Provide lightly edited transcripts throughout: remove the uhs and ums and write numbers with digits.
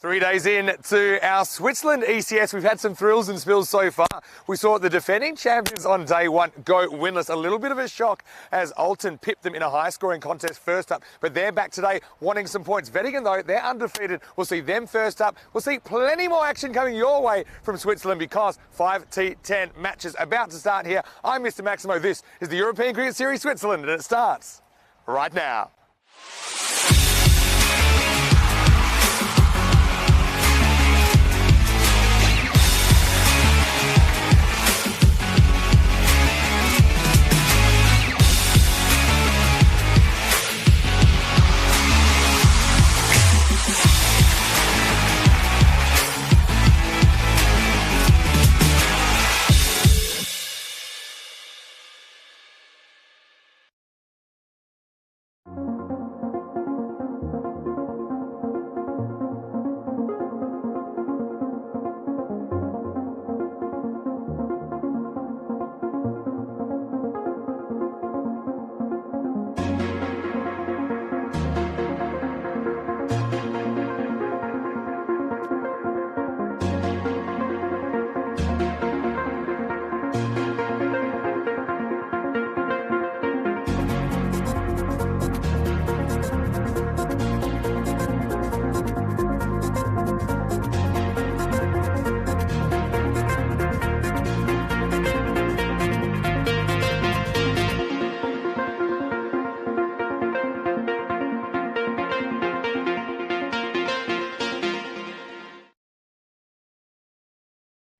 3 days in to our Switzerland ECS, we've had some thrills and spills so far. We saw the defending champions on day one go winless. A little bit of a shock as Alton pipped them in a high-scoring contest first up, but they're back today wanting some points. Wettingen, though, they're undefeated. We'll see them first up. We'll see plenty more action coming your way from Switzerland because 5 T10 matches about to start here. I'm Mr. Maximo. This is the European Cricket Series Switzerland, and it starts right now.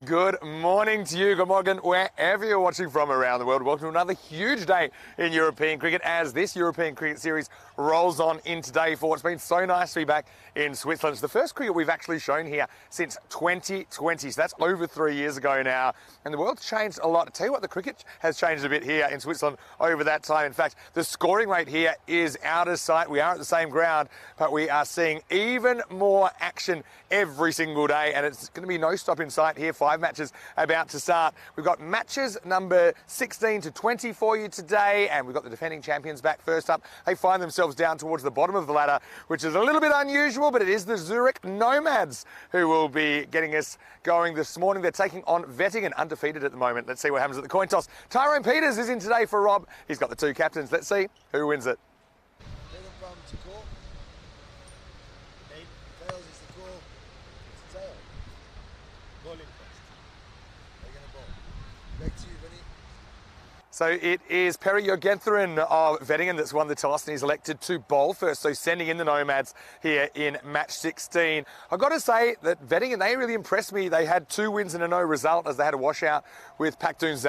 Good morning to you, good morning, wherever you're watching from around the world. Welcome to another huge day in European cricket as this European Cricket Series rolls on into day 4. It's been so nice to be back in Switzerland. It's the first cricket we've actually shown here since 2020, so that's over 3 years ago now. And the world's changed a lot. I tell you what, the cricket has changed a bit here in Switzerland over that time. In fact, the scoring rate here is out of sight. We are at the same ground, but we are seeing even more action every single day, and it's going to be no stop in sight here. 5 matches about to start. We've got matches number 16 to 20 for you today, and we've got the defending champions back first up. They find themselves down towards the bottom of the ladder, which is a little bit unusual, but it is the Zurich Nomads who will be getting us going this morning. They're taking on Wettingen, undefeated at the moment. Let's see what happens at the coin toss. Tyrone Peters is in today for Rob. He's got the 2 captains. Let's see who wins it. So it is Perry Jorgentheren of Wettingen that's won the toss, and he's elected to bowl first, so sending in the Nomads here in match 16. I've got to say that Wettingen, they really impressed me. They had 2 wins and a no result as they had a washout with Pakhtoons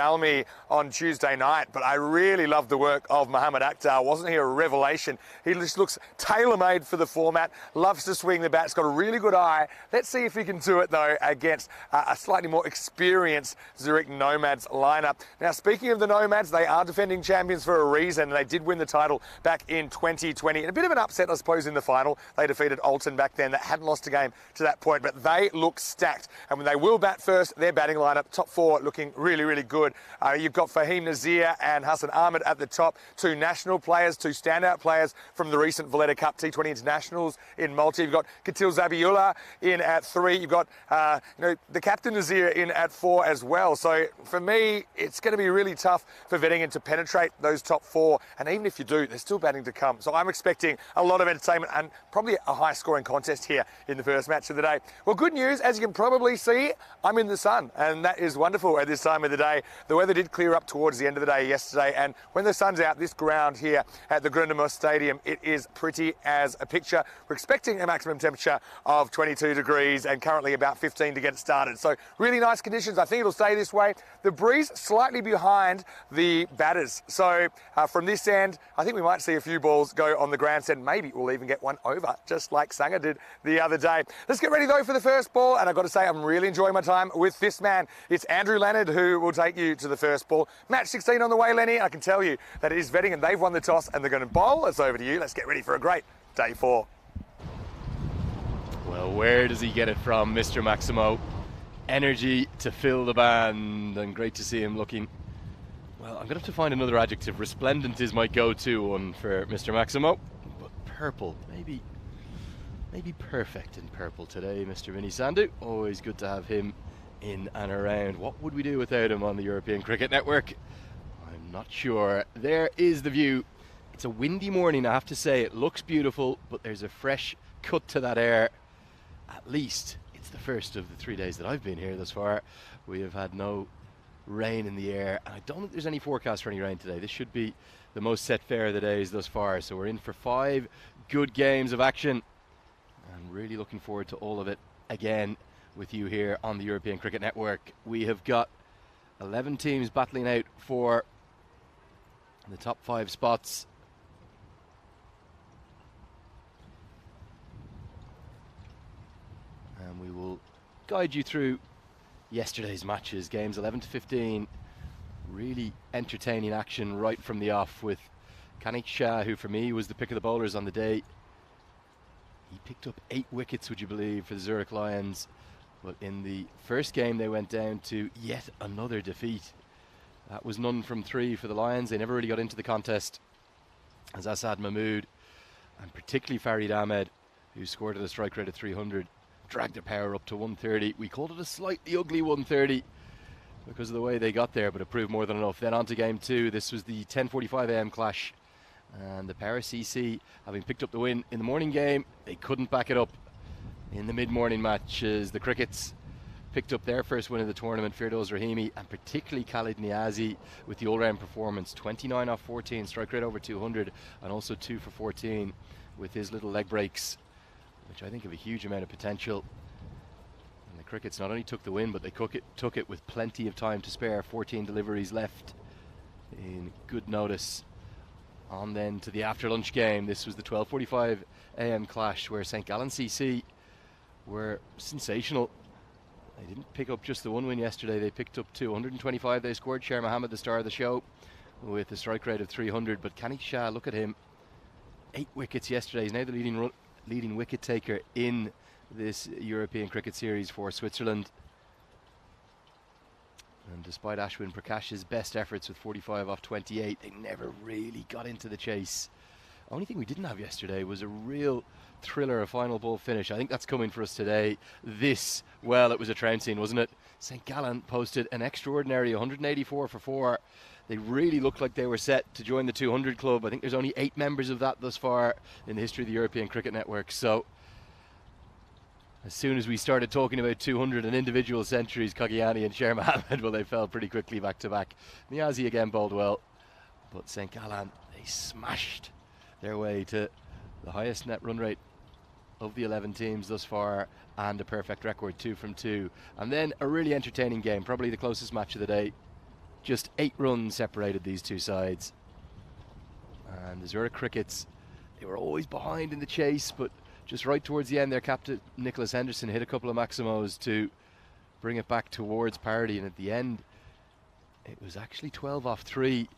on Tuesday night, but I really love the work of Mohammad Akhtar. Wasn't he a revelation? He just looks tailor-made for the format, loves to swing the bat, has got a really good eye. Let's see if he can do it, though, against a slightly more experienced Zurich Nomads lineup. Now, speaking of the Nomads, they are defending champions for a reason, and they did win the title back in 2020. And a bit of an upset, I suppose, in the final. They defeated Alton back then. That hadn't lost a game to that point, but they look stacked. And when they will bat first, their batting lineup, top 4, looking really, really good. You've got Fahim Nazir and Hassan Ahmed at the top, 2 national players, 2 standout players from the recent Valletta Cup T20 Internationals in Malta. You've got Katil Zabiullah in at 3. You've got the captain Nazir in at 4 as well. So for me, it's going to be really tough for Wettingen to penetrate those top 4, and even if you do, there's still batting to come. So I'm expecting a lot of entertainment and probably a high-scoring contest here in the first match of the day. Well, good news, as you can probably see, I'm in the sun, and that is wonderful at this time of the day. The weather did clear up towards the end of the day yesterday, and when the sun's out, this ground here at the Grundemus Stadium, it is pretty as a picture. We're expecting a maximum temperature of 22 degrees and currently about 15 to get it started. So really nice conditions. I think it'll stay this way. The breeze slightly behind the batters. So from this end, I think we might see a few balls go on the grandstand. Maybe we'll even get one over, just like Sanger did the other day. Let's get ready, though, for the first ball. And I've got to say, I'm really enjoying my time with this man. It's Andrew Leonard who will take you to the first ball. Match 16 on the way, Lenny. I can tell you that it is Wettingen. They've won the toss and they're going to bowl. It's over to you. Let's get ready for a great day 4. Well, where does he get it from, Mr. Maximo? Energy to fill the band, and great to see him looking. Well, I'm going to have to find another adjective. Resplendent is my go-to one for Mr. Maximo, but purple, maybe maybe perfect in purple today, Mr. Vinny Sandu. Always good to have him in and around. What would we do without him on the European Cricket Network? I'm not sure. There is the view. It's a windy morning, I have to say. It looks beautiful, but there's a fresh cut to that air. At least it's the first of the 3 days that I've been here thus far. We have had no rain in the air, and I don't think there's any forecast for any rain today. This should be the most set fair of the days thus far. So we're in for 5 good games of action. I'm really looking forward to all of it again with you here on the European Cricket Network. We have got 11 teams battling out for the top 5 spots. And we will guide you through yesterday's matches, games 11 to 15. Really entertaining action right from the off with Kanik Shah, who for me was the pick of the bowlers on the day. He picked up 8 wickets, would you believe, for the Zurich Lions. But in the first game, they went down to yet another defeat. That was none from 3 for the Lions. They never really got into the contest, as Asad Mahmood and particularly Farid Ahmed, who scored at a strike rate of 300, dragged their power up to 130. We called it a slightly ugly 130 because of the way they got there, but it proved more than enough. Then on to game 2. This was the 10:45 a.m. clash. And the Paris CC, having picked up the win in the morning game, they couldn't back it up in the mid-morning match as the Crickets picked up their first win of the tournament. Firdaus Rahimi and particularly Khalid Niazi with the all-round performance. 29 off 14, strike rate over 200, and also 2 for 14 with his little leg breaks, which I think have a huge amount of potential. And the Crickets not only took the win, but they took it with plenty of time to spare. 14 deliveries left in good notice. On then to the after lunch game. This was the 12:45 a.m. clash where St. Gallen CC were sensational. They didn't pick up just the one win yesterday, they picked up 2. 125 they scored. Sher Mohammed, the star of the show, with a strike rate of 300. But Kanik Shah, look at him, 8 wickets yesterday. He's now the leading wicket taker in this European Cricket Series for Switzerland. And despite Ashwin Prakash's best efforts with 45 off 28, they never really got into the chase. Only thing we didn't have yesterday was a real thriller, a final ball finish. I think that's coming for us today. This, well, it was a trouncing, wasn't it? St. Gallen posted an extraordinary 184 for 4. They really looked like they were set to join the 200 club. I think there's only 8 members of that thus far in the history of the European Cricket Network. So as soon as we started talking about 200 and individual centuries, Kagiani and Sher Mohammed, well, they fell pretty quickly back to back. Niazi again bowled well, but St. Gallen, they smashed their way to the highest net run rate of the 11 teams thus far and a perfect record, 2 from 2. And then a really entertaining game, probably the closest match of the day. Just 8 runs separated these two sides. And the Zurich Crickets, they were always behind in the chase, but just right towards the end, their captain, Nicholas Henderson, hit a couple of maximos to bring it back towards parity. And at the end, it was actually 12 off 3,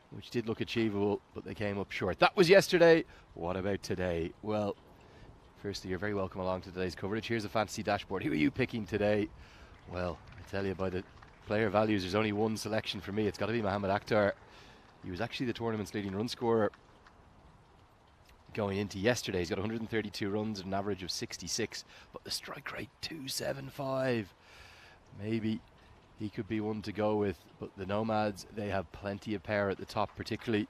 which did look achievable, but they came up short. That was yesterday. What about today? Well, firstly, you're very welcome along to today's coverage. Here's a fantasy dashboard. Who are you picking today? Well, I tell you, by the player values, there's only one selection for me. It's got to be Mohamed Akhtar. He was actually the tournament's leading run scorer going into yesterday. He's got 132 runs at an average of 66, but the strike rate 275. Maybe he could be one to go with, but the Nomads, they have plenty of power at the top, particularly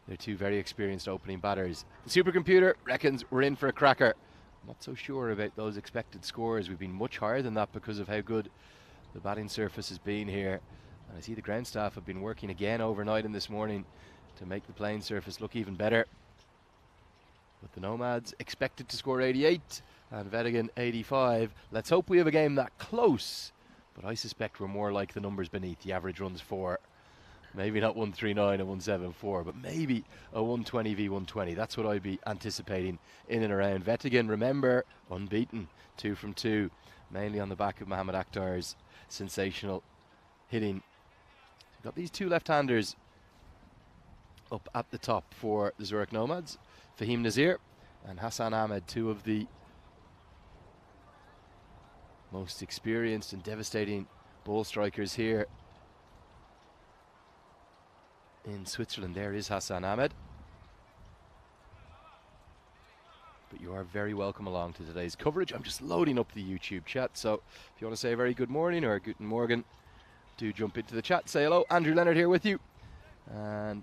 their 2 very experienced opening batters. The supercomputer reckons we're in for a cracker. I'm not so sure about those expected scores. We've been much higher than that because of how good the batting surface has been here. And I see the ground staff have been working again overnight and this morning to make the playing surface look even better. But the Nomads expected to score 88 and Wettingen 85. Let's hope we have a game that close, but I suspect we're more like the numbers beneath. The average runs 4. Maybe not 139 and 174, but maybe a 120 v 120. That's what I'd be anticipating in and around. Wettingen, remember, unbeaten, 2 from 2, mainly on the back of Mohamed Akhtar's sensational hitting. We've got these 2 left-handers up at the top for the Zurich Nomads. Fahim Nazir and Hassan Ahmed, 2 of the most experienced and devastating ball strikers here in Switzerland. There is Hassan Ahmed. But you are very welcome along to today's coverage. I'm just loading up the YouTube chat, so if you want to say a very good morning or a guten morgen, do jump into the chat. Say hello. Andrew Leonard here with you. And,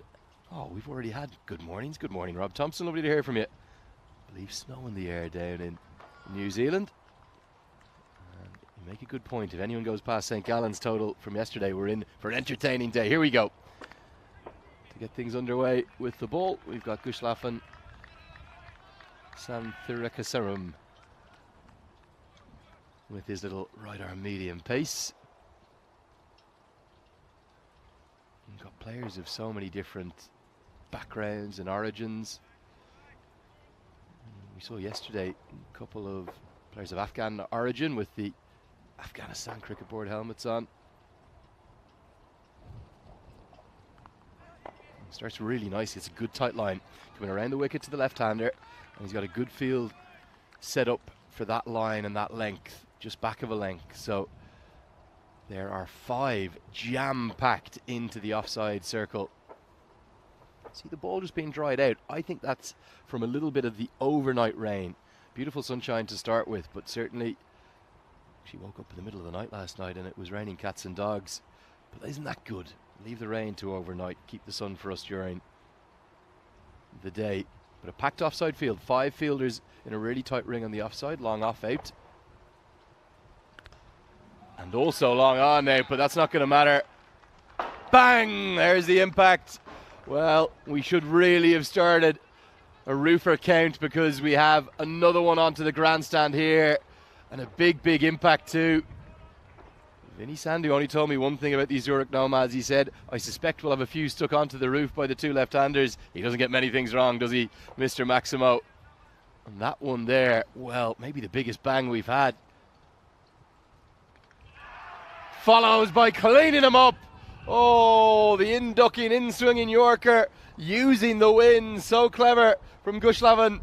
oh, we've already had good mornings. Good morning, Rob Thompson. Lovely to hear from you. I believe snow in the air down in New Zealand. And you make a good point. If anyone goes past St. Gallen's total from yesterday, we're in for an entertaining day. Here we go. To get things underway with the ball, we've got Gustafsson Santhirakasarum with his little right arm medium pace. We've got players of so many different backgrounds and origins. We saw yesterday a couple of players of Afghan origin with the Afghanistan cricket board helmets on. Starts really nice. It's a good tight line. Coming around the wicket to the left-hander. And he's got a good field set up for that line and that length, just back of a length. So there are 5 jam-packed into the offside circle. See the ball just being dried out. I think that's from a little bit of the overnight rain. Beautiful sunshine to start with, but certainly she woke up in the middle of the night last night and it was raining cats and dogs. But isn't that good? Leave the rain to overnight, keep the sun for us during the day. But a packed offside field, 5 fielders in a really tight ring on the offside, long off out. And also long on now, but that's not going to matter. Bang! There's the impact. Well, we should really have started a roofer count because we have another one onto the grandstand here. And a big, big impact too. Vinny Sandu only told me one thing about these Zurich Nomads. He said, I suspect we'll have a few stuck onto the roof by the 2 left-handers. He doesn't get many things wrong, does he, Mr. Maximo? And that one there, well, maybe the biggest bang we've had. Follows by cleaning him up. Oh, the in-ducking, in-swinging Yorker, using the wind. So clever from Gustafsson.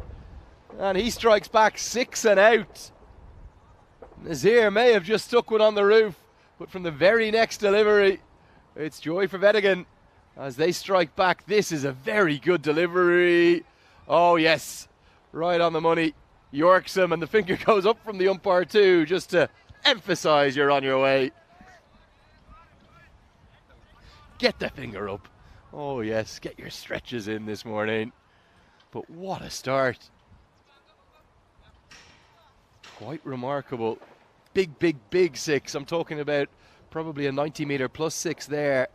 And he strikes back 6 and out. Nazir may have just stuck one on the roof. But from the very next delivery, it's joy for Wettingen as they strike back. This is a very good delivery. Oh, yes, right on the money. Yorks him, and the finger goes up from the umpire too, just to emphasise you're on your way. Get the finger up. Oh, yes, get your stretches in this morning. But what a start. Quite remarkable. Big, big, big 6. I'm talking about probably a 90-metre plus 6 there.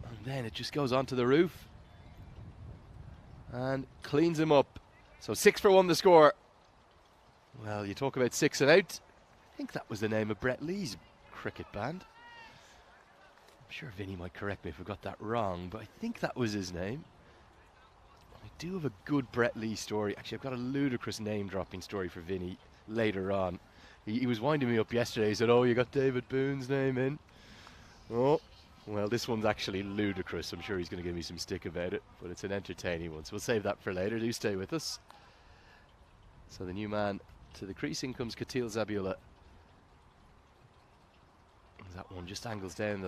And then it just goes onto the roof and cleans him up. So 6 for 1 the score. Well, you talk about 6 and out. I think that was the name of Brett Lee's cricket band. I'm sure Vinny might correct me if I got that wrong, but I think that was his name. I do have a good Brett Lee story. Actually, I've got a ludicrous name-dropping story for Vinny later on. He was winding me up yesterday. He said, oh, you got David Boone's name in. Oh, well, this one's actually ludicrous. I'm sure he's going to give me some stick about it, but it's an entertaining one. So we'll save that for later. Do stay with us. So the new man to the crease, in comes Katil Zabula. That one just angles down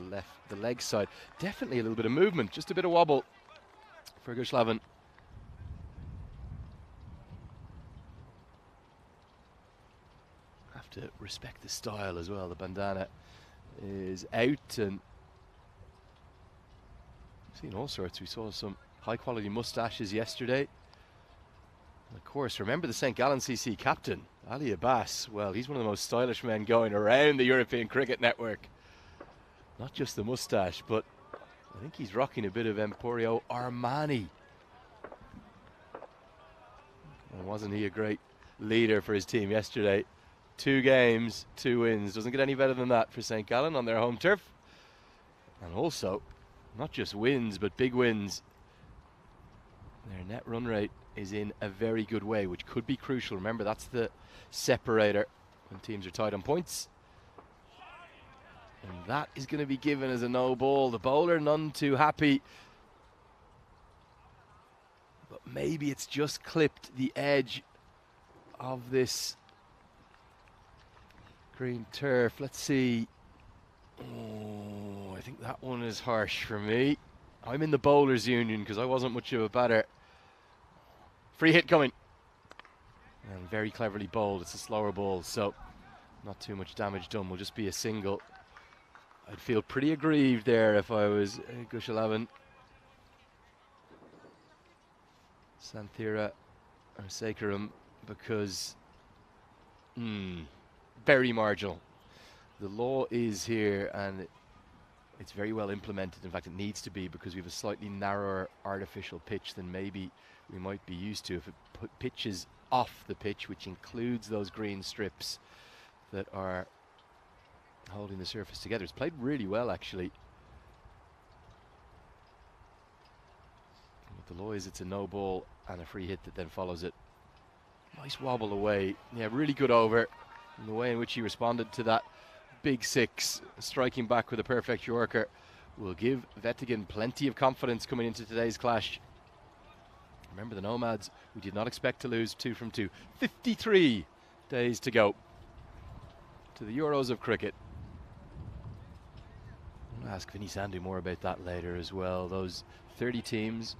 the leg side. Definitely a little bit of movement, just a bit of wobble for Gustafsson. Have to respect the style as well. The bandana is out, and seen all sorts. We saw some high quality moustaches yesterday. And of course, remember the St. Gallen CC captain, Ali Abbas. Well, he's one of the most stylish men going around the European Cricket Network. Not just the moustache, but I think he's rocking a bit of Emporio Armani. And wasn't he a great leader for his team yesterday? 2 games, 2 wins. Doesn't get any better than that for St. Gallen on their home turf. And also, not just wins, but big wins. Their net run rate is in a very good way, which could be crucial. Remember, that's the separator when teams are tied on points. And that is going to be given as a no ball. The bowler none too happy. But maybe it's just clipped the edge of this green turf. Let's see. Oh, I think that one is harsh for me. I'm in the bowlers union because I wasn't much of a batter. Free hit coming. And very cleverly bowled. It's a slower ball, so not too much damage done. Will just be a single. I'd feel pretty aggrieved there if I was Gushalavan. Santhira or Sekaram, because very marginal. The law is here and it's very well implemented. In fact, it needs to be, because we have a slightly narrower artificial pitch than maybe we might be used to. If it pitches off the pitch, which includes those green strips that are holding the surface together. It's played really well, actually. But the law is it's a no ball and a free hit that then follows it. Nice wobble away. Yeah, really good over. And the way in which he responded to that big six, striking back with a perfect Yorker, will give Wettingen plenty of confidence coming into today's clash. Remember, the Nomads, we did not expect to lose 2 from 2. 53 days to go to the Euros of cricket. I'll ask Vinny Sandhu more about that later as well. Those 30 teams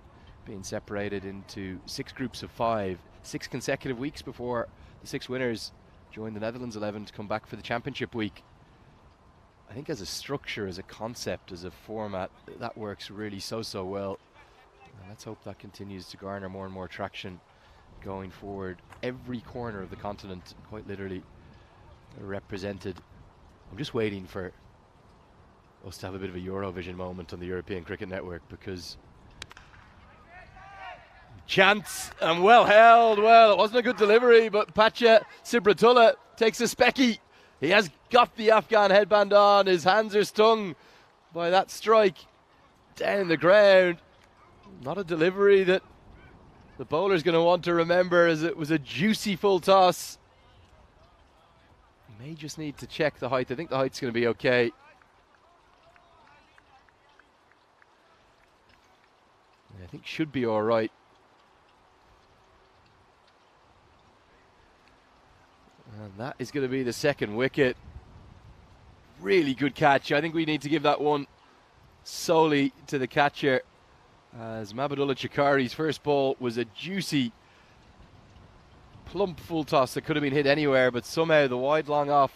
being separated into 6 groups of 5, 6 consecutive weeks before the 6 winners join the Netherlands 11 to come back for the championship week. I think as a structure, as a concept, as a format, that works really so well. And let's hope that continues to garner more and more traction going forward. Every corner of the continent, quite literally, represented. I'm just waiting for us to have a bit of a Eurovision moment on the European Cricket Network, because chance and well held. Well, it wasn't a good delivery, but Pacha Sibratullah takes a specky. He has got the Afghan headband on. His hands are stung by that strike down the ground. Not a delivery that the bowler's going to want to remember, as it was a juicy full toss. May just need to check the height. I think the height's going to be okay. I think should be all right. And that is going to be the second wicket. Really good catch. I think we need to give that one solely to the catcher, as Mabadullah Chakari's first ball was a juicy, plump full toss that could have been hit anywhere, but somehow the wide long off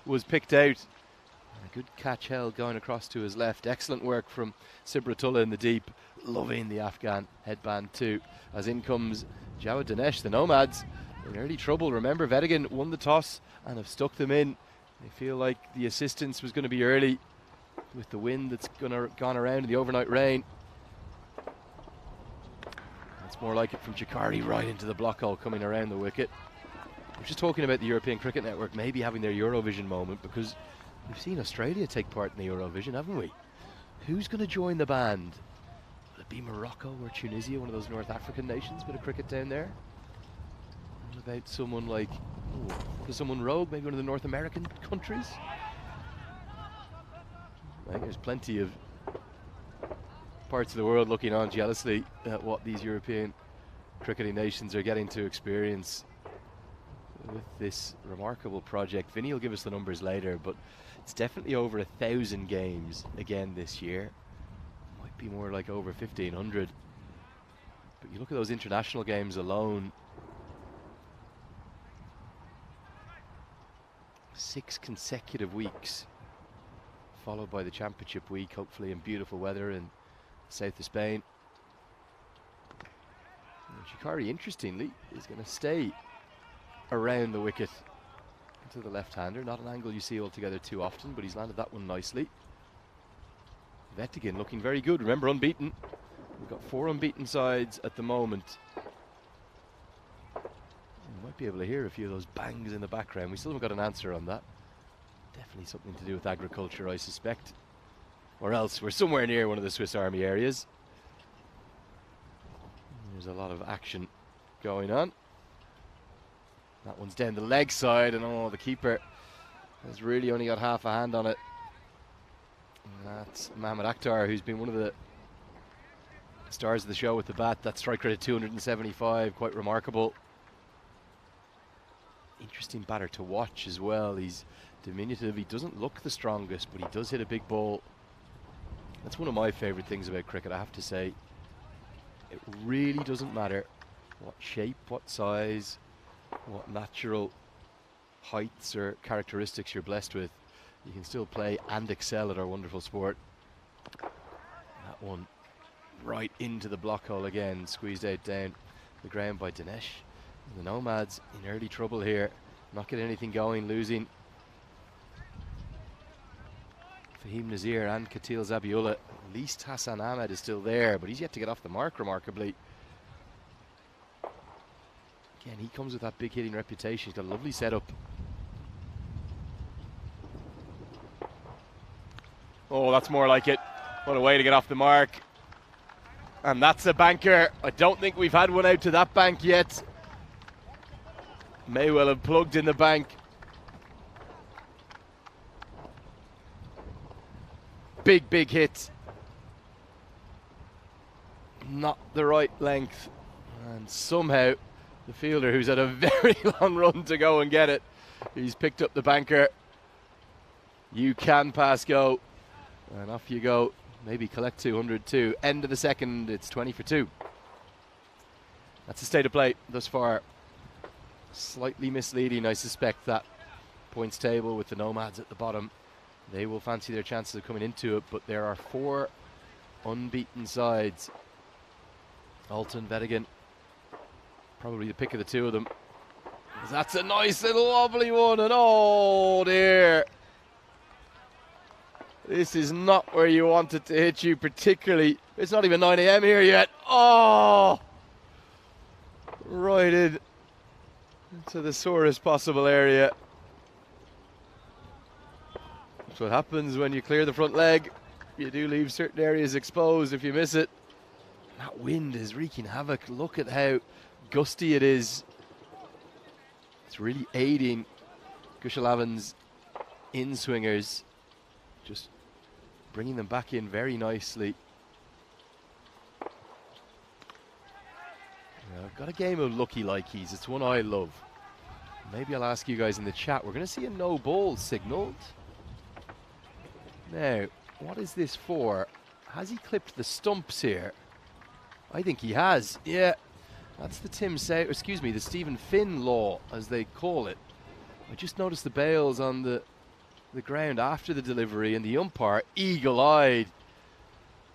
was picked out. A good catch held going across to his left. Excellent work from Sibratullah in the deep. Loving the Afghan headband too. As in comes Jawad Dinesh. The Nomads in early trouble. Remember, Wettingen won the toss and have stuck them in. They feel like the assistance was going to be early with the wind that's gone around in the overnight rain. It's more like it from Chakari right into the block hole coming around the wicket. We're just talking about the European Cricket Network maybe having their Eurovision moment, because we've seen Australia take part in the Eurovision, haven't we? Who's going to join the band? Will it be Morocco or Tunisia, one of those North African nations? Bit of cricket down there. What about someone like, someone rogue, maybe one of the North American countries? I think there's plenty of parts of the world looking on jealously at what these European cricketing nations are getting to experience with this remarkable project. Vinny will give us the numbers later, but it's definitely over 1,000 games again this year. Might be more like over 1,500. But you look at those international games alone, 6 consecutive weeks, followed by the championship week, hopefully in beautiful weather in south of Spain. Chakari, interestingly, is going to stay around the wicket to the left-hander. Not an angle you see altogether too often, but he's landed that one nicely. Wettingen looking very good. Remember, unbeaten. We've got 4 unbeaten sides at the moment. You might be able to hear a few of those bangs in the background. We still haven't got an answer on that. Definitely something to do with agriculture, I suspect. Or else we're somewhere near one of the Swiss Army areas. There's a lot of action going on. That one's down the leg side, and oh, the keeper has really only got half a hand on it. And that's Mohamed Akhtar, who's been one of the stars of the show with the bat. That strike rate at 275, quite remarkable. Interesting batter to watch as well. He's diminutive, he doesn't look the strongest, but he does hit a big ball That's one of my favourite things about cricket, I have to say. It really doesn't matter what shape, what size, what natural heights or characteristics you're blessed with. You can still play and excel at our wonderful sport. That one right into the block hole again, squeezed out down the ground by Dinesh. The Nomads in early trouble here, not getting anything going, losing Fahim Nazir and Katil Zabiullah. At least Hassan Ahmed is still there, but he's yet to get off the mark remarkably. Again, he comes with that big hitting reputation. He's got a lovely setup. Oh, that's more like it. What a way to get off the mark. And that's a banker. I don't think we've had one out to that bank yet. May well have plugged in the bank. Big, big hit. Not the right length. And somehow the fielder, who's had a very long run to go and get it, he's picked up the banker. You can pass go. And off you go. Maybe collect 200 too. End of the second, it's 20 for 2. That's the state of play thus far. Slightly misleading, I suspect, that points table with the Nomads at the bottom. They will fancy their chances of coming into it, but there are 4 unbeaten sides. Alton, Wettingen, probably the pick of the 2 of them. That's a nice little wobbly one, and oh dear. This is not where you want it to hit you particularly. It's not even 9 AM here yet. Oh! Right in to the sorest possible area. That's what happens when you clear the front leg. You do leave certain areas exposed if you miss it. That wind is wreaking havoc. Look at how gusty it is. It's really aiding Gushalavan's in-swingers. Just bringing them back in very nicely. I've got a game of lucky likeys. It's one I love. Maybe I'll ask you guys in the chat. We're going to see a no ball signaled. Now, what is this for? Has he clipped the stumps here? I think he has. Yeah, that's the the Stephen Finn law, as they call it. I just noticed the bails on the ground after the delivery, and the umpire eagle-eyed.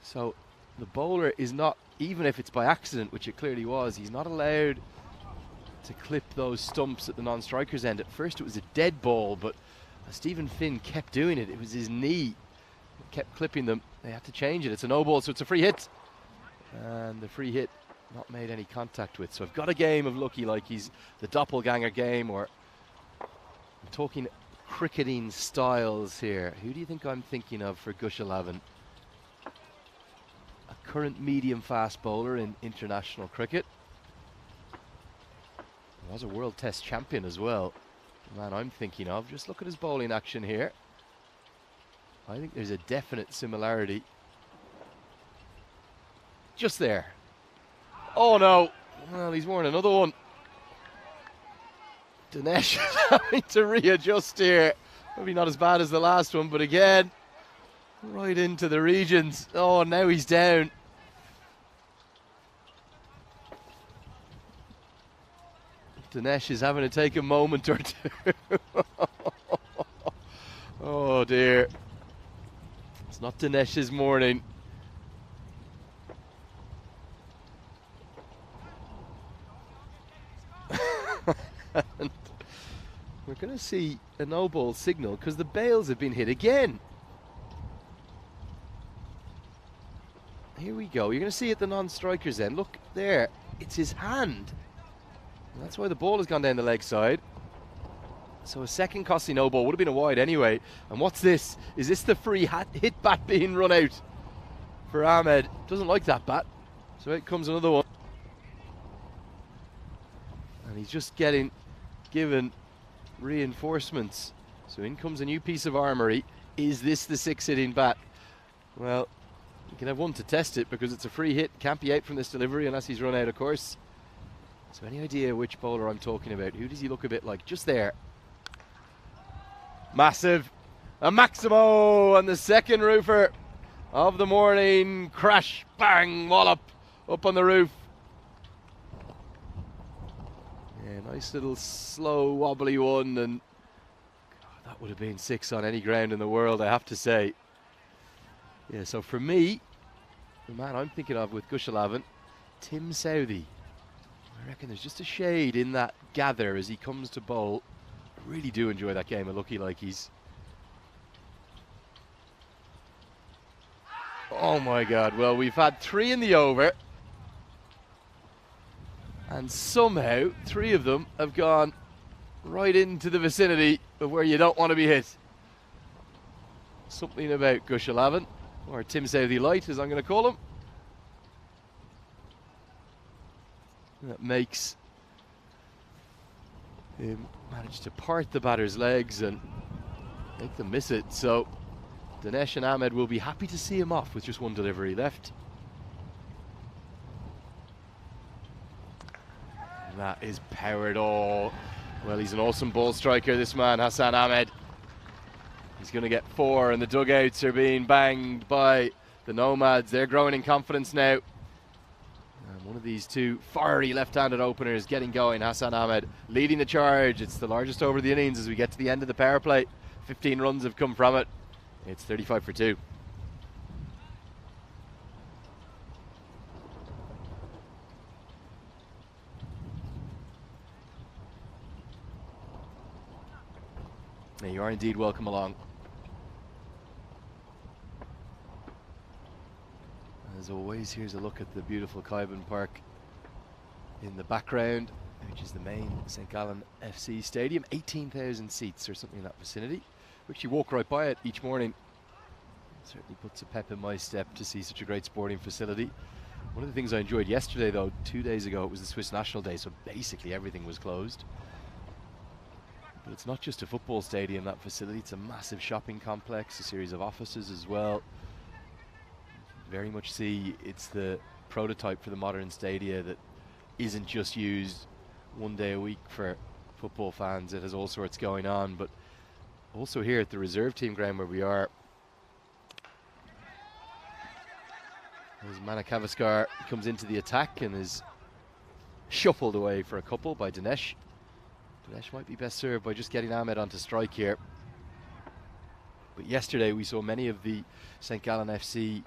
So the bowler is not, even if it's by accident, which it clearly was, he's not allowed to clip those stumps at the non-striker's end. At first it was a dead ball, but as Stephen Finn kept doing it, it was his knee that kept clipping them. They had to change it. It's a no ball, so it's a free hit. And the free hit not made any contact with. So I've got a game of lucky likeys, the doppelganger game, or I'm talking cricketing styles here. Who do you think I'm thinking of for Gushalavan? A current medium fast bowler in international cricket. He was a World Test champion as well. The man I'm thinking of. Just look at his bowling action here. I think there's a definite similarity. Just there. Oh no. Well, he's worn another one. Dinesh having to readjust here. Maybe not as bad as the last one, but again, right into the regions. Oh, now he's down. Dinesh is having to take a moment or two. Oh dear. It's not Dinesh's morning. And we're going to see a no ball signal because the bails have been hit again. Here we go. You're going to see at the non-striker's end. Look there. It's his hand. And that's why the ball has gone down the leg side. So a second costly no ball would have been a wide anyway. And what's this? Is this the free hit bat being run out for Ahmed? Doesn't like that bat. So out comes another one. And he's just given reinforcements. So in comes a new piece of armoury. Is this the 6-hitting bat? Well, you can have one to test it because it's a free hit. Can't be out from this delivery unless he's run out of course. So any idea which bowler I'm talking about? Who does he look a bit like? Just there. Massive. A Maximo on the second roofer. of the morning. Crash, bang, wallop up on the roof. Yeah, nice little slow wobbly one, and God, that would have been 6 on any ground in the world, I have to say. Yeah, so for me, the man I'm thinking of with Gushalavan, Tim Southey. I reckon there's just a shade in that gather as he comes to bowl. I really do enjoy that game of Lucky Likeys. Oh my God, well, we've had 3 in the over, and somehow 3 of them have gone right into the vicinity of where you don't want to be hit. Something about Gushalavan, or Tim Southey Light as I'm going to call him, that makes him manage to part the batter's legs and make them miss it. So Dinesh and Ahmed will be happy to see him off with just 1 delivery left. And that is powered all. Well, he's an awesome ball striker, this man, Hassan Ahmed. He's going to get 4, and the dugouts are being banged by the Nomads. They're growing in confidence now. And one of these 2 fiery left-handed openers getting going, Hassan Ahmed leading the charge. It's the largest over the innings as we get to the end of the power play. 15 runs have come from it. It's 35 for 2. Now you are indeed welcome along. As always, here's a look at the beautiful Kaiban Park in the background, which is the main St. Gallen FC stadium. 18,000 seats or something in that vicinity. We actually walk right by it each morning. It certainly puts a pep in my step to see such a great sporting facility. One of the things I enjoyed yesterday, though, 2 days ago, it was the Swiss National Day, so basically everything was closed. But it's not just a football stadium, that facility. It's a massive shopping complex, a series of offices as well. Very much see it's the prototype for the modern stadia that isn't just used 1 day a week for football fans. It has all sorts going on, but also here at the reserve team ground where we are, as Manakavaskar comes into the attack and is shuffled away for a couple by Dinesh. Dinesh might be best served by just getting Ahmed onto strike here. But yesterday we saw many of the St. Gallen FC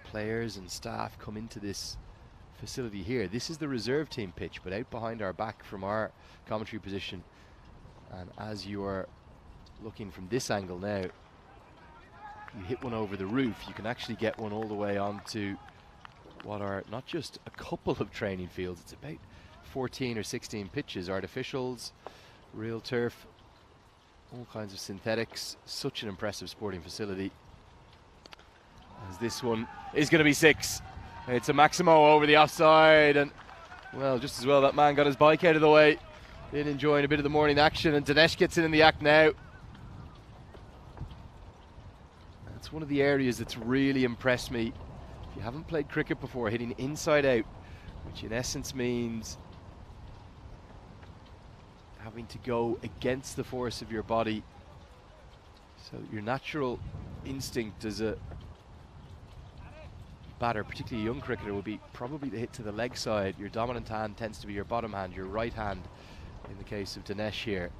players and staff come into this facility here. This is the reserve team pitch, but out behind our back from our commentary position. And as you are looking from this angle now, you hit one over the roof, you can actually get one all the way onto what are not just a couple of training fields, it's about 14 or 16 pitches, artificials, real turf, all kinds of synthetics. Such an impressive sporting facility. As this one is going to be 6. It's a Maximo over the offside, and well, just as well that man got his bike out of the way, in enjoying a bit of the morning action, and Dinesh gets in the act now. It's one of the areas that's really impressed me. If you haven't played cricket before, hitting inside out, which in essence means having to go against the force of your body, so your natural instinct as a batter, particularly a young cricketer, will be probably to hit to the leg side. Your dominant hand tends to be your bottom hand, your right hand in the case of Dinesh here.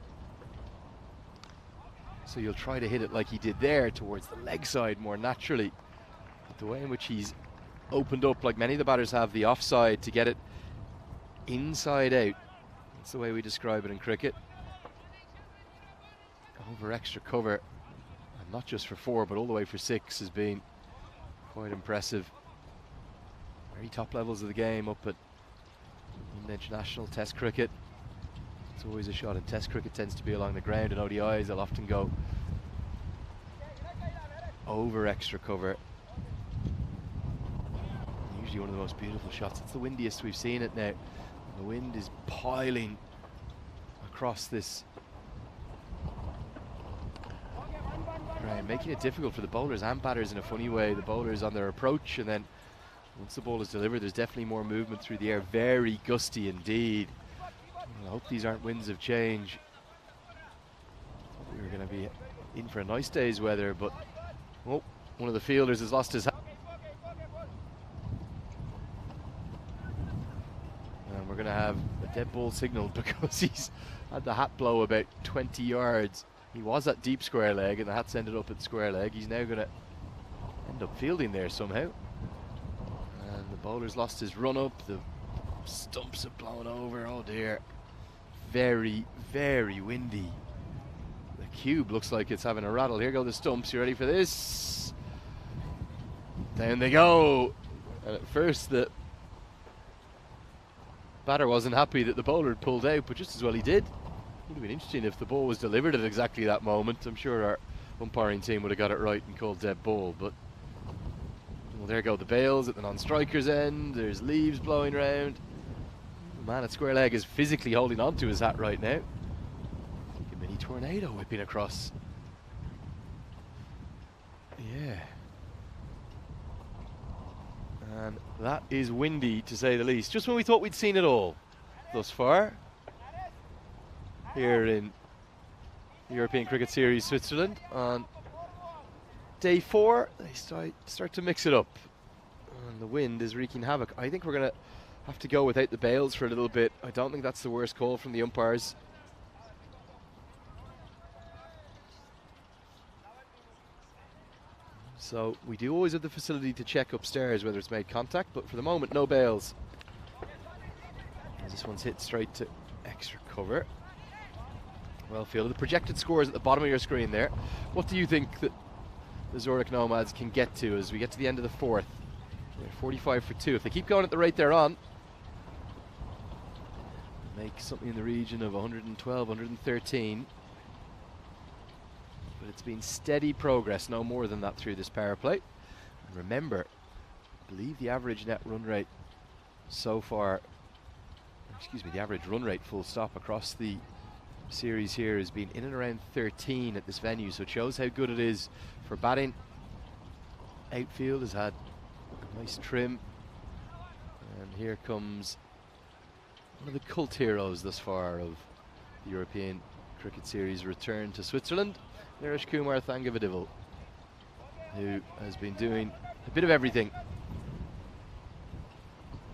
So you'll try to hit it like he did there, towards the leg side more naturally. But the way in which he's opened up, like many of the batters have, the offside to get it inside out, that's the way we describe it in cricket. Over extra cover, and not just for 4 but all the way for 6, has been quite impressive. Very top levels of the game up at international test cricket. It's always a shot, and test cricket tends to be along the ground. In ODIs they'll often go over extra cover. Usually one of the most beautiful shots. It's the windiest we've seen it now. The wind is piling across this ground, making it difficult for the bowlers and batters in a funny way. The bowlers on their approach, and then once the ball is delivered, there's definitely more movement through the air. Very gusty indeed. I hope these aren't winds of change. We're going to be in for a nice day's weather, but oh, one of the fielders has lost his hat. And we're going to have a dead ball signal because he's had the hat blow about 20 yards. He was at deep square leg and the hat's ended up at square leg. He's now going to end up fielding there somehow. And the bowler's lost his run up. The stumps have blown over. Oh dear. Very, very windy. The cube looks like it's having a rattle. Here go the stumps. You ready for this? Down they go. And at first the batter wasn't happy that the bowler had pulled out, but just as well he did. Would have been interesting if the ball was delivered at exactly that moment. I'm sure our umpiring team would have got it right and called dead ball. But well, there go the bails at the non-striker's end. There's leaves blowing around. The man at square leg is physically holding on to his hat right now. Like a mini tornado whipping across. Yeah. And that is windy, to say the least. Just when we thought we'd seen it all thus far here in the European Cricket Series Switzerland. On day 4, they start to mix it up. And the wind is wreaking havoc. I think we're going to have to go without the bails for a little bit. I don't think that's the worst call from the umpires. So we do always have the facility to check upstairs whether it's made contact, but for the moment, no bails. As this one's hit straight to extra cover. Well fielded. The projected scores at the bottom of your screen there. What do you think that the Zurich Nomads can get to as we get to the end of the 4th? They're 45 for 2. If they keep going at the rate they're on, make something in the region of 112, 113. But it's been steady progress, no more than that through this power play. And remember, I believe the average net run rate so far, excuse me, the average run rate full stop across the series here has been in and around 13 at this venue, so it shows how good it is for batting. Outfield has had a nice trim, and here comes one of the cult heroes thus far of the European Cricket Series return to Switzerland, Naresh Kumar Thangavadivel, who has been doing a bit of everything.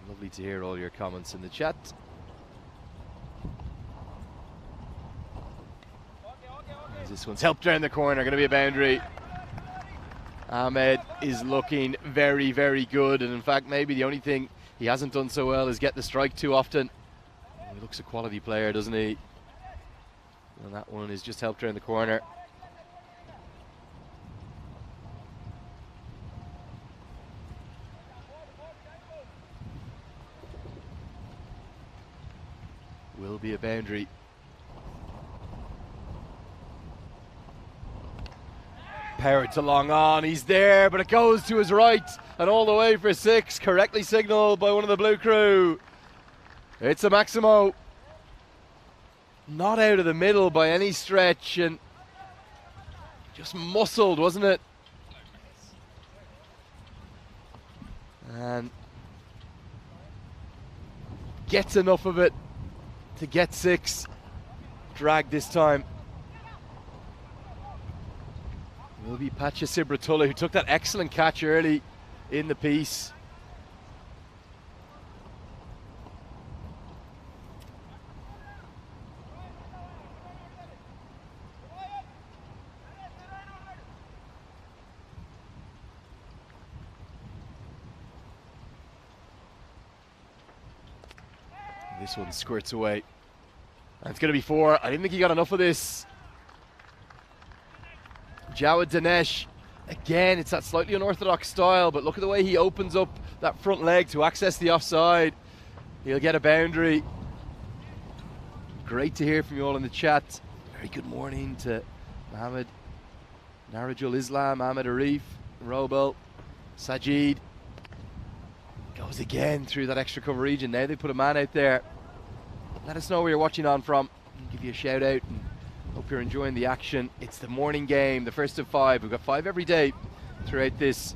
Lovely to hear all your comments in the chat. This one's helped around the corner, going to be a boundary. Ahmed is looking very, very good, and in fact maybe the only thing he hasn't done so well is get the strike too often. He looks a quality player, doesn't he? And that one is just helped around the corner. Will be a boundary. Powered to long on, he's there, but it goes to his right and all the way for 6, correctly signalled by one of the blue crew. It's a Maximo. Not out of the middle by any stretch, and just muscled, wasn't it? And gets enough of it to get 6. Drag this time. Will be Pacha Sibratullah, who took that excellent catch early in the piece. This one squirts away. And it's going to be 4. I didn't think he got enough of this. Jawad Dinesh, again, it's that slightly unorthodox style, but look at the way he opens up that front leg to access the offside. He'll get a boundary. Great to hear from you all in the chat. Very good morning to Mohammed Narajul Islam, Ahmed Arif, Robel, Sajid. Goes again through that extra cover region. Now they put a man out there. Let us know where you're watching on from. I'll give you a shout out and hope you're enjoying the action. It's the morning game, the first of 5. We've got 5 every day throughout this.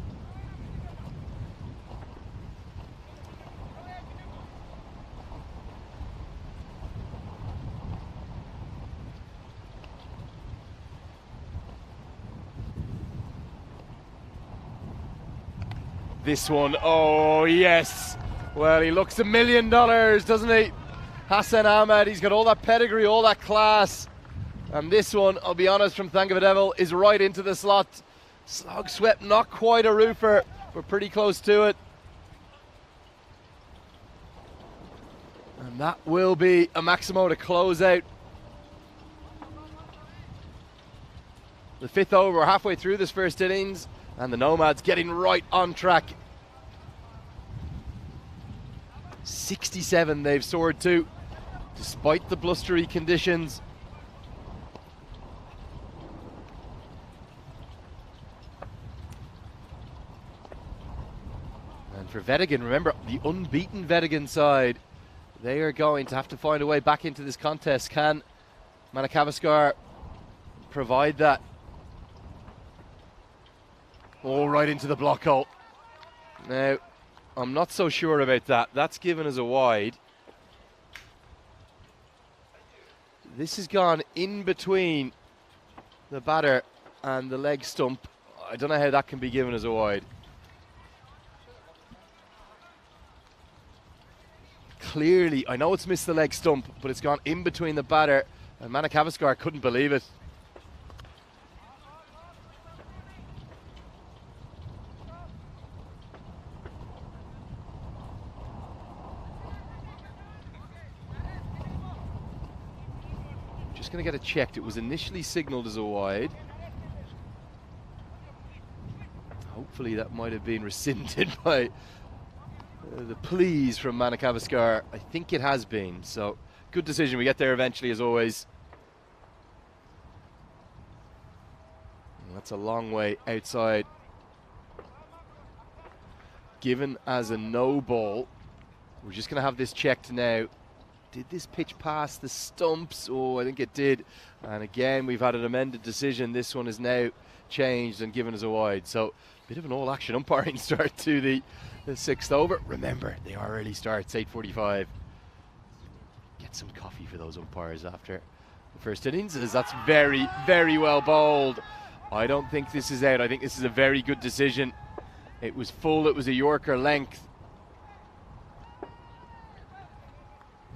This one, oh yes. Well, he looks $1 million, doesn't he? Hassan Ahmed, he's got all that pedigree, all that class. And this one, I'll be honest, from Thangavedevil is right into the slot. Slog swept, not quite a roofer, but pretty close to it. And that will be a Maximo to close out the 5th over. We're halfway through this first innings, and the Nomads getting right on track. 67 they've soared to, despite the blustery conditions. And for Wettingen, remember, the unbeaten Wettingen side, they are going to have to find a way back into this contest. Can Manakavaskar provide that? Oh, right into the block hole. Now, I'm not so sure about that. That's given as a wide. This has gone in between the batter and the leg stump. I don't know how that can be given as a wide. Clearly, I know it's missed the leg stump, but it's gone in between the batter, and Manakavaskar couldn't believe it. Just going to get it checked. It was initially signalled as a wide. Hopefully that might have been rescinded by the pleas from Manakavaskar. I think it has been, so good decision. We get there eventually, as always. And that's a long way outside. Given as a no ball. We're just going to have this checked now. Did this pitch pass the stumps? Oh, I think it did. And again, we've had an amended decision. This one is now changed and given as a wide. So, bit of an all-action umpiring start to the 6th over. Remember, they are early starts, 8:45. Get some coffee for those umpires after the first innings, as that's very, very well bowled. I don't think this is out. I think this is a very good decision. It was full. It was a Yorker length.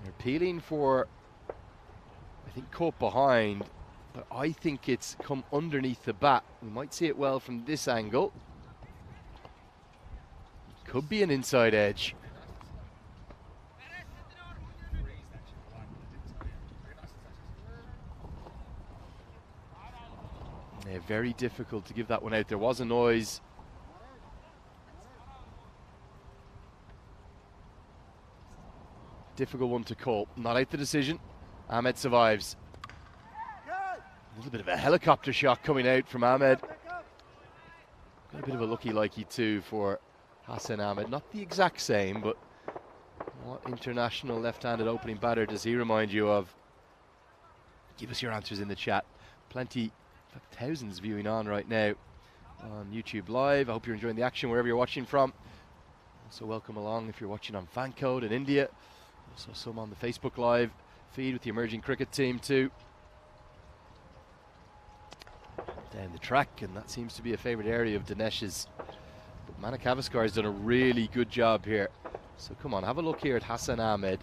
They're appealing for, I think, caught behind, but I think it's come underneath the bat. We might see it well from this angle. Could be an inside edge. Yeah, very difficult to give that one out. There was a noise. Difficult one to call. Not out the decision. Ahmed survives. A little bit of a helicopter shot coming out from Ahmed. Got a bit of a lucky too for Hassan Ahmed. Not the exact same, but what international left-handed opening batter does he remind you of? Give us your answers in the chat. Plenty, in fact, thousands viewing on right now on YouTube Live. I hope you're enjoying the action wherever you're watching from. Also welcome along if you're watching on Fancode in India. Also some on the Facebook Live feed with the emerging cricket team too. Down the track, and that seems to be a favourite area of Dinesh's. But Manakavaskar has done a really good job here. So come on, have a look here at Hassan Ahmed.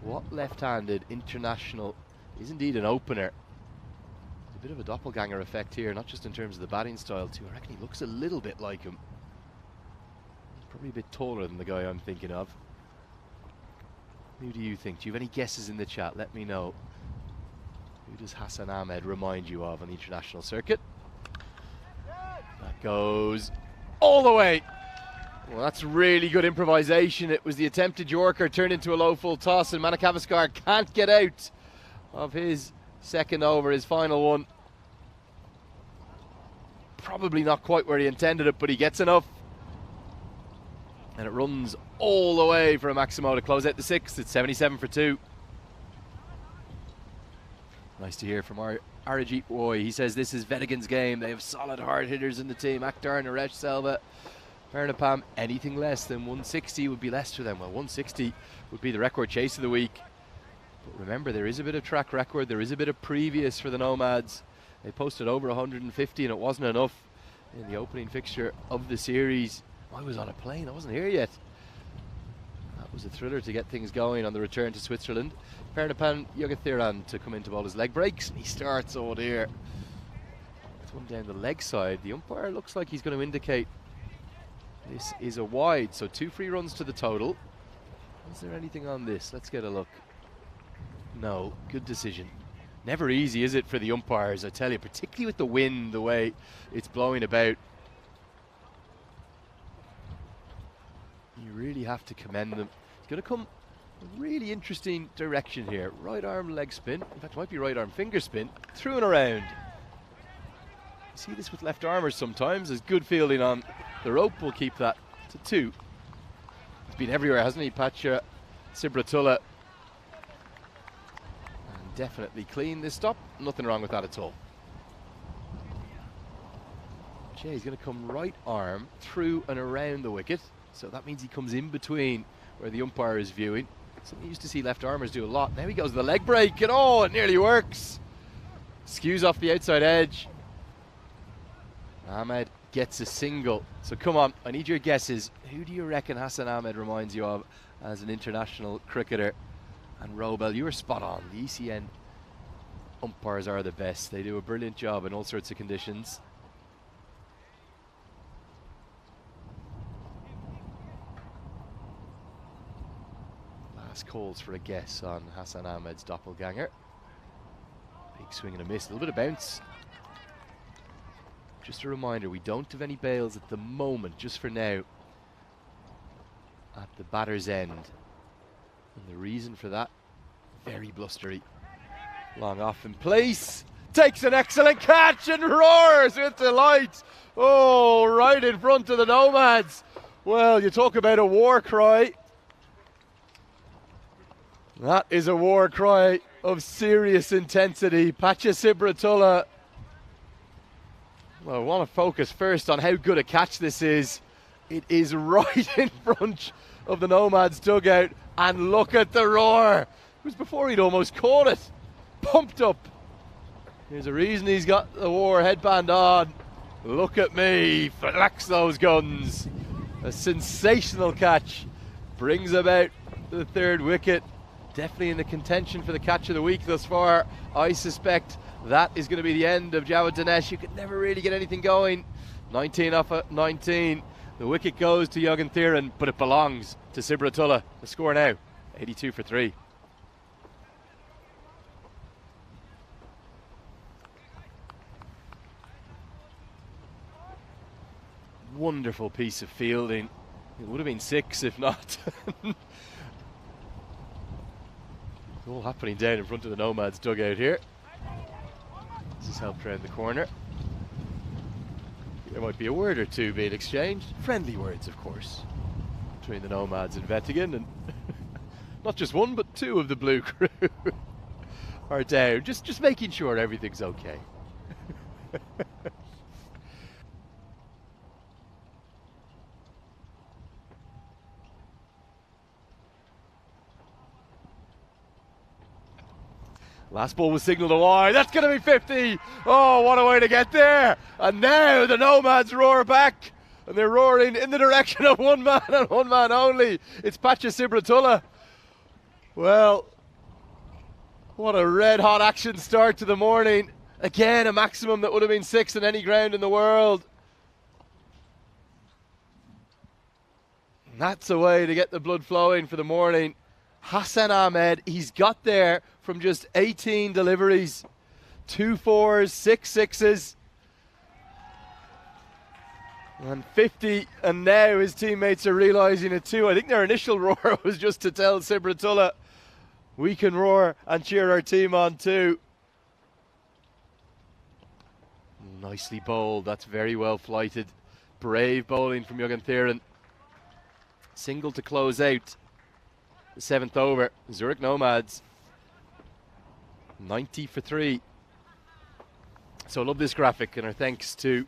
What left-handed international is indeed an opener. A bit of a doppelganger effect here, not just in terms of the batting style too. I reckon he looks a little bit like him. Probably a bit taller than the guy I'm thinking of. Who do you think? Do you have any guesses in the chat? Let me know. Who does Hassan Ahmed remind you of on the international circuit? That goes all the way. Well, that's really good improvisation. It was the attempted Yorker turned into a low full toss, and Manakavaskar can't get out of his second over, his final one. Probably not quite where he intended it, but he gets enough. And it runs all the way for a Maximo to close out the 6th. It's 77 for 2. Nice to hear from Arajit Roy. He says this is Vettigen's game. They have solid hard hitters in the team. Akhtar, Naresh, Selva, Pernapam. Anything less than 160 would be less for them. Well, 160 would be the record chase of the week. But remember, there is a bit of track record. There is a bit of previous for the Nomads. They posted over 150 and it wasn't enough in the opening fixture of the series. I was on a plane, I wasn't here yet. That was a thriller to get things going on the return to Switzerland. Pernapan Yogathiran to come into all his leg breaks, and he starts, oh dear. It's one down the leg side. The umpire looks like he's going to indicate this is a wide, so 2 free runs to the total. Is there anything on this? Let's get a look. No, good decision. Never easy, is it, for the umpires, I tell you, particularly with the wind, the way it's blowing about. You really have to commend them. It's going to come a really interesting direction here. Right arm leg spin, in fact it might be right arm finger spin, through and around. You see this with left armers sometimes. There's good fielding on the rope. We'll keep that to 2. He's been everywhere, hasn't he, Pacha Sibratullah? And definitely clean this stop. Nothing wrong with that at all. Jay's going to come right arm through and around the wicket. So that means he comes in between where the umpire is viewing. Something you used to see left armers do a lot. Now he goes to the leg break, and oh, it nearly works. Skews off the outside edge. Ahmed gets a single. So come on, I need your guesses. Who do you reckon Hassan Ahmed reminds you of as an international cricketer? And Robel, you were spot on. The ECN umpires are the best. They do a brilliant job in all sorts of conditions. Last calls for a guess on Hassan Ahmed's doppelganger. Big swing and a miss, a little bit of bounce. Just a reminder, we don't have any bails at the moment, just for now, at the batter's end. And the reason for that, very blustery. Long off in place, takes an excellent catch and roars with delight. Oh, right in front of the Nomads. Well, you talk about a war cry. That is a war cry of serious intensity. Pacha Sibratullah. Well, I want to focus first on how good a catch this is. It is right in front of the Nomads dugout, and look at the roar. It was before he'd almost caught it. Pumped up. There's a reason he's got the war headband on. Look at me, flex those guns. A sensational catch. Brings about the 3rd wicket. Definitely in the contention for the catch of the week thus far. I suspect that is going to be the end of Jawad Danesh. You could never really get anything going. 19 off at 19. The wicket goes to Yogathiran, but it belongs to Sibratullah. The score now, 82 for 3. Wonderful piece of fielding. It would have been 6 if not. All happening down in front of the Nomads dugout here. This is helped round the corner. There might be a word or two being exchanged. Friendly words, of course, between the Nomads and Wettingen. And not just one, but 2 of the blue crew are down. Just making sure everything's okay. Last ball was signalled a wide. That's going to be 50. Oh, what a way to get there. And now the Nomads roar back. And they're roaring in the direction of one man and one man only. It's Pacha Sibratullah. Well, what a red-hot action start to the morning. Again, a maximum that would have been 6 on any ground in the world. And that's a way to get the blood flowing for the morning. Hassan Ahmed, he's got there from just 18 deliveries. 2 4s, 6 6s. And 50, and now his teammates are realising it too. I think their initial roar was just to tell Sibratullah, we can roar and cheer our team on too. Nicely bowled, that's very well flighted. Brave bowling from Yogathiran. Single to close out the 7th over. Zurich Nomads 90 for 3. So I love this graphic, and our thanks to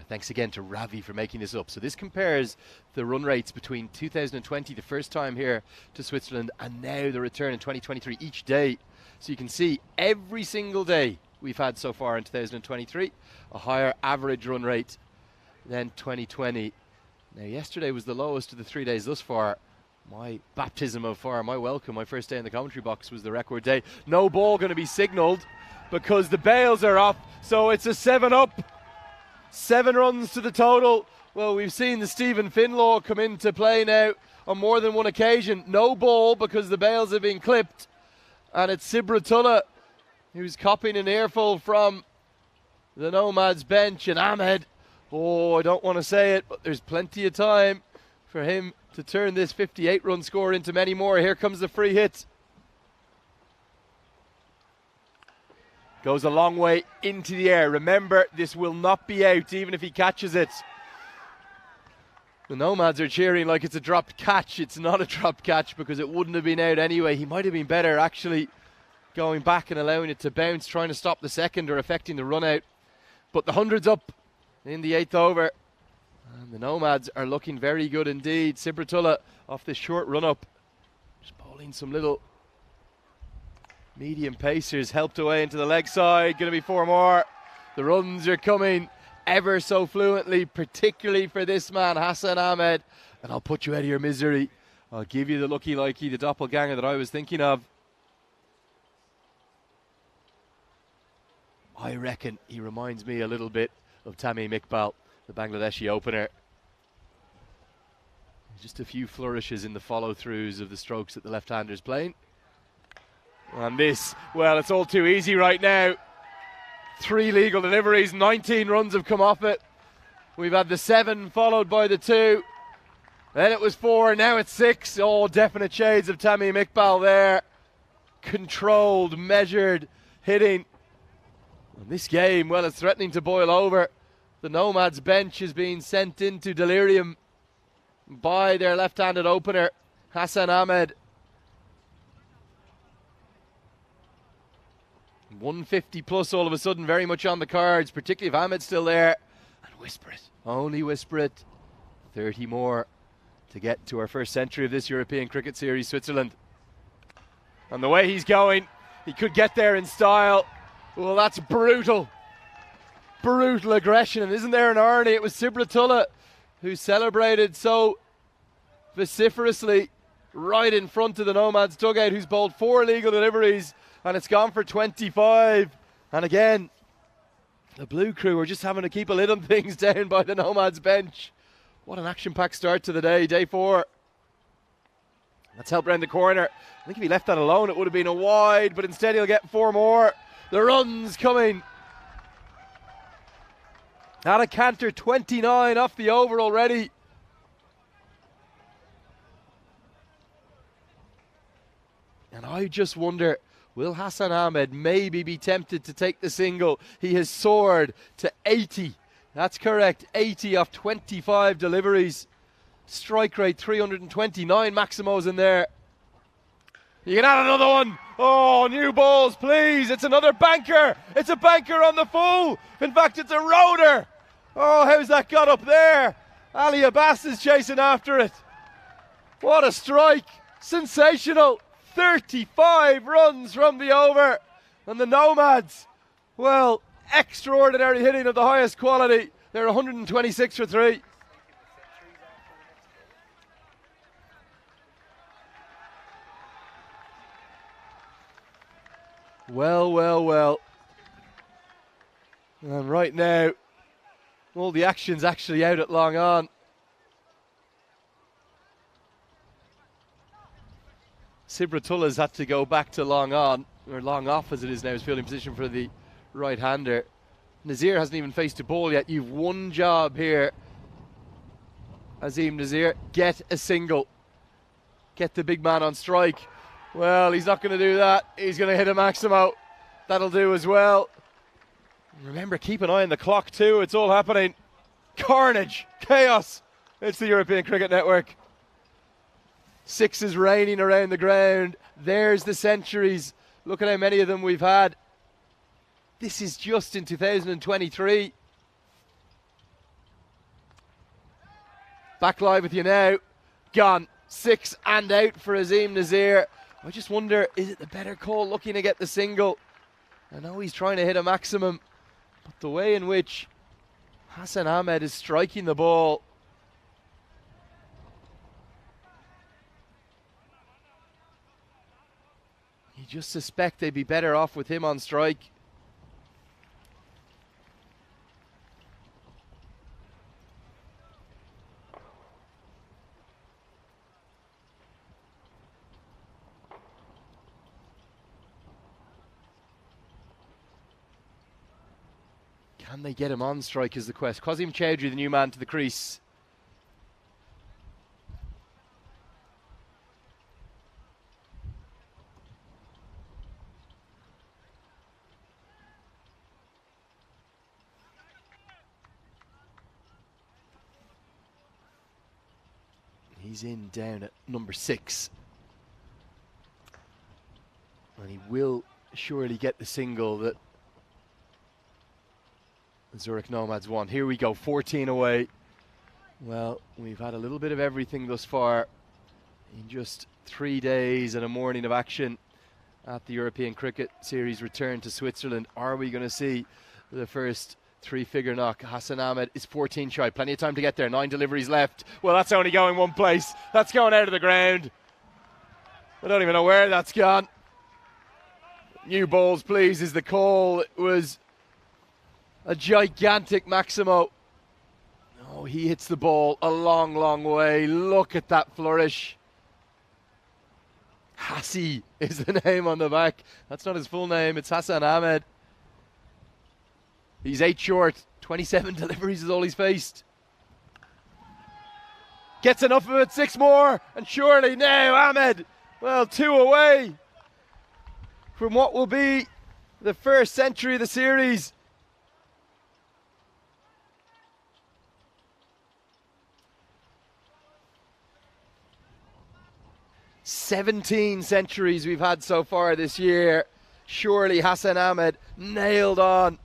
thanks again to Ravi for making this up. So this compares the run rates between 2020, the first time here to Switzerland, and now the return in 2023 each day. So you can see every single day we've had so far in 2023, a higher average run rate than 2020. Now, yesterday was the lowest of the 3 days thus far. My baptism of fire, my welcome, my first day in the commentary box was the record day. No ball going to be signalled because the bails are off, so it's a 7-up. 7 runs to the total. Well, we've seen the Stephen Finlaw come into play now on more than one occasion. No ball because the bails have been clipped. And it's Sibratullah who's copying an earful from the Nomads bench. And Ahmed, oh, I don't want to say it, but there's plenty of time for him to turn this 58-run score into many more. Here comes the free hit. Goes a long way into the air. Remember, this will not be out, even if he catches it. The Nomads are cheering like it's a dropped catch. It's not a dropped catch because it wouldn't have been out anyway. He might have been better actually going back and allowing it to bounce, trying to stop the second or affecting the run out. But the 100's up in the 8th over. And the Nomads are looking very good indeed. Sibratullah off this short run up. Just bowling some little medium pacers, helped away into the leg side. Going to be 4 more. The runs are coming ever so fluently, particularly for this man, Hassan Ahmed. And I'll put you out of your misery. I'll give you the lucky likey, the doppelganger that I was thinking of. I reckon he reminds me a little bit of Tamim Iqbal, the Bangladeshi opener. Just a few flourishes in the follow-throughs of the strokes that the left-hander's playing. And this, well, it's all too easy right now. 3 legal deliveries, 19 runs have come off it. We've had the 7 followed by the 2. Then it was 4, now it's 6. Oh, definite shades of Tamim Iqbal there. Controlled, measured hitting. And this game, well, it's threatening to boil over. The Nomads bench is being sent into delirium by their left-handed opener, Hassan Ahmed. 150 plus all of a sudden, very much on the cards, particularly if Ahmed's still there. And whisper it, only whisper it. 30 more to get to our first century of this European Cricket Series, Switzerland. And the way he's going, he could get there in style. Well, that's brutal. Brutal aggression. And isn't there an irony? It was Sibratullah who celebrated so vociferously right in front of the Nomads dugout, who's bowled 4 legal deliveries, and it's gone for 25. And again, the Blue Crew are just having to keep a lid on things down by the Nomads bench. What an action-packed start to the day, day 4. Let's help round the corner. I think if he left that alone, it would have been a wide, but instead he'll get 4 more. The runs coming. At a canter, 29 off the over already. And I just wonder, will Hassan Ahmed maybe be tempted to take the single? He has soared to 80. That's correct, 80 off 25 deliveries. Strike rate 329 Maximos in there. You can add another one. Oh, new balls, please. It's another banker. It's a banker on the full. In fact, it's a rotor. Oh, how's that got up there? Ali Abbas is chasing after it. What a strike. Sensational. 35 runs from the over. And the Nomads, well, extraordinary hitting of the highest quality. They're 126 for 3. Well, well, well. And right now, all the action's actually out at long on. Sibratullah's had to go back to long on, or long off as it is now, his fielding position for the right-hander. Nazir hasn't even faced a ball yet. You've one job here, Azim Nazir. Get a single. Get the big man on strike. Well, he's not going to do that. He's going to hit a Maximo. That'll do as well. Remember, keep an eye on the clock too. It's all happening. Carnage. Chaos. It's the European Cricket Network. 6 is raining around the ground. There's the centuries. Look at how many of them we've had. This is just in 2023. Back live with you now. Gone. 6 and out for Azim Nazir. I just wonder, is it the better call looking to get the single? I know he's trying to hit a maximum, but the way in which Hassan Ahmed is striking the ball, you just suspect they'd be better off with him on strike. Can they get him on strike is the quest. Qasim Chowdhury, the new man to the crease. He's in down at number 6. And he will surely get the single that Zurich Nomads won. Here we go, 14 away. Well, we've had a little bit of everything thus far in just 3 days and a morning of action at the European Cricket Series return to Switzerland. Are we going to see the first 3-figure knock? Hassan Ahmed is 14 shy. Plenty of time to get there. 9 deliveries left. Well, that's only going one place. That's going out of the ground. I don't even know where that's gone. New balls, please, is the call. It was a gigantic Maximo. Oh, he hits the ball a long, long way. Look at that flourish. Hassi is the name on the back. That's not his full name. It's Hassan Ahmed. He's 8 short. 27 deliveries is all he's faced. Gets enough of it. 6 more. And surely now Ahmed. Well, 2 away from what will be the first century of the series. "17 centuries we've had so far this year. Surely Hassan Ahmed nailed on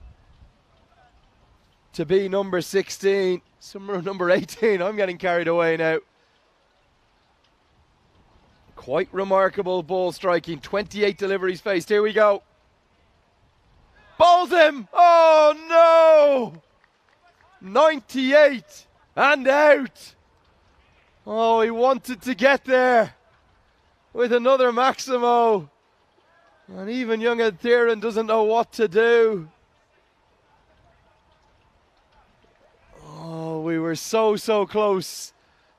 to be number 16. Somewhere number 18. I'm getting carried away now. Quite remarkable ball striking. 28 deliveries faced. Here we go. Bowls him. Oh no! 98 and out. Oh, he wanted to get there with another Maximo. And even young Ed Theron doesn't know what to do. Oh, we were so close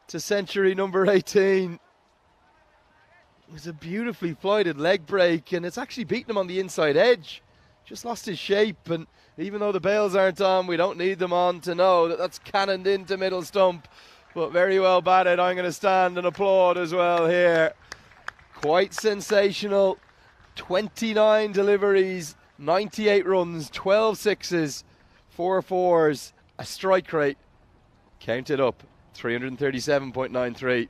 to century number 18. It was a beautifully flighted leg break, and it's actually beaten him on the inside edge. Just lost his shape, and even though the bails aren't on, we don't need them on to know that that's cannoned into middle stump. But very well batted. I'm going to stand and applaud as well here. Quite sensational. 29 deliveries, 98 runs, 12 sixes, 4 fours, a strike rate. Counted up, 337.93.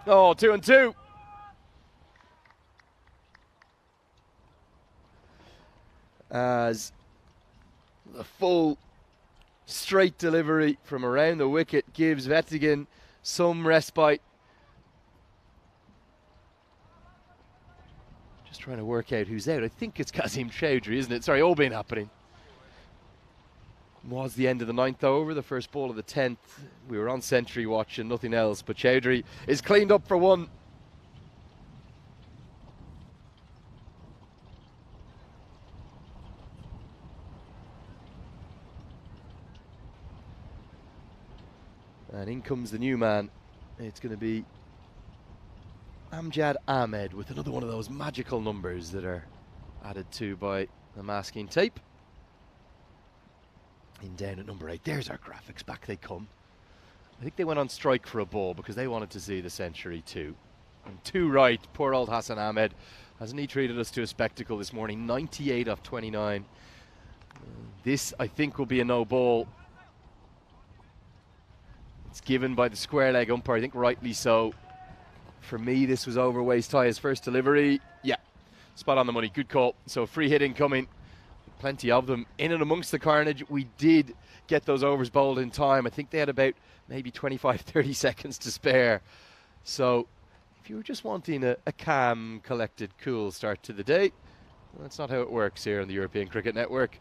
Oh, 2 and 2. As the full straight delivery from around the wicket gives Wettingen some respite. Just trying to work out who's out. I think it's Qasim Chowdhury, isn't it? Sorry, all been happening. Was the end of the 9th over, the first ball of the 10th. We were on century watch and nothing else, but Chowdhury is cleaned up for 1. And in comes the new man. It's going to be Amjad Ahmed with another one of those magical numbers that are added to by the masking tape. In down at number 8. There's our graphics. Back they come. I think they went on strike for a ball because they wanted to see the century too. And 2 right. Poor old Hassan Ahmed. Hasn't he treated us to a spectacle this morning? 98 off 29. This, I think, will be a no ball. It's given by the square leg umpire. I think rightly so. For me, this was over waist high. His first delivery. Yeah. Spot on the money. Good call. So free hit incoming. Plenty of them. In and amongst the carnage, we did get those overs bowled in time. I think they had about maybe 25, 30 seconds to spare. So if you were just wanting a calm, collected, cool start to the day, That's not how it works here on the European Cricket Network.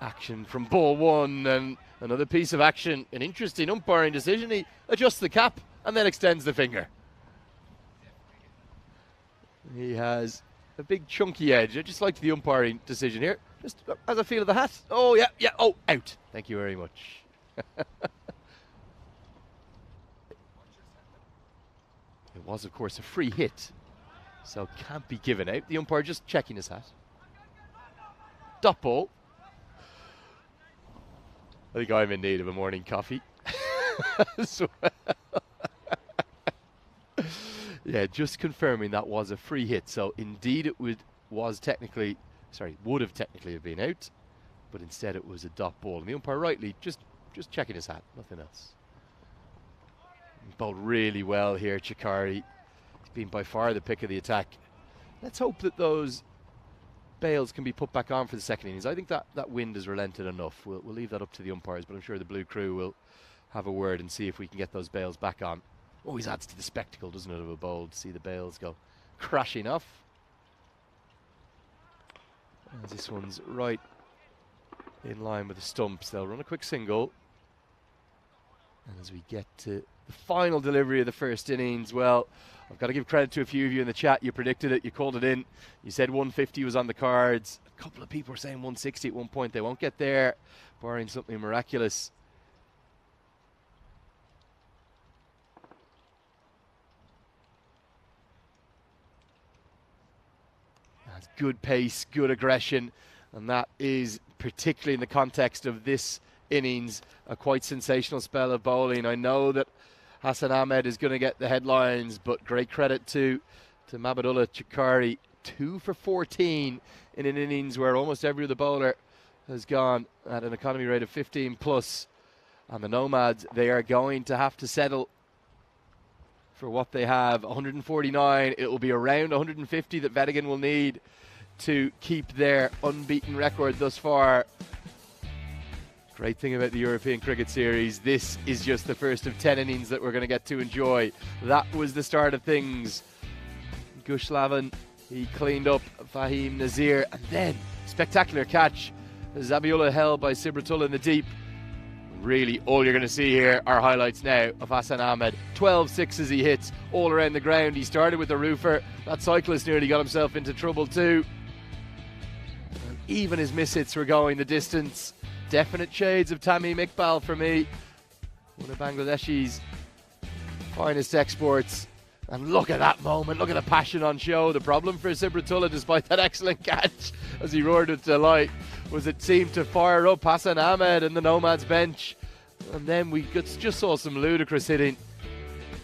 Action from ball one, and another piece of action. An interesting umpiring decision. He adjusts the cap and then extends the finger. He has a big chunky edge. I just liked the umpiring decision here. Just as I feel of the hat. Oh, yeah. Oh, out. Thank you very much. It was, of course, a free hit, so can't be given out. The umpire just checking his hat. Dot ball. I think I'm in need of a morning coffee as well. Yeah, just confirming that was a free hit. So indeed it would have technically have been out, but instead it was a dot ball. And the umpire rightly just checking his hat, nothing else. He bowled really well here, Chikari. He's been by far the pick of the attack. Let's hope that those bails can be put back on for the second innings. I think that wind has relented enough. We'll leave that up to the umpires, but I'm sure the Blue Crew will have a word and see if we can get those bails back on. Always adds to the spectacle, doesn't it, of a bowl to see the bails go crashing off. As this one's right in line with the stumps, they'll run a quick single. And as we get to the final delivery of the first innings, well, I've got to give credit to a few of you in the chat. You predicted it, you called it in. You said 150 was on the cards. A couple of people were saying 160 at one point. They won't get there, barring something miraculous. That's good pace, good aggression, and that is, particularly in the context of this innings, a quite sensational spell of bowling. I know that Hassan Ahmed is going to get the headlines, but great credit to Mabadullah Chikari. 2 for 14 in an innings where almost every other bowler has gone at an economy rate of 15 plus. And the Nomads, they are going to have to settle for what they have. 149. It will be around 150 that Wettingen will need to keep their unbeaten record thus far. Great thing about the European Cricket Series, this is just the first of 10 innings that we're going to get to enjoy. That was the start of things. Gushlavan, he cleaned up Fahim Nazir, and then spectacular catch. Zabiullah held by Sibratullah in the deep. Really, all you're going to see here are highlights now of Hassan Ahmed. 12 sixes he hits all around the ground. He started with the roofer. That cyclist nearly got himself into trouble too. And even his mishits were going the distance. Definite shades of Tamim Iqbal for me. One of Bangladeshi's finest exports. And look at that moment. Look at the passion on show. The problem for Sibratullah, despite that excellent catch, as he roared with delight, was it seemed to fire up Hassan Ahmed and the Nomads bench. And then we just saw some ludicrous hitting.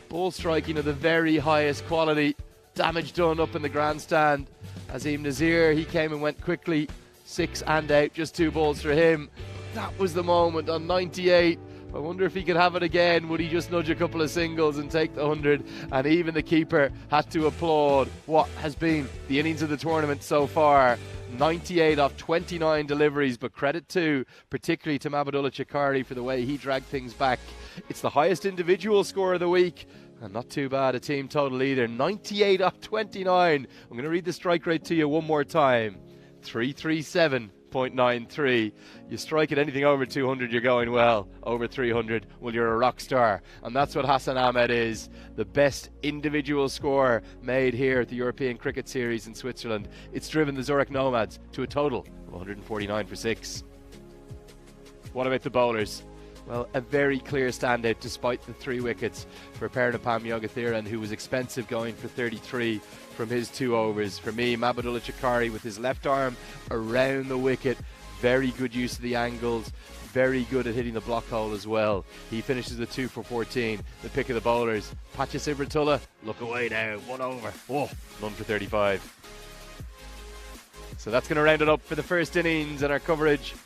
Ball striking of the very highest quality. Damage done up in the grandstand. Azim Nazir, he came and went quickly. 6 and out, just 2 balls for him. That was the moment on 98. I wonder if he could have it again. Would he just nudge a couple of singles and take the 100? And even the keeper had to applaud what has been the innings of the tournament so far. 98 off 29 deliveries, but credit to, particularly to Mabadullah Chikari for the way he dragged things back. It's the highest individual score of the week, and not too bad a team total either. 98 off 29. I'm going to read the strike rate to you one more time. 337.93. You strike at anything over 200, you're going well. Over 300, well, you're a rock star. And that's what Hassan Ahmed is. The best individual score made here at the European Cricket Series in Switzerland. It's driven the Zurich Nomads to a total of 149 for 6. What about the bowlers? Well, a very clear standout despite the 3 wickets for Paranapam Yogathiran, who was expensive going for 33 from his 2 overs. For me, Mabadullah Chikari with his left arm around the wicket. Very good use of the angles. Very good at hitting the block hole as well. He finishes with 2 for 14. The pick of the bowlers. Pacha Sibratullah, look away now. 1 over. Oh, none for 35. So that's going to round it up for the first innings and our coverage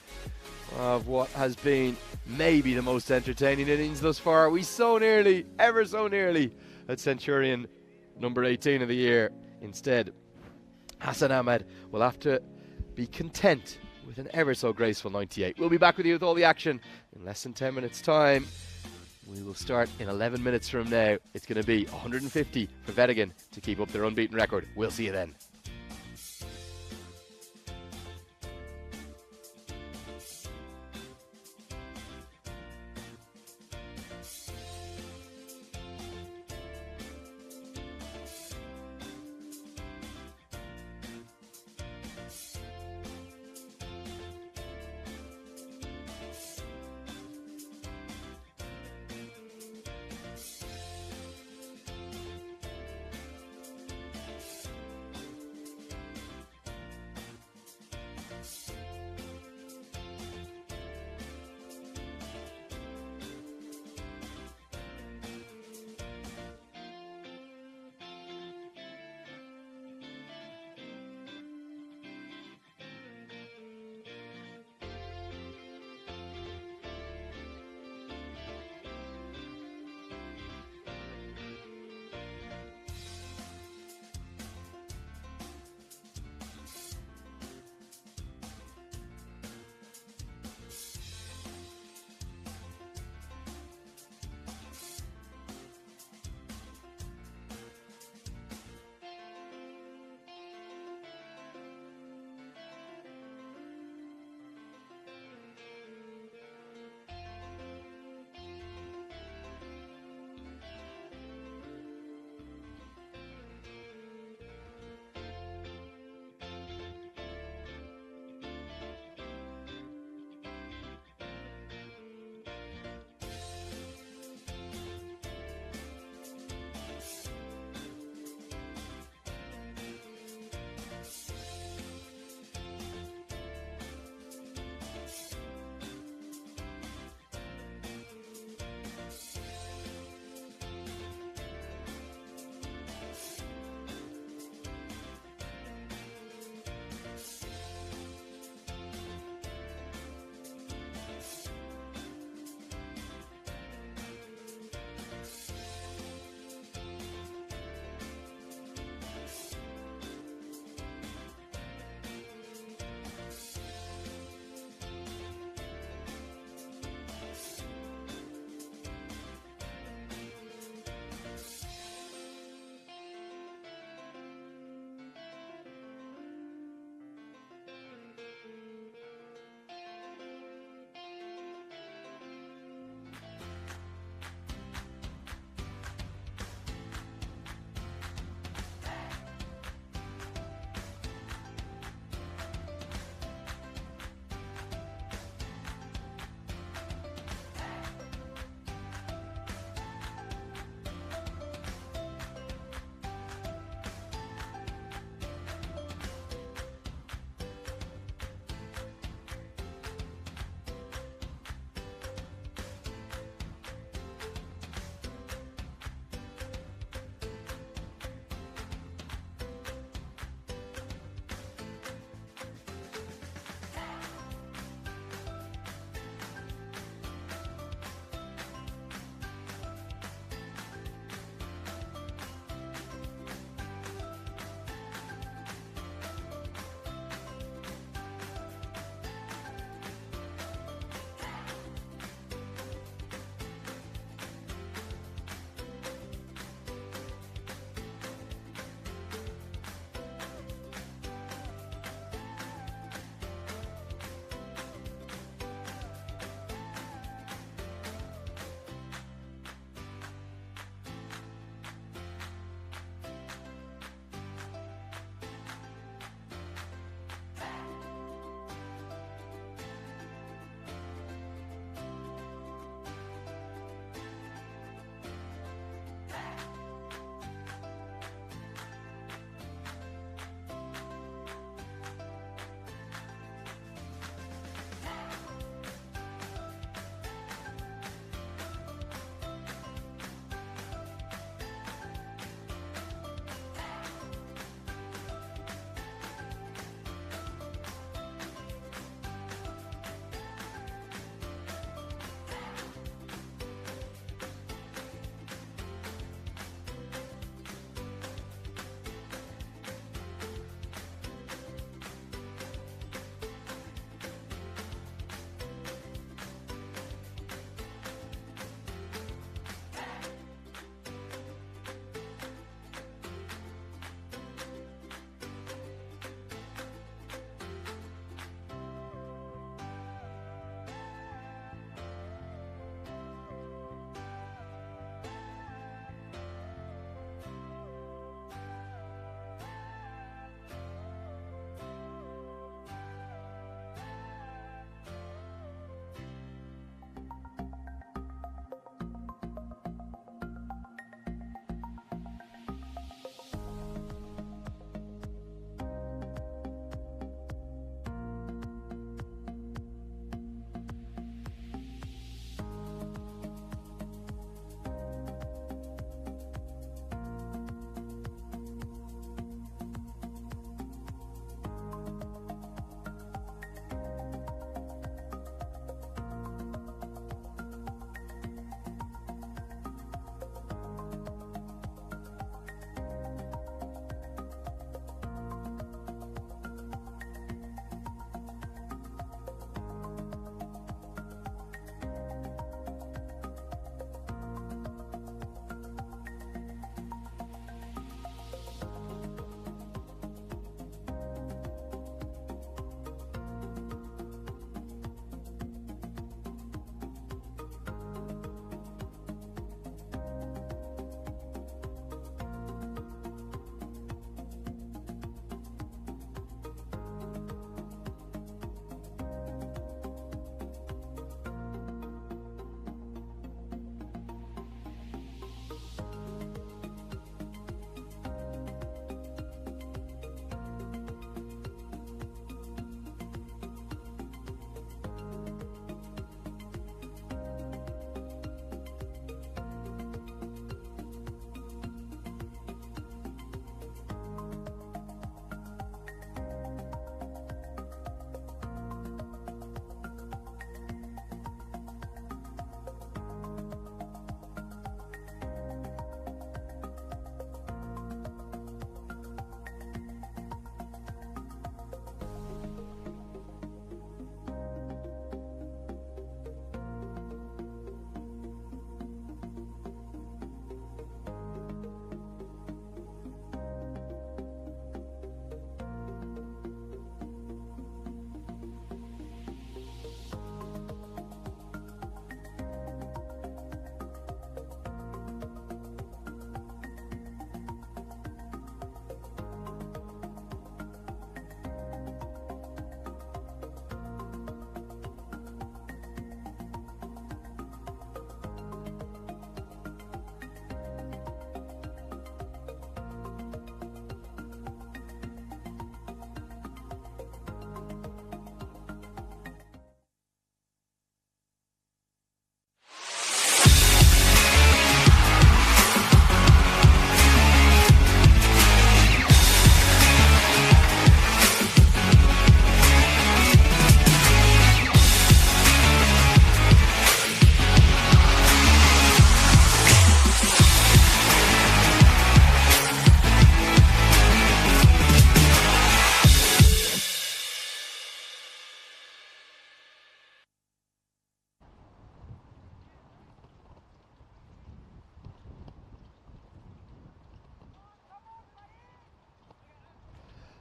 of what has been maybe the most entertaining innings thus far. We so nearly, ever so nearly, at Centurion number 18 of the year. Instead, Hassan Ahmed will have to be content with an ever so graceful 98. We'll be back with you with all the action in less than 10 minutes time. We will start in 11 minutes from now. It's going to be 150 for Wettingen to keep up their unbeaten record. We'll see you then.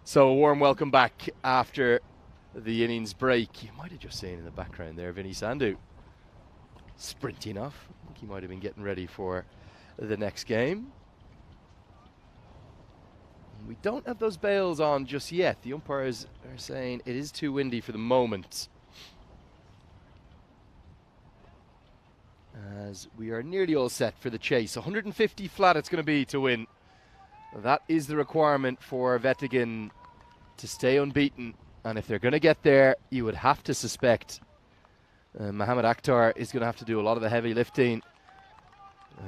So a warm welcome back after the innings break. You might have just seen in the background there Vinny Sandhu sprinting off. I think he might have been getting ready for the next game. We don't have those bails on just yet. The umpires are saying it is too windy for the moment, as we are nearly all set for the chase. 150 flat it's going to be to win. That is the requirement for Wettingen to stay unbeaten, and if they're going to get there, you would have to suspect Mohamed Akhtar is going to have to do a lot of the heavy lifting,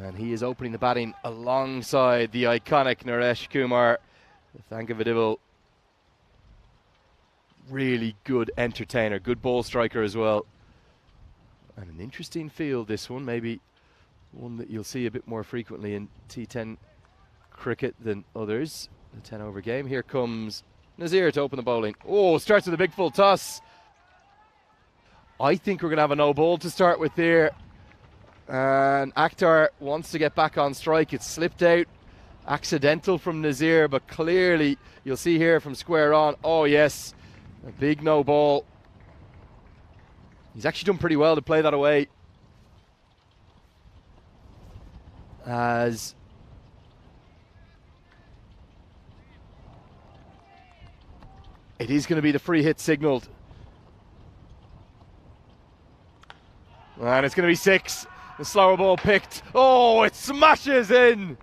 and he is opening the batting alongside the iconic Naresh Kumar. Thankavadivel, really good entertainer, good ball striker as well, and an interesting field this one, maybe one that you'll see a bit more frequently in T10 cricket than others. The 10 over game. Here comes Nazir to open the bowling. Oh, starts with a big full toss. I think we're going to have a no ball to start with here. And Akhtar wants to get back on strike. It's slipped out. Accidental from Nazir, but clearly you'll see here from square on. Oh, yes. A big no ball. He's actually done pretty well to play that away, as it is going to be the free hit signalled. And it's going to be 6. The slower ball picked. Oh, it smashes in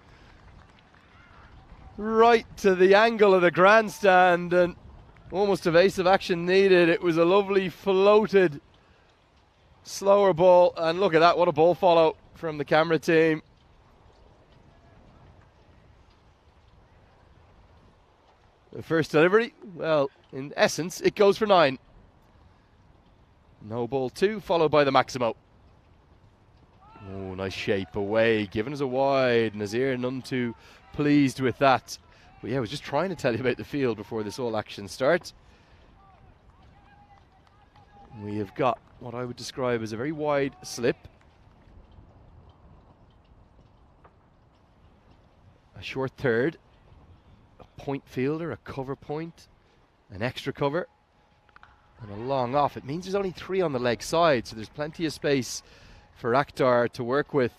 right to the angle of the grandstand, and almost evasive action needed. It was a lovely floated slower ball, and look at that, what a ball follow from the camera team. The first delivery, well, in essence, it goes for 9. No ball 2, followed by the Maximo. Oh, nice shape away, given as a wide. Nazir none too pleased with that. But yeah, I was just trying to tell you about the field before this all action starts. We have got what I would describe as a very wide slip. A short third. A point fielder, a cover point, an extra cover, and a long off. It means there's only 3 on the leg side, so there's plenty of space for Akhtar to work with.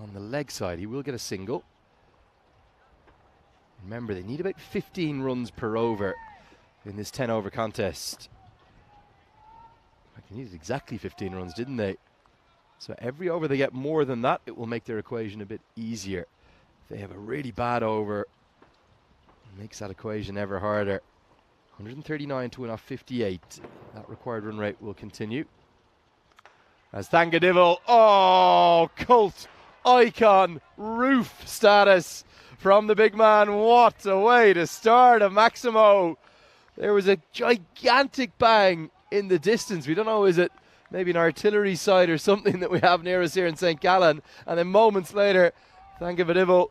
On the leg side, he will get a single. Remember, they need about 15 runs per over in this 10 over contest. They needed exactly 15 runs, didn't they? So every over they get more than that, it will make their equation a bit easier. If they have a really bad over, it makes that equation ever harder. 139 to win off 58. That required run rate will continue. As Thankavadivel, oh, cult icon roof status from the big man. What a way to start a Maximo. There was a gigantic bang in the distance. We don't know, is it maybe an artillery site or something that we have near us here in St. Gallen? And then moments later, Thankavadivel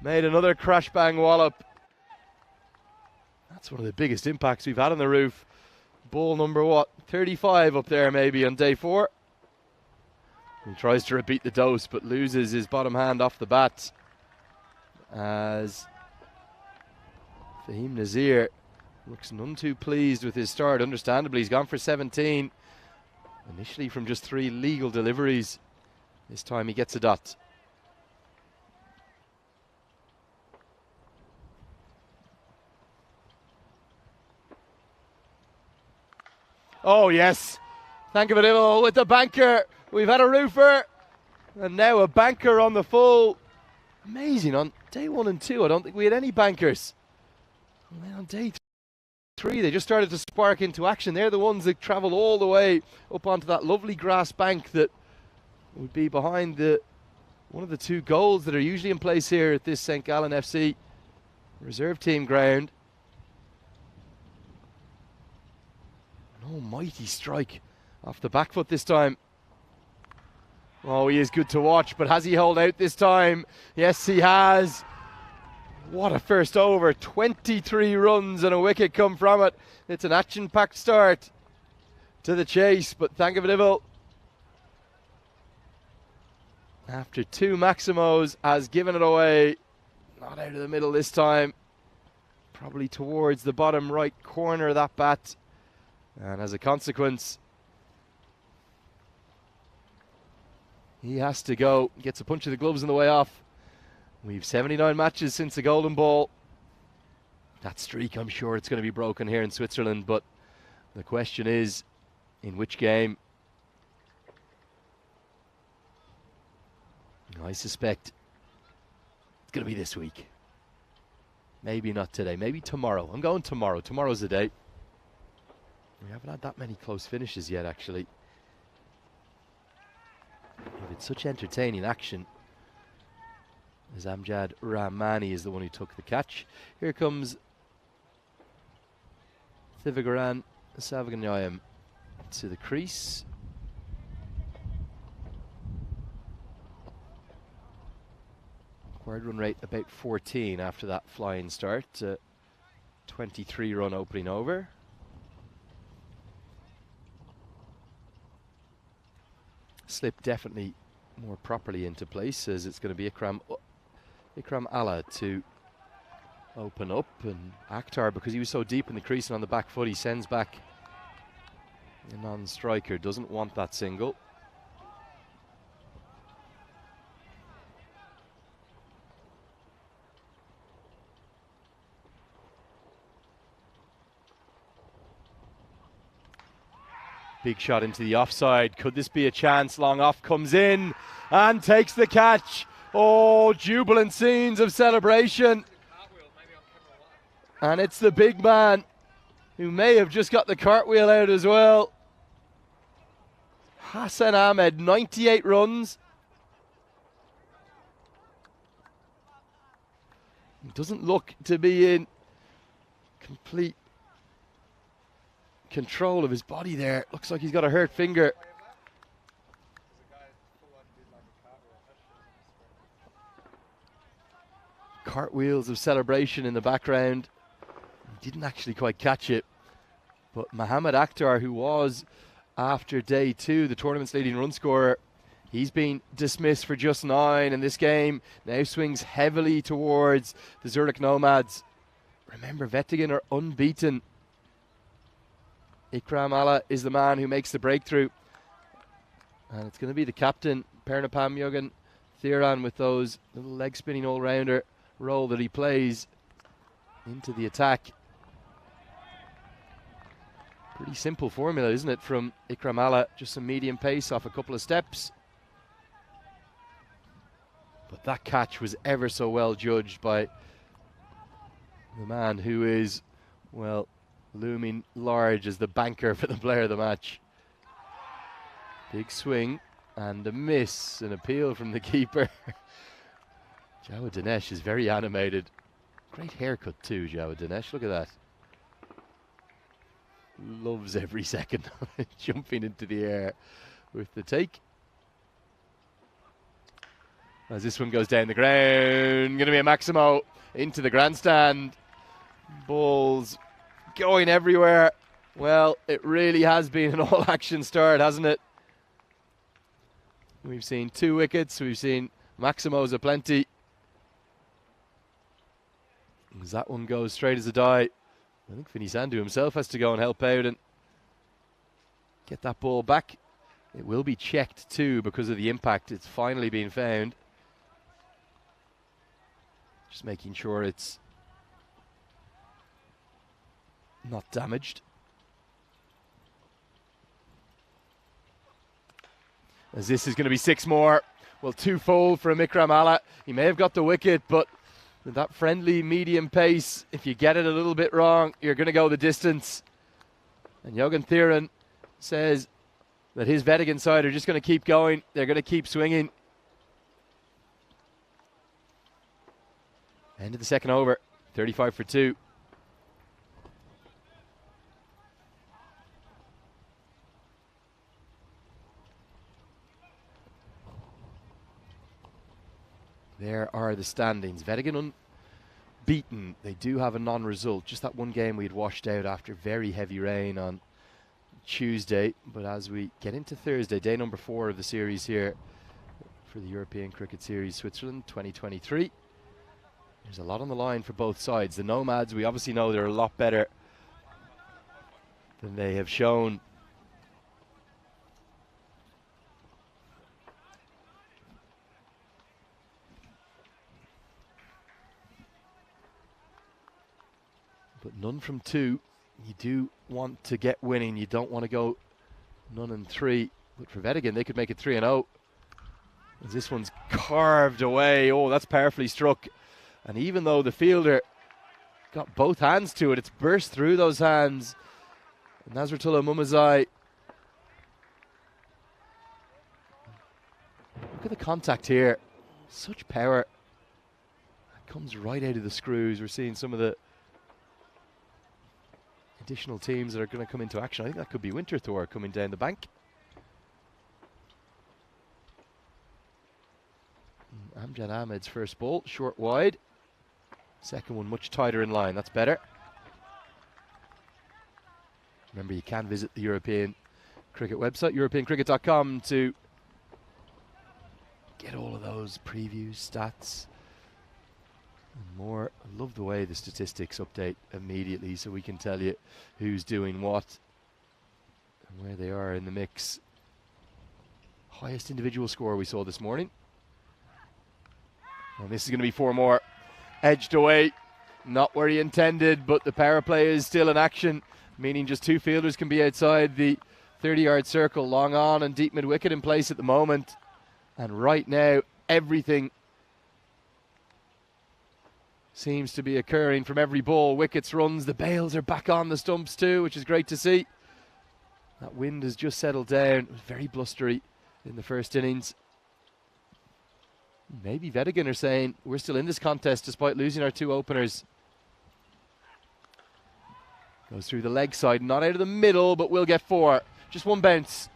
made another crash bang wallop. That's one of the biggest impacts we've had on the roof. Ball number, what, 35 up there maybe on day 4. He tries to repeat the dose, but loses his bottom hand off the bat, as Fahim Nazir looks none too pleased with his start. Understandably, he's gone for 17. Initially from just 3 legal deliveries. This time he gets a dot. Oh yes, Thankavadivel with the banker. We've had a roofer, and now a banker on the full. Amazing, on day 1 and 2, I don't think we had any bankers. And then on day 3, they just started to spark into action. They're the ones that travel all the way up onto that lovely grass bank that would be behind one of the 2 goals that are usually in place here at this St. Gallen FC reserve team ground. An almighty strike off the back foot this time. Oh, he is good to watch, but has he held out this time? Yes, he has. What a first over. 23 runs and a wicket come from it. It's an action-packed start to the chase, but Thankavadivel after 2 Maximos, has given it away. Not out of the middle this time. Probably towards the bottom right corner of that bat. And as a consequence, he has to go. Gets a punch of the gloves on the way off. We've 79 matches since the Golden Ball. That streak, I'm sure it's going to be broken here in Switzerland, but the question is, in which game? I suspect it's going to be this week. Maybe not today, maybe tomorrow. I'm going tomorrow. Tomorrow's the day. We haven't had that many close finishes yet, actually. But it's such entertaining action. As Amjad Rahmani is the one who took the catch. Here comes Thivagaran Savaganyayam to the crease. Acquired run rate about 14 after that flying start. 23 run opening over. Slip definitely more properly into place, as it's going to be Ikram Allah to open up, and Akhtar, because he was so deep in the crease and on the back foot, he sends back a non-striker. Doesn't want that single. Big shot into the offside. Could this be a chance? Long off comes in and takes the catch. Oh, jubilant scenes of celebration. And it's the big man who may have just got the cartwheel out as well. Hassan Ahmed, 98 runs. He doesn't look to be in complete control of his body there. Looks like he's got a hurt finger. Cartwheels of celebration in the background. He didn't actually quite catch it. But Mohamed Akhtar, who was, after day 2, the tournament's leading run scorer, he's been dismissed for just 9 in this game. Now swings heavily towards the Zurich Nomads. Remember, Wettingen are unbeaten. Ikram Allah is the man who makes the breakthrough. And it's going to be the captain, Pernapam Yogan Thiran, with those little leg spinning all-rounder role that he plays into the attack. Pretty simple formula, isn't it, from Ikram Allah? Just some medium pace off a couple of steps. But that catch was ever so well judged by the man who is, well, looming large as the banker for the player of the match. Big swing and a miss, an appeal from the keeper. Jawad Dinesh is very animated. Great haircut too, Jawad Dinesh. Look at that. Loves every second jumping into the air with the take. As this one goes down the ground, going to be a Maximo into the grandstand. Balls going everywhere. Well, it really has been an all-action start, hasn't it? We've seen 2 wickets. We've seen Maximos aplenty. As that one goes straight as a die, I think Vinny Sandu himself has to go and help out and get that ball back. It will be checked too because of the impact. It's finally been found. Just making sure it's not damaged. As this is going to be 6 more. Well, 2-fold from Ikram Allah. He may have got the wicket, but with that friendly medium pace, if you get it a little bit wrong, you're going to go the distance. And Jogan Thiran says that his Wettingen side are just going to keep going. They're going to keep swinging. End of the second over, 35 for 2. There are the standings. Wettingen unbeaten. They do have a non-result. Just that one game we had washed out after very heavy rain on Tuesday. But as we get into Thursday, day number 4 of the series here, for the European Cricket Series Switzerland 2023. There's a lot on the line for both sides. The Nomads, we obviously know they're a lot better than they have shown. But none from two. You do want to get winning. You don't want to go none and three. But for Wettingen, they could make it 3-0. As this one's carved away. Oh, that's powerfully struck. And even though the fielder got both hands to it, it's burst through those hands. And Nasratullah Mumazai. Look at the contact here. Such power. It comes right out of the screws. We're seeing some of the additional teams that are going to come into action. I think that could be Winterthur coming down the bank. Amjad Ahmed's first ball, short wide. Second one much tighter in line, that's better. Remember, you can visit the European Cricket website, europeancricket.com, to get all of those previews, stats, and more. I love the way the statistics update immediately so we can tell you who's doing what and where they are in the mix. Highest individual score we saw this morning. And this is going to be 4 more. Edged away, not where he intended, but the power play is still in action, meaning just 2 fielders can be outside the 30-yard circle. Long on and deep mid-wicket in place at the moment. And right now, everything seems to be occurring from every ball. Wickets, runs, the bails are back on the stumps too, which is great to see. That wind has just settled down. It was very blustery in the first innings. Maybe Wettingen are saying we're still in this contest despite losing our 2 openers. Goes through the leg side, not out of the middle, but will get 4. Just 1 bounce.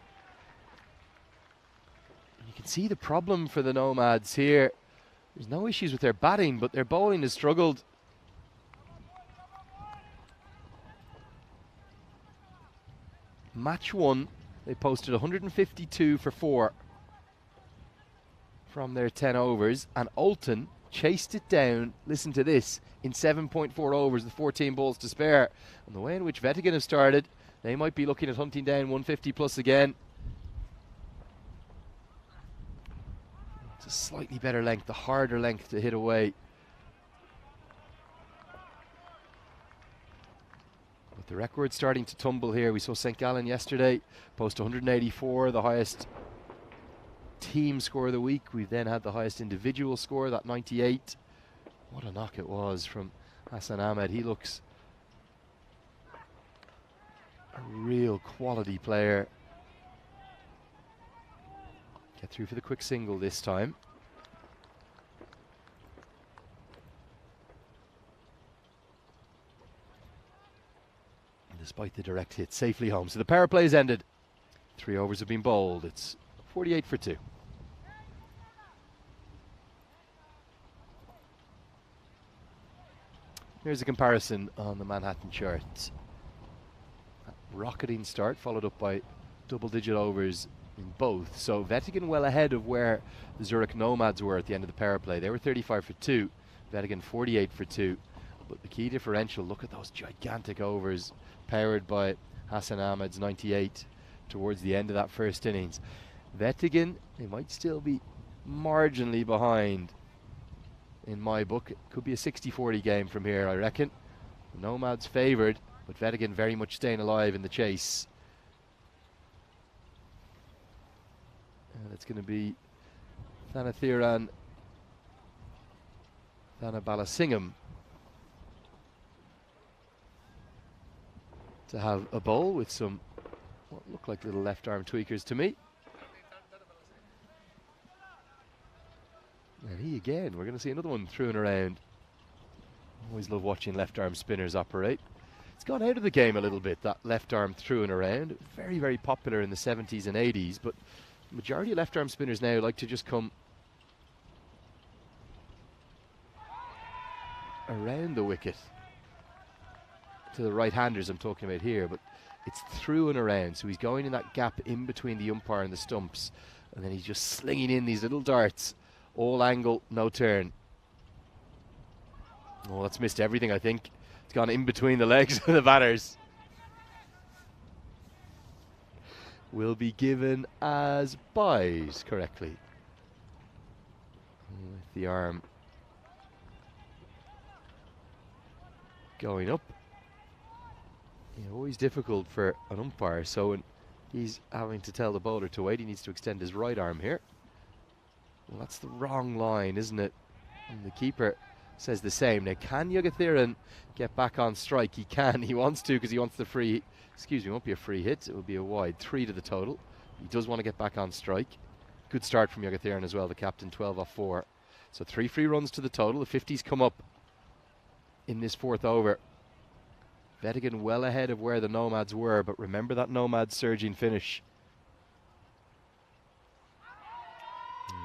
You can see the problem for the Nomads here. There's no issues with their batting, but their bowling has struggled. Match 1, they posted 152 for 4. From their 10 overs, and Alton chased it down, listen to this, in 7.4 overs with 14 balls to spare. And the way in which Wettingen have started, they might be looking at hunting down 150 plus again. It's a slightly better length, a harder length to hit away. But the record's starting to tumble here. We saw St. Gallen yesterday post 184, the highest team score of the week. We've then had the highest individual score, that 98. What a knock it was from Hassan Ahmed. He looks a real quality player. Get through for the quick single this time. And despite the direct hit, safely home. So the power play is ended. 3 overs have been bowled. It's 48 for 2. Here's a comparison on the Manhattan chart. That rocketing start followed up by double-digit overs in both. So Wettingen well ahead of where the Zurich Nomads were at the end of the power play. They were 35 for 2. Wettingen 48 for 2. But the key differential, look at those gigantic overs powered by Hassan Ahmed's 98 towards the end of that first innings. Wettingen, they might still be marginally behind in my book. It could be a 60-40 game from here, I reckon. The Nomads favoured, but Wettingen very much staying alive in the chase. That's going to be Thanathiran Thanabalasingham to have a bowl with some what look like little left arm tweakers to me. And he again, we're going to see another one through and around. Always love watching left arm spinners operate. It's gone out of the game a little bit, that left arm through and around. Very, very popular in the 70s and 80s, but the majority of left arm spinners now like to just come around the wicket. To the right-handers I'm talking about here, but it's through and around. So he's going in that gap in between the umpire and the stumps. And then he's just slinging in these little darts. All angle, no turn. Oh, that's missed everything, I think. It's gone in between the legs of the batters. Will be given as buys correctly. With the arm going up. Yeah, always difficult for an umpire, so when he's having to tell the bowler to wait, he needs to extend his right arm here. Well, that's the wrong line, isn't it? And the keeper says the same. Now, can Wettingen get back on strike? He can. He wants to because he wants the free. Excuse me, it won't be a free hit. It will be a wide. 3 to the total. He does want to get back on strike. Good start from Wettingen as well, the captain, 12 off 4. So 3 free runs to the total. The 50s come up in this 4th over. Wettingen well ahead of where the Nomads were, but remember that Nomads surging finish.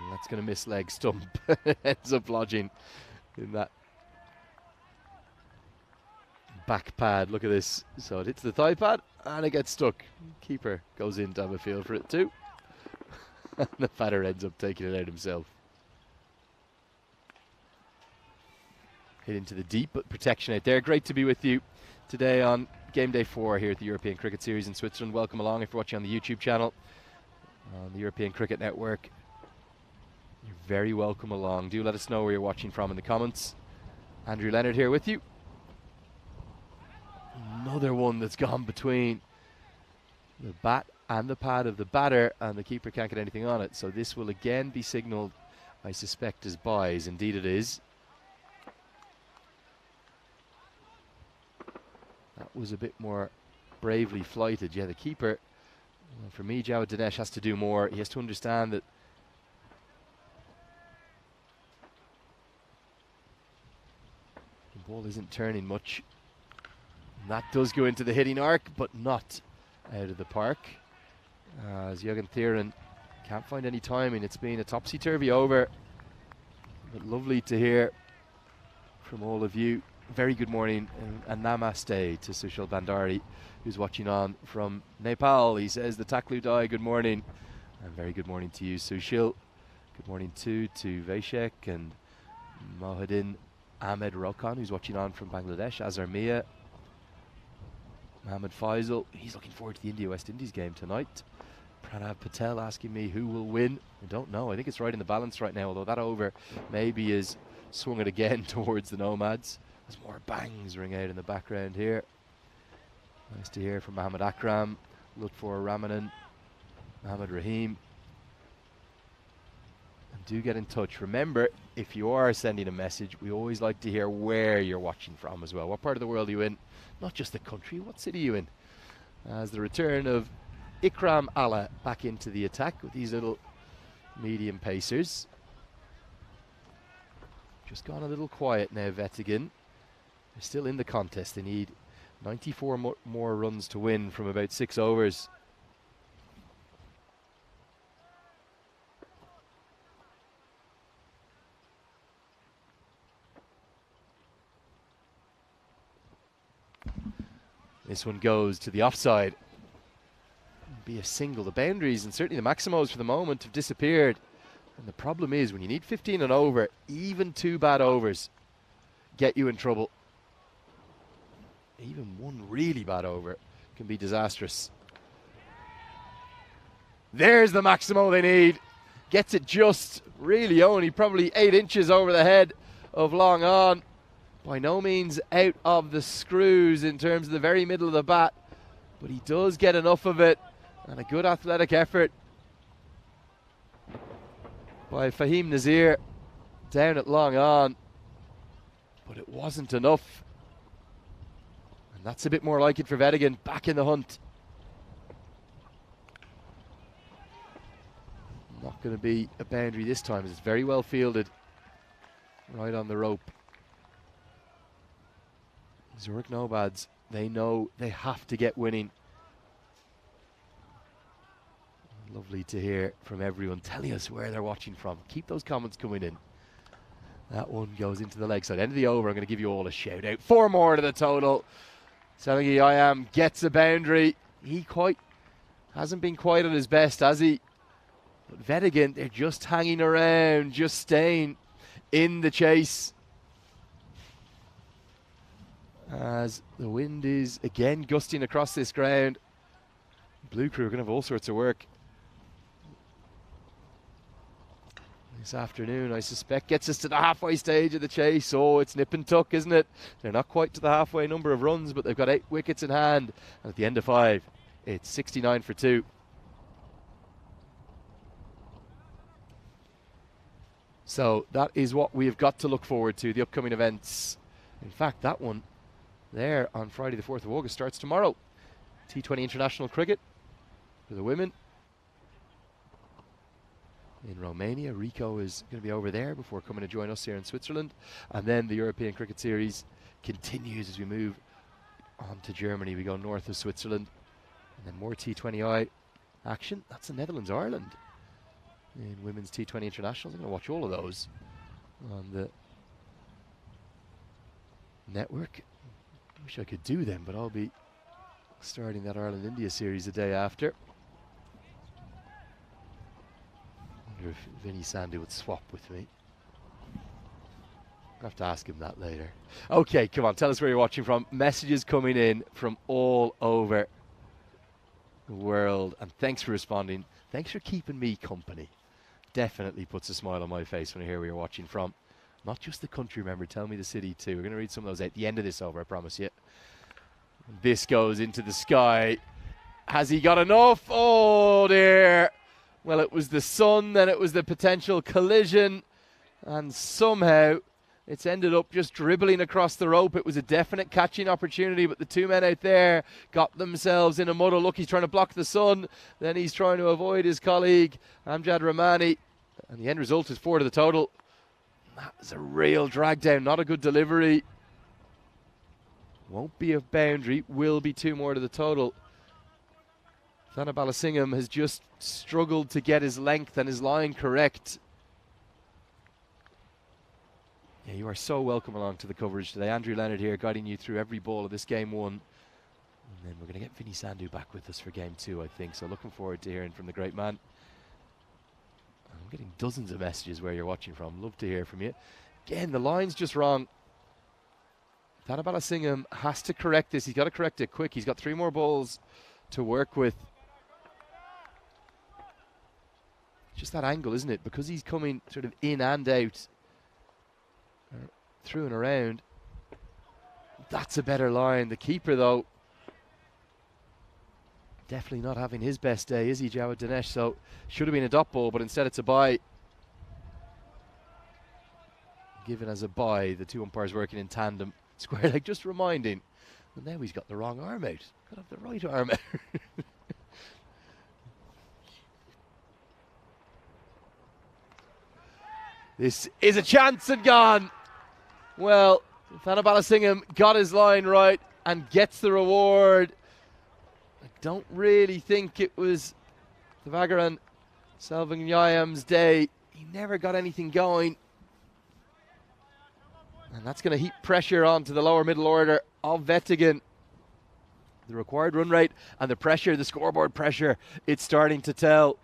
That's going to miss leg stump. Ends up lodging in that back pad. Look at this. So it hits the thigh pad and it gets stuck. Keeper goes in to have a feel for it too. And the batter ends up taking it out himself. Hit into the deep, but protection out there. Great to be with you today on game day 4 here at the European Cricket Series in Switzerland. Welcome along if you're watching on the YouTube channel, on the European Cricket Network. You're very welcome along. Do let us know where you're watching from in the comments. Andrew Leonard here with you. Another one that's gone between the bat and the pad of the batter, and the keeper can't get anything on it. So this will again be signalled, I suspect, as buys. Indeed it is. That was a bit more bravely flighted. Yeah, the keeper, well, for me, Jawad Dinesh has to do more. He has to understand that the ball isn't turning much. And that does go into the hitting arc, but not out of the park. As Wettingen can't find any timing. It's been a topsy-turvy over. But lovely to hear from all of you. Very good morning and namaste to Sushil Bandari, who's watching on from Nepal. He says, the Taklu Dai, good morning. And very good morning to you, Sushil. Good morning too to Vaishek and Mohadin Ahmed Rokan, who's watching on from Bangladesh. Azhar Mia. Mohammed Faisal, he's looking forward to the India-West Indies game tonight. Pranav Patel asking me who will win. I don't know. I think it's right in the balance right now, although that over maybe is swung it again towards the Nomads. There's more bangs ring out in the background here. Nice to hear from Mohammed Akram, Lutfor Ramanan, Mohammed Rahim. And do get in touch. Remember, if you are sending a message, we always like to hear where you're watching from as well. What part of the world are you in? Not just the country, what city are you in? As the return of Ikram Allah back into the attack with these little medium pacers. Just gone a little quiet now, Wettingen. They're still in the contest. They need 94 more runs to win from about 6 overs. This one goes to the offside. Be a single. The boundaries and certainly the maximos for the moment have disappeared. And the problem is when you need 15 and over, even 2 bad overs get you in trouble. Even 1 really bad over can be disastrous. There's the maximo they need. Gets it just really only probably 8 inches over the head of Long On. By no means out of the screws in terms of the very middle of the bat, but he does get enough of it, and a good athletic effort by Fahim Nazir down at Long On, but it wasn't enough. And that's a bit more like it for Wettingen, back in the hunt. Not going to be a boundary this time, as it's very well fielded right on the rope. Zurich Nomads, they know they have to get winning. Lovely to hear from everyone telling us where they're watching from. Keep those comments coming in. That one goes into the leg side. End of the over, I'm going to give you all a shout out. 4 more to the total. Selengi Ayam gets a boundary. He hasn't been quite at his best, has he? But Wettingen, they're just hanging around, just staying in the chase. As the wind is again gusting across this ground. Blue crew are going to have all sorts of work this afternoon, I suspect. Gets us to the halfway stage of the chase. Oh, it's nip and tuck, isn't it? They're not quite to the halfway number of runs, but they've got 8 wickets in hand. And at the end of 5, it's 69 for 2. So that is what we've got to look forward to, the upcoming events. In fact, that one there on Friday the 4th of August starts tomorrow. T20 International Cricket for the women. In Romania, Rico is going to be over there before coming to join us here in Switzerland. And then the European Cricket Series continues as we move on to Germany. We go north of Switzerland. And then more T20I action. That's the Netherlands-Ireland in Women's T20 Internationals. I'm going to watch all of those on the network. Wish I could do them, but I'll be starting that Ireland-India series the day after. Wonder if Vinny Sandhu would swap with me. I'll have to ask him that later. Okay, come on, tell us where you're watching from. Messages coming in from all over the world, and thanks for responding. Thanks for keeping me company. Definitely puts a smile on my face when I hear where you're watching from. Not just the country, remember, tell me the city too. We're going to read some of those at the end of this over, I promise you. This goes into the sky. Has he got enough? Oh dear. Well, it was the sun, then it was the potential collision, and somehow it's ended up just dribbling across the rope. It was a definite catching opportunity, but the 2 men out there got themselves in a muddle. Look, he's trying to block the sun, then he's trying to avoid his colleague, Amjad Rahmani, and the end result is 4 to the total. That was a real drag down, not a good delivery. Won't be a boundary, will be 2 more to the total. Thana Balasingham has just struggled to get his length and his line correct. Yeah, you are so welcome along to the coverage today. Andrew Leonard here guiding you through every ball of this game 1. And then we're going to get Vinny Sandhu back with us for game 2, I think. So looking forward to hearing from the great man. I'm getting dozens of messages where you're watching from. Love to hear from you. Again, the line's just wrong. Thana Balasingham has to correct this. He's got to correct it quick. He's got 3 more balls to work with. Just that angle, isn't it? Because he's coming sort of in and out, through and around. That's a better line. The keeper, though, definitely not having his best day, is he, Jawad Dinesh? So should have been a dot ball, but instead it's a bye. Given as a bye, the 2 umpires working in tandem. Square leg, just reminding. Well, now he's got the wrong arm out. Got to have the right arm out. This is a chance and gone. Well, Thana Balasingham got his line right and gets the reward. I don't really think it was Thavagaran Selvangyayam's day. He never got anything going. And that's going to heap pressure onto the lower middle order of Wettingen. The required run rate and the pressure, the scoreboard pressure, it's starting to tell.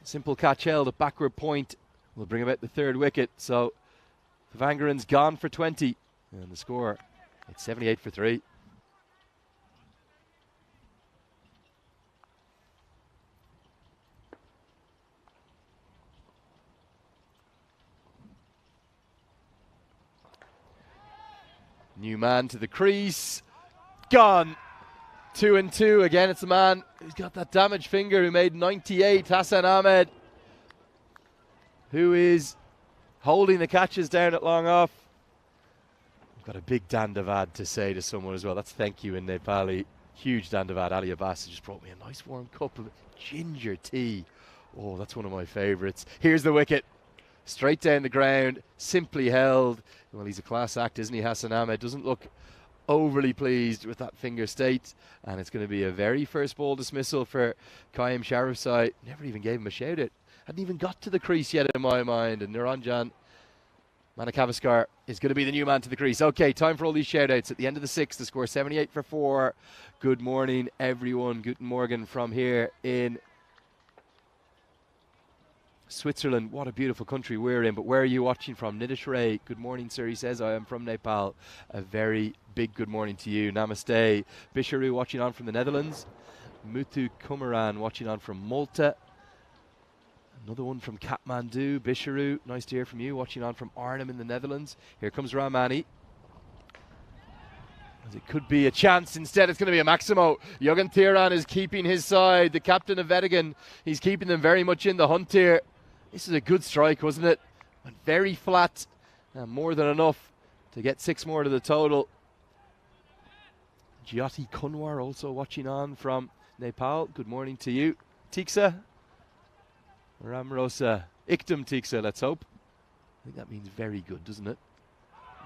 Simple catch held at backward point will bring about the 3rd wicket. So Thavagaran's gone for 20. And the score, it's 78 for 3. New man to the crease. Gone. 2 and 2. Again, it's the man who's got that damaged finger who made 98, Hassan Ahmed, who is holding the catches down at long off. I've got a big dandavad to say to someone as well. That's thank you in Nepali. Huge dandavad. Ali Abbas just brought me a nice warm cup of ginger tea. Oh, that's one of my favourites. Here's the wicket. Straight down the ground, simply held. Well, he's a class act, isn't he, Hassan Ahmed? Doesn't look overly pleased with that finger state. And it's going to be a very first ball dismissal for Qayyum Sharifzai. Never even gave him a shout out. Hadn't even got to the crease yet in my mind. And Niranjan Manakavaskar is going to be the new man to the crease. Okay, time for all these shout outs. At the end of the 6th, the score 78 for 4. Good morning, everyone. Guten Morgen from here in Switzerland, what a beautiful country we're in, but where are you watching from? Nidishray, good morning, sir. He says, I am from Nepal. A very big good morning to you. Namaste. Bisharu watching on from the Netherlands. Muthu Kumaran watching on from Malta. Another one from Kathmandu. Bisharu, nice to hear from you. Watching on from Arnhem in the Netherlands. Here comes Ramani. As it could be a chance. Instead, it's going to be a Maximo. Jürgen Thiran is keeping his side. The captain of Wettingen. He's keeping them very much in the hunt here. This is a good strike, wasn't it? Went very flat. And more than enough to get 6 more to the total. Jyoti Kunwar also watching on from Nepal. Good morning to you. Tiksa. Ramrosa. Ikdam Tiksa, let's hope. I think that means very good, doesn't it?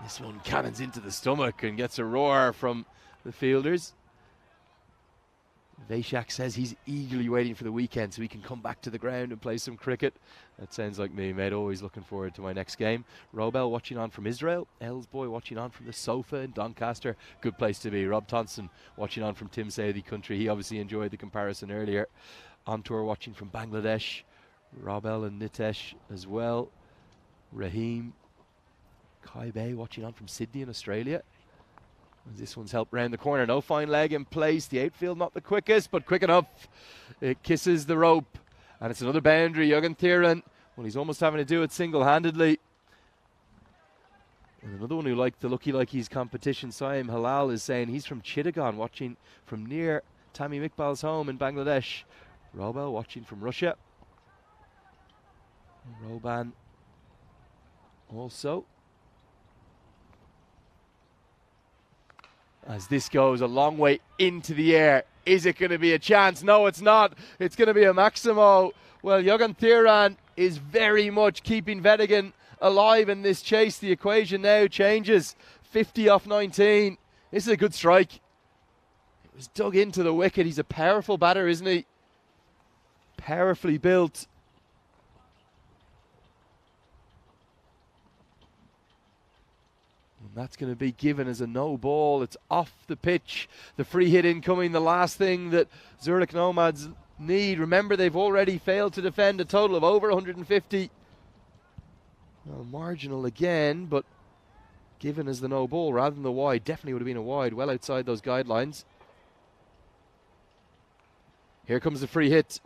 This one cannons into the stomach and gets a roar from the fielders. Vaishak says he's eagerly waiting for the weekend so he can come back to the ground and play some cricket. That sounds like me, mate. Always looking forward to my next game. Robel watching on from Israel. Elsboy watching on from the sofa in Doncaster. Good place to be. Rob Thompson watching on from Tim Saudi country. He obviously enjoyed the comparison earlier. On tour watching from Bangladesh. Robel and Nitesh as well. Raheem. Kai Bay watching on from Sydney in Australia. This one's helped round the corner. No fine leg in place. The outfield not the quickest, but quick enough. It kisses the rope. And it's another boundary. Jürgen Thiran, well, he's almost having to do it single-handedly. And another one who liked the Lucky Likeys competition, Saim Halal, is saying he's from Chittagong, watching from near Tammy Iqbal's home in Bangladesh. Robel watching from Russia. Roban also. As this goes a long way into the air. Is it going to be a chance? No, it's not. It's going to be a Maximo. Well, Jürgen Thiran is very much keeping Wettingen alive in this chase. The equation now changes. 50 off 19. This is a good strike. It was dug into the wicket. He's a powerful batter, isn't he? Powerfully built. That's going to be given as a no ball. It's off the pitch. The free hit incoming, the last thing that Zurich Nomads need. Remember, they've already failed to defend a total of over 150. Well, marginal again, but given as the no ball rather than the wide. Definitely would have been a wide, well outside those guidelines. Here comes the free hit.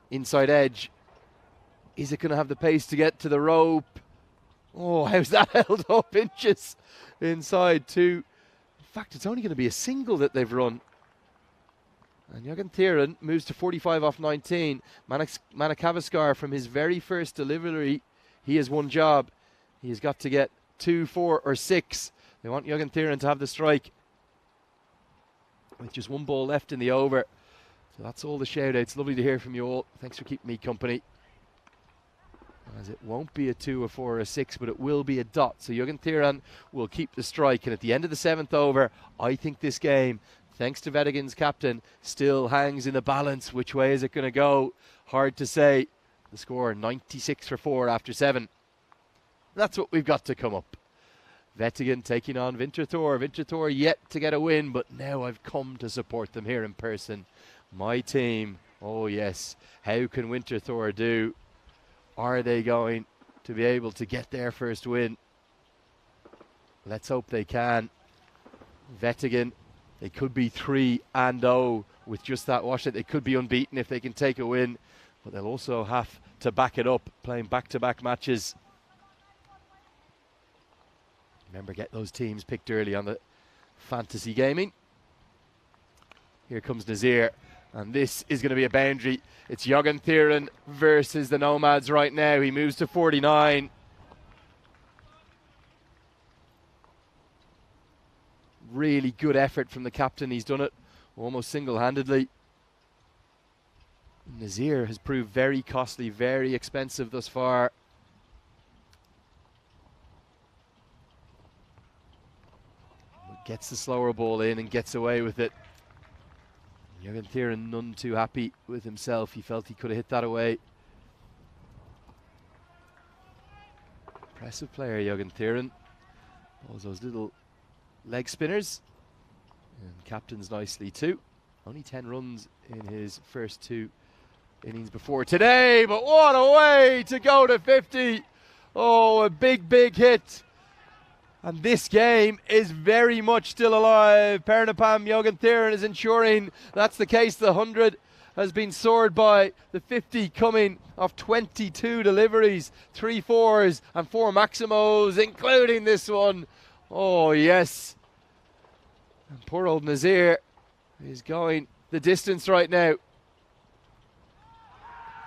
Inside edge. Is it going to have the pace to get to the rope? Oh, how's that held up? Inches inside two. In fact, it's only going to be a single that they've run. And Jürgen Thiran moves to 45 off 19. Manakavaskar from his very first delivery, he has one job. He has got to get 2, 4 or 6. They want Jürgen Thiran to have the strike. With just 1 ball left in the over. So that's all the shout outs. Lovely to hear from you all. Thanks for keeping me company. As it won't be a 2, a 4 or a 6, but it will be a dot. So Jürgen Thiran will keep the strike. And at the end of the 7th over, I think this game, thanks to Wettingen's captain, still hangs in the balance. Which way is it going to go? Hard to say. The score 96 for 4 after 7. That's what we've got to come up. Wettingen taking on Winterthur. Winterthur yet to get a win, but now I've come to support them here in person. My team, oh yes. How can Winterthur do? Are they going to be able to get their first win? Let's hope they can. Wettingen, they could be 3-0 with just that washout. They could be unbeaten if they can take a win, but they'll also have to back it up, playing back-to-back matches. Remember, get those teams picked early on the fantasy gaming. Here comes Nazir. And this is going to be a boundary. It's Jürgen Thiran versus the Nomads right now. He moves to 49. Really good effort from the captain. He's done it almost single-handedly. Nazir has proved very costly, very expensive thus far. Gets the slower ball in and gets away with it. Jürgen Thiran none too happy with himself. He felt he could have hit that away. Impressive player, Jürgen Thiran. All those little leg spinners. And captains nicely too. Only 10 runs in his first 2 innings before today, but what a way to go to 50. Oh, a big, big hit. And this game is very much still alive. Pernapam Jorgen is ensuring that's the case. The 100 has been soared by, the 50 coming off 22 deliveries, 3 4s and 4 maximos, including this one. Oh, yes. And poor old Nazir is going the distance right now.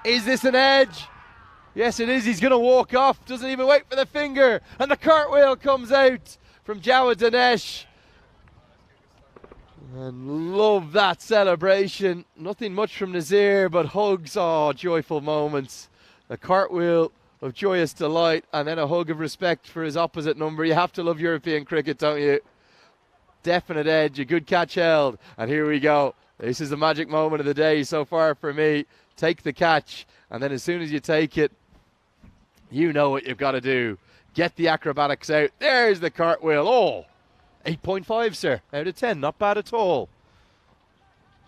Is this an edge? Yes, it is. He's going to walk off. Doesn't even wait for the finger. And the cartwheel comes out from Jawad Danesh. And love that celebration. Nothing much from Nazir, but hugs. Oh, joyful moments. A cartwheel of joyous delight, and then a hug of respect for his opposite number. You have to love European cricket, don't you? Definite edge, a good catch held. And here we go. This is the magic moment of the day so far for me. Take the catch, and then as soon as you take it, you know what you've got to do. Get the acrobatics out. There's the cartwheel. Oh, 8.5, sir, out of 10. Not bad at all.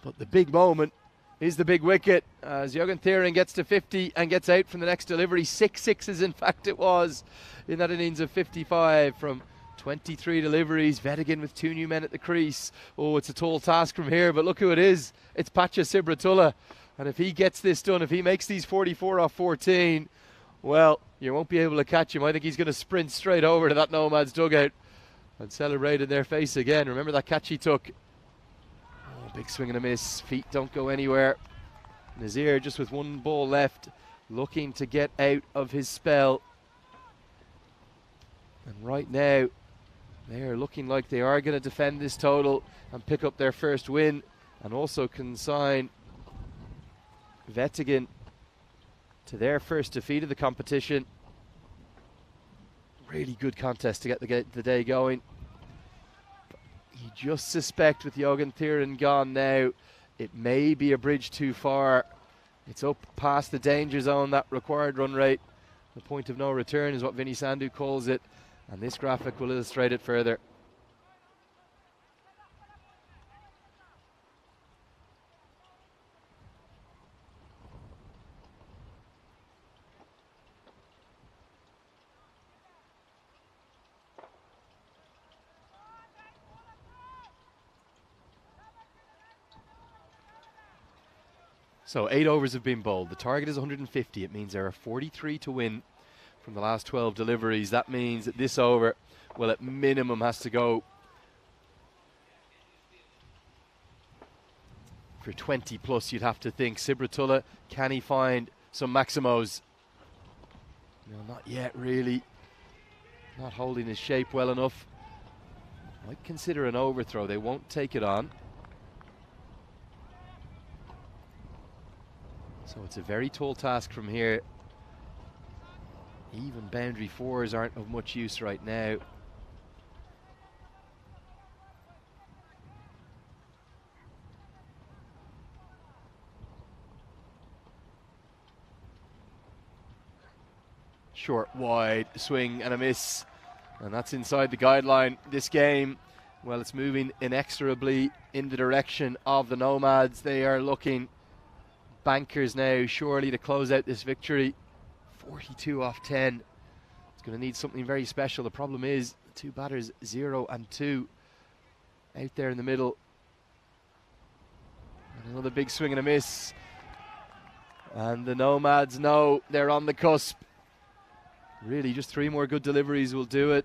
But the big moment is the big wicket as Jorgen gets to 50 and gets out from the next delivery. 6 sixes, in fact, it was in that innings of 55 from 23 deliveries. Wettingen with 2 new men at the crease. Oh, it's a tall task from here, but look who it is. It's Pacha Sibratullah. And if he gets this done, if he makes these 44 off 14, well, you won't be able to catch him. I think he's going to sprint straight over to that Nomads dugout and celebrate in their face again. Remember that catch he took? Oh, big swing and a miss. Feet don't go anywhere. Nazir just with 1 ball left, looking to get out of his spell. And right now, they are looking like they are going to defend this total and pick up their first win, and also consign Wettingen to their first defeat of the competition. Really good contest to get the day going. But you just suspect with Jorgen gone now, it may be a bridge too far. It's up past the danger zone, that required run rate. The point of no return is what Vinny Sandhu calls it, and this graphic will illustrate it further. So 8 overs have been bowled. The target is 150. It means there are 43 to win from the last 12 deliveries. That means that this over, well, at minimum has to go for 20 plus, you'd have to think. Sibratullah, can he find some maximos? No, not yet, really. Not holding his shape well enough. Might consider an overthrow. They won't take it on. So it's a very tall task from here. Even boundary 4s aren't of much use right now. Short, wide, swing and a miss. And that's inside the guideline. This game, well, it's moving inexorably in the direction of the Nomads. They are looking bankers now, surely, to close out this victory. 42 off 10. It's going to need something very special. The problem is the 2 batters, 0 and 2, out there in the middle. And another big swing and a miss. And the Nomads know they're on the cusp. Really, just 3 more good deliveries will do it.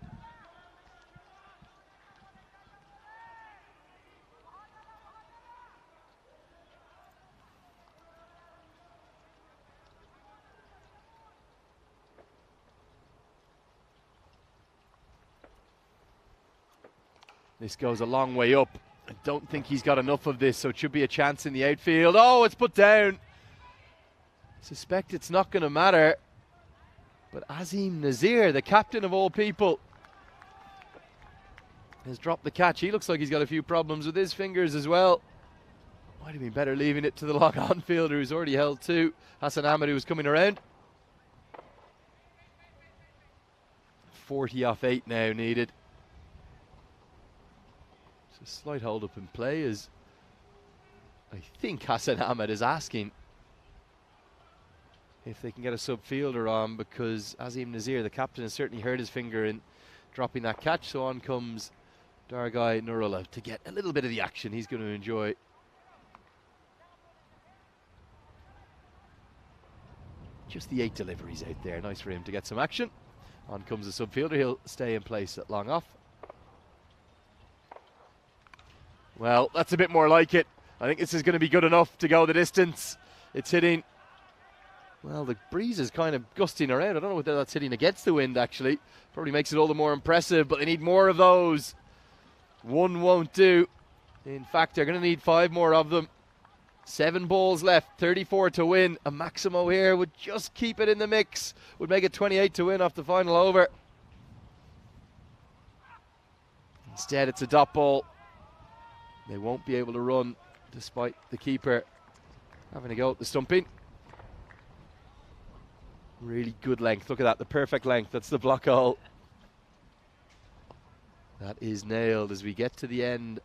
This goes a long way up. I don't think he's got enough of this, so it should be a chance in the outfield. Oh, it's put down. Suspect it's not going to matter. But Azim Nazir, the captain of all people, has dropped the catch. He looks like he's got a few problems with his fingers as well. Might have been better leaving it to the long-on fielder who's already held 2. Hassan Ahmed, who's coming around. 40 off 8 now needed. It's a slight hold-up in play, as I think Hassan Ahmed is asking if they can get a sub-fielder on, because Azim Nazir, the captain, has certainly hurt his finger in dropping that catch. So on comes Dargai Nurullah to get a little bit of the action he's going to enjoy. Just the 8 deliveries out there. Nice for him to get some action. On comes the sub-fielder. He'll stay in place at long off. Well, that's a bit more like it. I think this is going to be good enough to go the distance. It's hitting... Well, the breeze is kind of gusting around. I don't know whether that's hitting against the wind, actually. Probably makes it all the more impressive, but they need more of those. One won't do. In fact, they're going to need 5 more of them. 7 balls left, 34 to win. A Maximo here would just keep it in the mix. Would make it 28 to win off the final over. Instead, it's a dot ball. They won't be able to run, despite the keeper having a go at the stumping. Really good length. Look at that, the perfect length. That's the block hole. That is nailed as we get to the end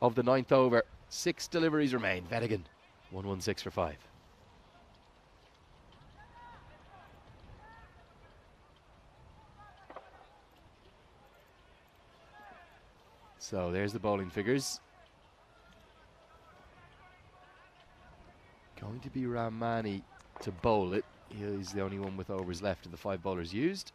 of the 9th over. 6 deliveries remain. Wettingen, 116 for 5. So there's the bowling figures. Going to be Rahmani to bowl it. He's the only one with overs left of the 5 bowlers used.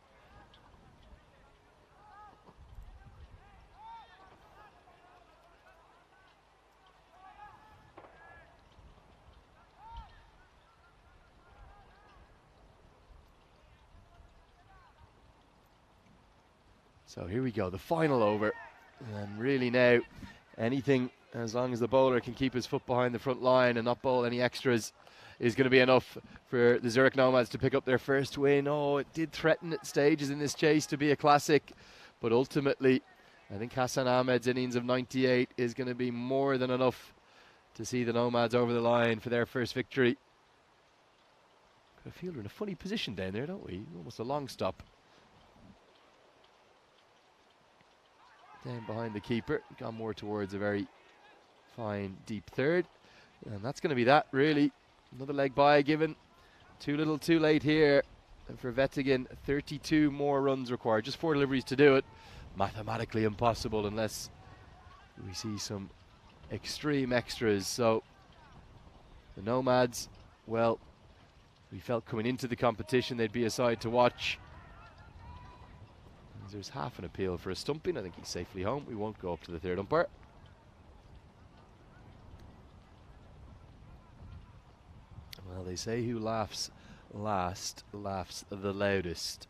So here we go, the final over. And really now, anything, as long as the bowler can keep his foot behind the front line and not bowl any extras, is going to be enough for the Zurich Nomads to pick up their first win. Oh, it did threaten at stages in this chase to be a classic, but ultimately, I think Hassan Ahmed's innings of 98 is going to be more than enough to see the Nomads over the line for their first victory. I feel we're in a funny position down there, don't we? Almost a long stop. Down behind the keeper, gone more towards a very fine deep third. And that's going to be that, really. Another leg bye given. Too little too late here. And for Wettingen, 32 more runs required. Just 4 deliveries to do it. Mathematically impossible unless we see some extreme extras. So the Nomads, well, we felt coming into the competition they'd be a side to watch. There's half an appeal for a stumping. I think he's safely home. We won't go up to the 3rd umpire. Well, they say who laughs last laughs the loudest.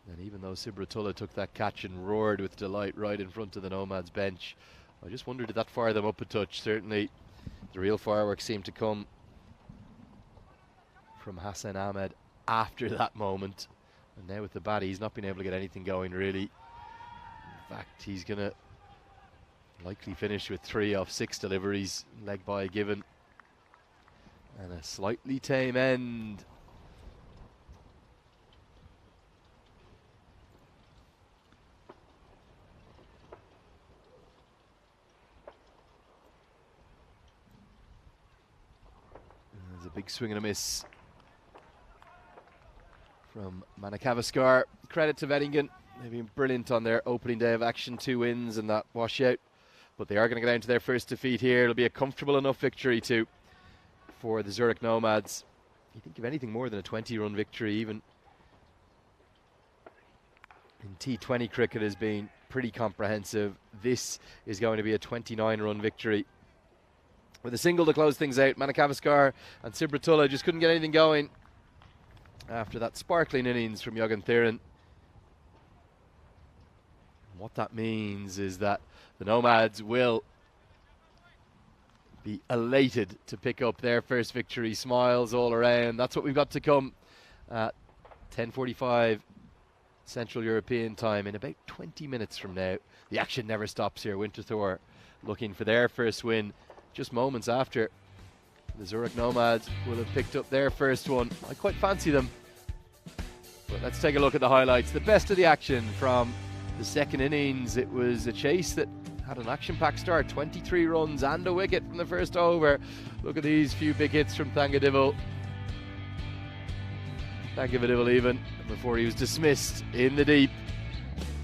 And even though Sibratullah took that catch and roared with delight right in front of the Nomads bench, I just wondered, did that fire them up a touch? Certainly the real fireworks seemed to come from Hassan Ahmed after that moment. And now with the bat, he's not been able to get anything going, really. In fact, he's going to likely finish with 3 off 6 deliveries. Leg bye given. And a slightly tame end. There's a big swing and a miss from Manakavaskar. Credit to Wettingen. They've been brilliant on their opening day of action. 2 wins and that washout. But they are going to go down to their first defeat here. It'll be a comfortable enough victory too for the Zurich Nomads. You think of anything more than a 20-run victory, even in T20 cricket, has been pretty comprehensive. This is going to be a 29-run victory. With a single to close things out, Manakavaskar and Sibratullah just couldn't get anything going after that sparkling innings from Jürgen Thieren. What that means is that the Nomads will be elated to pick up their first victory. Smiles all around. That's what we've got to come at 10:45 Central European time in about 20 minutes from now. The action never stops here. Winterthur looking for their first win just moments after the Zurich Nomads will have picked up their first one. I quite fancy them. But let's take a look at the highlights. The best of the action from the second innings. It was a chase that had an action-packed start. 23 runs and a wicket from the first over. Look at these few big hits from Thangadivil. Thank you, Vidivil, even before he was dismissed in the deep.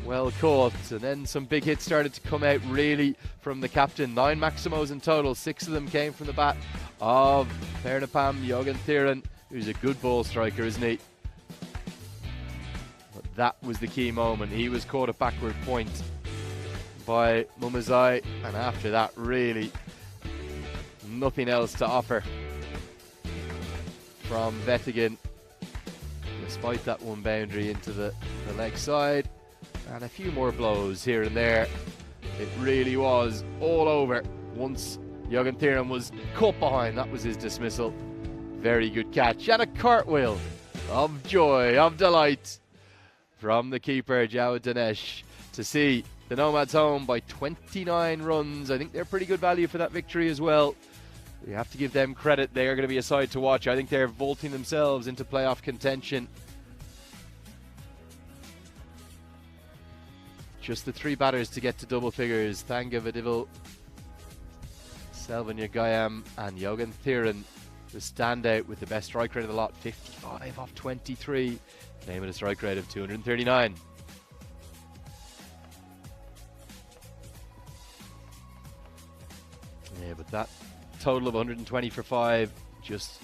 Well caught, and then some big hits started to come out really from the captain. 9 Maximos in total, 6 of them came from the bat of Pernapam Jorgen, who's a good ball striker, isn't he? But that was the key moment. He was caught at backward point by Mumazai, and after that, really nothing else to offer from Wettingen, despite that one boundary into the leg side. And a few more blows here and there. It really was all over once Jorgen was caught behind. That was his dismissal. Very good catch. And a cartwheel of joy, of delight from the keeper, Jao Dinesh, to see the Nomads home by 29 runs. I think they're pretty good value for that victory as well. We have to give them credit. They are going to be a side to watch. I think they're vaulting themselves into playoff contention. Just the 3 batters to get to double figures. Thanga Vidivil, Selvan Yagayam and Jorgen, the standout with the best strike rate of the lot, 55 off 23. Name of a strike rate of 239. Yeah, but that total of 120 for 5 just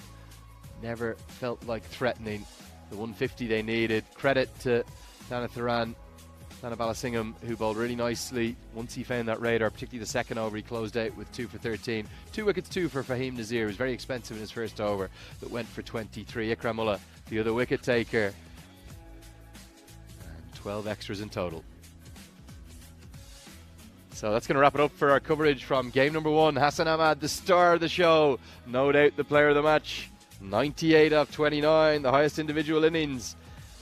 never felt like threatening the 150 they needed. Credit to Thanatharan Thanabalasingam, who bowled really nicely once he found that radar, particularly the second over. He closed out with 2 for 13. 2 wickets, 2 for Fahim Nazir. He was very expensive in his first over, that went for 23. Ikram Ullah, the other wicket taker. And 12 extras in total. So that's going to wrap it up for our coverage from game number 1. Hassan Ahmad, the star of the show. No doubt the player of the match. 98 off 29, the highest individual innings,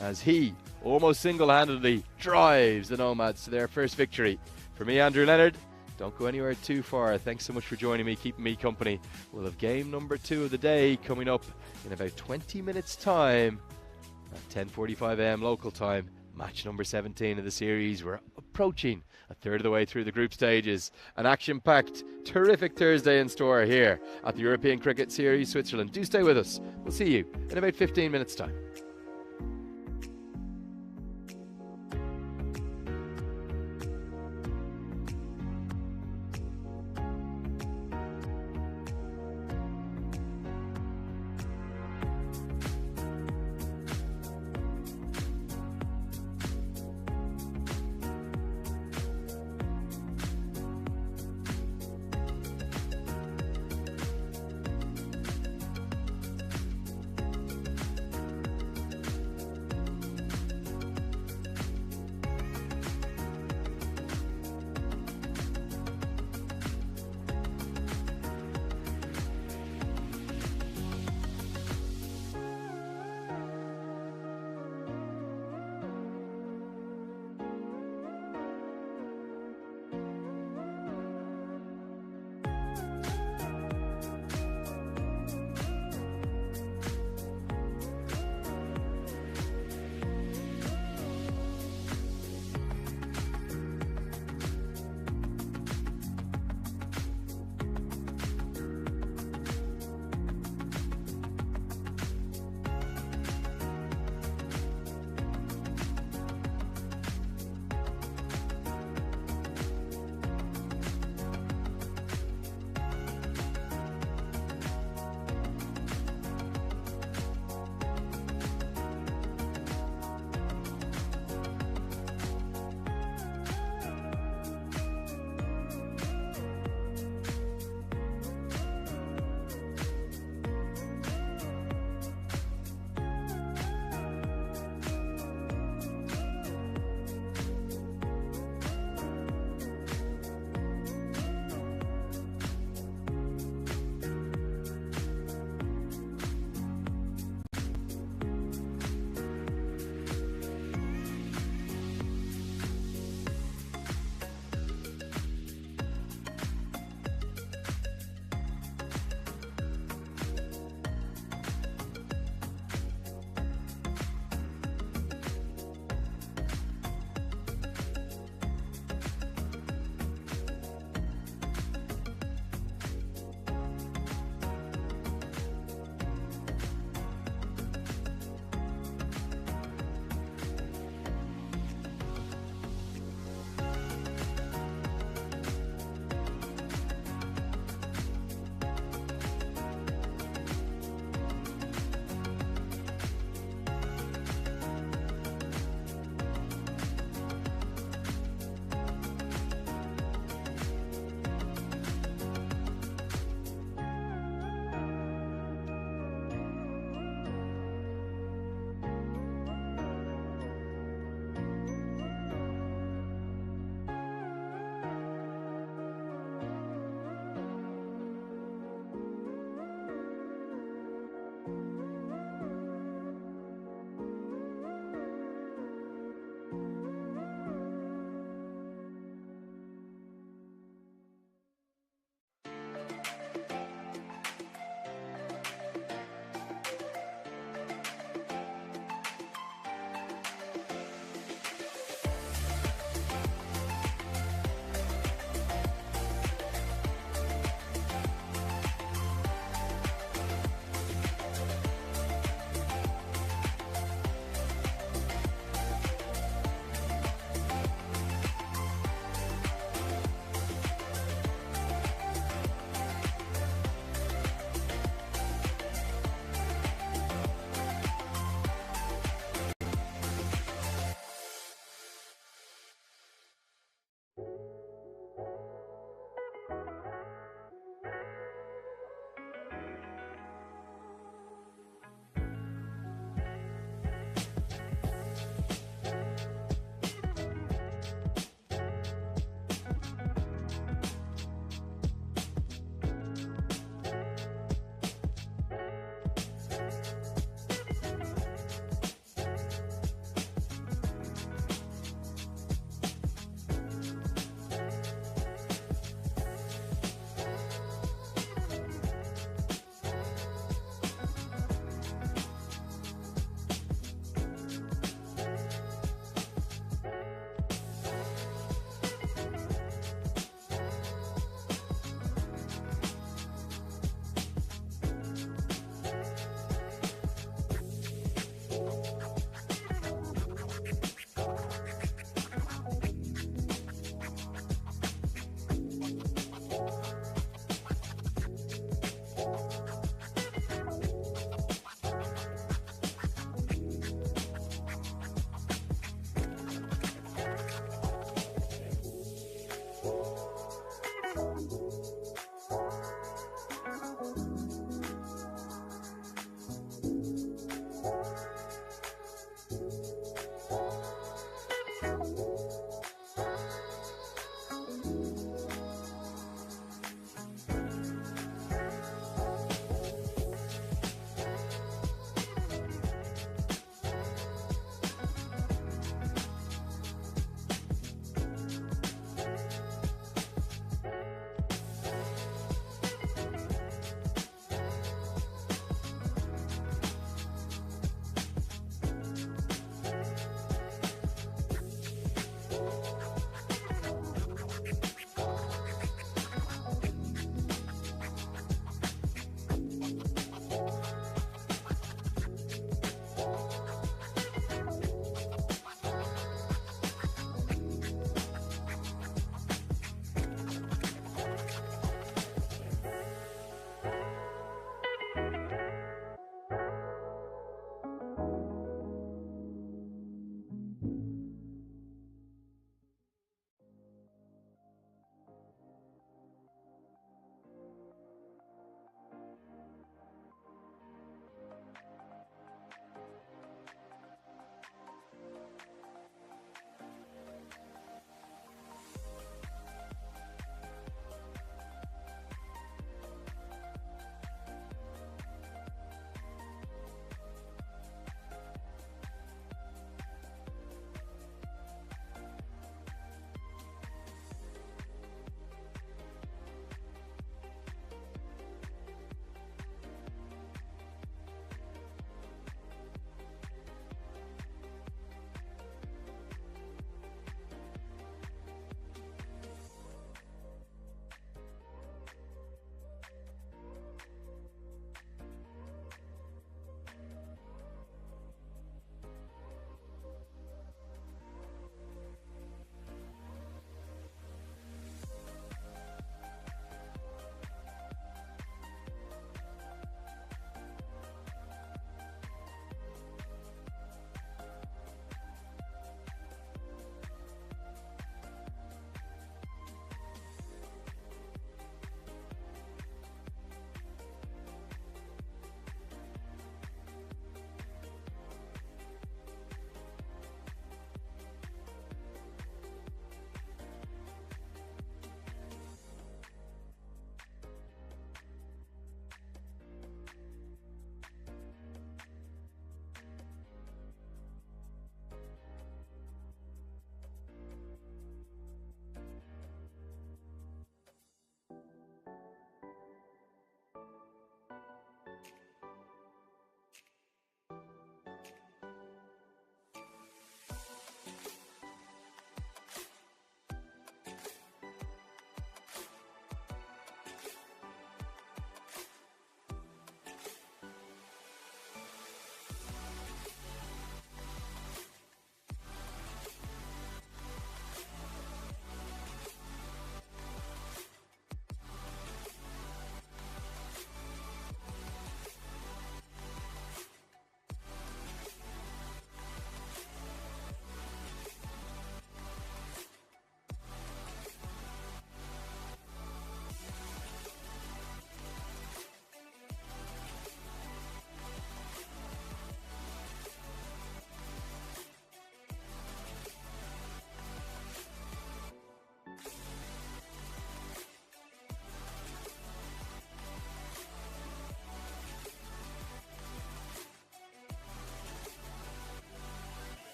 as he almost single-handedly drives the Nomads to their first victory. For me, Andrew Leonard, don't go anywhere too far. Thanks so much for joining me, keeping me company. We'll have game number 2 of the day coming up in about 20 minutes' time at 10:45 a.m. local time. Match number 17 of the series. We're approaching a third of the way through the group stages. An action-packed, terrific Thursday in store here at the European Cricket Series Switzerland. Do stay with us. We'll see you in about 15 minutes' time.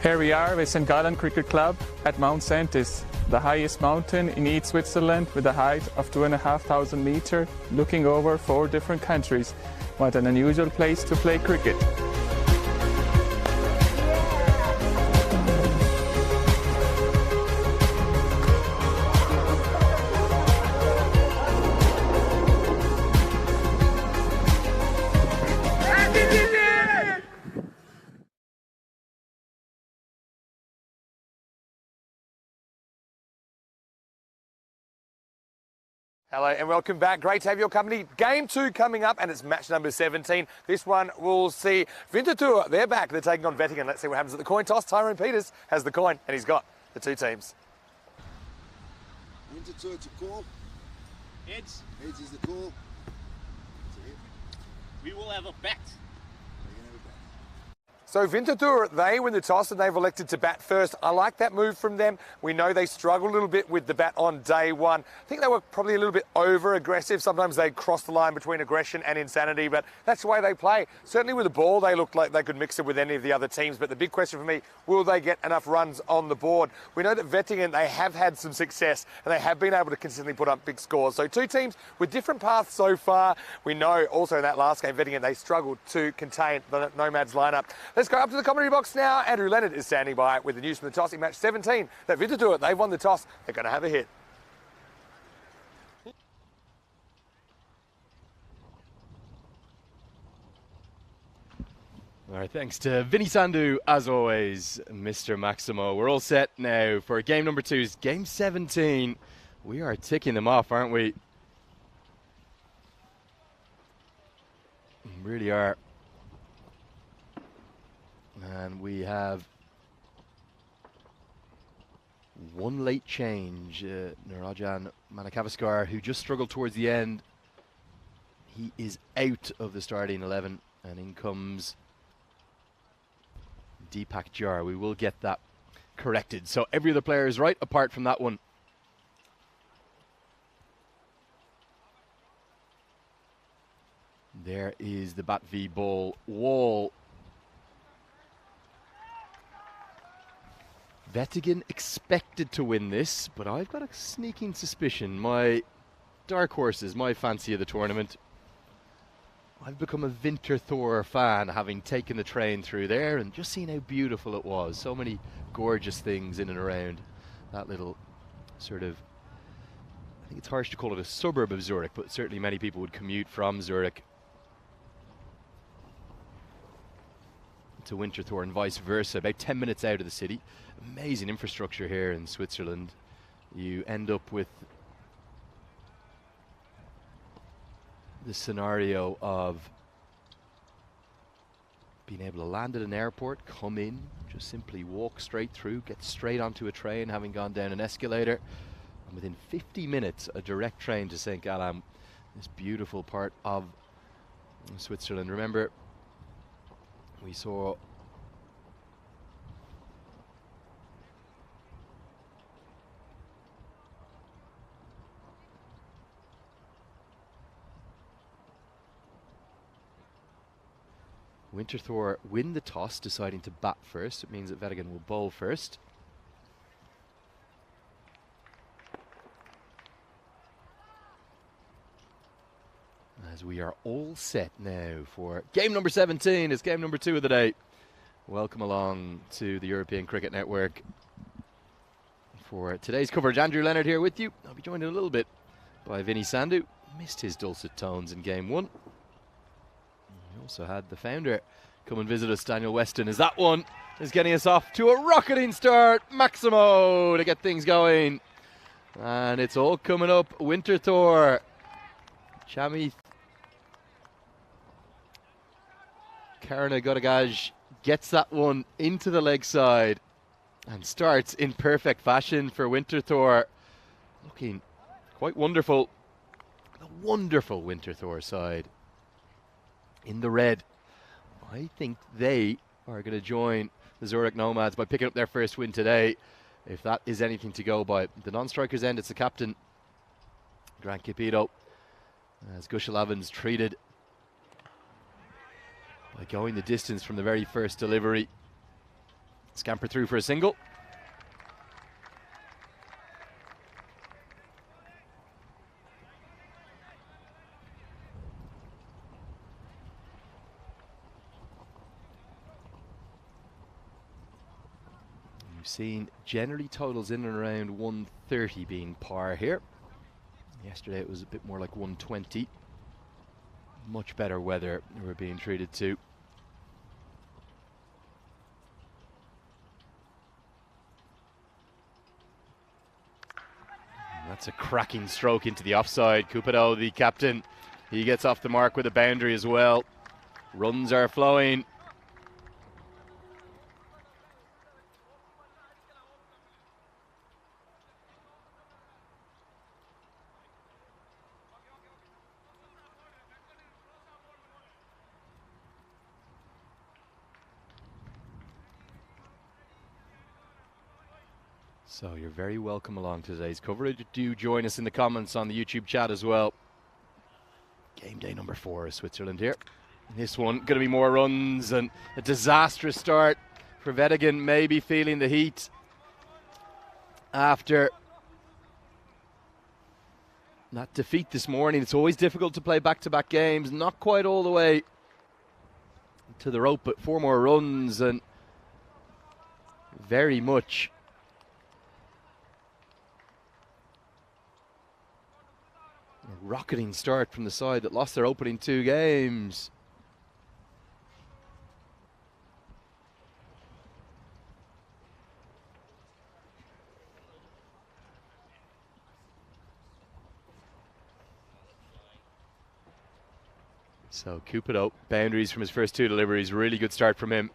Here we are with St. Gallen Cricket Club at Mount Saintis, the highest mountain in East Switzerland with a height of 2,500 meters, looking over 4 different countries. What an unusual place to play cricket. Hello and welcome back. Great to have your company. Game 2 coming up and it's match number 17. This one will see Winterthur. They're back. They're taking on Wettingen. Let's see what happens at the coin toss. Tyrone Peters has the coin and he's got the 2 teams. Winterthur to call. Heads. Heads is the call. We will have a bet. So Winterthur, they win the toss and they've elected to bat first. I like that move from them. We know they struggled a little bit with the bat on day one. I think they were probably a little bit over-aggressive. Sometimes they cross the line between aggression and insanity, but that's the way they play. Certainly with the ball, they looked like they could mix it with any of the other teams, but the big question for me, will they get enough runs on the board? We know that Wettingen, they have had some success and they have been able to consistently put up big scores. So 2 teams with different paths so far. We know also in that last game, Wettingen, they struggled to contain the Nomads lineup. Let's go up to the commentary box now. Andrew Leonard is standing by with the news from the toss in match 17. That Winterthur, they've won the toss. They're going to have a hit. All right, thanks to Vinny Sandu, as always, Mr. Maximo. We're all set now for game number 2's game 17. We are ticking them off, aren't we? We really are. And we have one late change. Narajan Manakavaskar, who just struggled towards the end. He is out of the starting 11, and in comes Deepak Jar. We will get that corrected. So every other player is right, apart from that one. There is the bat v ball wall. Wettingen expected to win this, but I've got a sneaking suspicion. My dark horses, my fancy of the tournament. I've become a Winterthur fan, having taken the train through there and just seen how beautiful it was. So many gorgeous things in and around that little sort of, I think it's harsh to call it a suburb of Zurich, but certainly many people would commute from Zurich to Winterthur and vice versa, about 10 minutes out of the city. Amazing infrastructure here in Switzerland. You end up with the scenario of being able to land at an airport, come in, just simply walk straight through, get straight onto a train, having gone down an escalator, and within 50 minutes a direct train to St. Gallen, this beautiful part of Switzerland. Remember, we saw Winterthur win the toss, deciding to bat first. It means that Wettingen will bowl first. As we are all set now for game number 17. It's game number 2 of the day. Welcome along to the European Cricket Network for today's coverage. Andrew Leonard here with you. I'll be joined in a little bit by Vinny Sandhu. Missed his dulcet tones in game 1. We also had the founder come and visit us, Daniel Weston, as that one is getting us off to a rocketing start. Maximo to get things going. And it's all coming up. Winterthur. Chami Karna Godagaj gets that one into the leg side and starts in perfect fashion for Winterthur. Looking quite wonderful. The wonderful Winterthur side in the red. I think they are going to join the Zurich Nomads by picking up their first win today, if that is anything to go by. The non-strikers end, it's the captain, Grant Capito, as Gushal Evans treated by going the distance from the very first delivery. Scamper through for a single. We've seen generally totals in and around 130 being par here. Yesterday it was a bit more like 120. Much better weather we're being treated to. And that's a cracking stroke into the offside. Cupido, the captain, he gets off the mark with a boundary as well. Runs are flowing. So you're very welcome along to today's coverage. Do join us in the comments on the YouTube chat as well. Game day number 4 of Switzerland here. This one going to be more runs and a disastrous start for Wettingen, maybe feeling the heat after that defeat this morning. It's always difficult to play back-to-back games. Not quite all the way to the rope, but 4 more runs and very much a rocketing start from the side that lost their opening 2 games. So Cupido, boundaries from his first 2 deliveries. Really good start from him.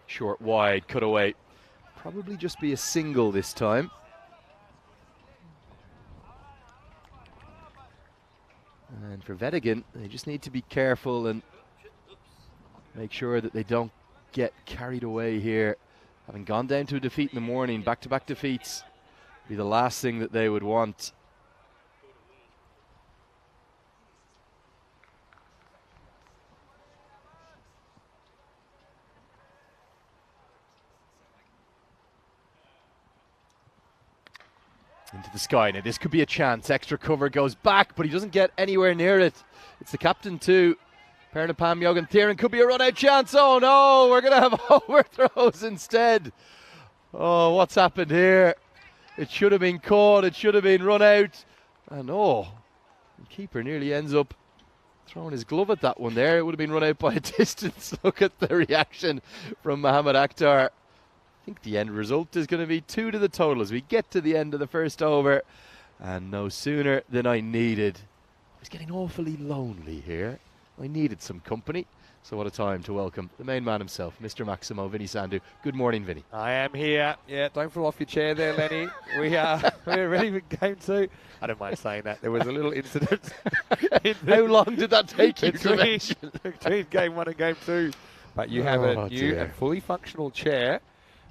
Short, wide, cut away. Probably just be a single this time. And for Wettingen, they just need to be careful and make sure that they don't get carried away here. Having gone down to a defeat in the morning, back-to-back defeats be the last thing that they would want. Into the sky. Now this could be a chance. Extra cover goes back, but he doesn't get anywhere near it. It's the captain too. Pam Winterthur could be a run-out chance. Oh no, we're going to have overthrows instead. Oh, what's happened here? It should have been caught. It should have been run out. And the keeper nearly ends up throwing his glove at that one there. It would have been run out by a distance. Look at the reaction from Mohamed Akhtar. I think the end result is going to be 2 to the total as we get to the end of the first over. And no sooner than I needed. I was getting awfully lonely here. I needed some company. So what a time to welcome the main man himself, Mr. Maximo, Vinny Sandhu. Good morning, Vinny. I am here. Yeah, don't fall off your chair there, Lenny. We're ready for game 2. I don't mind saying that. There was a little incident. How long did that take you to mention? Between game 1 and game 2. But you have a new and fully functional chair.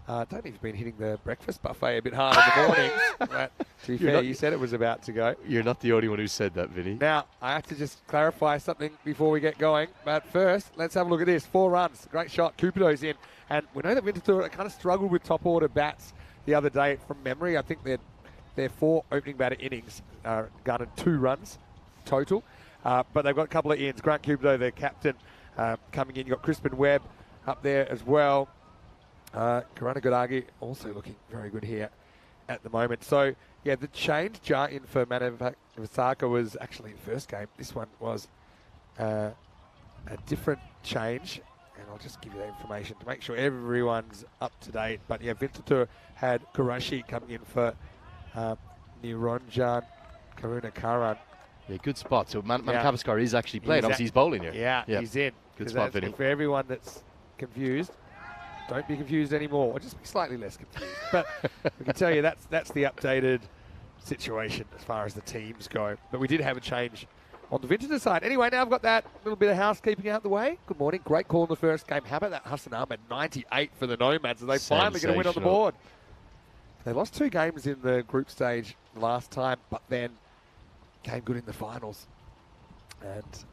I don't think you've been hitting the breakfast buffet a bit hard in the mornings. But to be fair, you said it was about to go. You're not the only one who said that, Vinny. Now, I have to just clarify something before we get going. But first, let's have a look at this. 4 runs. Great shot. Cupido's in. And we know that Winterthur kind of struggled with top order bats the other day from memory. I think their 4 opening batter innings garnered 2 runs total. But they've got a couple of ins. Grant Cupido, their captain, coming in. You've got Crispin Webb up there as well. Karana Godagi also looking very good here at the moment. So, yeah, the change jar in for Manavasaka was actually the first game. This one was a different change. And I'll just give you that information to make sure everyone's up to date. But, yeah, Winterthur had Kurashi coming in for Niranjan Karunakaran. Yeah, good spot. So Manavasaka is actually playing. Obviously, he's bowling here. Yeah, he's in. Good spot, Vinny. For everyone that's confused, don't be confused anymore, or just be slightly less confused. But we can tell you that's the updated situation as far as the teams go. But we did have a change on the Winterthur side. Anyway, now I've got that little bit of housekeeping out the way. Good morning. Great call in the first game. How about that Hassan Ahmed 98 for the Nomads? Are they finally going to win on the board? They lost 2 games in the group stage last time, but then came good in the finals and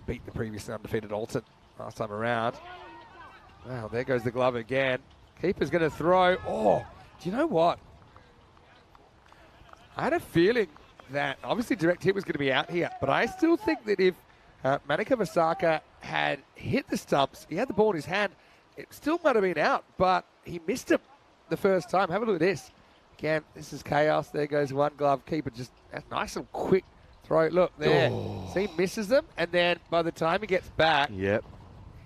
beat the previously undefeated Alton last time around. Wow, there goes the glove again. Keeper's going to throw. Oh, do you know what? I had a feeling that obviously direct hit was going to be out here, but I still think that if Manika Vasaka had hit the stumps, he had the ball in his hand, it still might have been out, but he missed him the first time. Have a look at this. Again, this is chaos. There goes one glove. Keeper just a nice and quick throw. Look there. Oh. See, misses them, and then by the time he gets back,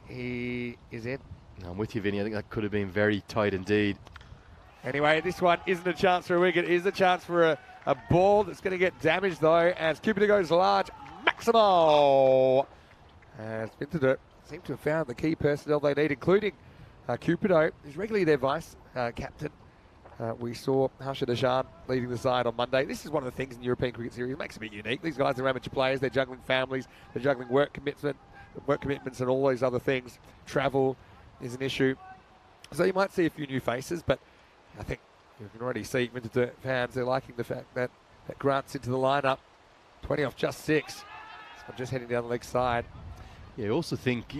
he is in. I'm with you, Vinny. I think that could have been very tight indeed. Anyway, this one isn't a chance for a wicket. It is a chance for a ball that's going to get damaged, though, as Cupido goes large. Maximo! As Winterthur seem to have found the key personnel they need, including Cupido, who's regularly their vice captain. We saw Harsha Dashan leading the side on Monday. This is one of the things in the European Cricket Series that makes it a bit unique. These guys are amateur players. They're juggling families. They're juggling work commitments and all those other things. Travel is an issue. So you might see a few new faces, but I think you can already see Winterthur fans, they're liking the fact that Grant's into the lineup. 20 off just 6. So I'm just heading down the leg side. Yeah, I also think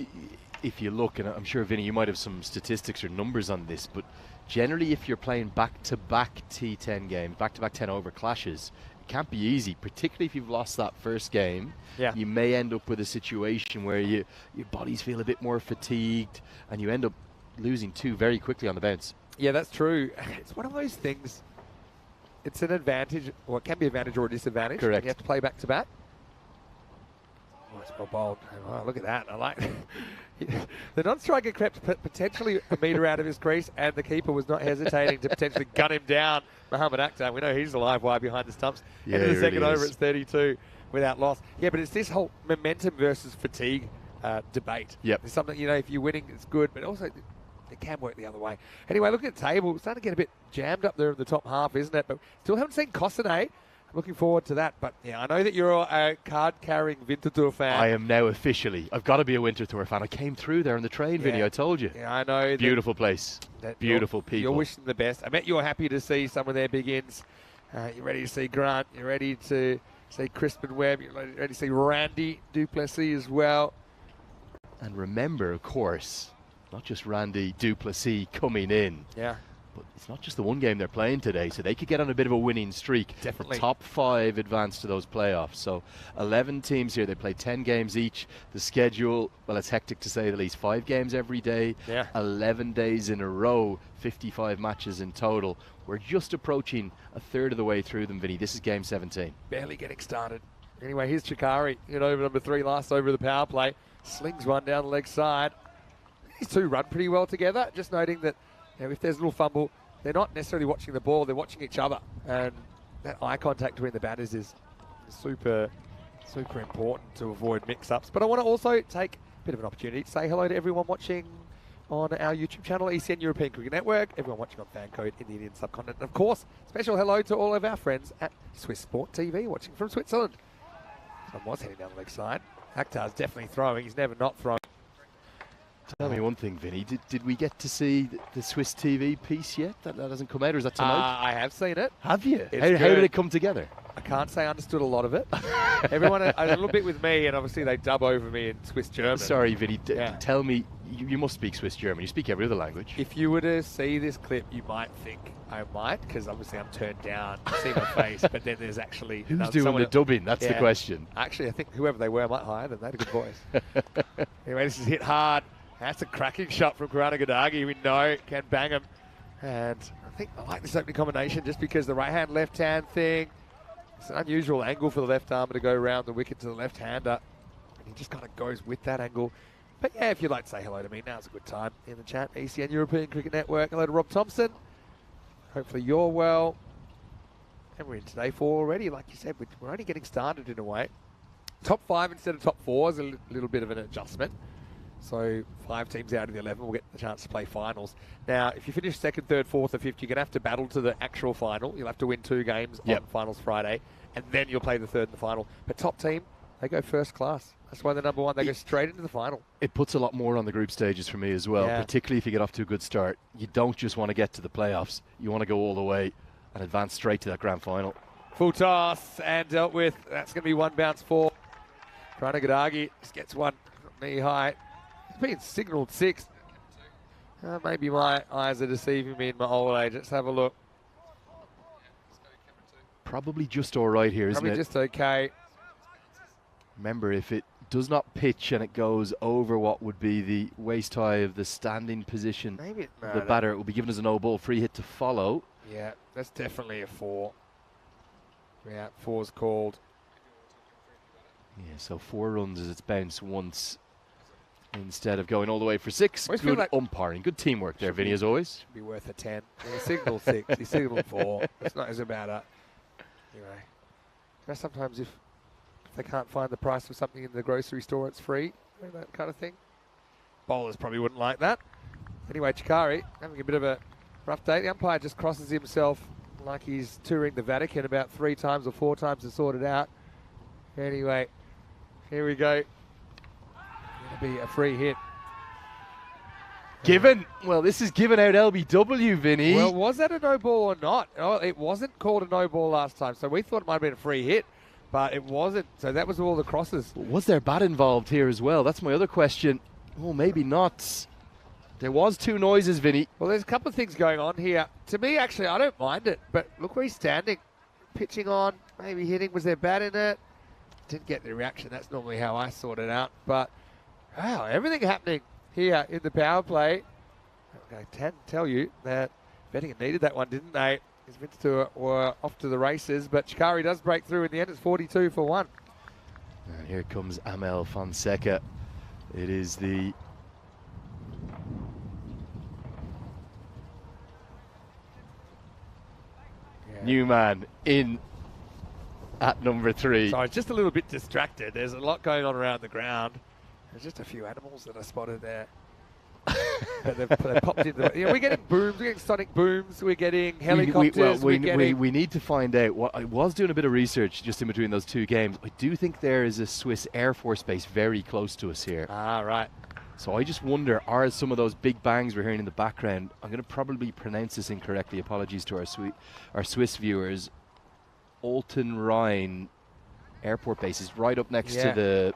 if you look, and I'm sure, Vinny, you might have some statistics or numbers on this, but generally if you're playing back-to-back T10 games, back-to-back 10-over clashes, it can't be easy, particularly if you've lost that first game. Yeah. You may end up with a situation where your bodies feel a bit more fatigued and you end up losing 2 very quickly on the bounce. Yeah, that's true. It's one of those things, it's an advantage, or it can be an advantage or a disadvantage. Correct. You have to play back-to-back. Oh, it's well bowled. Oh, look at that. I like the non-striker crept potentially a metre out of his crease, and the keeper was not hesitating to potentially gun him down. Mohamed Akhtar, we know he's a live wire behind the stumps. Yeah, Into the second really over, it's 32 without loss. Yeah, but it's this whole momentum versus fatigue debate. Yep. It's something, if you're winning, it's good, but also it can work the other way. Anyway, look at the table. It's starting to get a bit jammed up there in the top half, isn't it? But still haven't seen Kosane. Looking forward to that. But, yeah, I know that you're a card-carrying Winterthur fan. I am now officially. I've got to be a Winterthur fan. I came through there on the train, Vinny, I told you. Yeah, I know. Beautiful place. Beautiful people. You're wishing the best. I bet you're happy to see some of their big ins. You're ready to see Grant. You're ready to see Crispin Webb. You're ready to see Randy Duplessis as well. And remember, of course, not just Randy Duplessis coming in. Yeah. But it's not just the one game they're playing today, so they could get on a bit of a winning streak. Definitely. The top 5 advance to those playoffs. So 11 teams here. They play 10 games each. The schedule, well, it's hectic to say the least. 5 games every day, 11 days in a row, 55 matches in total. We're just approaching a third of the way through them, Vinny. This is game 17. Barely getting started. Anyway, here's Chikari in over number 3, last over the power play. Slings one down the leg side. These two run pretty well together. Just noting that if there's a little fumble, they're not necessarily watching the ball, they're watching each other. And that eye contact between the batters is super, super important to avoid mix-ups. But I want to also take a bit of an opportunity to say hello to everyone watching on our YouTube channel, ECN European Cricket Network, everyone watching on Fancode in the Indian subcontinent. And of course, special hello to all of our friends at Swiss Sport TV watching from Switzerland. Someone was heading down the leg side. Akhtar's definitely throwing, he's never not throwing. Tell me one thing, Vinny. Did we get to see the Swiss TV piece yet? That hasn't come out, or is that tonight? I have seen it. Have you? It's How good. did it come together? I can't say I understood a lot of it. Everyone, a little bit with me, and obviously they dub over me in Swiss German. Sorry, Vinny. Yeah. Tell me, you must speak Swiss German. You speak every other language. If you were to see this clip, you might think I might, because obviously I'm turned down to see my face, but then there's actually... Who's doing the dubbing? That's the question. Actually, I think whoever they were might hire them. They had a good voice. Anyway, this is hit hard. That's a cracking shot from Kuranagadagi. We know can bang him. And I think I like this opening combination just because the right hand, left hand thing. It's an unusual angle for the left armer to go around the wicket to the left hander. And he just kind of goes with that angle. But yeah, if you'd like to say hello to me, now's a good time in the chat. ECN European Cricket Network. Hello to Rob Thompson. Hopefully you're well. And we're in today 4 already. Like you said, we're only getting started in a way. Top 5 instead of top 4 is a little bit of an adjustment. So 5 teams out of the 11 will get the chance to play finals. Now, if you finish 2nd, 3rd, 4th or 5th, you're going to have to battle to the actual final. You'll have to win 2 games on finals Friday, and then you'll play the 3rd and the final. But top team, they go first class. That's why they're number 1. They go straight into the final. It puts a lot more on the group stages for me as well, particularly if you get off to a good start. You don't just want to get to the playoffs. You want to go all the way and advance straight to that grand final. Full toss and dealt with. That's going to be 1 bounce for Kuranagadagi. Just gets one knee high. Being signalled 6. Maybe my eyes are deceiving me in my old age. Let's have a look. Probably just all right here, isn't Probably it? just okay. Remember, if it does not pitch and it goes over what would be the waist high of the standing position, Maybe the batter will be given as a no ball, free hit to follow. Yeah, that's definitely a 4. Yeah, 4's called. Yeah, so 4 runs as it's bounced once. Instead of going all the way for 6, good like umpiring. Good teamwork there, Vinny, as always. Should be worth a 10. He signalled 6. He signalled 4. It's not as about it. Anyway, sometimes if they can't find the price of something in the grocery store, it's free. That kind of thing. Bowlers probably wouldn't like that. Anyway, Chikari having a bit of a rough day. The umpire just crosses himself like he's touring the Vatican about 3 times or 4 times to sort it out. Anyway, here we go. Be a free hit. Given, well, this is given out LBW, Vinny. Well, was that a no ball or not? Oh, it wasn't called a no ball last time, so we thought it might have been a free hit, but it wasn't. So that was all the crosses. Was there bat involved here as well? That's my other question. Well, maybe not. There was 2 noises, Vinny. Well, there's a couple of things going on here. To me, actually, I don't mind it, but look where he's standing. Pitching on, maybe hitting. Was there bat in it? Didn't get the reaction. That's normally how I sort it out, but wow, everything happening here in the power play. I can tell you that Wettingen needed that one, didn't they? As Winterthur were off to the races, but Chikari does break through in the end. It's 42 for 1. And here comes Amel Fonseca. It is the new man in at number 3. So I was just a little bit distracted. There's a lot going on around the ground. There's just a few animals that I spotted there. they've popped into we're getting booms, we're getting sonic booms, we're getting helicopters. We need to find out. What I was doing a bit of research just in between those 2 games. I do think there is a Swiss Air Force base very close to us here. Ah, right. So I just wonder, are some of those big bangs we're hearing in the background, I'm going to probably pronounce this incorrectly, apologies to our Swiss viewers, Alten Rhein Airport base is right up next to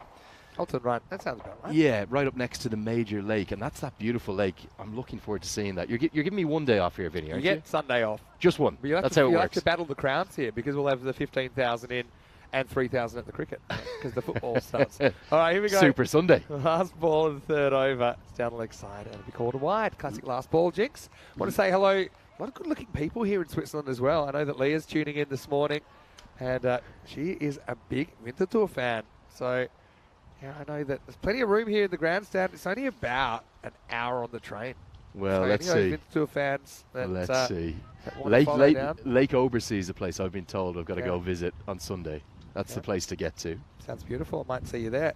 Halton Run. That sounds about right. Yeah, right up next to the major lake, and that's that beautiful lake. I'm looking forward to seeing that. You're giving me one day off here, Vinny, You aren't you? get Sunday off. Just one. But That's how it you'll works. have to battle the crowds here because we'll have the 15,000 in and 3,000 at the cricket because the football starts. All right, here we go. Super Sunday. Last ball of the third over. It's down the leg side and it'll be called a wide. Classic last ball, Jinx. Want to say hello. A lot of good-looking people here in Switzerland as well. I know that Leah's tuning in this morning, and she is a big Winterthur fan. So, yeah, I know that there's plenty of room here in the grandstand. It's only about an hour on the train. Well, So let's any see. Winterthur fans that, Let's see. that want to follow down. Lake Oversea is a place I've been told I've got to Yeah. go visit on Sunday. That's the place to get to. Sounds beautiful. I might see you there.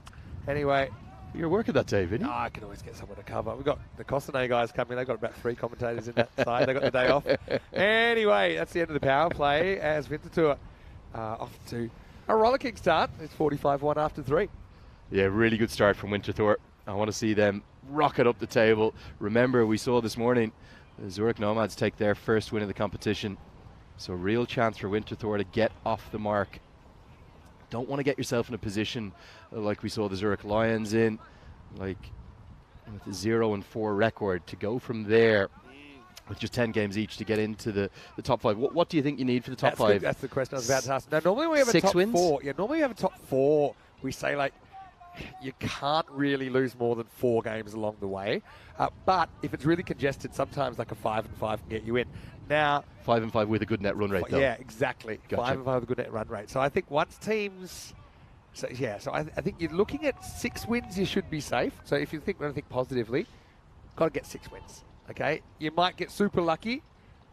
Anyway, You're working that day, Vinny. I can always get someone to cover. We've got the Costanet guys coming. They've got about 3 commentators in that side. They've got the day off. Anyway, that's the end of the power play as Winterthur off to a rollicking start. It's 45-1 after 3. Yeah, really good start from Winterthur. I want to see them rocket up the table. Remember, we saw this morning the Zurich Nomads take their first win of the competition. So real chance for Winterthur to get off the mark. Don't want to get yourself in a position like we saw the Zurich Lions in, like with a 0-4 record, to go from there with just 10 games each to get into the top 5. What do you think you need for the top 5? That's the question I was about to ask. Now, normally we have a 6 top wins? 4. Yeah, normally we have a top 4. We say, like, you can't really lose more than 4 games along the way. But if it's really congested, sometimes like a 5-5 can get you in. Now, 5-5 with a good net run rate, though. yeah, exactly. Gotcha. 5-5 with a good net run rate. So I think once teams, so I think you're looking at 6 wins. You should be safe. So if you think anything positively, got to get 6 wins. Okay, you might get super lucky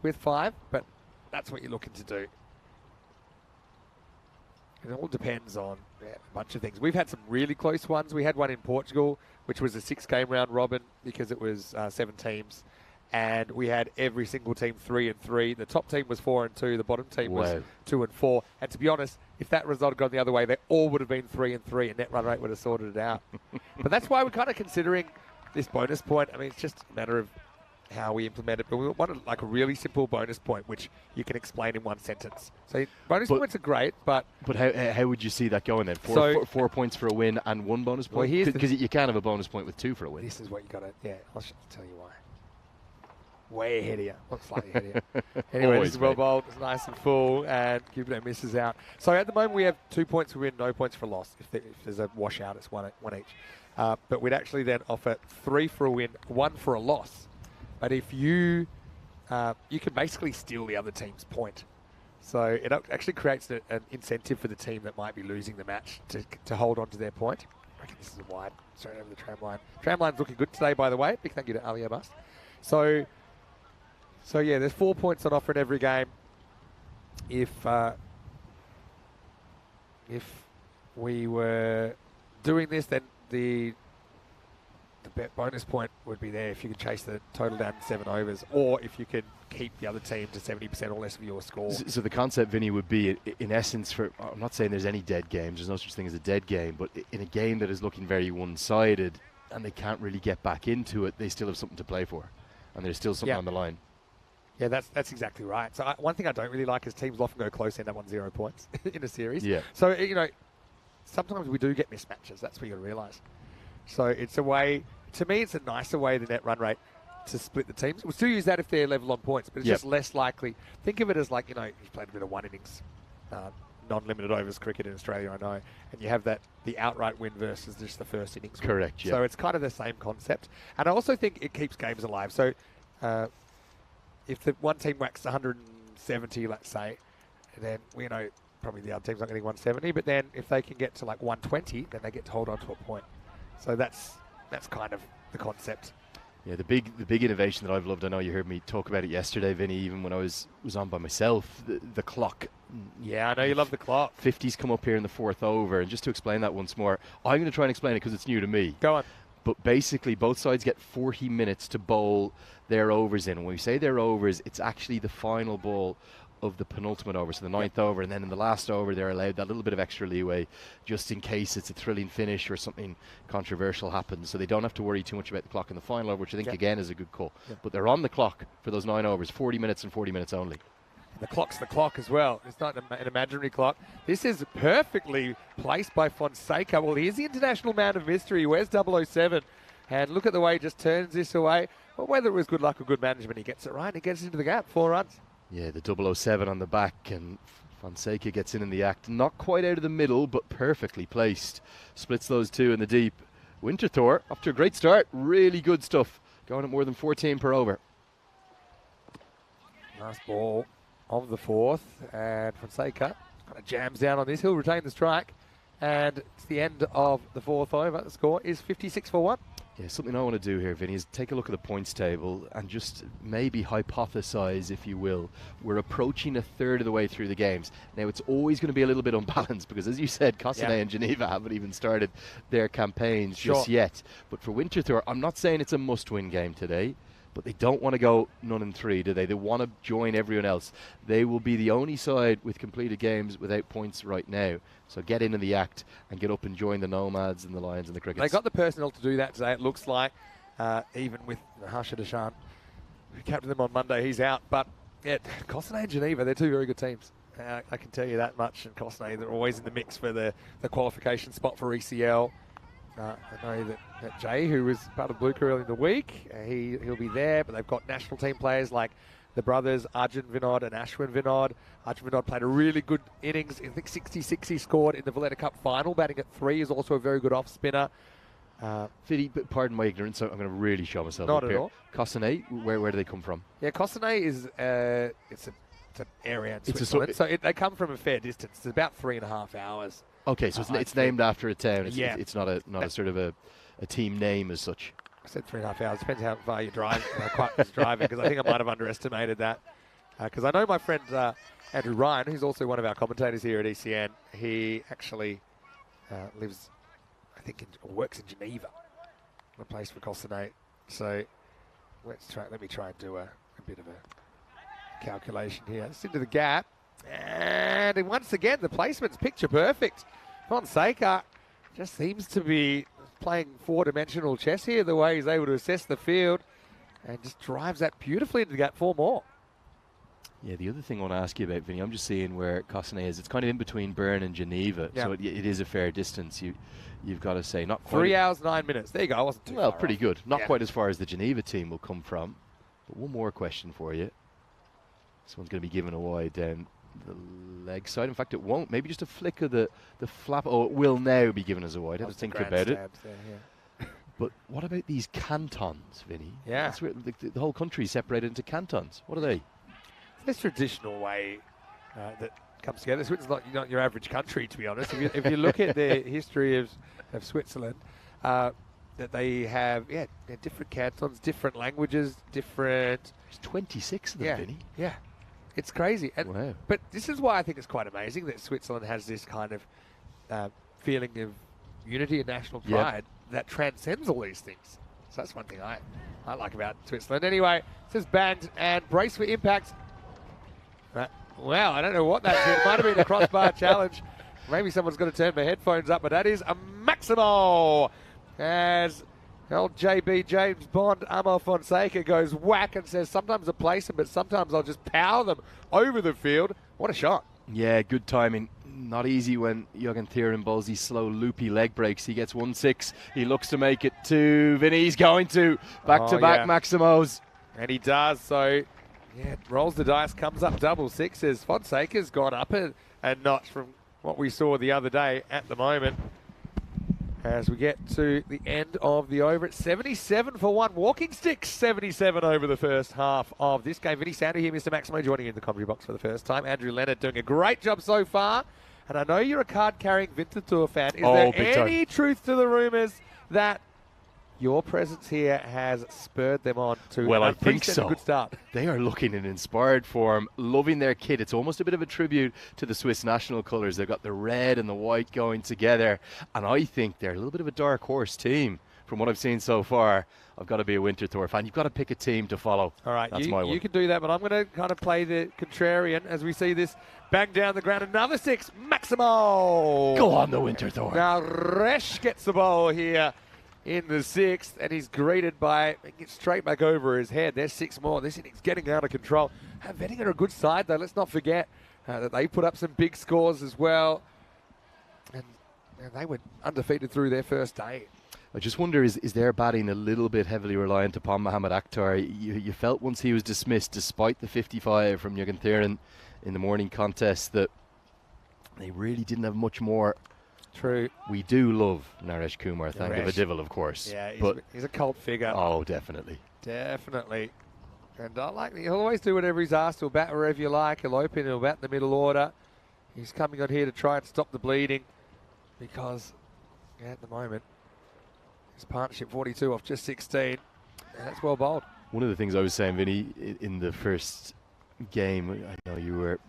with 5, but that's what you're looking to do. It all depends on a bunch of things. We've had some really close ones. We had one in Portugal, which was a 6-game round robin because it was 7 teams. And we had every single team 3-3. The top team was 4-2. The bottom team was 2-4. And to be honest, if that result had gone the other way, they all would have been 3-3, and net run rate would have sorted it out. But that's why we're kind of considering this bonus point. I mean, it's just a matter of how we implement it. But we want like a really simple bonus point, which you can explain in 1 sentence. So bonus points are great, but how would you see that going then? 4 points for a win and 1 bonus point? Because you can have a bonus point with 2 for a win. This is what you got to. Yeah, I'll tell you why. Way ahead of you. Not slightly ahead of you. Anyway, this is well bowled. It's nice and full, and Cupido misses out. So at the moment, we have 2 points for win, no points for loss. If there's a washout, it's one each. But we'd actually then offer 3 for a win, 1 for a loss. But if you can basically steal the other team's point. So it actually creates an incentive for the team that might be losing the match to hold on to their point. I reckon this is a wide, straight over the tram line. Tram line's looking good today, by the way. Big thank you to Alia Bust. So yeah, there's 4 points on offer in every game. If we were doing this, then the bonus point would be there if you could chase the total down to 7 overs, or if you could keep the other team to 70% or less of your score. So the concept, Vinny, would be, in essence, I'm not saying there's any dead games. There's no such thing as a dead game, but in a game that is looking very one-sided and they can't really get back into it, they still have something to play for, and there's still something on the line. Yeah, that's exactly right. So one thing I don't really like is teams often go close, end up on 0 points in a series. Yeah. So, sometimes we do get mismatches. That's what you got to realise. So it's a way, to me, it's a nicer way, the net run rate, to split the teams. We'll still use that if they're level on points, but it's just less likely. Think of it as like, you've played a bit of 1 innings, non-limited overs cricket in Australia, I know, and you have the outright win versus just the first innings win. Correct, yeah. So it's kind of the same concept. And I also think it keeps games alive. So if the one team whacks 170, let's say, then probably the other team's not getting 170, but then if they can get to like 120, then they get to hold on to a point. So that's kind of the concept. Yeah, the big innovation that I've loved, I know you heard me talk about it yesterday, Vinny, even when I was on by myself, the clock. Yeah, I know you love the clock. 50s come up here in the 4th over, and just to explain that once more, I'm going to try and explain it because it's new to me. Go on. But basically, both sides get 40 minutes to bowl their overs in. When we say their overs, it's actually the final ball of the penultimate over, so the 9th over, and then in the last over they're allowed that little bit of extra leeway just in case it's a thrilling finish or something controversial happens, so they don't have to worry too much about the clock in the final over, which I think again is a good call. But they're on the clock for those 9 overs, 40 minutes and 40 minutes only. The clock's the clock as well. It's not an imaginary clock. This is perfectly placed by Fonseca. Well, here's the international man of mystery. Where's 007? And look at the way he just turns this away. Well, whether it was good luck or good management, he gets it right. He gets into the gap. 4 runs. Yeah, the 007 on the back, and Fonseca gets in the act. Not quite out of the middle, but perfectly placed. Splits those two in the deep. Winterthur, off to a great start. Really good stuff. Going at more than 14 per over. Last ball of the 4th, and Fonseca kind of jams down on this. He'll retain the strike, and it's the end of the 4th over. The score is 56 for 1. Yeah, something I want to do here, Vinny, is take a look at the points table and just maybe hypothesize, if you will. We're approaching a third of the way through the games. Now, it's always going to be a little bit unbalanced because, as you said, Cossonay and Geneva haven't even started their campaigns just yet. But for Winterthur, I'm not saying it's a must-win game today, but they don't want to go 0-3, do they? They want to join everyone else. They will be the only side with completed games without points right now. So get in the act and get up and join the Nomads and the Lions and the Crickets. They got the personnel to do that today, it looks like, even with Harsha Deshan, who captained them on Monday. He's out. But yeah, Cossonay and Geneva, they're two very good teams. I can tell you that much. And Cossonay, they're always in the mix for the qualification spot for ECL. I know that Jay, who was part of Blue Crew early in the week, he'll be there, but they've got national team players like the brothers Arjun Vinod and Ashwin Vinod. Arjun Vinod played a really good innings. I think 66 he scored in the Valletta Cup final. Batting at 3 is also a very good off spinner. Fiddy, pardon my ignorance, I'm going to really show myself Not up at here. all. Cossonay, where do they come from? Yeah, Cossonay is it's an area in Switzerland. They come from a fair distance. It's about 3.5 hours. Okay, so it's named after a town. It's not a sort of a team name as such. I said 3.5 hours. Depends how far you drive. Quite was driving because I think I might have underestimated that. Because I know my friend Andrew Ryan, who's also one of our commentators here at ECN, he actually lives, I think, or works in Geneva, a place for Cossonay. So let me try and do a bit of a calculation here. It's into the gap. And once again, the placement's picture perfect. Fonseca just seems to be playing 4-dimensional chess here, the way he's able to assess the field, and just drives that beautifully into the gap. 4 more. Yeah, the other thing I want to ask you about, Vinny, I'm just seeing where Cossonay is. It's kind of in between Bern and Geneva, so it is a fair distance. You've got to say, not quite 3 hours, 9 minutes. There you go. I wasn't too well, far pretty off. good. Not quite as far as the Geneva team will come from. But one more question for you. This one's going to be given away down the leg side. In fact, it won't. Maybe just a flick of the flap. Oh, it will now be given as a wide. Have to think about it. There, But what about these cantons, Vinny? Yeah. That's where the whole country is separated into cantons. What are they? This traditional way that comes together. Switzerland's not your average country, to be honest. If you look at the history of Switzerland, that they have different cantons, different languages, different. There's 26 of them, Vinny. Yeah, it's crazy. And, wow. But this is why I think it's quite amazing that Switzerland has this kind of feeling of unity and national pride that transcends all these things. So that's one thing I like about Switzerland. Anyway, this is banged and brace for impact. Wow, I don't know what that's. It might have been a crossbar challenge. Maybe someone's got to turn their headphones up, but that is a Maximo. As old JB James Bond, Amar Fonseca goes whack and says, sometimes I place them, but sometimes I'll just power them over the field. What a shot. Yeah, good timing. Not easy when Jürgen Thieren bowls these slow, loopy leg breaks. He gets 1-6. He looks to make it 2. Vinny, he's going to. Back-to-back Maximos. And he does, so... Yeah, rolls the dice, comes up double sixes. Fonseca's gone up a notch from what we saw the other day at the moment. As we get to the end of the over, it's 77 for 1. Walking sticks, 77 over the first half of this game. Vinny Sander here, Mr. Maximo, joining in the commentary box for the first time. Andrew Leonard doing a great job so far. And I know you're a card-carrying Winterthur fan. Is there any truth to the rumours that your presence here has spurred them on to I think so. A good start? They are looking in inspired form, loving their kit. It's almost a bit of a tribute to the Swiss national colours. They've got the red and the white going together, and I think they're a little bit of a dark horse team from what I've seen so far. I've got to be a Winterthur fan. You've got to pick a team to follow. All right, that's my one. You can do that, but I'm going to kind of play the contrarian as we see this bang down the ground. Another 6, Maximo. Go on, the Winterthur. Now Resch gets the ball here in the 6th, and he's greeted by, it gets straight back over his head. There's 6 more. This inning's getting out of control. Wettingen are a good side, though. Let's not forget that they put up some big scores as well. And they were undefeated through their first day. I just wonder, is their batting a little bit heavily reliant upon Mohamed Akhtar? You felt once he was dismissed, despite the 55 from Winterthur in the morning contest, that they really didn't have much more. True. We do love Naresh Kumar, Thangavadival, of course. Yeah, but he's a cult figure. Oh, definitely. Definitely. And I like, he'll always do whatever he's asked. He'll bat wherever you like. He'll open, he'll bat in the middle order. He's coming on here to try and stop the bleeding because, at the moment, his partnership 42 off just 16. That's well bowled. One of the things I was saying, Vinny, in the first game, I know you were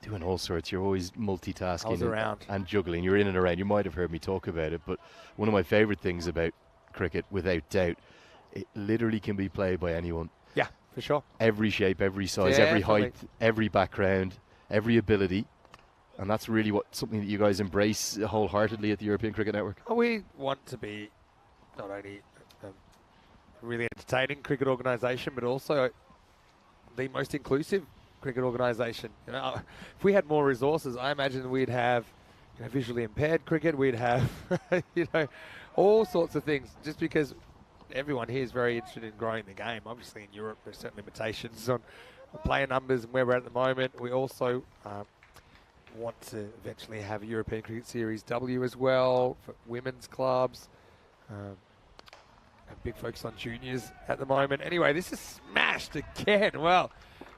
doing all sorts. You're always multitasking and juggling. You're in and around. You might have heard me talk about it, but one of my favourite things about cricket, without doubt, it literally can be played by anyone. Yeah, for sure. Every shape, every size, every height, every background, every ability. And that's really something that you guys embrace wholeheartedly at the European Cricket Network. Oh, we want to be not only a really entertaining cricket organisation, but also the most inclusive cricket organisation. You know, if we had more resources, I imagine we'd have visually impaired cricket. We'd have all sorts of things. Just because everyone here is very interested in growing the game. Obviously, in Europe, there's certain limitations on player numbers and where we're at the moment. We also want to eventually have a European Cricket Series W as well for women's clubs. A big focus on juniors at the moment. Anyway, this is smashed again. Well,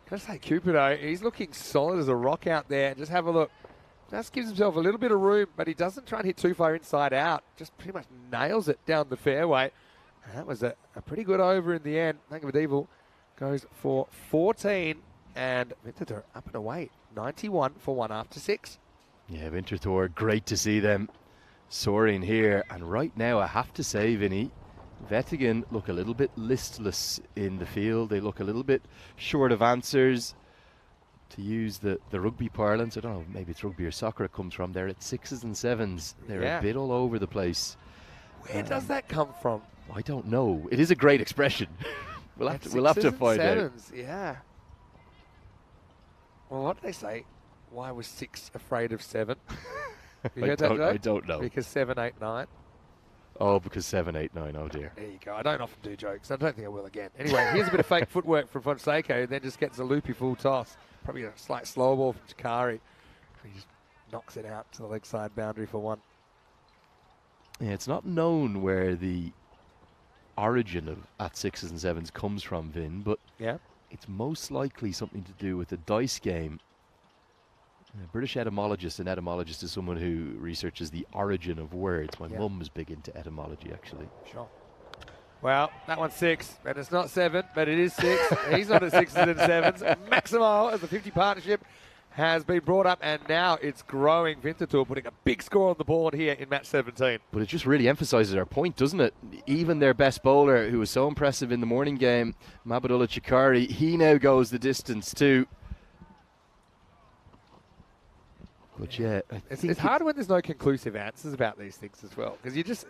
can I say Cupido, he's looking solid as a rock out there. Just have a look. Just gives himself a little bit of room, but he doesn't try and hit too far inside out. Just pretty much nails it down the fairway. And that was a pretty good over in the end. Thangavadival goes for 14, and Winterthur up and away. 91 for 1 after 6. Yeah, Winterthur, great to see them soaring here. And right now, I have to say, Vinny, Wettingen look a little bit listless in the field. They look a little bit short of answers. To use the rugby parlance, I don't know, maybe it's rugby or soccer it comes from. They're at 6s and 7s. They're a bit all over the place. Where does that come from? I don't know. It is a great expression. we'll have to find out. Yeah. Well, what did they say? Why was 6 afraid of 7? You heard that joke? I don't know. Because 7, 8, 9. Oh, because 7, 8, 9. Oh, dear. There you go. I don't often do jokes. I don't think I will again. Anyway, here's a bit of fake footwork from Fonseca, who then just gets a loopy full toss. Probably a slight slow ball from Chikari. He just knocks it out to the leg side boundary for 1. Yeah, it's not known where the origin of at 6s and 7s comes from, Vin, but it's most likely something to do with the dice game. A British etymologist, an etymologist is someone who researches the origin of words. My mum was big into etymology, actually. Sure. Well, that one's 6, and it's not 7, but it is 6. He's not at 6s and 7s. Maximo, as the 50 partnership, has been brought up, and now it's growing. Winterthur putting a big score on the board here in match 17. But it just really emphasises our point, doesn't it? Even their best bowler, who was so impressive in the morning game, Mabadullah Chikari, he now goes the distance too. But yeah, it's hard when there's no conclusive answers about these things as well, because you just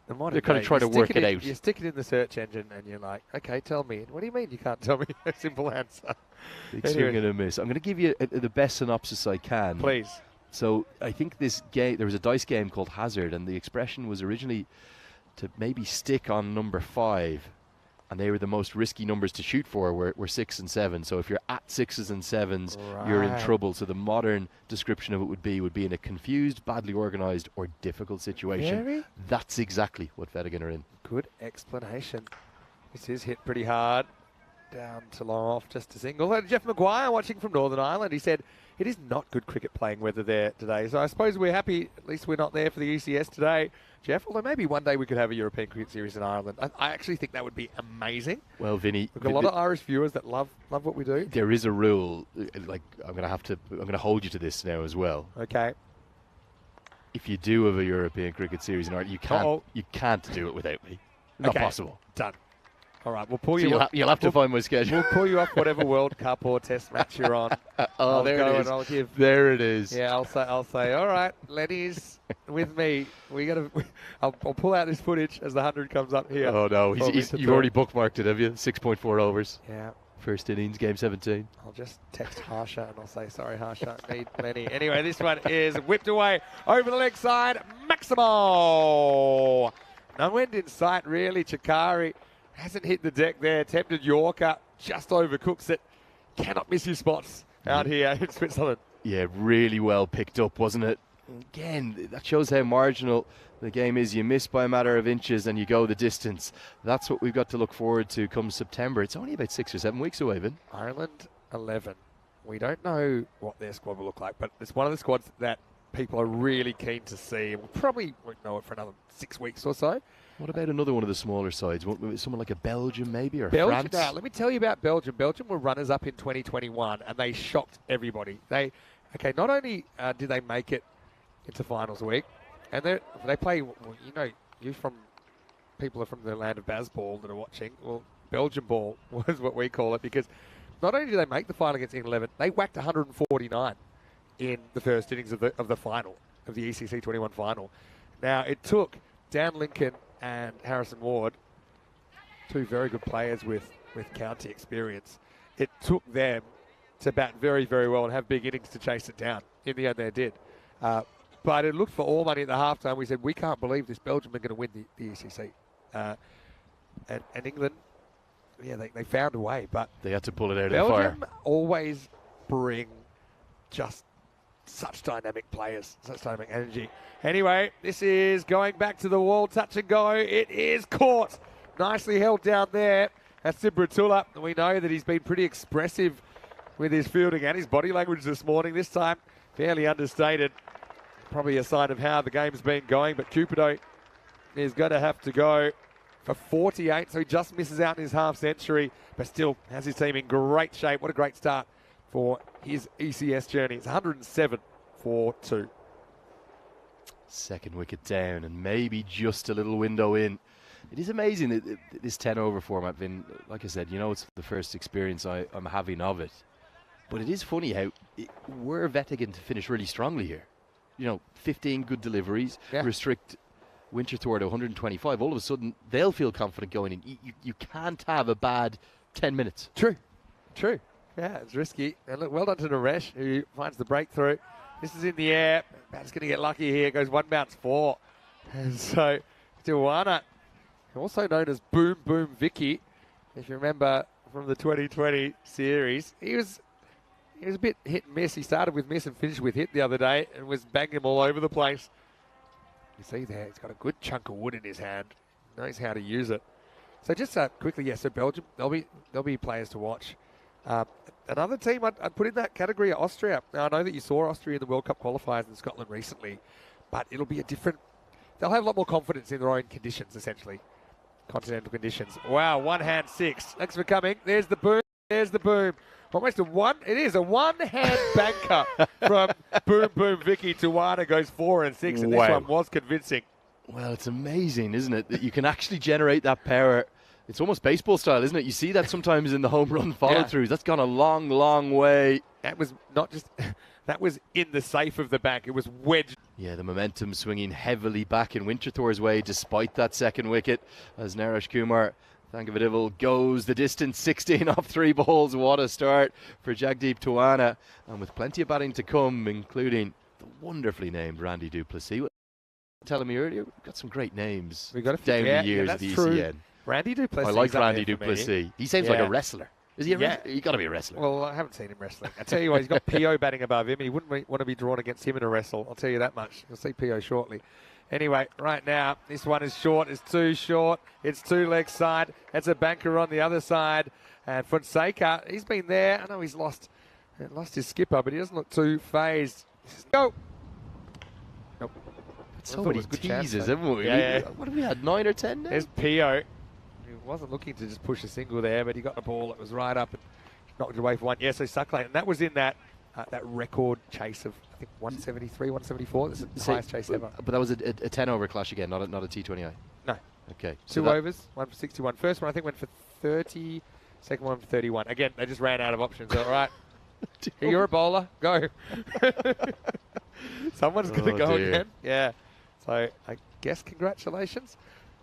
they're kind of trying to work it out. You stick it in the search engine, and you're like, okay, tell me. What do you mean you can't tell me a simple answer? Big swing and a miss. I'm going to give you the best synopsis I can. Please. So I think this game, there was a dice game called Hazard, and the expression was originally to maybe stick on number 5. And they were the most risky numbers to shoot for were 6 and 7. So if you're at 6s and 7s, you're in trouble. So the modern description of it would be in a confused, badly organised or difficult situation. That's exactly what Wettingen are in. Good explanation. This is hit pretty hard. Down to long off, just a single. And Jeff Maguire watching from Northern Ireland. He said, it is not good cricket playing weather there today. So I suppose we're happy, at least we're not there for the ECS today, Jeff. Although maybe one day we could have a European Cricket Series in Ireland. I actually think that would be amazing. Well, Vinny, we've got a lot of Irish viewers that love what we do. There is a rule. Like I'm going to hold you to this now as well. Okay. If you do have a European Cricket Series in Ireland, you can't do it without me. Not possible. Done. All right, we'll pull you up. You'll have to find my schedule. We'll pull you up whatever World Cup or Test match you're on. There it is. There it is. Yeah, I'll say, all right, Lenny's with me. I'll pull out this footage as the 100 comes up here. Oh no, you've already bookmarked it, have you? 6.4 overs. Yeah. First innings, game 17. I'll just text Harsha and I'll say, sorry, Harsha, need many. Anyway, this one is whipped away over the leg side. Maximo. No end in sight, really. Chikari hasn't hit the deck there. Tempted Yorker, just overcooks it. Cannot miss his spots out here in Switzerland. Yeah, really well picked up, wasn't it? Again, that shows how marginal the game is. You miss by a matter of inches and you go the distance. That's what we've got to look forward to come September. It's only about 6 or 7 weeks away, Vin. Ireland 11. We don't know what their squad will look like, but it's one of the squads that people are really keen to see. We'll probably won't know it for another 6 weeks or so. What about another one of the smaller sides? Someone like a Belgium maybe, or Belgium, France? now, let me tell you about Belgium. Belgium were runners-up in 2021, and they shocked everybody. Not only did they make it into finals week, and they play, well, people are from the land of Bazball that are watching. Well, Belgium ball was what we call it, because not only did they make the final against England 11, they whacked 149 in the first innings of the final, of the ECC 21 final. Now, it took Dan Lincoln and Harrison Ward, two very good players with county experience. It took them to bat very, very well and have big innings to chase it down. In the end, they did. But it looked for all money at the halftime. We said, we can't believe this Belgium are going to win the ECC. And England, yeah, they found a way. But they had to pull it out of the fire. Belgium always bring just such dynamic players, such dynamic energy. Anyway, this is going back to the wall, touch and go. It is caught. Nicely held down there. That's Sibratula. We know that he's been pretty expressive with his fielding and his body language this morning. This time, fairly understated. Probably a sign of how the game's been going, but Cupido is going to have to go for 48, so he just misses out in his half century, but still has his team in great shape. What a great start for his ECS journey. It's 107 for 2. Second wicket down, and maybe just a little window in. It is amazing that this 10 over format, Vin, like I said, it's the first experience I'm having of it. But it is funny how we're Wettingen to finish really strongly here. 15 good deliveries, restrict Winterthur to 125. All of a sudden, they'll feel confident going in. You can't have a bad 10 minutes. True. Yeah, it's risky. And look, well done to Naresh, who finds the breakthrough. This is in the air. Bat's going to get lucky here. Goes one bounce 4. And so, Tawana, also known as Boom Boom Vicky, if you remember from the 2020 series, he was a bit hit and miss. He started with miss and finished with hit the other day and was banging him all over the place. You see there, he's got a good chunk of wood in his hand. Knows how to use it. So just quickly, so Belgium, there'll be players to watch. Another team I'd put in that category are Austria. Now, I know that you saw Austria in the World Cup qualifiers in Scotland recently, but it'll be they'll have a lot more confidence in their own conditions, essentially. Continental conditions. Wow, one hand 6. Thanks for coming. There's the boom. Almost a one-hand banker from Boom Boom Vicky. Tawana goes 4 and 6, and this one was convincing. Well, it's amazing, isn't it, that you can actually generate that power. It's almost baseball style, isn't it? You see that sometimes in the home run follow-throughs. That's gone a long, long way. That was not just... That was in the safe of the back. It was wedged. Yeah, the momentum swinging heavily back in Winterthur's way despite that second wicket as Naresh Kumar Thankavadival goes the distance, 16 off 3 balls. What a start for Jagdeep Tawana. And with plenty of batting to come, including the wonderfully named Randy Duplessis. Telling me earlier, we've got some great names we've got down the years of the ECN. Randy Duplessis. I like Randy Duplessis. He seems like a wrestler. Is he a wrestler? He's got to be a wrestler. Well, I haven't seen him wrestling. I tell you what, he's got P.O. batting above him. He wouldn't want to be drawn against him in a wrestle. I'll tell you that much. You'll see P.O. shortly. Anyway, right now, this one is short. It's too short. It's 2 leg side. That's a banker on the other side. And Fonseca, he's been there. I know he's lost his skipper, but he doesn't look too phased. Go. Nope. So many teasers, haven't we? Yeah. What have we had, 9 or 10 now? There's P.O. He wasn't looking to just push a single there, but he got the ball that was right up and knocked it away for 1. Yeah, so Sucklane, and that was in that record chase of, I think, 173, 174. That's the highest chase ever. But that was a 10 over clash again, not a T20I. No. Okay. So 2 overs, 1 for 61. First one, I think, went for 30. Second one for 31. Again, they just ran out of options. All right. You're a bowler. Go. Someone's going to go again. Yeah. So I guess congratulations.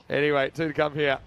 Anyway, 2 to come here.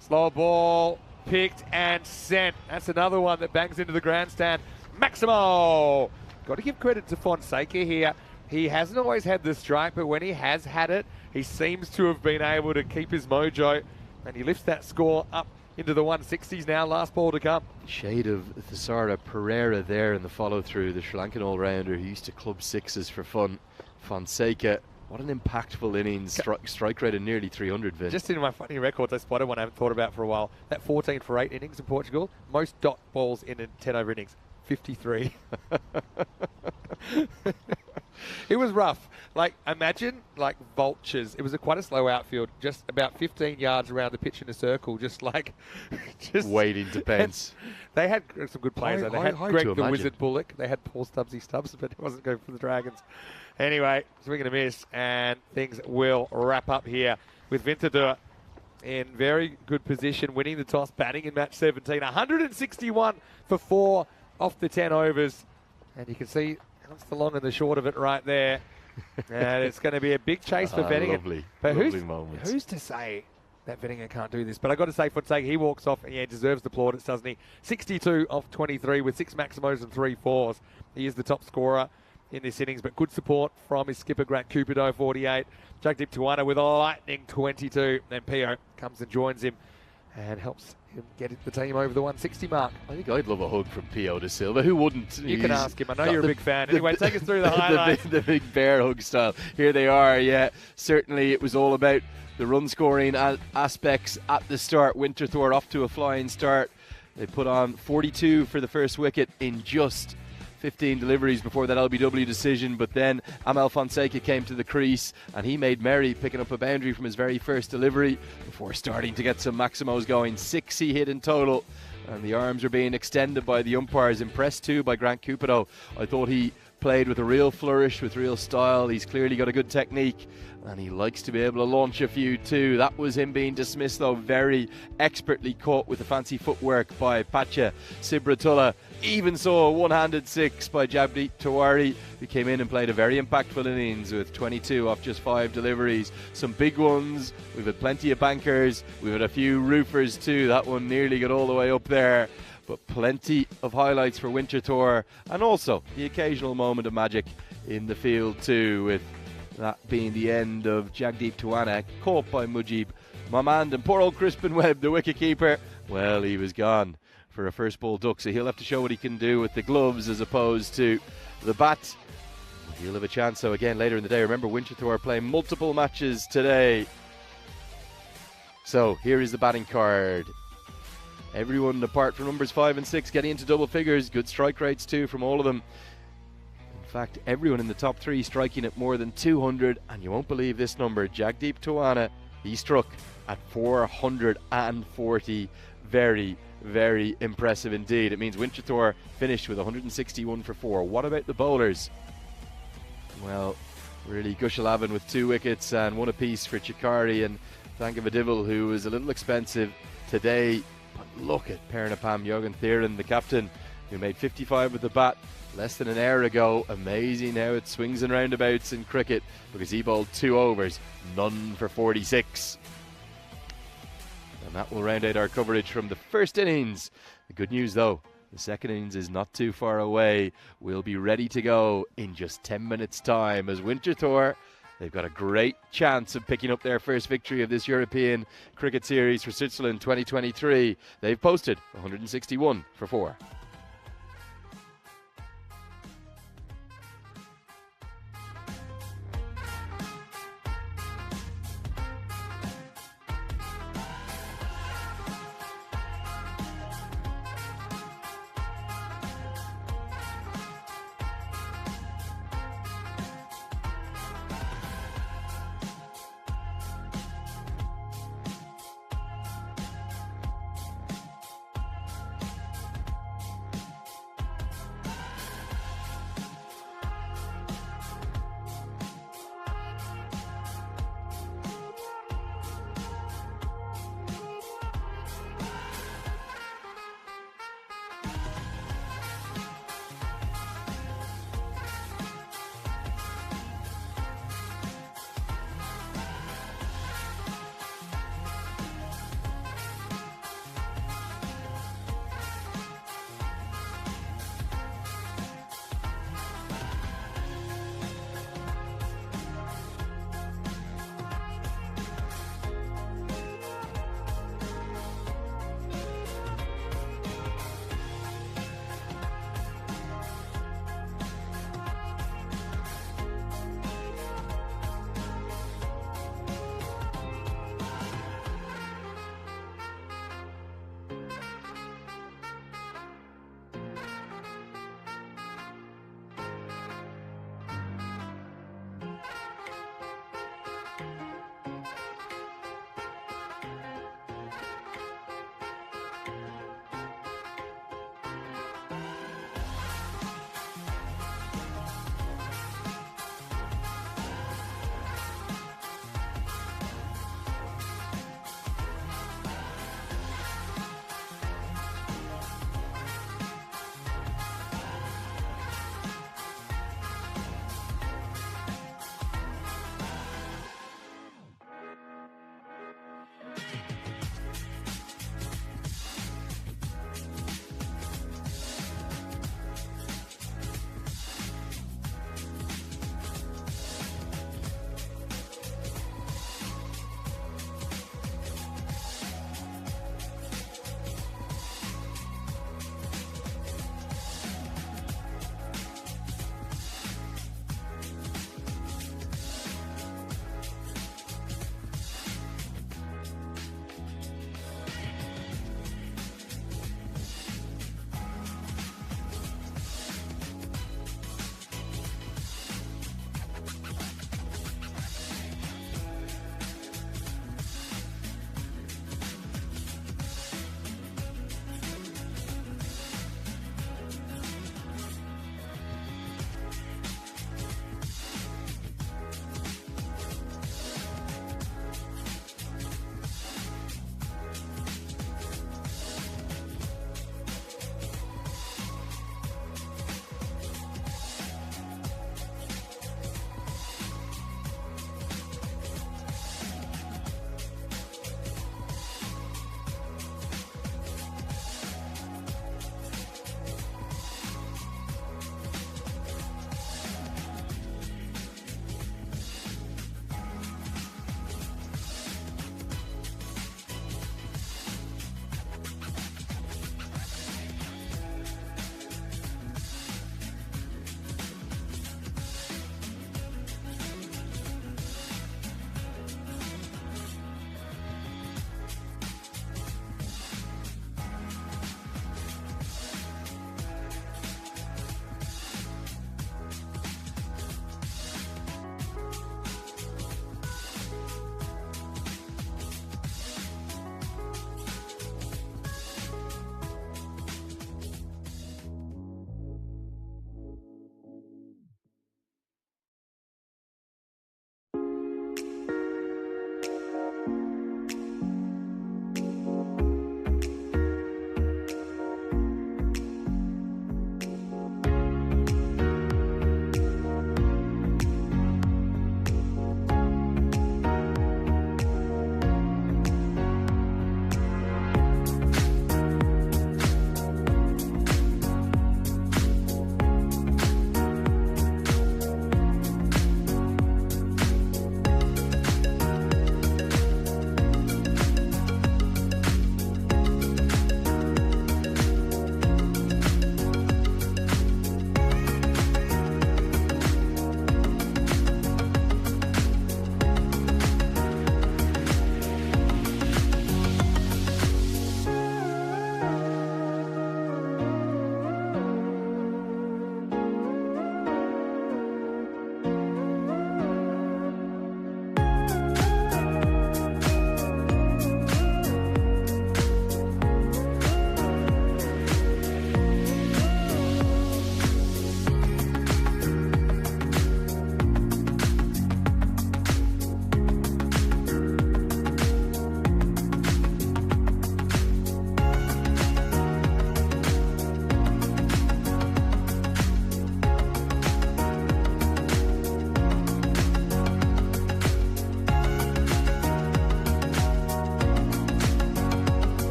Slower ball, picked and sent. That's another one that bangs into the grandstand. Maximo! Got to give credit to Fonseca here. He hasn't always had the strike, but when he has had it, he seems to have been able to keep his mojo, and he lifts that score up into the 160s now. Last ball to come. Shade of Thesara Pereira there in the follow-through, the Sri Lankan all-rounder who used to club sixes for fun. Fonseca, what an impactful innings, strike rate of nearly 300, Vin. Just in my funny records, I spotted one I haven't thought about for a while. That 14 for 8 innings in Portugal, most dot balls in a 10 over innings, 53. It was rough. Like, imagine, like, vultures. It was quite a slow outfield, just about 15 yards around the pitch in a circle, just waiting to pounce. They had some good players. They had Greg the imagine. Wizard Bullock. They had Paul Stubbsy Stubbs, but it wasn't going for the Dragons. Anyway, swing and a miss, and things will wrap up here with Winterthur in very good position, winning the toss, batting in match 17. 161 for 4 off the 10 overs. And you can see that's the long and the short of it right there. And it's going to be a big chase for Wettingen. Lovely, but lovely moments. Who's to say that Wettingen can't do this? But I've got to say, Fonseca, he walks off and deserves the plaudits, doesn't he? 62 off 23 with 6 Maximos and 3 fours. He is the top scorer in this innings, but good support from his skipper, Grant Cupido, 48. Jagdeep Tawana with a lightning 22. Then Pio comes and joins him and helps him get the team over the 160 mark. I think I'd love a hug from Pio de Silva. Who wouldn't? You can ask him. I know you're a big fan. Anyway, take us through the highlights. the big bear hug style. Here they are, yeah. Certainly it was all about the run scoring aspects at the start. Winterthur off to a flying start. They put on 42 for the first wicket in just 15 deliveries before that LBW decision, but then Amel Fonseca came to the crease and he made merry, picking up a boundary from his very first delivery before starting to get some Maximos going. 6 he hit in total, and the arms are being extended by the umpires. Impressed too by Grant Cupido. I thought he played with a real flourish, with real style. He's clearly got a good technique, and he likes to be able to launch a few too. That was him being dismissed though, very expertly caught with the fancy footwork by Pacha Sibratullah. Even saw a one-handed 6 by Jagdeep Tiwari, who came in and played a very impactful innings with 22 off just 5 deliveries. Some big ones. We've had plenty of bankers. We've had a few roofers too. That one nearly got all the way up there. But plenty of highlights for Winterthur, and also the occasional moment of magic in the field too, with that being the end of Jagdeep Tawana, caught by Mujib Mamand. And poor old Crispin Webb, the wicketkeeper, well, he was gone for a first ball duck, so he'll have to show what he can do with the gloves as opposed to the bat. He'll have a chance though again later in the day. Remember, Winterthur are playing multiple matches today. So here is the batting card. Everyone apart from numbers 5 and 6 getting into double figures. Good strike rates too from all of them. In fact, everyone in the top 3 striking at more than 200, and you won't believe this number. Jagdeep Tawana, he struck at 440. Very, very impressive indeed. It means Winterthur finished with 161 for 4. What about the bowlers? Well, really, Gushalavin with 2 wickets and 1 apiece for Chikari and Thangavadival, who was a little expensive today. But look at Pernapam Yogan Theran, the captain, who made 55 with the bat less than an hour ago. Amazing how it swings and roundabouts in cricket, because he bowled 2 overs, none for 46. And that will round out our coverage from the first innings. The good news though, the second innings is not too far away. We'll be ready to go in just 10 minutes time, as Winterthur, they've got a great chance of picking up their first victory of this European Cricket Series for Switzerland 2023. They've posted 161 for 4.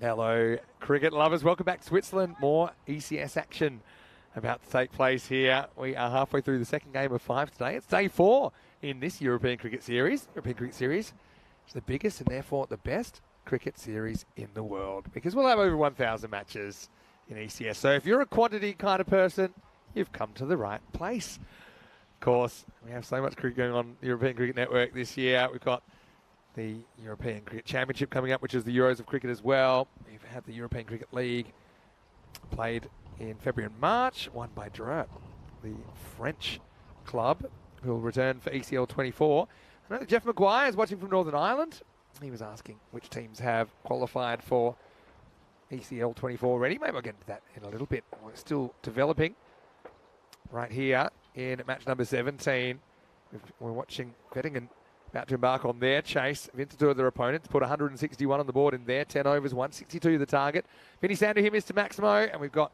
Hello, cricket lovers. Welcome back to Switzerland. More ECS action about to take place here. We are halfway through the second game of 5 today. It's day 4 in this European Cricket Series. European Cricket Series is the biggest and therefore the best cricket series in the world because we'll have over 1,000 matches in ECS. So if you're a quantity kind of person, you've come to the right place. Of course, we have so much cricket going on the European Cricket Network this year. We've got the European Cricket Championship coming up, which is the Euros of cricket as well. We've had the European Cricket League played in February and March, won by Drouot, the French club, who will return for ECL 24. I know that Jeff Maguire is watching from Northern Ireland. He was asking which teams have qualified for ECL 24 already. Maybe I'll get into that in a little bit. We're still developing right here in match number 17. We're watching Wettingen about to embark on their chase. Winterthur, their opponents, put 161 on the board in their 10 overs, 162 the target. Vinny Sander here, Mr. Maximo, and we've got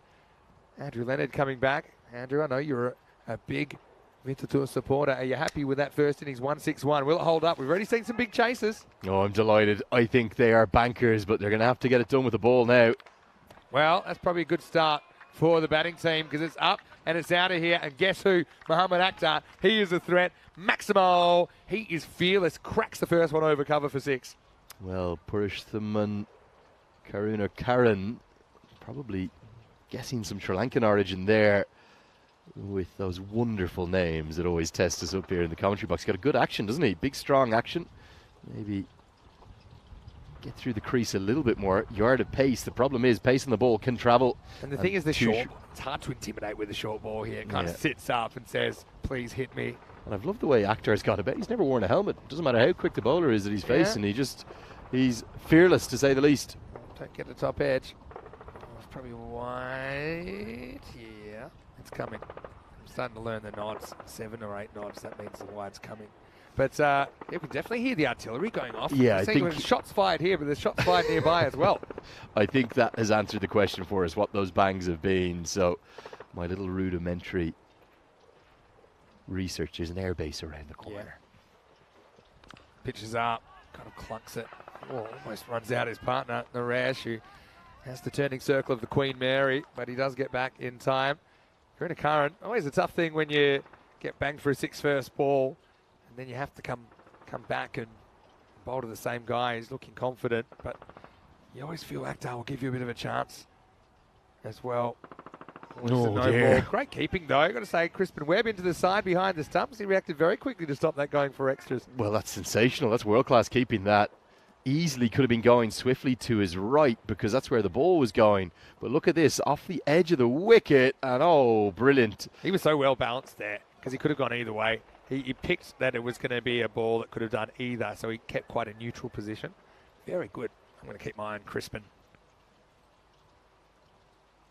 Andrew Leonard coming back. Andrew, I know you're a big Winterthur supporter. Are you happy with that first innings, 161? Will it hold up? We've already seen some big chases. Oh, I'm delighted. I think they are bankers, but they're going to have to get it done with the ball now. Well, that's probably a good start for the batting team because it's up and it's out of here. And guess who? Mohammad Akhtar. He is a threat. Maximo, he is fearless. Cracks the first one over cover for 6. Well, Purushthaman Karunakarn, probably guessing some Sri Lankan origin there with those wonderful names that always test us up here in the commentary box. Got a good action, doesn't he? Big, strong action. Maybe get through the crease a little bit more. Yard of pace. The problem is pace on the ball can travel. And the thing is, the short, it's hard to intimidate with the short ball here. It kind of sits up and says, please hit me. And I've loved the way Akhtar's gone about. He's never worn a helmet. Doesn't matter how quick the bowler is that he's facing. He's fearless, to say the least. Don't get the top edge. Oh, it's probably wide. Yeah, it's coming. I'm starting to learn the nods. 7 or 8 nods. That means the wide's coming. But you can definitely hear the artillery going off. Yeah, I think there's shots fired here, but there's shots fired nearby as well. I think that has answered the question for us, what those bangs have been. So my little rudimentary research, there's an airbase around the corner. Yeah. Pitches up, kind of clunks it. Oh, almost runs out his partner, Naresh, who has the turning circle of the Queen Mary, but he does get back in time. Karunakarn, always a tough thing when you get banged for a 6 first ball, and then you have to come back and bowl to the same guy. He's looking confident, but you always feel Akhtar will give you a bit of a chance as well. Dear. Great keeping though. I've got to say, Crispin Webb into the side behind the stumps. He reacted very quickly to stop that going for extras. Well, that's sensational. That's world-class keeping. That easily could have been going swiftly to his right because that's where the ball was going. But look at this, off the edge of the wicket, and oh, brilliant. He was so well balanced there because he could have gone either way. He picked that it was going to be a ball that could have done either, so he kept quite a neutral position. Very good. I'm going to keep my eye on Crispin.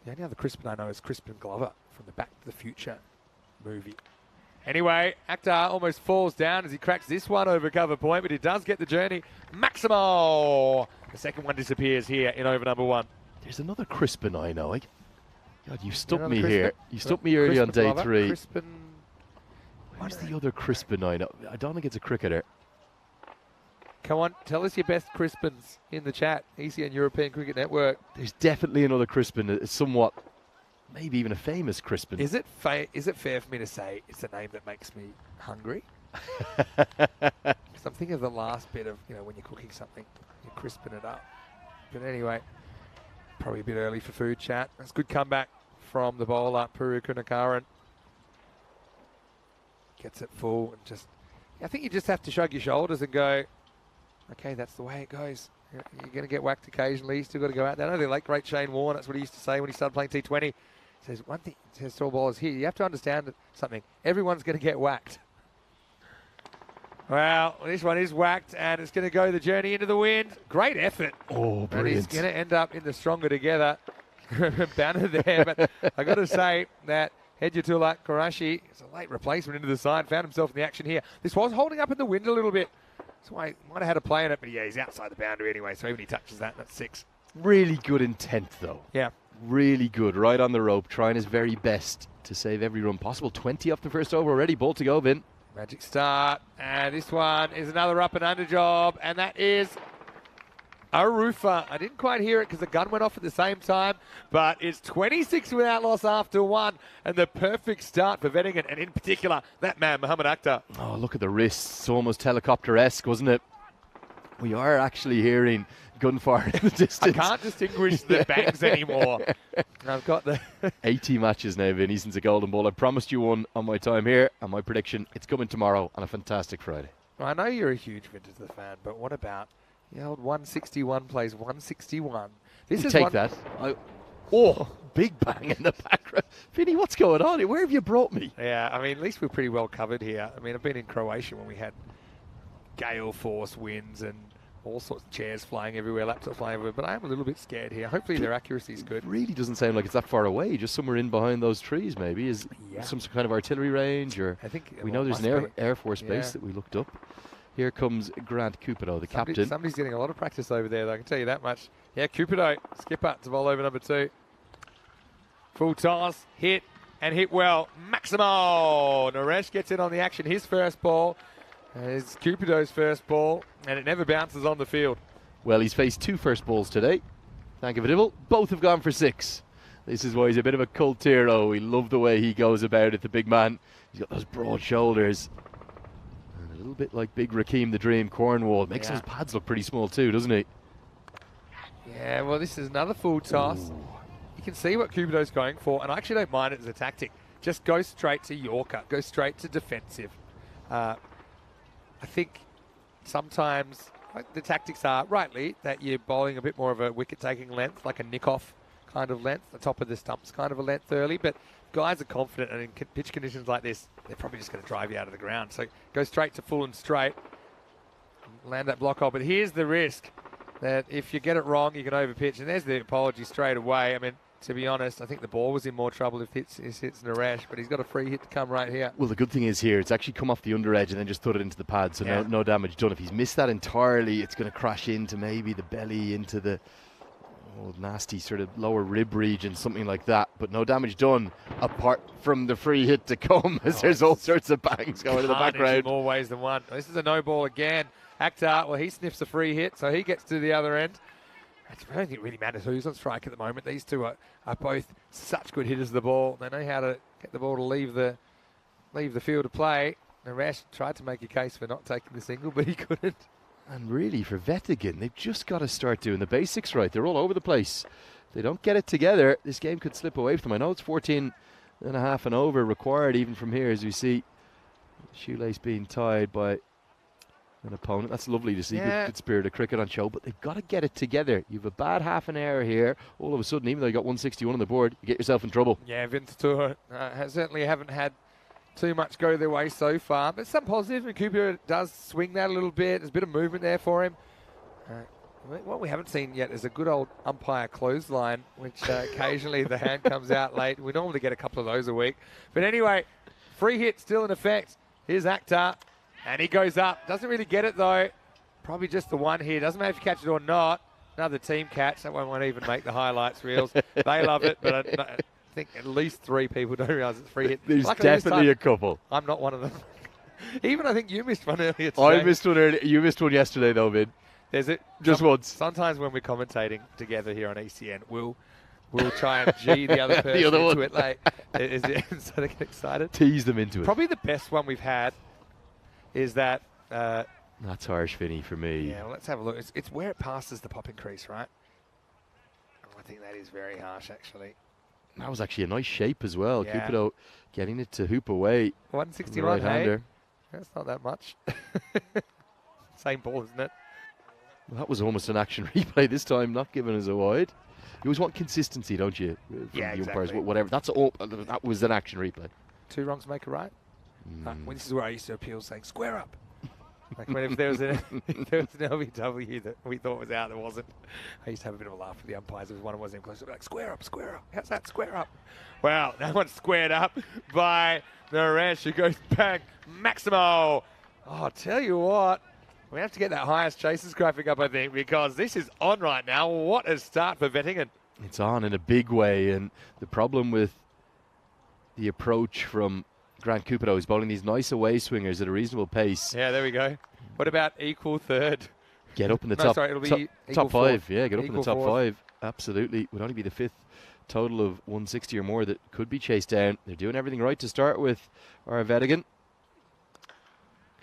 The only other Crispin I know is Crispin Glover from the Back to the Future movie. Anyway, Akhtar almost falls down as he cracks this one over cover point, but he does get the journey. Maximo! The second one disappears here in over number 1. There's another Crispin I know. God, you stumped me Crispin? here. You stumped me early on day Glover, 3. Crispin. What's the other Crispin I know? I don't think it's a cricketer. Come on, tell us your best Crispins in the chat. ECN European Cricket Network. There's definitely another Crispin, somewhat, maybe even a famous Crispin. Is it fair for me to say it's a name that makes me hungry? Because I'm thinking of the last bit of, when you're cooking something, you crispin it up. But anyway, probably a bit early for food chat. That's a good comeback from the bowler, Karunakarn. Gets it full and I think you just have to shrug your shoulders and go, okay, that's the way it goes. You're going to get whacked occasionally. You still got to go out there. I know they like great Shane Warne. That's what he used to say when he started playing T20. He says, one thing, he says to all ballers here, you have to understand something. Everyone's going to get whacked. Well, this one is whacked, and it's going to go the journey into the wind. Great effort. Oh, brilliant. And he's going to end up in the stronger together banner there. But I got to say that Hedjatullah Qureshi is a late replacement into the side, found himself in the action here. This was holding up in the wind a little bit. That's why he might have had a play in it, but yeah, he's outside the boundary anyway, so even he touches that, that's 6. Really good intent, though. Yeah. Really good. Right on the rope, trying his very best to save every run possible. 20 off the first over already. Ball to go, Vin. Magic start. And this one is another up and under job, and that is Arufa. I didn't quite hear it because the gun went off at the same time, but it's 26 without loss after 1, and the perfect start for Wettingen, and in particular, that man, Mohamed Akhtar. Oh, look at the wrists. It's almost helicopter-esque, wasn't it? We are actually hearing gunfire in the distance. I can't distinguish the bangs anymore. I've got the 80 matches now, Vinny, since a golden ball. I promised you one on my time here, and my prediction, it's coming tomorrow on a fantastic Friday. I know you're a huge Winterthur fan, but what about the old 161 plays 161? This is take that. Big bang in the background. Vinny, what's going on here? Where have you brought me? Yeah, I mean, at least we're pretty well covered here. I mean, I've been in Croatia when we had gale force winds and all sorts of chairs flying everywhere, laptops flying everywhere, but I am a little bit scared here. Hopefully their accuracy is good. It really doesn't sound like it's that far away, just somewhere in behind those trees maybe. Is some kind of artillery range, or I think we know there's an Air Force base that we looked up. Here comes Grant Cupido, the captain. Somebody's getting a lot of practice over there, though, I can tell you that much. Yeah, Cupido, skipper to bowl over number 2. Full toss, hit, and hit well. Maximo! Naresh gets in on the action, his first ball. It's Cupido's first ball, and it never bounces on the field. Well, he's faced 2 first balls today. Thank you for Dibble. Both have gone for 6. This is why he's a bit of a cult hero. We love the way he goes about it, the big man. He's got those broad shoulders. And a little bit like big Rakeem the Dream Cornwall. Makes those pads look pretty small too, doesn't he? Yeah, well, this is another full toss. Ooh. You can see what Cupido's going for, and I actually don't mind it as a tactic. Just go straight to Yorker. Go straight to defensive. I think sometimes the tactics are, rightly, that you're bowling a bit more of a wicket-taking length, like a nick-off kind of length, the top of the stumps kind of a length early, but guys are confident, and in pitch conditions like this, they're probably just going to drive you out of the ground. So go straight to full and straight, land that block hole. But here's the risk, that if you get it wrong, you can overpitch, and there's the apology straight away. I mean, to be honest, I think the ball was in more trouble if it hits Naresh, but he's got a free hit to come right here. Well, the good thing is here, it's actually come off the under edge and then just put it into the pad, so no damage done. If he's missed that entirely, it's going to crash into maybe the belly, into the nasty sort of lower rib region, something like that. But no damage done, apart from the free hit to come, as there's all sorts of bangs going in the background. In more ways than one. This is a no ball again. Akhtar, well, he sniffs a free hit, so he gets to the other end. I don't think it really matters who's on strike at the moment. These two are both such good hitters of the ball. They know how to get the ball to leave the field of play. Naresh tried to make a case for not taking the single, but he couldn't. And really, for Wettingen, they've just got to start doing the basics right. They're all over the place. If they don't get it together, this game could slip away from them. I know it's 14 and a half and over required even from here, as we see shoelace being tied by an opponent. That's lovely to see. Good spirit of cricket on show, but they've got to get it together. You've a bad half an hour here. All of a sudden, even though you got 161 on the board, you get yourself in trouble. Yeah, Winterthur certainly haven't had too much go their way so far, but some positive, and Cooper does swing that a little bit. There's a bit of movement there for him. What we haven't seen yet is a good old umpire clothesline, which occasionally the hand comes out late. We normally get a couple of those a week. But anyway, free hit still in effect. Here's Akhtar. And he goes up. Doesn't really get it, though. Probably just the one here. Doesn't matter if you catch it or not. Another team catch. That one won't even make the highlights reels. They love it, but I think at least 3 people don't realise it's free hit. There's definitely a couple. I'm not one of them. Even I think you missed one earlier today. I missed one earlier. You missed one yesterday, though, Vin. Is it? Just once. Sometimes when we're commentating together here on ECN, we'll try and G the other person into it. Like, so they get excited. Tease them into it. Probably the best one we've had is that... that's harsh, Vinny, for me. Yeah, well, let's have a look. It's where it passes the popping crease, right? I think that is very harsh, actually. That was actually a nice shape as well. Yeah. Cupido getting it to hoop away. 161, right-hander. That's not that much. Same ball, isn't it? Well, that was almost an action replay this time, not giving us a wide. You always want consistency, don't you? From the umpires, whatever. That was an action replay. 2 wrongs make a right. This is where I used to appeal, saying square up. Like if there was an LBW that we thought was out, that wasn't. I used to have a bit of a laugh with the umpires. If one wasn't close, like square up. How's that square up? Wow, that one's squared up by Naresh, who goes back. Maximo. Oh, I'll tell you what. We have to get that highest chasers graphic up, I think, because this is on right now. What a start for Wettingen. It's on in a big way, and the problem with the approach from Grant Cupido is bowling these nice away swingers at a reasonable pace. Yeah, there we go. What about equal third? Get up in the No, top, sorry, it'll be top, equal top five. fourth. Yeah, get up in the Equal top fourth. five. Absolutely. Would only be the 5th total of 160 or more that could be chased down. They're doing everything right to start with. Our Wettingen.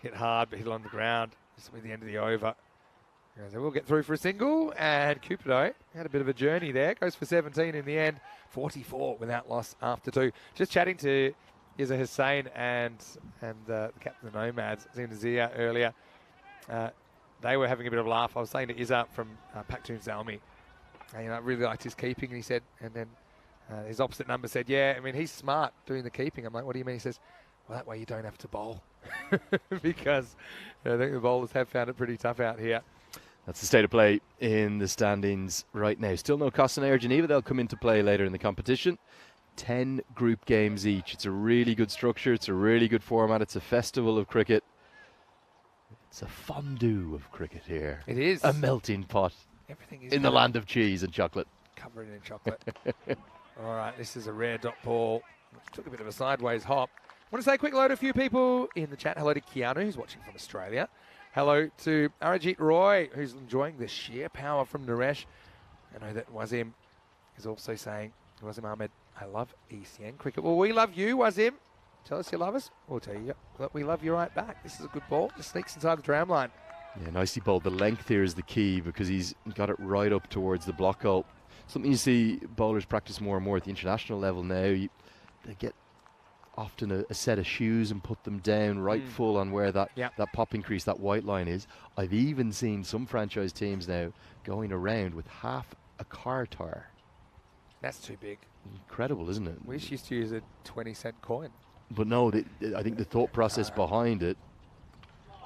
Hit hard, but hit on the ground. This will be the end of the over. So we'll get through for a single, and Cupido had a bit of a journey there. Goes for 17 in the end, 44 without loss after 2. Just chatting to Izza Hussain and the captain of the Nomads, Zia earlier. They were having a bit of a laugh. I was saying to Izza from Pakhtoons, I really liked his keeping, and he said, and then his opposite number said, yeah, I mean, he's smart doing the keeping. I'm like, what do you mean? He says, well, that way you don't have to bowl. Because I think the bowlers have found it pretty tough out here. That's the state of play in the standings right now. Still no Costaneir Geneva. They'll come into play later in the competition. 10 group games each. It's a really good structure. It's a really good format. It's a festival of cricket. It's a fondue of cricket here. It is. A melting pot Everything is in the land of cheese and chocolate. covered in chocolate. All right, this is a rare dot ball. Took a bit of a sideways hop. I want to say a quick hello to a few people in the chat. Hello to Keanu, who's watching from Australia. Hello to Arijit Roy, who's enjoying the sheer power from Naresh. I know that Wazim is also saying, Wazim Ahmed, I love ECN cricket. Well, we love you, Wazim. Tell us you love us. We'll tell you that we love you right back. This is a good ball. Just sneaks inside the tram line. Yeah, nicely bowled. The length here is the key because he's got it right up towards the block hole. Something you see bowlers practice more and more at the international level now. They get often a set of shoes and put them down right full on where that pop increase, that white line is. I've even seen some franchise teams now going around with half a car tire. That's too big. Incredible, isn't it? We used to use a 20-cent coin. But no, I think the thought process behind it.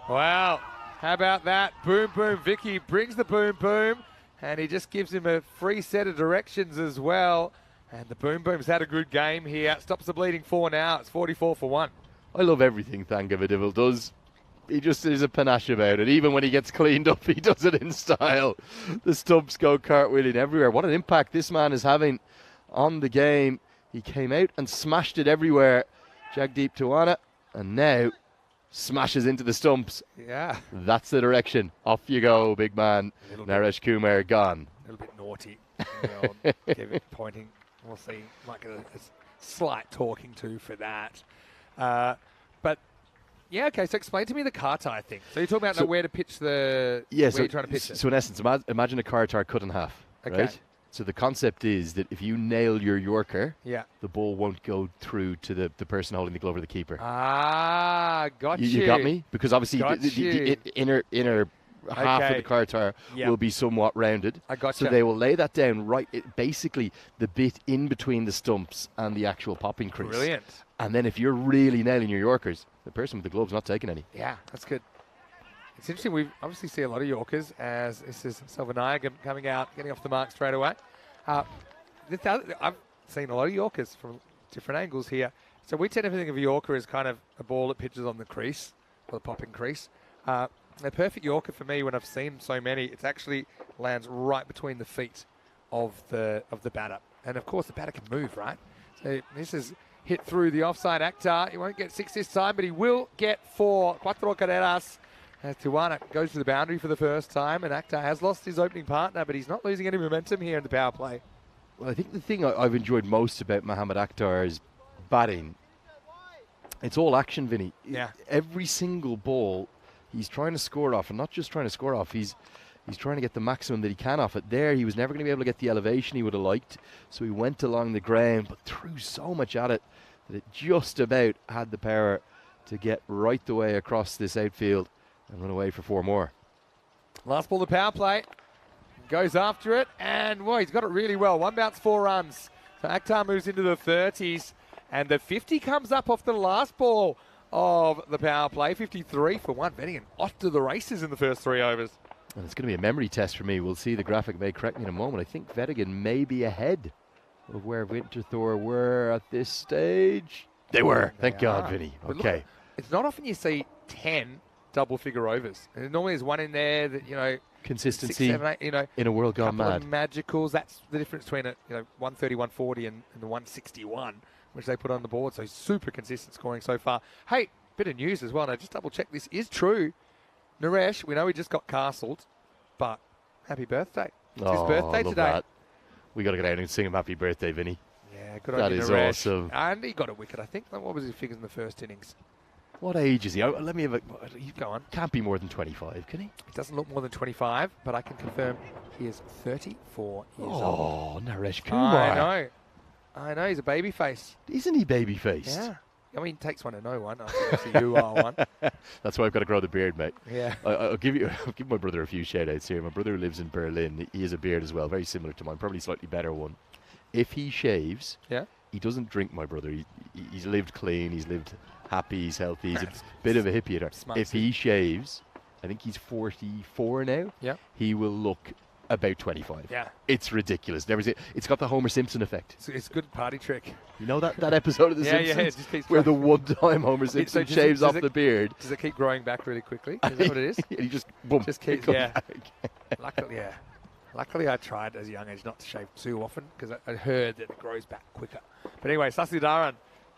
Wow. How about that? Boom, boom. Vicky brings the boom, boom. And he just gives him a free set of directions as well. And the Boom Boom's had a good game here. Stops the bleeding 4 now. It's 44 for 1. I love everything Thangavadivil does. He just is a panache about it. Even when he gets cleaned up, he does it in style. The stumps go cartwheeling everywhere. What an impact this man is having on the game. He came out and smashed it everywhere. Jagdeep Tawana. And now smashes into the stumps. Yeah. That's the direction. Off you go, big man. Naresh Kumar gone. A little bit naughty. Kevin pointing. We'll see. Might get a slight talking to for that. But, yeah, okay, so explain to me the car tie thing. So you're talking about where to pitch the... Yeah, where so, you're trying to pitch it. So in essence, imagine a car tire cut in half, Okay. right? So the concept is that if you nail your Yorker, Yeah. the ball won't go through to the person holding the glove or the keeper. Ah, got you. You got me? Because obviously Got the inner half of the car tire will be somewhat rounded. I got So you. they will lay that down basically the bit in between the stumps and the actual popping crease. Brilliant. And then if you're really nailing your Yorkers, the person with the glove's not taking any. Yeah, that's good. It's interesting. We obviously see a lot of Yorkers as this is Selvanaya coming out, getting off the mark straight away. I've seen a lot of Yorkers from different angles here. So we tend to think of a Yorker as kind of a ball that pitches on the crease, or the popping crease. A perfect Yorker for me, when I've seen so many, it actually lands right between the feet of the batter. And of course, the batter can move, right? So this is hit through the offside Akhtar. He won't get 6 this time, but he will get 4. Cuatro carreras. As Tawana goes to the boundary for the first time, and Akhtar has lost his opening partner, but he's not losing any momentum here in the power play. Well, I think the thing I've enjoyed most about Mohamed Akhtar's batting, it's all action, Vinny. Yeah. Every single ball, he's trying to score off, and not just trying to score off, he's trying to get the maximum that he can off it. There, he was never going to be able to get the elevation he would have liked, so he went along the ground, but threw so much at it that it just about had the power to get right the way across this outfield and run away for 4 more. Last ball, the power play. Goes after it, and well, he's got it really well. 1 bounce, 4 runs. So Akhtar moves into the 30s, and the 50 comes up off the last ball of the power play. 53 for 1. Wettingen off to the races in the first 3 overs. And it's going to be a memory test for me. We'll see. The graphic may correct me in a moment. I think Wettingen may be ahead of where Winterthur were at this stage. They were. Thank God, Vinny. But Okay. look, it's not often you see 10 double-figure overs. And normally there's one in there that, Consistency 6, 7, 8, in a world gone couple mad. of magicals. That's the difference between 130, 140 and the 161, which they put on the board. So super consistent scoring so far. Hey, bit of news as well. Now just double check this is true. Naresh, we know he just got castled. but happy birthday. It's Oh, his birthday I love today. that. We got to get out and sing him happy birthday, Vinny. Yeah, good on That you, is Naresh. awesome. And he got a wicket, I think. What was his figures in the first innings? What age is he? Oh, let me have a. He Go on. can't be more than 25, can he? He doesn't look more than 25, but I can confirm he is 34 years old. Oh, Naresh Kumar. I know. He's a baby face. Isn't he baby faced? Yeah. I mean, it takes one to know one. Obviously, you are one. That's why I've got to grow the beard, mate. Yeah. I'll give my brother a few shout outs here. My brother who lives in Berlin. He has a beard as well, very similar to mine, probably slightly better one. If he shaves, Yeah. he doesn't drink, my brother. He's lived clean, he's lived happy, he's healthy, he's a bit of a hippie at heart. Smart If he shaves, I think he's 44 now, Yeah. he will look about 25. Yeah. It's ridiculous. Never see it. It's got the Homer Simpson effect. It's a good party trick. You know that episode of The Yeah, yeah, Simpsons it just keeps where the going. one time Homer Simpson does it- shaves does off it- the beard. Does it keep growing back really quickly? Is that what it is? And he just, boom, Just keeps- it comes yeah. back. Luckily, I tried as a young age not to shave too often because I heard that it grows back quicker. But anyway, Sasidaran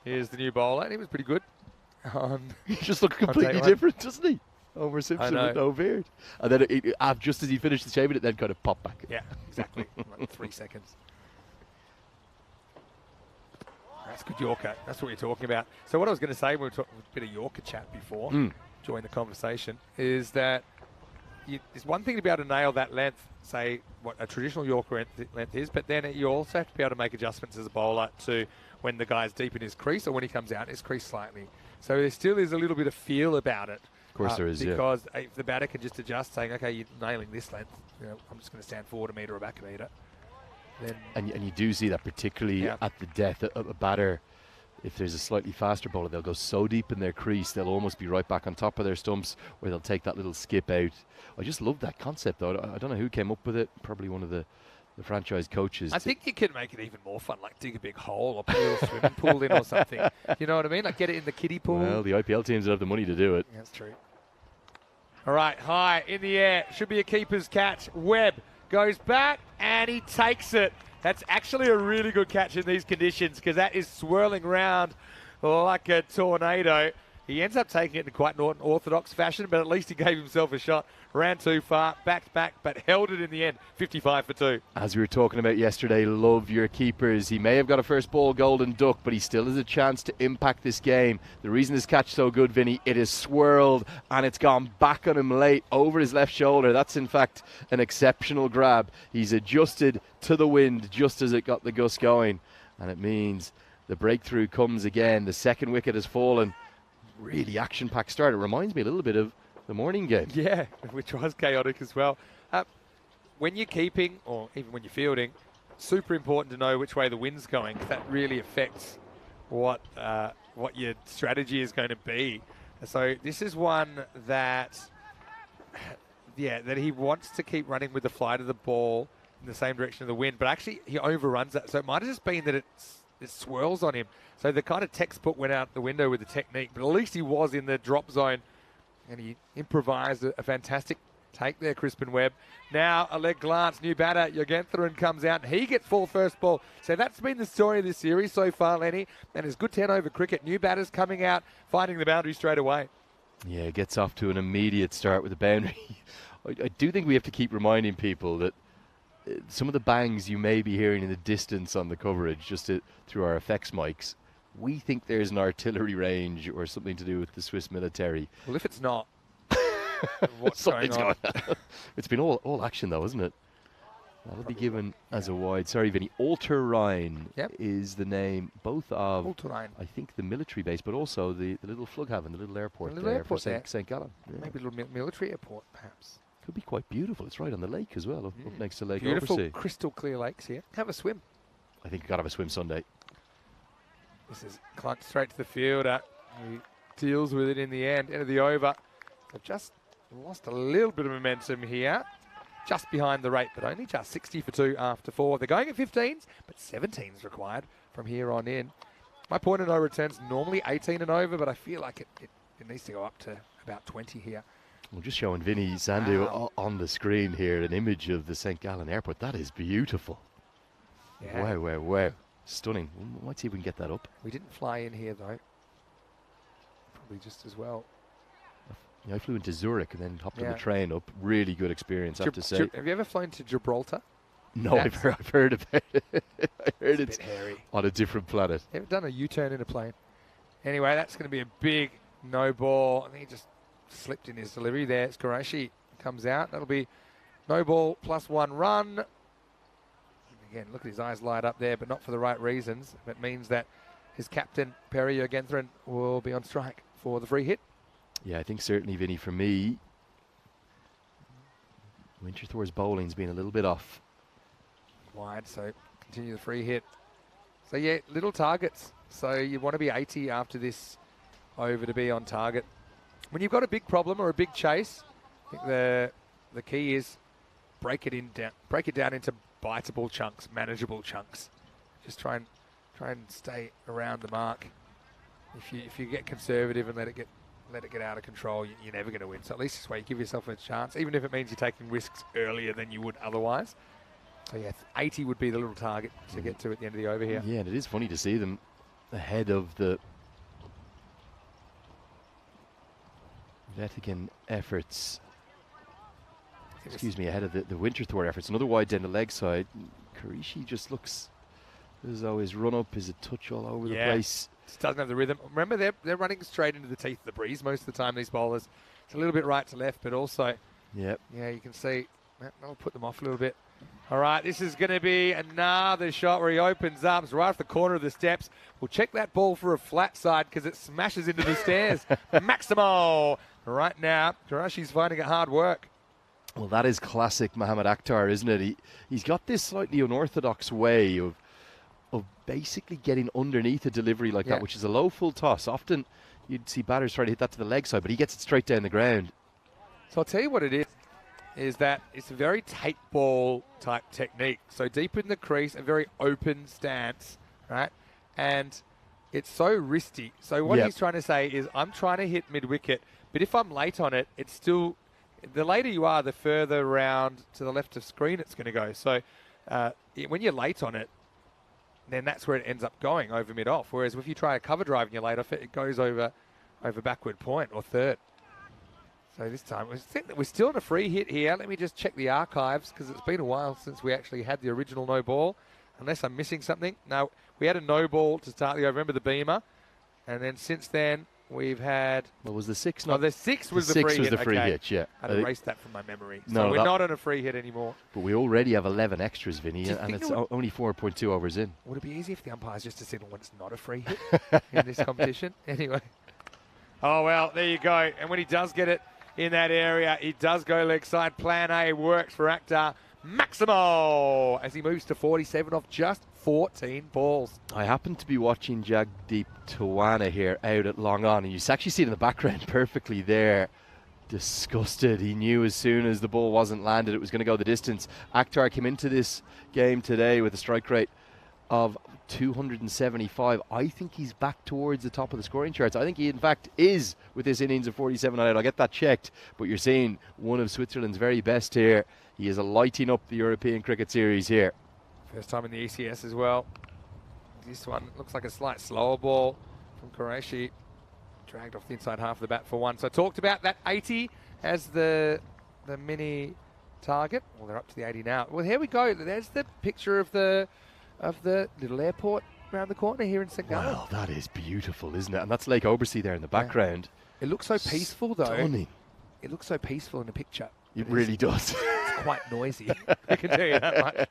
is the new bowler, and he was pretty good. He just looks take completely one. different, doesn't he? Homer Simpson know. with no beard. And then just as he finished the shaving, it then kind of popped back. Yeah, exactly. Like 3 seconds. That's good Yorker. That's what you're talking about. So what I was going to say, we were talking a bit of Yorker chat before, join the conversation, is that there's one thing to be able to nail that length, say what a traditional Yorker length is, but then you also have to be able to make adjustments as a bowler to when the guy's deep in his crease or when he comes out in his crease slightly. So there still is a little bit of feel about it. Of course there is, yeah. Because if the batter can just adjust, saying, okay, you're nailing this length, I'm just going to stand forward a metre or back a metre. Then And you do see that particularly Yeah. at the death of a batter. If there's a slightly faster bowler, they'll go so deep in their crease, they'll almost be right back on top of their stumps, or they'll take that little skip out. I just love that concept, though. I don't know who came up with it. Probably one of the franchise coaches. I think you could make it even more fun, like dig a big hole or put a little swimming pool in or something. You know what I mean? Like get it in the kiddie pool. Well, the IPL teams have the money to do it. Yeah, that's true. All right, high in the air. Should be a keeper's catch. Webb goes back and he takes it. That's actually a really good catch in these conditions because that is swirling round like a tornado. He ends up taking it in quite an orthodox fashion, but at least he gave himself a shot. Ran too far, backed back, but held it in the end. 55 for 2. As we were talking about yesterday, love your keepers. He may have got a first ball golden duck, but he still has a chance to impact this game. The reason this catch so good, Vinny, it has swirled and it's gone back on him late over his left shoulder. That's in fact an exceptional grab. He's adjusted to the wind just as it got the gust going, and it means the breakthrough comes again. The second wicket has fallen. Really action-packed start. It reminds me a little bit of the morning game. Yeah, which was chaotic as well. When you're keeping, or even when you're fielding, super important to know which way the wind's going. 'Cause that really affects what your strategy is going to be. So this is one that, that he wants to keep running with the flight of the ball in the same direction of the wind, but actually he overruns that. So it might have just been that it swirls on him. So the kind of textbook went out the window with the technique, but at least he was in the drop zone and he improvised a fantastic take there, Crispin Webb. Now a leg glance, new batter, Jorgentheren comes out and he gets full first ball. So that's been the story of this series so far, Lenny, and it's good 10 over cricket. New batters coming out, finding the boundary straight away. Yeah, it gets off to an immediate start with the boundary. I do think we have to keep reminding people that some of the bangs you may be hearing in the distance on the coverage, just through our effects mics, we think there's an artillery range or something to do with the Swiss military. Well, if it's not, what's Something's going on? going on. It's been all action, though, isn't it? That'll be given as a wide. Sorry, Vinny. Alter Rhine is the name both of, Alter Rhine. I think, the military base, but also the little Flughaven, the little airport little there airport for there. St. Gallen. Yeah. Maybe a little military airport, perhaps. Could be quite beautiful. It's right on the lake as well, up next to Lake Beautiful, Oversea. crystal clear lakes here. Have a swim. I think you've got to have a swim Sunday. This is clunked straight to the fielder. He deals with it in the end of the over. They've just lost a little bit of momentum here. Just behind the rate, but only just 60 for 2 after 4. They're going at 15s, but 17s required from here on in. My point of no return's normally 18 and over, but I feel like it needs to go up to about 20 here. We're just showing Vinny Sandu Wow. on the screen here, an image of the St. Gallen airport. That is beautiful. Yeah. Wow. Stunning. We might see if we can get that up. We didn't fly in here, though. Probably just as well. Yeah, I flew into Zurich and then hopped on Yeah. the train up. Really good experience, I have to say. Have you ever flown to Gibraltar? No, I've heard about it. I heard It's it's a bit hairy. on a different planet. Ever done a U-turn in a plane? Anyway, that's going to be a big no ball. I think he just slipped in his delivery there. It's Qureshi comes out. That'll be no ball plus 1 run. And again, look at his eyes light up there, but not for the right reasons. That means that his captain, Perry Jurgenthren, will be on strike for the free hit. Yeah, I think certainly, Vinny, for me, Winterthur's bowling's been a little bit off. Wide, so continue the free hit. So yeah, little targets. So you want to be 80 after this over to be on target. When you've got a big problem or a big chase, I think the key is break it down into biteable chunks, manageable chunks. Just try and stay around the mark. If you get conservative and let it get out of control, you're never going to win. So at least this way you give yourself a chance, even if it means you're taking risks earlier than you would otherwise. So yeah, 80 would be the little target to get to at the end of the over here. Yeah, and it is funny to see them ahead of the Wettingen efforts. Excuse me, ahead of the Winterthur efforts. Another wide down the leg side. Qureshi just looks as though his run up is a touch all over the place. Just doesn't have the rhythm. Remember, they're running straight into the teeth of the breeze most of the time, these bowlers. It's a little bit right to left, but also, yeah, you can see that'll put them off a little bit. All right, this is going to be another shot where he opens up. It's right off the corner of the steps. We'll check that ball for a flat side because it smashes into the stairs. Maximo. Right now, Qureshi's finding it hard work. Well, that is classic Mohammad Akhtar, isn't it? He's got this slightly unorthodox way of basically getting underneath a delivery like that, which is a low full toss. Often you'd see batters try to hit that to the leg side, but he gets it straight down the ground. So I'll tell you what it is that it's a very tape ball type technique. So deep in the crease, a very open stance, right? And it's so wristy. So what he's trying to say is, I'm trying to hit mid-wicket, but if I'm late on it, it's still, the later you are, the further round to the left of screen it's going to go. So when you're late on it, then that's where it ends up going, over mid-off. Whereas if you try a cover drive and you're late off it, it goes over backward point or third. So this time, we're still on a free hit here. Let me just check the archives because it's been a while since we actually had the original no ball. Unless I'm missing something. No, we had a no ball to start the over. Remember the beamer? And then since then, we've had... What was the 6? Oh, the 6 was the free hit. 6 was the free hit, yeah. I'd erased that from my memory. So no, we're not on a free hit anymore. But we already have 11 extras, Vinny, and it's only 4.2 overs in. Would it be easy if the umpires just to signal when it's not a free hit in this competition? Anyway. Oh, well, there you go. And when he does get it in that area, he does go leg side. Plan A works for Akhtar. Maximo as he moves to 47 off just 14 balls. I happen to be watching Jagdeep Tawana here out at long on, and you actually see it in the background perfectly there. Disgusted. He knew as soon as the ball wasn't landed it was going to go the distance. Akhtar came into this game today with a strike rate of 275. I think he's back towards the top of the scoring charts. I think he in fact is with this innings of 47 out. I'll get that checked, but you're seeing one of Switzerland's very best here. He is lighting up the European Cricket Series here. First time in the ECS as well. This one looks like a slight slower ball from Qureshi. Dragged off the inside half of the bat for one. So I talked about that 80 as the mini target. Well, they're up to the 80 now. Well, here we go. There's the picture of the little airport around the corner here in St. Gallen. Wow, that is beautiful, isn't it? And that's Lake Oversea there in the background. It looks so peaceful, though. Stunning. It looks so peaceful in the picture. It really does. It's quite noisy. I can tell you that much.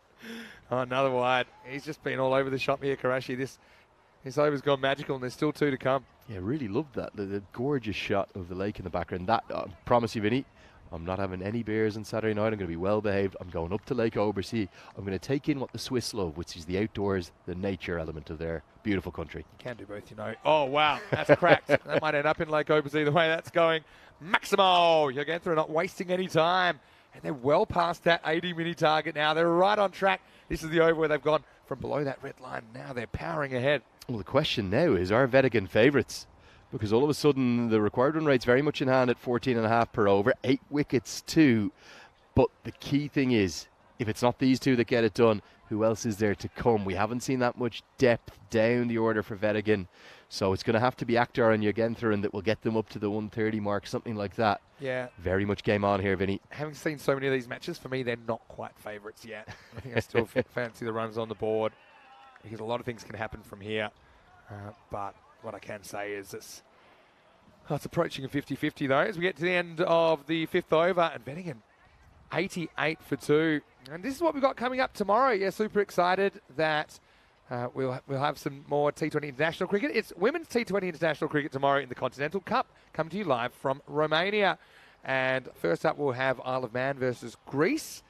Oh, another wide. He's just been all over the shop here, Qureshi. This over's gone magical, and there's still 2 to come. Yeah, really loved that. The gorgeous shot of the lake in the background. That, I promise you, Vinny, I'm not having any beers on Saturday night. I'm going to be well behaved. I'm going up to Lake Oversea. I'm going to take in what the Swiss love, which is the outdoors, the nature element of their beautiful country. You can do both, you know. Oh, wow. That's cracked. That might end up in Lake Oversea the way that's going. Maximo. Jurgenthur not wasting any time. And they're well past that 80 mini target now. They're right on track. This is the over where they've gone from below that red line. Now they're powering ahead. Well, the question now is, are Wettingen favourites? Because all of a sudden the required run rate's very much in hand at 14.5 per over, 8 wickets too. But the key thing is, if it's not these two that get it done, who else is there to come? We haven't seen that much depth down the order for Wettingen. So it's going to have to be Akhtar and Jurgentheren that will get them up to the 130 mark, something like that. Yeah. Very much game on here, Vinny. Having seen so many of these matches, for me, they're not quite favourites yet. I think I still fancy the runs on the board because a lot of things can happen from here. But what I can say is it's approaching a 50-50 though as we get to the end of the 5th over, and Wettingen 88 for 2. And this is what we've got coming up tomorrow. Yeah, super excited that we'll have some more T20 international cricket. It's women's T20 international cricket tomorrow in the Continental Cup, coming to you live from Romania. And first up, we'll have Isle of Man versus Greece.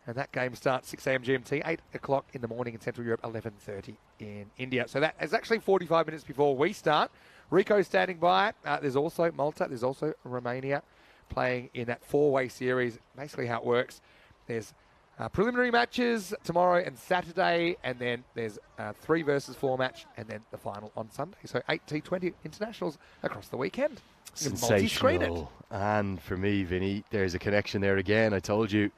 And that game starts 6 a.m. GMT, 8 o'clock in the morning in Central Europe, 11:30 in India. So that is actually 45 minutes before we start. Rico's standing by. There's also Malta. There's also Romania playing in that 4-way series. Basically how it works. There's preliminary matches tomorrow and Saturday, and then there's 3 versus 4 match, and then the final on Sunday. So 8 T20 internationals across the weekend. Sensational. And for me, Vinny, there's a connection there again. I told you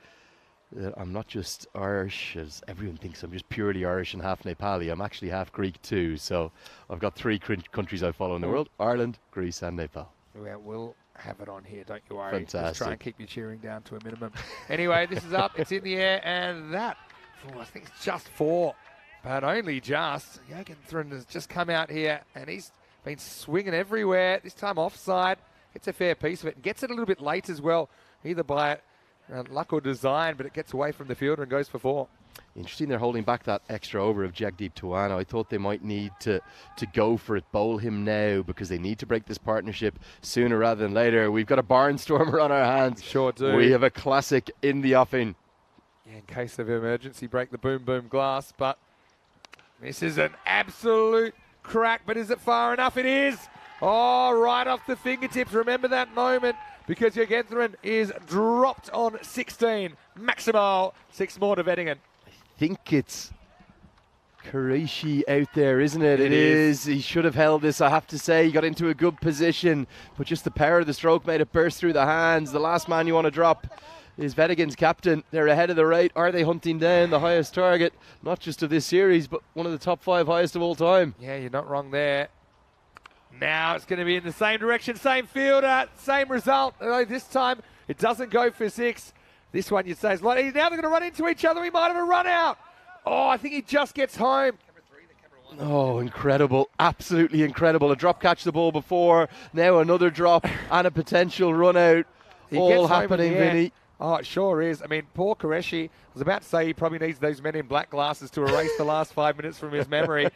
that I'm not just Irish, as everyone thinks I'm just purely Irish and half Nepali. I'm actually half Greek too. So I've got 3 countries I follow in the world: Ireland, Greece and Nepal. Yeah, we'll have it on here, don't you worry. Fantastic. Let's try and keep your cheering down to a minimum. Anyway, this is up, it's in the air, and that, I think it's just 4, but only just. Jurgentheren has just come out here, and he's been swinging everywhere, this time offside. Gets a fair piece of it, and gets it a little bit late as well, either by luck or design, but it gets away from the fielder and goes for 4. Interesting they're holding back that extra over of Jagdeep Tawana. I thought they might need to go for it, bowl him now, because they need to break this partnership sooner rather than later. We've got a barnstormer on our hands. Sure do. We have a classic in the offing. Yeah, in case of emergency, break the boom boom glass, but this is an absolute crack, but is it far enough? It is. Oh, right off the fingertips. Remember that moment, because Jurgentheren is dropped on 16. Maximal 6 more to Wettingen. I think it's Qureshi out there, isn't it? It is. He should have held this, I have to say. He got into a good position, but just the power of the stroke made it burst through the hands. The last man you want to drop is Wettingen's captain. They're ahead of the rate. Are they hunting down the highest target, not just of this series, but one of the top 5 highest of all time? Yeah, you're not wrong there. Now it's going to be in the same direction, same fielder, same result. This time it doesn't go for 6. This one you'd say is like, now they're going to run into each other. We might have a run out. Oh, I think he just gets home. Oh, incredible. Absolutely incredible. A drop catch the ball before, now another drop and a potential run out. All happening, Vinny. Oh, it sure is. I mean, poor Qureshi, I was about to say he probably needs those men in black glasses to erase the last 5 minutes from his memory.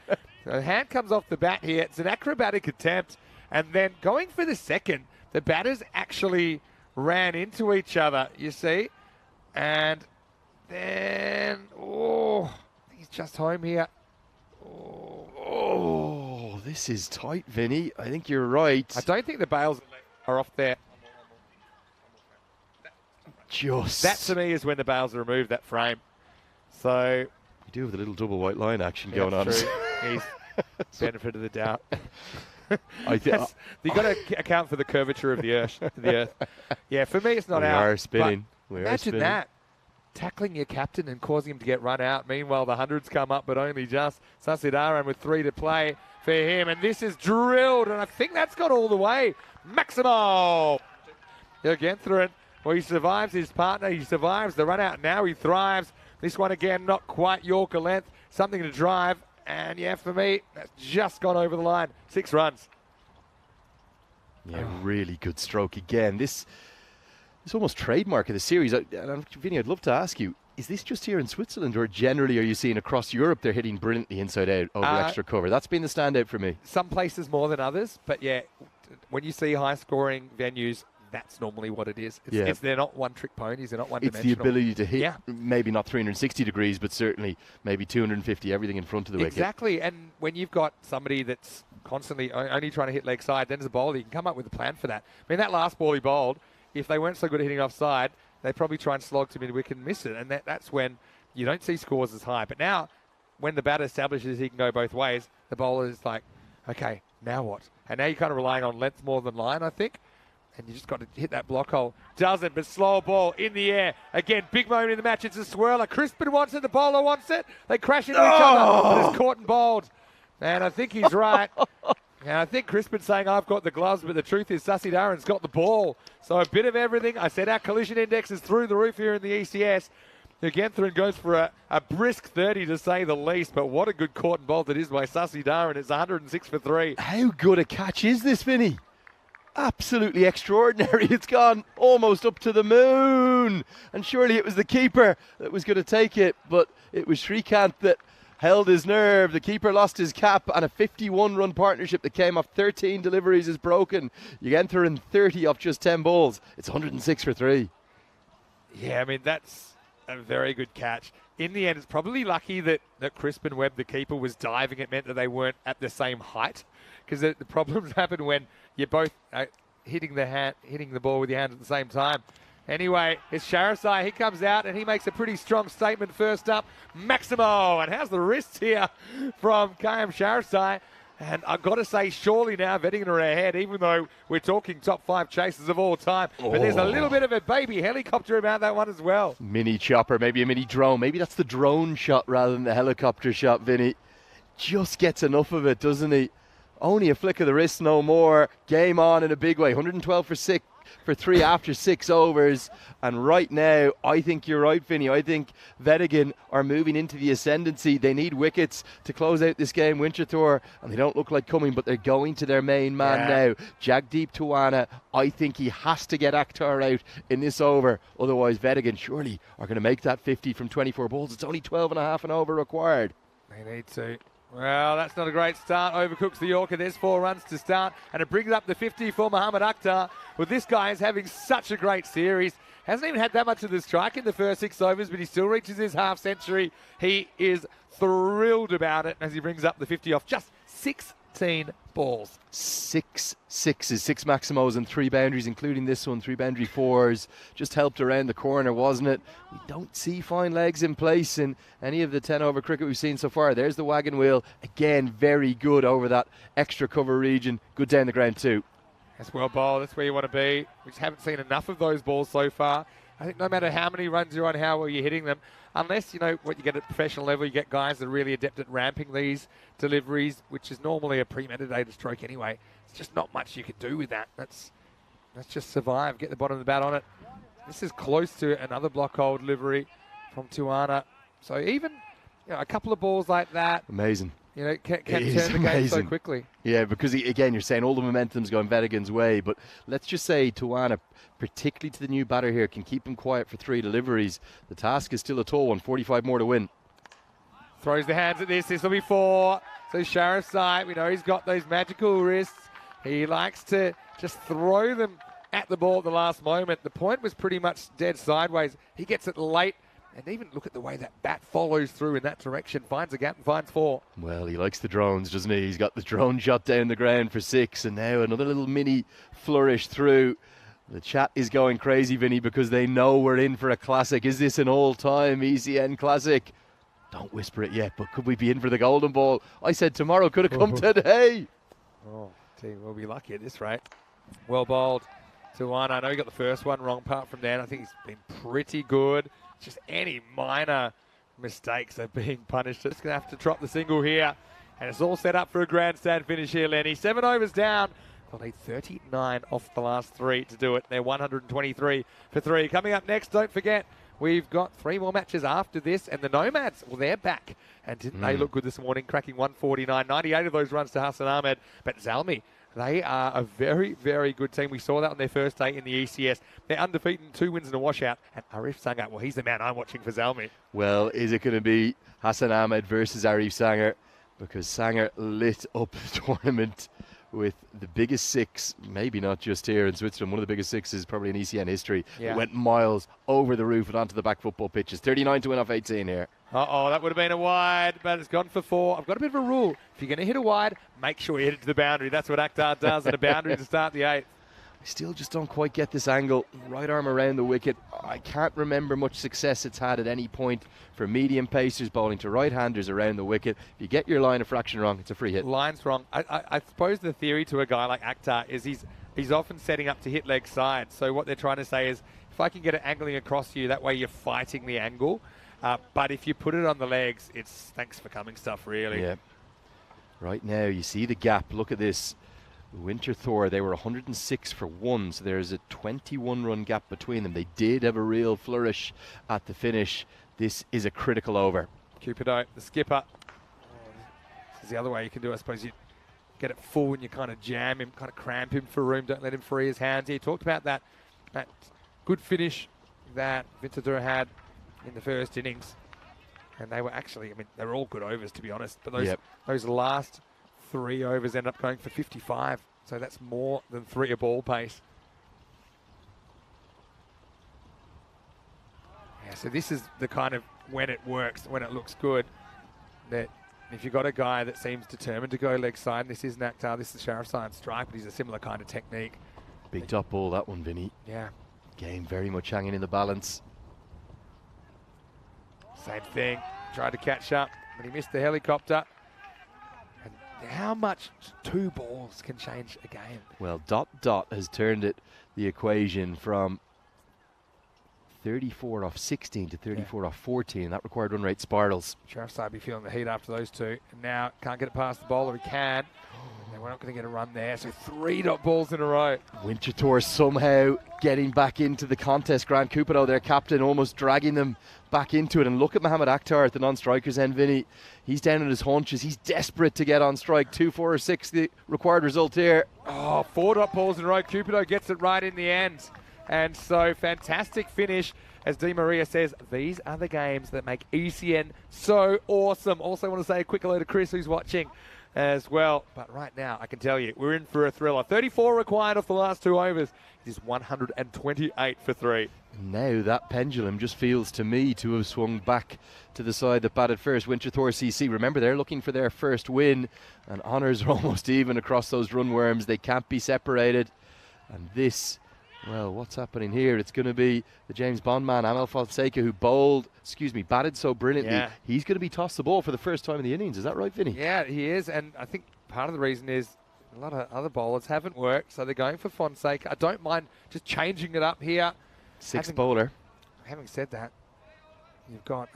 The hand comes off the bat here. It's an acrobatic attempt. And then going for the second, the batters actually ran into each other, you see. And then, he's just home here. Oh, this is tight, Vinny. I think you're right. I don't think the bails are off there. That to me is when the bails are removed, that frame. So you do have the little double white line action going on. He's benefit of the doubt. You've got to account for the curvature of the earth. Yeah, for me it's not out. We are spinning. Imagine that. Tackling your captain and causing him to get run out. Meanwhile, the hundreds come up, but only just. Sasidaran with 3 to play for him. And this is drilled, and I think that's got all the way. Maximal. Jurgentheren, well, he survives his partner. He survives the run out. Now he thrives. This one again, not quite Yorker length. Something to drive. And yeah, for me, that's just gone over the line. 6 runs. Yeah, really good stroke again. This is almost trademark of the series. Vinny, I'd love to ask you, is this just here in Switzerland, or generally are you seeing across Europe they're hitting brilliantly inside out over extra cover? That's been the standout for me. Some places more than others, but yeah, when you see high-scoring venues, that's normally what it is. They're not one-trick ponies. They're not one-dimensional. It's the ability to hit, maybe not 360 degrees, but certainly maybe 250, everything in front of the wicket. Exactly, and when you've got somebody that's constantly only trying to hit leg side, then as a bowler, you can come up with a plan for that. I mean, that last ball he bowled, if they weren't so good at hitting offside, they'd probably try and slog to mid-wicket and miss it, and that's when you don't see scores as high. But now, when the batter establishes he can go both ways, the bowler is like, okay, now what? And now you're kind of relying on length more than line, I think. And you just got to hit that block hole. Doesn't, but slow ball in the air. Again, big moment in the match. It's a swirler. Crispin wants it. The bowler wants it. They crash into each other. But it's caught and bowled. And I think he's right. And I think Crispin's saying, I've got the gloves, but the truth is Sassy Darren's got the ball. So a bit of everything. I said our collision index is through the roof here in the ECS. Ugenthran goes for a brisk 30 to say the least, but what a good caught and bolt it is by Sassy Darren. It's 106 for 3. How good a catch is this, Vinny? Absolutely extraordinary. It's gone almost up to the moon. And surely it was the keeper that was going to take it, but it was Shrikant that held his nerve. The keeper lost his cap, and a 51-run partnership that came off 13 deliveries is broken. Ugenthran 30 off just 10 balls. It's 106 for 3. Yeah, I mean, that's a very good catch. In the end, it's probably lucky that Crispin Webb, the keeper, was diving. It meant that they weren't at the same height, because the problems happen when you're both hitting the ball with your hands at the same time. Anyway, it's Sharasai. He comes out and he makes a pretty strong statement first up. Maximo, and how's the wrists here from KM Sharasai? And I've got to say, surely now Wettingen are ahead, even though we're talking top 5 chasers of all time. But there's a little bit of a baby helicopter about that one as well. Mini chopper, maybe a mini drone. Maybe that's the drone shot rather than the helicopter shot, Vinny. Just gets enough of it, doesn't he? Only a flick of the wrist, no more. Game on in a big way. 112 for 3 after 6 overs. And right now, I think you're right, Vinny. I think Wettingen are moving into the ascendancy. They need wickets to close out this game, Winterthur, and they don't look like coming, but they're going to their main man now. Jagdeep Tawana, I think he has to get Akhtar out in this over. Otherwise, Wettingen surely are going to make that 50 from 24 balls. It's only 12 and a half an over required. They need to. Well, that's not a great start. Overcooks the Yorker. There's 4 runs to start, and it brings up the 50 for Mohammad Akhtar. Well, this guy is having such a great series. Hasn't even had that much of the strike in the first 6 overs, but he still reaches his half century. He is thrilled about it as he brings up the 50 off just 16 balls. 6 sixes, 6 Maximos and 3 boundaries, including this one, 3 boundary 4s. Just helped around the corner, wasn't it? We don't see fine legs in place in any of the 10 over cricket we've seen so far. There's the wagon wheel. Again, very good over that extra cover region. Good down the ground too. That's well bowled. That's where you want to be. We just haven't seen enough of those balls so far. I think no matter how many runs you're on, how well you're hitting them, unless, you know, what you get at professional level, you get guys that are really adept at ramping these deliveries, which is normally a premeditated stroke anyway. It's just not much you can do with that. That's just survive, get the bottom of the bat on it. This is close to another block hole delivery from Tawana. So even, you know, a couple of balls like that. Amazing. You know, can turn the game so quickly. Yeah, because again, you're saying all the momentum's going Wettingen's way, but let's just say Tawana, particularly to the new batter here, can keep him quiet for 3 deliveries. The task is still a tall one, 45 more to win. Throws the hands at this. This will be 4. So Sharasai, we know he's got those magical wrists. He likes to just throw them at the ball at the last moment. The point was pretty much dead sideways. He gets it late. And even look at the way that bat follows through in that direction. Finds a gap and finds 4. Well, he likes the drones, doesn't he? He's got the drone shot down the ground for 6. And now another little mini flourish through. The chat is going crazy, Vinny, because they know we're in for a classic. Is this an all-time ECN classic? Don't whisper it yet, but could we be in for the golden ball? I said tomorrow, could have come today. Oh, team will be lucky at this rate. Well bowled. Tawana, I know he got the first one wrong apart from then. I think he's been pretty good. Just any minor mistakes are being punished. Just going to have to drop the single here. And it's all set up for a grandstand finish here, Lenny. 7 overs down. They'll need 39 off the last 3 to do it. They're 123 for 3. Coming up next, don't forget, we've got 3 more matches after this. And the Nomads, well, they're back. And didn't they look good this morning, cracking 149. 98 of those runs to Hassan Ahmed. But Zalmi, they are a very, very good team. We saw that on their first day in the ECS. They're undefeated, 2 wins and a washout. And Arif Sanger, well, he's the man I'm watching for Zalmi. Well, is it going to be Hassan Ahmed versus Arif Sanger? Because Sanger lit up the tournament with the biggest 6, maybe not just here in Switzerland, one of the biggest 6s probably in ECN history. Yeah. It went miles over the roof and onto the back football pitches. 39 to win off 18 here. Uh-oh, that would have been a wide, but it's gone for 4. I've got a bit of a rule. If you're going to hit a wide, make sure you hit it to the boundary. That's what Akhtar does, and a boundary to start the 8th. I still just don't quite get this angle. Right arm around the wicket. I can't remember much success it's had at any point for medium pacers bowling to right-handers around the wicket. If you get your line a fraction wrong, it's a free hit. Line's wrong. I suppose the theory to a guy like Akhtar is he's he's often setting up to hit leg side. So what they're trying to say is, if I can get it angling across you, that way you're fighting the angle. But if you put it on the legs, it's thanks for coming stuff, really. Yeah. Right now, you see the gap. Look at this. Winterthur, they were 106 for 1, so there's a 21-run gap between them. They did have a real flourish at the finish. This is a critical over. Cupido, the skipper. This is the other way you can do it. I suppose you get it full and you kind of jam him, kind of cramp him for room. Don't let him free his hands. He talked about that good finish that Winterthur had in the first innings. And they were actually, I mean, they were all good overs, to be honest. But those last 3 overs end up going for 55. So that's more than 3 a ball pace. Yeah, so this is the kind of when it works, when it looks good, that if you've got a guy that seems determined to go leg side, and this is Akhtar, this is Sheriff Side strike, but he's a similar kind of technique. Big top ball, that one, Vinny. Yeah. Game very much hanging in the balance. Same thing. Tried to catch up, but he missed the helicopter. And how much 2 balls can change a game? Well, Dot has turned it, the equation, from 34 off 16 to 34 off 14. That required run rate spirals. Sheriff Side be feeling the heat after those 2. And now can't get it past the bowler. He can. And we're not going to get a run there. So 3 dot balls in a row. Winterthur somehow getting back into the contest. Grant Cupido, their captain, almost dragging them back into it. And look at Mohamed Akhtar at the non-strikers end, Vinny. He's down on his haunches. He's desperate to get on strike. 2, 4 or 6, the required result here. Oh, 4 dot balls in a row. Cupido gets it right in the end. And so fantastic finish. As Di Maria says, these are the games that make ECN so awesome. Also want to say a quick hello to Chris, who's watching as well. But right now, I can tell you, we're in for a thriller. 34 required off the last 2 overs. It is 128 for 3. Now that pendulum just feels to me to have swung back to the side that batted first. Winterthur CC, remember, they're looking for their first win, and honours are almost even across those run worms. They can't be separated. And this, well, what's happening here? It's going to be the James Bond man, Amel Fonseca, who batted so brilliantly. Yeah. He's going to be tossed the ball for the first time in the innings. Is that right, Vinny? Yeah, he is. And I think part of the reason is a lot of other bowlers haven't worked, so they're going for Fonseca. I don't mind just changing it up here. Sixth bowler. Having said that, you've got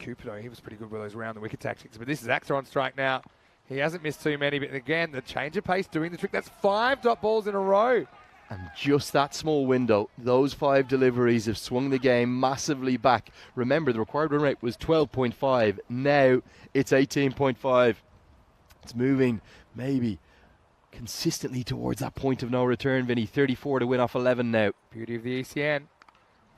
Cupido. He was pretty good with those round the wicket tactics. But this is Akhtar on strike now. He hasn't missed too many. But again, the change of pace doing the trick. That's 5 dot balls in a row. And just that small window, those 5 deliveries have swung the game massively back. Remember, the required run rate was 12.5. Now it's 18.5. It's moving maybe consistently towards that point of no return, Vinny. 34 to win off 11 now. Beauty of the ECN.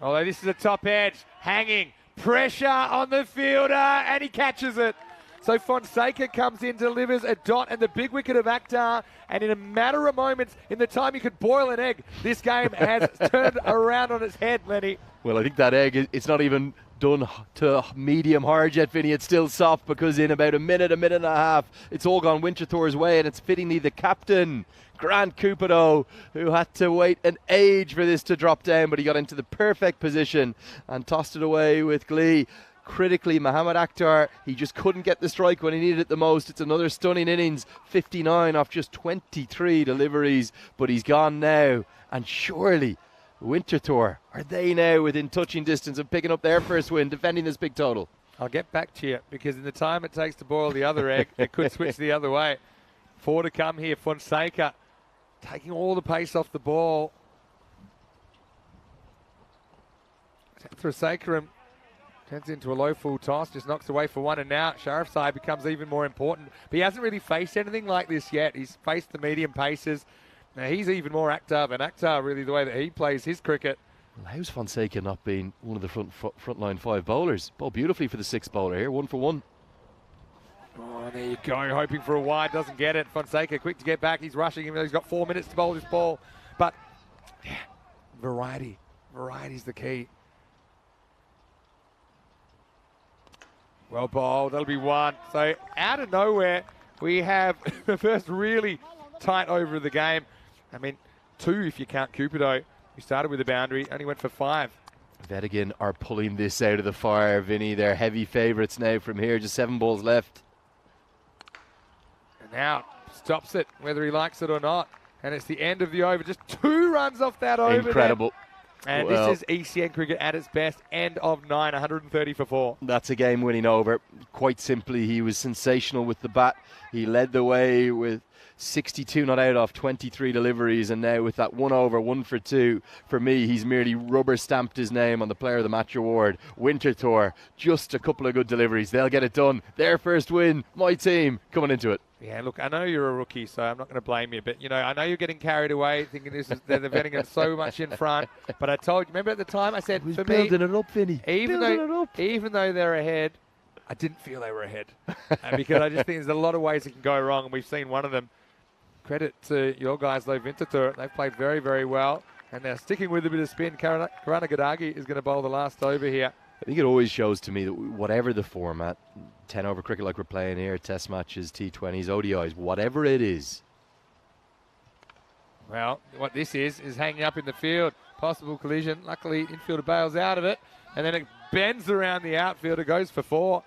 Although this is a top edge, hanging, pressure on the fielder, and he catches it. So Fonseca comes in, delivers a dot and the big wicket of Akhtar, and in a matter of moments, in the time you could boil an egg, this game has turned around on its head, Lenny. Well, I think that egg, it's not even done to medium hard yet, Vinny. It's still soft because in about a minute and a half, it's all gone Winterthur's way, and it's fittingly the captain, Grant Cupido, who had to wait an age for this to drop down, but he got into the perfect position and tossed it away with glee. Critically, Mohamed Akhtar, he just couldn't get the strike when he needed it the most. It's another stunning innings, 59 off just 23 deliveries, but he's gone now. And surely, Winterthur, are they now within touching distance of picking up their first win, defending this big total? I'll get back to you, because in the time it takes to boil the other egg, it could switch the other way. 4 to come here. Fonseca taking all the pace off the ball. Fonseca turns into a low full toss, just knocks away for 1, and now Sheriff Side becomes even more important. But he hasn't really faced anything like this yet. He's faced the medium paces. Now he's even more Akhtar than Akhtar, really, the way that he plays his cricket. Well, how's Fonseca not being one of the front-line 5 bowlers? Bowled beautifully for the 6th bowler here, 1 for 1. Oh, there you go, hoping for a wide, doesn't get it. Fonseca quick to get back, he's rushing him, he's got 4 minutes to bowl this ball. But, yeah, variety's the key. Well bowled, that'll be 1. So out of nowhere, we have the first really tight over of the game. I mean, 2 if you count Cupido. We started with a boundary, only went for 5. Wettingen are pulling this out of the fire, Vinny. They're heavy favourites now from here, just 7 balls left. And now stops it, whether he likes it or not. And it's the end of the over. Just 2 runs off that over. Incredible. There. And Well, this is ECN cricket at its best. End of 9, 130 for 4. That's a game-winning over. Quite simply, he was sensational with the bat. He led the way with 62 not out off 23 deliveries, and now with that 1 over, 1 for 2, for me, he's merely rubber stamped his name on the Player of the Match award. Winterthur, just a couple of good deliveries. They'll get it done. Their first win, my team coming into it. Yeah, look, I know you're a rookie, so I'm not going to blame you. But, I know you're getting carried away thinking they're Wettingen so much in front. But I told you, remember at the time I said, for me, building it up, Vinny. even though they're ahead, I didn't feel they were ahead. Because I just think there's a lot of ways it can go wrong, and we've seen one of them. Credit to your guys, though, Winterthur. They've played very, very well. And they're sticking with a bit of spin. Karana Gadagi is going to bowl the last over here. I think it always shows to me that whatever the format, 10 over cricket like we're playing here, test matches, T20s, ODIs, whatever it is. Well, what this is hanging up in the field. Possible collision. Luckily, infielder bails out of it. And then it bends around the outfielder, goes for 4.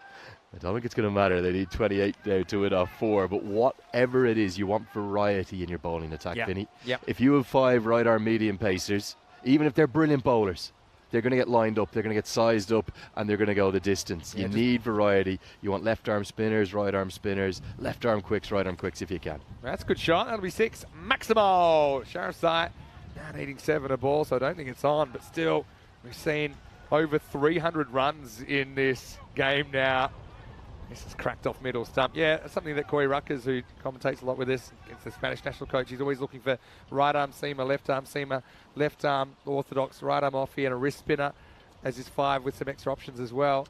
I don't think it's going to matter. They need 28 now to win off 4. But whatever it is, you want variety in your bowling attack, Vinny. Yep. If you have 5 right-arm medium pacers, even if they're brilliant bowlers, they're going to get lined up, they're going to get sized up, and they're going to go the distance. You need variety. You want left-arm spinners, right-arm spinners, left-arm quicks, right-arm quicks if you can. That's a good shot. That'll be 6. Maximo. Sheriff's Sight now needing 7 a ball, so I don't think it's on. But still, we've seen over 300 runs in this game now. This is cracked off middle stump. Yeah, that's something that Corey Ruckers, who commentates a lot with this, it's the Spanish national coach, he's always looking for right-arm seamer, left-arm orthodox, right-arm offie, and a wrist spinner as his 5 with some extra options as well.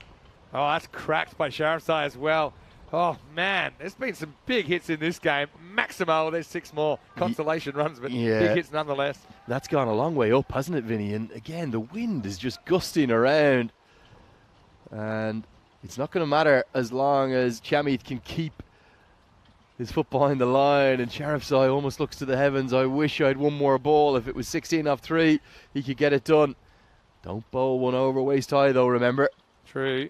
Oh, that's cracked by Sharifsai as well. Oh, man, there's been some big hits in this game. Maximo, there's 6 more. Consolation runs, but big hits nonetheless. That's gone a long way up, hasn't it, Vinny? And again, the wind is just gusting around. And it's not going to matter as long as Chamith can keep his foot behind the line, and Sharifsai almost looks to the heavens. I wish I had 1 more ball. If it was 16 off 3, he could get it done. Don't bowl 1 over waist high, though, remember. True.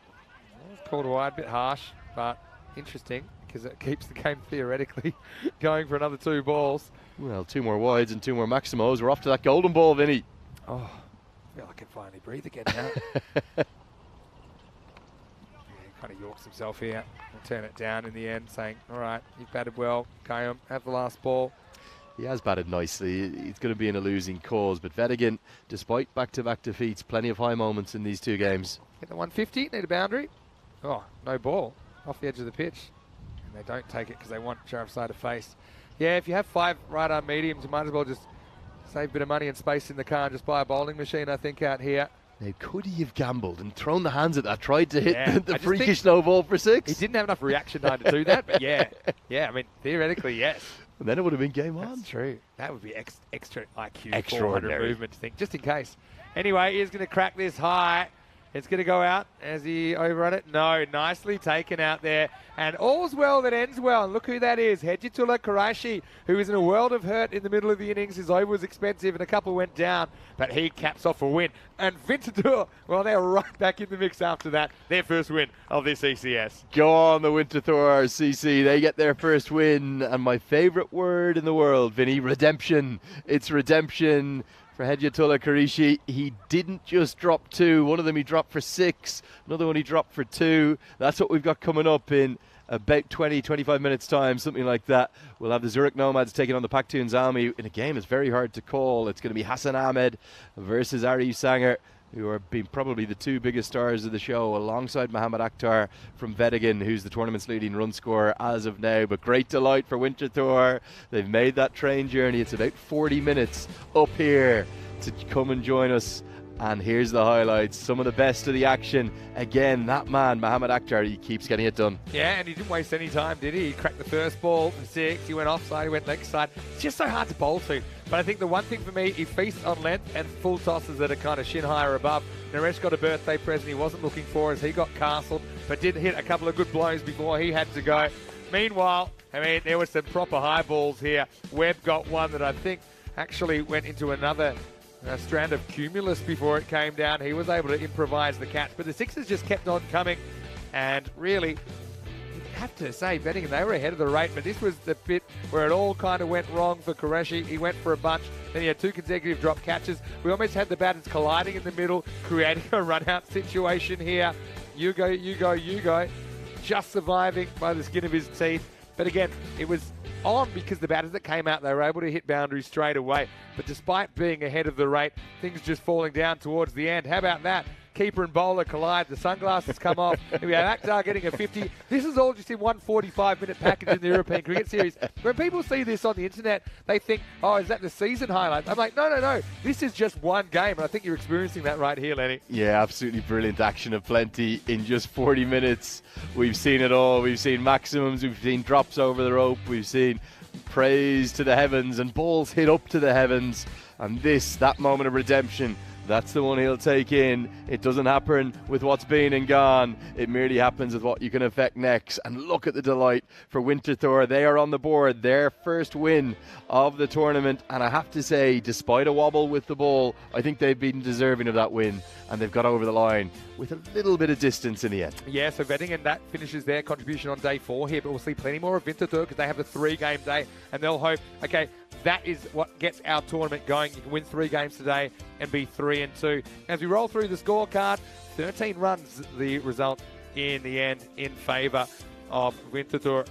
Well, called a wide, bit harsh, but interesting, because it keeps the game theoretically going for another 2 balls. Well, 2 more wides and 2 more Maximos. We're off to that golden ball, Vinny. Oh, I feel I can finally breathe again now. He kind of yorks himself here and turn it down in the end, saying, all right, you've batted well, Kayum, have the last ball. He has batted nicely. He's going to be in a losing cause, but Wettingen, despite back-to-back defeats, plenty of high moments in these 2 games. Hit the 150, need a boundary. Oh, no ball, off the edge of the pitch. And they don't take it because they want Sharifsai to face. Yeah, if you have 5 right-arm mediums, you might as well just save a bit of money and space in the car and just buy a bowling machine, I think, out here. Now, could he have gambled and thrown the hands at that, tried to hit the I freakish no ball for 6? He didn't have enough reaction time to do that, but yeah, I mean, theoretically, yes. And then it would have been game on. That's true. That would be extra IQ, Extraordinary 400 movement to think, just in case. Anyway, he's going to crack this high. It's going to go out. Has he overrun it? No. Nicely taken out there. And all's well that ends well. And look who that is. Hedjatullah Qureshi, who is in a world of hurt in the middle of the innings. His over was expensive and a couple went down. But he caps off a win. And Winterthur, well, they're right back in the mix after that. Their first win of this ECS. Go on, the Winterthur CC. They get their first win. And my favourite word in the world, Vinny, redemption. It's redemption. For Hedjatullah Qureshi, he didn't just drop 2. One of them he dropped for 6. Another one he dropped for 2. That's what we've got coming up in about 20, 25 minutes time, something like that. We'll have the Zurich Nomads taking on the Pakhtoons Army in a game that's very hard to call. It's going to be Hassan Ahmed versus Arif Sanger, who are being probably the 2 biggest stars of the show, alongside Mohamed Akhtar from Wettingen, who's the tournament's leading run scorer as of now. But great delight for Winterthur. They've made that train journey. It's about 40 minutes up here to come and join us. And here's the highlights, some of the best of the action. Again, that man, Mohamed Akhtar, he keeps getting it done. Yeah, and he didn't waste any time, did he? He cracked the first ball for 6. He went offside, he went leg side. It's just so hard to bowl to. But I think the one thing for me, he feasts on length and full tosses that are kind of shin high or above. Naresh got a birthday present he wasn't looking for as he got castled, but did hit a couple of good blows before he had to go. Meanwhile, I mean, there were some proper high balls here. Webb got one that I think actually went into another strand of cumulus before it came down. He was able to improvise the catch, but the 6s just kept on coming, and really, have to say, Wettingen, they were ahead of the rate, but this was the bit where it all kind of went wrong for Qureshi. He went for a bunch, then he had 2 consecutive drop catches. We almost had the batters colliding in the middle, creating a run-out situation here. You go, you go, you go. Just surviving by the skin of his teeth. But again, it was on because the batters that came out, they were able to hit boundaries straight away. But despite being ahead of the rate, things just falling down towards the end. How about that? Keeper and bowler collide. The sunglasses come off. And we have Akhtar getting a 50. This is all just in one 45-minute package in the European Cricket Series. When people see this on the internet, they think, oh, is that the season highlights? I'm like, no. This is just one game. And I think you're experiencing that right here, Lenny. Yeah, absolutely brilliant action aplenty in just 40 minutes. We've seen it all. We've seen maximums. We've seen drops over the rope. We've seen praise to the heavens and balls hit up to the heavens. And that moment of redemption, that's the one he'll take in. It doesn't happen with what's been and gone. It merely happens with what you can affect next. And look at the delight for Winterthur. They are on the board. Their first win of the tournament. And I have to say, despite a wobble with the ball, I think they've been deserving of that win. And they've got over the line with a little bit of distance in the end. Yeah, so Wettingen, that finishes their contribution on day 4 here. But we'll see plenty more of Winterthur because they have the 3-game day. And they'll hope, okay, that is what gets our tournament going. You can win 3 games today and be 3-2. As we roll through the scorecard, 13 runs the result in the end in favour of Winterthur.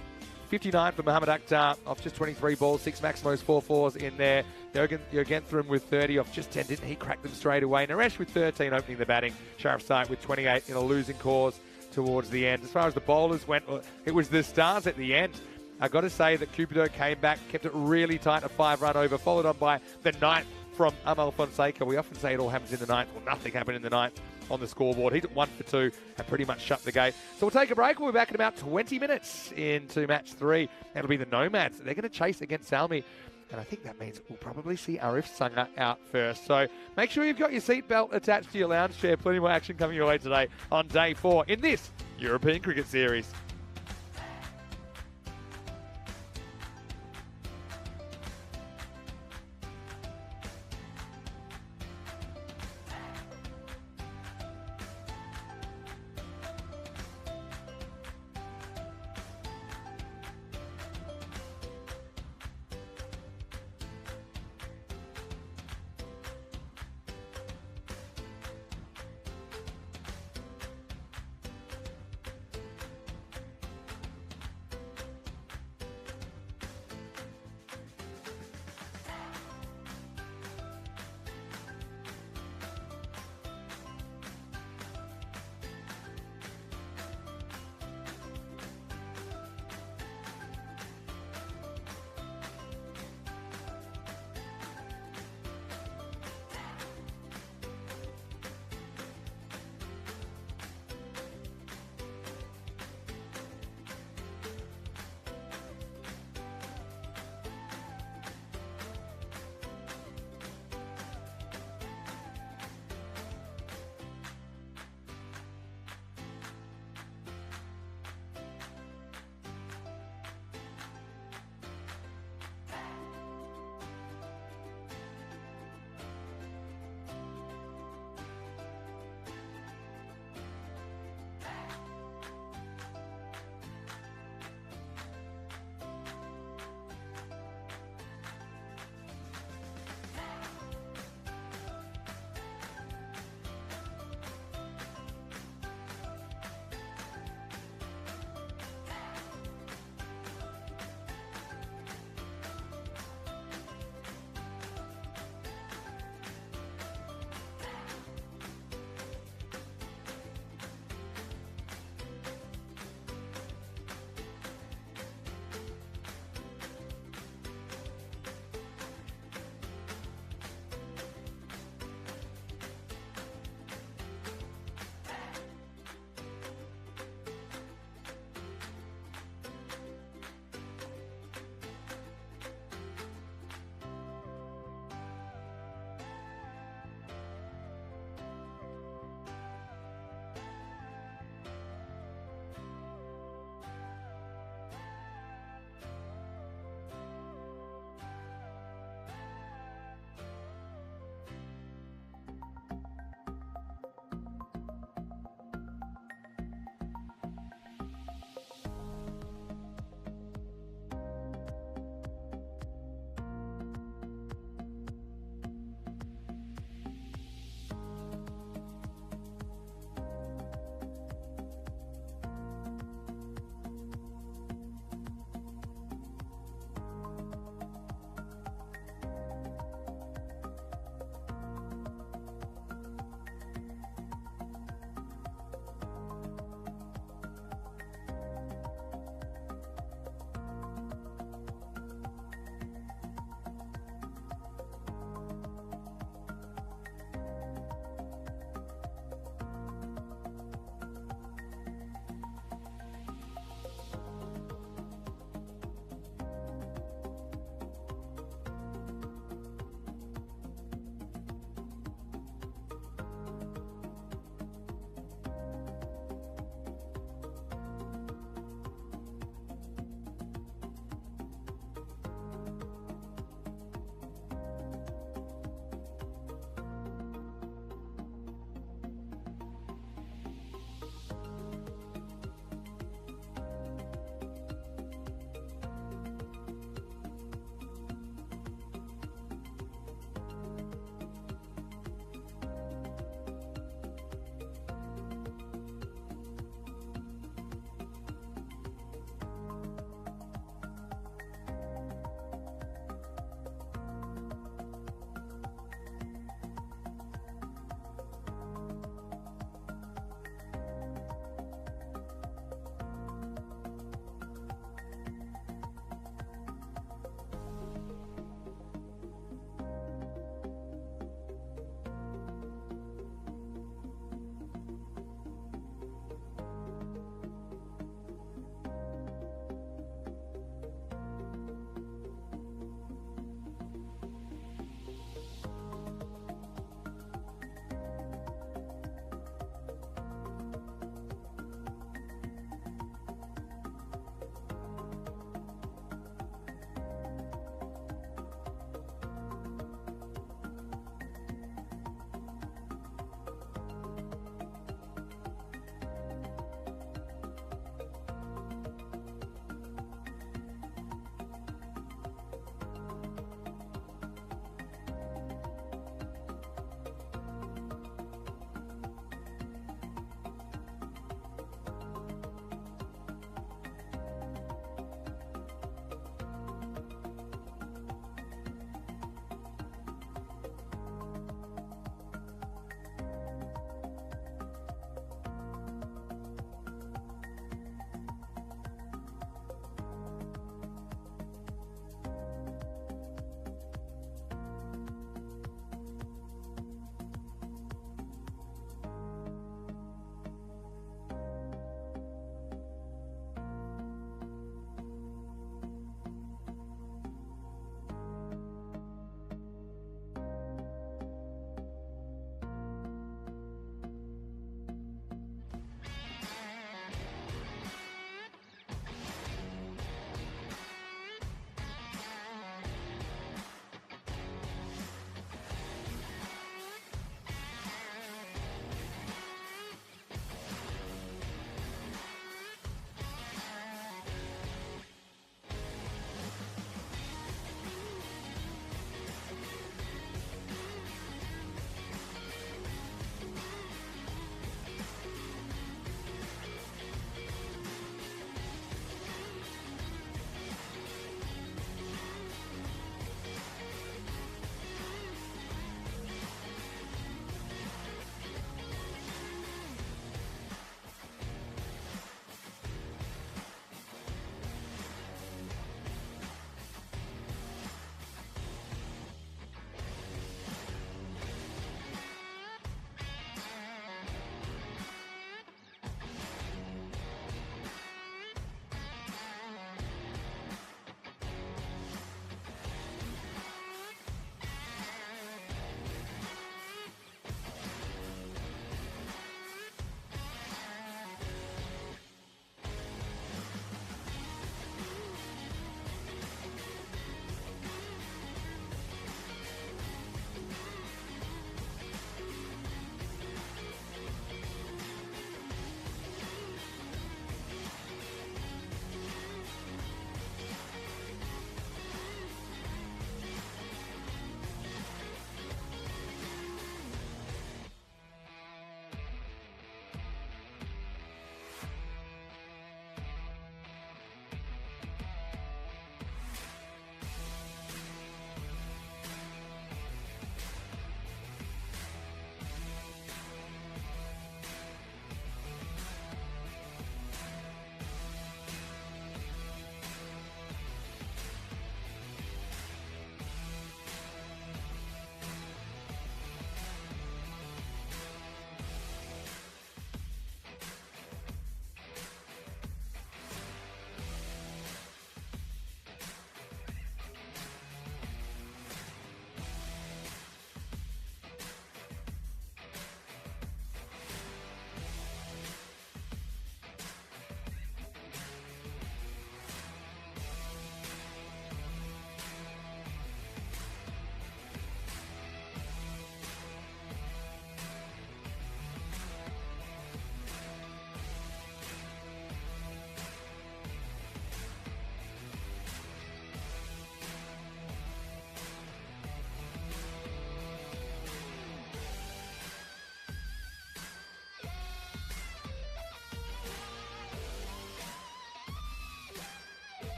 59 for Mohammad Akhtar off just 23 balls, 6 Maximos, 4 fours in there. Jorgenthrum with 30 off just 10. Didn't he crack them straight away? Naresh with 13 opening the batting. Sharif Said with 28 in a losing cause towards the end. As far as the bowlers went, it was the stars at the end. I've got to say that Cupido came back, kept it really tight, a 5-run over, followed on by the 9th from Amal Fonseca. We often say it all happens in the 9th. Well, nothing happened in the 9th on the scoreboard. He's at 1 for 2 and pretty much shut the gate. So we'll take a break. We'll be back in about 20 minutes into match 3. That'll be the Nomads. They're going to chase against Salmi. And I think that means we'll probably see Arif Sanger out first. So make sure you've got your seatbelt attached to your lounge chair. Plenty more action coming your way today on day 4 in this European Cricket Series.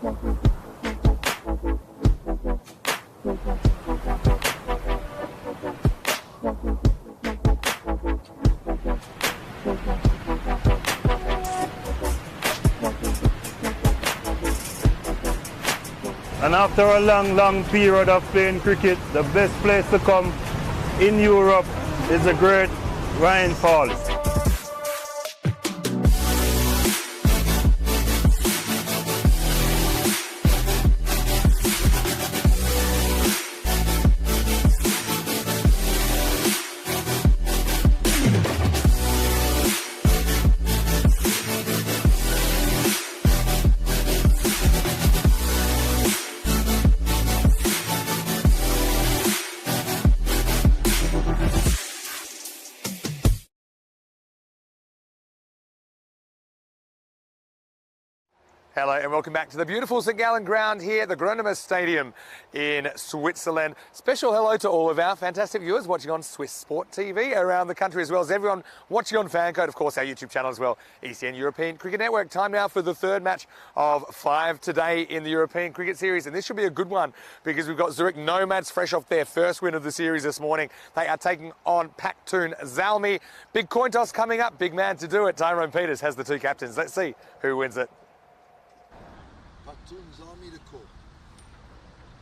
And after a long period of playing cricket, the best place to come in Europe is the great Ryan Falls. Hello and welcome back to the beautiful St Gallen ground here at the Groningen Stadium in Switzerland. Special hello to all of our fantastic viewers watching on Swiss Sport TV around the country, as well as everyone watching on Fancode, of course our YouTube channel as well, ECN European Cricket Network. Time now for the third match of 5 today in the European Cricket Series, and this should be a good one because we've got Zurich Nomads fresh off their first win of the series this morning. They are taking on Pakhtoon Zalmi. Big coin toss coming up, big man to do it. Tyrone Peters has the two captains. Let's see who wins it. Pakhtoons Army the call.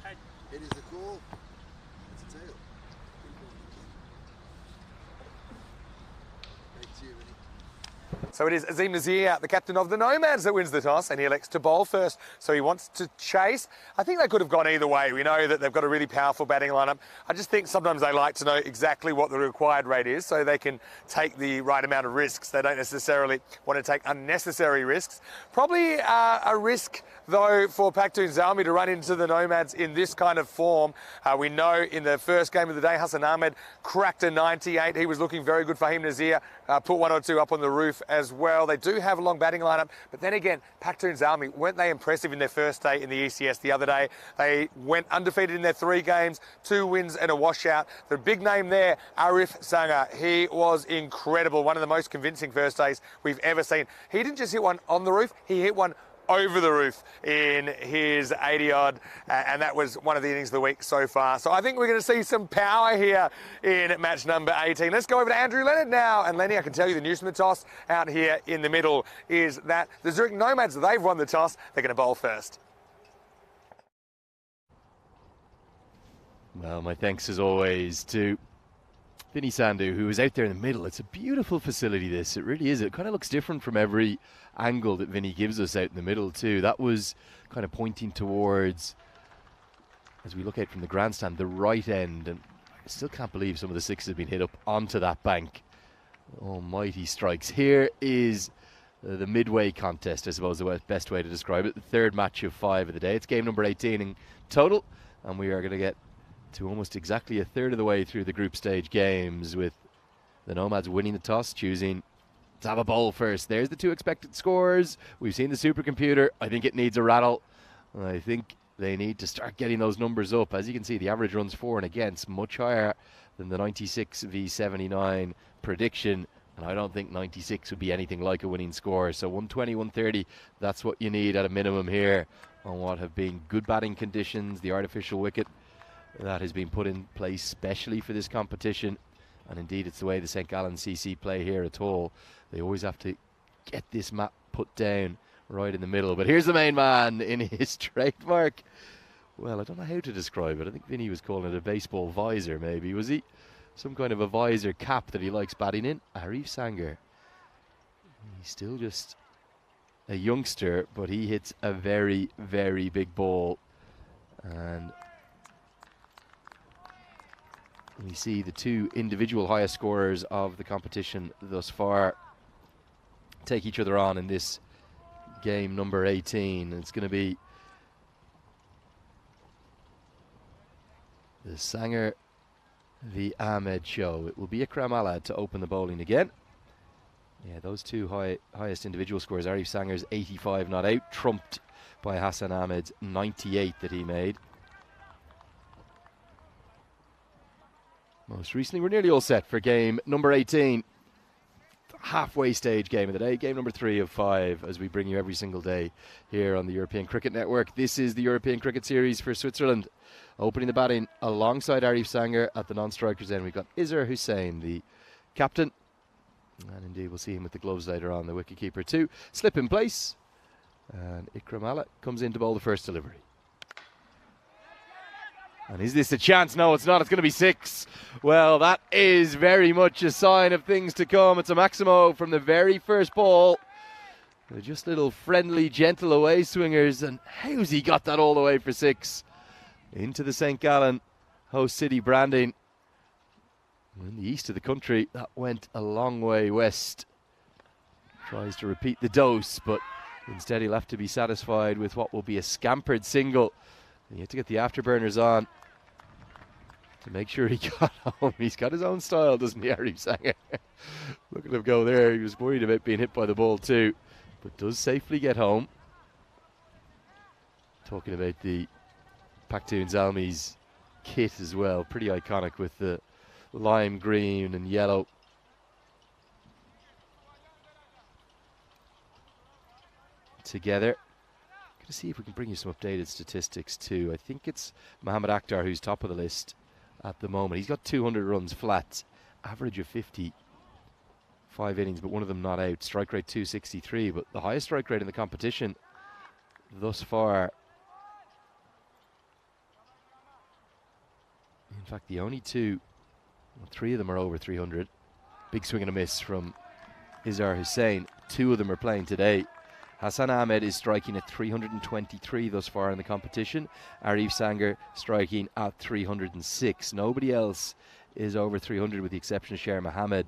Head. It is the call. It's a tail. Back to you, Vinny. So it is Azim Nazir, the captain of the Nomads, that wins the toss, and he elects to bowl first. So he wants to chase. I think they could have gone either way. We know that they've got a really powerful batting lineup. I just think sometimes they like to know exactly what the required rate is so they can take the right amount of risks. They don't necessarily want to take unnecessary risks. Probably a risk, though, for Pakhtoon Zalmi to run into the Nomads in this kind of form. We know in the first game of the day, Hassan Ahmed cracked a 98. He was looking very good for him. Nazir put one or two up on the roof as well. They do have a long batting lineup, but then again, Pakhtoon Zalmi, weren't they impressive in their first day in the ECS the other day? They went undefeated in their 3 games, 2 wins and a washout. The big name there, Arif Sanger, he was incredible. One of the most convincing first days we've ever seen. He didn't just hit one on the roof, he hit one over the roof in his 80-odd, and that was one of the innings of the week so far. So I think we're going to see some power here in match number 18. Let's go over to Andrew Leonard now. And Lenny, I can tell you the news from the toss out here in the middle is that the Zurich Nomads, they've won the toss. They're going to bowl first. Well, my thanks as always to Vinny Sandhu, who was out there in the middle. It's a beautiful facility, this. It really is. It kind of looks different from every angle that Vinny gives us out in the middle, too. That was kind of pointing towards, as we look out from the grandstand, the right end. And I still can't believe some of the sixes have been hit up onto that bank. Almighty strikes. Here is the midway contest, I suppose, the best way to describe it. The third match of 5 of the day. It's game number 18 in total. And we are going to get to almost exactly a third of the way through the group stage games, with the Nomads winning the toss, choosing to have a bowl first. There's the 2 expected scores. We've seen the supercomputer. I think it needs a rattle. I think they need to start getting those numbers up. As you can see, the average runs for and against much higher than the 96 v 79 prediction, and I don't think 96 would be anything like a winning score. So 120, 130, that's what you need at a minimum here on what have been good batting conditions. The artificial wicket that has been put in place specially for this competition, and indeed it's the way the St Gallen CC play here at all. They always have to get this map put down right in the middle. But here's the main man in his trademark, well, I don't know how to describe it. I think Vinny was calling it a baseball visor, maybe. Was he? Some kind of a visor cap that he likes batting in. Arif Sanger. He's still just a youngster, but he hits a very, very big ball. And we see the 2 individual highest scorers of the competition thus far take each other on in this game number 18. It's going to be the Sanger v Ahmed show. It will be Akram Alad to open the bowling again. Yeah, those 2 highest individual scores. Arif Sanger's 85 not out, trumped by Hassan Ahmed's 98 that he made. Most recently, we're nearly all set for game number 18. halfway stage game of the day, game number 3 of 5, as we bring you every single day here on the European Cricket Network. This is the European Cricket Series for Switzerland. Opening the batting alongside Arif Sanger at the non-strikers end, we've got Izzar Hussain, the captain. And indeed, we'll see him with the gloves later on, the wicketkeeper too. Slip in place. And Ikram Allah comes in to bowl the first delivery. And is this a chance? No, it's not. It's going to be 6. Well, that is very much a sign of things to come. It's a Maximo from the very first ball. They're just little friendly, gentle away swingers. And how's he got that all the way for 6? Into the St. Gallen host city branding. In the east of the country, that went a long way west. Tries to repeat the dose, but instead he'll have to be satisfied with what will be a scampered single. You have to get the afterburners on to make sure he got home. He's got his own style, doesn't he, Arif Sanger? Look at him go there. He was worried about being hit by the ball too, but does safely get home. Talking about the Pakhtoons Almies kit as well. Pretty iconic with the lime green and yellow. Together. To see if we can bring you some updated statistics too. I think it's Mohammad Akhtar who's top of the list at the moment. He's got 200 runs flat, average of 50, 5 innings, but one of them not out. Strike rate 263, but the highest strike rate in the competition thus far. In fact, the only 2, well, 3 of them are over 300. Big swing and a miss from Izzar Hussain. 2 of them are playing today. Hassan Ahmed is striking at 323 thus far in the competition. Arif Sanger striking at 306. Nobody else is over 300 with the exception of Sher Mohammed.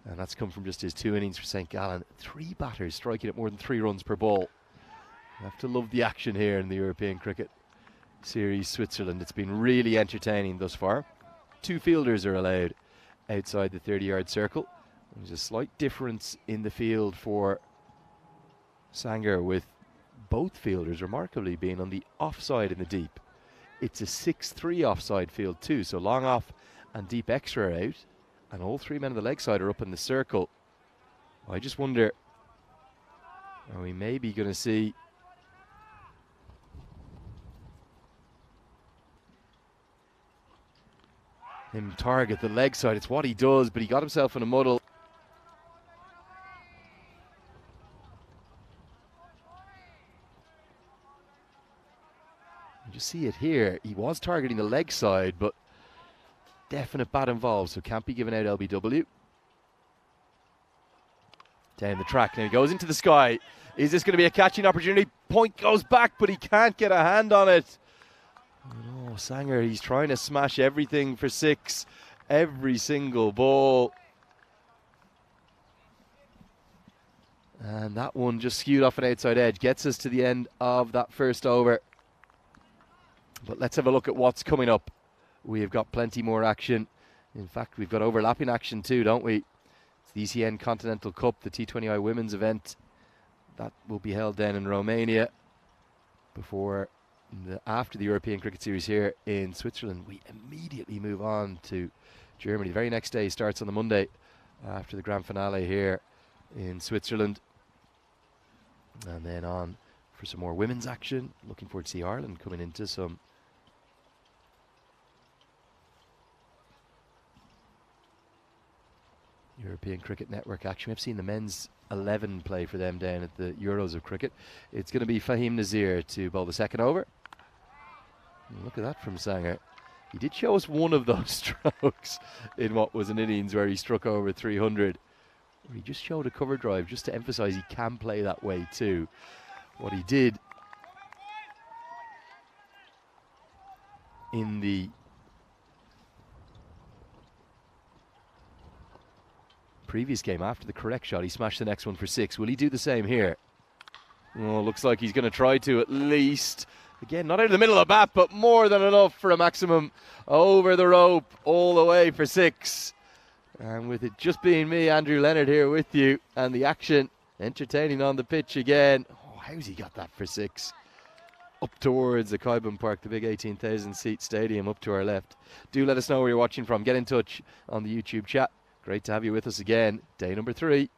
And that's come from just his 2 innings for St. Gallen. 3 batters striking at more than 3 runs per ball. You have to love the action here in the European Cricket Series Switzerland. It's been really entertaining thus far. 2 fielders are allowed outside the 30-yard circle. There's a slight difference in the field for Sanger, with both fielders remarkably being on the offside in the deep. It's a 6-3 offside field too, so long off and deep extra are out, and all 3 men on the leg side are up in the circle. I just wonder, are we maybe going to see him target the leg side? It's what he does, but he got himself in a muddle. You see it here. He was targeting the leg side, but definite bat involved, so can't be given out LBW. Down the track now, he goes into the sky. Is this going to be a catching opportunity? Point goes back, but he can't get a hand on it. Oh, Sanger, he's trying to smash everything for 6. Every single ball. And that one just skewed off an outside edge. Gets us to the end of that first over. But let's have a look at what's coming up. We've got plenty more action. In fact, we've got overlapping action too, don't we? It's the ECN Continental Cup, the T20I women's event. That will be held down in Romania after the European Cricket Series here in Switzerland. We immediately move on to Germany. The very next day starts on the Monday after the grand finale here in Switzerland. And then on for some more women's action. Looking forward to see Ireland coming into some European Cricket Network action. We've seen the men's 11 play for them down at the Euros of Cricket. It's going to be Fahim Nazir to bowl the second over. And look at that from Sanger. He did show us one of those strokes in what was an innings where he struck over 300. He just showed a cover drive just to emphasize he can play that way too. What he did in the previous game after the correct shot, he smashed the next one for 6. Will he do the same here? Oh, looks like he's going to try to at least. Again, not out of the middle of the bat, but more than enough for a maximum over the rope all the way for 6. And with it just being me, Andrew Leonard, here with you, and the action entertaining on the pitch again. How's he got that for 6? Up towards the Kaiban Park, the big 18,000 seat stadium up to our left. Do let us know where you're watching from. Get in touch on the YouTube chat. Great to have you with us again. Day number 3.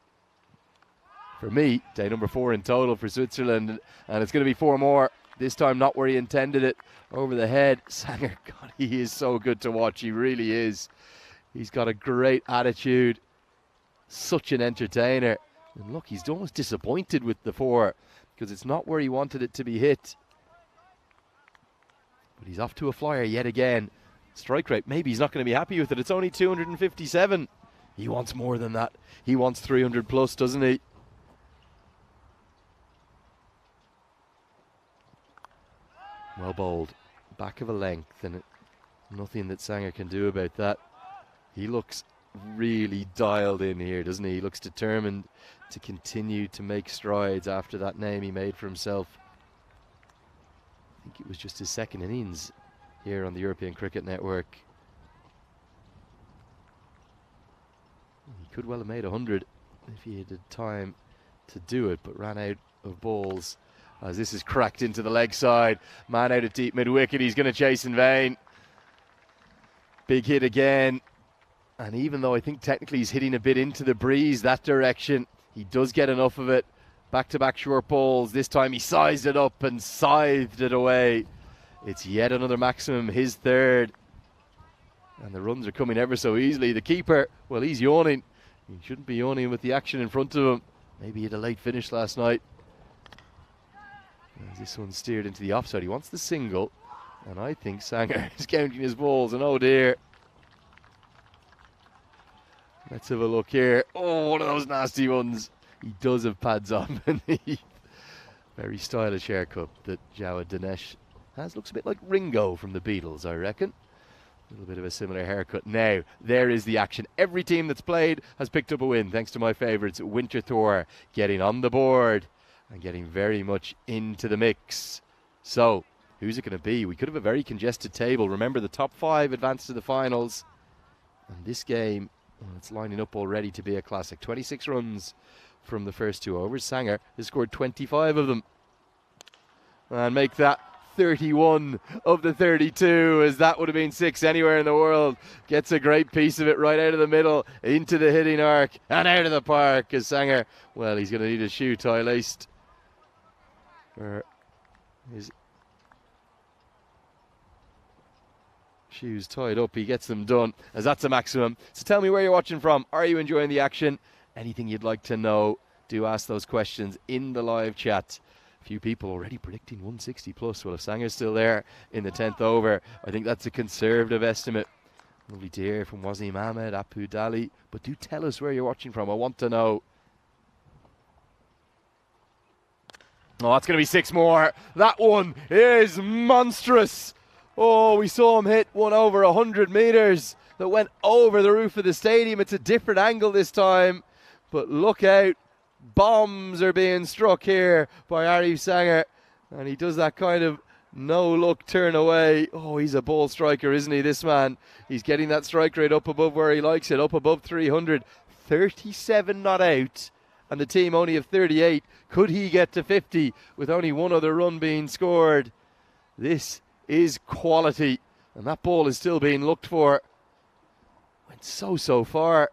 for me, day number 4 in total for Switzerland, and it's going to be 4 more. This time not where he intended it, over the head. Sanger, God, he is so good to watch. He really is. He's got a great attitude. Such an entertainer. And look, he's almost disappointed with the 4 because it's not where he wanted it to be hit. But he's off to a flyer yet again. Strike rate, maybe he's not going to be happy with it. It's only 257. He wants more than that. He wants 300 plus, doesn't he? Well bowled. Back of a length, and nothing that Sanger can do about that. He looks really dialed in here, doesn't he? He looks determined to continue to make strides after that name he made for himself. I think it was just his 2nd innings here on the European Cricket Network. He could well have made 100 if he had time to do it, but ran out of balls. As this is cracked into the leg side. Man out at deep mid-wicket. He's going to chase in vain. Big hit again. And even though I think technically he's hitting a bit into the breeze that direction, he does get enough of it. Back-to-back short balls. This time he sized it up and scythed it away. It's yet another maximum, his 3rd. And the runs are coming ever so easily. The keeper, well, he's yawning. He shouldn't be yawning with the action in front of him. Maybe he had a late finish last night. As this one steered into the offside, he wants the single, and I think Sanger is counting his balls, and oh dear. Let's have a look here. Oh, one of those nasty ones. He does have pads on beneath. Very stylish haircut that Jawad Dinesh has. Looks a bit like Ringo from the Beatles, I reckon. A little bit of a similar haircut. Now, there is the action. Every team that's played has picked up a win, thanks to my favourites, Winterthur, getting on the board and getting very much into the mix. So, who's it going to be? We could have a very congested table. Remember, the top 5 advance to the finals. And this game, well, it's lining up already to be a classic. 26 runs from the first 2 overs. Sanger has scored 25 of them. And make that 31 of the 32, as that would have been 6 anywhere in the world. Gets a great piece of it right out of the middle, into the hitting arc, and out of the park. As Sanger, well, he's going to need a shoe tie-laced. His shoes tied up, he gets them done, as that's a maximum. So tell me where you're watching from. Are you enjoying the action? Anything you'd like to know, do ask those questions in the live chat. A few people already predicting 160 plus. Well, if Sanger's still there in the 10th over, I think that's a conservative estimate. Lovely to hear from Wasim Ahmed, Apu Dali. But do tell us where you're watching from. I want to know. Oh, that's going to be 6 more. That one is monstrous. Oh, we saw him hit one over 100 metres that went over the roof of the stadium. It's a different angle this time. But look out. Bombs are being struck here by Arif Sanger. And he does that kind of no-look turn away. Oh, he's a ball striker, isn't he, this man? He's getting that strike rate up above where he likes it, up above 300. 37 not out. And the team only have 38. Could he get to 50 with only one other run being scored? This is quality. And that ball is still being looked for. Went so far.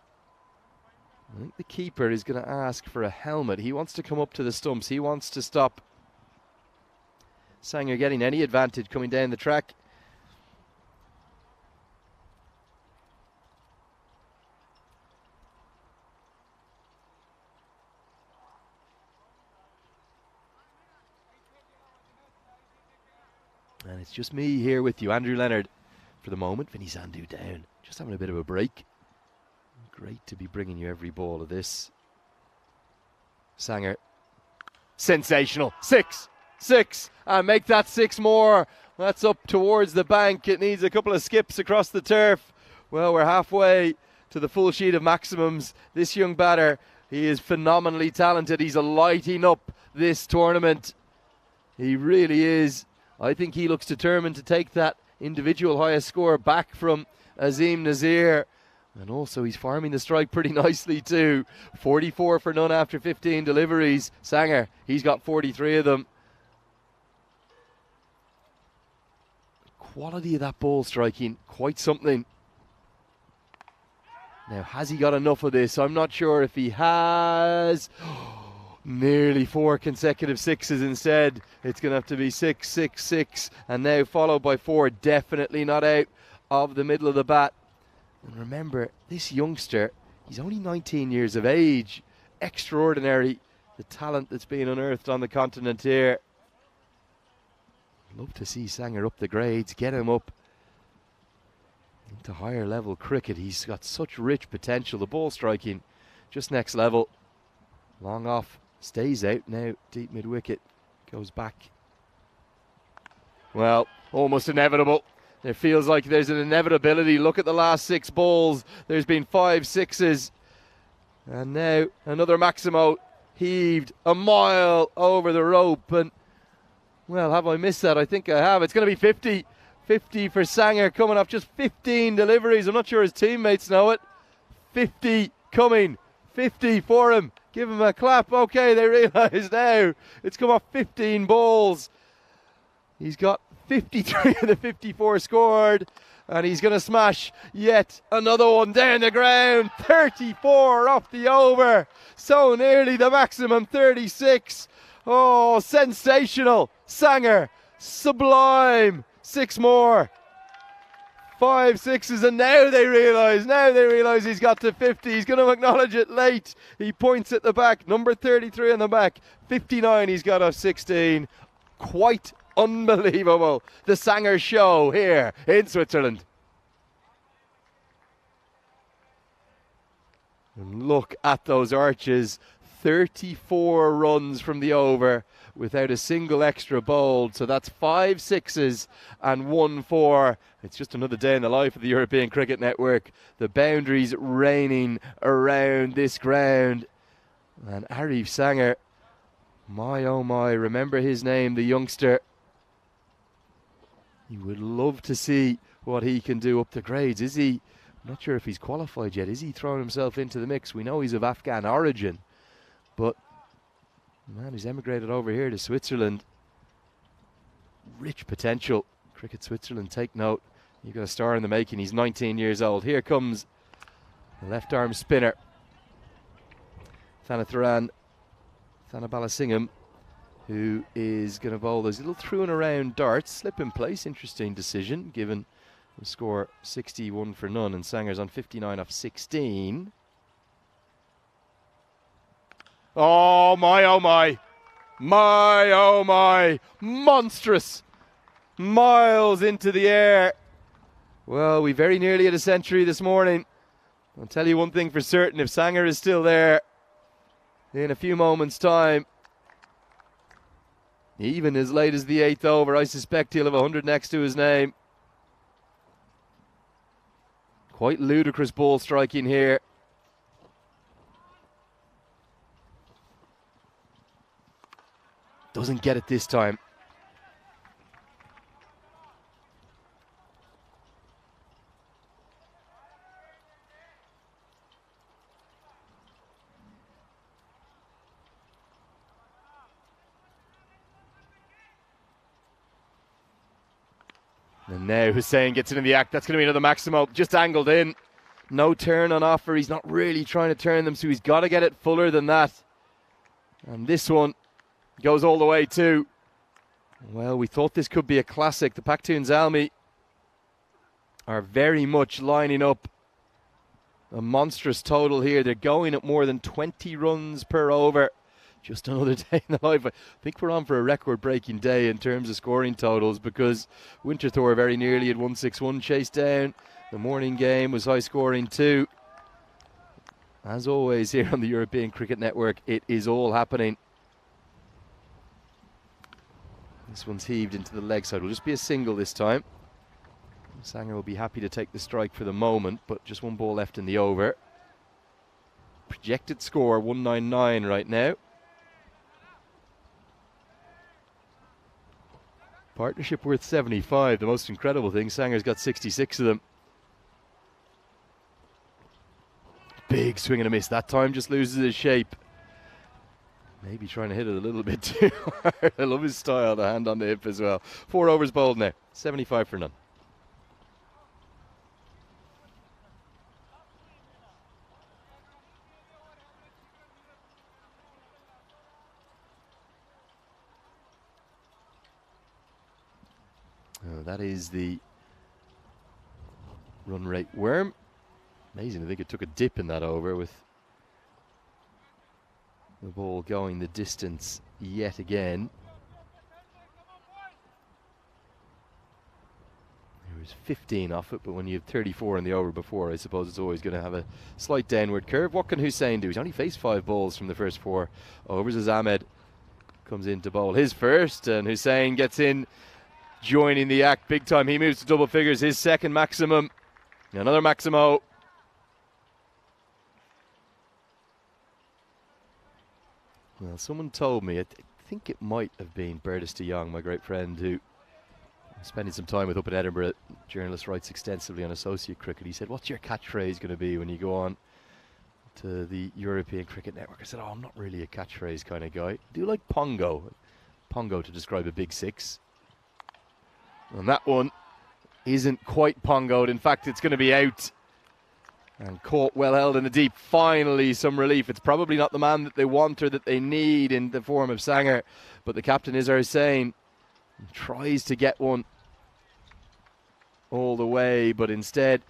I think the keeper is going to ask for a helmet. He wants to come up to the stumps. He wants to stop Sanger getting any advantage coming down the track. And it's just me here with you, Andrew Leonard, for the moment. Vinny Zandu down, just having a bit of a break. Great to be bringing you every ball of this. Sanger, sensational. 6, and make that 6 more. That's up towards the bank. It needs a couple of skips across the turf. Well, we're halfway to the full sheet of maximums. This young batter, he is phenomenally talented. He's lighting up this tournament. He really is. I think he looks determined to take that individual highest score back from Azim Nazir. And also he's farming the strike pretty nicely too. 44 for none after 15 deliveries. Sanger, he's got 43 of them. Quality of that ball striking, quite something. Now, has he got enough of this? I'm not sure if he has. Nearly 4 consecutive sixes instead. It's going to have to be 6, 6, 6, and now followed by 4. Definitely not out of the middle of the bat. And remember, this youngster, he's only 19 years of age. Extraordinary, the talent that's being unearthed on the continent here. Love to see Sanger up the grades, get him up into higher level cricket. He's got such rich potential. The ball striking just next level. Long off, stays out now, deep mid wicket, goes back. Well, almost inevitable. It feels like there's an inevitability. Look at the last 6 balls. There's been 5 sixes. And now another Maximo heaved a mile over the rope. And, well, have I missed that? I think I have. It's going to be 50. 50 for Sanger, coming off just 15 deliveries. I'm not sure his teammates know it. 50 coming. 50 for him. Give him a clap. Okay, they realise now it's come off 15 balls. He's got 53 of the 54 scored, and he's going to smash yet another one down the ground. 34 off the over. So nearly the maximum, 36. Oh, sensational. Sanger, sublime. 6 more. 5 sixes, and now they realise he's got to 50. He's going to acknowledge it late. He points at the back, number 33 on the back. 59 he's got off 16. Quite unbelievable. The Sanger show here in Switzerland. And look at those arches. 34 runs from the over without a single extra bowled. So that's 5 sixes and 1 4. It's just another day in the life of the European Cricket Network. The boundaries raining around this ground. And Arif Sanger, my oh my, remember his name, the youngster. You would love to see what he can do up the grades. Is he, I'm not sure if he's qualified yet, is he throwing himself into the mix? We know he's of Afghan origin, but man, he's emigrated over here to Switzerland. Rich potential. Cricket Switzerland, take note. You've got a star in the making. He's 19 years old. Here comes the left arm spinner. Thanatharan Thanabalasingham, who is going to bowl those little through and around darts. Slip in place. Interesting decision given the score 61 for none, and Sanger's on 59 off 16. Oh my, oh my. My, oh my. Monstrous. Miles into the air. Well, we very nearly had a century this morning. I'll tell you one thing for certain. If Sanger is still there in a few moments' time, even as late as the 8th over, I suspect he'll have 100 next to his name. Quite ludicrous ball striking here. Doesn't get it this time. And now Hussain gets it in the act. That's going to be another Maximo. Just angled in. No turn on offer. He's not really trying to turn them, so he's got to get it fuller than that. And this one goes all the way too. Well, we thought this could be a classic. The Pakhtoons Almi are very much lining up a monstrous total here. They're going at more than 20 runs per over. Just another day in the life. I think we're on for a record-breaking day in terms of scoring totals, because Winterthur very nearly had 161 chased down. The morning game was high-scoring too. As always here on the European Cricket Network, it is all happening. This one's heaved into the leg side. Will just be a single this time. Sanger will be happy to take the strike for the moment, but just 1 ball left in the over. Projected score 199 right now. Partnership worth 75. The most incredible thing, Sanger's got 66 of them. Big swing and a miss. That time just loses his shape. Maybe trying to hit it a little bit too hard. I love his style, the hand on the hip as well. 4 overs bowled now. 75 for none. Oh, that is the run rate worm. Amazing, I think it took a dip in that over with the ball going the distance yet again. There was 15 off it, but when you have 34 in the over before, I suppose it's always going to have a slight downward curve. What can Hussein do? He's only faced 5 balls from the first 4 overs as Ahmed comes in to bowl his first, and Hussein gets in, joining the act big time. He moves to double figures, his second maximum. Another Maximo. Well, someone told me, I think it might have been Bertus de Jong, my great friend, who spending some time with up in Edinburgh. Journalist writes extensively on associate cricket. He said, what's your catchphrase going to be when you go on to the European Cricket Network? I said, I'm not really a catchphrase kind of guy. I do like Pongo. Pongo to describe a big 6. And that one isn't quite pongoed. In fact, it's going to be out. And caught well held in the deep. Finally, some relief. It's probably not the man that they want or that they need in the form of Sanger. But the captain, Izar Hussain, tries to get one all the way. But instead,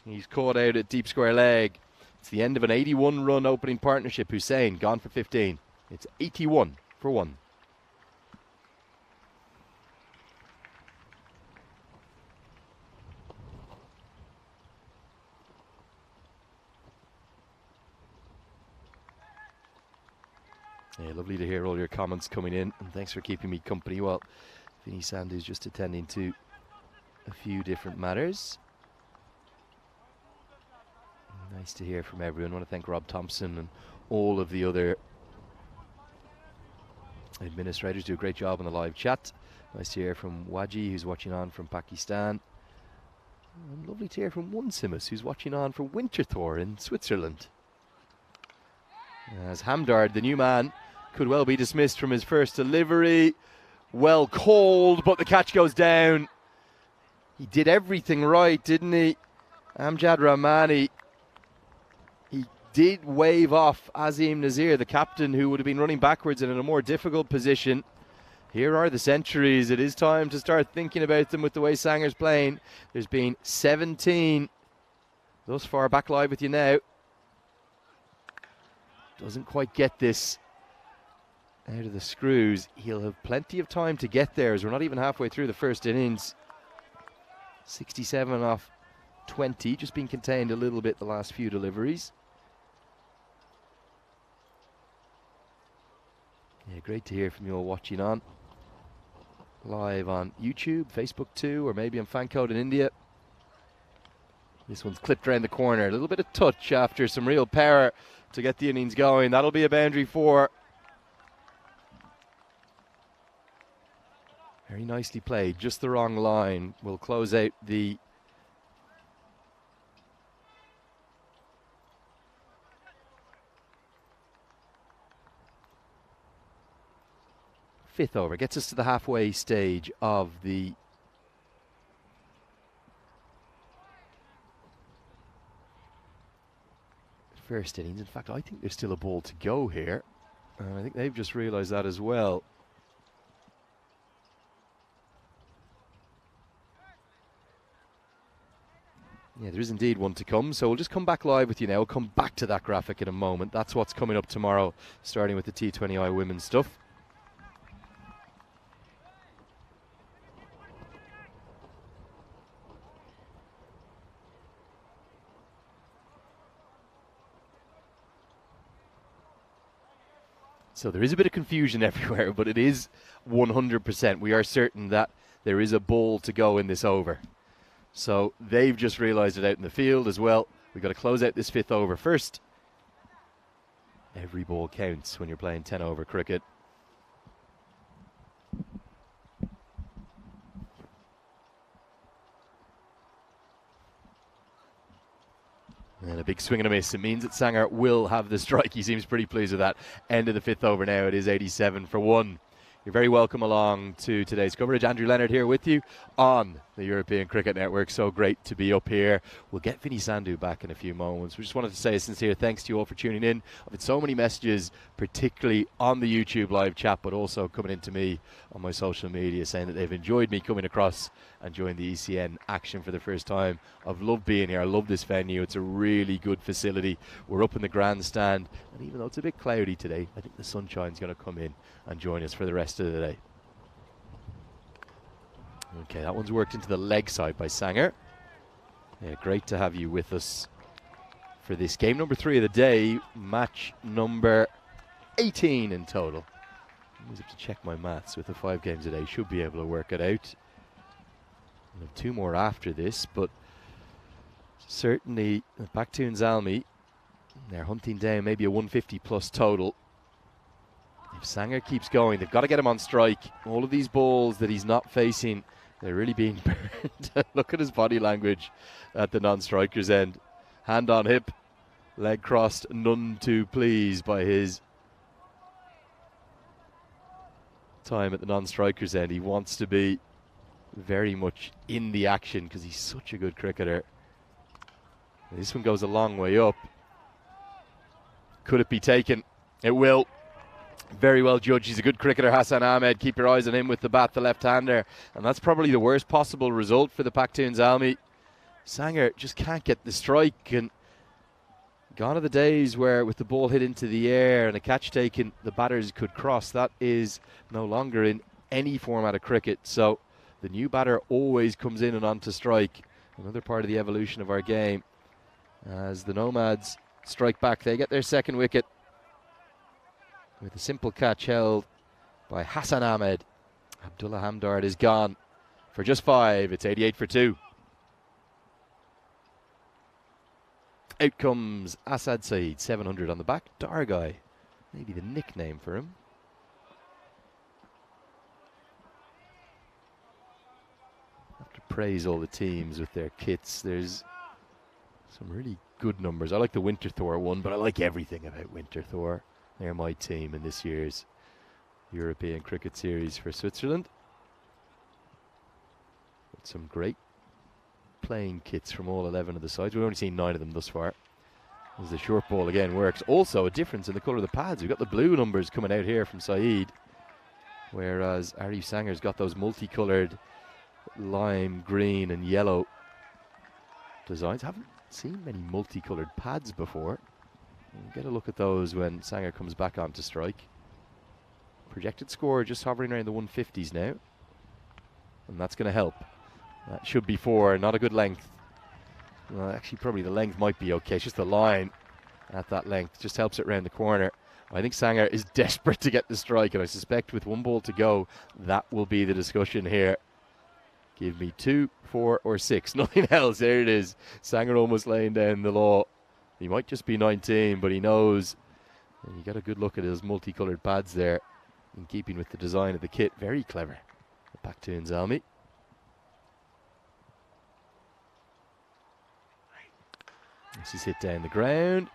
he's caught out at deep square leg. It's the end of an 81-run opening partnership. Hussain gone for 15. It's 81 for 1. Yeah, lovely to hear all your comments coming in, and thanks for keeping me company while Vinny Sandhu's just attending to a few different matters. Nice to hear from everyone. I want to thank Rob Thompson and all of the other administrators. Do a great job on the live chat. Nice to hear from Waji, who's watching on from Pakistan. And lovely to hear from Wunsimus, who's watching on from Winterthur in Switzerland. As Hamdard, the new man, could well be dismissed from his first delivery. Well called, but the catch goes down. He did everything right, didn't he? Amjad Rahmani. He did wave off Azim Nazir, the captain, who would have been running backwards and in a more difficult position. Here are the centuries. It is time to start thinking about them with the way Sanger's playing. There's been 17 thus far. Back live with you now. Doesn't quite get this out of the screws. He'll have plenty of time to get there, as we're not even halfway through the first innings. 67 off 20, just been contained a little bit the last few deliveries. Yeah, great to hear from you all watching on live on YouTube, Facebook too, or maybe on Fancode in India. This one's clipped around the corner. A little bit of touch after some real power to get the innings going. That'll be a boundary 4. Very nicely played, just the wrong line. We'll close out the fifth over. Gets us to the halfway stage of the first innings. In fact, I think there's still a ball to go here. I think they've just realised that as well. Yeah, there is indeed one to come, so we'll just come back live with you now. We'll come back to that graphic in a moment. That's what's coming up tomorrow, starting with the T20I women's stuff. So there is a bit of confusion everywhere, but it is 100%. We are certain that there is a ball to go in this over. So they've just realised it out in the field as well. We've got to close out this fifth over first. Every ball counts when you're playing 10 over cricket. And a big swing and a miss. It means that Sanger will have the strike. He seems pretty pleased with that. End of the fifth over now. It is 87 for 1. You're very welcome along to today's coverage. Andrew Leonard here with you on the European Cricket Network. So great to be up here. We'll get Vinny Sandhu back in a few moments. We just wanted to say a sincere thanks to you all for tuning in. I've had so many messages, particularly on the YouTube live chat, but also coming into me on my social media saying that they've enjoyed me coming across and join the ECN action for the first time. I've loved being here. I love this venue. It's a really good facility. We're up in the grandstand, and even though it's a bit cloudy today, I think the sunshine's going to come in and join us for the rest of the day. Okay, that one's worked into the leg side by Sanger. Yeah, great to have you with us for this game number 3 of the day, match number 18 in total. I always have to check my maths with the 5 games a day, should be able to work it out. We'll have 2 more after this, but certainly the Pakhtoons Almy, they're hunting down maybe a 150 plus total. If Sanger keeps going, they've got to get him on strike. All of these balls that he's not facing, they're really being burned. Look at his body language at the non-striker's end. Hand on hip, leg crossed, none too pleased by his time at the non-striker's end. He wants to be very much in the action because he's such a good cricketer. This one goes a long way up. Could it be taken? It will. Very well judged. He's a good cricketer, Hassan Ahmed. Keep your eyes on him with the bat, the left-hander. And that's probably the worst possible result for the Pakhtoons Almy. Sanger just can't get the strike. And gone are the days where with the ball hit into the air and a catch taken, the batters could cross. That is no longer in any format of cricket. So the new batter always comes in and onto strike. Another part of the evolution of our game. As the Nomads strike back, they get their second wicket with a simple catch held by Hassan Ahmed. Abdullah Hamdard is gone for just 5. It's 88 for 2. Out comes Asad Saeed, 700 on the back. Dargai, maybe the nickname for him. I have to praise all the teams with their kits. There's some really good numbers. I like the Winterthur one, but I like everything about Winterthur. They're my team in this year's European Cricket Series for Switzerland. With some great playing kits from all 11 of the sides. We've only seen 9 of them thus far. As the short ball again works. Also a difference in the colour of the pads. We've got the blue numbers coming out here from Saeed, whereas Arif Sanger's got those multicoloured lime, green and yellow designs. Haven't seen many multicoloured pads before. We'll get a look at those when Sanger comes back onto strike. Projected score just hovering around the 150s now. And that's going to help. That should be 4, not a good length. Well, actually, probably the length might be okay. It's just the line at that length. Just helps it round the corner. I think Sanger is desperate to get the strike, and I suspect with 1 ball to go, that will be the discussion here. Give me 2, 4, or 6. Nothing else. There it is. Sanger almost laying down the law. He might just be 19, but he knows. And you got a good look at his multicoloured pads there, in keeping with the design of the kit. Very clever. The Pakhtoons Almy. This is hit down the ground.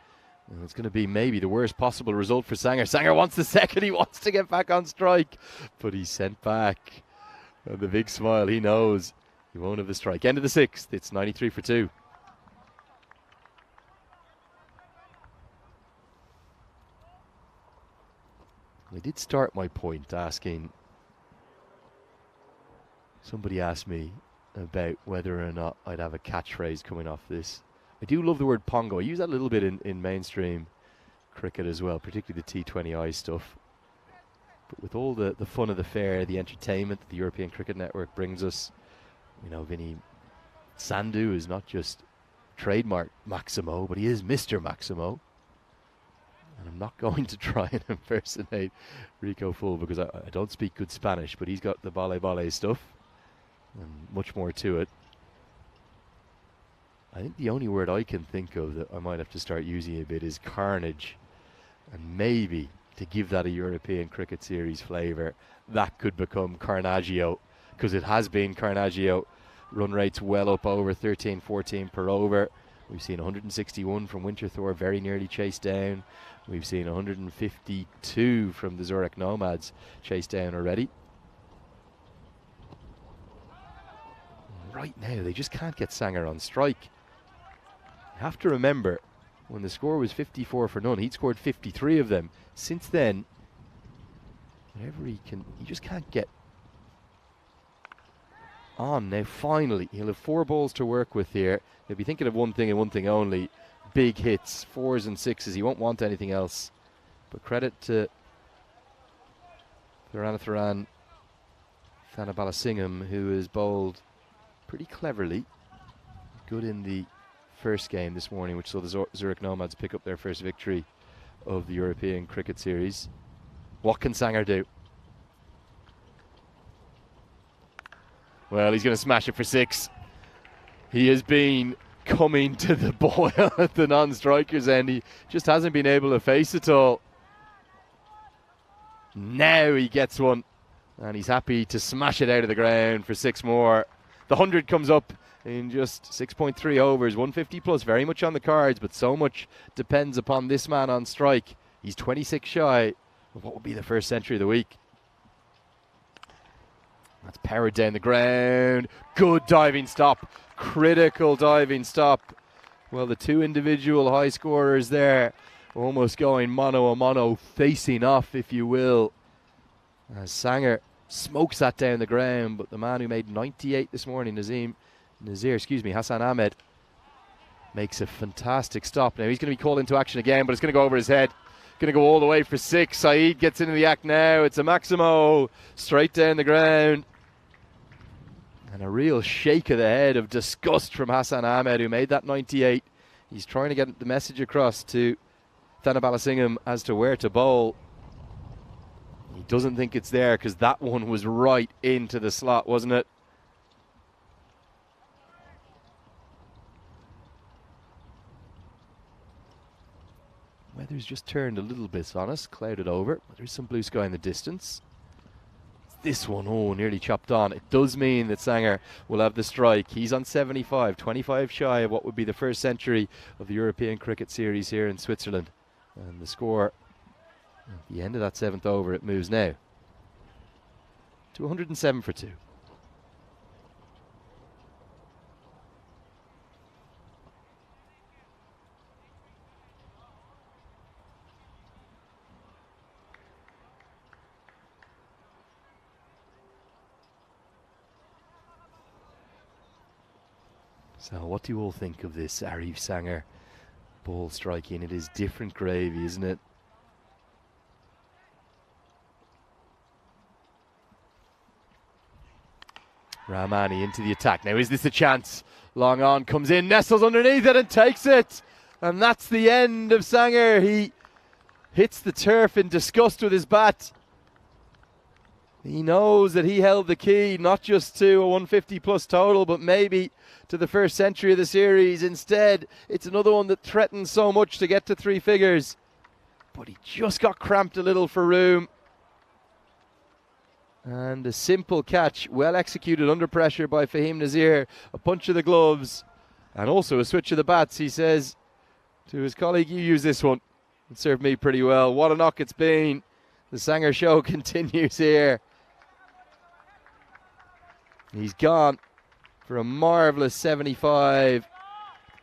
And it's going to be maybe the worst possible result for Sanger. Sanger wants the second. He wants to get back on strike. But he's sent back. And the big smile, he knows he won't have the strike. End of the 6th. It's 93 for 2. I did start my point asking, somebody asked me about whether or not I'd have a catchphrase coming off this. I do love the word pongo. I use that a little bit in mainstream cricket as well, particularly the T20I stuff. But with all the fun of the fair, the entertainment that the European Cricket Network brings us, you know, Vinny Sandhu is not just trademark Maximo, but he is Mr. Maximo. And I'm not going to try and impersonate Rico Full because I don't speak good Spanish, but he's got the bale stuff and much more to it. I think the only word I can think of that I might have to start using a bit is carnage. And maybe to give that a European Cricket Series flavour, that could become Carnaggio, because it has been Carnaggio. Run rates well up over 13, 14 per over. We've seen 161 from Winterthur, very nearly chased down. We've seen 152 from the Zurich Nomads chased down already. right now, they just can't get Sanger on strike. You have to remember, when the score was 54 for none, he'd scored 53 of them. Since then, whenever he just can't get on. Now finally, he'll have 4 balls to work with here. He'll be thinking of one thing and one thing only. Big hits, 4s and 6s. He won't want anything else. But credit to Thiranatharan Thanabalasingham, who has bowled pretty cleverly. Good in the first game this morning, which saw the Zurich Nomads pick up their first victory of the European Cricket Series. What can Sanger do? Well, he's going to smash it for 6. He has been coming to the boil at the non-strikers end. He just hasn't been able to face it all. Now he gets one, and he's happy to smash it out of the ground for 6 more. The 100 comes up in just 6.3 overs, 150 plus, very much on the cards, but so much depends upon this man on strike. He's 26 shy of what will be the first century of the week. That's powered down the ground. Good diving stop. Critical diving stop. Well, the 2 individual high scorers there almost going mano a mano, facing off, if you will. As Sanger smokes that down the ground, but the man who made 98 this morning, Hassan Ahmed, makes a fantastic stop. Now he's going to be called into action again, but it's going to go over his head. Going to go all the way for 6. Saeed gets into the act now. It's a Maximo straight down the ground. And a real shake of the head of disgust from Hassan Ahmed, who made that 98. He's trying to get the message across to Thanabalasingham as to where to bowl. He doesn't think it's there because that one was right into the slot, wasn't it? Weather's just turned a little bit on us, clouded over, but there's some blue sky in the distance. This one, nearly chopped on. It does mean that Sanger will have the strike. He's on 75, 25 shy of what would be the first century of the European Cricket Series here in Switzerland. And the score at the end of that 7th over, it moves now to 107 for 2. So what do you all think of this Arif Sanger ball striking? It is different gravy, isn't it? Rahmani into the attack. Now is this a chance? Long on, comes in, nestles underneath it and takes it. And that's the end of Sanger. He hits the turf in disgust with his bat. He knows that he held the key, not just to a 150 plus total, but maybe to the first century of the series. Instead, it's another one that threatens so much to get to 3 figures. But he just got cramped a little for room. And a simple catch, well executed under pressure by Fahim Nazir. A punch of the gloves and also a switch of the bats. He says to his colleague, you use this one. It served me pretty well. What a knock it's been. The Sanger show continues here. He's gone for a marvellous 75.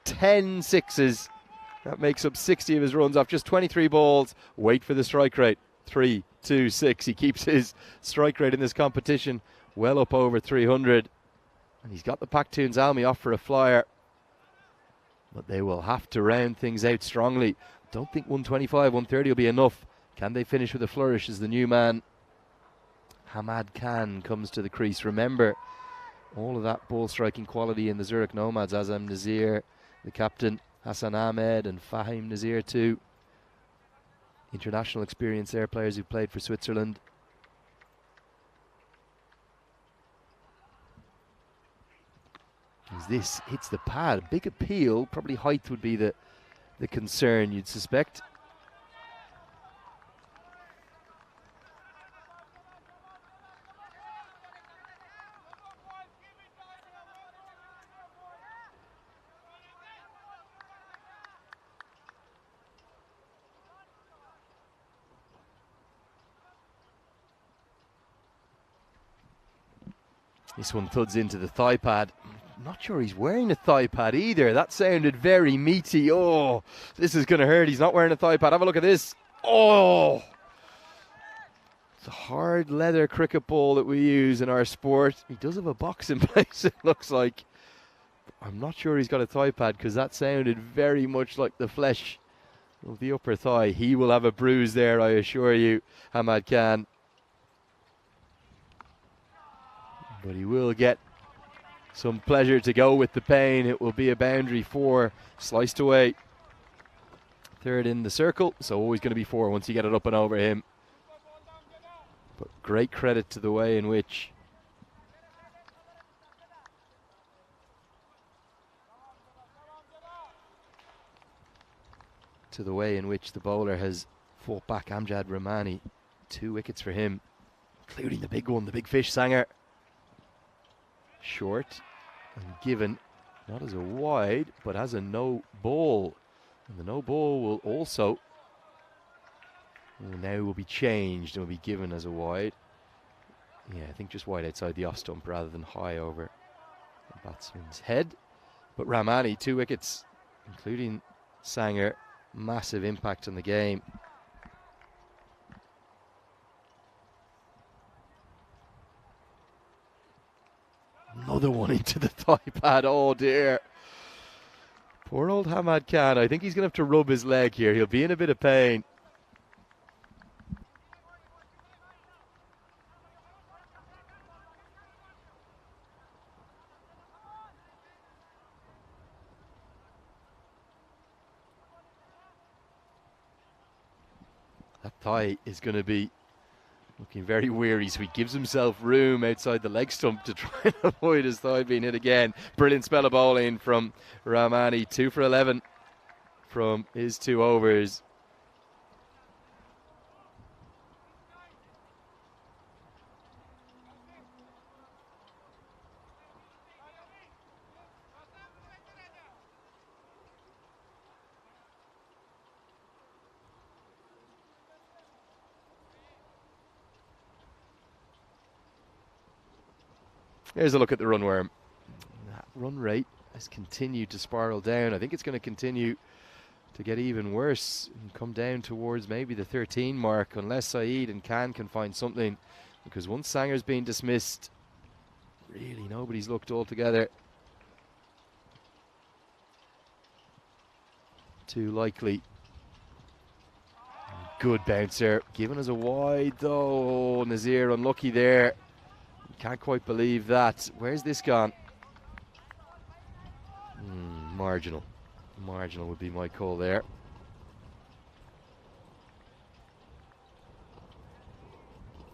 10 sixes. That makes up 60 of his runs off just 23 balls. Wait for the strike rate. 3, 2, 6. He keeps his strike rate in this competition well up over 300. And he's got the Pakhtoons Almi off for a flyer. But they will have to round things out strongly. Don't think 125, 130 will be enough. Can they finish with a flourish as the new man Hamad Khan comes to the crease? Remember, all of that ball striking quality in the Zurich Nomads. Azam Nazir, the captain, Hassan Ahmed and Fahim Nazir too. International experience there, players who played for Switzerland. As this hits the pad, big appeal, probably height would be the concern, you'd suspect. This one thuds into the thigh pad. I'm not sure he's wearing a thigh pad either. That sounded very meaty. Oh, this is going to hurt. He's not wearing a thigh pad. Have a look at this. Oh, it's a hard leather cricket ball that we use in our sport. He does have a box in place, it looks like. I'm not sure he's got a thigh pad because that sounded very much like the flesh of the upper thigh. He will have a bruise there, I assure you, Hamad Khan. But he will get some pleasure to go with the pain. It will be a boundary 4, sliced away. Third in the circle, so always going to be 4 once you get it up and over him. But great credit to the way in which the bowler has fought back Amjad Rahmani. 2 wickets for him, including the big one, the big fish Sanger. Short and given, not as a wide, but as a no ball. And the no ball will also now will be changed and will be given as a wide. Yeah, I think just wide outside the off stump rather than high over the batsman's head. But Rahmani, 2 wickets, including Sanger. Massive impact on the game. Another one into the thigh pad. Oh dear. Poor old Hamad Khan. I think he's going to have to rub his leg here. He'll be in a bit of pain. That thigh is going to be looking very weary, so he gives himself room outside the leg stump to try and avoid his thigh being hit again. Brilliant spell of bowling from Rahmani. 2 for 11 from his 2 overs. Here's a look at the run worm. That run rate has continued to spiral down. I think it's going to continue to get even worse and come down towards maybe the 13 mark unless Saeed and Khan can find something, because once Sanger's been dismissed, really nobody's looked altogether too likely. Good bouncer, given as a wide though. Oh, Nazir unlucky there. Can't quite believe that. Where's this gone? Marginal. Marginal would be my call there.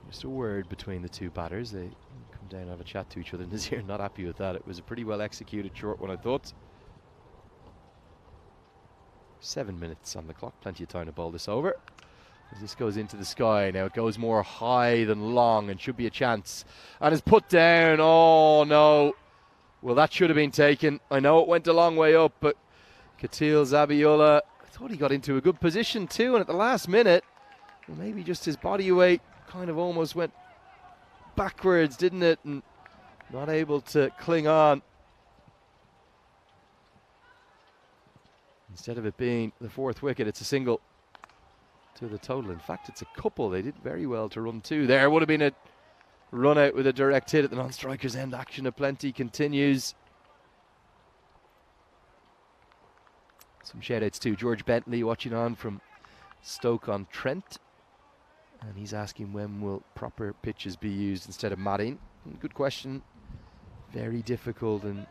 Just a word between the 2 batters. They come down and have a chat to each other. Nazir not happy with that. It was a pretty well executed short one, I thought. 7 minutes on the clock. Plenty of time to bowl this over. As this goes into the sky, now it goes more high than long and should be a chance. And is put down. Oh no. Well, that should have been taken. I know it went a long way up, but Katil Zabiola, I thought he got into a good position too, and at the last minute, well, maybe just his body weight kind of almost went backwards, didn't it? And not able to cling on. Instead of it being the 4th wicket, it's a single to the total. In fact, it's a couple. They did very well to run 2 there. Would have been a run out with a direct hit at the non-striker's end. Action aplenty continues. Some shout outs to George Bentley watching on from Stoke-on-Trent, and he's asking when will proper pitches be used instead of matting. Good question. Very difficult in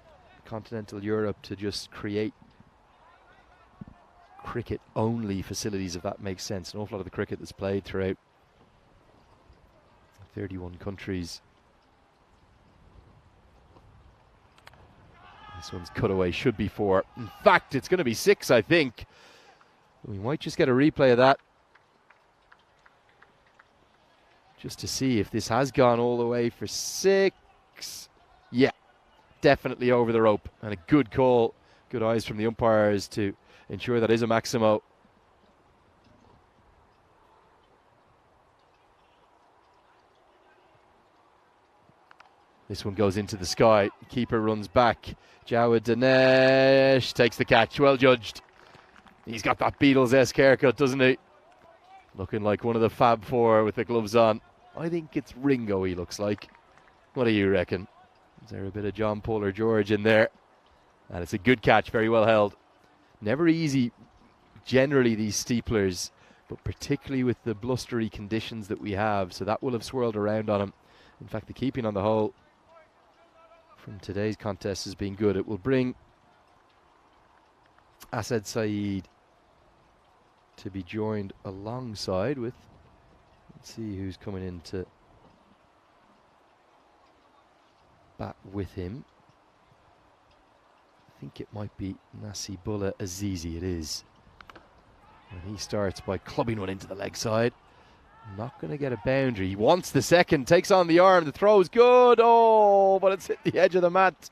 continental Europe to just create cricket only facilities, if that makes sense. An awful lot of the cricket that's played throughout 31 countries. This one's cut away, should be 4. In fact, it's going to be 6, I think. We might just get a replay of that just to see if this has gone all the way for 6. Yeah, definitely over the rope, and a good call. Good eyes from the umpires to ensure that is a Maximo. This one goes into the sky. Keeper runs back. Jawad Dinesh takes the catch. Well judged. He's got that Beatles-esque haircut, doesn't he? Looking like one of the Fab Four with the gloves on. I think it's Ringo he looks like. What do you reckon? Is there a bit of John Paul or George in there? And it's a good catch, very well held. Never easy, generally, these steeplers, but particularly with the blustery conditions that we have. So that will have swirled around on him. In fact, the keeping on the whole from today's contest has been good. It will bring Asad Saeed to be joined alongside with, let's see who's coming in to bat with him. I think it might be Nasibullah Azizi, it is. And he starts by clubbing one into the leg side. Not going to get a boundary. He wants the second, takes on the arm, the throw is good. Oh, but it's hit the edge of the mat.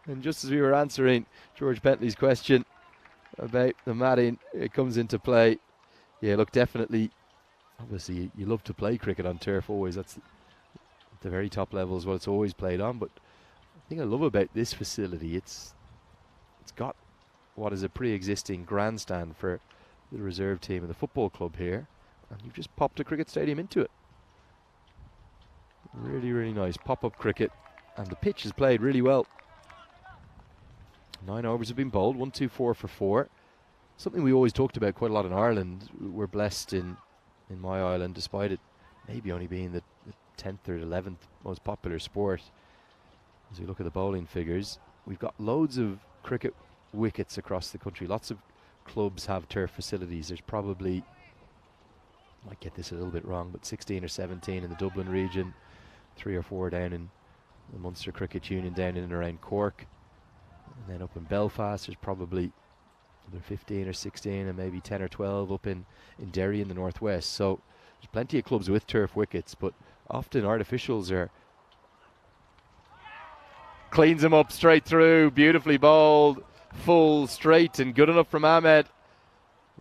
And just as we were answering George Bentley's question about the matting, it comes into play. Yeah, look, definitely, obviously, you love to play cricket on turf always. That's at the very top level is what it's always played on. But the thing I love about this facility, it's got what is a pre-existing grandstand for the reserve team and the football club here. And you've just popped a cricket stadium into it. Really, really nice. Pop-up cricket. And the pitch is played really well. 9 overs have been bowled. 1, 2, 4 for 4. Something we always talked about quite a lot in Ireland. We're blessed in my island, despite it maybe only being the 10th or 11th most popular sport. As we look at the bowling figures, we've got loads of cricket wickets across the country. Lots of clubs have turf facilities. There's probably, might get this a little bit wrong, but 16 or 17 in the Dublin region, 3 or 4 down in the Munster Cricket Union down in and around Cork. And then up in Belfast, there's probably either 15 or 16 and maybe 10 or 12 up in Derry in the northwest. So there's plenty of clubs with turf wickets, but often artificials are. Cleans him up straight through, beautifully bowled, full, straight and good enough from Ahmed.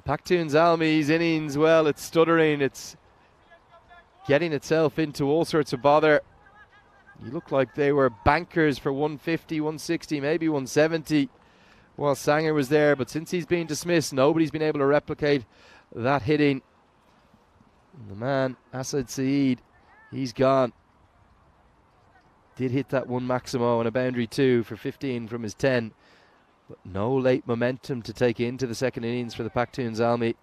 Pakhtoons Almi's innings, well, it's stuttering, it's getting itself into all sorts of bother. You look like they were bankers for 150, 160, maybe 170 while Sanger was there, but since he's been dismissed, nobody's been able to replicate that hitting. And the man, Asad Saeed, he's gone. Did hit that one Maximo and a boundary 2 for 15 from his 10. But no late momentum to take into the second innings for the Pakhtoons Almi.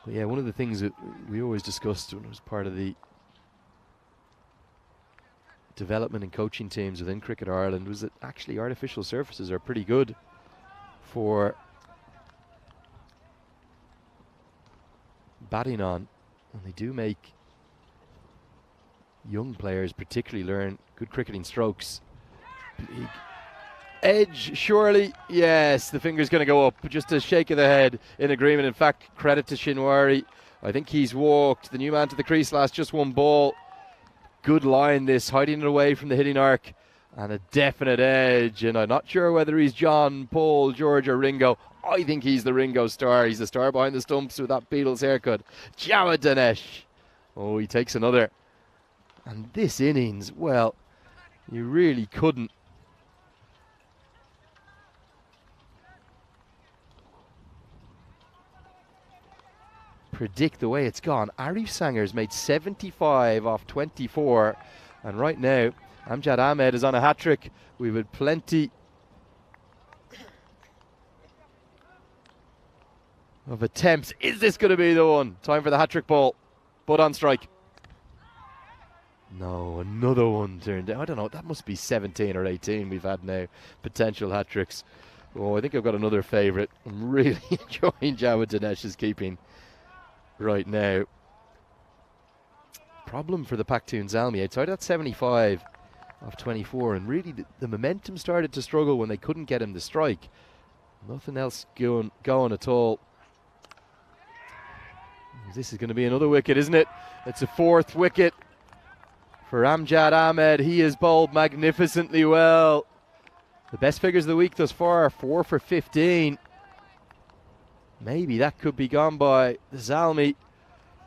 But yeah, one of the things that we always discussed when it was part of the development and coaching teams within Cricket Ireland was that actually artificial surfaces are pretty good for batting on. And they do make young players particularly learn good cricketing strokes. Big edge, surely. Yes, the finger's going to go up. Just a shake of the head in agreement. In fact, credit to Shinwari. I think he's walked. The new man to the crease last just one ball. Good line this, hiding it away from the hitting arc. And a definite edge. And I'm not sure whether he's John, Paul, George or Ringo. I think he's the Ringo star. He's the star behind the stumps with that Beatles haircut. Jawad Dinesh. Oh, he takes another. And this innings, well, you really couldn't predict the way it's gone. Arif Sanger's made 75 off 24, and right now Amjad Ahmed is on a hat-trick. We've had plenty of attempts. Is this going to be the one? Time for the hat-trick ball. But on strike. No, another one turned down. I don't know, that must be 17 or 18 we've had now. Potential hat-tricks. Oh, I think I've got another favourite. I'm really enjoying Jawad Dinesh's keeping right now. Problem for the Pakhtoons Almi outside that 75 off 24, and really the momentum started to struggle when they couldn't get him to strike. Nothing else going at all. This is going to be another wicket, isn't it? It's a 4th wicket for Amjad Ahmed. He has bowled magnificently well. The best figures of the week thus far, 4 for 15. Maybe that could be gone by the Zalmi.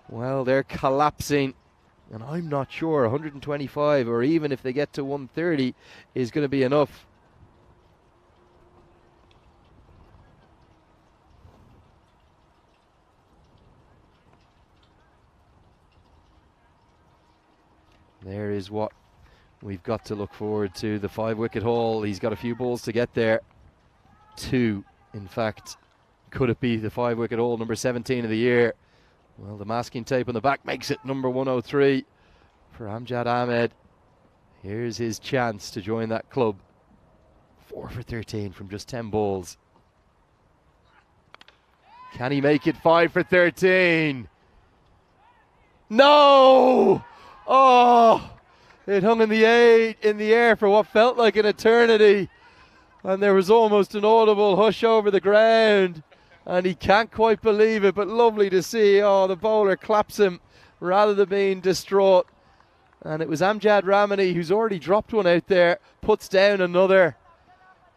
Well, they're collapsing. And I'm not sure 125 or even if they get to 130 is going to be enough. There is what we've got to look forward to. The 5-wicket haul. He's got a few balls to get there. 2, in fact. Could it be the 5-wicket haul, number 17 of the year? Well, the masking tape on the back makes it number 103 for Amjad Ahmed. Here's his chance to join that club. 4 for 13 from just 10 balls. Can he make it 5 for 13? No! Oh! It hung in the air for what felt like an eternity. And there was almost an audible hush over the ground. And he can't quite believe it, but lovely to see. Oh, the bowler claps him rather than being distraught. And it was Amjad Ramani, who's already dropped one out there, puts down another.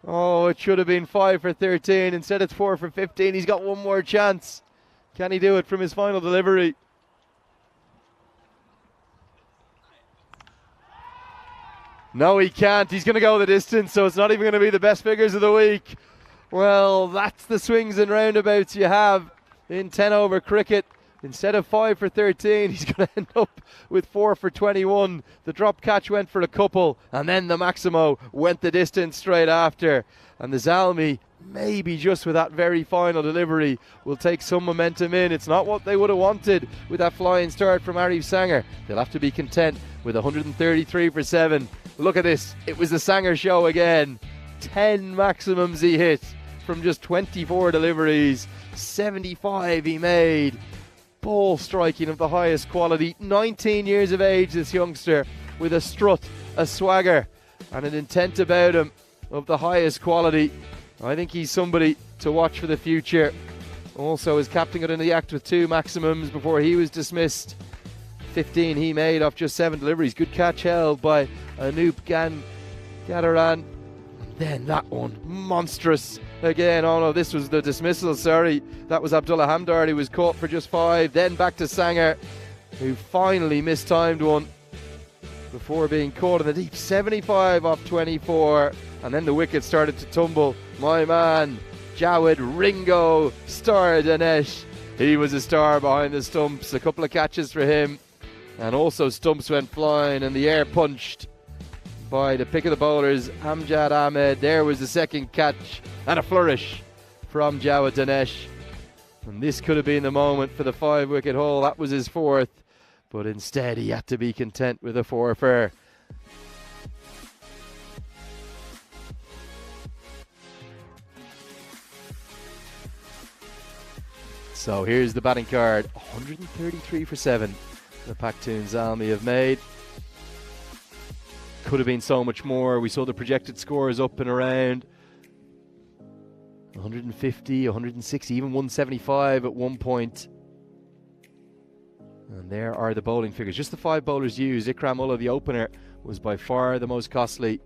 Oh, it should have been 5 for 13. Instead it's 4 for 15. He's got one more chance. Can he do it from his final delivery? No, he can't. He's going to go the distance, so it's not even going to be the best figures of the week. Well, that's the swings and roundabouts you have in 10-over cricket. Instead of 5 for 13, he's going to end up with 4 for 21. The drop catch went for a couple, and then the Maximo went the distance straight after. And the Zalmi, maybe just with that very final delivery, will take some momentum in. It's not what they would have wanted with that flying start from Arif Sanger. They'll have to be content with 133 for 7. Look at this. It was the Sanger show again. 10 maximums he hit from just 24 deliveries. 75 he made. Ball striking of the highest quality. 19 years of age, this youngster, with a strut, a swagger, and an intent about him of the highest quality. I think he's somebody to watch for the future. Also, his captain got in the act with 2 maximums before he was dismissed. 15 he made off just 7 deliveries. Good catch held by Anoop Gadaran. Then that one, monstrous again. Oh no, this was the dismissal, sorry. That was Abdullah Hamdard, who was caught for just 5. Then back to Sanger, who finally mistimed one before being caught in the deep. 75 off 24. And then the wicket started to tumble. My man, Jawed Ringo Star Dinesh. He was a star behind the stumps. A couple of catches for him. And also stumps went flying and the air punched by the pick of the bowlers, Amjad Ahmed. There was the second catch and a flourish from Jawed Dinesh. And this could have been the moment for the 5-wicket haul. That was his 4th. But instead he had to be content with a 4 for. So here's the batting card. 133 for 7. The Pakhtoons Almi have made. Could have been so much more. We saw the projected scores up and around 150, 160, even 175 at one point. And there are the bowling figures. Just the 5 bowlers used. Ikram Ullah, the opener, was by far the most costly.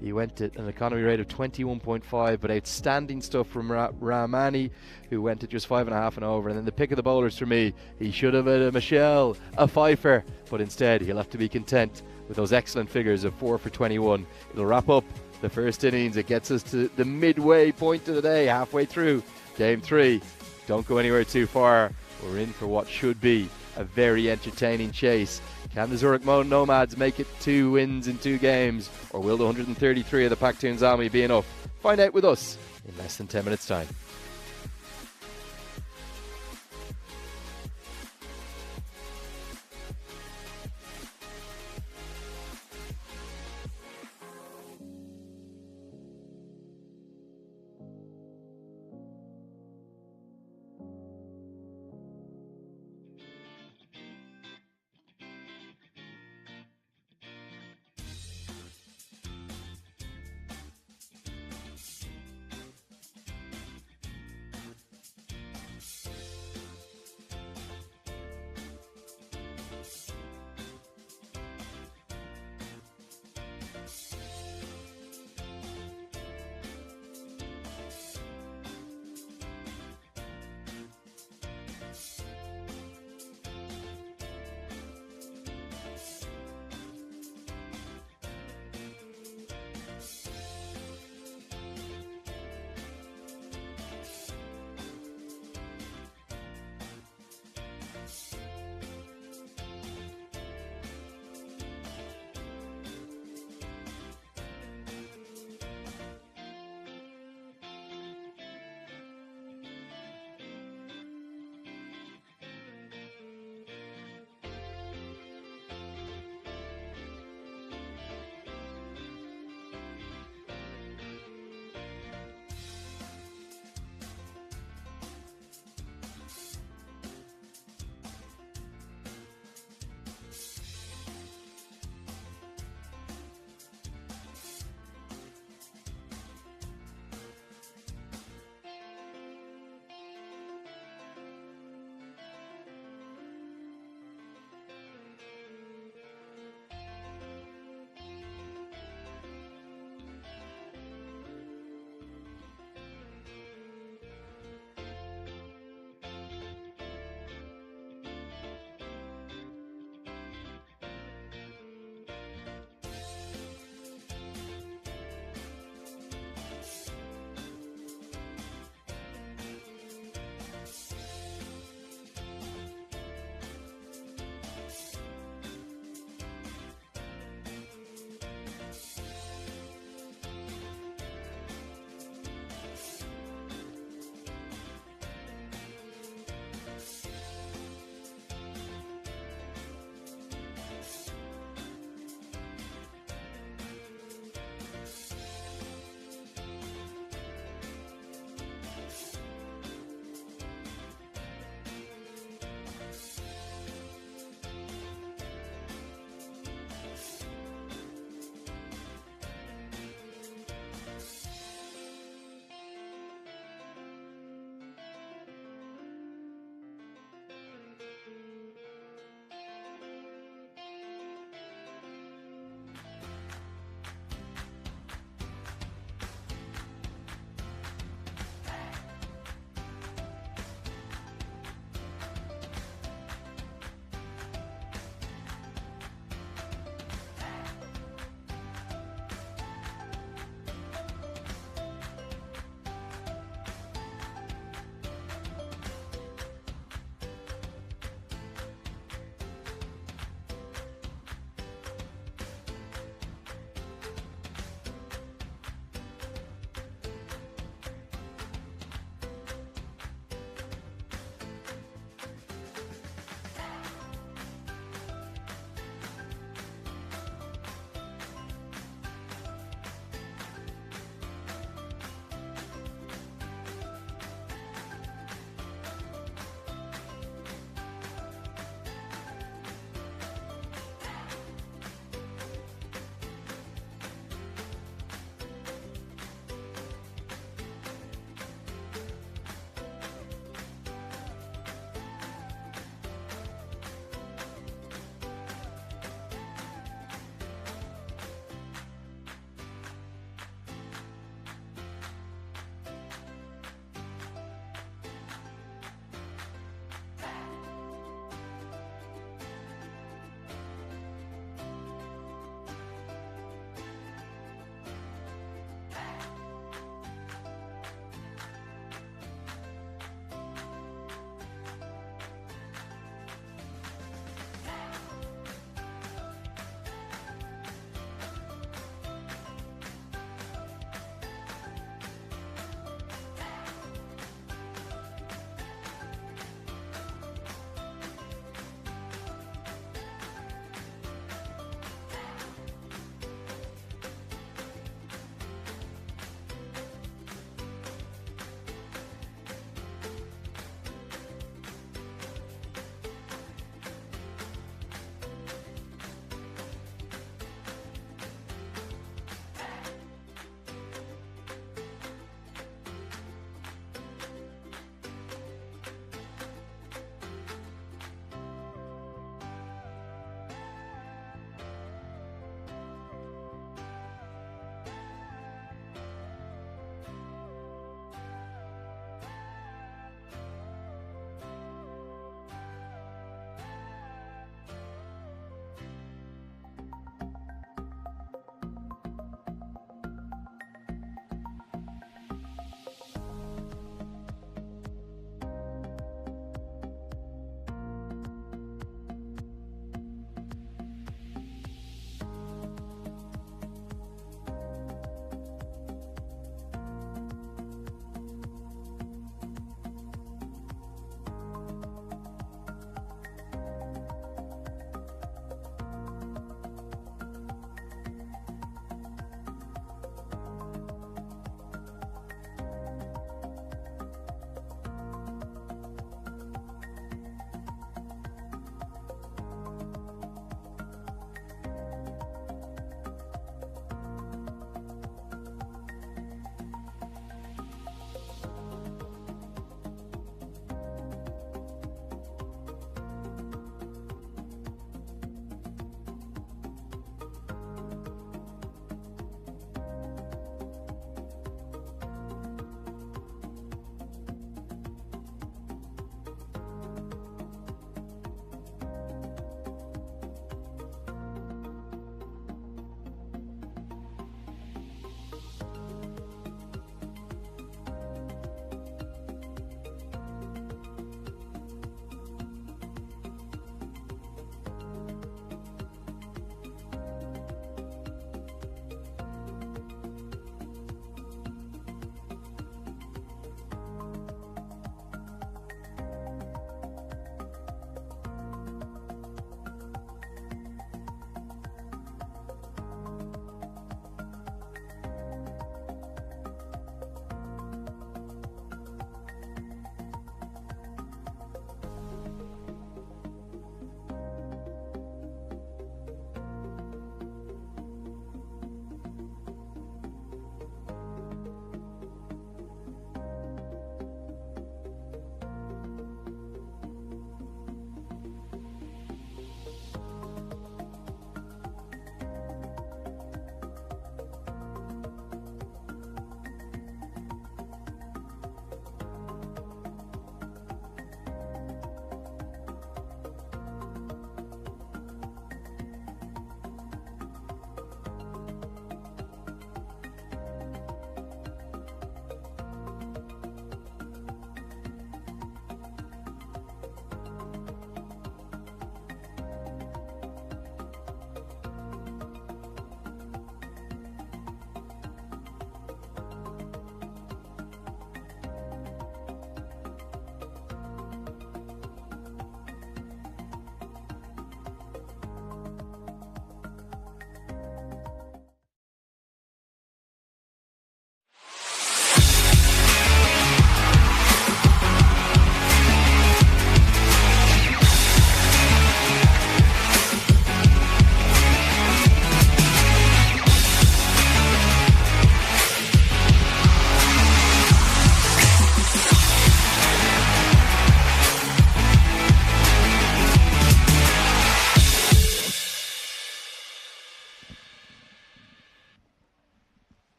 He went at an economy rate of 21.5, but outstanding stuff from Rahmani, who went at just 5.5 and over. And then the pick of the bowlers for me, he should have had a Michelle, a Pfeiffer, but instead he'll have to be content with those excellent figures of 4 for 21. It'll wrap up the first innings. It gets us to the midway point of the day, halfway through Game 3. Don't go anywhere too far. We're in for what should be a very entertaining chase. Can the Zurich Nomads make it 2 wins in 2 games, or will the 133 of the Pakhtoons Army be enough? Find out with us in less than 10 minutes' time.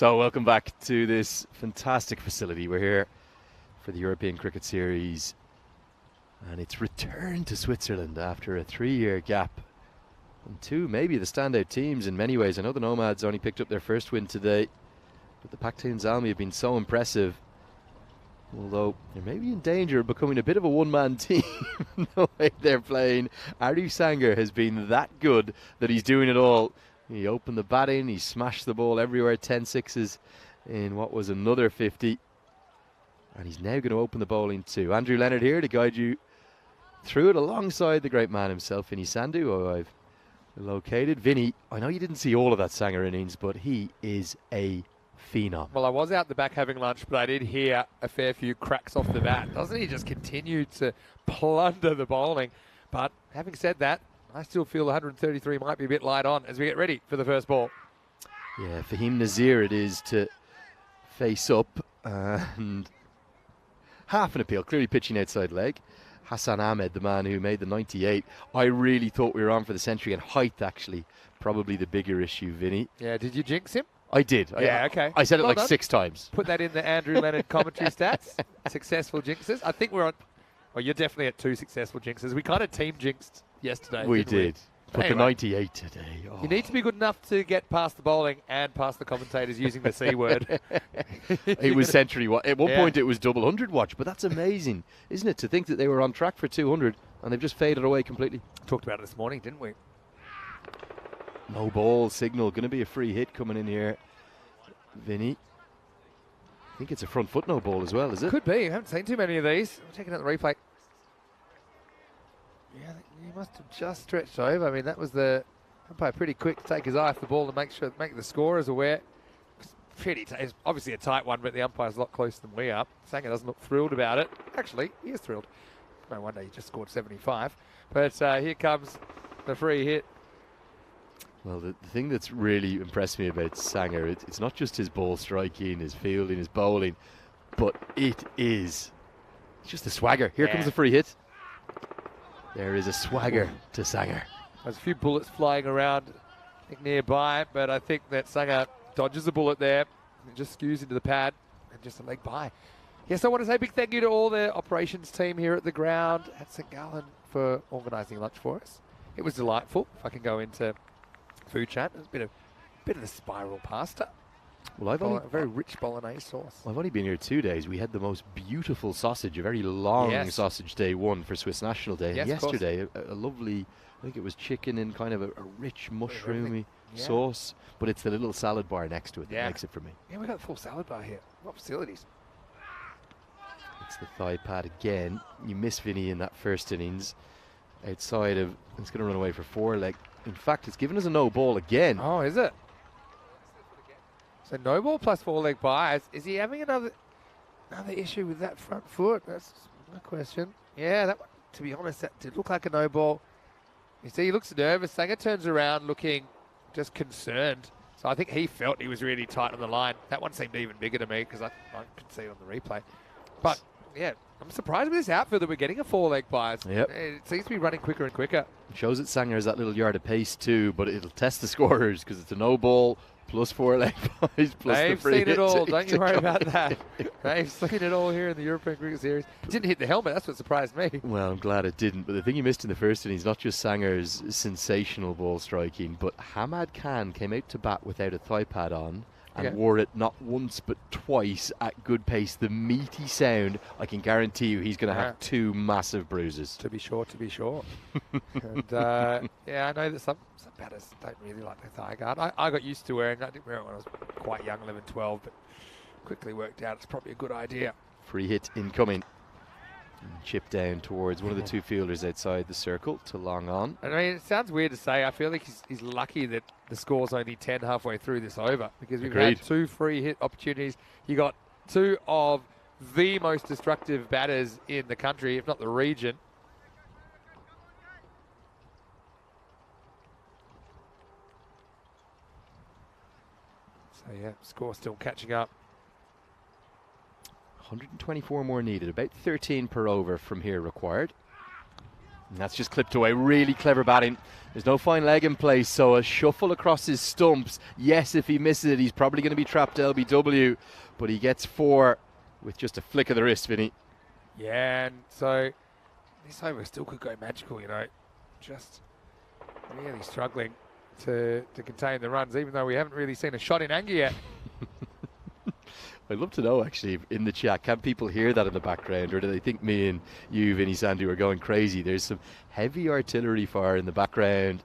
So welcome back to this fantastic facility. We're here for the European Cricket Series, and it's returned to Switzerland after a 3-year gap. And two, maybe the standout teams in many ways. I know the Nomads only picked up their first win today, but the Pakhtoons Almy have been so impressive. Although they're maybe in danger of becoming a bit of a one-man team the way they're playing. Adu Sanger has been that good that he's doing it all. He opened the batting, he smashed the ball everywhere, 10 sixes in what was another 50. And he's now going to open the bowling too. Andrew Leonard here to guide you through it alongside the great man himself, Vinny Sandhu, who I've located. Vinny, I know you didn't see all of that Sanger innings, but he is a phenom. Well, I was out the back having lunch, but I did hear a fair few cracks off the bat. Doesn't he just continue to plunder the bowling? But having said that, I still feel 133 might be a bit light on as we get ready for the first ball. Yeah, Fahim Nazir it is to face up, and half an appeal, clearly pitching outside leg. Hassan Ahmed, the man who made the 98. I really thought we were on for the century, and height actually probably the bigger issue, Vinny. Yeah, did you jinx him? I did. Yeah, okay. I said it Well like done. 6 times. Put that in the Andrew Leonard commentary stats. Successful jinxes. I think we're on. Well, you're definitely at 2 successful jinxes. We kind of team jinxed yesterday. We didn't we? did. But the Anyway. 98 today. Oh. You need to be good enough to get past the bowling and past the commentators using the C word. It was century watch. At one Yeah. point it was double 100 watch, but that's amazing, isn't it? To think that they were on track for 200 and they've just faded away completely. Talked about it this morning, didn't we? No ball signal. Going to be a free hit coming in here. Vinny. I think it's a front foot no ball as well, is it? Could be. I haven't seen too many of these. I'm checking out the replay. Yeah, he must have just stretched over. I mean, that was the umpire pretty quick to take his eye off the ball to make the scorers aware. It's obviously a tight one, but the umpire's a lot closer than we are. Sanger doesn't look thrilled about it. Actually, he is thrilled. No wonder he just scored 75. But here comes the free hit. Well, the thing that's really impressed me about Sanger, it's not just his ball striking, his fielding, his bowling, but it's just the swagger. Here comes the free hit. There is a swagger to Sanger. There's a few bullets flying around, I think, nearby, but I think that Sanger dodges a bullet there and just skews into the pad and just a leg by. Yes, I want to say a big thank you to all the operations team here at the ground at St. Gallen for organising lunch for us. It was delightful. If I can go into food chat, there's a bit of the spiral pasta. Well, I've only A very rich bolognese sauce. I've only been here 2 days. We had the most beautiful sausage, a very long Yes. sausage day one for Swiss National Day. Yes, And of course. yesterday, a lovely, I think it was chicken in kind of a rich mushroomy Yeah. sauce, but it's the little salad bar next to it that Yeah. makes it for me. Yeah, we got the full salad bar here. What facilities? It's the thigh pad again. You miss Vinny in that first innings. Outside of, it's going to run away for 4 leg. In fact, it's given us a no ball again. Oh, is it? So no ball plus 4 leg by. Is he having another issue with that front foot? That's my question. Yeah, that one, to be honest, that did look like a no ball. You see, he looks nervous. Sanger turns around looking just concerned. So I think he felt he was really tight on the line. That one seemed even bigger to me because I could see it on the replay. But, yeah, I'm surprised with this outfield that we're getting a 4 leg by. Yep. It seems to be running quicker and quicker. Shows that Sanger has that little yard of pace too, but it'll test the scorers because it's a no ball plus 4 leg buys plus the They've free seen hit it all. to Don't you worry come about in. that. They've seen it all here in the European Cricket Series. It didn't hit the helmet. That's what surprised me. Well, I'm glad it didn't. But the thing you missed in the first innings, not just Sanger's sensational ball striking, but Hamad Khan came out to bat without a thigh pad on and Yeah. wore it not once but twice at good pace. The meaty sound, I can guarantee you he's going to have 2 massive bruises. To be sure, to be sure. And yeah, I know that some batters don't really like the thigh guard. I got used to wearing it. I didn't wear it when I was quite young, 11, 12, but quickly worked out it's probably a good idea. Free hit incoming. And chip down towards one of the 2 fielders outside the circle to long on. I mean, it sounds weird to say. I feel like he's lucky that the score's only 10 halfway through this over because we've Agreed. had 2 free hit opportunities. You got 2 of the most destructive batters in the country, if not the region. So yeah, score still catching up. 124 more needed, about 13 per over from here required. And that's just clipped away. Really clever batting. There's no fine leg in place, so a shuffle across his stumps. Yes, if he misses it, he's probably going to be trapped LBW, but he gets 4 with just a flick of the wrist, Vinny. Yeah, and so this over still could go magical, you know. Just really struggling to contain the runs, even though we haven't really seen a shot in anger yet. I'd love to know, actually, in the chat, can people hear that in the background, or do they think me and you, Vinny Sandu, are going crazy? There's some heavy artillery fire in the background.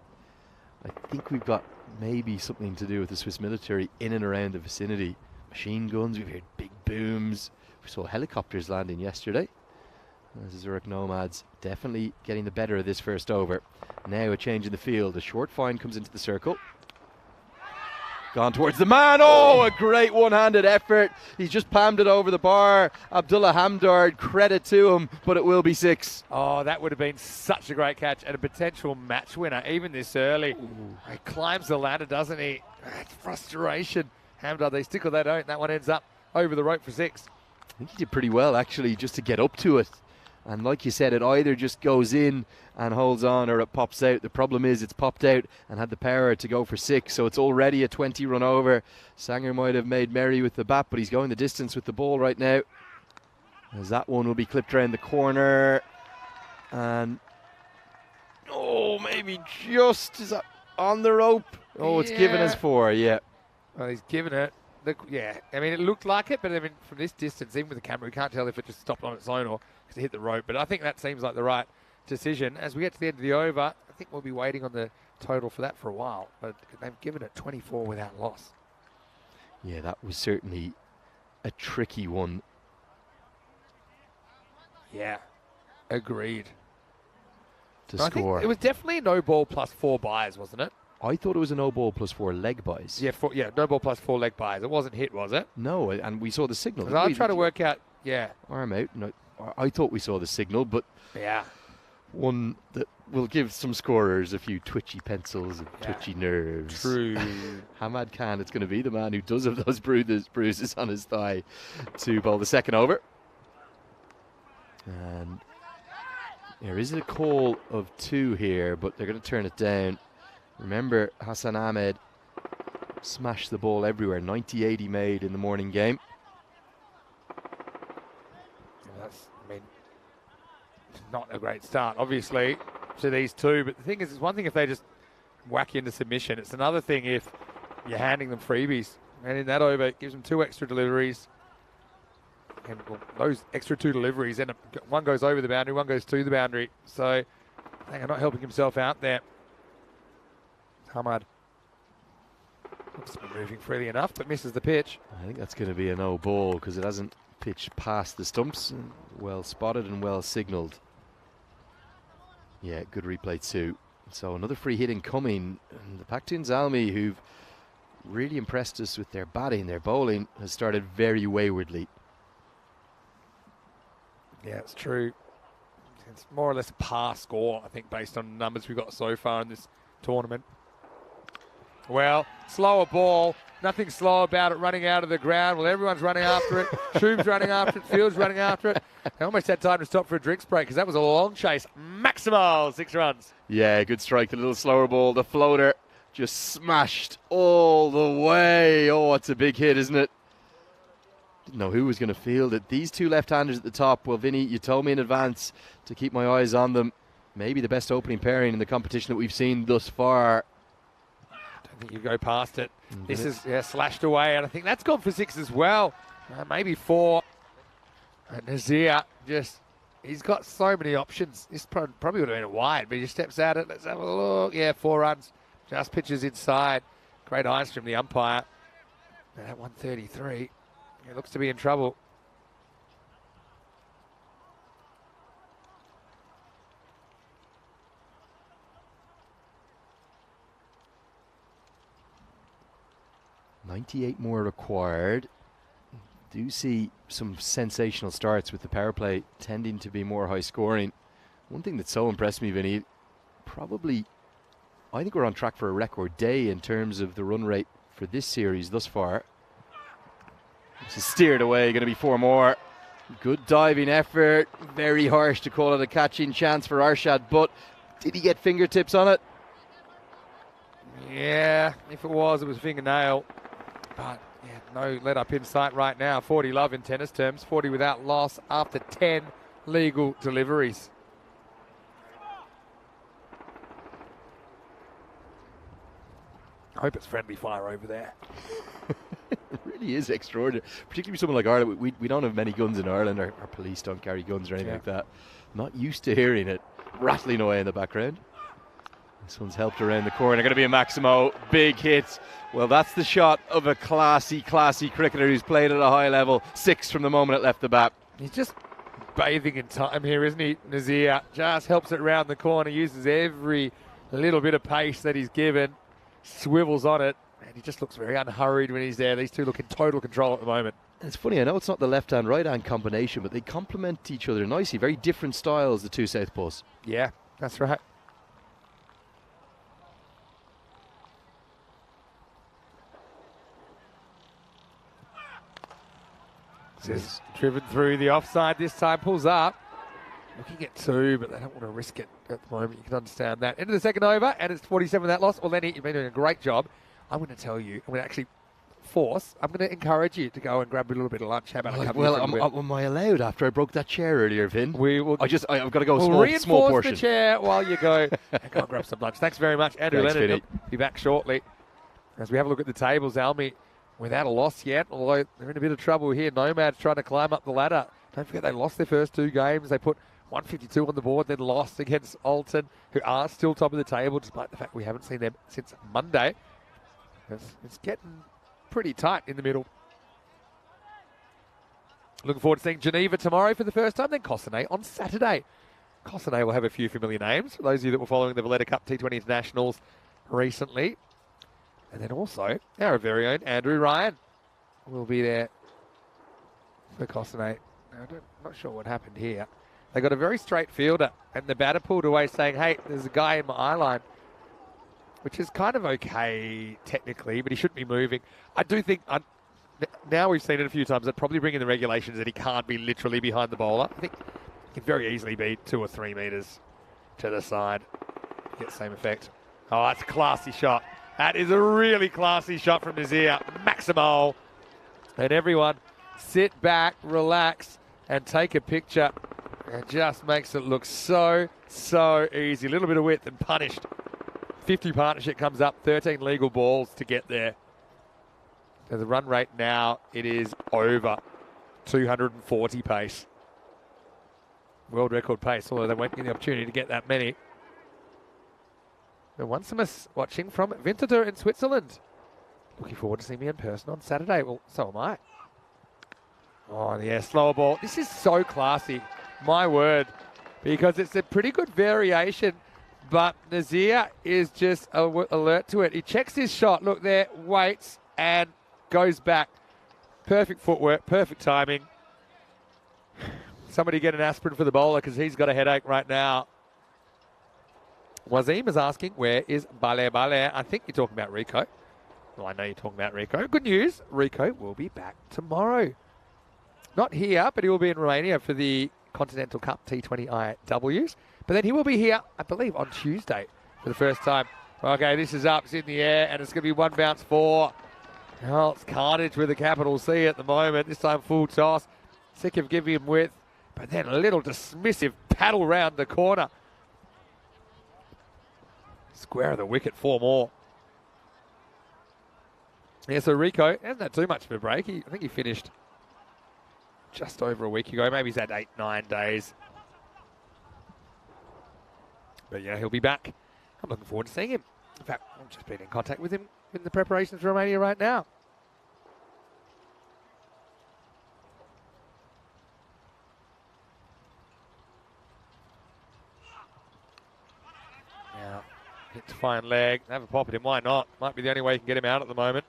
I think we've got maybe something to do with the Swiss military in and around the vicinity. Machine guns, we've heard big booms. We saw helicopters landing yesterday. As the Zurich Nomads definitely getting the better of this first over. Now a change in the field. A short fine comes into the circle. Gone towards the man. Oh, a great one-handed effort. He's just palmed it over the bar. Abdullah Hamdard, credit to him, but it will be 6. Oh, that would have been such a great catch and a potential match winner, even this early. He climbs the ladder, doesn't he? That's frustration. Hamdard, they stick or they don't. That one ends up over the rope for 6. I think he did pretty well, actually, just to get up to it. And like you said, it either just goes in and holds on or it pops out. The problem is it's popped out and had the power to go for 6, so it's already a 20 run over. Sanger might have made merry with the bat, but he's going the distance with the ball right now. As that one will be clipped around the corner. And, oh, maybe just, is that on the rope? Oh, it's given as 4, yeah. Well, he's given it. Yeah, I mean, it looked like it, but I mean, from this distance, even with the camera, we can't tell if it just stopped on its own or because it hit the rope. But I think that seems like the right decision. As we get to the end of the over, I think we'll be waiting on the total for that for a while. But they've given it 24 without loss. Yeah, that was certainly a tricky one. Yeah, agreed. To I score. think it was definitely no ball plus 4 buys, wasn't it? I thought it was a no ball plus 4 leg buys. Yeah, no ball plus 4 leg buys. It wasn't hit, was it? No, and we saw the signal. I'll try to work out, yeah. Arm out. No, I thought we saw the signal, but yeah, one that will give some scorers a few twitchy pencils and twitchy nerves. True. Hamad Khan, it's going to be the man who does have those bruises on his thigh to bowl the second over. And there is a call of 2 here, but they're going to turn it down. Remember, Hassan Ahmed smashed the ball everywhere. 98 he made in the morning game. That's, I mean, not a great start, obviously, to these two. But the thing is, it's one thing if they just whack you into submission. It's another thing if you're handing them freebies. And in that over, it gives them 2 extra deliveries. And those extra 2 deliveries, and one goes over the boundary, one goes to the boundary. So they're not helping himself out there. Hamad looks to be moving freely enough, but misses the pitch. I think that's going to be a no ball because it hasn't pitched past the stumps. Well spotted and well signalled. Yeah, good replay too. So another free hit incoming. And the Pakhtoons Almi, who've really impressed us with their batting, their bowling, has started very waywardly. Yeah, it's true. It's more or less a par score, I think, based on the numbers we've got so far in this tournament. Well, slower ball. Nothing slow about it running out of the ground. Well, everyone's running after it. Shoob's running after it. Field's running after it. They almost had time to stop for a drinks break because that was a long chase. Maximal, 6 runs. Yeah, good strike. The little slower ball. The floater just smashed all the way. Oh, it's a big hit, isn't it? Didn't know who was going to field it. These 2 left-handers at the top. Well, Vinny, you told me in advance to keep my eyes on them. Maybe the best opening pairing in the competition that we've seen thus far. I think you go past it. This is slashed away, and I think that's gone for 6 as well. Maybe 4. And Nazir he's got so many options. This probably would have been a wide, but he steps at it. Let's have a look. Yeah, 4 runs. Just pitches inside. Great eyes from the umpire. And at 133, he looks to be in trouble. .98 more required. Do see some sensational starts with the power play tending to be more high scoring. One thing that so impressed me, Vinny, I think we're on track for a record day in terms of the run rate for this series thus far. This is steered away, going to be 4 more. Good diving effort. Very harsh to call it a catching chance for Arshad, but did he get fingertips on it? Yeah, if it was fingernail. But yeah, no let up in sight right now. 40 love in tennis terms. 40 without loss after 10 legal deliveries. I hope it's friendly fire over there. It really is extraordinary, particularly someone like Ireland. We don't have many guns in Ireland. Our police don't carry guns or anything like that. Not used to hearing it rattling away in the background. This one's helped around the corner. Going to be a Maximo. Big hit. Well, that's the shot of a classy cricketer who's played at a high level. 6 from the moment it left the bat. He's just bathing in time here, isn't he? Nazir just helps it round the corner, uses every little bit of pace that he's given, swivels on it, and he just looks very unhurried when he's there. These two look in total control at the moment. It's funny, I know it's not the left-hand, right-hand combination, but they complement each other nicely. Very different styles, the two southpaws. Yeah, that's right. Just driven through the offside this time, pulls up. Looking at 2, but they don't want to risk it at the moment. You can understand that. Into the second over, and it's 47 that loss. Well, Lenny, you've been doing a great job. I'm going to tell you, I'm going to actually I'm going to encourage you to go and grab a little bit of lunch. How about am I allowed after I broke that chair earlier, Vin? I've got to go we'll small portion. The chair while you go and go and grab some lunch. Thanks very much, Andrew Leonard. Be back shortly. As we have a look at the tables, Almy without a loss yet, although they're in a bit of trouble here. Nomads trying to climb up the ladder. Don't forget they lost their first 2 games. They put 152 on the board, then lost against Alton, who are still top of the table, despite the fact we haven't seen them since Monday. It's getting pretty tight in the middle. Looking forward to seeing Geneva tomorrow for the first time, then Cossonay on Saturday. Cossonay will have a few familiar names for those of you that were following the Valletta Cup T20 Internationals recently. And then also our very own Andrew Ryan will be there for Cossonay. I'm not sure what happened here. They got a very straight fielder, and the batter pulled away saying, hey, there's a guy in my eye line, which is kind of okay technically, but he shouldn't be moving. I do think, now we've seen it a few times, they'd probably bring in the regulations that he can't be literally behind the bowler. I think he can very easily be 2 or 3 metres to the side. Get the same effect. Oh, that's a classy shot. That is a really classy shot from Nazir. Maximo. And everyone sit back, relax, and take a picture. It just makes it look so easy. A little bit of width and punished. 50 partnership comes up, 13 legal balls to get there. So the run rate now, it is over 240 pace. World record pace, although they won't get the opportunity to get that many. The once watching from Winterthur in Switzerland. Looking forward to seeing me in person on Saturday. Well, so am I. Oh, yeah, slower ball. This is so classy. My word. Because it's a pretty good variation. But Nazir is just alert to it. He checks his shot. Look there, waits, and goes back. Perfect footwork, perfect timing. Somebody get an aspirin for the bowler because he's got a headache right now. Wazim is asking, where is Bale? I think you're talking about Rico. Well, I know you're talking about Rico. Good news, Rico will be back tomorrow. Not here, but he will be in Romania for the Continental Cup T20 IWs. But then he will be here, I believe, on Tuesday for the first time. Okay, this is up, it's in the air, and it's going to be 1 bounce 4. Oh, it's Carnage with a capital C at the moment. This time full toss. Sick of giving him width, but then a little dismissive paddle round the corner. Square of the wicket, 4 more. Yeah, so Rico hasn't had too much of a break. I think he finished just over a week ago. Maybe he's had 8-9 days. But yeah, he'll be back. I'm looking forward to seeing him. In fact, I've just been in contact with him in the preparations for Romania right now. Now, hit to fine leg. Have a pop at him. Why not? Might be the only way you can get him out at the moment.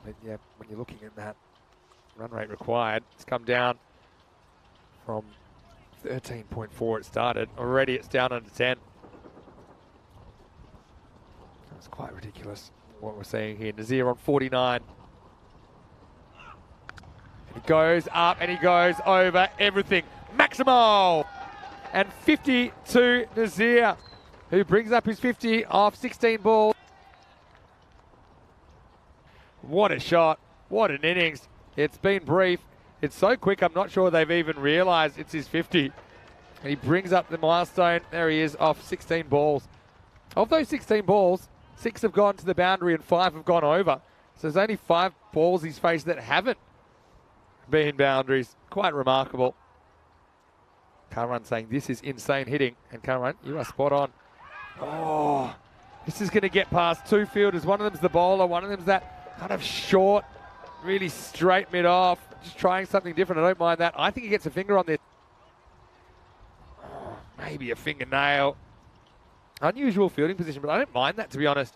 But yeah, when you're looking at that run rate required, it's come down from 13.4 it started. Already it's down under 10. That's quite ridiculous what we're seeing here. Nazir on 49. He goes up and he goes over everything. Maximo! And 50 to Nazir, who brings up his 50 off 16 balls. What a shot. What an innings. It's been brief. It's so quick, I'm not sure they've even realised it's his 50. And he brings up the milestone. There he is off 16 balls. Of those 16 balls, 6 have gone to the boundary and 5 have gone over. So there's only 5 balls he's faced that haven't been boundaries. Quite remarkable. Karun saying this is insane hitting. And Karun, you are spot on. Oh, this is going to get past 2 fielders. One of them's the bowler. One of them's that kind of short, really straight mid-off. Just trying something different. I don't mind that. I think he gets a finger on this. Oh, maybe a fingernail. Unusual fielding position, but I don't mind that, to be honest.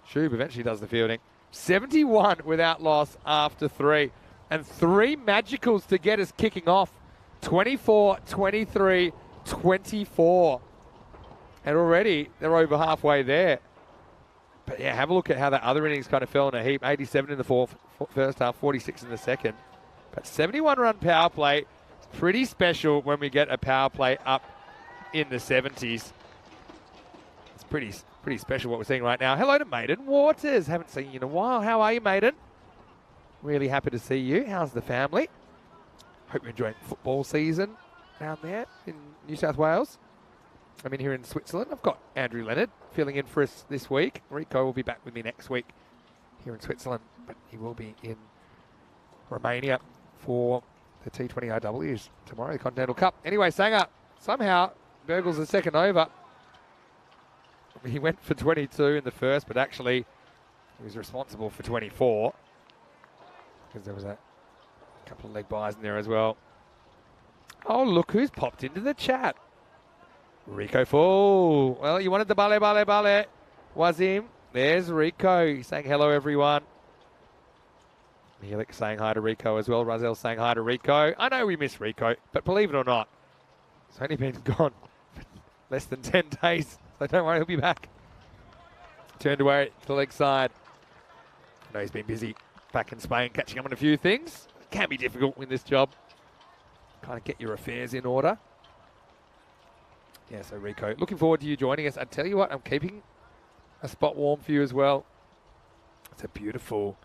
Shub eventually does the fielding. 71 without loss after 3. And 3 magicals to get us kicking off. 24, 23, 24. And already they're over halfway there. But yeah, have a look at how that other innings kind of fell in a heap. 87 in the first half, 46 in the second. But 71 run power play. Pretty special when we get a power play up in the 70s. It's pretty special what we're seeing right now. Hello to Maiden Waters. Haven't seen you in a while. How are you, Maiden? Really happy to see you. How's the family? Hope you're enjoying football season down there in New South Wales. I'm in here in Switzerland. I've got Andrew Leonard filling in for us this week. Rico will be back with me next week here in Switzerland, but he will be in Romania for the T20 IWs tomorrow, the Continental Cup. Anyway, Sanger, somehow burgles the second over. He went for 22 in the first, but actually he was responsible for 24 because there was a couple of leg buys in there as well. Oh, look who's popped into the chat. Rico full. Well, you wanted the bale. Was him. There's Rico. He's saying hello, everyone. Helix saying hi to Rico as well. Razel saying hi to Rico. I know we miss Rico, but believe it or not, it's only been gone for less than 10 days. So don't worry, he'll be back. Turned away to the leg side. I know he's been busy back in Spain catching up on a few things. It can be difficult in this job. Kind of get your affairs in order. Yeah, so Rico, looking forward to you joining us. I tell you what, I'm keeping a spot warm for you as well. It's a beautiful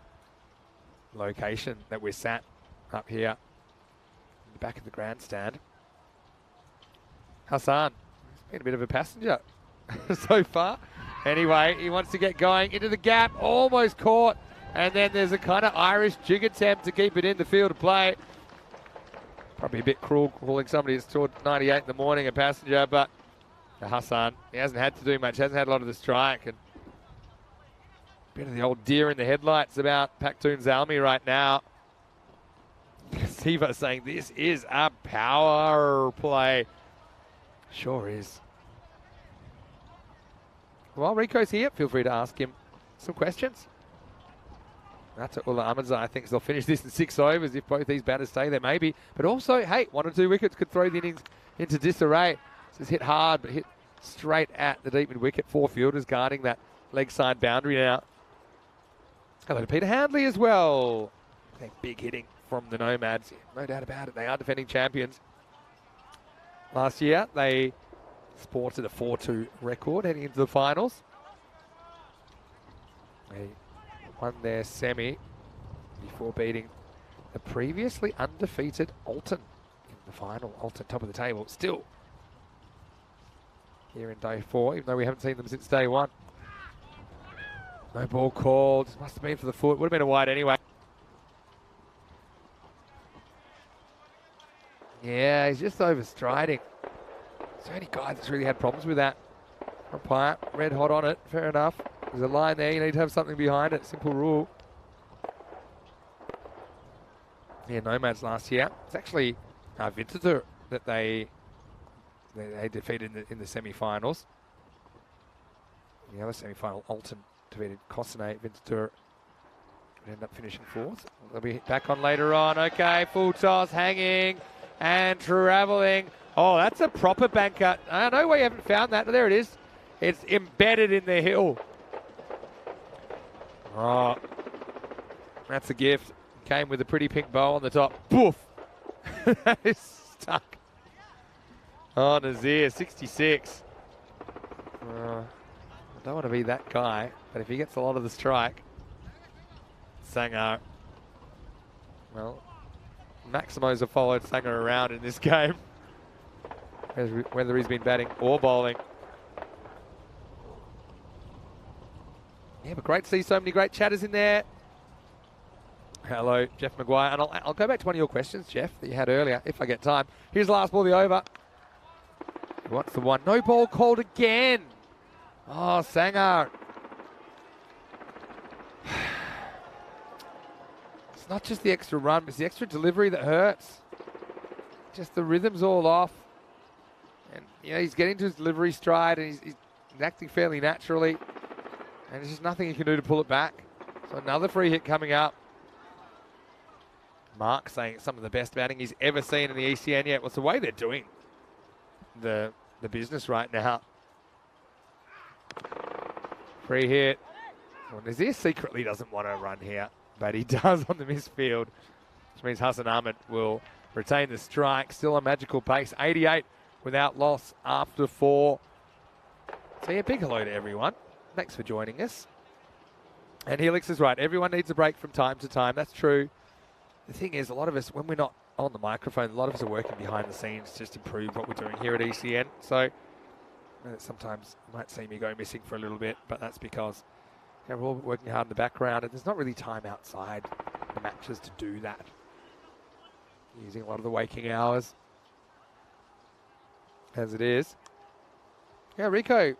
location that we're sat up here in the back of the grandstand. Hassan, he's been a bit of a passenger so far. Anyway, he wants to get going into the gap, almost caught, and then there's a kind of Irish jig attempt to keep it in the field of play. Probably a bit cruel calling somebody that's scored 98 in the morning a passenger, but Hassan, he hasn't had to do much, hasn't had a lot of the strike, and a bit of the old deer in the headlights about Pakhtoons Almy right now. Siva saying this is a power play. Sure is. While Rico's here, feel free to ask him some questions. That's what Ullah Ahmadzai thinks they'll finish this in 6 overs if both these batters stay there, maybe. But also, hey, 1 or 2 wickets could throw the innings into disarray. This is hit hard, but hit straight at the deep mid wicket. 4 fielders guarding that leg side boundary now. Hello to Peter Handley as well. Big hitting from the Nomads. No doubt about it. They are defending champions. Last year, they sported a 4-2 record heading into the finals. They won their semi before beating the previously undefeated Alton in the final. Alton top of the table still here in day 4, even though we haven't seen them since day 1. No ball called. Must have been for the foot. Would have been a wide anyway. Yeah, he's just overstriding. It's the only guy that's really had problems with that. Umpire, red hot on it. Fair enough. There's a line there. You need to have something behind it. Simple rule. Yeah, Nomads last year. It's actually Winterthur that they defeated in the semi-finals. In the other semi-final, Alton defeated Kosane. Winterthur ended up finishing 4th. They'll be back on later on. Okay, full toss, hanging and travelling. Oh, that's a proper banker. I don't know why you haven't found that. There it is. It's embedded in the hill. Oh, that's a gift. Came with a pretty pink bow on the top. Boof! That is stuck. Oh, Nazir, 66. I don't want to be that guy, but if he gets a lot of the strike, Sanger. Well, Maximos have followed Sanger around in this game, whether he's been batting or bowling. Yeah, but great to see so many great chatters in there. Hello, Jeff Maguire. And I'll go back to one of your questions, Jeff, that you had earlier, if I get time. Here's the last ball, the over. What's the one? No ball called again. Oh, Sanger. It's not just the extra run, it's the extra delivery that hurts. Just the rhythm's all off. And, you know, he's getting to his delivery stride and he's acting fairly naturally. And there's just nothing he can do to pull it back. So another free hit coming up. Mark saying it's some of the best batting he's ever seen in the ECN yet. What's the way they're doing the business right now? Free hit. Well, Nazir secretly doesn't want to run here, but he does on the misfield, which means Hassan Ahmed will retain the strike. Still a magical pace. 88 without loss after 4. So yeah, big hello to everyone. Thanks for joining us. And Helix is right. Everyone needs a break from time to time. That's true. The thing is, a lot of us, when we're not on the microphone, a lot of us are working behind the scenes just to improve what we're doing here at ECN. So sometimes you might see me go missing for a little bit, but that's because we're all working hard in the background, and there's not really time outside the matches to do that. Using a lot of the waking hours as it is. Yeah, Rico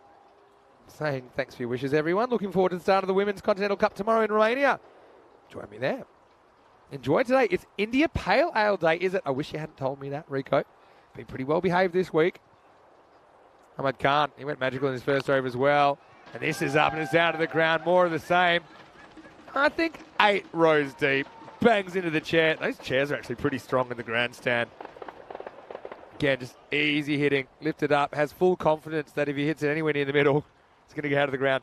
saying thanks for your wishes, everyone. Looking forward to the start of the Women's Continental Cup tomorrow in Romania. Join me there. Enjoy today. It's India Pale Ale Day, is it? I wish you hadn't told me that, Rico. Been pretty well behaved this week. Ahmad Khan, he went magical in his first over as well. And this is up and it's down to the ground. More of the same. I think 8 rows deep. Bangs into the chair. Those chairs are actually pretty strong in the grandstand. Again, just easy hitting. Lifted up. Has full confidence that if he hits it anywhere near the middle, it's going to get out of the ground.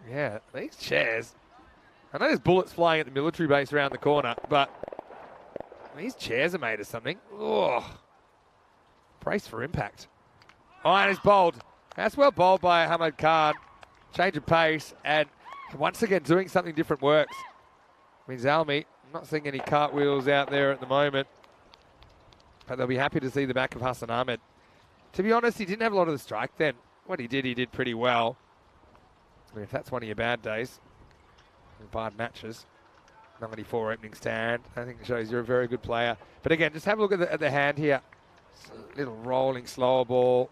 Yeah, these chairs. I know there's bullets flying at the military base around the corner, but these chairs are made of something. Oh, brace for impact. Oh, and it's bowled. That's well bowled by Ahmad Khan. Change of pace, and once again doing something different works. I mean, Zalmi, I'm not seeing any cartwheels out there at the moment, but they'll be happy to see the back of Hassan Ahmed. To be honest, he didn't have a lot of the strike then. What he did pretty well. I mean, if that's one of your bad days, bad matches, 94 opening stand, I think it shows you're a very good player. But again, just have a look at the hand here. It's a little rolling, slower ball.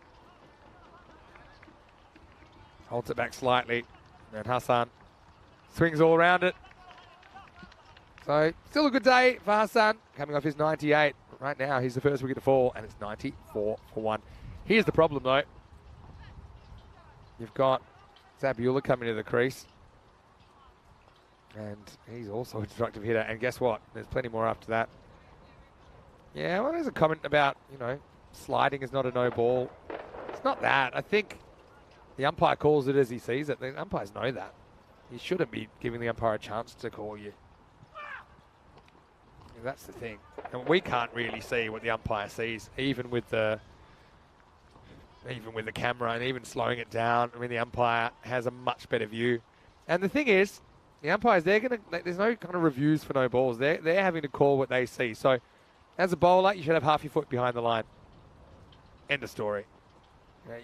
Holds it back slightly. And Hassan swings all around it. So, still a good day for Hassan, coming off his 98. Right now, he's the first wicket to fall, and it's 94 for 1. Here's the problem, though. You've got Zabula coming to the crease. And he's also a destructive hitter. And guess what? There's plenty more after that. Yeah, well, there's a comment about, sliding is not a no ball. It's not that. I think the umpire calls it as he sees it. The umpires know that. You shouldn't be giving the umpire a chance to call you. And that's the thing. And we can't really see what the umpire sees, even with the camera and even slowing it down. I mean, the umpire has a much better view. And the thing is, the umpires, there's no kind of reviews for no balls. They're having to call what they see. So, as a bowler, you should have half your foot behind the line. End of story.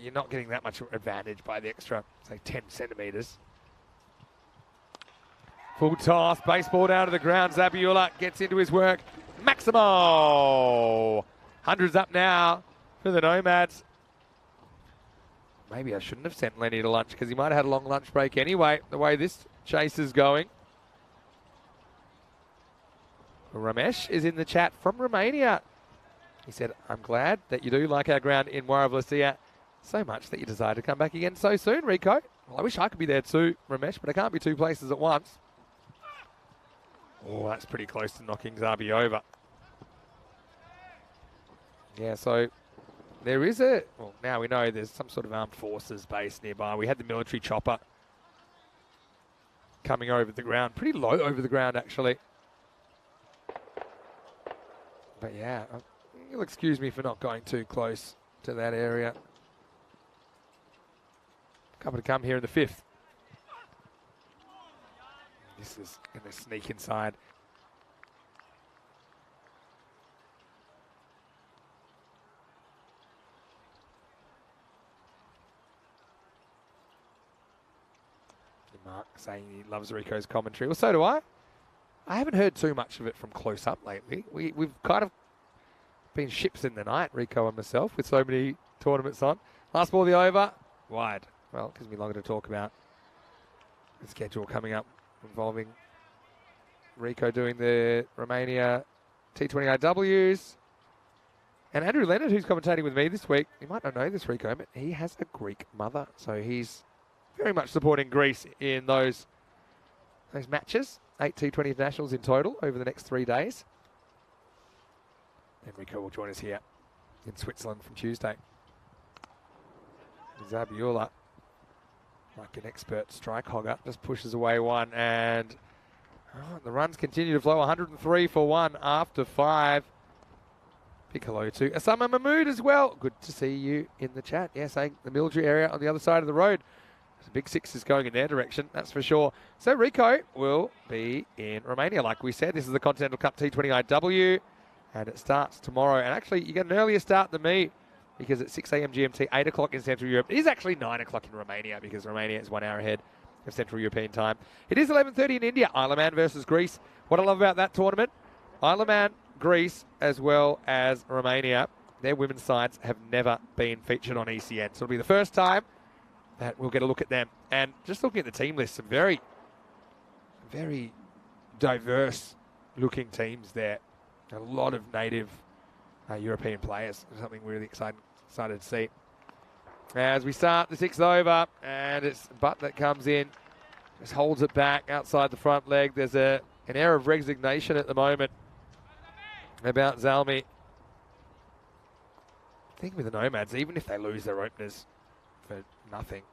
You're not getting that much advantage by the extra, say, 10 centimetres. Full toss, baseball down to the ground. Zabula gets into his work. Maximo! 100's up now for the Nomads. Maybe I shouldn't have sent Lenny to lunch because he might have had a long lunch break anyway, the way this chase is going. Ramesh is in the chat from Romania. He said, I'm glad that you do like our ground in Warravlasia so much that you decided to come back again so soon, Rico. Well, I wish I could be there too, Ramesh, but I can't be 2 places at once. Oh, that's pretty close to knocking Zabi over. Yeah, so there is well, now we know there's some sort of armed forces base nearby. We had the military chopper coming over the ground. Pretty low over the ground, actually. But yeah, you'll excuse me for not going too close to that area. Couple to come here in the 5th. This is going to sneak inside. Mark saying he loves Rico's commentary. Well, so do I. I haven't heard too much of it from close up lately. We've kind of been ships in the night, Rico and myself, with so many tournaments on. Last ball of the over, wide. Well, it gives me longer to talk about the schedule coming up involving Rico doing the Romania T20 IWs. And Andrew Leonard, who's commentating with me this week, you might not know this, Rico, but he has a Greek mother. So he's very much supporting Greece in those matches. 8 T20 internationals in total over the next 3 days. And Rico will join us here in Switzerland from Tuesday. Zabiola, like an expert strike hogger, just pushes away one, and the runs continue to flow. 103 for one after 5. Big hello to Osama Mahmood as well. Good to see you in the chat. Yeah, saying the military area on the other side of the road. The big 6 is going in their direction, that's for sure. So Rico will be in Romania, like we said. This is the Continental Cup T20 IW, and it starts tomorrow. And actually, you get an earlier start than me, because it's 6 a.m. GMT, 8 o'clock in Central Europe. It is actually 9 o'clock in Romania, because Romania is 1 hour ahead of Central European time. It is 11:30 in India. Isle of Man versus Greece. What I love about that tournament, Isle of Man, Greece, as well as Romania, their women's sides have never been featured on ECN. So it'll be the first time that we'll get a look at them. And just looking at the team list, some very, very diverse looking teams there. A lot of native European players. Something really excited to see. As we start the 6th over, and it's Butt that comes in, just holds it back outside the front leg. There's an air of resignation at the moment about Zalmi. I think with the Nomads, even if they lose their openers for nothing,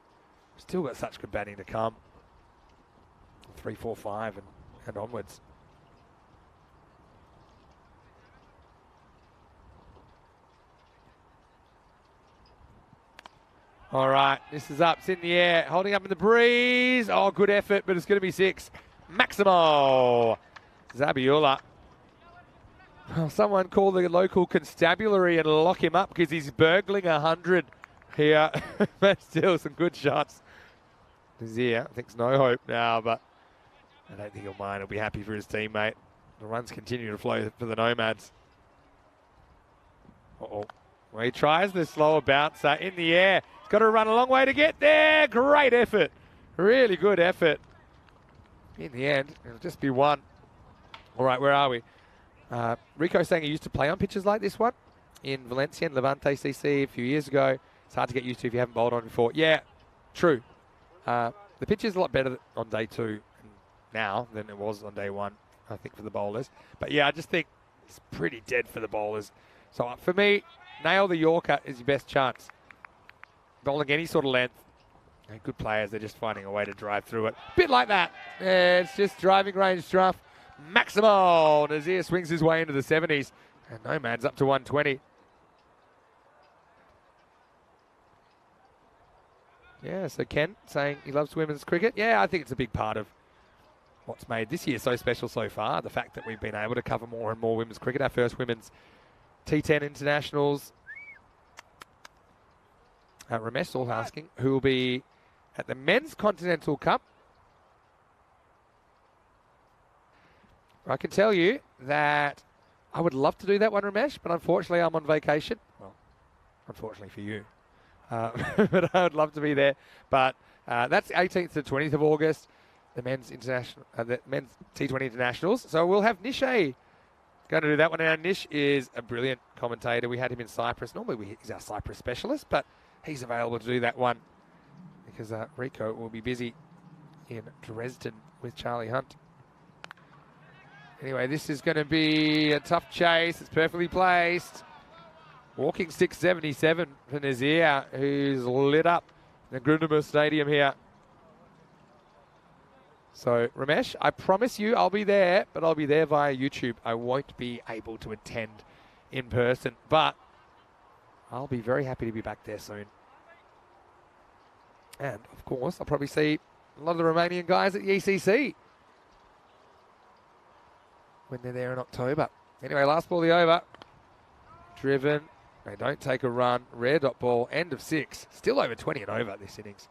still got such good batting to come. 3, 4, 5 and onwards. All right, this is up. It's in the air, holding up in the breeze. Oh, good effort, but it's going to be 6. Maximo Zabiola. Well, someone call the local constabulary and lock him up because he's burgling 100 here. But still, some good shots. Nazir thinks no hope now, but I don't think he'll mind. He'll be happy for his teammate. The runs continue to flow for the Nomads. Uh-oh. Well, he tries the slower bouncer in the air. He's got to run a long way to get there. Great effort. Really good effort. In the end, it'll just be 1. All right, where are we? Rico's saying he used to play on pitches like this one in Valencia and Levante CC a few years ago. It's hard to get used to if you haven't bowled on before. Yeah, true. The pitch is a lot better on day 2 now than it was on day 1, I think, for the bowlers. But yeah, I just think it's pretty dead for the bowlers. So for me, nail the Yorker is your best chance. Bowling any sort of length. And good players, they're just finding a way to drive through it. Bit like that. Yeah, it's just driving range stuff. Maximo Nazir swings his way into the 70s. And Nomads up to 120. Yeah, so Ken saying he loves women's cricket. Yeah, I think it's a big part of what's made this year so special so far. The fact that we've been able to cover more and more women's cricket. Our first women's T10 internationals. Ramesh all asking who will be at the Men's Continental Cup. I can tell you that I would love to do that one, Ramesh, but unfortunately I'm on vacation. Well, unfortunately for you. But I would love to be there. But that's 18th to 20th of August, the men's T20 internationals. So we'll have Nishay going to do that one. And Nish is a brilliant commentator. We had him in Cyprus. Normally he's our Cyprus specialist, but he's available to do that one because Rico will be busy in Dresden with Charlie Hunt. Anyway, this is going to be a tough chase. It's perfectly placed. Walking 677 for Nazir, who's lit up the Grundemer Stadium here. So, Ramesh, I promise you I'll be there, but I'll be there via YouTube. I won't be able to attend in person, but I'll be very happy to be back there soon. And, of course, I'll probably see a lot of the Romanian guys at the ECC when they're there in October. Anyway, last ball of the over. Driven. They don't take a run. Rare dot ball. End of 6. Still over 20 and over this innings.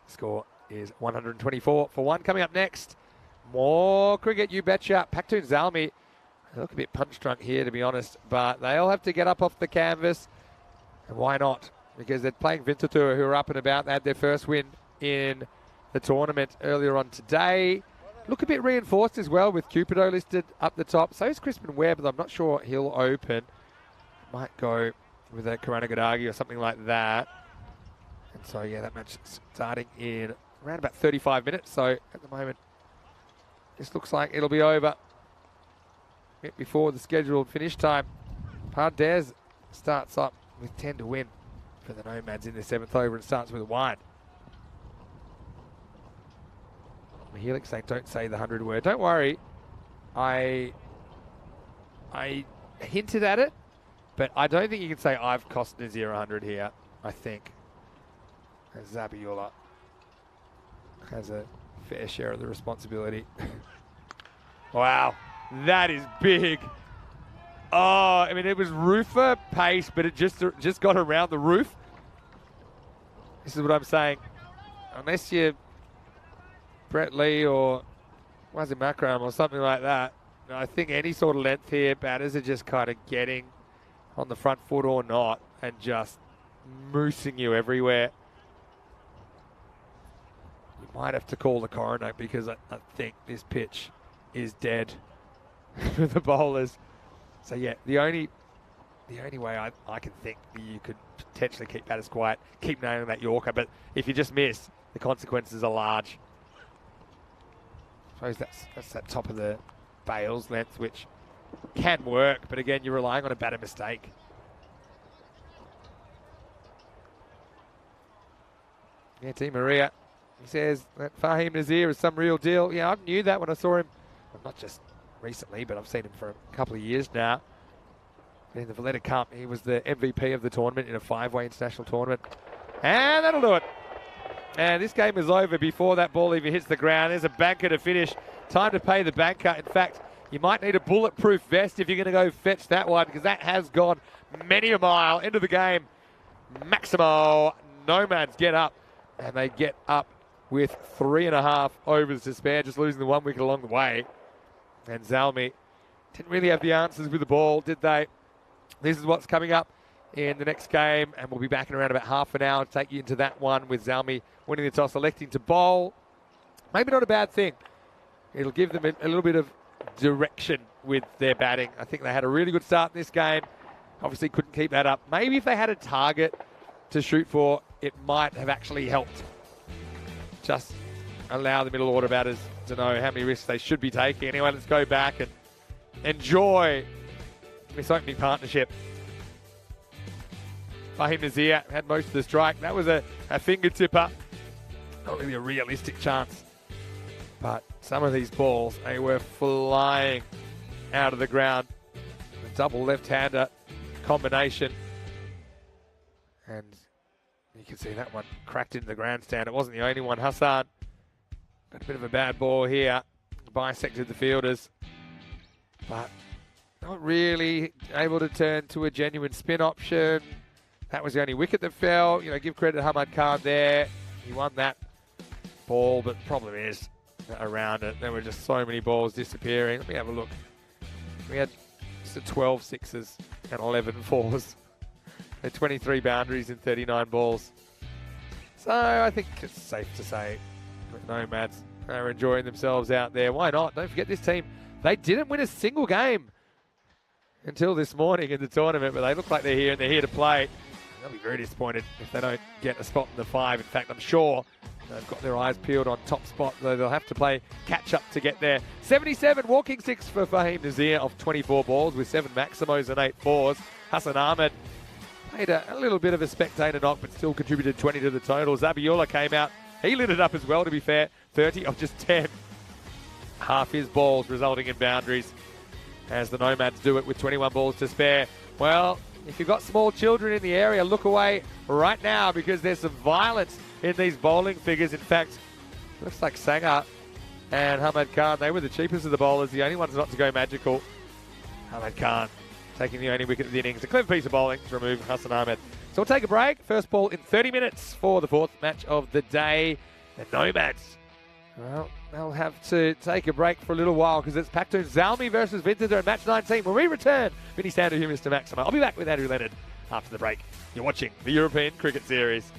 Score is 124 for 1. Coming up next, more cricket, you betcha. Pakhtoons Zalmi. They look a bit punch drunk here, to be honest, but they'll have to get up off the canvas. And why not? Because they're playing Winterthur, who are up and about. They had their first win in the tournament earlier on today. Look a bit reinforced as well with Cupido listed up the top. So is Crispin Webb, but I'm not sure he'll open. Might go with a Karanagandagi or something like that. And so, yeah, that match starting in around about 35 minutes. So at the moment, this looks like it'll be over a bit before the scheduled finish time. Pardes starts up with 10 to win for the Nomads in the 7th over and starts with a wide. Helix saying, don't say the 100 word. Don't worry. I hinted at it, but I don't think you can say I've cost Nazir 100 here, I think. And Zabiola has a fair share of the responsibility. Wow, that is big. Oh, I mean, it was roofer pace, but it just got around the roof. This is what I'm saying. Unless you're Brett Lee or Wazim Makram or something like that, I think any sort of length here, batters are just kind of getting on the front foot or not and just moosing you everywhere. You might have to call the coroner because I think this pitch is dead for the bowlers. So yeah, the only way I can think that you could potentially keep batters quiet, keep nailing that Yorker, but if you just miss, the consequences are large. I suppose that's that top of the Bales length, which can work, but again, you're relying on a batter mistake. Yeah, T. Maria, he says that Fahim Nazir is some real deal. Yeah, I knew that when I saw him, well, not just recently, but I've seen him for a couple of years now. In the Valletta Cup, he was the MVP of the tournament in a 5-way international tournament. And that'll do it. And this game is over before that ball even hits the ground. There's a banker to finish. Time to pay the banker. In fact, you might need a bulletproof vest if you're going to go fetch that one, because that has gone many a mile into the game. Maximo. Nomads get up, and they get up with 3.5 overs to spare, just losing the 1 wicket along the way. And Zalmi didn't really have the answers with the ball, did they? This is what's coming up in the next game, and we'll be back in around about half an hour to take you into that one with Zalmi winning the toss, electing to bowl. Maybe not a bad thing. It'll give them a little bit of direction with their batting. I think they had a really good start in this game. Obviously couldn't keep that up. Maybe if they had a target to shoot for, it might have actually helped. Just allow the middle order batters to know how many risks they should be taking. Anyway, let's go back and enjoy this opening partnership. Fahim Nazir had most of the strike. That was a finger tipper. Not really a realistic chance. But some of these balls, they were flying out of the ground. A double left-hander combination. And you can see that one cracked into the grandstand. It wasn't the only one. Hassan got a bit of a bad ball here. Bisected the fielders. But not really able to turn to a genuine spin option. That was the only wicket that fell. You know, give credit to Hamad Khan there. He won that ball, but the problem is around it, there were just so many balls disappearing. Let me have a look. We had just 12 sixes and 11 fours. There 23 boundaries in 39 balls. So I think it's safe to say that Nomads are enjoying themselves out there. Why not? Don't forget this team. They didn't win a single game until this morning in the tournament, but they look like they're here and they're here to play. They'll be very disappointed if they don't get a spot in the 5. In fact, I'm sure they've got their eyes peeled on top spot, though they'll have to play catch-up to get there. 77 walking 6 for Fahim Nazir off 24 balls with 7 Maximos and 8 fours. Hassan Ahmed played a little bit of a spectator knock, but still contributed 20 to the total. Zabiola came out. He lit it up as well, to be fair. 30 of just 10 half his balls, resulting in boundaries as the Nomads do it with 21 balls to spare. Well, if you've got small children in the area, look away right now because there's some violence in these bowling figures. In fact, looks like Sanger and Hamad Khan, they were the cheapest of the bowlers, the only ones not to go magical. Hamad Khan taking the only wicket of the innings. A clever piece of bowling to remove Hassan Ahmed. So we'll take a break. First ball in 30 minutes for the fourth match of the day. The Nomads, well, they'll have to take a break for a little while because it's Pakhtoons Zalmi versus Winterthur in match 19. When we return, Vinny Sander here, Mr. Maximo. I'll be back with Andrew Leonard after the break. You're watching the European Cricket Series.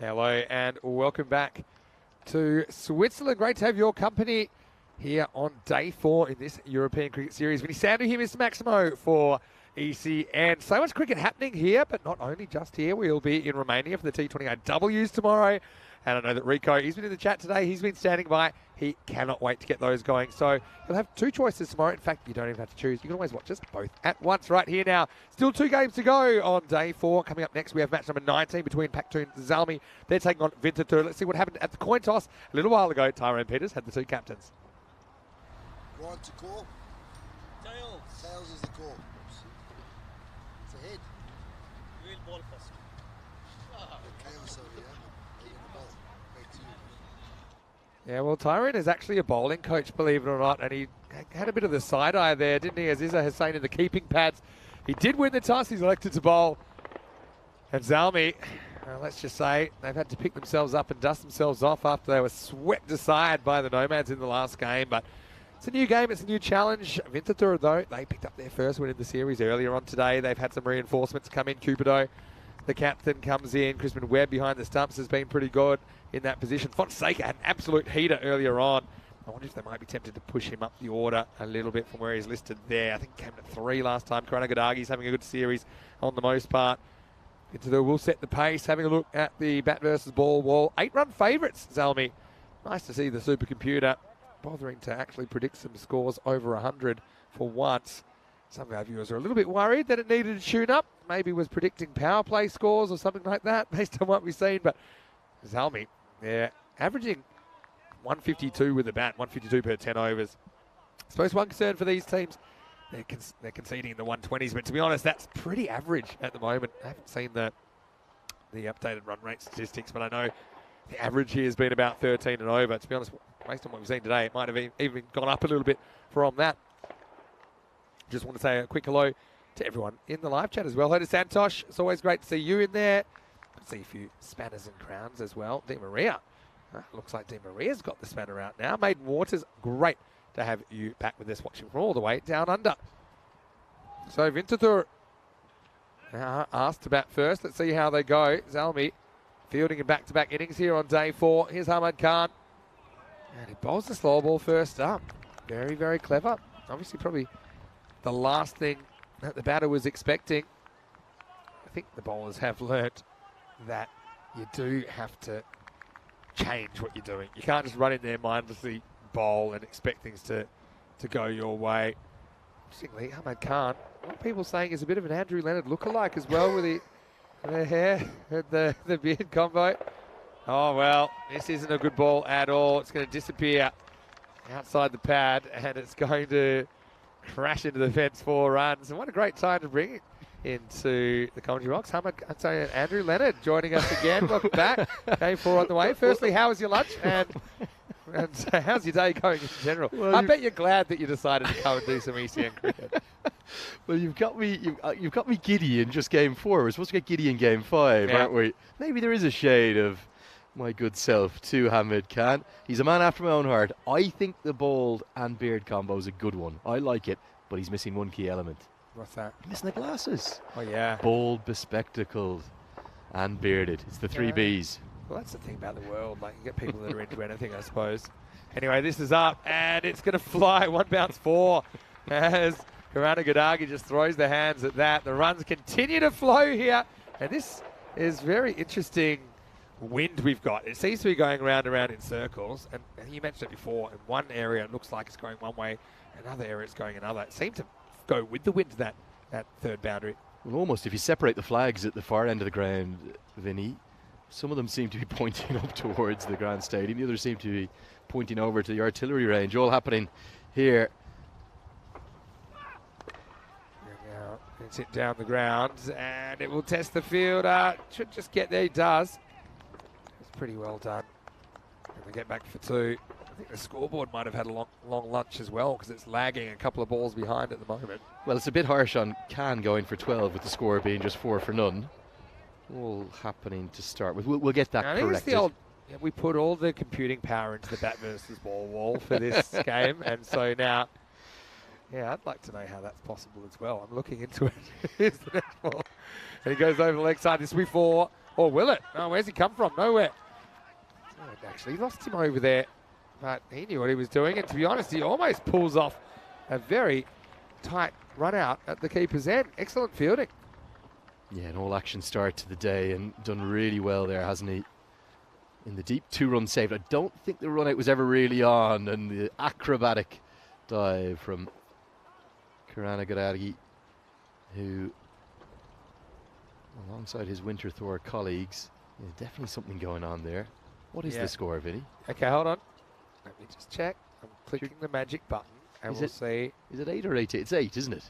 Hello and welcome back to Switzerland. Great to have your company here on day 4 in this European Cricket Series. Vinny Sandu here, Mr. Maximo for ECN. So much cricket happening here, but not only just here. We'll be in Romania for the T20Ws tomorrow. And I know that Rico, he's been in the chat today. He's been standing by. He cannot wait to get those going. So you'll have 2 choices tomorrow. In fact, you don't even have to choose. You can always watch us both at once right here now. Still 2 games to go on day 4. Coming up next, we have match number 19 between Pakhtoons and Zalmi. They're taking on Winterthur. Let's see what happened at the coin toss. A little while ago, Tyrone Peters had the 2 captains. One to call. Tails. Tails is the call. It's a head. Real ball first. The chaos over here. Taking the ball. Back to you. Yeah, well, Tyrone is actually a bowling coach, believe it or not, and he had a bit of the side eye there, didn't he? As Izza has saying in the keeping pads, he did win the toss. He's elected to bowl. And Zalmi, let's just say, they've had to pick themselves up and dust themselves off after they were swept aside by the Nomads in the last game. But it's a new game, it's a new challenge. Winterthur, though, they picked up their first win in the series earlier on today. They've had some reinforcements come in. Cupido, the captain, comes in. Crispin Webb behind the stumps has been pretty good in that position. Fonseca had an absolute heater earlier on. I wonder if they might be tempted to push him up the order a little bit from where he's listed there. I think he came to 3 last time. Karana Gadagi's having a good series on the most part. Winterthur will set the pace. Having a look at the bat versus ball wall. 8-run favourites, Zalmi. Nice to see the supercomputer bothering to actually predict some scores over 100 for once. Some of our viewers are a little bit worried that it needed to tune up. Maybe was predicting power play scores or something like that based on what we've seen. But Zalmi, they're averaging 152 with the bat, 152 per 10 overs. I suppose one concern for these teams, they're conceding in the 120s, but to be honest, that's pretty average at the moment. I haven't seen the updated run rate statistics, but I know the average here has been about 13 and over. To be honest, based on what we've seen today, it might have even gone up a little bit from that. Just want to say a quick hello to everyone in the live chat as well. Hello to Santosh. It's always great to see you in there. See a few spanners and crowns as well. Di Maria. Looks like Di Maria's got the spanner out now. Maiden Waters, great to have you back with us watching from all the way down under. So Winterthur asked to bat first. Let's see how they go. Zalmi fielding in back-to-back innings here on day 4. Here's Ahmad Khan. And he bowls the slow ball first up. Very, very clever. Obviously probably the last thing that the batter was expecting. I think the bowlers have learnt that you do have to change what you're doing. You can't just run in there mindlessly bowl and expect things to go your way. Interestingly, Ahmad Khan, a lot of people saying is a bit of an Andrew Leonard lookalike as well with the hair and the beard combo. Oh, well, this isn't a good ball at all. It's going to disappear outside the pad and it's going to crash into the fence 4 runs. And what a great time to bring it into the commentary box. Andrew Leonard joining us again. Welcome back. Game 4 on the way. Firstly, how was your lunch? And how's your day going in general? Well, I bet you're glad that you decided to come and do some ECN cricket. Well, you've got me giddy in just game 4. We're supposed to get giddy in game 5, aren't we? Maybe there is a shade of my good self to Hamid Khan. He's a man after my own heart. I think the bald and beard combo is a good one. I like it, but he's missing one key element. What's that? He's missing the glasses. Oh, yeah. Bald, bespectacled, and bearded. It's the 3 Bs. Well, that's the thing about the world. Like, you get people that are into anything, I suppose. Anyway, this is up, and it's going to fly. 1 bounce 4 as Karana Gadagi just throws their hands at that. The runs continue to flow here, and this is very interesting wind we've got. It seems to be going round and round in circles, and you mentioned it before. In one area, it looks like it's going one way. Another area, it's going another. It seemed to go with the wind that 3rd boundary. Well, almost if you separate the flags at the far end of the ground, Vinny, some of them seem to be pointing up towards the Grand Stadium. The others seem to be pointing over to the artillery range. All happening here. Now it's hit down the ground, and it will test the field. Should just get there. He does. It's pretty well done. And they get back for 2. I think the scoreboard might have had a long lunch as well because it's lagging a couple of balls behind at the moment. Well, it's a bit harsh on Khan going for 12 with the score being just 4 for none. All happening to start with. We'll get that corrected. It's the old, we put all the computing power into the bat versus ball wall for this game, and so now, I'd like to know how that's possible as well. I'm looking into it. Here's the next ball. And he goes over the leg side. This will be 4. Or will it? Oh, where's he come from? Nowhere. Oh, actually, lost him over there. But he knew what he was doing. And to be honest, he almost pulls off a very tight run out at the keeper's end. Excellent fielding. Yeah, an all-action start to the day and done really well there, hasn't he? In the deep 2-run save. I don't think the run-out was ever really on. And the acrobatic dive from Karanagoragi, who, alongside his Winterthur colleagues, definitely something going on there. What is the score, Vinny? Okay, hold on. Let me just check. I'm clicking the magic button, and we'll see. Is it 8 or 8? It's 8, isn't it?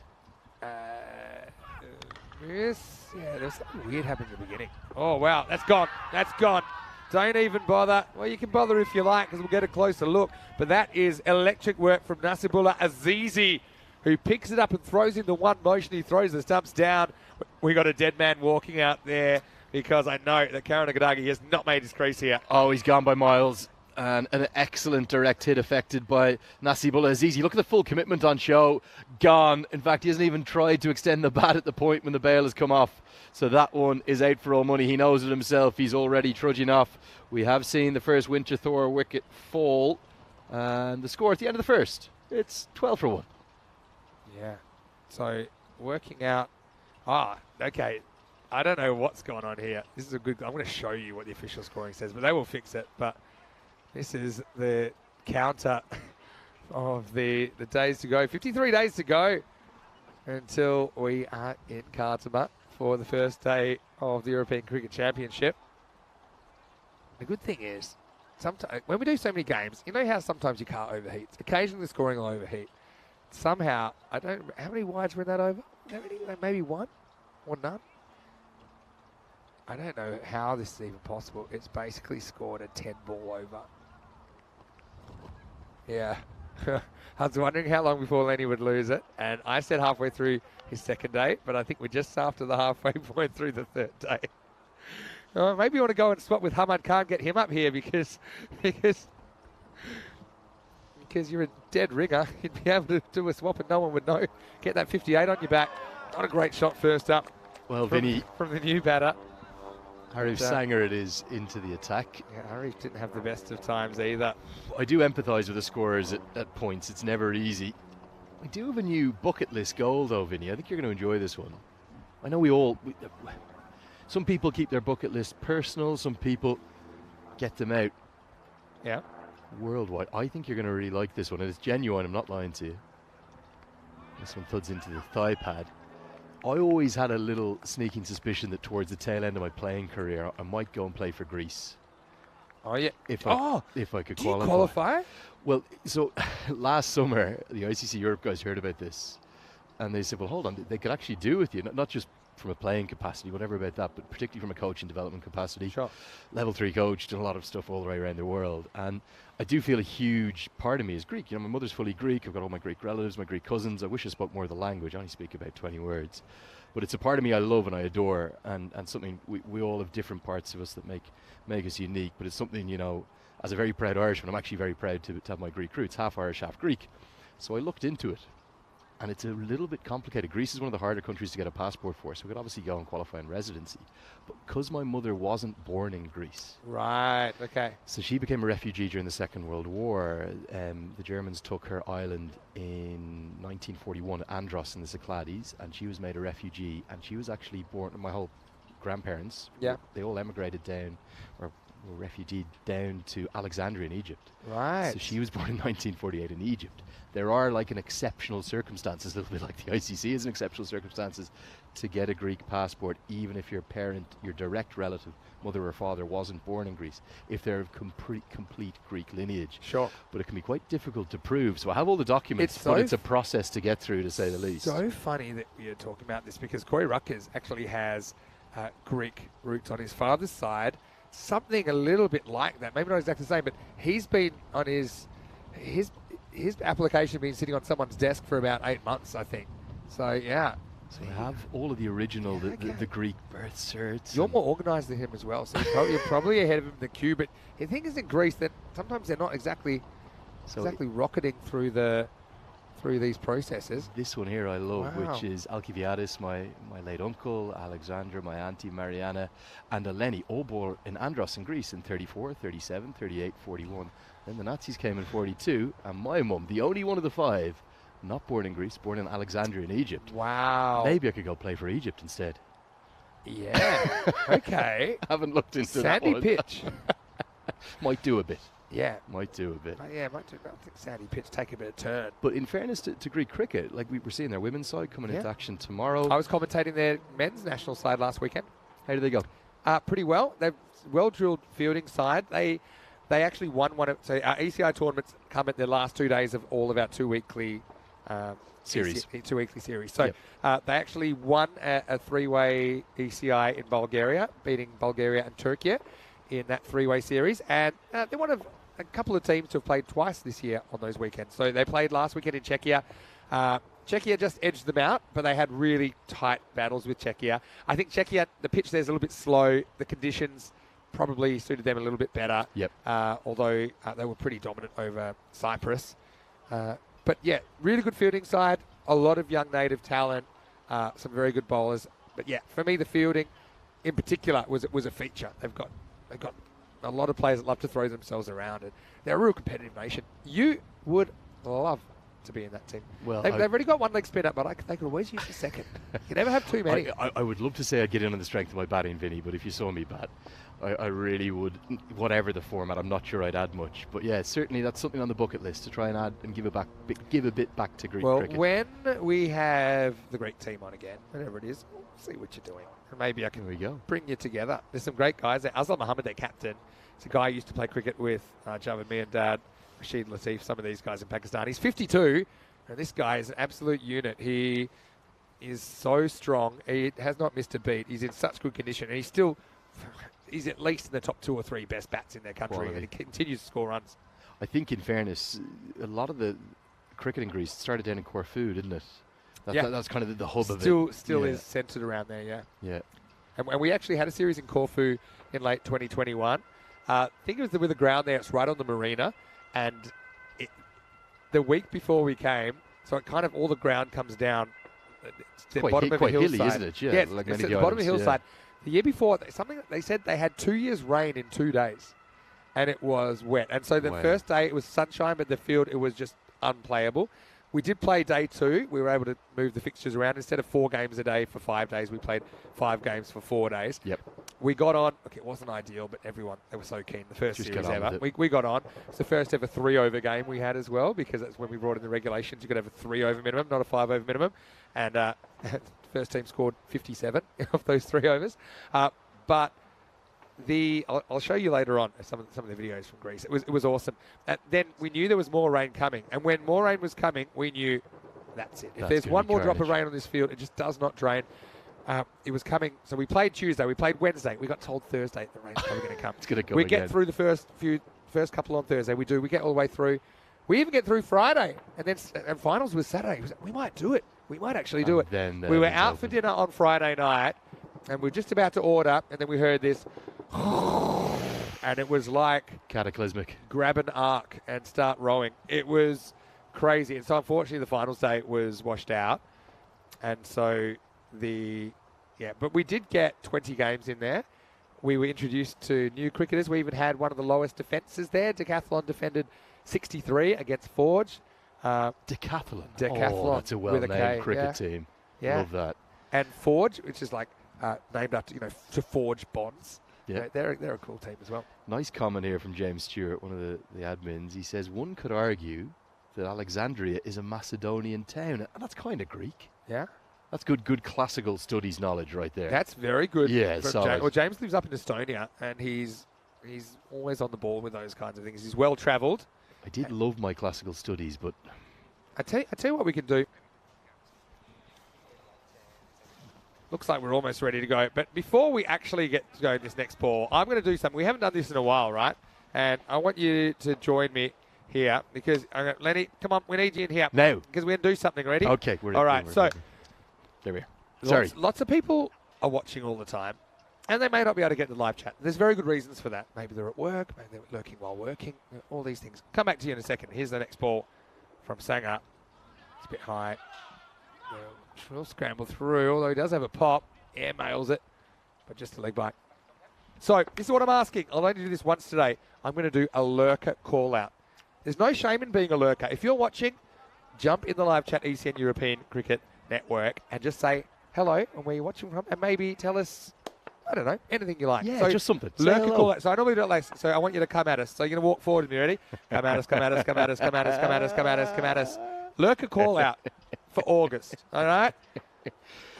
Yes. Yeah, there was something weird happening at the beginning. Oh, wow. That's gone. That's gone. Don't even bother. Well, you can bother if you like, because we'll get a closer look. But that is electric work from Nasibullah Azizi, who picks it up and throws in the one motion. He throws the stumps down. We got a dead man walking out there, because I know that Karanagoragi has not made his crease here. Oh, he's gone by miles. And an excellent direct hit affected by Nasibullah Azizi. Look at the full commitment on show. Gone. In fact, he hasn't even tried to extend the bat at the point when the bail has come off. So that one is out for all money. He knows it himself. He's already trudging off. We have seen the first Winterthur wicket fall. And the score at the end of the first, it's 12 for 1. Yeah. So working out. Okay. I don't know what's going on here. This is a good. I'm going to show you what the official scoring says, but they will fix it. But this is the counter of the days to go. 53 days to go until we are in Khartoum for the first day of the European Cricket Championship. The good thing is, sometimes when we do so many games, you know how sometimes your car overheats. Occasionally the scoring will overheat. Somehow, I don't. How many wides were in that over? Maybe one or none. I don't know how this is even possible. It's basically scored a 10-ball over. Yeah. I was wondering how long before Lenny would lose it. And I said halfway through his second day, but I think we're just after the halfway point through the third day. Maybe you want to go and swap with Hamad Khan, get him up here because you're a dead ringer. You'd be able to do a swap and no one would know. Get that 58 on your back. Not a great shot first up. Well, Vinny, from the new batter. Harif Sanger it is into the attack. Yeah, Harif didn't have the best of times either. I do empathise with the scorers at points. It's never easy. We do have a new bucket list goal though, Vinny. I think you're going to enjoy this one. I know some people keep their bucket list personal. Some people get them out. Yeah. Worldwide. I think you're going to really like this one. And it's genuine. I'm not lying to you. This one thuds into the thigh pad. I always had a little sneaking suspicion that towards the tail end of my playing career, I might go and play for Greece. Oh, yeah. If I could do qualify. You qualify? Well, so last summer, the ICC Europe guys heard about this. And they said, well, hold on. They could actually do with you, not just from a playing capacity, whatever about that, but particularly from a coaching development capacity. Sure. Level 3 coach, done a lot of stuff all the way around the world. And I do feel a huge part of me is Greek. You know, my mother's fully Greek. I've got all my Greek relatives, my Greek cousins. I wish I spoke more of the language. I only speak about 20 words. But it's a part of me I love and I adore, and something we all have different parts of us that make us unique. But it's something, you know, as a very proud Irishman, I'm actually very proud to have my Greek roots, half Irish, half Greek. So I looked into it. And it's a little bit complicated. Greece is one of the harder countries to get a passport for, so we could obviously go and qualify in residency. But because my mother wasn't born in Greece. Right, okay. So she became a refugee during the Second World War. The Germans took her island in 1941, Andros in the Cyclades, and she was made a refugee. And she was actually born, my whole grandparents, they all emigrated down, or were refugeed down to Alexandria in Egypt. Right. So she was born in 1948 in Egypt. There are like an exceptional circumstances, a little bit like the ICC is an exceptional circumstances to get a Greek passport, even if your parent, your direct relative, mother or father, wasn't born in Greece, if they're of complete Greek lineage. Sure. But it can be quite difficult to prove. So I have all the documents, but it's a process to get through, to say the least. So funny that you're talking about this, because Corey Ruckers actually has Greek roots on his father's side. Something a little bit like that, maybe not exactly the same, but he's been on his application been sitting on someone's desk for about 8 months, I think. So yeah. So you have all of the original, the Greek birth certs. You're more organised than him as well, so you're probably ahead of him in the queue. But the thing is, in Greece, that sometimes they're not exactly rocketing through the through these processes. This one here I love, Wow. which is Alcibiades, my late uncle, Alexandra, my auntie Mariana, and Eleni, all born in Andros in Greece in 34, 37, 38, 41. Then the Nazis came in 42, and my mum, the only one of the 5, not born in Greece, born in Alexandria in Egypt. Wow. Maybe I could go play for Egypt instead. Yeah. Okay. Haven't looked into Sandy that one. pitch. Might do a bit. Yeah. Might do a bit. Yeah, I think sandy pitch take a bit of turn. But in fairness to Greek cricket, like we were seeing their women's side coming into Yeah. action tomorrow. I was commentating their men's national side last weekend. How do they go? Pretty well. They've well-drilled fielding side. They actually won one of... So our ECI tournaments come at the last 2 days of all of our two-weekly Series. Two-weekly series. So Yep. they actually won a three-way ECI in Bulgaria, beating Bulgaria and Turkey in that three-way series. And they're one of a couple of teams to have played twice this year on those weekends. So they played last weekend in Czechia. Czechia just edged them out, but they had really tight battles with Czechia. I think Czechia, the pitch there's a little bit slow. The conditions probably suited them a little bit better. Yep. Although they were pretty dominant over Cyprus. But yeah, really good fielding side. A lot of young native talent. Some very good bowlers. But yeah, for me, the fielding in particular was a feature. They've got a lot of players that love to throw themselves around, and they're a real competitive nation. You would love to be in that team. Well, they've already got one leg spinner, but they could always use a second. You never have too many. I would love to say I'd get in on the strength of my batting, Vinny, but if you saw me bat, I really would. Whatever the format, I'm not sure I'd add much. But yeah, certainly that's something on the bucket list to try and add and give a bit back to Greek cricket. When we have the Greek team on again, whatever it is, we'll see what you're doing. And maybe I can There we go. bring you together. There's some great guys there. Azlan Mohammed, their captain. It's a guy who used to play cricket with Javed me and Dad, Rashid Latif, some of these guys in Pakistan. He's 52, and this guy is an absolute unit. He is so strong. He has not missed a beat. He's in such good condition, and he's at least in the top 2 or 3 best bats in their country, Quality. and he continues to score runs. I think, in fairness, a lot of the cricket in Greece started down in Corfu, didn't it? That's kind of the hub of it. Still Yeah. is centred around there, yeah. Yeah. And we actually had a series in Corfu in late 2021. I think it was with the ground there. It's right on the marina. And the week before we came, so it kind of all the ground comes down. It's the bottom of a quite hilly, hillside. isn't it? Yeah, it's, like it's many at of the the bottom of a islands, hillside. The year before, something they said they had 2 years rain in 2 days. And it was wet. And so the Wow. first day it was sunshine, but the field, it was just unplayable. We did play day 2. We were able to move the fixtures around. Instead of 4 games a day for 5 days, we played 5 games for 4 days. Yep. We got on. Okay, it wasn't ideal, but they were so keen. The first Just series get on ever. with We got on. It's the first ever 3-over game we had as well, because that's when we brought in the regulations. You could have a 3-over minimum, not a 5-over minimum. And first team scored 57 of those 3 overs. But I'll show you later on some of the videos from Greece. It was awesome. Then we knew there was more rain coming, and when more rain was coming, we knew that's it. If That's there's gonna one be more drop of carnage. rain on this field, it just does not drain. It was coming. So we played Tuesday. We played Wednesday. We got told Thursday the rain's probably going to come. It's going to come We again. get through the first couple on Thursday. We get all the way through. We even get through Friday, and then and finals was Saturday. We might do it. We might actually do it. Then We were it's out for open. dinner on Friday night, and we were just about to order, and then we heard this, and it was like Cataclysmic. grab an arc and start rowing. It was crazy. And so unfortunately the finals day was washed out. And so but we did get 20 games in there. We were introduced to new cricketers. We even had one of the lowest defences there. Decathlon defended 63 against Forge. Decathlon. Decathlon Oh, that's a with a well-named K, cricket yeah. team. Yeah. Love that. And Forge, which is like named after, to forge bonds. Yeah. They're a cool team as well. Nice comment here from James Stewart, one of the admins. He says, one could argue that Alexandria is a Macedonian town. And that's kind of Greek. Yeah. That's good classical studies knowledge right there. That's very good. Yeah, from solid. James. Well, James lives up in Estonia, and he's always on the ball with those kinds of things. He's well travelled. I did love my classical studies, but I tell you what we can do. Looks like we're almost ready to go. But before we actually get to go in this next ball, I'm going to do something. We haven't done this in a while, right? And I want you to join me here because, Lenny, come on, we need you in here. now. Because we're going to do something. Ready? Okay, we're All right, so there we are. Sorry. Lots of people are watching all the time, and they may not be able to get the live chat. There's very good reasons for that. Maybe they're at work, maybe they're lurking while working, all these things. Come back to you in a second. Here's the next ball from Sanger. It's a bit high. Will scramble through, although he does have a pop. Air mails it, but just a leg bite. So this is what I'm asking. I'll only do this once today. I'm going to do a lurker call out. There's no shame in being a lurker. If you're watching, jump in the live chat ECN European Cricket Network and just say hello and where you're watching from, and maybe tell us, I don't know, anything you like. Yeah, so just something. Lurker call out. So I normally do it like, so I want you to come at us. So you're going to walk forward with me, ready? Come at us, come at us, come at us, come at us, come at us, come at us, come at us. Lurker call out for August, all right?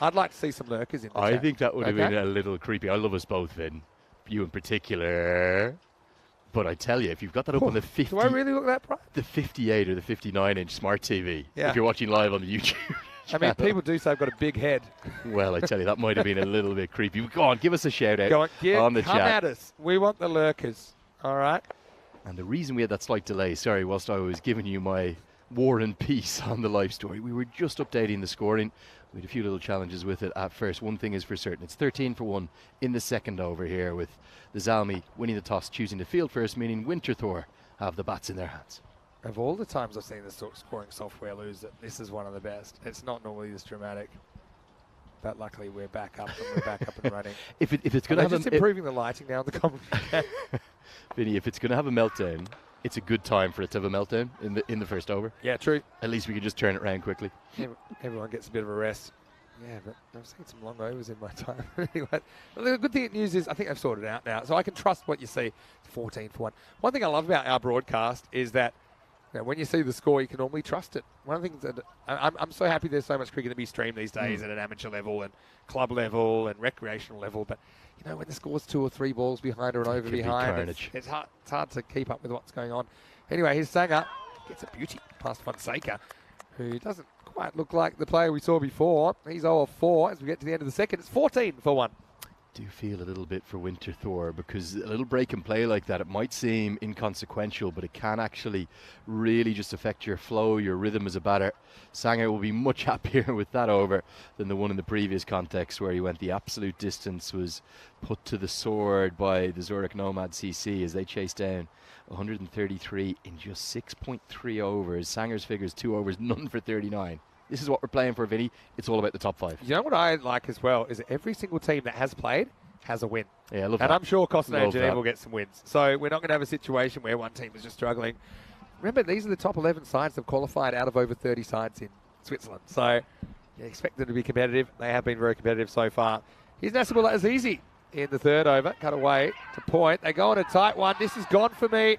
I'd like to see some lurkers in the I chat. think that would have been a little creepy. I love us both, Vin. You in particular. But I tell you, if you've got that up on the 50, Do I really look that bright? the 58 or the 59-inch smart TV, Yeah. if you're watching live on the YouTube I mean, people do say I've got a big head. well, I tell you, that might have been a little bit creepy. Go on, give us a shout out Go on, the come chat. at us. We want the lurkers, all right? And the reason we had that slight delay, sorry, whilst I was giving you my War and Peace on the live story, we were just updating the scoring. We had a few little challenges with it at first. One thing is for certain, it's 13 for 1 in the second over here, with the Zalmi winning the toss, choosing to field first, meaning Winterthur have the bats in their hands. Of all the times I've seen the scoring software lose it, this is one of the best. It's not normally this dramatic. But luckily we're back up and we're back up and running. If it's going to have just improving the lighting now in the commentary. Vinny, if it's going to have a meltdown, it's a good time for it to have a meltdown in the first over. Yeah, true. At least we can just turn it around quickly. Everyone gets a bit of a rest. Yeah, but I've seen some long overs in my time. Anyway, the good thing news is I think I've sorted it out now, so I can trust what you see. 14 for 1. One thing I love about our broadcast is that when you see the score, you can normally trust it. One of the things that I'm so happy there's so much cricket to be streamed these days at an amateur level and club level and recreational level. But when the score's 2 or 3 balls behind or an over behind, it's hard to keep up with what's going on. Anyway, here's Sanger, gets a beauty past Fonseca, who doesn't quite look like the player we saw before. He's 0 of 4 as we get to the end of the second. It's 14 for 1. Do feel a little bit for Winterthur, because a little break and play like that, it might seem inconsequential, but it can actually really just affect your flow, your rhythm as a batter. Sanger will be much happier with that over than the one in the previous context where he went the absolute distance, was put to the sword by the Zurich Nomads CC as they chased down 133 in just 6.3 overs. Sanger's figures 2 overs, none for 39. This is what we're playing for, Vinny. It's all about the top 5. You know what I like as well is that every single team that has played has a win. Yeah, I love and that. I'm sure Costa and Geneva that. will get some wins. So we're not going to have a situation where one team is just struggling. Remember, these are the top 11 sides that have qualified out of over 30 sides in Switzerland. So you expect them to be competitive. They have been very competitive so far. Here's Nasibullah Azizi in the third over. Cut away to point. They go on a tight one. This is gone for me.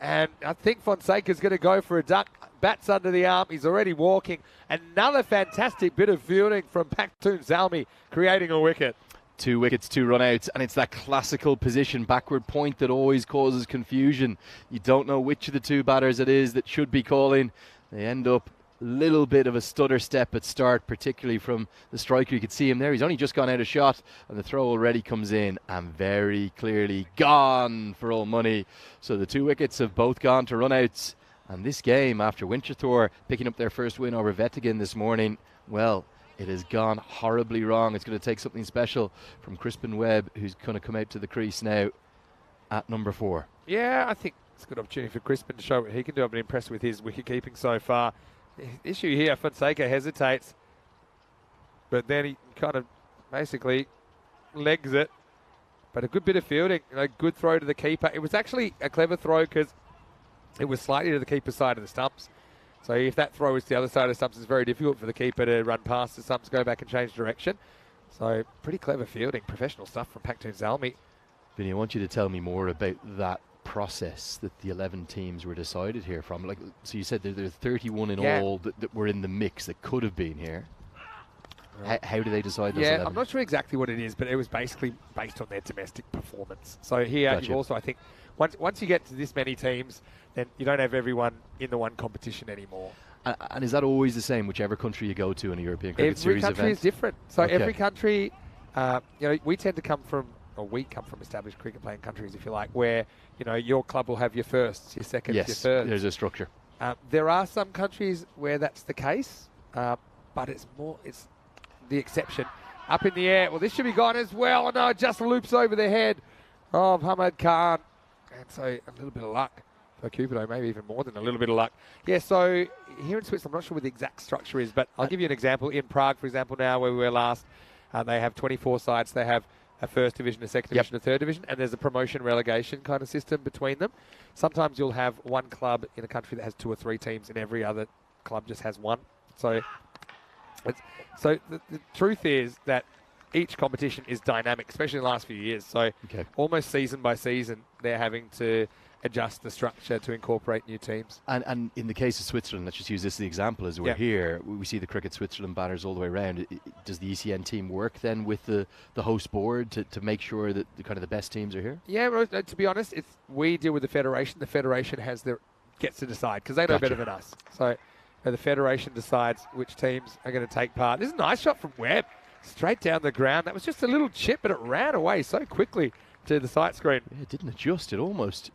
And I think Fonseca's going to go for a duck. Bats under the arm. He's already walking. Another fantastic bit of fielding from Pakhtoons Zalmi, creating a wicket. 2 wickets, 2 run-outs, and it's that classical position backward point that always causes confusion. You don't know which of the 2 batters it is that should be calling. They end up a little bit of a stutter step at start, particularly from the striker. You could see him there. He's only just gone out of shot, and the throw already comes in, and very clearly gone for all money. So the 2 wickets have both gone to run-outs. And this game, after Winterthur picking up their first win over Wettingen this morning, well, it has gone horribly wrong. It's going to take something special from Crispin Webb, who's going to come out to the crease now at number 4. Yeah, I think it's a good opportunity for Crispin to show what he can do. I've been impressed with his wicket-keeping so far. The issue here, Fonseca hesitates, but then he kind of basically legs it. But a good bit of fielding, good throw to the keeper. It was actually a clever throw because it was slightly to the keeper's side of the stumps. So if that throw is to the other side of the stumps, it's very difficult for the keeper to run past the stumps, go back and change direction. So pretty clever fielding, professional stuff from Pakhtoons Zalmi. Vinny, I want you to tell me more about that process that the 11 teams were decided here from. So you said there are 31 in all that were in the mix that could have been here. How do they decide those 11? I'm not sure exactly what it is, but it was basically based on their domestic performance. So here you've also, I think, once you get to this many teams, then you don't have everyone in the one competition anymore. And is that always the same, whichever country you go to in a European Cricket Series event? Every country is different. So every country, we tend to come from established cricket playing countries, if you like, where, your club will have your firsts, your seconds, your thirds. There's a structure. There are some countries where that's the case, but it's the exception. Up in the air. Well, this should be gone as well. Oh, no, it just loops over the head of Hamad Khan. And so a little bit of luck for Cupido, maybe even more than a little bit of luck. Yeah, so here in Switzerland, I'm not sure what the exact structure is, but I'll give you an example. In Prague, for example, now where we were last, they have 24 sides. They have a first division, a second division, a third division, and there's a promotion relegation kind of system between them. Sometimes you'll have one club in a country that has 2 or 3 teams, and every other club just has one. So, the truth is that each competition is dynamic, especially in the last few years. So almost season by season, they're having to adjust the structure to incorporate new teams. And in the case of Switzerland, let's just use this as the example as we're here. We see the Cricket Switzerland banners all the way around. Does the ECN team work then with the host board to make sure that the best teams are here? Yeah, well, to be honest, we deal with the federation. The federation gets to decide because they know better than us. So the federation decides which teams are going to take part. This is a nice shot from Webb, straight down the ground. That was just a little chip, but it ran away so quickly to the sight screen. Yeah, it didn't adjust. It almost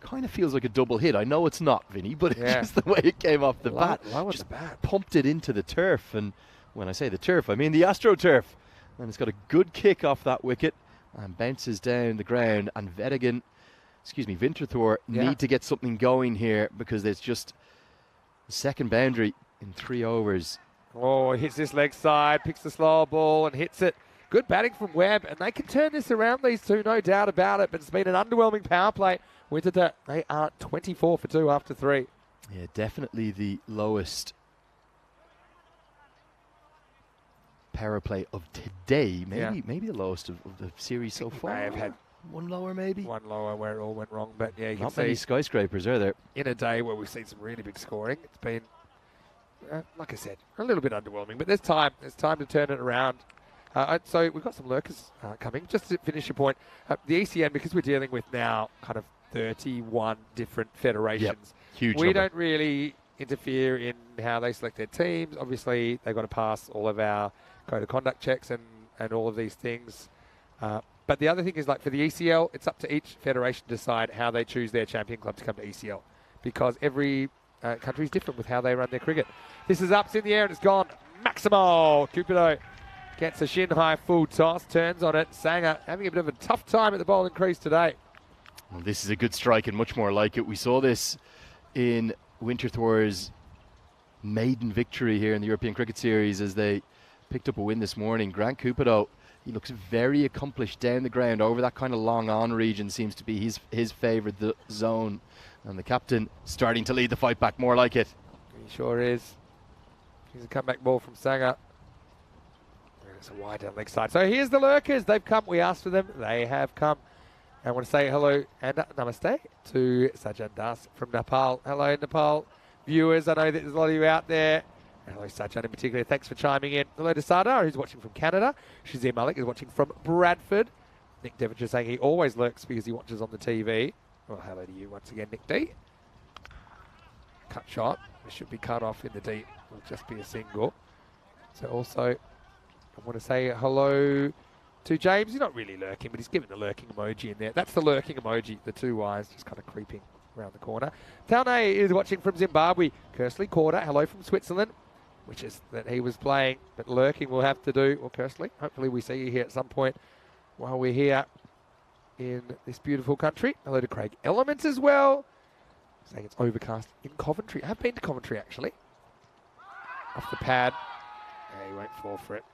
kind of feels like a double hit. I know it's not, Vinny, but it's just the way it came off the bat. Just pumped it into the turf. And when I say the turf, I mean the AstroTurf. And it's got a good kick off that wicket and bounces down the ground. And Winterthur need to get something going here because there's just the second boundary in 3 overs. Oh, he hits this leg side, picks the slower ball and hits it. Good batting from Webb, and they can turn this around, these two, no doubt about it. But it's been an underwhelming power play. Winterthur, they are 24 for 2 after 3. Yeah, definitely the lowest power play of today. Maybe the lowest of the series so far. They have had one lower, maybe. One lower where it all went wrong. But yeah, you can not see many skyscrapers, are there? In a day where we've seen some really big scoring, it's been, like I said, a little bit underwhelming. But there's time. There's time to turn it around. So we've got some lurkers coming. Just to finish your point, the ECN, because we're dealing with now kind of 31 different federations, huge we number. don't really interfere in how they select their teams. Obviously, they've got to pass all of our code of conduct checks and all of these things. But the other thing is, like for the ECL, it's up to each federation to decide how they choose their champion club to come to ECL, because every country is different with how they run their cricket. This is up, it's in the air, and it's gone. Maximo Cupido gets a shin-high full toss, turns on it. Sanger having a bit of a tough time at the bowling crease today. Well, this is a good strike and much more like it. We saw this in Winterthur's maiden victory here in the European Cricket Series as they picked up a win this morning. Grant Cupido, he looks very accomplished down the ground over that kind of long on region, seems to be his favourite zone. And the captain starting to lead the fight back, more like it. He sure is. Here's a comeback ball from Sanger. And it's a wide down leg side. So here's the lurkers. They've come. We asked for them. They have come. I want to say hello and namaste to Sajan Das from Nepal. Hello, Nepal viewers. I know that there's a lot of you out there. Hello, Sajan in particular. Thanks for chiming in. Hello to Sardar, who's watching from Canada. Shazir Malik is watching from Bradford. Nick Devonshire saying he always lurks because he watches on the TV. Well, hello to you once again, Nick D. Cut shot. It should be cut off in the deep. It'll just be a single. So also, I want to say hello to James. He's not really lurking, but he's given the lurking emoji in there. That's the lurking emoji, the 2 eyes just kind of creeping around the corner. Taunay is watching from Zimbabwe. Kersley Corder, hello from Switzerland, which is that he was playing, but lurking will have to do. Well, Kersley, hopefully we see you here at some point while we're here in this beautiful country. Hello to Craig Elements as well, saying it's overcast in Coventry. I have been to Coventry, actually. Off the pad. Yeah, he won't fall for it.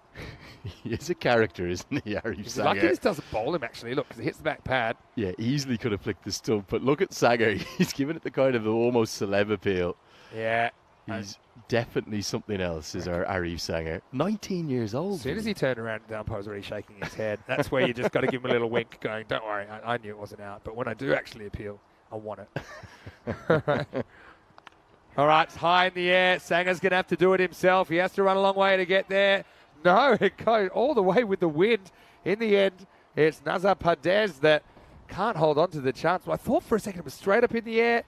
He is a character, isn't he, Harry He's Sanger? lucky this doesn't bowl him, actually. Look, because he hits the back pad. Yeah, easily could have flicked the stump, but look at Sanger. He's given it the kind of almost celeb appeal. Yeah. He's definitely something else, is our Arif Sanger. 19 years old. As soon as he turned around, the umpire was already shaking his head. That's where you just got to give him a little wink going, don't worry, I knew it wasn't out. But when I do actually appeal, I want it. All right, it's high in the air. Sanger's going to have to do it himself. He has to run a long way to get there. No, it goes all the way with the wind. In the end, it's Nazar Padez that can't hold on to the chance. Well, I thought for a second it was straight up in the air,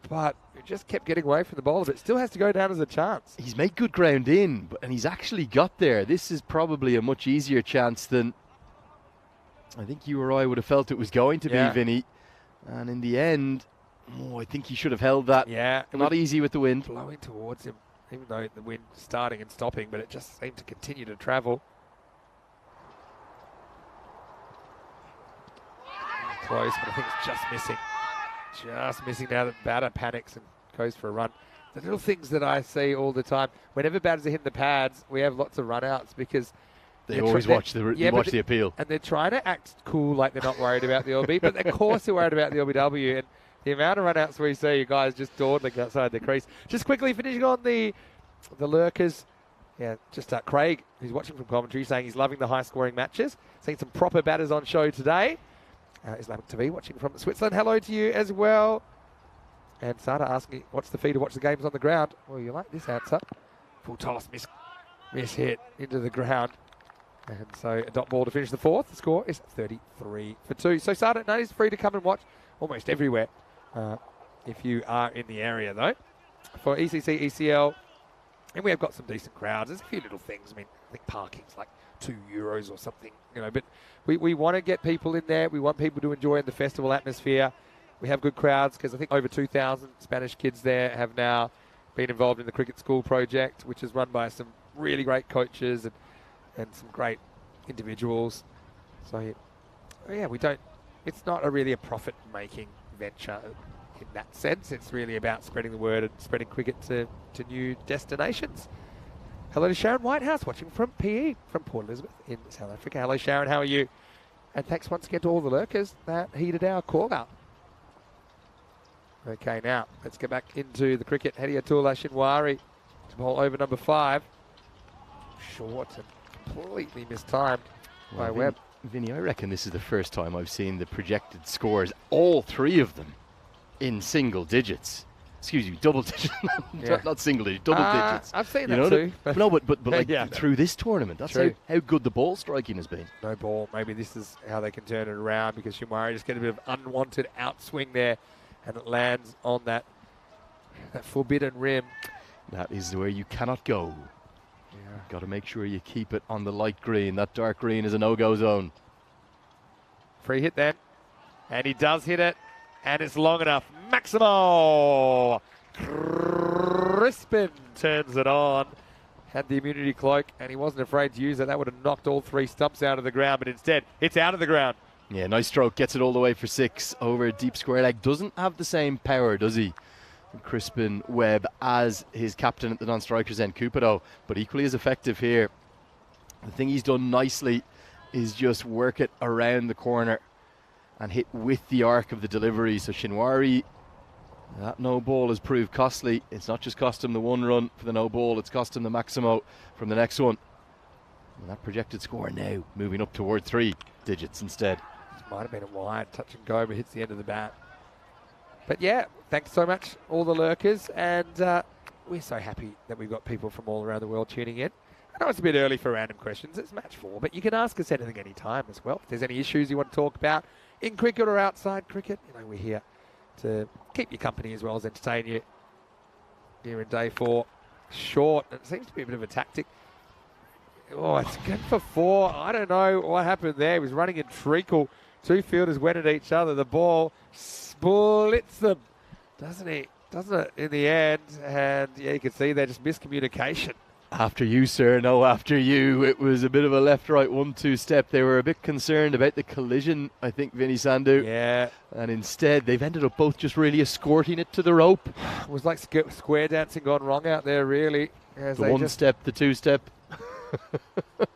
but it just kept getting away from the bowler. But it still has to go down as a chance. He's made good ground in, and he's actually got there. This is probably a much easier chance than I think you or I would have felt it was going to be, Vinny. And in the end, I think he should have held that. Yeah. Not easy with the wind. Blowing towards him, even though the wind starting and stopping, but it just seemed to continue to travel. Close, but I think it's just missing. Just missing now that batter panics and goes for a run. The little things that I see all the time. Whenever batters are hitting the pads, we have lots of run-outs because They always watch the appeal. and they're trying to act cool like they're not worried about the LB, but of course they're worried about the LBW. And the amount of run-outs we see, you guys just dawdling outside the crease. Just quickly finishing on the lurkers. Yeah, just Craig, who's watching from commentary, saying he's loving the high-scoring matches. Seeing some proper batters on show today. Islamic TV watching from Switzerland. Hello to you as well. And Sada asking, what's the fee to watch the games on the ground? Well, you like this answer. Full toss, miss hit into the ground. And so a dot ball to finish the fourth. The score is 33 for 2. So Sada, no, it's free to come and watch almost everywhere if you are in the area, though. For ECC, ECL, and we have got some decent crowds. There's a few little things. I mean, I think parking's like €2 or something, but we want to get people in there. We want people to enjoy the festival atmosphere. We have good crowds because I think over 2,000 Spanish kids there have now been involved in the cricket school project, which is run by some really great coaches and some great individuals. So, yeah, it's not really a profit-making venture in that sense. It's really about spreading the word and spreading cricket to new destinations. Hello to Sharon Whitehouse, watching from PE, from Port Elizabeth in South Africa. Hello, Sharon, how are you? And thanks once again to all the lurkers that heeded our call-out. Okay, now, let's get back into the cricket. Hediatullah Shinwari to bowl over number 5. Short and completely mistimed by Webb. Vinny, I reckon this is the first time I've seen the projected scores, all 3 of them, in single digits. Excuse me, double digits, not single digits, double digits. I've seen that too. No, but like through this tournament, that's how good the ball striking has been. No ball. Maybe this is how they can turn it around because Shinwari just get a bit of unwanted outswing there and it lands on that forbidden rim. That is where you cannot go. Yeah. Got to make sure you keep it on the light green. That dark green is a no-go zone. Free hit then. And he does hit it. And it's long enough. Maximo Crispin turns it on. Had the immunity cloak, and he wasn't afraid to use it. That would have knocked all 3 stumps out of the ground, but instead, it's out of the ground. Yeah, nice stroke. Gets it all the way for 6 over a deep square leg. Doesn't have the same power, does he? Crispin Webb as his captain at the non-strikers end, Cupido, but equally as effective here. The thing he's done nicely is just work it around the corner and hit with the arc of the delivery. So Shinwari, that no ball has proved costly. It's not just cost him the 1 run for the no ball, it's cost him the Maximo from the next one. And that projected score now moving up toward 3 digits instead. This might have been a wide touch and go, but hits the end of the bat. But yeah, thanks so much, all the lurkers. And we're so happy that we've got people from all around the world tuning in. I know it's a bit early for random questions. It's match 4, but you can ask us anything anytime as well. If there's any issues you want to talk about in cricket or outside cricket, we're here to keep you company as well as entertain you. Here in day 4, short. It seems to be a bit of a tactic. Oh, it's good for 4. I don't know what happened there. He was running in treacle. 2 fielders went at each other. The ball splits them, doesn't it? Doesn't it in the end? And yeah, you can see there just miscommunication. After you, sir. No, after you. It was a bit of a left-right 1-2 step. They were a bit concerned about the collision, I think, Vinny Sandhu. Yeah. And instead, they've ended up both just really escorting it to the rope. It was like square dancing gone wrong out there, really. The 1 step, the 2 step.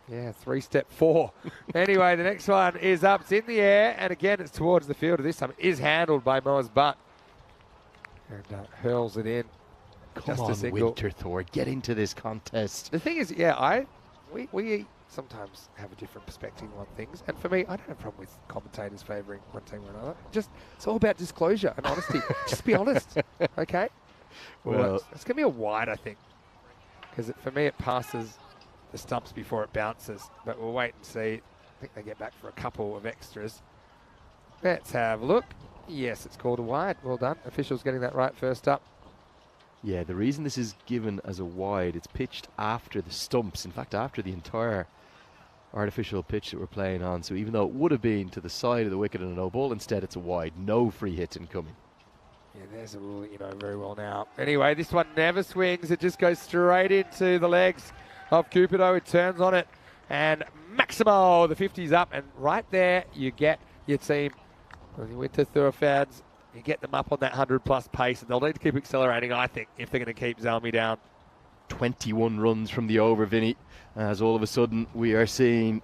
Yeah, 3-step 4. Anyway, the next one is up. It's in the air, and again, it's towards the fielder. This time it is handled by Moa's butt. And hurls it in. Come on, Winterthur, get into this contest. The thing is, we sometimes have a different perspective on things. And for me, I don't have a problem with commentators favouring one team or another. It's all about disclosure and honesty. Just be honest, okay? Well, it's going to be a wide, I think. Because for me, it passes the stumps before it bounces. But we'll wait and see. I think they get back for a couple of extras. Let's have a look. Yes, it's called a wide. Well done. Officials getting that right first up. Yeah, the reason this is given as a wide, it's pitched after the stumps. In fact, after the entire artificial pitch that we're playing on. So even though it would have been to the side of the wicket and a no ball, instead it's a wide. No free hit incoming. Yeah, there's a rule that you know very well now. Anyway, this one never swings. It just goes straight into the legs of Cupido. It turns on it. And Maximo, the 50's up. And right there, you get your team, the Winterthur fans, you get them up on that 100-plus pace, and they'll need to keep accelerating, I think, if they're going to keep Zalmi down. 21 runs from the over, Vinny, as all of a sudden we are seeing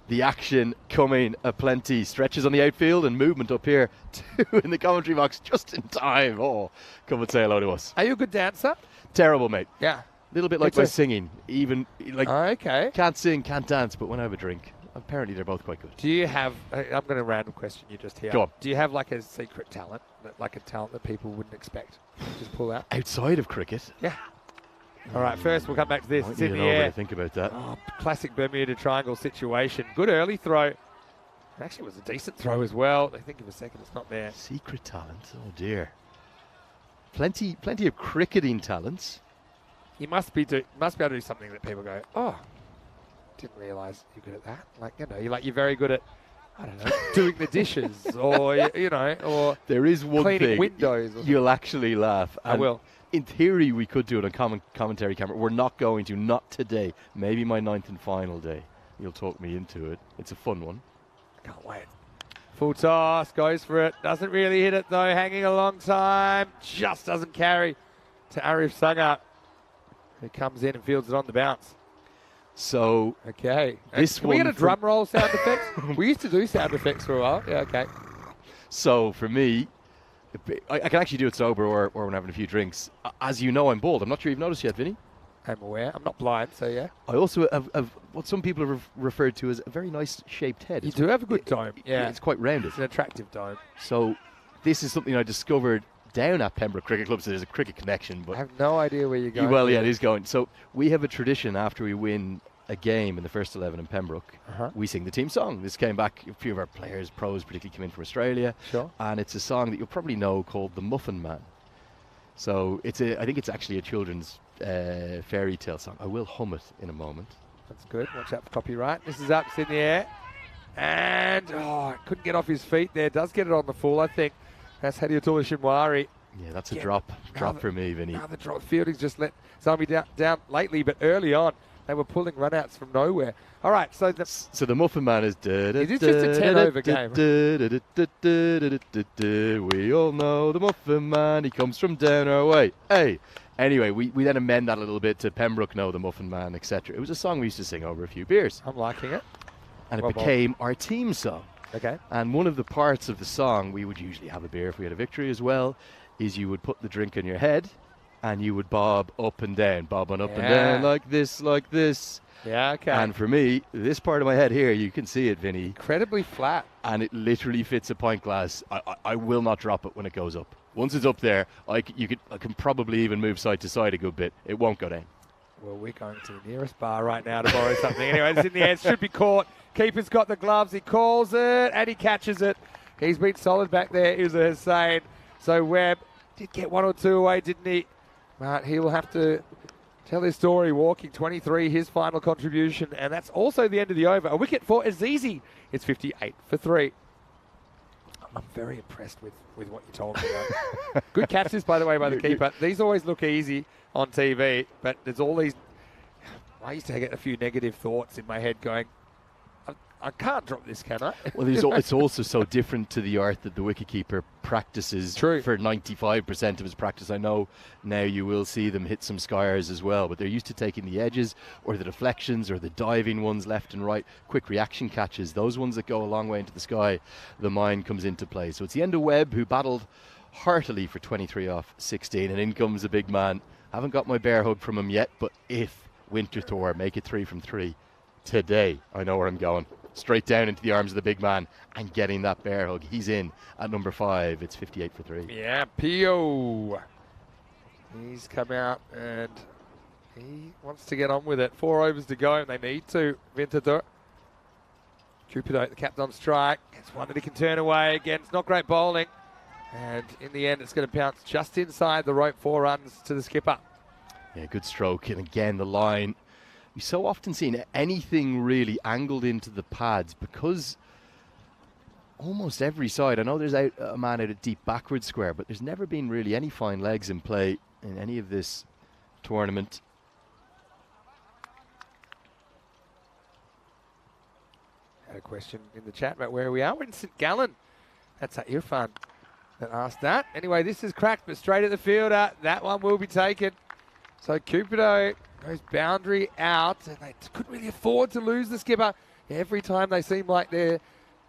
the action coming aplenty. Stretches on the outfield and movement up here. 2 in the commentary box just in time. Oh, come and say hello to us. Are you a good dancer? Terrible, mate. Yeah. A little bit like my singing. Even, like, Okay. can't sing, can't dance, but when I have a drink, apparently they're both quite good. Do you have, I'm going to random question you just here. Go on. Do you have like a secret talent, like a talent that people wouldn't expect? Just pull out. Outside of cricket? Yeah. All right, first we'll come back to this. Might It's need in an the over air. to think about that. Oh, classic Bermuda Triangle situation. Good early throw. Actually, it was a decent throw as well. I think of a second, it's not there. Secret talent? Oh, dear. Plenty of cricketing talents. You must be able to do something that people go, oh, didn't realise you're good at that. Like, you know, you're very good at, I don't know, doing the dishes or, you know, or there is one cleaning thing windows. you'll actually laugh. I will. In theory, we could do it on commentary camera. We're not going to, not today. Maybe my 9th and final day. You'll talk me into it. It's a fun one. Can't wait. Full toss, goes for it. Doesn't really hit it though, hanging a long time. Just doesn't carry to Arif Sagar, who comes in and fields it on the bounce. So, okay. This Can we get one a drum roll sound effects? We used to do sound effects for a while. Yeah, okay. So, for me, I can actually do it sober or when I'm having a few drinks. As you know, I'm bald. I'm not sure you've noticed yet, Vinny. I'm aware. I'm not blind, so yeah. I also have what some people have referred to as a very nice shaped head. You do have a good dome. Yeah. It's quite rounded. It's an attractive dome. So this is something I discovered down at Pembroke Cricket Club, so there's a cricket connection. But I have no idea where you're going. Well, yeah, it is going. So we have a tradition after we win a game in the first 11 in Pembroke, we sing the team song. This came back, a few of our players, pros particularly, came in from Australia. Sure. And it's a song that you'll probably know called The Muffin Man. So I think it's actually a children's fairy tale song. I will hum it in a moment. That's good. Watch out for copyright. This is up, it's in the air. And, couldn't get off his feet there. Does get it on the full, I think. That's Hadiatullah Shimwari. Yeah, that's a drop for me, Vinny. Now the drop. Fielding's just let Zalmi down lately, but early on, they were pulling runouts from nowhere. All right, so the Muffin Man is... It is just a 10-over game. We all know the Muffin Man, he comes from down our way. Hey! Anyway, we then amend that a little bit to Pembroke Know the Muffin Man, etc. It was a song we used to sing over a few beers. I'm liking it. And it became our team song. Okay. And one of the parts of the song, we would usually have a beer if we had a victory as well, is you would put the drink on your head and you would bob up and down, bob on up and down like this, like this. Yeah, okay. And for me, this part of my head here, you can see it, Vinny. Incredibly flat. And it literally fits a pint glass. I will not drop it when it goes up. Once it's up there, I can probably even move side to side a good bit. It won't go down. Well, we're going to the nearest bar right now to borrow something. Anyway, it's in the air. It should be caught. Keeper's got the gloves. He calls it, and he catches it. He's been solid back there, Uza Hussain. So Webb did get 1 or 2 away, didn't he? But he will have to tell his story, walking 23, his final contribution, and that's also the end of the over. A wicket for Azizi. It's 58 for 3. I'm very impressed with what you told me about. Good catches, by the way, by the keeper. These always look easy on TV, but there's all these... I used to get a few negative thoughts in my head going, I can't drop this, can I? Well, it's also so different to the art that the wicketkeeper practices for 95% of his practice. I know now you will see them hit some skyers as well, but they're used to taking the edges or the deflections or the diving ones left and right, quick reaction catches, those ones that go a long way into the sky, the mind comes into play. So it's the end of Webb, who battled heartily for 23 off 16, and in comes the big man. Haven't got my bear hug from him yet, but if Winterthur make it 3 from 3 today, I know where I'm going. Straight down into the arms of the big man and getting that bear hug. He's in at number 5. It's 58 for 3. Yeah, Pio. He's come out and he wants to get on with it. 4 overs to go and they need to. Winterthur. Cupido, the captain on strike. It's one that he can turn away. Again, it's not great bowling. And in the end, it's going to bounce just inside the rope. 4 runs to the skipper. Yeah, good stroke. And again, the line. We so often seen anything really angled into the pads because almost every side, I know there's a man out at deep backward square, but there's never been really any fine legs in play in any of this tournament. Had a question in the chat about where we are. We're in St Gallen. That's at Irfan. that asked that. Anyway, this is cracked, but straight at the fielder. That one will be taken. So Cupido goes boundary out, and they couldn't really afford to lose the skipper. Every time they seem like they're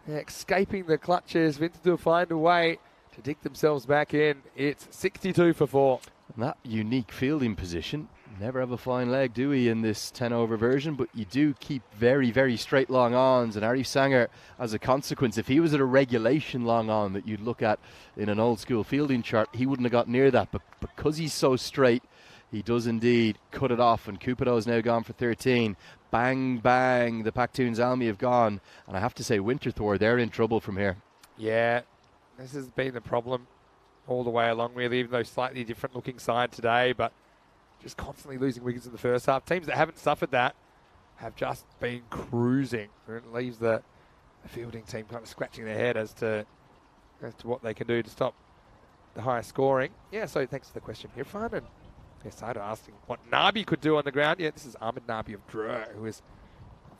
escaping the clutches, Winterthur find a way to dig themselves back in. It's 62 for 4. And that unique fielding position. Never have a fine leg, do we, in this 10-over version, but you do keep very, very straight long ons. And Ari Sanger, as a consequence, if he was at a regulation long on that you'd look at in an old school fielding chart, he wouldn't have got near that. But because he's so straight, he does indeed cut it off. And Cupido is now gone for 13. Bang, bang, the Pakhtoons Almy have gone. And I have to say, Winterthur, they're in trouble from here. Yeah, this has been the problem all the way along, really, even though slightly different looking side today, but just constantly losing wickets in the first half. Teams that haven't suffered that have just been cruising. And it leaves the fielding team kind of scratching their head as to what they can do to stop the high scoring. Yeah, so thanks for the question, Irfan. And yes, I'd asking what Nabi could do on the ground. Yeah, this is Ahmed Nabi of Drur, who is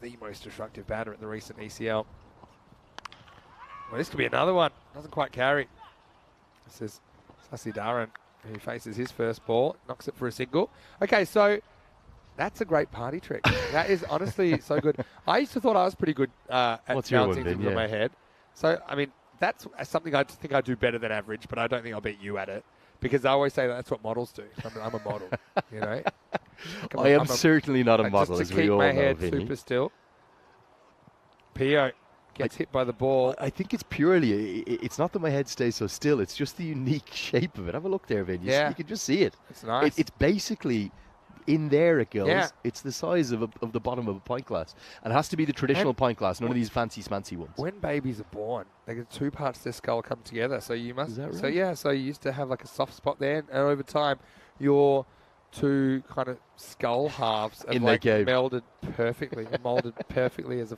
the most destructive batter at the recent ECL. Well, this could be another one. Doesn't quite carry. This is Sassi Dharan, who faces his first ball, knocks it for a single. Okay, so that's a great party trick. That is honestly so good. I used to thought I was pretty good at bouncing things on my head. So, I mean, that's something I think I do better than average, but I don't think I'll beat you at it. Because I always say that's what models do. I'm a model, you know. I am certainly not a model, just as to we keep all my know, head Vinny. super still. Pio gets hit by the ball. I think it's purely, it's not that my head stays so still, it's just the unique shape of it. Have a look there, Vin. You can just see it. It's nice. It's basically, in there it goes. Yeah. It's the size of the bottom of a pint glass. And it has to be the traditional pint glass, none of these fancy smancy ones. When babies are born, they get 2 parts of their skull come together. So you must. Is that right? So yeah. So you used to have like a soft spot there, and over time, your 2 kind of skull halves have like melded perfectly, molded perfectly as a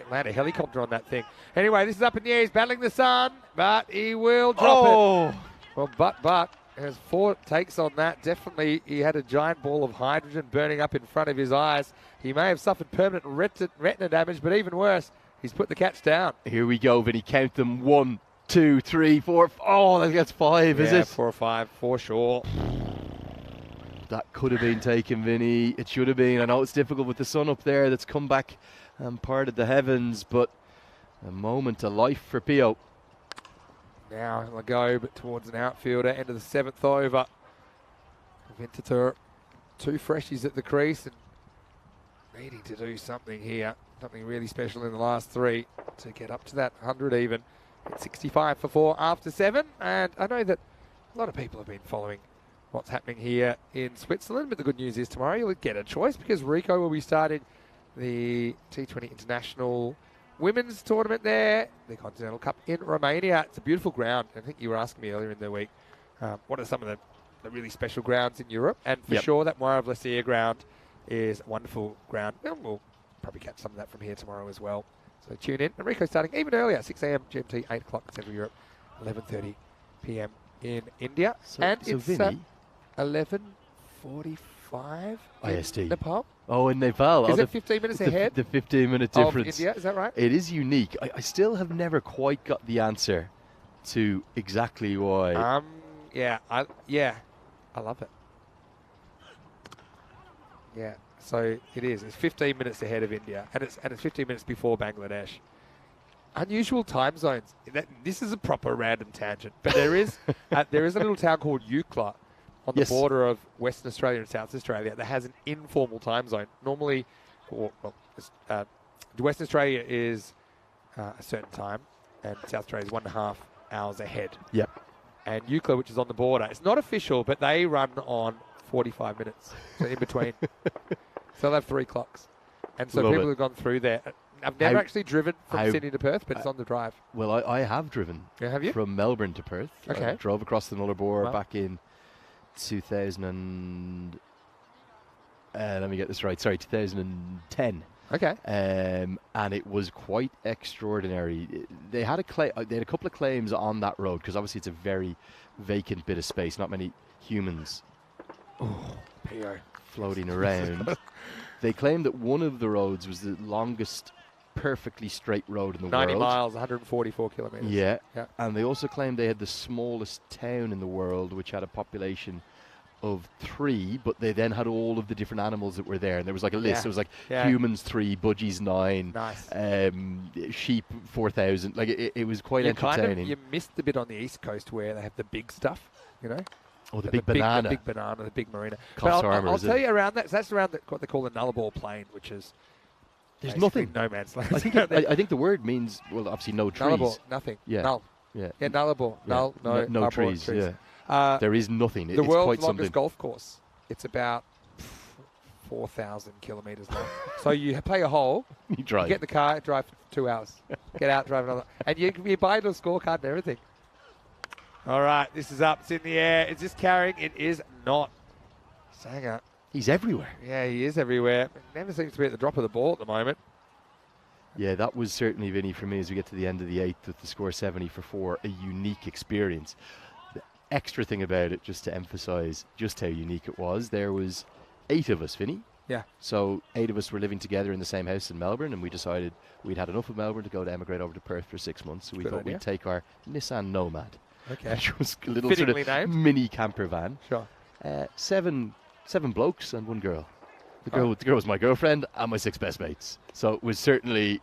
land a helicopter on that thing. Anyway, this is up in the air. He's battling the sun, but he will drop it. Well, but has 4 takes on that. Definitely, he had a giant ball of hydrogen burning up in front of his eyes. He may have suffered permanent retina damage, but even worse, he's put the catch down. Here we go, Vinny. Count them. 1, 2, 3, 4. Oh, that's 5, is it? 4 or 5, for sure. That could have been taken, Vinny. It should have been. I know it's difficult with the sun up there that's come back and parted the heavens, but a moment of life for Pio. Now he'll go, but towards an outfielder, end of the 7th over. Winterthur, 2 freshies at the crease and needing to do something here. Something really special in the last 3 to get up to that 100 even. It's 65 for 4 after 7. And I know that a lot of people have been following what's happening here in Switzerland, but the good news is tomorrow you'll get a choice because Rico will be starting the T20 International Women's Tournament there, the Continental Cup in Romania. It's a beautiful ground. I think you were asking me earlier in the week, what are some of the really special grounds in Europe? And for sure, that Moira of Lucia ground is a wonderful ground. And we'll probably catch some of that from here tomorrow as well. So tune in. And Rico's starting even earlier, 6 a.m. GMT, 8 o'clock Central Europe, 11:30 p.m. in India. So it's Vinny, 11:45 IST. in Nepal. Oh, in Nepal. Is it 15 minutes ahead? The 15-minute difference. Of India, is that right? It is unique. I still have never quite got the answer to exactly why. I love it. Yeah, so it is. It's 15 minutes ahead of India, and it's 15 minutes before Bangladesh. Unusual time zones. This is a proper random tangent, but there is a little town called Eucla on the border of Western Australia and South Australia that has an informal time zone. Normally, Western Australia is a certain time, and South Australia is 1.5 hours ahead. Yep. And Eucla, which is on the border, it's not official, but they run on 45 minutes, so in between. So they'll have 3 clocks. And so people have gone through there. I've never actually driven from Sydney to Perth, but it's on the drive. Well, I have driven. Yeah, have you? From Melbourne to Perth. Okay. I drove across the Nullarbor back in 2000 let me get this right. Sorry, 2010. Okay. And it was quite extraordinary. They had a couple of claims on that road because obviously it's a very vacant bit of space. Not many humans floating around. They claimed that one of the roads was the longest perfectly straight road in the 90 world. miles, 144 kilometres. Yeah. Yeah. And they also claimed they had the smallest town in the world, which had a population of 3, but they then had all of the different animals that were there. And there was like a list. Yeah. It was like Yeah. humans 3, budgies 9, Nice. sheep 4,000. Like it was quite entertaining. You missed the bit on the East Coast where they have the big stuff, you know? Oh, the big banana. The big banana, the big marina. Coffs But Harbour, I'll is tell it? you around that. So that's around what they call the Nullarbor Plain, which is There's basically nothing. no man's land. I think the word means, well, obviously no trees. Nullarbor, nothing. Yeah. Null. Yeah. Yeah, Nullarbor. Yeah. Null, no, No arbor, trees. Yeah. There is nothing. the It's world's quite longest something. golf course. It's about 4,000 kilometres long. So you play a hole, You drive. get in the car, drive for 2 hours, get out, drive another, and you buy a scorecard and everything. All right, this is up. It's in the air. Is this carrying? It is not. Sanger. He's everywhere. Yeah, he is everywhere. Never seems to be at the drop of the ball at the moment. Yeah, that was certainly, Vinny, for me, as we get to the end of the 8th with the score 70 for 4, a unique experience. The extra thing about it, just to emphasise just how unique it was, there was 8 of us, Vinny. Yeah. So 8 of us were living together in the same house in Melbourne, and we decided we'd had enough of Melbourne to go to emigrate over to Perth for 6 months. So we Good thought idea. we'd take our Nissan Nomad, Okay. which was a little sort Fittingly of named. mini camper van. Sure. 7 blokes and 1 girl. The girl was my girlfriend and my 6 best mates. So it was certainly,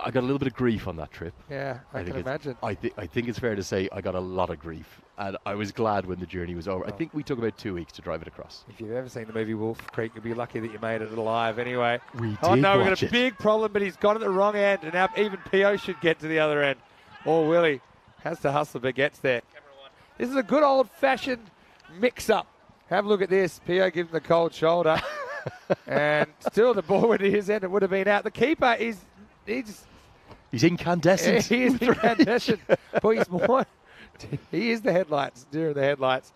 I got a little bit of grief on that trip. Yeah, I can imagine. I think it's fair to say I got a lot of grief, and I was glad when the journey was over. I think we took about 2 weeks to drive it across. If you've ever seen the movie Wolf Creek, you'll be lucky that you made it alive anyway. We Oh did no, we've got watch a it. big problem, but he's got it at the wrong end, and now even P.O. should get to the other end. Or Willie has to hustle, but gets there. This is a good old-fashioned mix-up. Have a look at this. P.O. gives him the cold shoulder. And still the ball went to his end. It would have been out. The keeper is... He's incandescent. He is incandescent. But he's more... He is the headlights, deer in the headlights.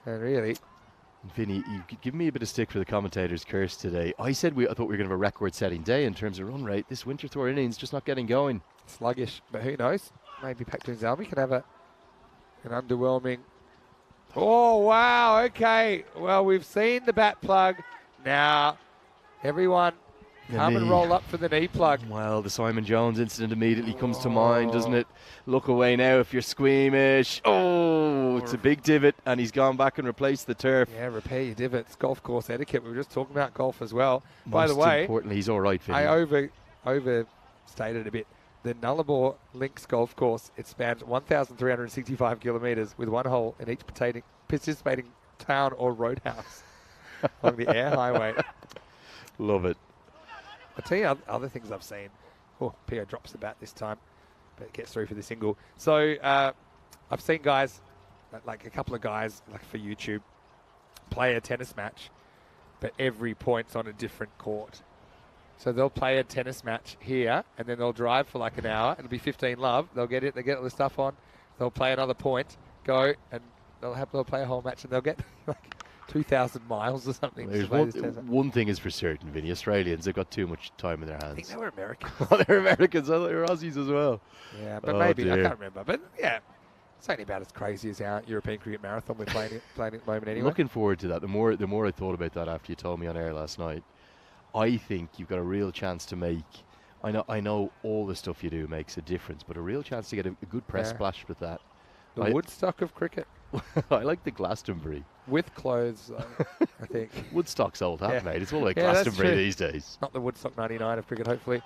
And really... Vinny, you could give me a bit of stick for the commentator's curse today. I said I thought we were going to have a record-setting day in terms of run rate. This Winterthur innings just not getting going. Sluggish, but who knows? Maybe Pakhtoons Army can have an underwhelming... Oh, wow, okay. Well, we've seen the bat plug. Now, everyone The come and knee. roll up for the knee plug. Well, the Simon Jones incident immediately comes to mind, doesn't it? Look away now if you're squeamish. Oh, it's a big divot, and he's gone back and replaced the turf. Yeah, repair your divots. Golf course etiquette. We were just talking about golf as well. By the Most way, importantly, he's all right, Vinny. I overstated a bit. The Nullarbor Links Golf Course, it spans 1,365 kilometres with 1 hole in each participating town or roadhouse along the air highway. Love it. I'll tell you other things I've seen. Oh, Pio drops the bat this time, but gets through for the single. So I've seen guys, like a couple of guys, like for YouTube, play a tennis match, but every point's on a different court. So they'll play a tennis match here, and then they'll drive for like an hour. It'll be 15 love. They'll get it. They get all the stuff on. They'll play another point, go, and they'll play a whole match, and they'll get like 2,000 miles or something. There's to play this tennis match. one thing is for certain, Vinny. Australians, they've got too much time in their hands. I think they were American. They're Americans. Oh, they're Aussies as well. Yeah, but Oh, maybe. I dear. can't remember. But yeah, it's only about as crazy as our European cricket marathon we're playing at the moment anyway. Looking forward to that. The more I thought about that after you told me on air last night, I think you've got a real chance to make. I know all the stuff you do makes a difference, but a real chance to get a good press Yeah. splash with that. The Woodstock of cricket. I like the Glastonbury. With clothes, I think. Woodstock's old hat, Yeah. mate. It's all like Yeah, that's Glastonbury true. these days. Not the Woodstock 99 of cricket, hopefully.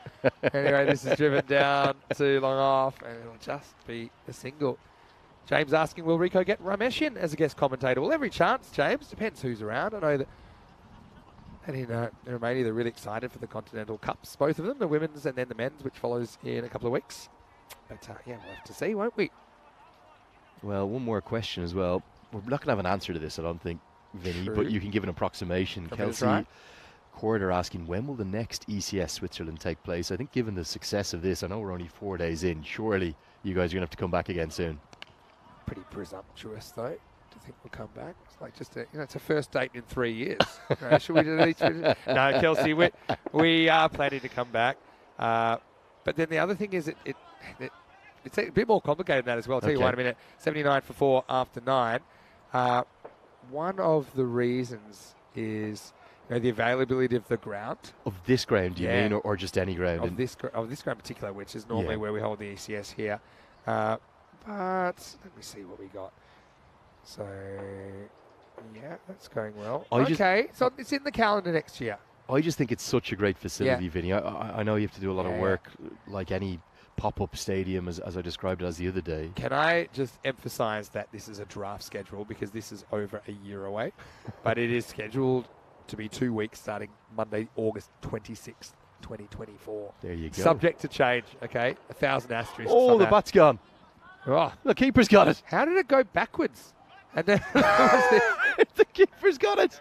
Anyway, this is driven down to long off, and it'll just be a single. James asking, will Rico get Ramesh in as a guest commentator? Well, every chance, James. Depends who's around. I know that in Romania, they're really excited for the Continental Cups, both of them, the women's and then the men's, which follows in a couple of weeks. But yeah, we'll have to see, won't we? Well, one more question as well. We're not going to have an answer to this, I don't think, Vinny, True. but you can give an approximation. Can we Kelsey try? Corder asking, when will the next ECS Switzerland take place? I think given the success of this, I know we're only 4 days in, surely you guys are going to have to come back again soon. Pretty presumptuous, though, to think we'll come back. It's like just it's a first date in 3 years. Should we do these? No, Kelsey, we are planning to come back. But then the other thing is it's a bit more complicated than that as well. I'll tell you why in a minute. 79 for 4 after 9. One of the reasons is the availability of the ground. Of this ground, do you Yeah. mean, or just any ground? Of this ground in particular, which is normally Yeah. where we hold the ECS here. But let me see what we got. So, yeah, that's going well. Okay, so it's in the calendar next year. I just think it's such a great facility, Vinny. I know you have to do a lot of work, like any pop-up stadium, as I described it as the other day. Can I just emphasise that this is a draft schedule because this is over a year away, but it is scheduled to be 2 weeks starting Monday, August 26th, 2024. There you go. Subject to change, okay? 1,000 asterisks. Oh, on the that. bat's gone. Oh, The keeper's got it. how did it go backwards? And then The keeper's got it.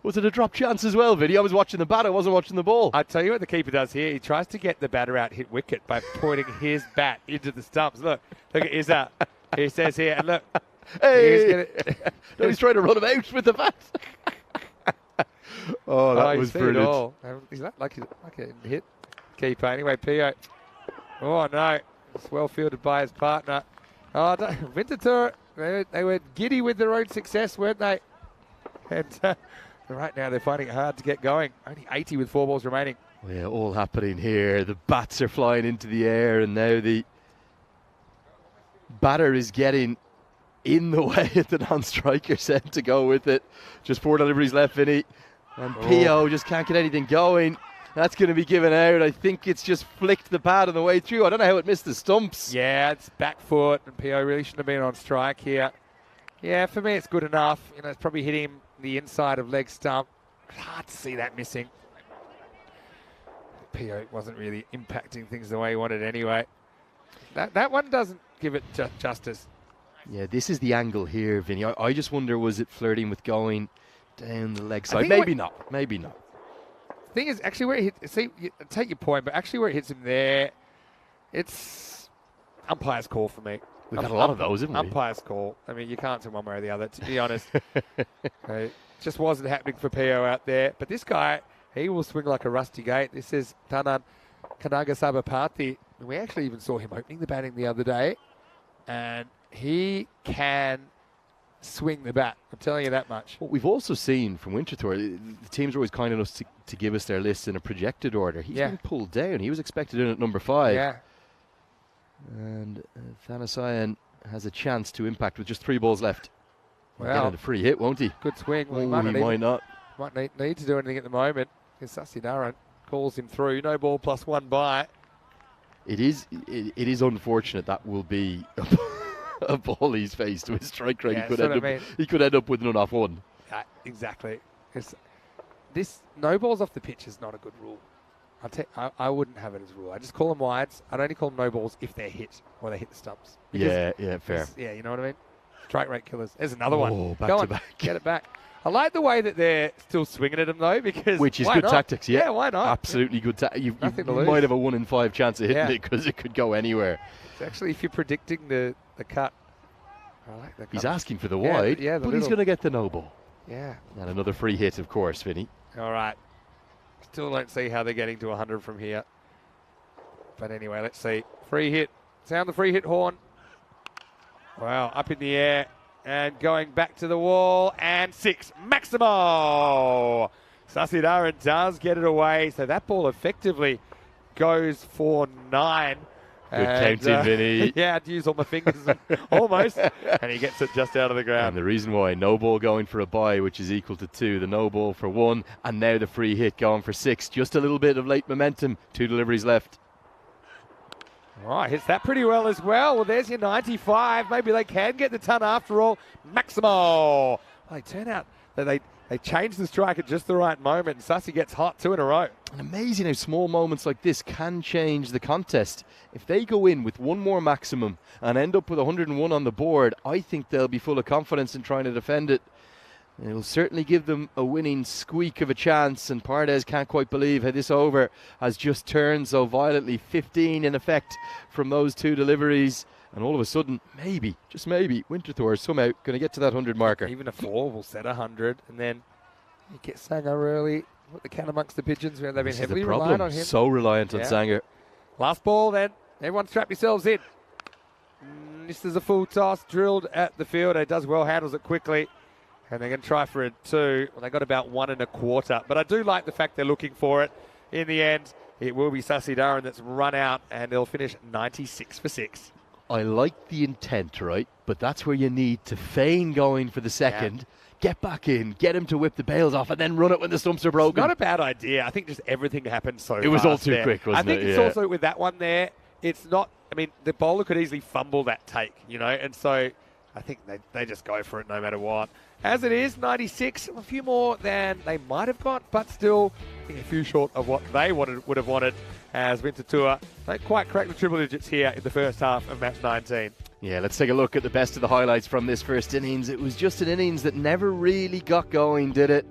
Was it a drop chance as well, Vinny? I was watching the bat. I wasn't watching the ball. I tell you what the keeper does here. He tries to get the batter out hit wicket by pointing his bat into the stumps. Look at Izza. He says here, and look. Hey! No, he's trying to run him out with the bat. Oh, that was brilliant. He's like a hit keeper. Anyway, Pio. Oh, no. It's well fielded by his partner. Oh, Winterthur, they were giddy with their own success, weren't they? And right now they're finding it hard to get going. Only 80 with 4 balls remaining. Well, yeah, all happening here. The bats are flying into the air, and now the batter is getting in the way of the non-striker set to go with it. Just 4 deliveries left, Vinny. And Pio just can't get anything going. That's going to be given out. I think it's just flicked the pad on the way through. I don't know how it missed the stumps. Yeah, it's back foot, and Pio really shouldn't have been on strike here. Yeah, for me it's good enough. It's probably hitting him the inside of leg stump. Hard to see that missing. Pio wasn't really impacting things the way he wanted anyway. That one doesn't give it justice. Yeah, this is the angle here, Vinny. I just wonder, was it flirting with going down the leg side? Maybe not. Maybe not. Thing is, actually, where it hit, see, take your point, but actually where it hits him there, it's umpire's call for me. We've had a lot of those, haven't we? Umpire's call. I mean, you can't say one way or the other, to be honest. It just wasn't happening for Pio out there. But this guy, he will swing like a rusty gate. This is Tanan Kanagasabapati. We actually even saw him opening the batting the other day. And he can swing the bat. I'm telling you that much. What we've also seen from Winterthur, the teams are always kind enough to give us their lists in a projected order. He's been pulled down. He was expected in at number 5. Yeah. And Thanasayan has a chance to impact with just 3 balls left. Well, Get a free hit, won't he? Good swing. Well, He might not. Might need to do anything at the moment. Sassi Dharan calls him through. No ball plus 1 by. It is unfortunate that will be a ball he's faced with strike rate. He could end up with none off 1. Exactly. This no balls off the pitch is not a good rule. I wouldn't have it as a rule. I just call them wides. I'd only call them no balls if they're hit or they hit the stumps. Yeah, fair. Yeah, you know what I mean? Strike rate killers. There's another one. Back Go to on, back. get it back. I like the way that they're still swinging at him though, because which is why good not? tactics. Yeah, why not? Absolutely good. You Nothing to lose. might have a 1 in 5 chance of hitting it because it could go anywhere. It's actually, if you're predicting the cut, I like the cut. He's asking for the wide, but he's going to get the no ball. Yeah. And another free hit, of course, Vinny. All right. Still don't see how they're getting to 100 from here. But anyway, let's see. Free hit. Sound the free hit horn. Wow, up in the air and going back to the wall. And 6. Maximo! Sassi Dharan does get it away. So that ball effectively goes for 9. Good counting, Vinny. Yeah, I'd use all my fingers almost. And he gets it just out of the ground. And the reason why, no ball going for a bye, which is equal to 2, the no ball for 1, and now the free hit going for 6. Just a little bit of late momentum. 2 deliveries left. All right, hits that pretty well as well. Well, there's your 95. Maybe they can get the ton after all. Maximo. Well, they turn out that they change the strike at just the right moment, and Sassi gets hot 2 in a row. And amazing how small moments like this can change the contest. If they go in with 1 more maximum and end up with 101 on the board, I think they'll be full of confidence in trying to defend it. And it will certainly give them a winning squeak of a chance, and Pardes can't quite believe how this over has just turned so violently. 15 in effect from those 2 deliveries, and all of a sudden, maybe, just maybe, Winterthur is somehow going to get to that 100 marker. Even a 4 will set 100, and then you get Sanger early. Put the cat amongst the pigeons where they've been heavily reliant on him. So reliant on Sanger. Last ball then. Everyone strap yourselves in. This is a full toss drilled at the field. It does well, handles it quickly. And they're going to try for a 2. Well, they got about 1 1/4. But I do like the fact they're looking for it. In the end, it will be Sassy Darren that's run out, and they'll finish 96 for 6. I like the intent, right? But that's where you need to feign going for the second, get back in, get him to whip the bails off, and then run it when the stumps are broken. Not a bad idea. I think just everything happened so fast. It was all too there. quick, wasn't it? I think it's also with that one there, it's not, I mean, the bowler could easily fumble that take, you know, and so I think they just go for it no matter what. As it is, 96, a few more than they might have got, but still a few short of what they would have wanted, as Winterthur don't quite crack the triple digits here in the first half of match 19. Yeah, let's take a look at the best of the highlights from this first innings. It was just an innings that never really got going, did it?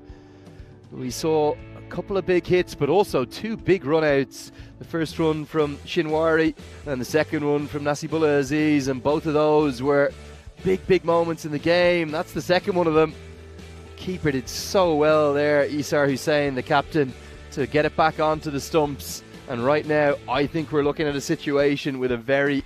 We saw a couple of big hits, but also 2 big run-outs. The first run from Shinwari and the second one from Nasibullah Aziz, and both of those were big moments in the game. That's the second one of them. Keeper did so well there, Isar Hussain, the captain, to get it back onto the stumps. And right now, I think we're looking at a situation with a very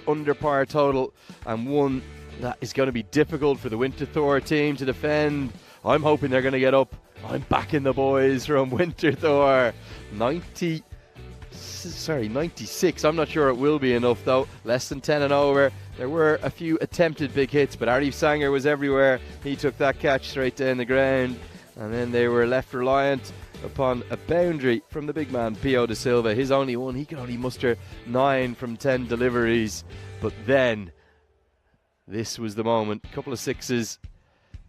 under par total, and one that is going to be difficult for the Winterthur team to defend. I'm hoping they're going to get up. I'm backing the boys from Winterthur. 96. I'm not sure it will be enough though. Less than 10 and over. There were a few attempted big hits, but Arif Sanger was everywhere. He took that catch straight down the ground, and then they were left reliant upon a boundary from the big man Pio da Silva. His only one. He could only muster 9 from 10 deliveries, but then this was the moment. A couple of sixes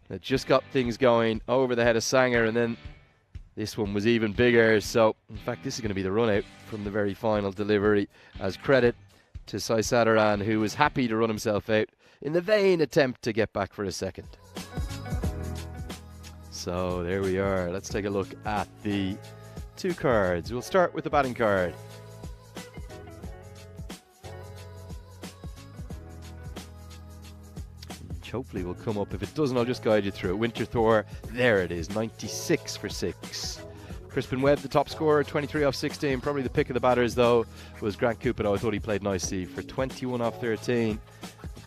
that just got things going over the head of Sanger, and then this one was even bigger. So in fact, this is going to be the run out from the very final delivery, as credit to Sai Sadaran, who was happy to run himself out in the vain attempt to get back for a second. So there we are. Let's take a look at the 2 cards. We'll start with the batting card. Which hopefully will come up. If it doesn't, I'll just guide you through it. Winterthur, there it is, 96 for 6. Crispin Webb, the top scorer, 23 off 16. Probably the pick of the batters, though, was Grant Cupido. I thought he played nicely for 21 off 13.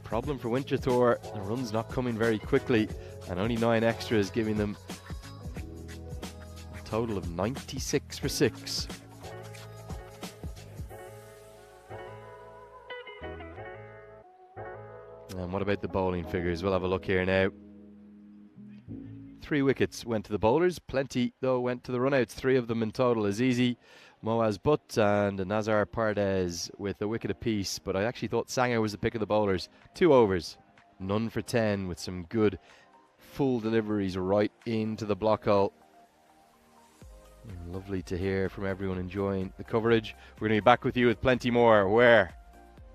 Problem for Winterthur, the run's not coming very quickly, and only 9 extras, giving them a total of 96 for 6. And what about the bowling figures? We'll have a look here now. 3 wickets went to the bowlers. Plenty, though, went to the runouts. 3 of them in total. Azizi, Moaz Butt and Nazar Pardes with a wicket apiece. But I actually thought Sanger was the pick of the bowlers. 2 overs, none for 10, with some good full deliveries right into the block hole. Lovely to hear from everyone enjoying the coverage. We're going to be back with you with plenty more. Where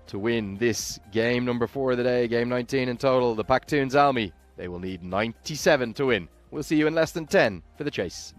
to win this game number 4 of the day, game 19 in total, the Pakhtoons Almi. They will need 97 to win. We'll see you in less than 10 for the chase.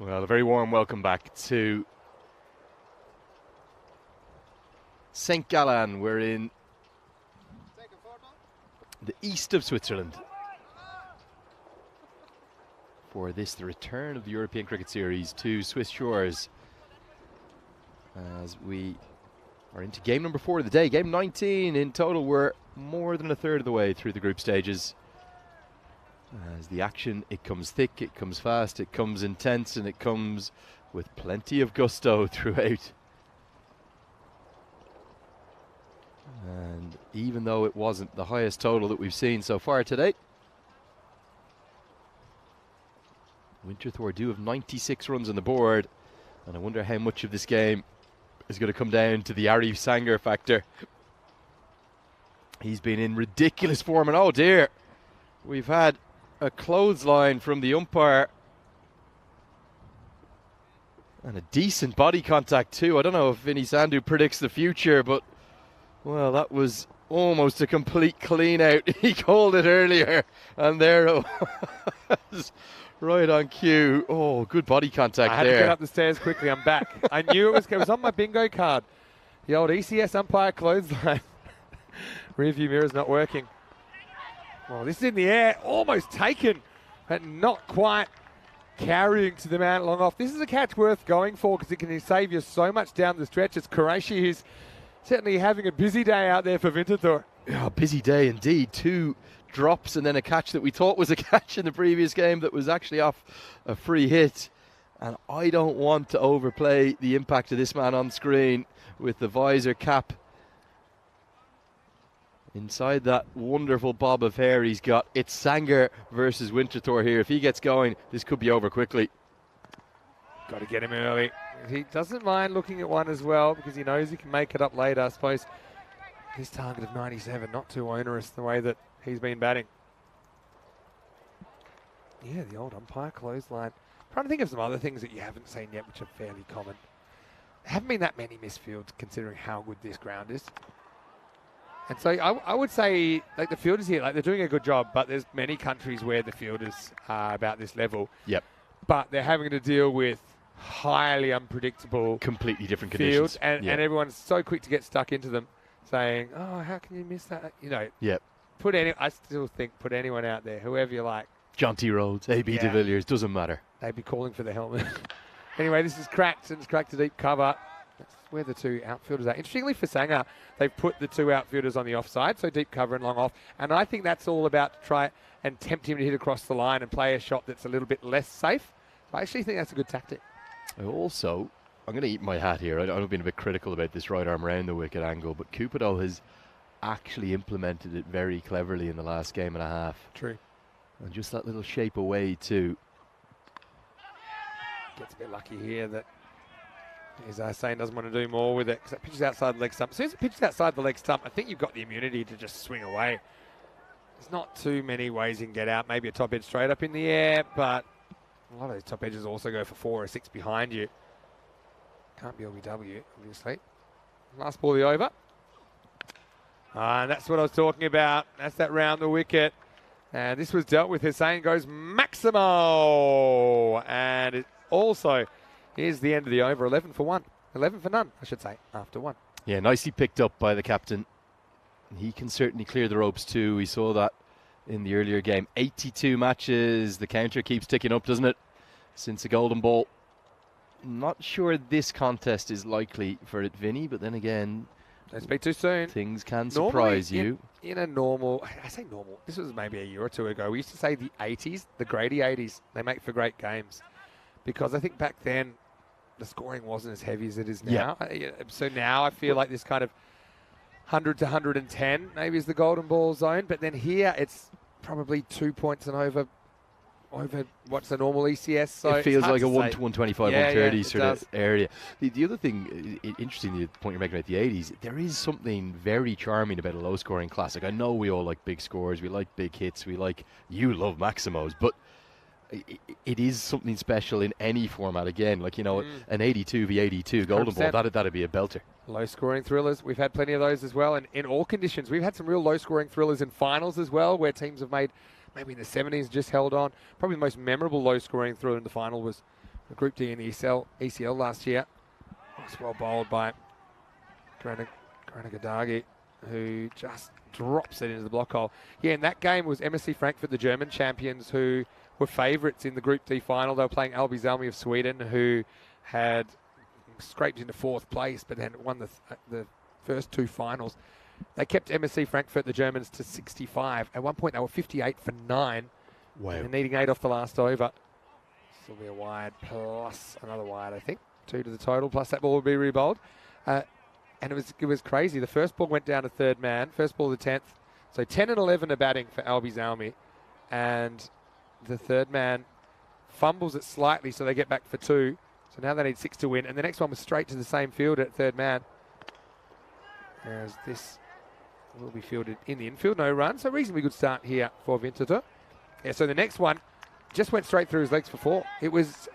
Well, a very warm welcome back to St. Gallen. We're in the east of Switzerland for this, the return of the European Cricket Series to Swiss shores, as we are into game number 4 of the day. Game 19 in total. We're more than a third of the way through the group stages. As the action, it comes thick, it comes fast, it comes intense, and it comes with plenty of gusto throughout. And even though it wasn't the highest total that we've seen so far today, Winterthur do have 96 runs on the board, and I wonder how much of this game is going to come down to the Ari Sanger factor. He's been in ridiculous form, and oh dear, we've had a clothesline from the umpire and a decent body contact too. I don't know if Vinny Sandhu predicts the future, but well, that was almost a complete clean out. He called it earlier, and there it was, right on cue. Oh, good body contact there. I had to get up the stairs quickly. I'm back. I knew it was on my bingo card. The old ECS umpire clothesline. Rear view mirror's not working. Well, this is in the air, almost taken, but not quite carrying to the man long off. This is a catch worth going for because it can save you so much down the stretch. It's Qureshi who's certainly having a busy day out there for Winterthur. Yeah, busy day indeed. 2 drops and then a catch that we thought was a catch in the previous game that was actually off a free hit. And I don't want to overplay the impact of this man on screen with the visor cap. Inside that wonderful bob of hair he's got. It's Sanger versus Winterthur here. If he gets going, this could be over quickly. Got to get him early. He doesn't mind looking at one as well because he knows he can make it up later. I suppose his target of 97, not too onerous the way that he's been batting. Yeah, the old umpire clothesline. Trying to think of some other things that you haven't seen yet, which are fairly common. There haven't been that many misfields considering how good this ground is. And so I would say, like, the fielders here, like, they're doing a good job, but there's many countries where the fielders are about this level. Yep. But they're having to deal with highly unpredictable, completely different fields, conditions. and everyone's so quick to get stuck into them, saying, "Oh, how can you miss that?" You know. Yep. I still think put anyone out there, whoever you like. John T. Rhodes, A.B. de Villiers, doesn't matter. They'd be calling for the helmet. Anyway, this is cracked, and it's cracked to deep cover. That's where the 2 outfielders are. Interestingly for Sanger, they've put the 2 outfielders on the offside, so deep cover and long off. And I think that's all about to try and tempt him to hit across the line and play a shot that's a little bit less safe. So I actually think that's a good tactic. Also, I'm going to eat my hat here. I've been a bit critical about this right arm around the wicket angle, but Cupido has actually implemented it very cleverly in the last game and a half. True. And just that little shape away too. Gets a bit lucky here that he's saying doesn't want to do more with it because that pitches outside the leg stump. As soon as it pitches outside the leg stump, I think you've got the immunity to just swing away. There's not too many ways you can get out. Maybe a top edge straight up in the air, but a lot of those top edges also go for 4 or 6 behind you. Can't be LBW, obviously. Last ball of the over. And that's what I was talking about. That's that round the wicket. And this was dealt with. Hussain goes Maximo. And it also is the end of the over. 11 for 1. 11 for none, I should say, after 1. Yeah, nicely picked up by the captain. He can certainly clear the ropes too. We saw that in the earlier game. 82 matches. The counter keeps ticking up, doesn't it? Since the golden ball. Not sure this contest is likely for it, Vinny, but then again, don't speak too soon. Things can surprise you. In a normal, I say normal, this was maybe a year or 2 ago. We used to say the 80s, the Grady 80s, they make for great games. Because I think back then, the scoring wasn't as heavy as it is now. So now I feel like this kind of 100 to 110 maybe is the golden ball zone. But then here, it's probably 2 points and over what's the normal ECS. So it feels like a 1 to 125, 130 sort of area. The other thing, interesting, the point you're making about the 80s, there is something very charming about a low-scoring classic. I know we all like big scores, we like big hits, you love Maximos, but it is something special in any format. Again, like, you know, an 82 v 82 golden 100%. Ball, that'd be a belter. Low-scoring thrillers, we've had plenty of those as well, and in all conditions. We've had some real low-scoring thrillers in finals as well, where teams have made, maybe in the 70s, just held on. Probably the most memorable low-scoring thriller in the final was Group D in the ECL last year. Was well bowled by Granagadagi, who just drops it into the block hole. Yeah, in that game was MSC Frankfurt, the German champions, who were favourites in the Group D final. They were playing Alby Zalmi of Sweden, who had scraped into 4th place, but then won the first 2 finals. They kept MSC Frankfurt, the Germans, to 65. At one point, they were 58 for 9. Wow. And needing 8 off the last over. This will be a wide plus another wide, I think. 2 to the total, plus that ball will be rebowled. And it was crazy. The first ball went down to 3rd man. First ball, the 10th. So 10 and 11 are batting for Alby Zalmi. And the 3rd man fumbles it slightly, so they get back for 2. So now they need 6 to win. And the next one was straight to the same field at 3rd man. Whereas this will be fielded in the infield. No run. So reasonably good start here for Winterthur. Yeah, so the next one just went straight through his legs for 4. It was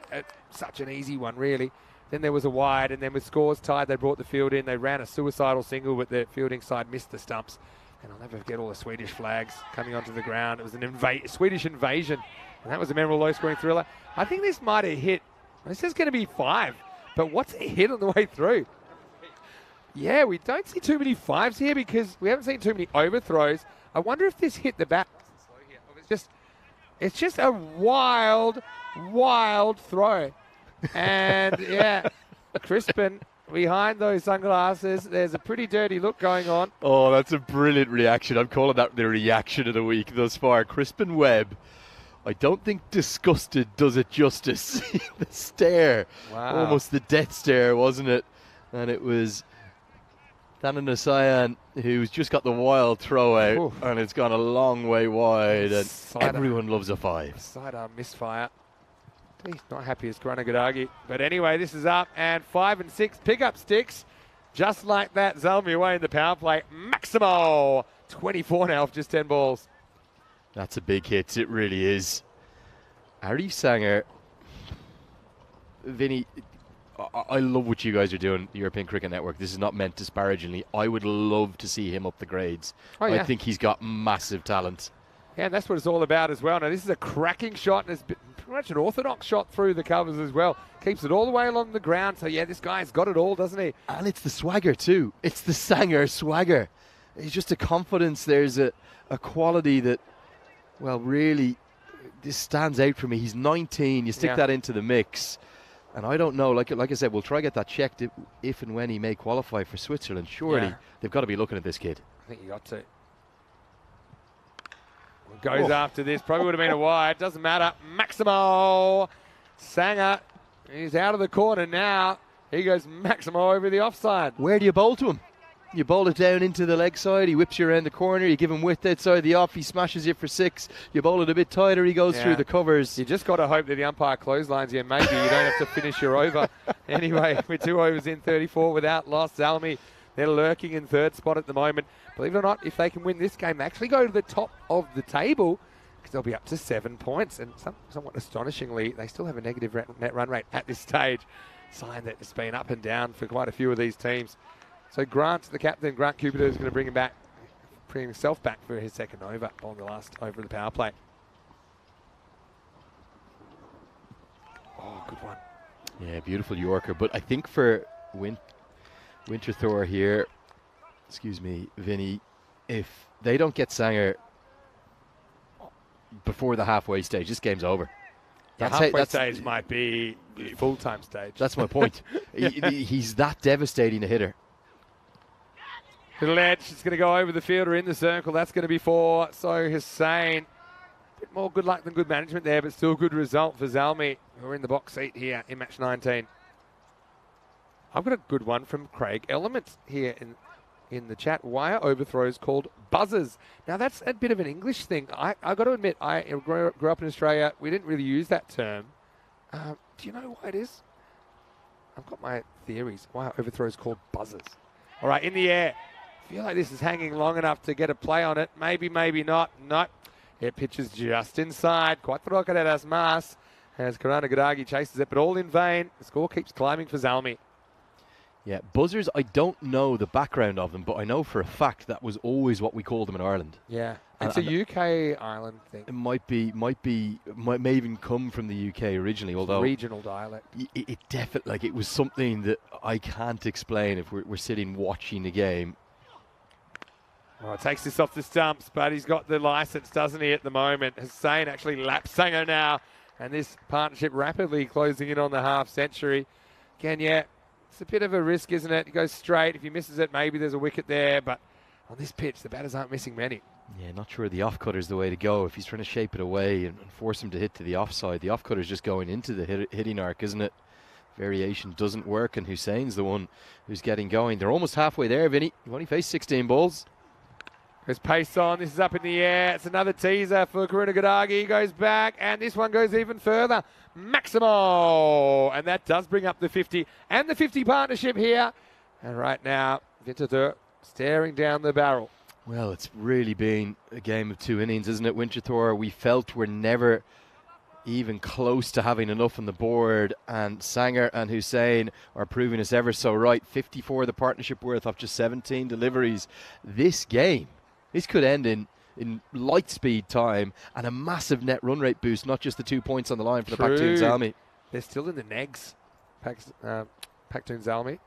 such an easy one, really. Then there was a wide, and then with scores tied, they brought the field in. They ran a suicidal single, but the fielding side missed the stumps. And I'll never forget all the Swedish flags coming onto the ground. It was an Swedish invasion, and that was a memorable low-scoring thriller. I think this might have hit. This is going to be 5, but what's it hit on the way through? Yeah, we don't see too many 5s here because we haven't seen too many overthrows. I wonder if this hit the bat. It's just a wild, wild throw. And, yeah, Crispin, behind those sunglasses, there's a pretty dirty look going on. Oh, that's a brilliant reaction. I'm calling that the reaction of the week thus far. Crispin Webb, I don't think disgusted does it justice. The stare. Wow. Almost the death stare, wasn't it? And it was Thanan Nasayan who's just got the wild throw out. Oof. And it's gone a long way wide. And everyone loves a 5. Sidearm misfire. He's not happy as Granagadagi. But anyway, this is up, and 5 and 6 pick-up sticks. Just like that, Zalmi away in the power play. Maximo, 24 now off just 10 balls. That's a big hit, it really is. Ari Sanger, Vinny, I love what you guys are doing, the European Cricket Network. This is not meant disparagingly. I would love to see him up the grades. Oh, yeah. I think he's got massive talent. Yeah, and that's what it's all about as well. Now, this is a cracking shot, and it's pretty much an orthodox shot through the covers as well. Keeps it all the way along the ground. So, yeah, this guy's got it all, doesn't he? And it's the swagger, too. It's the Sanger swagger. It's just a confidence. There's a quality that, well, really, this stands out for me. He's 19. You stick that into the mix. And I don't know, like I said, we'll try to get that checked if and when he may qualify for Switzerland. Surely they've got to be looking at this kid. I think you got to. Goes after this. Probably would have been a wide. Doesn't matter. Maximo Sanger. He's out of the corner now. He goes Maximo over the offside. Where do you bowl to him? You bowl it down into the leg side. He whips you around the corner. You give him width outside the off. He smashes you for 6. You bowl it a bit tighter. He goes through the covers. You just got to hope that the umpire clotheslines you. Maybe you don't have to finish your over. Anyway, with 2 overs in 34 without loss, Zalmi, they're lurking in 3rd spot at the moment. Believe it or not, if they can win this game, they actually go to the top of the table because they'll be up to 7 points. And somewhat astonishingly, they still have a negative net run rate at this stage. Sign that it's been up and down for quite a few of these teams. So Grant, the captain, Grant Cupido, is going to bring himself back for his 2nd over on the last over of the power play. Oh, good one. Yeah, beautiful Yorker. But I think for Winterthur here, excuse me, Vinny, if they don't get Sanger before the halfway stage, this game's over. The halfway stage might be the full-time stage. That's my point. He's that devastating a hitter. Little edge. It's going to go over the fielder in the circle. That's going to be 4. So Hussain. A bit more good luck than good management there, but still good result for Zalmi, who are in the box seat here in match 19. I've got a good one from Craig Element here in the chat. Why are overthrows called buzzers? Now, that's a bit of an English thing. I got to admit, I grew up in Australia. We didn't really use that term. Do you know why it is? I've got my theories. Why are overthrows called buzzers? All right, in the air. I feel like this is hanging long enough to get a play on it. Maybe, maybe not. Nope. It pitches just inside. Quattro caderas mas as Karanagadagi chases it, but all in vain. The score keeps climbing for Zalmi. Yeah, buzzers, I don't know the background of them, but I know for a fact that was always what we called them in Ireland. Yeah. And- It's a UK island thing. It may even come from the UK originally, although Regional dialect. it definitely, like, it was something that I can't explain if we're sitting watching the game. Oh, takes this off the stumps, but he's got the license, doesn't he, at the moment? Hussein actually laps Sanger now, and this partnership rapidly closing in on the half century. Again, yeah, it's a bit of a risk, isn't it? He goes straight. If he misses it, maybe there's a wicket there, but on this pitch, the batters aren't missing many. Yeah, not sure the off-cutter's the way to go. If he's trying to shape it away and force him to hit to the offside, the off-cutter's just going into the hitting arc, isn't it? Variation doesn't work, and Hussein's the one who's getting going. They're almost halfway there, Vinny. You've only faced 16 balls. There's pace on. This is up in the air. It's another teaser for Karuna Gadagi. He goes back, and this one goes even further. Maximo! And that does bring up the 50 and the 50 partnership here. And right now, Winterthur staring down the barrel. Well, it's really been a game of 2 innings, isn't it, Winterthur? We felt we're never even close to having enough on the board, and Sanger and Hussein are proving us ever so right. 54 the partnership worth off just 17 deliveries. This game, this could end in light speed time and a massive net run rate boost, not just the 2 points on the line for the Pakhtoons Army. They're still in the negs, Pakhtoons Army.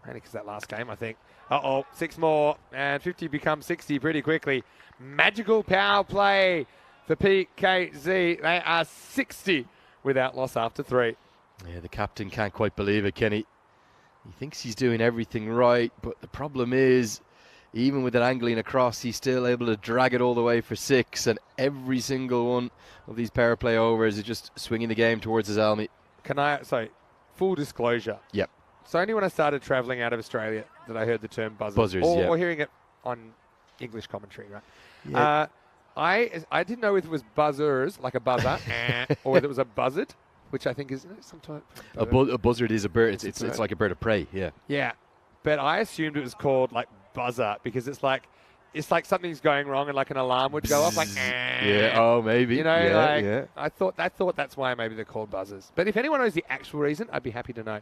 Only because that last game, I think. 6 more, and 50 becomes 60 pretty quickly. Magical power play for PKZ. They are 60 without loss after 3. Yeah, the captain can't quite believe it, Kenny. He thinks he's doing everything right, but the problem is, even with it angling across, he's still able to drag it all the way for 6, and every single one of these power play overs is just swinging the game towards his Almy. Full disclosure. Yep. So only when I started travelling out of Australia that I heard the term buzzers. Buzzers, or hearing it on English commentary, right? Yeah. I didn't know if it was buzzers, like a buzzer, or whether it was a buzzard, which I think is some type of bird. A buzzard is a bird. It's like a bird of prey, yeah. Yeah, but I assumed it was called like buzzer because it's like something's going wrong and like an alarm would go off, like yeah. Oh, maybe. You know, yeah. I thought that's why maybe they're called buzzers. But if anyone knows the actual reason, I'd be happy to know.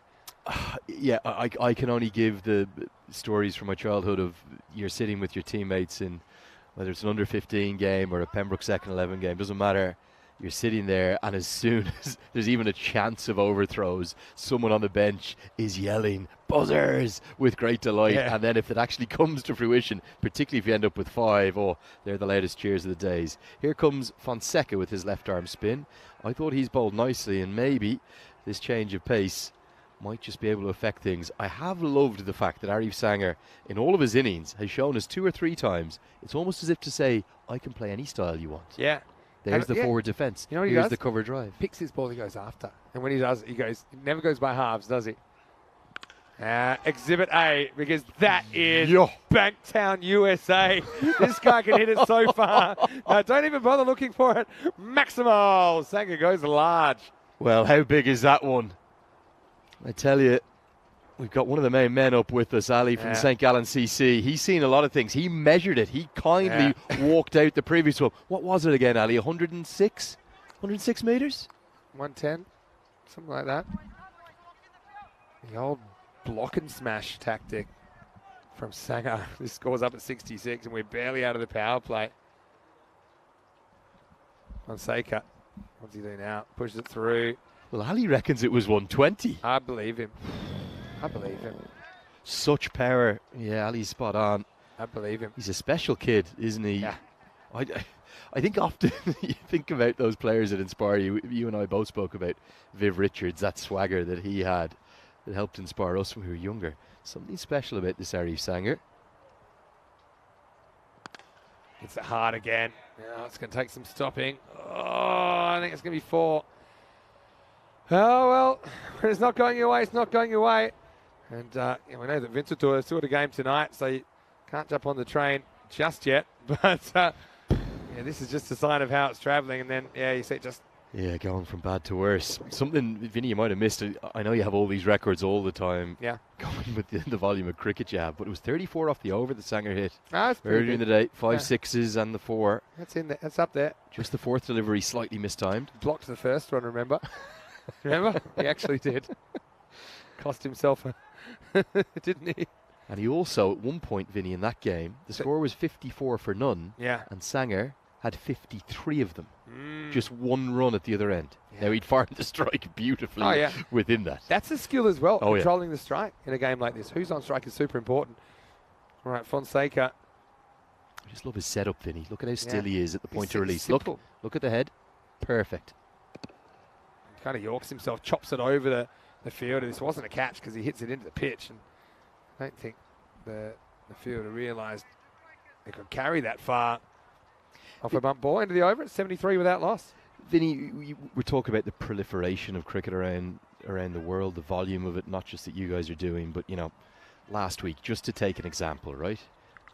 Yeah, I can only give the stories from my childhood of you're sitting with your teammates in whether it's an under 15 game or a Pembroke second 11 game, doesn't matter. You're sitting there, and as soon as there's even a chance of overthrows, someone on the bench is yelling buzzers with great delight. Yeah. And then if it actually comes to fruition, particularly if you end up with 5, they're the loudest cheers of the days. Here comes Fonseca with his left arm spin. I thought he's bowled nicely, and maybe this change of pace might just be able to affect things. I have loved the fact that Arif Sanger, in all of his innings, has shown us 2 or 3 times. It's almost as if to say, I can play any style you want. Yeah. There's the forward defence. You know what he Here's does? the cover drive. Picks his ball, he goes after. And when he does, he never goes by halves, does he? Exhibit A, because that is Banktown, USA. This guy can hit it so far. No, don't even bother looking for it. Maximal. Sanger goes large. Well, how big is that one? I tell you, we've got one of the main men up with us, Ali from St. Gallen CC. He's seen a lot of things. He measured it. He kindly walked out the previous one. What was it again, Ali? 106? 106 metres? 110, something like that. The old block and smash tactic from Sanger. This scores up at 66, and we're barely out of the power play. Fonseca, what's he do now? Pushes it through. Well, Ali reckons it was 120. I believe him. Such power. Yeah, Ali's spot on. I believe him. He's a special kid, isn't he? Yeah. I think often you think about those players that inspire you. You and I both spoke about Viv Richards, that swagger that he had that helped inspire us when we were younger. Something special about this Arif Sanger. It's hard again. Now it's going to take some stopping. Oh, I think it's going to be 4. Oh, well, when it's not going your way, it's not going your way. And we know that Winterthur is still at a game tonight, so you can't jump on the train just yet. But this is just a sign of how it's travelling. And then, you see it just... Yeah, going from bad to worse. Something, Vinny, you might have missed. I know you have all these records all the time. Yeah. Going with the volume of cricket you have. But it was 34 off the over that Sanger hit. That's earlier in the day. 5 6s and the 4. That's in there. That's up there. Just the 4th delivery slightly mistimed. Blocked the first one, remember? Remember? He actually did. Cost himself didn't he? And he also, at one point, Vinny, in that game, the score was 54 for none, Yeah. and Sanger had 53 of them. Just one run at the other end. Now, he'd farmed the strike beautifully within that. That's a skill as well, Oh, yeah. controlling the strike in a game like this. Who's on strike is super important. All right, Fonseca. I just love his setup, Vinny. Look at how still he is at the point It's to release. simple. Look at the head. Perfect. Kind of yorks himself, chops it over the fielder. This wasn't a catch because he hits it into the pitch. And I don't think the fielder realised they could carry that far. Off a bump ball into the over at 73 without loss. Vinny, we're talking about the proliferation of cricket around the world, the volume of it, not just that you guys are doing, but, you know, last week, just to take an example, right?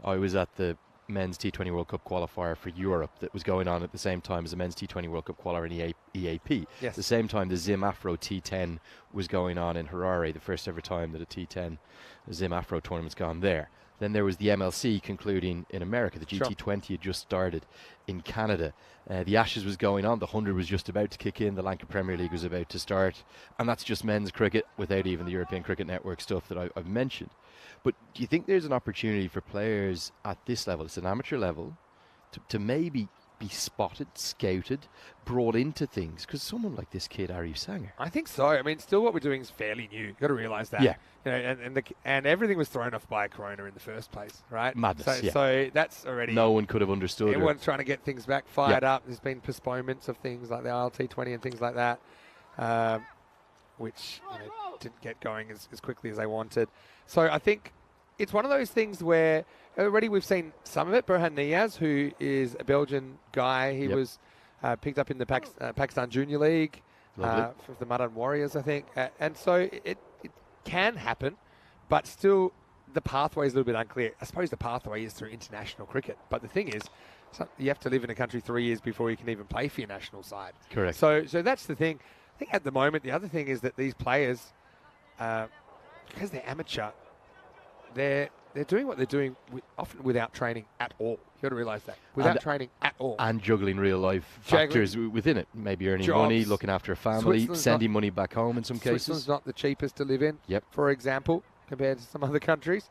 I was at the men's T20 World Cup qualifier for Europe that was going on at the same time as the men's T20 World Cup qualifier in EAP. Yes. At the same time, the Zim Afro T10 was going on in Harare, the first ever time that a T10 Zim Afro tournament's gone there. Then there was the MLC concluding in America. The GT20 had just started in Canada. The Ashes was going on. The 100 was just about to kick in. The Lanka Premier League was about to start. And that's just men's cricket without even the European Cricket Network stuff that I've mentioned. But do you think there's an opportunity for players at this level, it's an amateur level, to maybe be spotted, scouted, brought into things? Because someone like this kid, Ari Sanger. I think so. I mean, still what we're doing is fairly new. You've got to realise that. Yeah. You know, and everything was thrown off by Corona in the first place, right? Madness, So that's already... No one could have understood it. Everyone's trying to get things back fired up. There's been postponements of things like the ILT20 and things like that, which didn't get going as quickly as they wanted. So I think it's one of those things where already we've seen some of it. Burhan Niaz, who is a Belgian guy, he was picked up in the Pakistan Junior League for the Madan Warriors, I think. And so it can happen, but still the pathway is a little bit unclear. I suppose the pathway is through international cricket. But the thing is, you have to live in a country 3 years before you can even play for your national side. Correct. So that's the thing. I think at the moment, the other thing is that these players, because they're amateur, they're doing what they're doing often without training at all. You've got to realise that. Without training at all. And juggling real life factors within it. Maybe earning Jobs. money, looking after a family, sending money back home in some cases. Switzerland's not the cheapest to live in, for example, compared to some other countries.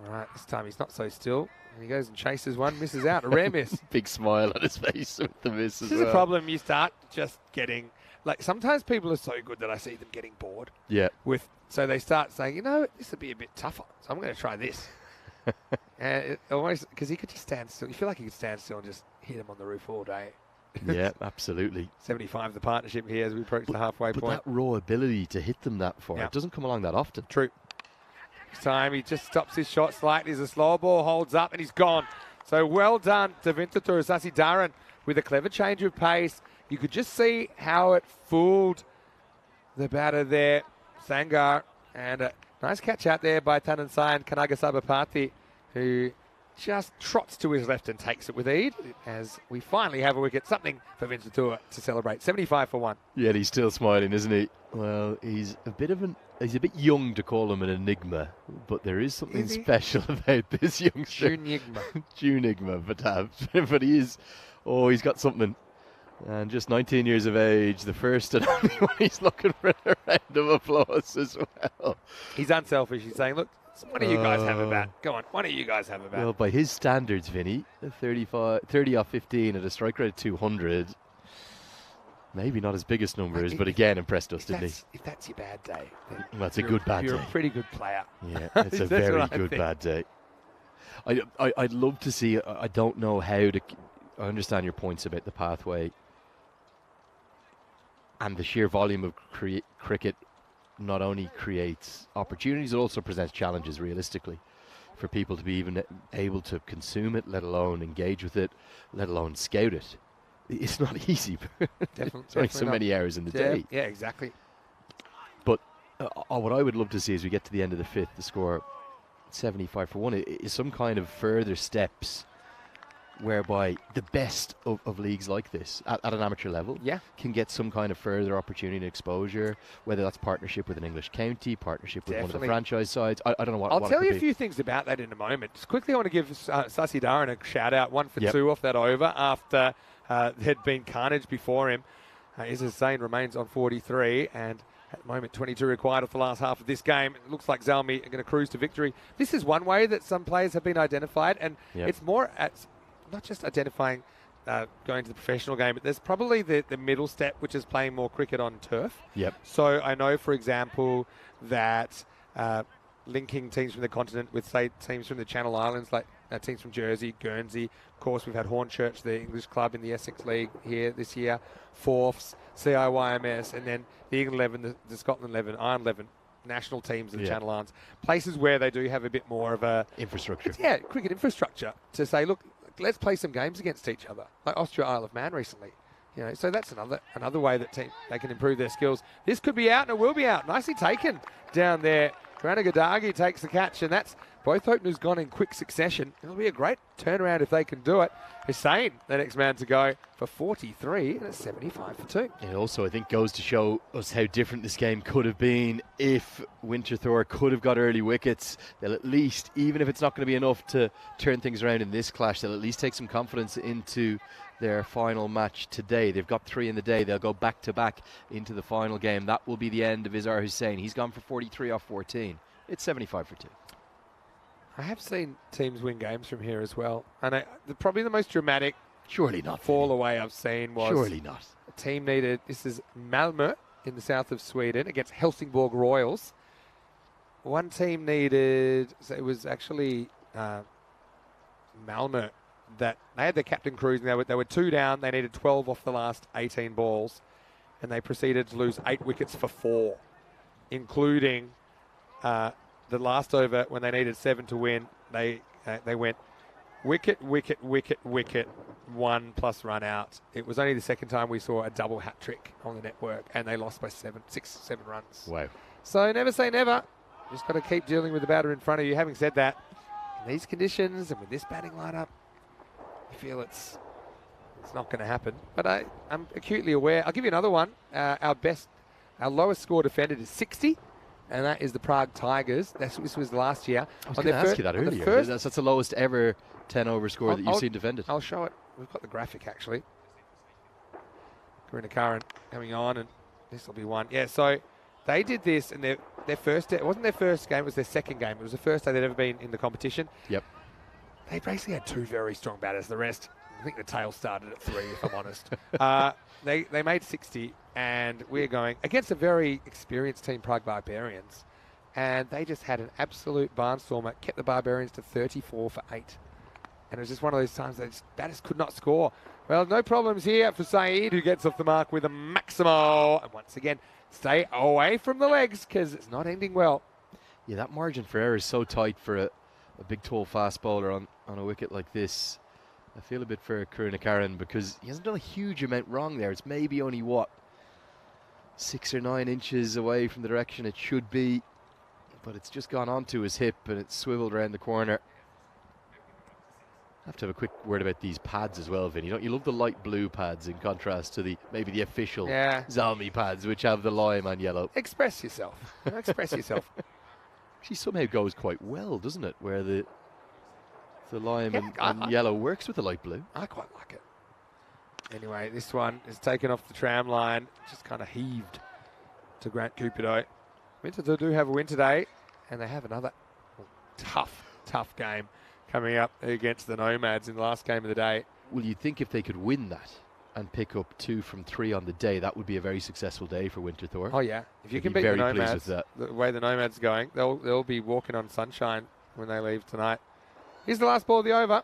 All right, this time he's not so still. And he goes and chases one, misses out. A rare miss. Big smile on his face with the miss as well. This is a problem. You start just getting... Like, sometimes people are so good that I see them getting bored. Yeah. So they start saying, you know, this would be a bit tougher, so I'm going to try this. And it almost, because he could just stand still. You feel like he could stand still and just hit him on the roof all day. Yeah, absolutely. 75 the partnership here as we approach the halfway point. But that raw ability to hit them that far, it doesn't come along that often. True. This time he just stops his shot slightly as a slow ball holds up and he's gone. So well done to Winterthur. Sasi Dharan with a clever change of pace. You could just see how it fooled the batter there, Sangar. And a nice catch out there by Tanansai and Kanagasabapati, who just trots to his left and takes it with ease as we finally have a wicket. Something for Winterthur to celebrate. 75 for one. Yeah, he's still smiling, isn't he? Well, he's a bit young to call him an enigma, but there is something special about this youngster. Junigma, but he is. Oh, he's got something. And just 19 years of age, the first and only one. He's looking for a round of applause as well. He's unselfish. He's saying, look, one of you guys have a bat. Go on, one of you guys have a bat. Well, by his standards, Vinny, 30 off 15 at a strike rate of 200. Maybe not his biggest numbers, but again, impressed us, didn't he? If that's your bad day, then that's a good bad day. You're a pretty good player. Yeah, it's a very good bad day. I'd love to see, I don't know how to, I understand your points about the pathway and the sheer volume of cricket not only creates opportunities, it also presents challenges realistically for people to be even able to consume it, let alone engage with it, let alone scout it. It's not easy. Definitely. It's only so many hours in the day. Yeah, exactly. But what I would love to see as we get to the end of the fifth, the score 75 for one, is some kind of further steps whereby the best of leagues like this at an amateur level can get some kind of further opportunity and exposure, whether that's partnership with an English county, partnership with one of the franchise sides. I don't know what I'll tell you a be. few things about that in a moment. Just quickly, I want to give Sasi Dharan a shout out, 1 for 2 off that over after there'd been carnage before him. Izzat Zain remains on 43 and At the moment, 22 required off the last half of this game. It looks like Zalmi are going to cruise to victory. This is one way that some players have been identified, and it's more at not just identifying going to the professional game, but there's probably the middle step, which is playing more cricket on turf. Yep. So I know, for example, that linking teams from the continent with, say, teams from the Channel Islands, like teams from Jersey, Guernsey. Of course, we've had Hornchurch, the English club in the Essex League here this year, Forfs, CIYMS, and then the England 11, the Scotland 11, Ireland 11, national teams of the Channel Islands. Places where they do have a bit more of a... infrastructure. Yeah, cricket infrastructure to say, look, let's play some games against each other, like Austria Isle of Man recently. You know, so that's another way that they can improve their skills. This could be out, and it will be out. Nicely taken down there. Granagadagi takes the catch, and that's both openers gone in quick succession. It'll be a great turnaround if they can do it. Hussain, the next man to go for 43, and it's 75 for 2. It also, I think, goes to show us how different this game could have been if Winterthur could have got early wickets. They'll at least, even if it's not going to be enough to turn things around in this clash, they'll at least take some confidence into their final match today. They've got 3 in the day. They'll go back-to-back into the final game. That will be the end of Izhar Hussain. He's gone for 43 off 14. It's 75 for 2. I have seen teams win games from here as well. And probably the most dramatic surely not fall away I've seen was... Surely not. A team needed... This is Malmö in the south of Sweden against Helsingborg Royals. One team needed... So it was actually Malmö that... They had their captain cruising. They were 2 down. They needed 12 off the last 18 balls. And they proceeded to lose 8 wickets for 4, including... the last over when they needed 7 to win, they went wicket, 1 plus run out. It was only the second time we saw a double hat trick on the network, and they lost by 7 runs. Wow. So never say never. Just got to keep dealing with the batter in front of you. Having said that, in these conditions and with this batting lineup, I feel it's not going to happen. But I'm acutely aware. I'll give you another one. Our lowest score defended is 60. And that is the Prague Tigers. This was last year. I was going to ask you that earlier. That's the lowest ever 10-over score that you've seen defended. I'll show it. We've got the graphic, actually. Karina Karan coming on, and this will be one. Yeah, so they did this, and their first day, it wasn't their first game, it was their second game. It was the first day they'd ever been in the competition. Yep. They basically had 2 very strong batters. The rest, I think the tail started at 3, if I'm honest. They made 60, and we're going against a very experienced team, Prague Barbarians, and they just had an absolute barnstormer, kept the Barbarians to 34 for 8. And it was just one of those times that batters could not score. Well, no problems here for Saeed, who gets off the mark with a Maximo. And once again, stay away from the legs because it's not ending well. Yeah, that margin for error is so tight for a big, tall, fast bowler on a wicket like this. I feel a bit for Karunakaran because he hasn't done a huge amount wrong there. It's maybe only, 6 or 9 inches away from the direction it should be. But it's just gone onto his hip and it's swiveled around the corner. I have to have a quick word about these pads as well, Vinny. You love the light blue pads in contrast to maybe the official Zalmi pads, which have the lime and yellow. Express yourself. Express yourself. Actually, somehow goes quite well, doesn't it? Where the lime and yellow works with the light blue. I quite like it. Anyway, this one is taken off the tram line, just kind of heaved to Grant Cupido. Winterthur do have a win today, and they have another tough game coming up against the Nomads in the last game of the day. Well, you'd think if they could win that and pick up 2 from 3 on the day, that would be a very successful day for Winterthur. Oh, yeah. If you can beat the Nomads, the way the Nomads are going, they'll be walking on sunshine when they leave tonight. Here's the last ball of the over.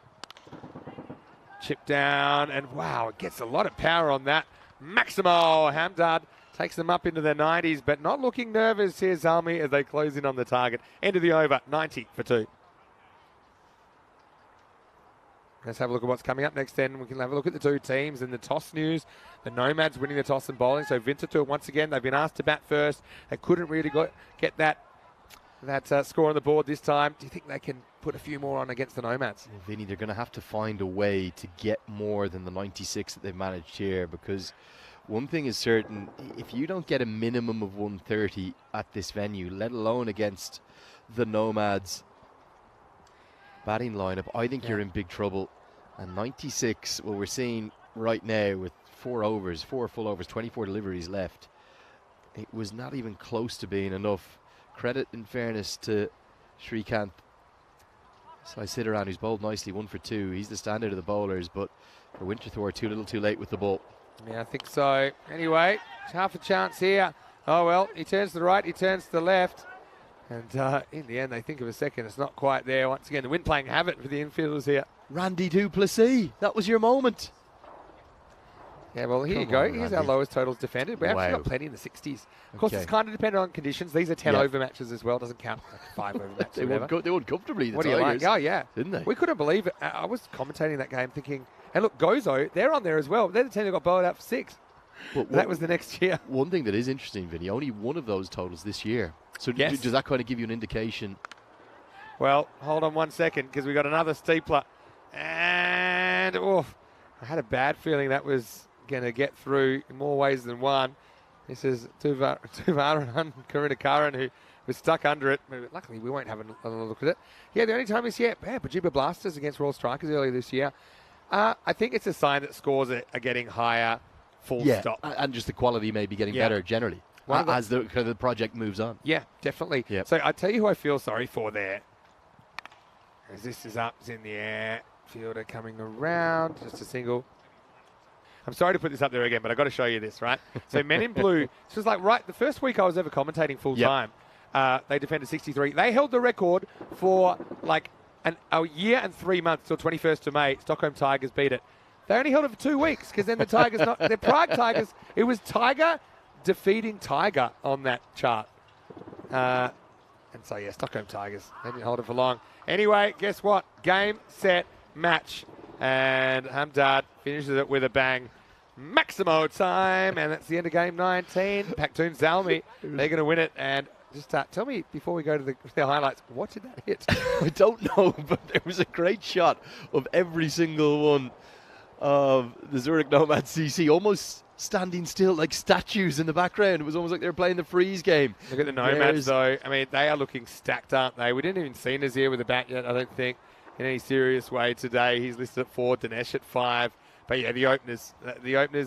Chip down, and wow, it gets a lot of power on that. Maximo Hamdard takes them up into their 90s, but not looking nervous here, Zalmi, as they close in on the target. End of the over, 90 for 2. Let's have a look at what's coming up next then. We can have a look at the 2 teams and the toss news. The Nomads winning the toss and bowling. So Winterthur, once again, they've been asked to bat first. They couldn't really get that score on the board this time. Do you think they can put a few more on against the Nomads? Well, Vinny, they're going to have to find a way to get more than the 96 that they've managed here, because one thing is certain, if you don't get a minimum of 130 at this venue, let alone against the Nomads batting lineup, I think you're in big trouble. And 96, what we're seeing right now with 4 full overs, 24 deliveries left, it was not even close to being enough. Credit, in fairness, to Srikanth. So I sit around, who's bowled nicely, 1 for 2. He's the standard of the bowlers, but for Winterthur, too little too late with the ball. Yeah, I think so. Anyway, half a chance here. Oh, well, he turns to the right, he turns to the left. And in the end, they think of a second. It's not quite there. Once again, the wind playing havoc for the infielders here. Randy Duplessis, that was your moment. Yeah, well, here you Come go. on, Here's Randy. our lowest totals defended. We actually Wow. got plenty in the 60s. Of course, Okay. it's kind of dependent on conditions. These are 10 Yeah. over matches as well. Doesn't count like 5 over matches. They or whatever. won comfortably, the What do you like? Tigers. Oh, yeah. Didn't they? We couldn't believe it. I was commentating that game thinking, and look, Gozo, they're on there as well. They're the team that got bowled out for 6. But That was the next year. one thing that is interesting, Vinny, only one of those totals this year. So Yes. does that kind of give you an indication? Well, hold on 1 second because we got another steepler. And, I had a bad feeling that was going to get through in more ways than one. This is Tuvaran Karunakaran, who was stuck under it. But luckily, we won't have another look at it. Yeah, the only time this year, Pajiba Blasters against Royal Strikers earlier this year. I think it's a sign that scores are getting higher, full stop. And just the quality may be getting Yeah. better generally One of the- as the project moves on. Yeah, definitely. Yep. So I tell you who I feel sorry for there. As this is up, it's in the air. Fielder coming around, just a single. I'm sorry to put this up there again, but I've got to show you this, right? So Men in Blue, this was like the first week I was ever commentating full time. They defended 63. They held the record for like a year and 3 months till 21st of May. Stockholm Tigers beat it. They only held it for 2 weeks because then the Tigers, the Prague Tigers, it was Tiger defeating Tiger on that chart. And so, yeah, Stockholm Tigers, they didn't hold it for long. Anyway, guess what? Game, set, match. And Hamdard finishes it with a bang. Maximo time. And that's the end of game 19. Pakhtoons Zalmi, they're going to win it. And just tell me, before we go to the highlights, what did that hit? I don't know, but there was a great shot of every single one of the Zurich Nomads CC almost standing still like statues in the background. It was almost like they were playing the freeze game. Look at the Nomads, though. I mean, they are looking stacked, aren't they? We didn't even see Nazir with a bat yet, I don't think, in any serious way today. He's listed at 4, Dinesh at 5. But, yeah, the openers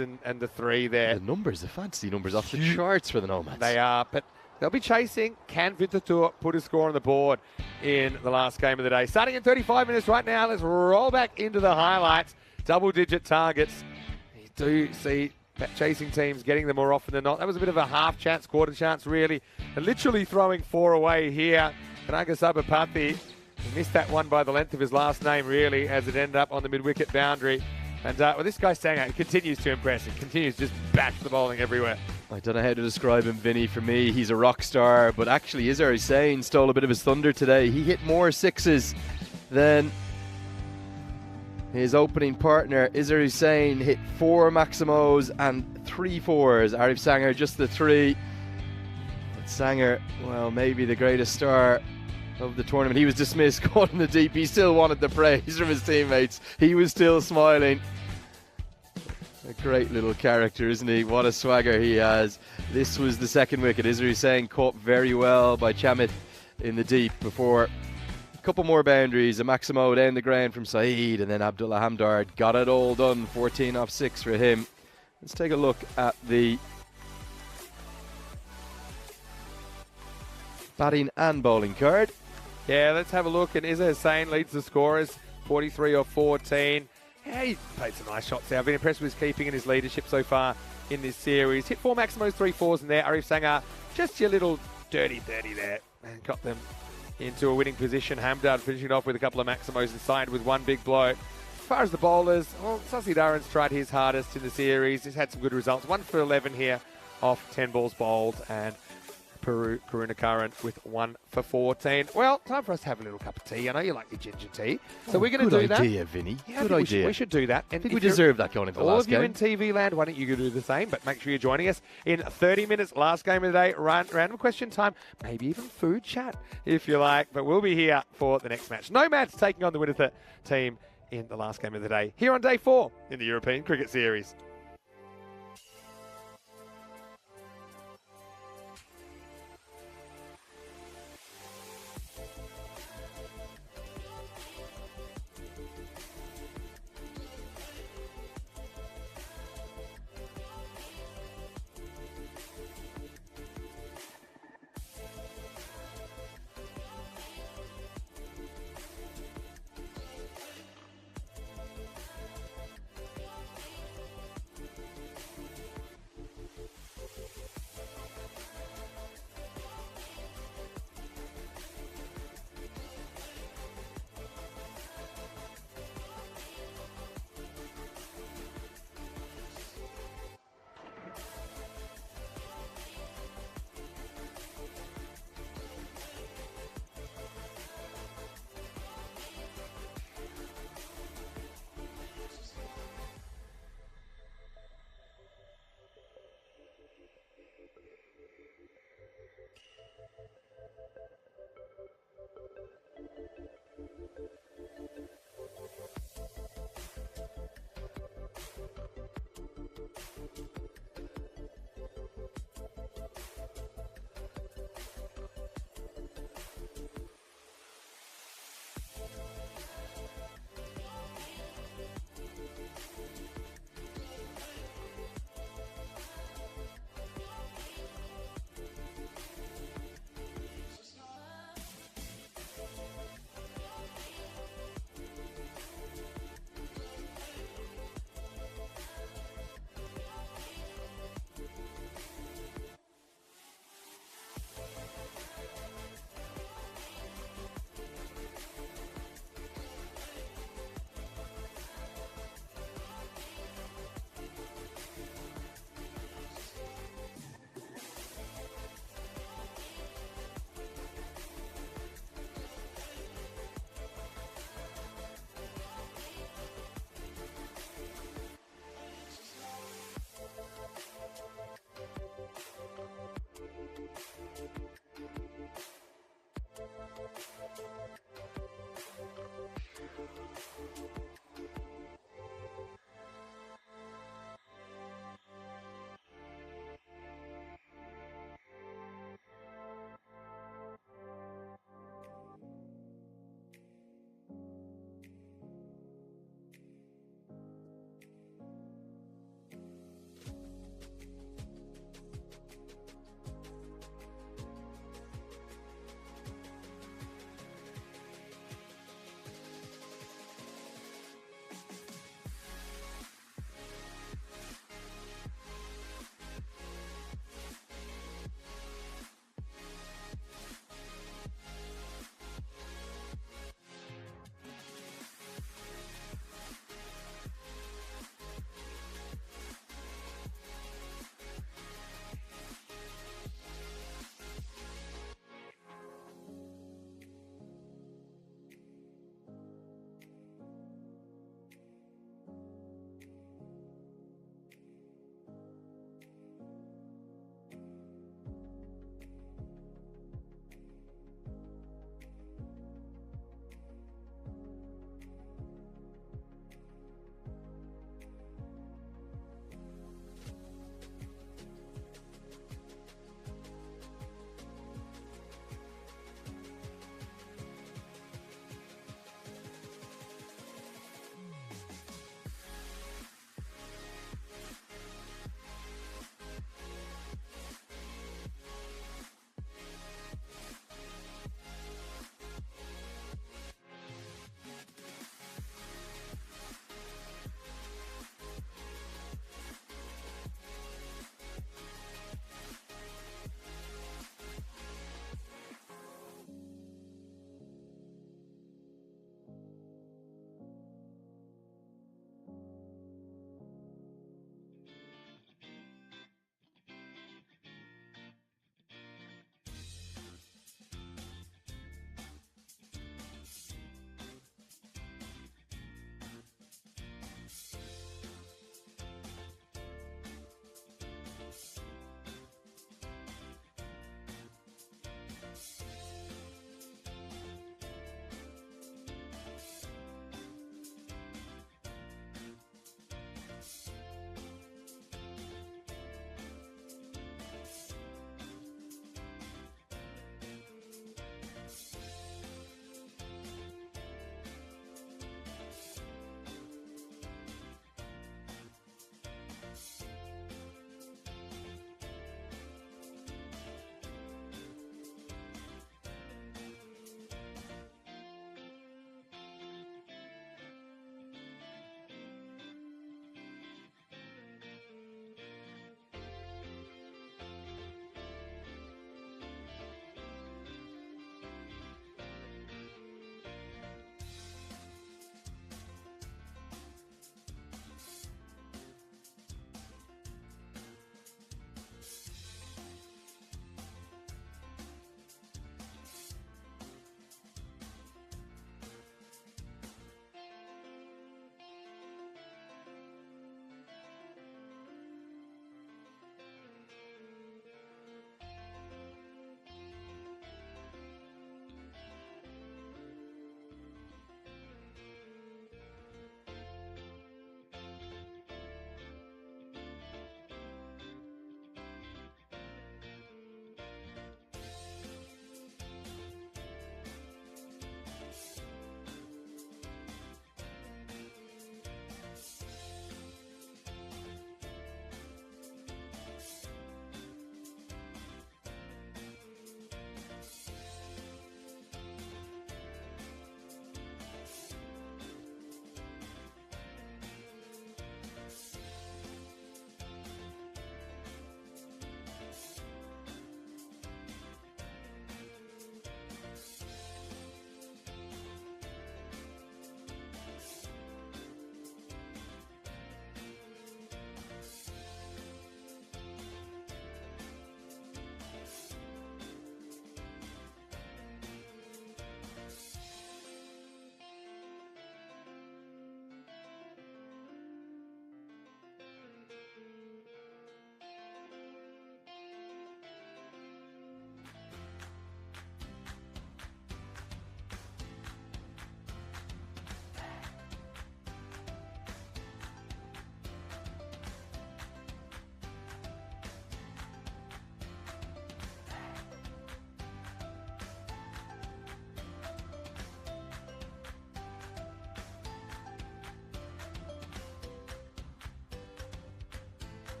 and the 3 there. The numbers, the fantasy numbers off the charts for the Nomads. They are, but they'll be chasing. Can Winterthur put a score on the board in the last game of the day? Starting in 35 minutes right now, let's roll back into the highlights. Double-digit targets. You do see chasing teams getting them more often than not. That was a bit of a half chance, quarter chance, really. And literally throwing 4 away here. Kananga Sabapathi missed that one by the length of his last name, really, as it ended up on the mid-wicket boundary. And this guy Sanger continues to impress. He continues to just bash the bowling everywhere. I don't know how to describe him, Vinny. For me, he's a rock star. But actually, Izar Hussain stole a bit of his thunder today. He hit more 6s than his opening partner. Izar Hussain hit 4 Maximos and 3 4s. Arif Sanger just the 3. But Sanger, well, maybe the greatest star of the tournament. He was dismissed, caught in the deep. He still wanted the praise from his teammates. He was still smiling. A great little character, isn't he? What a swagger he has. This was the second wicket. Izar Hussain caught very well by Chamit in the deep before a couple more boundaries. A Maximo down the ground from Saeed, and then Abdullah Hamdard got it all done. 14 off 6 for him. Let's take a look at the batting and bowling card. Yeah, let's have a look. And Izza Hussain leads the scorers, 43 or 14. Yeah, he played some nice shots there. I've been impressed with his keeping and his leadership so far in this series. Hit 4 Maximos, 3 4s in there. Arif Sanger, just your little dirty 30 there. And got them into a winning position. Hamdard finishing off with a couple of Maximos inside with 1 big blow. As far as the bowlers, well, Sasi Dharan's tried his hardest in the series. He's had some good results. 1 for 11 here off 10 balls bowled. And Karunakaran with 1 for 14. Well, time for us to have a little cup of tea. I know you like your ginger tea. So we're going to do Good that. idea, Vinny. Yeah, Good I think idea. We should do that. And I think we if you're- deserve that going into the all last of you game. in TV land, why don't you do the same? But make sure you're joining us in 30 minutes. Last game of the day, random question time, maybe even food chat if you like. But we'll be here for the next match. Nomads taking on the Winterthur team in the last game of the day here on day 4 in the European Cricket Series.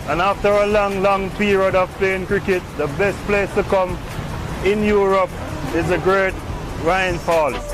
And after a long, long period of playing cricket, the best place to come in Europe is the great Ryan Falls.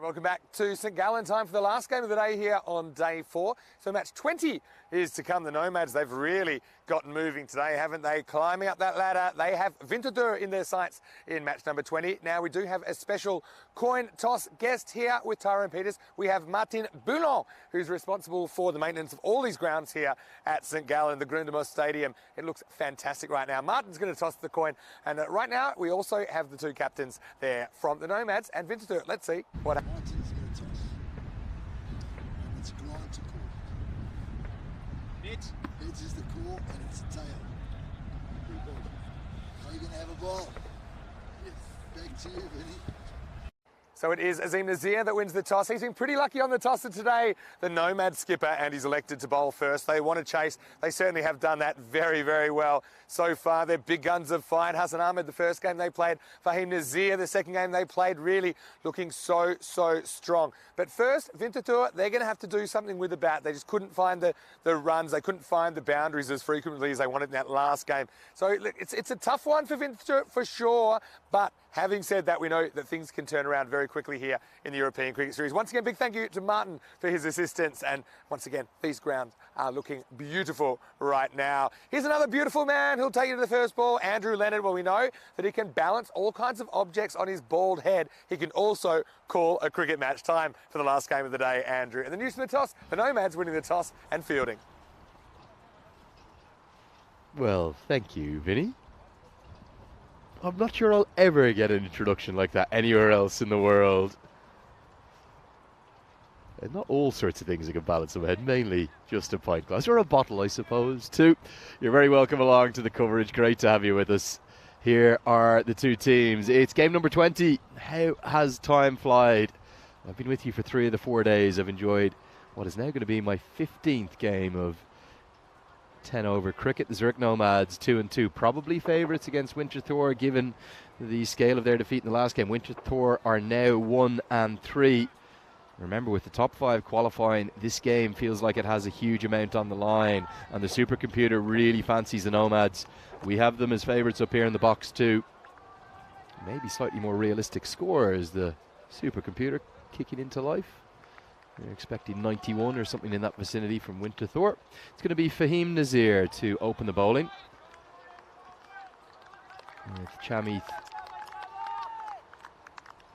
Welcome back to St Gallen. Time for the last game of the day here on day 4. So match 20 is to come. The Nomads, they've really gotten moving today, haven't they? Climbing up that ladder. They have Winterthur in their sights in match number 20. Now we do have a special coin toss guest here with Tara and Peters. We have Martin Boulon, who's responsible for the maintenance of all these grounds here at St Gallen, the Grundamos Stadium. It looks fantastic right now. Martin's going to toss the coin. And right now we also have the 2 captains there from the Nomads and Winterthur. Let's see what happens. Martin's going to toss. And it's Grant to call. Mid. Heads is the call and it's a tail. Are you going to have a ball? Yes. Back to you, Vinny. So it is Azim Nazir that wins the toss. He's been pretty lucky on the tosser today, the Nomad skipper, and he's elected to bowl first. They want to chase. They certainly have done that very, very well so far. They're big guns of fight. Hassan Ahmed, the first game they played. Fahim Nazir, the second game they played, really looking so strong. But first, Winterthur, they're going to have to do something with the bat. They just couldn't find the runs. They couldn't find the boundaries as frequently as they wanted in that last game. So look, it's a tough one for Winterthur for sure, but having said that, we know that things can turn around very quickly here in the European Cricket Series. Once again, big thank you to Martin for his assistance. And once again, these grounds are looking beautiful right now. Here's another beautiful man who'll take you to the first ball, Andrew Leonard. Well, we know that he can balance all kinds of objects on his bald head. He can also call a cricket match. Time for the last game of the day, Andrew. And the news from the toss, the Nomads winning the toss and fielding. Well, thank you, Vinny. I'm not sure I'll ever get an introduction like that anywhere else in the world. And not all sorts of things I can balance on my head, mainly just a pint glass or a bottle, I suppose, too. You're very welcome along to the coverage. Great to have you with us. Here are the 2 teams. It's game number 20. How has time flied? I've been with you for 3 of the 4 days. I've enjoyed what is now going to be my 15th game of 10 over cricket. The Zurich Nomads 2-2, probably favourites against Winterthur given the scale of their defeat in the last game. Winterthur are now 1-3. Remember, with the top 5 qualifying, this game feels like it has a huge amount on the line, and the supercomputer really fancies the Nomads. We have them as favourites up here in the box too. Maybe slightly more realistic score as the supercomputer kicking into life. They're expecting 91 or something in that vicinity from Winterthur. It's going to be Fahim Nazir to open the bowling, with Chamith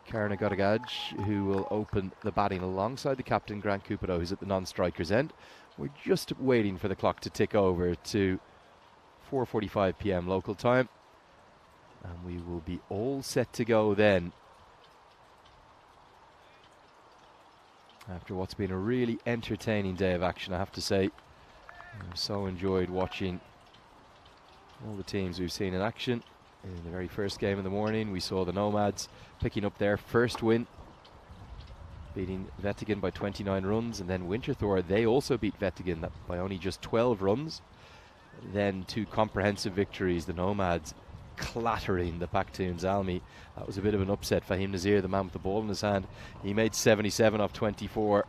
Karnagodagaj, who will open the batting alongside the captain Grant Cupido, who's at the non-striker's end. We're just waiting for the clock to tick over to 4:45 p.m. local time, and we will be all set to go then. After what's been a really entertaining day of action, I have to say. I've so enjoyed watching all the teams we've seen in action. In the very first game of the morning, we saw the Nomads picking up their first win, beating Wettingen by 29 runs. And then Winterthur, they also beat Wettingen by only just 12 runs. Then 2 comprehensive victories, the Nomads clattering the Pakhtoons Almi. That was a bit of an upset. Fahim Nazir, the man with the ball in his hand, he made 77 off 24.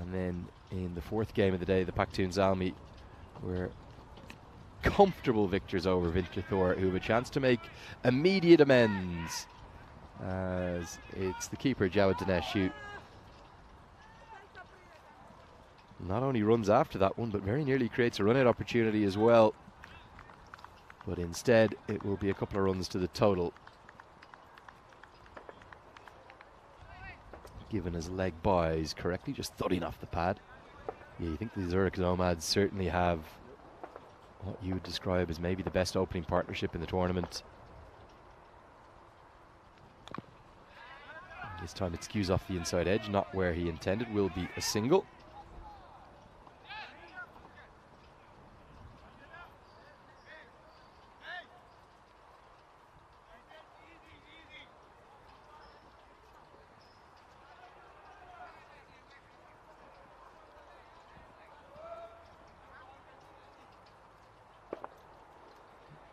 And then in the 4th game of the day, the Pakhtoons Almi were comfortable victors over Winterthur, who have a chance to make immediate amends, as it's the keeper Jawad Dinesh who not only runs after that one, but very nearly creates a run-out opportunity as well. But instead, it will be a couple of runs to the total, given his leg buys correctly, just thudding off the pad. Yeah, you think the Zurich Nomads certainly have what you would describe as maybe the best opening partnership in the tournament. You This time it skews off the inside edge, not where he intended. Will be a single.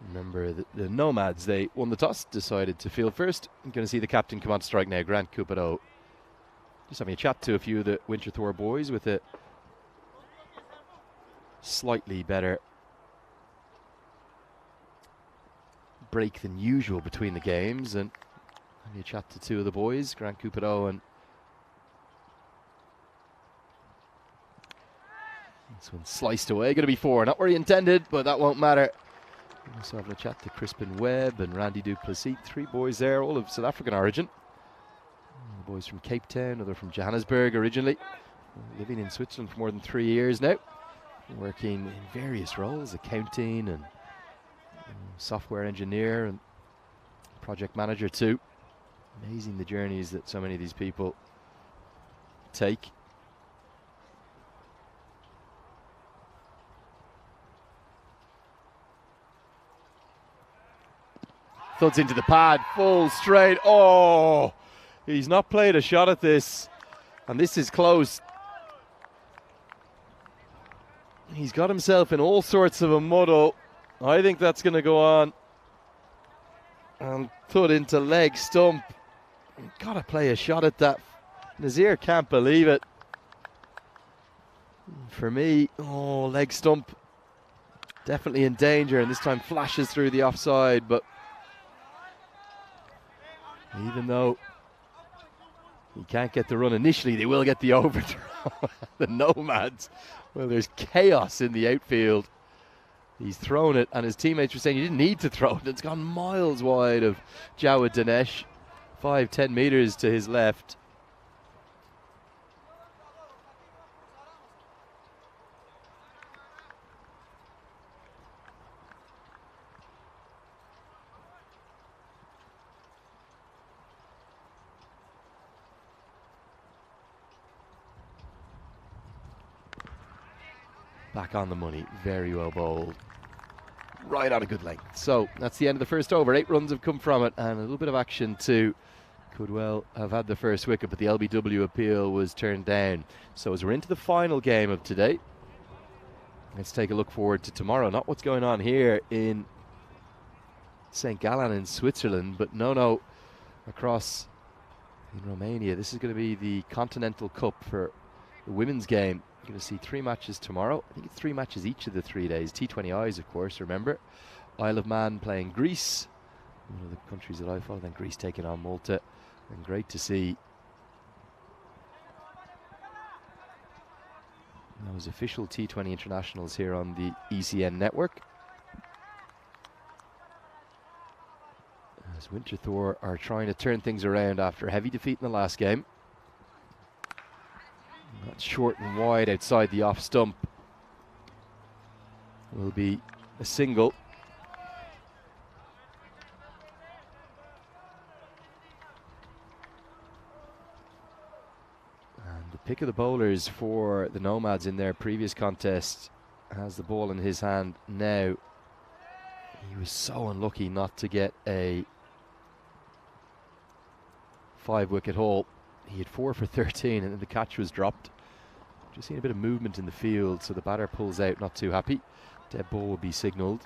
Remember the Nomads, they won the toss, decided to field first. I'm going to see the captain come on strike now, Grant Coupeau. Just having a chat to a few of the Winterthur boys with a slightly better break than usual between the games, and having a chat to two of the boys, Grant Coupeau, and this one sliced away, going to be 4, not where he intended, but that won't matter. Also having a chat to Crispin Webb and Randy Duplessis, 3 boys there, all of South African origin. The boys from Cape Town, other from Johannesburg originally, living in Switzerland for more than 3 years now, working in various roles, accounting and software engineer and project manager too. Amazing the journeys that so many of these people take. Thuds into the pad, full straight. Oh, he's not played a shot at this, and this is close. He's got himself in all sorts of a muddle. I think that's going to go on. And thud into leg stump. Got to play a shot at that. Nazir can't believe it. For me, oh, leg stump. Definitely in danger, and this time flashes through the offside, but even though he can't get the run initially, they will get the overthrow. The Nomads, well, there's chaos in the outfield. He's thrown it, and his teammates were saying he didn't need to throw it. It's gone miles wide of Jawad Dinesh, 5-10 meters to his left. Back on the money, very well bowled. Right on a good length. So that's the end of the first over. 8 runs have come from it, and a little bit of action too. Could well have had the first wicket, but the LBW appeal was turned down. So as we're into the final game of today, let's take a look forward to tomorrow. Not what's going on here in St. Gallen in Switzerland, but no, across in Romania. This is going to be the Continental Cup for the women's game. You're going to see 3 matches tomorrow. I think it's 3 matches each of the 3 days. T20Is, of course, remember. Isle of Man playing Greece, one of the countries that I follow. Then Greece taking on Malta. And great to see those official T20 internationals here on the ECN network. As Winterthur are trying to turn things around after a heavy defeat in the last game. That's short and wide outside the off stump. Will be a single. And the pick of the bowlers for the Nomads in their previous contest has the ball in his hand now. He was so unlucky not to get a 5-wicket haul. He had 4 for 13 and then the catch was dropped. Just seen a bit of movement in the field, so the batter pulls out, not too happy. Dead ball will be signalled.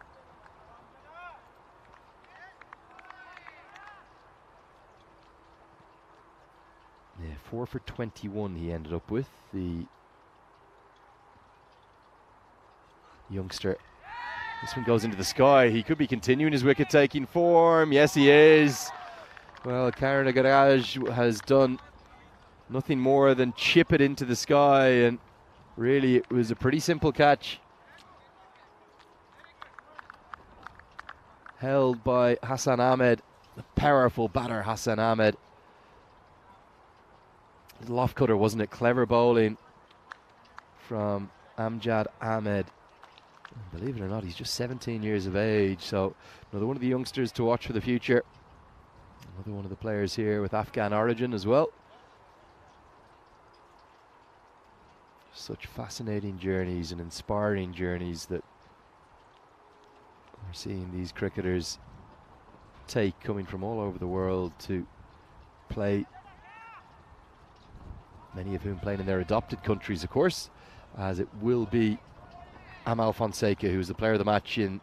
Yeah, 4 for 21 he ended up with, the youngster. This one goes into the sky. He could be continuing his wicket-taking form. Yes, he is. Well, Karanagaraj has done nothing more than chip it into the sky, and really it was a pretty simple catch. Held by Hassan Ahmed, the powerful batter Hassan Ahmed. Little off cutter, wasn't it? Clever bowling from Amjad Ahmed. And believe it or not, he's just 17 years of age, so another one of the youngsters to watch for the future. Another one of the players here with Afghan origin as well. Such fascinating journeys and inspiring journeys that we're seeing these cricketers take, coming from all over the world to play, many of whom playing in their adopted countries, of course, as it will be Amal Fonseca, who's the player of the match in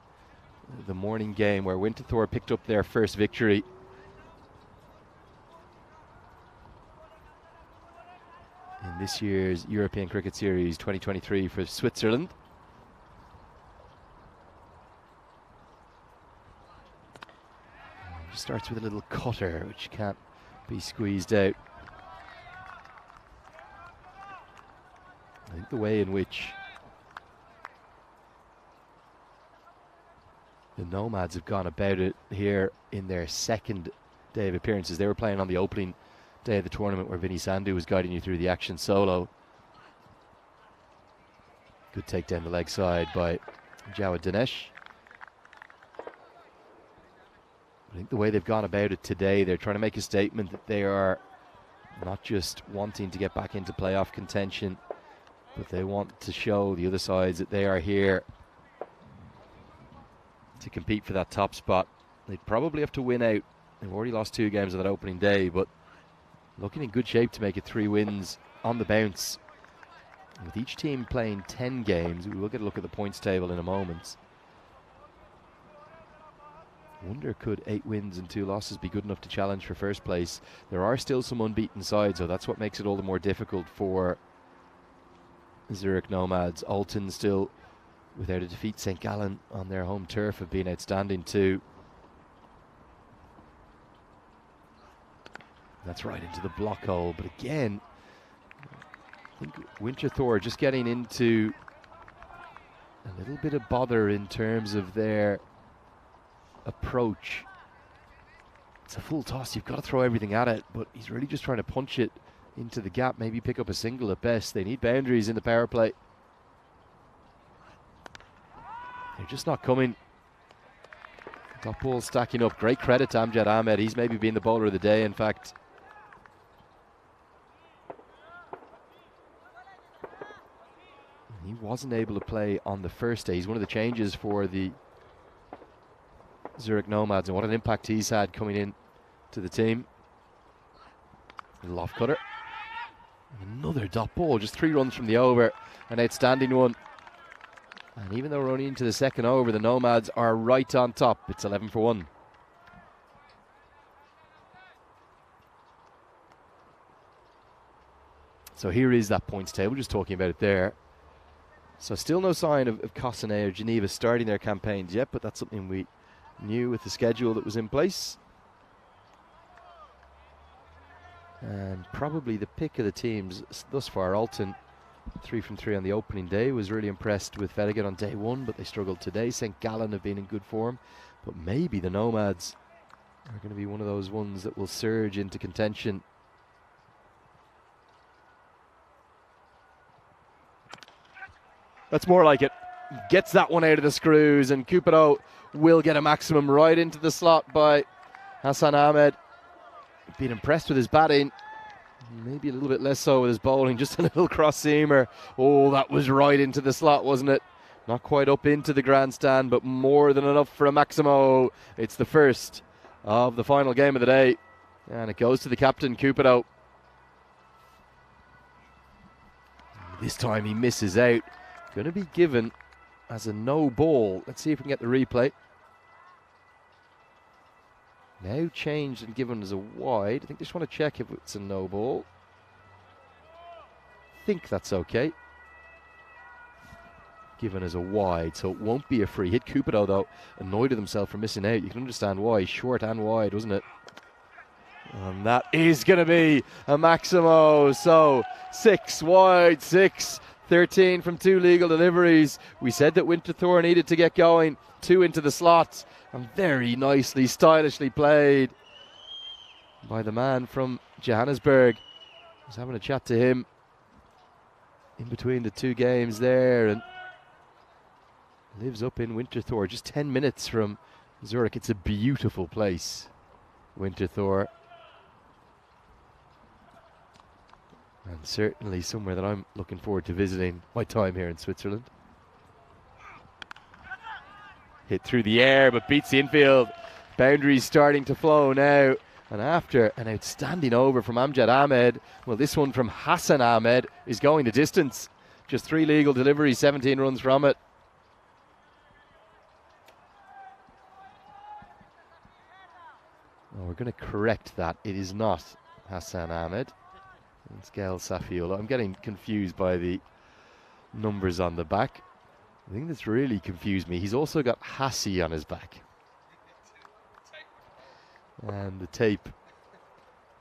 the morning game where Winterthur picked up their first victory. In this year's European Cricket Series 2023 for Switzerland. Just starts with a little cutter, which can't be squeezed out. I think the way in which the Nomads have gone about it here in their second day of appearances. They were playing on the opening day of the tournament where Vinny Sandhu was guiding you through the action solo. Good take down the leg side by Jawad Dinesh. I think the way they've gone about it today, they're trying to make a statement that they are not just wanting to get back into playoff contention, but they want to show the other sides that they are here to compete for that top spot. They'd probably have to win out. They've already lost 2 games on that opening day, but looking in good shape to make it 3 wins on the bounce. With each team playing 10 games, we will get a look at the points table in a moment. Wonder, could 8 wins and 2 losses be good enough to challenge for first place? There are still some unbeaten sides, so that's what makes it all the more difficult for Zurich Nomads. Alton still without a defeat. St. Gallen on their home turf have been outstanding too. That's right into the block hole, but again, I think Winterthur just getting into a little bit of bother in terms of their approach. It's a full toss, you've got to throw everything at it, but he's really just trying to punch it into the gap, maybe pick up a single at best. They need boundaries in the power play. They're just not coming. Top ball stacking up. Great credit to Amjad Ahmed. He's maybe been the bowler of the day, in fact. He wasn't able to play on the first day. He's one of the changes for the Zurich Nomads, and what an impact he's had coming in to the team. Little off cutter. Another dot ball, just 3 runs from the over. An outstanding one. And even though we're only into the second over, the Nomads are right on top. It's 11 for 1. So here is that points table, just talking about it there. So still no sign of Cossonay or Geneva starting their campaigns yet, but that's something we knew with the schedule that was in place. And probably the pick of the teams thus far. Alton, 3 from 3 on the opening day, was really impressed with Wettingen on day 1, but they struggled today. St. Gallen have been in good form, but maybe the Nomads are going to be one of those ones that will surge into contention. That's more like it. Gets that one out of the screws, and Cupido will get a maximum right into the slot by Hassan Ahmed. Been impressed with his batting, maybe a little bit less so with his bowling. Just a little cross-seamer. Oh, that was right into the slot, wasn't it? Not quite up into the grandstand, but more than enough for a Maximo. It's the first of the final game of the day, and it goes to the captain, Cupido. This time he misses out. Going to be given as a no ball. Let's see if we can get the replay. Now changed and given as a wide. I think they just want to check if it's a no ball. I think that's okay. Given as a wide, so it won't be a free hit. Cupido, though, annoyed with himself for missing out. You can understand why. Short and wide, wasn't it? And that is going to be a Maximo. So 6 wide, 6. 13 from 2 legal deliveries. We said that Winterthur needed to get going. 2 into the slot. And very nicely, stylishly played by the man from Johannesburg. I was having a chat to him in between the 2 games there, and lives up in Winterthur, just 10 minutes from Zurich. It's a beautiful place, Winterthur. And certainly somewhere that I'm looking forward to visiting my time here in Switzerland. Hit through the air, but beats the infield. Boundaries starting to flow now. And after an outstanding over from Amjad Ahmed, well, this one from Hassan Ahmed is going the distance. Just 3 legal deliveries, 17 runs from it. Oh, we're going to correct that. It is not Hassan Ahmed. It's Gael Safiola. I'm getting confused by the numbers on the back. I think that's really confused me. He's also got Hassi on his back. And the tape,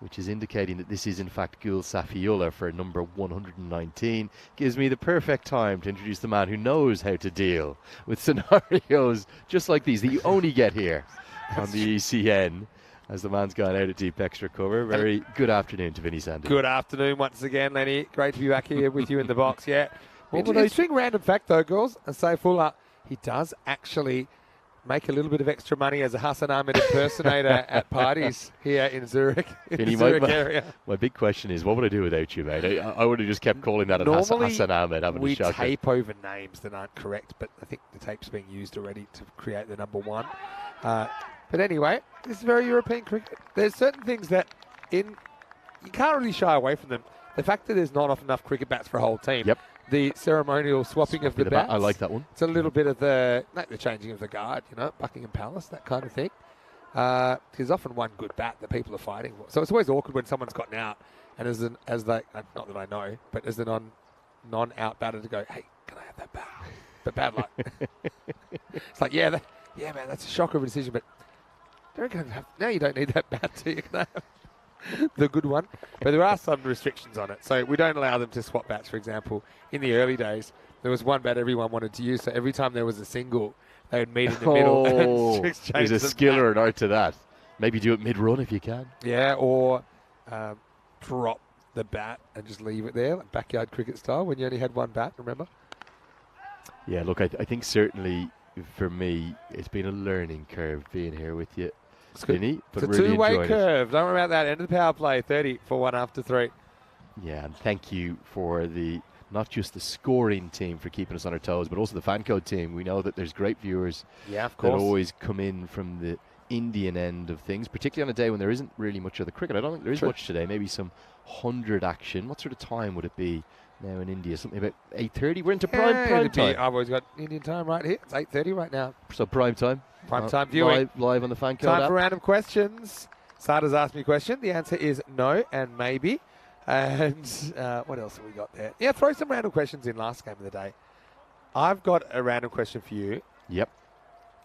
which is indicating that this is in fact Gul Safiola for number 119, gives me the perfect time to introduce the man who knows how to deal with scenarios just like these that you only get here on the ECN, as the man's gone out of deep extra cover. Very good afternoon to Vinny Sandy. Good afternoon once again, Lenny. Great to be back here with you in the box. Yeah. Interesting random fact though, girls, and say Fuller, he does actually make a little bit of extra money as a Hassan Ahmed impersonator at parties here in Zurich, in the Zurich area. My big question is, what would I do without you, mate? I would have just kept calling that Hassan Ahmed. We tape over names that aren't correct, but I think the tape's being used already to create the number 1. But anyway, this is very European cricket. There's certain things that you can't really shy away from them. The fact that there's not enough cricket bats for a whole team. Yep. The ceremonial swapping of the bats. I like that one. It's a little bit of the changing of the guard, Buckingham Palace, that kind of thing. There's often one good bat that people are fighting for. So it's always awkward when someone's gotten out, and not that I know, but as the non-out batter to go, hey, can I have that bat? But bad luck. It's like, yeah, man, that's a shocker of a decision, but now you don't need that bat, do you? Can I have the good one? But there are some restrictions on it. So we don't allow them to swap bats, for example. In the early days, there was one bat everyone wanted to use, so every time there was a single, they would meet in the middle and exchange. There's a skill or an art to that. Maybe do it mid-run if you can. Yeah, or drop the bat and just leave it there, like backyard cricket style, when you only had one bat, remember? Yeah, look, I think certainly for me, it's been a learning curve being here with you, Vinny. It's a two-way curve. Don't worry about that. End of the power play, 30 for 1 after 3. Yeah, and thank you for not just the scoring team for keeping us on our toes, but also the fan code team. We know that there's great viewers of course, that always come in from the Indian end of things, particularly on a day when there isn't really much of the cricket. I don't think there is much today. Maybe some 100 action. What sort of time would it be now in India? Something about 8:30. We're into prime time. I've always got Indian time right here. It's 8:30 right now. So prime time. Prime time viewing. Live on the fan code Time app. for random questions. Sada's asked me a question. The answer is no and maybe. And what else have we got there? Yeah, throw some random questions in last game of the day. I've got a random question for you. Yep.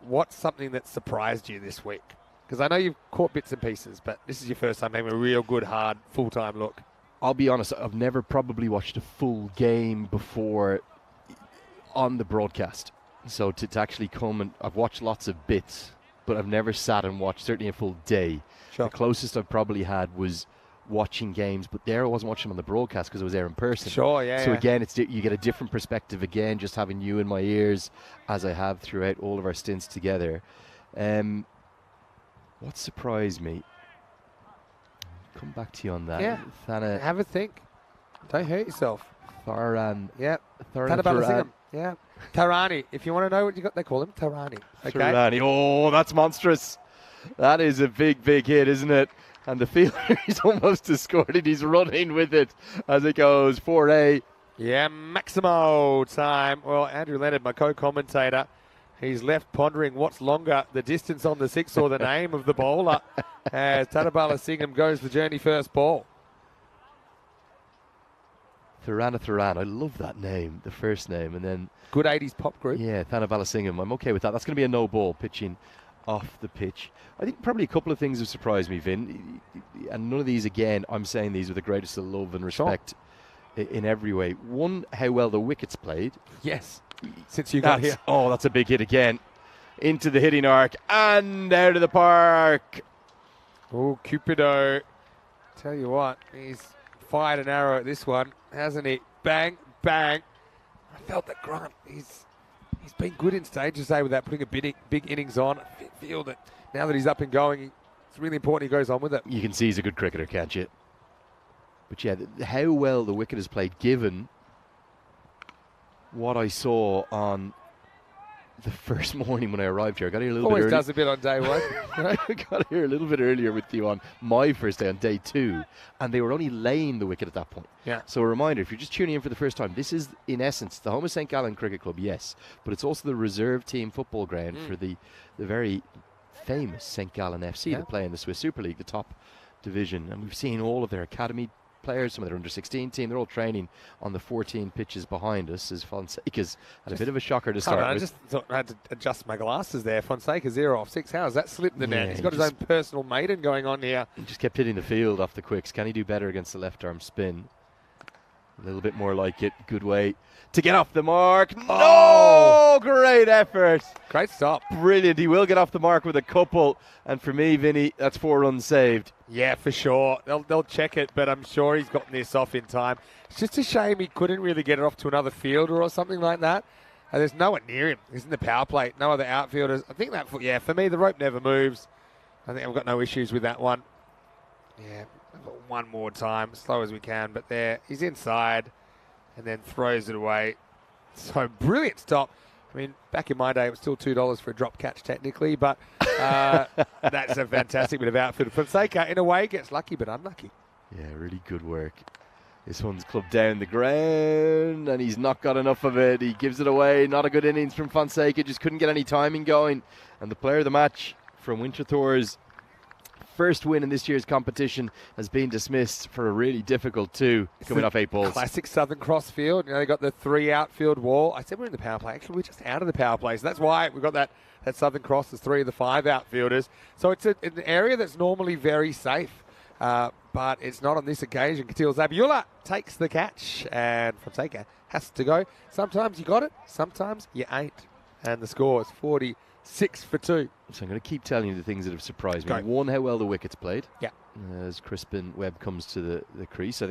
What's something that surprised you this week? Because I know you've caught bits and pieces, but this is your first time having a real good, hard, full-time look. I'll be honest, I've never probably watched a full game before on the broadcast. So to actually come and I've watched lots of bits, but I've never sat and watched certainly a full day. Sure. The closest I've probably had was watching games, but there I wasn't watching them on the broadcast because I was there in person. Sure, yeah. So again, you get a different perspective again, just having you in my ears as I have throughout all of our stints together. What surprised me? Come back to you on that. Yeah. Thana, have a think. Don't hurt yourself. Tharan. Yeah. Tanabalasingam. Yeah. Tarani. If you want to know what they call him, Tarani. Okay. Tarani. Oh, that's monstrous. That is a big, big hit, isn't it? And the fielder is almost to scored it. He's running with it as it goes 4A. Yeah, Maximo time. Well, Andrew Leonard, my co-commentator, he's left pondering what's longer, the distance on the 6 or the name of the bowler, as Tanabalasingam goes the journey first ball. Tharan. I love that name, the first name. And then good 80s pop group. Yeah, Tanabalasingam. I'm okay with that. That's going to be a no ball pitching off the pitch. I think probably a couple of things have surprised me, Vin. And none of these, again, I'm saying these with the greatest of love and respect in every way. One, how well the wickets played. Yes. Since you got here. Oh, that's a big hit again. Into the hitting arc and out of the park. Oh, Cupido. Tell you what, he's fired an arrow at this one, hasn't he? Bang, bang. I felt that grunt. He's been good in stages today without putting a big innings on. I feel that now that he's up and going, it's really important he goes on with it. You can see he's a good cricketer, can't you? But yeah, how well the wicket is played, given what I saw on the first morning when I arrived here. I got here a little bit Always early. does a bit on day one. I got here a little bit earlier with you on my first day, on day 2, and they were only laying the wicket at that point. Yeah. So a reminder, if you're just tuning in for the first time, this is in essence the home of St. Gallen Cricket Club, yes, but it's also the reserve team football ground for the very famous St. Gallen FC that play in the Swiss Super League, the top division. And we've seen all of their academy players, some of their under-16 team, they're all training on the 14 pitches behind us, as Fonseca's had a bit of a shocker to start with. I just thought I had to adjust my glasses there. Fonseca 0 off 6. How has that slipped in the net? Yeah, He's got his own personal maiden going on here. He just kept hitting the field off the quicks. Can he do better against the left arm spin? A little bit more like it. Good way to get off the mark. No! Great effort. Great stop. Brilliant. He will get off the mark with a couple. And for me, Vinny, that's 4 runs saved. Yeah, for sure. They'll check it, but I'm sure he's gotten this off in time. It's just a shame he couldn't really get it off to another fielder or something like that. And there's no one near him. He's in the power play. No other outfielders. I think that, for me, the rope never moves. I think I've got no issues with that one. Yeah, I've got one more time, slow as we can. But there, he's inside and then throws it away. So brilliant stop. I mean, back in my day, it was still $2 for a drop catch technically, but that's a fantastic bit of outfield. Fonseca, in a way, gets lucky but unlucky. Yeah, really good work. This one's clubbed down the ground, and he's not got enough of it. He gives it away. Not a good innings from Fonseca. Just couldn't get any timing going. And the player of the match from Winterthur's first win in this year's competition has been dismissed for a really difficult 2, coming off 8 balls. Classic Southern Cross field. You know, they got the 3 outfield wall. I said we're in the power play. Actually, we're just out of the power play. So that's why we've got that Southern Cross. There's 3 of the 5 outfielders. So it's an area that's normally very safe. But it's not on this occasion. Katil Zabiula takes the catch, and Fonseca has to go. Sometimes you got it, sometimes you ain't. And the score is 46 for 2. So I'm going to keep telling you the things that have surprised me. Go. One, how well the wicket's played. Yeah. As Crispin Webb comes to the crease. I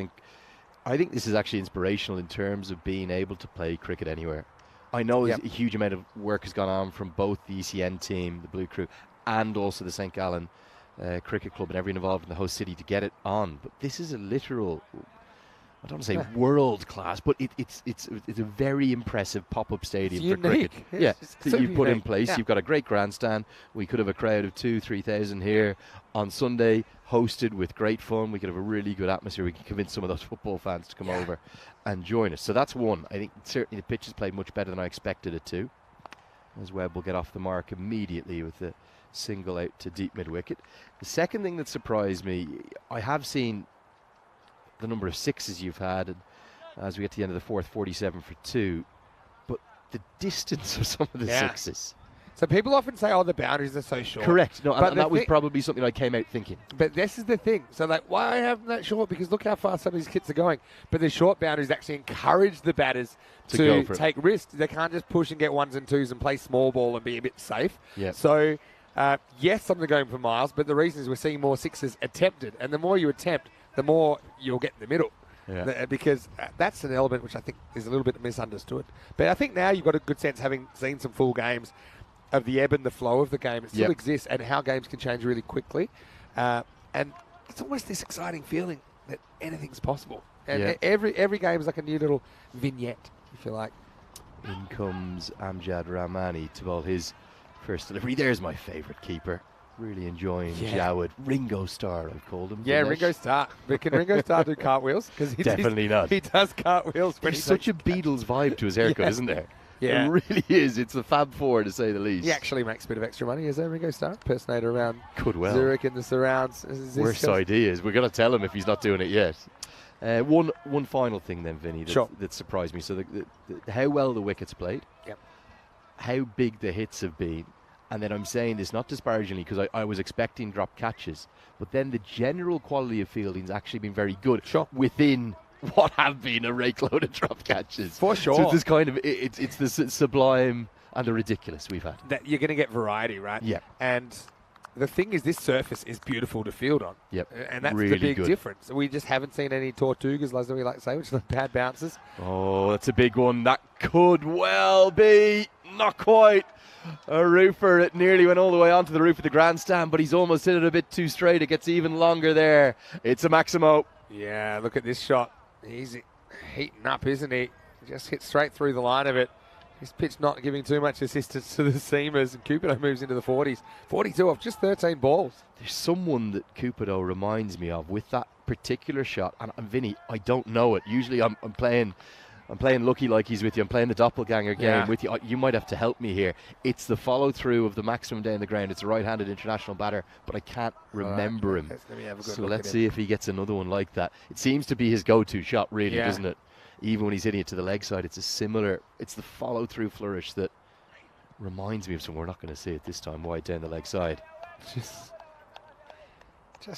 think this is actually inspirational in terms of being able to play cricket anywhere. I know a huge amount of work has gone on from both the ECN team, the Blue Crew, and also the St. Gallen Cricket Club and everyone involved in the host city to get it on. But this is a literal, I don't want to say world class, but it's a very impressive pop-up stadium for cricket. That you put in place. You've got a great grandstand. We could have a crowd of 2,000-3,000 here on Sunday, hosted with great fun. We could have a really good atmosphere. We can convince some of those football fans to come over and join us. So that's one. I think certainly the pitch has played much better than I expected it to. As Webb will get off the mark immediately with the single out to deep mid-wicket. The second thing that surprised me, I have seen the number of 6s you've had, and as we get to the end of the 4th, 47 for 2, but the distance of some of the 6s. So people often say, the boundaries are so short. Correct. No, but and that was probably something I came out thinking. But this is the thing. So why have them that short? Because look how fast some of these kids are going. But the short boundaries actually encourage the batters to take risks. They can't just push and get 1s and 2s and play small ball and be a bit safe. Yeah. So yes, some are going for miles, but the reason is we're seeing more 6s attempted. And the more you attempt, the more you'll get in the middle. Yeah. Because that's an element which I think is a little bit misunderstood. But I think now you've got a good sense, having seen some full games, of the ebb and the flow of the game. It still exists, and how games can change really quickly. And it's almost this exciting feeling that anything's possible. And every game is like a new little vignette, if you like. In comes Amjad Rahmani to bowl his first delivery. There's my favourite keeper. Really enjoying Jawad. Ringo Starr, I've called him. Yeah, Ringo Starr. But can Ringo Starr do cartwheels? Because Definitely not. He does cartwheels. There's such a Beatles vibe to his haircut, isn't there? Yeah. It really is. It's the Fab Four, to say the least. He actually makes a bit of extra money, is there, Ringo Starr? Impersonator around Zurich and the surrounds. Worst ideas. We're going to tell him if he's not doing it yet. One final thing then, Vinny, that surprised me. So how well the wickets played, how big the hits have been, and then I'm saying this not disparagingly because I was expecting drop catches, but then the general quality of fielding's actually been very good within what have been a rake load of drop catches. For sure. So it's this kind of, it's the sublime and the ridiculous we've had. That you're going to get variety, right? Yeah. And the thing is, this surface is beautiful to field on. Yep. And that's really the big good difference. We just haven't seen any Tortugas, as we like to say, which are bad bounces. Oh, that's a big one. That could well be, not quite, a roofer. It nearly went all the way onto the roof of the grandstand, but he's almost hit it a bit too straight. It gets even longer there. It's a Maximo. Yeah, look at this shot. He's heating up, isn't he? Just hit straight through the line of it. His pitch not giving too much assistance to the seamers, and Cupido moves into the 40s. 42 off just 13 balls. There's someone that Cupido reminds me of with that particular shot, and Vinny, I don't know it. Usually I'm playing lucky like he's with you. I'm playing the doppelganger game with you. You might have to help me here. It's the follow through of the maximum day in the ground. It's a right-handed international batter, but I can't remember him. So let's see if he gets another one like that. It seems to be his go-to shot, really, doesn't it? Even when he's hitting it to the leg side, it's the follow-through flourish that reminds me of something. We're not going to see it this time, wide down the leg side. Just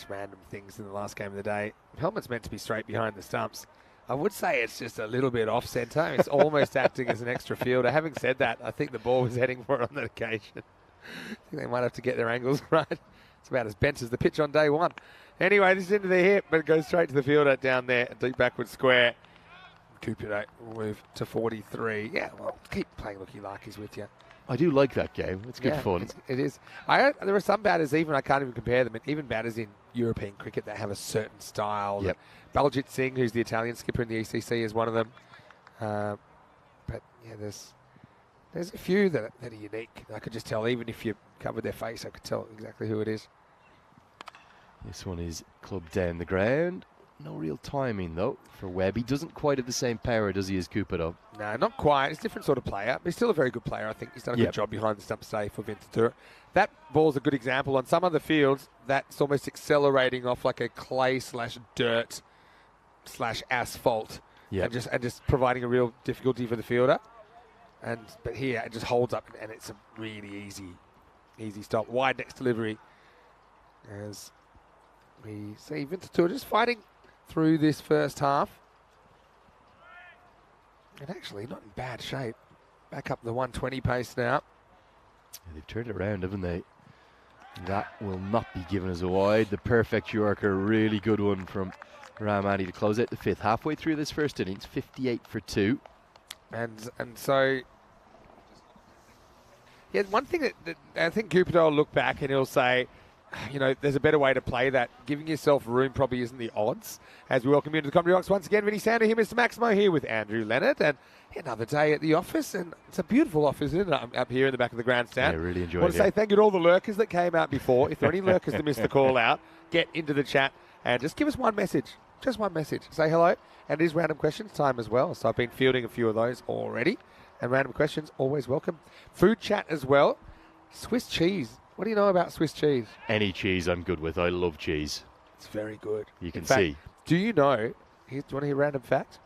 random things in the last game of the day. Helmet's meant to be straight behind the stumps. I would say it's just a little bit off centre. It's almost acting as an extra fielder. Having said that, I think the ball was heading for it on that occasion. I think they might have to get their angles right. It's about as bent as the pitch on day one. Anyway, this is into the hip, but it goes straight to the fielder down there, a deep backward square. Cupido will move to 43. Yeah, well, keep playing looky-likeys with you. I do like that game. It's good fun. It is. There are some batters, even I can't even compare them, and even batters in European cricket that have a certain style. Yep. Baljit Singh, who's the Italian skipper in the ECC, is one of them. But yeah, there's a few that are unique. I could just tell, even if you covered their face, I could tell exactly who it is. This one is clubbed down the ground. No real timing, though, for Webb. He doesn't quite have the same power, does he, as Cupido? No, not quite. He's a different sort of player. But he's still a very good player. I think he's done a good job behind the stumps today for Winterthur. That ball's a good example. On some other fields, that's almost accelerating off like a clay/dirt/asphalt. Yep. And just providing a real difficulty for the fielder. But here, it just holds up, and it's a really easy stop. Wide next delivery. As we see Winterthur just fighting through this first half. And actually not in bad shape. Back up the 120 pace now. Yeah, they've turned it around, haven't they? That will not be given as a wide. The perfect Yorker, really good one from Rahmani to close out the fifth. Halfway through this first innings, 58 for 2. And so, yeah, one thing that I think Cupido will look back and he'll say, you know, there's a better way to play that. Giving yourself room probably isn't the odds. As we welcome you into the comedy box once again, Vinny Sander here, Mr. Maximo here with Andrew Leonard, and another day at the office, and it's a beautiful office, isn't it, up here in the back of the grandstand. Yeah, really enjoyed it. I want to say thank you to all the lurkers that came out before. If there are any lurkers that missed the call out, get into the chat and just give us one message. Just one message. Say hello. And it is random questions time as well. So I've been fielding a few of those already. And random questions, always welcome. Food chat as well. Swiss cheese. What do you know about Swiss cheese? Any cheese I'm good with. I love cheese. It's very good. You can In fact, see. Do you know, do you want to hear a random fact?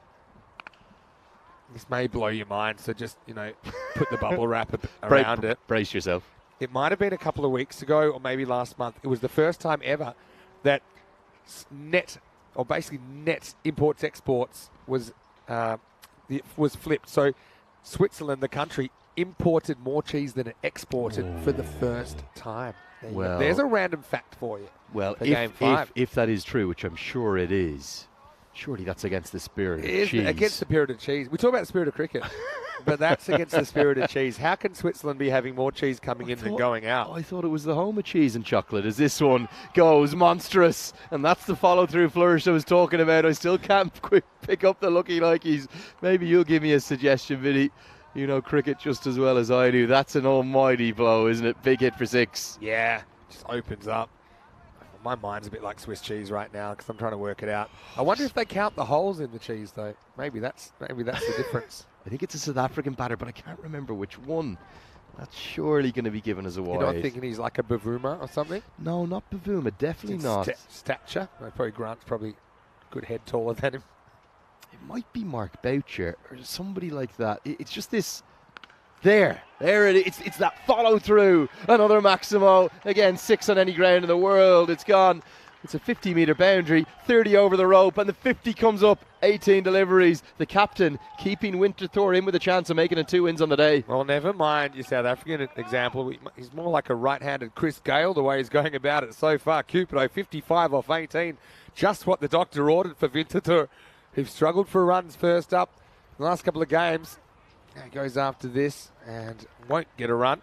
This may blow your mind, so just, you know, put the bubble wrap around it. Brace yourself. It might have been a couple of weeks ago or maybe last month. It was the first time ever that net imports exports was flipped. So Switzerland, the country, imported more cheese than it exported for the first time. There's a random fact for you. Well, if that is true, which I'm sure it is, surely that's against the spirit of cheese. Against the spirit of cheese. We talk about the spirit of cricket, but that's against the spirit of cheese. How can Switzerland be having more cheese coming in than going out? I thought it was the home of cheese and chocolate, as this one goes monstrous. And that's the follow-through flourish I was talking about. I still can't pick up the lucky likeys. Maybe you'll give me a suggestion, Vinny. You know cricket just as well as I do. That's an almighty blow, isn't it? Big hit for 6. Yeah, just opens up. My mind's a bit like Swiss cheese right now because I'm trying to work it out. I wonder if they count the holes in the cheese, though. Maybe that's the difference. I think it's a South African batter, but I can't remember which one. That's surely going to be given as a wide. You're not thinking he's like a Bavuma or something? No, not Bavuma. Definitely not. Stature? Grant's probably a good head taller than him. It might be Mark Boucher or somebody like that. It's just this. There it is. It's that follow through. Another Maximo. Again, 6 on any ground in the world. It's gone. It's a 50-metre boundary, 30 over the rope, and the 50 comes up. 18 deliveries. The captain keeping Winterthur in with a chance of making it 2 wins on the day. Well, never mind your South African example. He's more like a right-handed Chris Gale the way he's going about it so far. Cupido, 55 off 18. Just what the doctor ordered for Winterthur, who've struggled for runs first up in the last couple of games. He goes after this and won't get a run.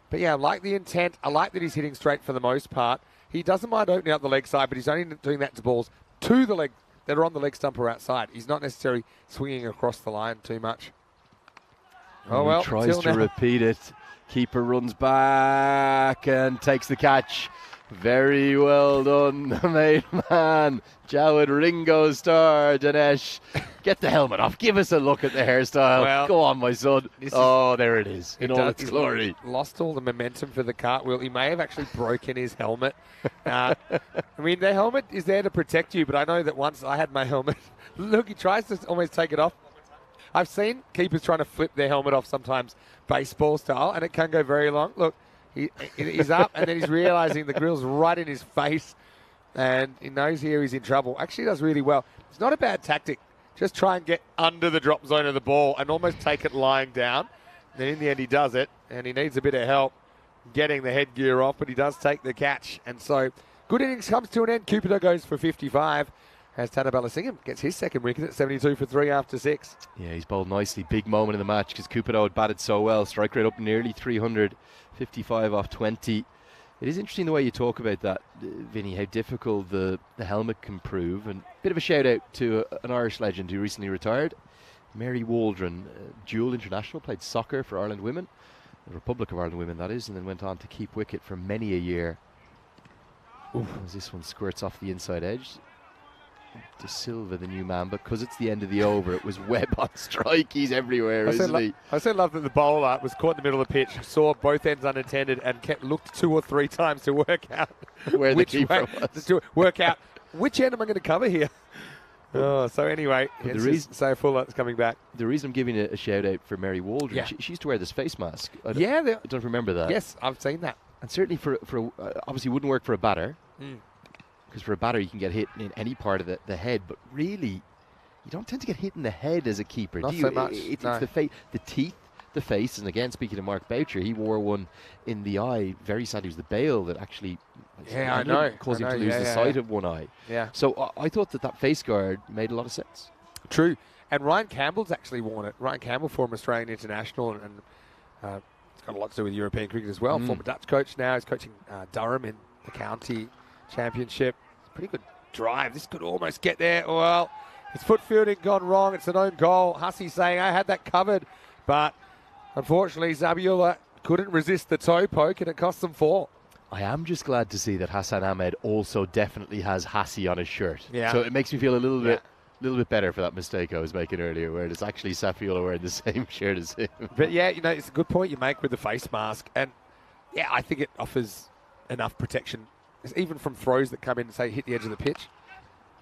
But yeah, I like the intent. I like that he's hitting straight for the most part. He doesn't mind opening up the leg side, but he's only doing that to balls to the leg that are on the leg stump or outside. He's not necessarily swinging across the line too much. Oh, well. He tries to repeat it. Keeper runs back and takes the catch. Very well done, the main man. Jawed Ringo Star, Dinesh. Get the helmet off. Give us a look at the hairstyle. Well, go on, my son. Oh, there it is. In all its glory. Lost all the momentum for the cartwheel. He may have actually broken his helmet. I mean, the helmet is there to protect you, but I know that once I had my helmet, look, he tries to almost take it off. I've seen keepers trying to flip their helmet off sometimes, baseball style, and it can go very long. Look, he's up, and then he's realising the grill's right in his face, and he knows here he's in trouble. Actually, he does really well. It's not a bad tactic. Just try and get under the drop zone of the ball and almost take it lying down. And then in the end, he does it, and he needs a bit of help getting the headgear off, but he does take the catch. And so, good innings comes to an end. Cupido goes for 55. As Tanner Balasingham gets his second wicket at 72 for 3 after 6. Yeah, he's bowled nicely. Big moment in the match because Cupido had batted so well. Strike rate up nearly 300, 55 off 20. It is interesting the way you talk about that, Vinny, how difficult the helmet can prove. And a bit of a shout out to an Irish legend who recently retired, Mary Waldron, dual international, played soccer for Ireland women, the Republic of Ireland women that is, and then went on to keep wicket for many a year. As this one squirts off the inside edge. De Silva, the new man, because it's the end of the over. It was Webb on strike. He's everywhere, isn't he? I so love that the bowler was caught in the middle of the pitch, saw both ends unintended, and looked 2 or 3 times to work out where the keeper was. To work out which end am I going to cover here. So anyway, Say Fuller's coming back. The reason I'm giving a shout out for Mary Waldron, she used to wear this face mask. I don't remember that. Yes, I've seen that. And certainly for obviously wouldn't work for a batter. Because for a batter, you can get hit in any part of the head, but really, you don't tend to get hit in the head as a keeper. Not so much. It's the face, the teeth, the face, and again, speaking of Mark Boucher, he wore one in the eye. Very sad, it was the bail that actually caused him to lose the sight of one eye. Yeah. So I thought that face guard made a lot of sense. True. And Ryan Campbell's actually worn it. Ryan Campbell, former Australian international, and it's got a lot to do with European cricket as well. Former Dutch coach now. He's coaching Durham in the county championship. Pretty good drive. This could almost get there. Well, his foot fielding gone wrong. It's an own goal. Hussey saying, I had that covered. But unfortunately, Zabiola couldn't resist the toe poke, and it cost them 4. I am just glad to see that Hassan Ahmed also definitely has Hussey on his shirt. Yeah. So it makes me feel a little bit better for that mistake I was making earlier, where it's actually Safiola wearing the same shirt as him. But yeah, it's a good point you make with the face mask. And yeah, I think it offers enough protection, even from throws that come in and, say, hit the edge of the pitch.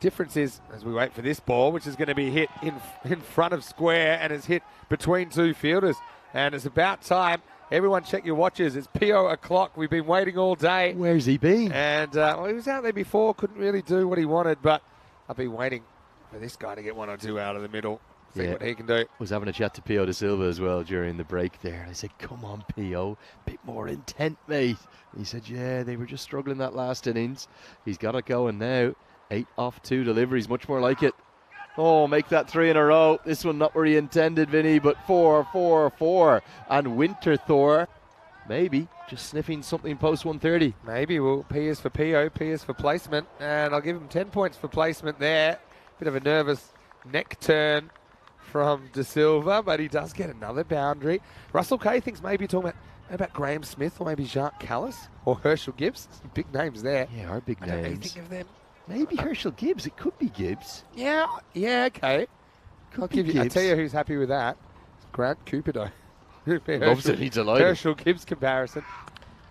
Difference is, as we wait for this ball, which is going to be hit in front of square and is hit between 2 fielders. And it's about time. Everyone check your watches. It's PO o'clock. We've been waiting all day. Where's he been? And he was out there before, couldn't really do what he wanted, but I've been waiting for this guy to get 1 or 2 out of the middle. See what he can do. Was having a chat to P.O. De Silva as well during the break there. I said, come on, P.O., bit more intent, mate. He said, yeah, they were just struggling that last innings. He's got it going now. 8 off 2 deliveries, much more like it. Oh, make that 3 in a row. This one not where he intended, Vinny, but 4, 4, 4. And Winterthur, maybe, just sniffing something post 130. Maybe. Well, P is for P.O., P is for placement. And I'll give him 10 points for placement there. Bit of a nervous neck turn from De Silva, but he does get another boundary. Russell Kay thinks maybe talking about Graham Smith or maybe Jacques Callis or Herschel Gibbs. Some big names there. Yeah, our big names. I don't really think of them. Maybe Herschel Gibbs. It could be Gibbs. Yeah, okay. I'll tell you who's happy with that. Grant Cupido. Loves it. He's delighted. Herschel Gibbs comparison.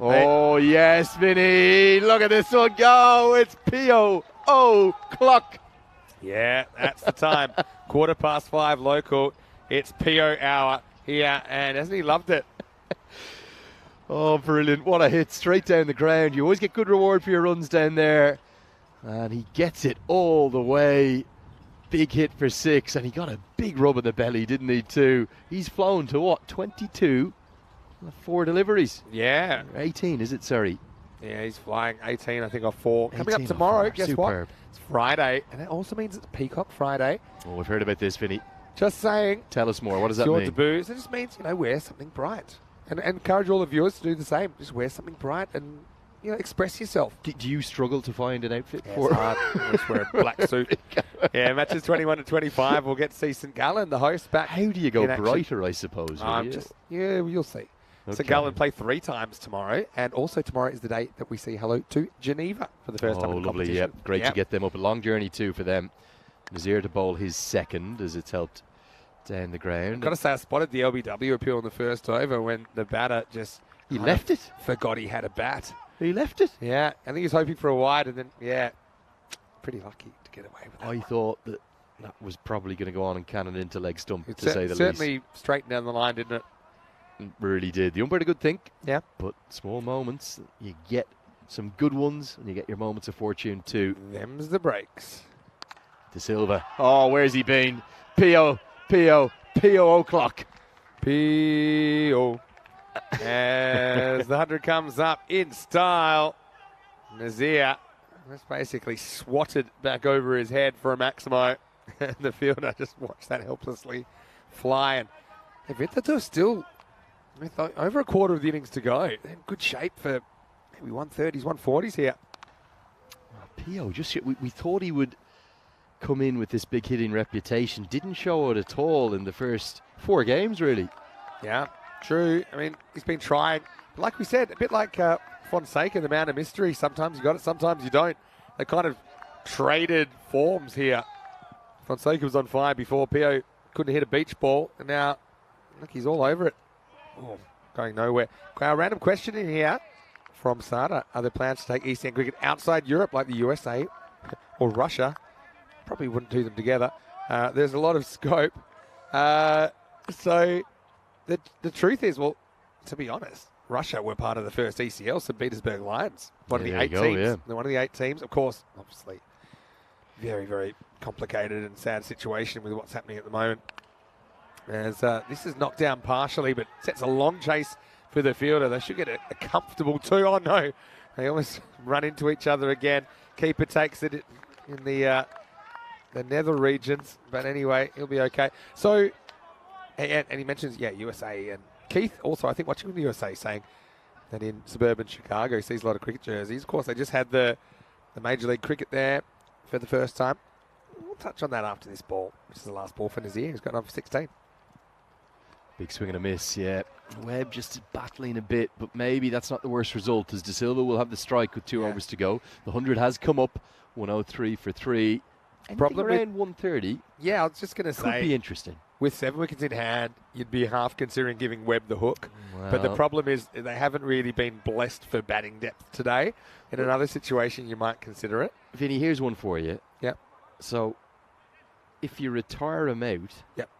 Oh, yes, Vinny. Look at this one go. It's P.O. o'clock. Yeah, that's the time. 5:15 local. It's PO hour here, and hasn't he loved it? Oh, brilliant. What a hit straight down the ground. You always get good reward for your runs down there. And he gets it all the way. Big hit for 6, and he got a big rub in the belly, didn't he, too? He's flown to what, 22? 4 deliveries. Yeah. 18, is it? Sorry. Yeah, he's flying 18, I think, off 4. Coming up tomorrow, guess what? It's Friday, and that also means it's Peacock Friday. Oh, we've heard about this, Vinny. Just saying. Tell us more. What does that mean? Your debut. So it just means, wear something bright. And encourage all the viewers to do the same. Just wear something bright and express yourself. Do you struggle to find an outfit Yeah, for it's hard. I just wear a black suit. Yeah, matches 21 to 25. We'll get to see St Gallen, the host, back. How do you go in action. brighter, I suppose? will you? You'll see. Okay. St Gallen play 3 times tomorrow, and also tomorrow is the day that we say hello to Geneva for the first time in the lovely, competition. yep. Great to get them up. A long journey too for them. Nazir to bowl his second as it's helped down the ground. I've got to say, I spotted the LBW appeal in the first over when the batter just He left it. forgot he had a bat. He left it. Yeah, I think he was hoping for a wide, and then, pretty lucky to get away with that. I thought that was probably going to go on and cannon into leg stump, It to say the certainly straightened down the line, didn't it? least. Really did. The umpire had a good think. Yeah. But small moments, you get some good ones, and you get your moments of fortune too. Them's the breaks. De Silva. Oh, where's he been? P.O. O'Clock. P.O. As the 100 comes up in style, Nazir just basically swatted back over his head for a Maximo. And the fielder just watched that helplessly fly. And Winterthur still, with over a quarter of the innings to go, they're in good shape for maybe 130s, 140s here. P.O. we thought he would come in with this big hitting reputation. Didn't show it at all in the first 4 games, really. Yeah, true. I mean, he's been trying. Like we said, a bit like Fonseca, the man of mystery. Sometimes you got it, sometimes you don't. They kind of traded forms here. Fonseca was on fire before. P.O. couldn't hit a beach ball, and now, look, he's all over it. Oh, going nowhere. Our random question in here from Sada. Are there plans to take ECN cricket outside Europe like the USA or Russia? Probably wouldn't do them together. There's a lot of scope. So the truth is, well, to be honest, Russia were part of the first ECL, St. Petersburg Lions. One of the 8 teams. Yeah. They're one of the 8 teams. Of course, obviously, very, very complicated and sad situation with what's happening at the moment. As this is knocked down partially, but sets a long chase for the fielder. They should get a comfortable 2. Oh, no. They almost run into each other again. Keeper takes it in the nether regions. But anyway, he'll be okay. So, and he mentions, USA. And Keith also, I think, watching the USA, saying that in suburban Chicago, he sees a lot of cricket jerseys. Of course, they just had the Major League Cricket there for the first time. We'll touch on that after this ball, which is the last ball for Nazir. He's got on for 16. Big swing and a miss, yeah. Webb just battling a bit, but maybe that's not the worst result, as De Silva will have the strike with 2 overs to go. The 100 has come up, 103 for 3. Problem around 130. Yeah, I was just going to say, Could be interesting. with 7 wickets in hand, you'd be half considering giving Webb the hook. Well, But the problem is they haven't really been blessed for batting depth today. In another situation, you might consider it. Vinny, here's one for you. Yep. So, if you retire him out, Yep.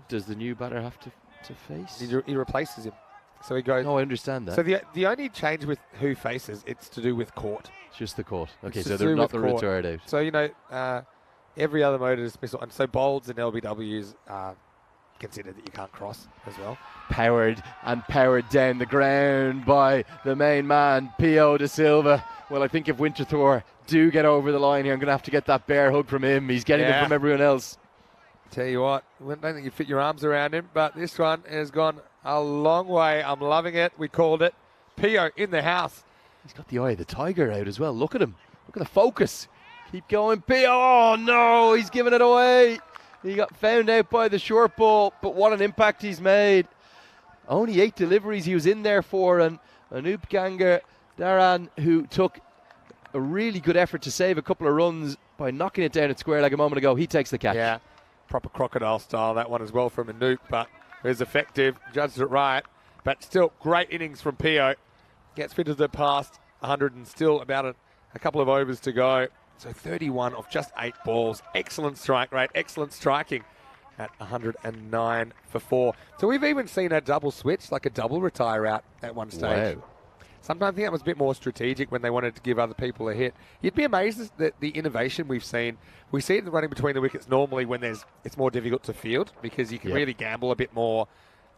does the new batter have to face? He replaces him. So he goes. No, I understand that. So the only change with who faces, it's to do with court. It's just the court. Okay, It's so to they're do not with the court. retired out. So, every other mode of dismissal. And so bolds and LBWs are considered that you can't cross as well. Powered down the ground by the main man, P.O. De Silva. Well, I think if Winterthur do get over the line here, I'm going to have to get that bear hug from him. He's getting it from everyone else. Tell you what, I don't think you fit your arms around him, but this one has gone a long way. I'm loving it. We called it. P.O. in the house. He's got the eye of the tiger out as well. Look at him. Look at the focus. Keep going, P.O. Oh, no, he's giving it away. He got found out by the short ball, but what an impact he's made. Only 8 deliveries he was in there for, and Anup Ganga Dharan, who took a really good effort to save a couple of runs by knocking it down at square leg a moment ago. He takes the catch. Yeah, proper crocodile style, that one as well from Anup, but it was effective. Judged it right, but still great innings from P.O. Gets fit to the past 100 and still about a couple of overs to go. So 31 of just 8 balls. Excellent strike rate, excellent striking at 109 for 4. So we've even seen a double switch, like a double retire out at one stage. Wow. Sometimes I think that was a bit more strategic when they wanted to give other people a hit. You'd be amazed at the innovation we've seen. We see it running between the wickets normally when it's more difficult to field because you can really gamble a bit more,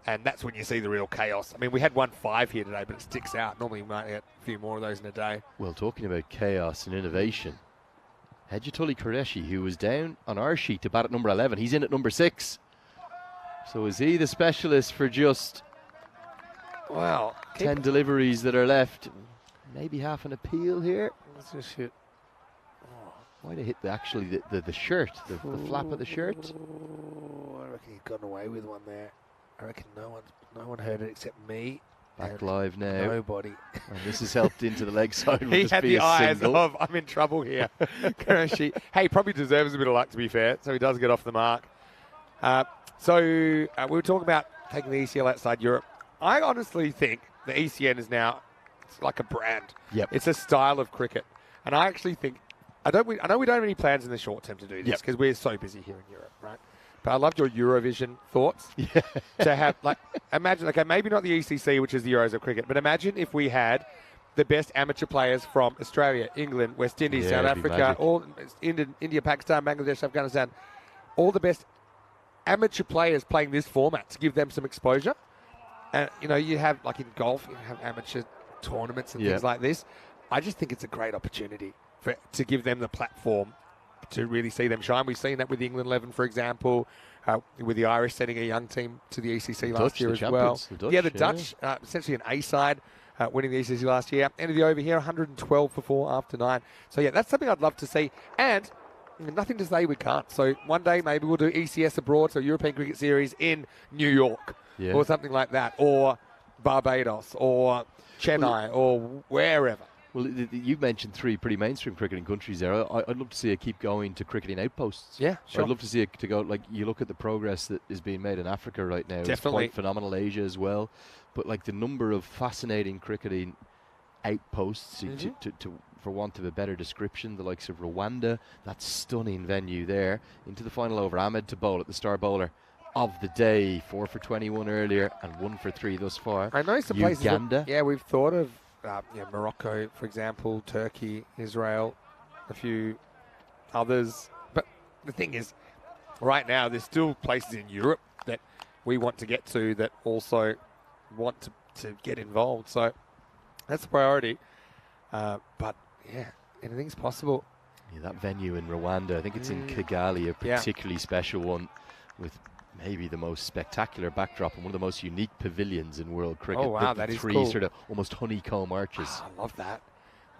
and that's when you see the real chaos. I mean, we had 1-5 here today, but it sticks out. Normally we might get a few more of those in a day. Well, talking about chaos and innovation, Hedjatulli Qureshi, who was down on our sheet to bat at number 11, he's in at number 6. So is he the specialist for just Well, 10 deliveries that are left. Maybe half an appeal here. Let's just hit. Might have hit the shirt, the flap of the shirt. I reckon he's gotten away with one there. I reckon no one heard it except me. Back live now. Nobody. And this has helped into the leg side. He had the eyes of, I'm in trouble here. Karashi. Hey, probably deserves a bit of luck, to be fair, so he does get off the mark. We were talking about taking the ECL outside Europe. I honestly think the ECN is now, it's like a brand. Yep. It's a style of cricket. And I actually think, I know we don't have any plans in the short term to do this because we're so busy here in Europe, right? But I loved your Eurovision thoughts. Yeah. To have, imagine, okay, maybe not the ECC, which is the Euros of cricket, but imagine if we had the best amateur players from Australia, England, West Indies, South Africa, all India, Pakistan, Bangladesh, Afghanistan, all the best amateur players playing this format to give them some exposure. And, you have, like in golf, you have amateur tournaments and things like this. I just think it's a great opportunity to give them the platform to really see them shine. We've seen that with the England 11, for example, with the Irish sending a young team to the ECC last year as well. The Dutch, essentially an A side, winning the ECC last year. End of the over here, 112 for 4 after 9. So, that's something I'd love to see. And nothing to say we can't. So, one day maybe we'll do ECS abroad, so European Cricket Series in New York or something like that, or Barbados or Chennai or wherever. Well, you've mentioned 3 pretty mainstream cricketing countries there. I'd love to see it keep going to cricketing outposts. Yeah, sure. I'd love to see it to go, you look at the progress that is being made in Africa right now. Definitely. It's quite phenomenal. Asia as well. But, the number of fascinating cricketing outposts, for want of a better description, the likes of Rwanda, that stunning venue there. Into the final over, Ahmed to bowl at the star bowler of the day. 4 for 21 earlier and 1 for 3 thus far. I know some Uganda. places. We've thought of Morocco, for example, Turkey, Israel, a few others. But the thing is, right now, there's still places in Europe that we want to get to that also want to get involved. So that's a priority. But, anything's possible. Yeah, that venue in Rwanda, I think it's in Kigali, a particularly special one with maybe the most spectacular backdrop and one of the most unique pavilions in world cricket. Oh, wow, the that is 3 cool. sort of almost honeycomb arches. I love that.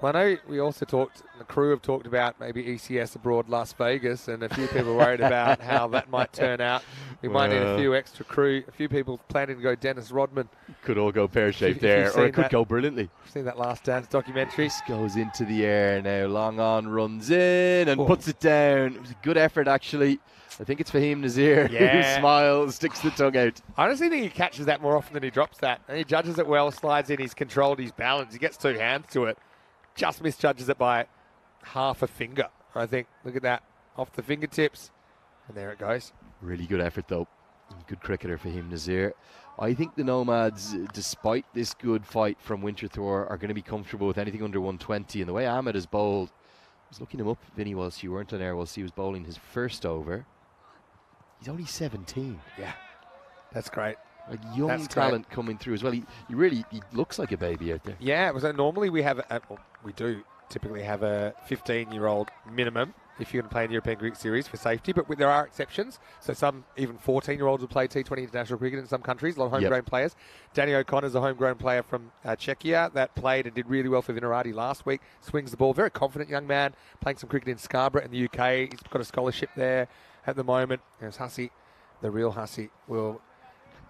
Well, I know we also the crew have talked about maybe ECS abroad Las Vegas, and a few people worried about how that might turn out. We might need a few extra crew, a few people planning to go Dennis Rodman. Could all go pear-shaped there, or it could go brilliantly. I've seen that Last Dance documentary. This goes into the air now. Long on runs in and puts it down. It was a good effort, actually. I think it's Fahim Nazir who smiles, sticks the tongue out. I honestly think he catches that more often than he drops that. And he judges it well, slides in, he's controlled his balance. He gets 2 hands to it. Just misjudges it by half a finger, I think. Look at that. Off the fingertips. And there it goes. Really good effort, though. Good cricketer Fahim Nazir. I think the Nomads, despite this good fight from Winterthur, are going to be comfortable with anything under 120. And the way Ahmed has bowled, I was looking him up, Vinny, whilst you weren't on air, whilst he was bowling his first over. He's only 17. Yeah, that's great. A young talent coming through as well. He looks like a baby out there. Yeah, so normally we have, we do typically have a 15-year-old minimum if you're going to play in the European Cricket Series for safety, but there are exceptions. So some even 14-year-olds will play T20 international cricket in some countries, a lot of homegrown players. Danny O'Connor's a homegrown player from Czechia that played and did really well for Vinarati last week. Swings the ball, very confident young man, playing some cricket in Scarborough in the UK. He's got a scholarship there at the moment. There's Hussey, the real Hussey, will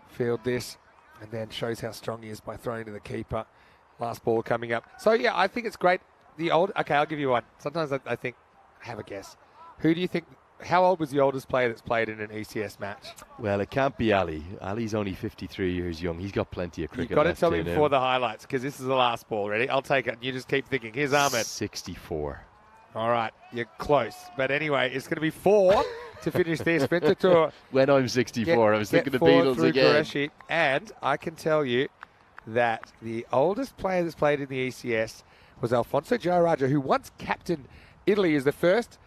field this and then shows how strong he is by throwing to the keeper. Last ball coming up. So, I think it's great. Okay, I'll give you one. Sometimes I think, have a guess. Who do you think, how old was the oldest player that's played in an ECS match? Well, it can't be Ali. Ali's only 53 years young. He's got plenty of cricket. You've got to tell me before the highlights, because this is the last ball. Ready? I'll take it. You just keep thinking. Here's Ahmed. 64. All right, you're close. But anyway, it's going to be 4 to finish this. Winterthur. When I'm 64, I was thinking the Beatles again. Qureshi. And I can tell you that the oldest player that's played in the ECS was Alfonso Jayaraja, who once captained Italy, is the first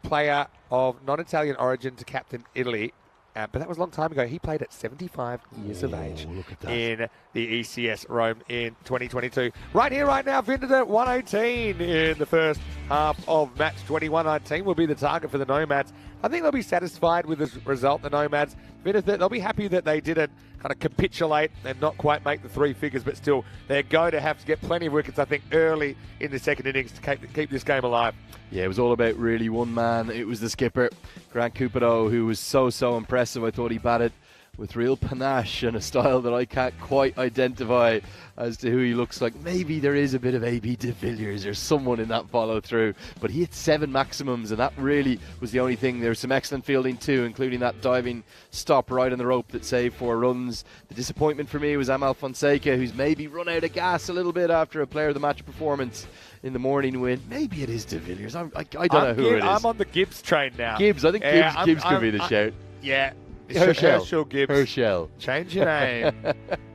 player of non-Italian origin to captain Italy. But that was a long time ago. He played at 75 years of age in the ECS Rome in 2022. Right here, right now, Winterthur 118 in the first half of match 21-19 will be the target for the Nomads. I think they'll be satisfied with this result, the Nomads. Winterthur, they'll be happy that they didn't kind of capitulate and not quite make the three figures, but still they're going to have to get plenty of wickets, I think, early in the second innings to keep this game alive. Yeah, it was all about really one man. It was the skipper, Grant Cupido, who was so impressive. I thought he batted with real panache and a style that I can't quite identify as to who he looks like. Maybe there is a bit of A.B. de Villiers or someone in that follow through, but he hit 7 maximums, and that really was the only thing. There was some excellent fielding too, including that diving stop right on the rope that saved 4 runs. The disappointment for me was Amal Fonseca, who's maybe run out of gas a little bit after a player of the match performance in the morning win. Maybe it is de Villiers. I don't know who it is. I'm on the Gibbs train now. Gibbs, I think Gibbs could be the shout. Yeah. Herschel Gibbs. Herschel. Change your name.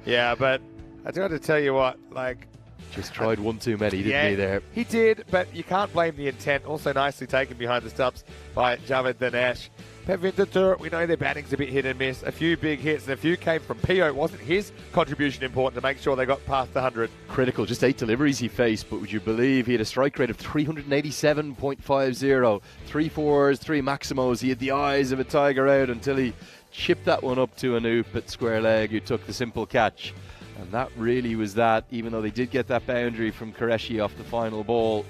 Yeah, but I do have to tell you what, like... Just tried one too many, didn't he there? He did, but you can't blame the intent. Also nicely taken behind the stumps by Javed Danesh. Winterthur, we know their batting's a bit hit and miss. A few big hits and a few came from Pio. Wasn't his contribution important to make sure they got past the 100? Critical. Just 8 deliveries he faced, but would you believe he had a strike rate of 387.50. 3 fours, 3 maximos. He had the eyes of a tiger out until he chipped that one up to Anoop at square leg, who took the simple catch. And that really was that, even though they did get that boundary from Qureshi off the final ball.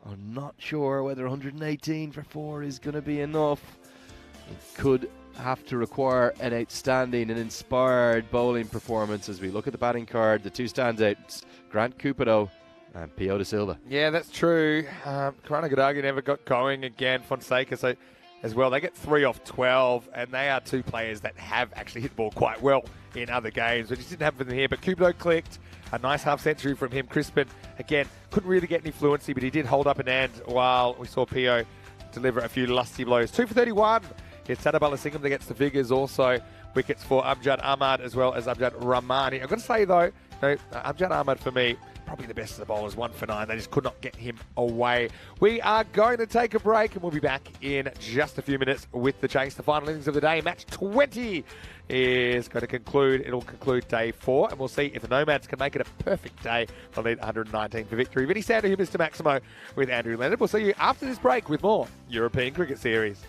I'm not sure whether 118 for 4 is going to be enough. It could have to require an outstanding and inspired bowling performance. As we look at the batting card, the 2 standouts, Grant Cupido and Pio de Silva. Yeah, that's true. Karana Gadagi never got going again. Fonseca, so as well, they get 3 off 12, and they are 2 players that have actually hit the ball quite well in other games, but just didn't happen here. But Cupido clicked, a nice half century from him. Crispin, again, couldn't really get any fluency, but he did hold up an end while we saw Pio deliver a few lusty blows. 2 for 31. It's Sadabala Singham that gets the figures. Also, wickets for Amjad Ahmad as well as Amjad Rahmani. I've got to say, though, Amjad Ahmad, for me, probably the best of the bowlers, 1 for 9. They just could not get him away. We are going to take a break, and we'll be back in just a few minutes with the chase. The final innings of the day, match 20, is going to conclude. It'll conclude day 4, and we'll see if the Nomads can make it a perfect day. They'll need 119 for victory. Vinny Sander here, Mr. Maximo, with Andrew Leonard. We'll see you after this break with more European Cricket Series.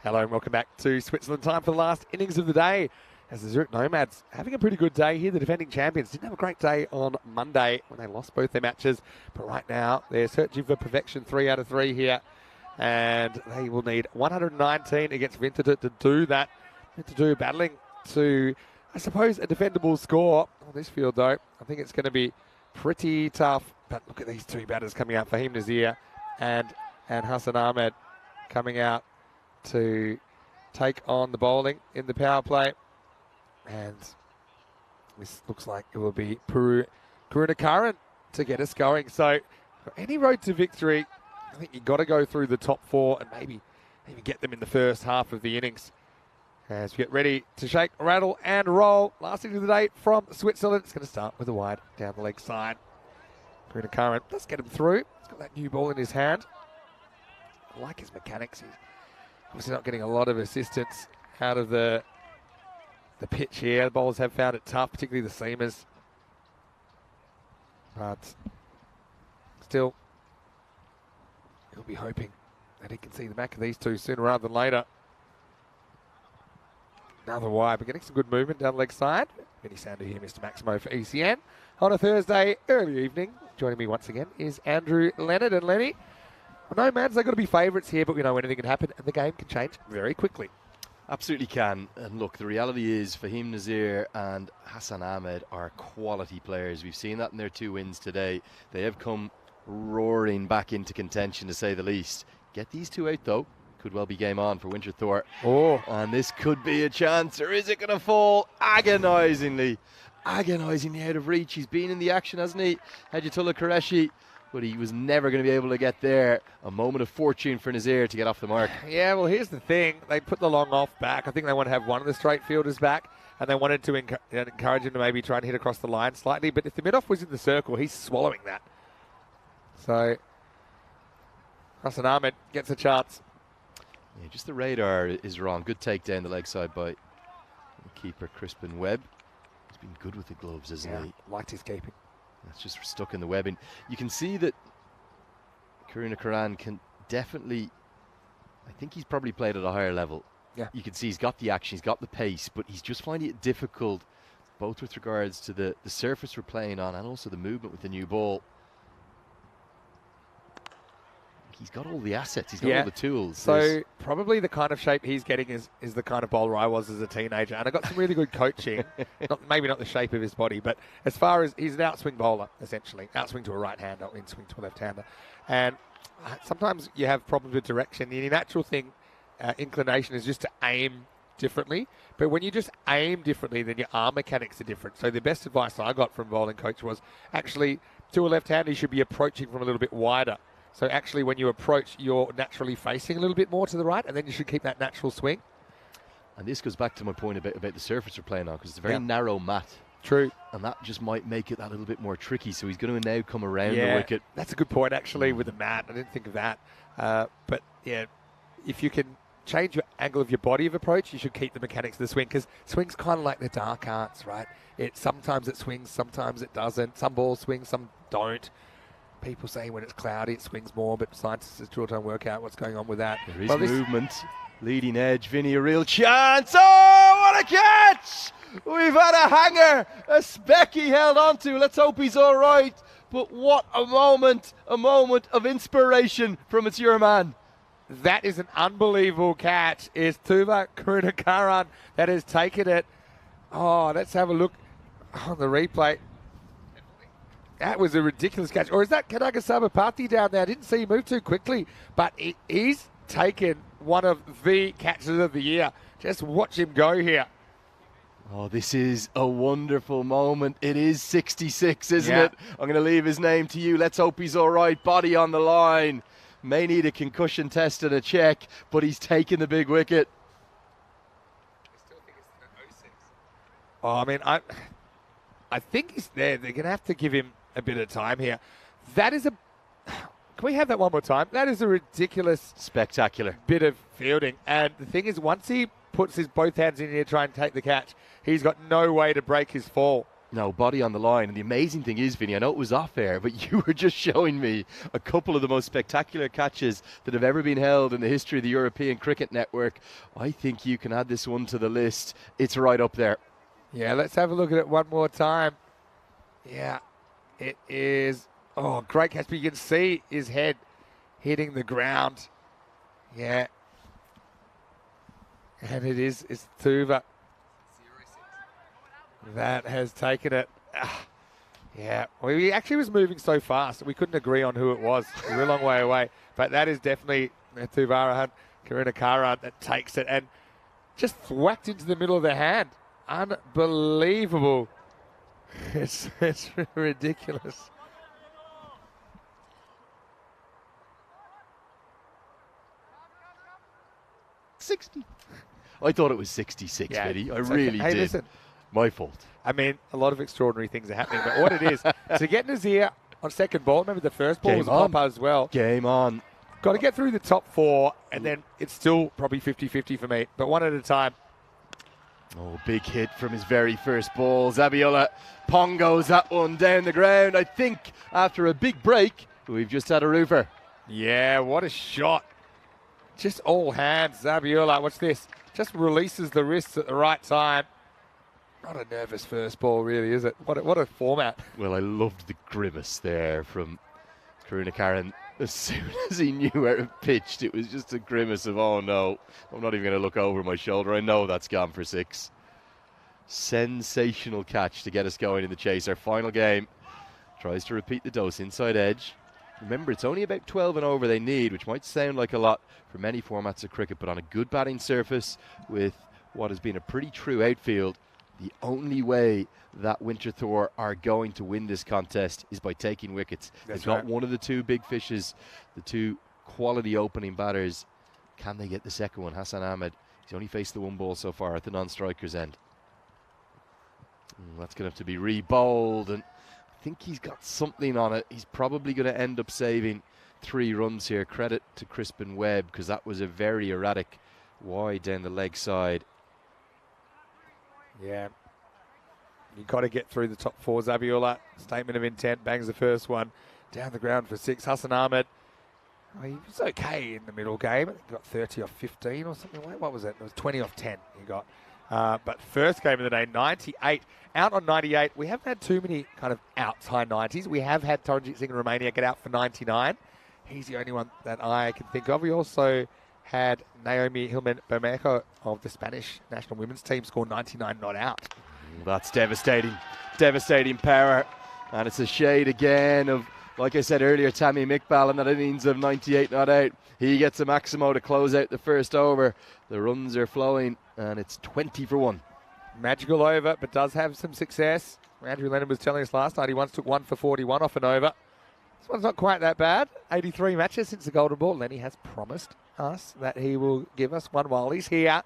Hello and welcome back to Switzerland. Time for the last innings of the day. As the Zurich Nomads having a pretty good day here. The defending champions didn't have a great day on Monday when they lost both their matches. But right now they're searching for perfection, 3 out of 3 here. And they will need 119 against Winterthur to do that. Winterthur battling to, I suppose, a defendable score on this field though. I think it's going to be pretty tough. But look at these two batters coming out, Fahim Nazir and Hassan Ahmed coming out to take on the bowling in the power play. And this looks like it will be Karunakaran to get us going. So for any road to victory, I think you've got to go through the top 4 and maybe get them in the first half of the innings. As we get ready to shake, rattle and roll. Last inning of the day from Switzerland. It's going to start with a wide down the leg side. Karunakaran, let's get him through. He's got that new ball in his hand. I like his mechanics. He's obviously not getting a lot of assistance out of the pitch here. The bowlers have found it tough, particularly the seamers. But still, he'll be hoping that he can see the back of these two sooner rather than later. Another wide, but getting some good movement down the leg side. Vinny Sandu here, Mr. Maximo for ECN. On a Thursday early evening, joining me once again is Andrew Leonard. And Lenny, well, Nomads, they've got to be favourites here, but we know anything can happen and the game can change very quickly. Absolutely can. And look, the reality is Fahim Nazir and Hassan Ahmed are quality players. We've seen that in their 2 wins today. They have come roaring back into contention, to say the least. Get these 2 out, though. Could well be game on for Winterthur. Oh. And this could be a chance. Or is it going to fall agonisingly out of reach? He's been in the action, hasn't he? Hejatullah Qureshi. But he was never going to be able to get there. A moment of fortune for Nazir to get off the mark. Yeah, well, here's the thing. They put the long off back. I think they want to have one of the straight fielders back, and they wanted to encourage him to maybe try and hit across the line slightly. But if the mid-off was in the circle, he's swallowing that. So Hassan Ahmed gets a chance. Yeah, just the radar is wrong. Good take down the leg side by keeper Crispin Webb. He's been good with the gloves, hasn't he? Liked his keeping. That's just stuck in the webbing. You can see that Karunakaran can definitely, I think he's probably played at a higher level. Yeah. You can see he's got the action, he's got the pace, but he's just finding it difficult, both with regards to the surface we're playing on and also the movement with the new ball. He's got all the assets, he's got all the tools. So probably the kind of shape he's getting is the kind of bowler I was as a teenager. And I got some really good coaching. Maybe not the shape of his body, but as far as he's an outswing bowler, essentially. Outswing to a right-hander, in-swing to a left-hander. And sometimes you have problems with direction. The natural thing, inclination, is just to aim differently. But when you just aim differently, then your arm mechanics are different. So the best advice I got from bowling coach was actually to a left-hander, you should be approaching from a little bit wider. So actually, when you approach, you're naturally facing a little bit more to the right, and then you should keep that natural swing. And this goes back to my point about the surface we're playing on, because it's a very narrow mat. True. And that just might make it that little bit more tricky. So he's going to now come around the wicket. That's a good point, actually, with the mat. I didn't think of that. But, yeah, if you can change your angle of your body of approach, you should keep the mechanics of the swing, because swing's kind of like the dark arts, right? Sometimes it swings, sometimes it doesn't. Some balls swing, some don't. People say when it's cloudy it swings more, but scientists still don't work out what's going on with that. There is movement. Leading edge, Vinny, a real chance. Oh, what a catch! We've had a hanger. A speck he held on to. Let's hope he's all right. But what a moment of inspiration from It's Your Man. That is an unbelievable catch. It's Tuva Karunakaran that has taken it. Oh, let's have a look on the replay. That was a ridiculous catch. Or is that Kanagasama Pati down there? I didn't see him move too quickly, but he's taken one of the catches of the year. Just watch him go here. Oh, this is a wonderful moment. It is 66, isn't it? I'm going to leave his name to you. Let's hope he's all right. Body on the line. May need a concussion test and a check, but he's taken the big wicket. Oh, I mean, I think he's there. They're going to have to give him a bit of time here. That is a... Can we have that one more time? That is a ridiculous... Spectacular. ...bit of fielding. And the thing is, once he puts his both hands in here to try and take the catch, he's got no way to break his fall. No, body on the line. And the amazing thing is, Vinny, I know it was off air, but you were just showing me a couple of the most spectacular catches that have ever been held in the history of the European Cricket Network. I think you can add this one to the list. It's right up there. Yeah, let's have a look at it one more time. Yeah, it is. Oh, great catch. But you can see his head hitting the ground. Yeah. And it's Thuva that has taken it. Yeah, well, he actually was moving so fast we couldn't agree on who it was. We're a long way away. But that is definitely Thuvarahan Karunakaran that takes it and just whacked into the middle of the hand. Unbelievable. It's ridiculous. I thought it was 66, Yeah, Vinny. I it's really okay. Hey, did. listen. My fault. I mean, a lot of extraordinary things are happening, but what it is, to get Nazir on second ball, remember the first ball Game was a on. popper as well. Game on. Got to get through the top four, and then it's still probably 50-50 for me, but one at a time. Oh, big hit from his very first ball. Zabiola pongos that one down the ground. I think after a big break, we've just had a roofer. Yeah, what a shot. Just all hands. Zabiola, watch this. Just releases the wrists at the right time. Not a nervous first ball, really, is it? What a format. Well, I loved the grimace there from Karunakaran. As soon as he knew where it pitched, it was just a grimace of, oh no, I'm not even going to look over my shoulder. I know that's gone for 6. Sensational catch to get us going in the chase. Our final game tries to repeat the dose inside edge. Remember, it's only about 12 and over they need, which might sound like a lot for many formats of cricket, but on a good batting surface with what has been a pretty true outfield, the only way that Winterthur are going to win this contest is by taking wickets. They've got one of the two big fishes, the two quality opening batters. Can they get the second one? Hassan Ahmed, he's only faced the one ball so far at the non-striker's end. That's going to have to be re-bowled, and I think he's got something on it. He's probably going to end up saving 3 runs here. Credit to Crispin Webb, because that was a very erratic wide down the leg side. Yeah. You've got to get through the top 4. Zabiola, statement of intent, bangs the first one. Down the ground for 6. Hassan Ahmed, he was okay in the middle game. I think he got 30 off 15 or something like that. What was it? It was 20 off 10 he got. But first game of the day, 98. Out on 98. We haven't had too many kind of outs high 90s. We have had Taranjit Singh in Romania get out for 99. He's the only one that I can think of. We also had Naomi Hillman Bermejo of the Spanish national women's team score 99 not out. That's devastating. Devastating power. And it's a shade again of, like I said earlier, Tammy Miqbal in that innings of 98 not out. He gets a Maximo to close out the first over. The runs are flowing, and it's 20 for 1. Magical over, but does have some success. Andrew Lennon was telling us last night he once took 1 for 41 off an over. This one's not quite that bad. 83 matches since the Golden Ball. Lenny has promised us that he will give us one while he's here.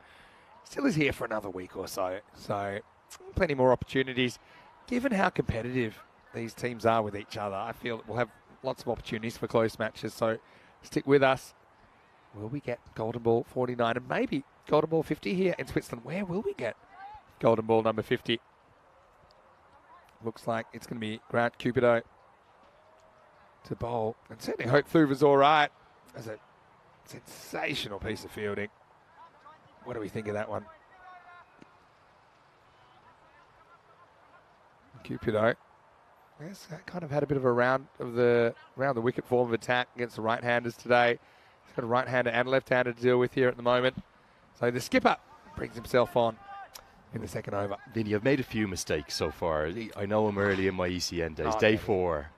Still is here for another week or so. So plenty more opportunities. Given how competitive these teams are with each other, I feel we'll have lots of opportunities for close matches. So stick with us. Will we get Golden Ball 49 and maybe Golden Ball 50 here in Switzerland? Where will we get Golden Ball number 50? Looks like it's going to be Grant Cupido to bowl. And certainly hope Thuva's all right. That's a sensational piece of fielding. What do we think of that one? Cupido. Yes, kind of had a bit of a round the wicket form of attack against the right-handers today. He's got a right-hander and a left-hander to deal with here at the moment. So the skipper brings himself on in the second over. Vinny, I've made a few mistakes so far. I know him early in my ECN days, day 4.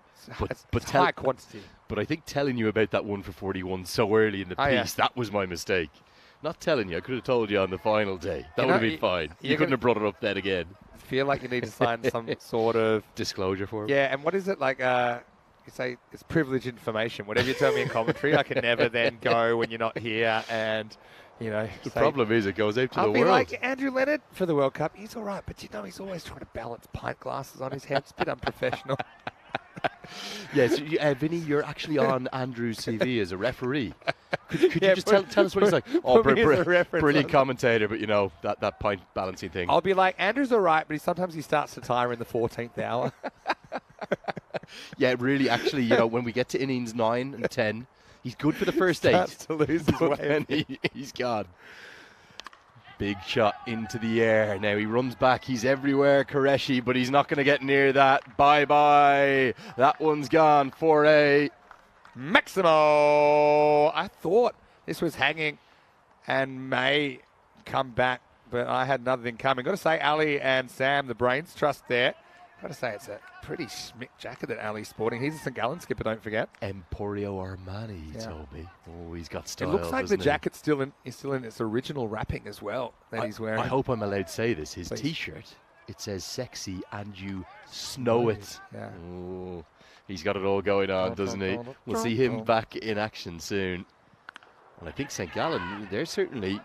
It's high quantity. But I think telling you about that 1 for 41 so early in the piece, that was my mistake. Not telling you, I could have told you on the final day. That would have been fine. You couldn't have brought it up then again. Feel like you need to sign some sort of disclosure form. Yeah, and what is it like? You say it's privileged information. Whatever you tell me in commentary, I can never then go when you're not here. And you know, the problem is it goes out to I'll the be world. like Andrew Leonard for the World Cup. He's all right, but you know he's always trying to balance pint glasses on his head. It's a bit unprofessional. Yes, Vinny, you're actually on Andrew's CV as a referee. Could you just tell us what he's like? Oh, brilliant commentator, but you know, that point balancing thing. I'll be like, Andrew's all right, but sometimes he starts to tire in the 14th hour. Yeah, really, actually, you know, when we get to innings 9 and 10, he's good for the first 8. Starts to lose his way. He's gone. Big shot into the air. Now he runs back. He's everywhere, Qureshi, but he's not going to get near that. Bye-bye. That one's gone for a Maximo. I thought this was hanging and may come back, but I had another thing coming. Got to say, Ali and Sam, the brains trust there. Got to say, it's a pretty schmick jacket that Ali's sporting. He's a St. Gallen skipper, don't forget. Emporio Armani, he told me. Oh, he's got style. It looks like the jacket's still in its original wrapping as well that he's wearing. I hope I'm allowed to say this. His T-shirt, it says "sexy" and you snow it. Yeah. Oh, he's got it all going on, doesn't he? We'll see him back in action soon. And I think St. Gallen, they're certainly.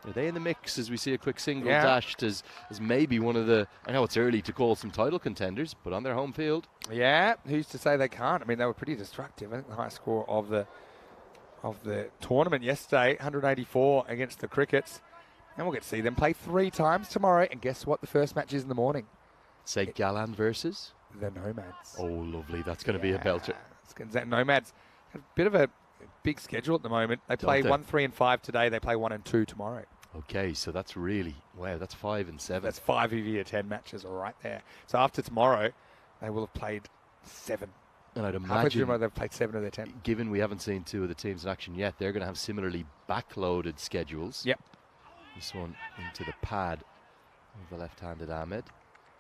Are they in the mix as we see a quick single dashed as maybe one of the, I know it's early to call some title contenders, but on their home field. Yeah, who's to say they can't? I mean, they were pretty destructive. I think the high score of the tournament yesterday, 184 against the Crickets. And we'll get to see them play 3 times tomorrow. And guess what the first match is in the morning? St. Gallen versus? The Nomads. Oh, lovely. That's going to be a belter. Nomads have a bit of a big schedule at the moment. They play 1, 3, and 5 today. They play 1 and 2 tomorrow. Okay, so that's really, wow, that's 5 and 7. That's 5 of your 10 matches right there. So after tomorrow, they will have played 7. And I'd imagine they've played 7 of their 10. Given we haven't seen 2 of the teams in action yet, they're going to have similarly backloaded schedules. Yep. This one into the pad of the left-handed Ahmed.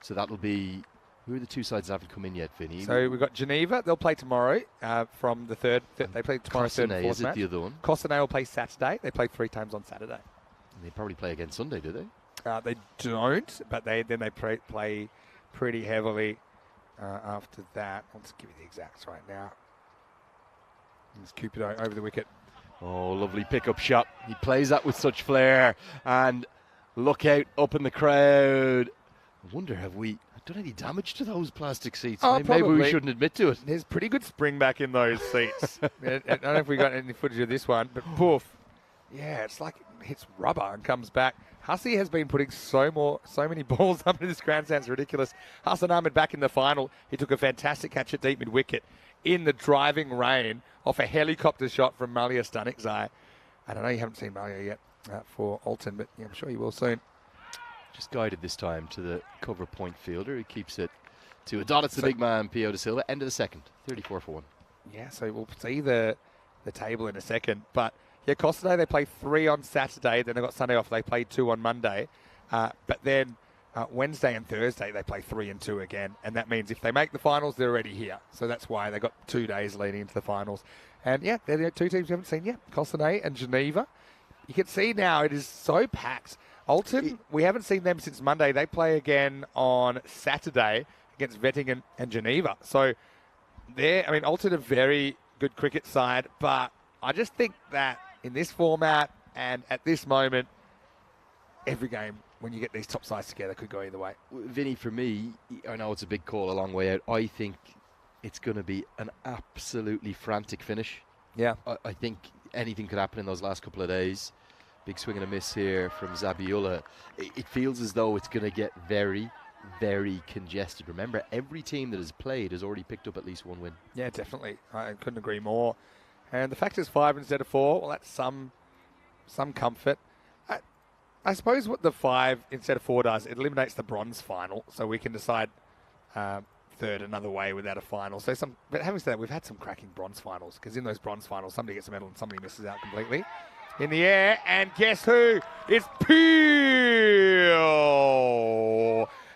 So that'll be, who are the 2 sides that haven't come in yet, Vinny? So we've got Geneva. They'll play tomorrow from the third. They play tomorrow, Cossonay, 3rd and 4th is it match. the other one? Cossonay will play Saturday. They play 3 times on Saturday. And they probably play again Sunday, do they? They don't, but they play pretty heavily after that. I'll just give you the exacts right now. It's Cupido over the wicket. Oh, lovely pickup shot. He plays that with such flair. And look out up in the crowd. I wonder, have we done any damage to those plastic seats? Maybe we shouldn't admit to it. There's pretty good spring back in those seats. I don't know if we got any footage of this one, but poof. Yeah, it's like it hits rubber and comes back. Hussey has been putting so many balls up into this grandstand. It's ridiculous. Hassan Ahmed back in the final. He took a fantastic catch at deep mid-wicket in the driving rain off a helicopter shot from Malia Stanikzai. I don't know, you haven't seen Malia yet for Alton, but yeah, I'm sure you will soon. Just guided this time to the cover point fielder. He keeps it to a dot. It's the big man, Pio da Silva. End of the second, 34 for 1. Yeah, so we'll see the table in a second, but yeah, Costa, they play 3 on Saturday. Then they've got Sunday off. They play 2 on Monday. But then Wednesday and Thursday, they play 3 and 2 again. And that means if they make the finals, they're already here. So that's why they got 2 days leading into the finals. And yeah, they're the 2 teams we haven't seen yet. Costa and Geneva. You can see now it is so packed. Alton, we haven't seen them since Monday. They play again on Saturday against Wettingen and Geneva. So Alton a very good cricket side, but I just think that in this format and at this moment, every game, when you get these top sides together, could go either way. Vinny, for me, I know it's a big call a long way out. I think it's going to be an absolutely frantic finish. Yeah. I think anything could happen in those last couple of days. Big swing and a miss here from Zabiullah. It feels as though it's going to get very, very congested. Remember, every team that has played has already picked up at least 1 win. Yeah, definitely. I couldn't agree more. And the fact is 5 instead of 4, well, that's some comfort. I suppose what the 5 instead of 4 does, it eliminates the bronze final, so we can decide third another way without a final. But having said that, we've had some cracking bronze finals, because in those bronze finals, somebody gets a medal and somebody misses out completely. In the air, and guess who? It's Peel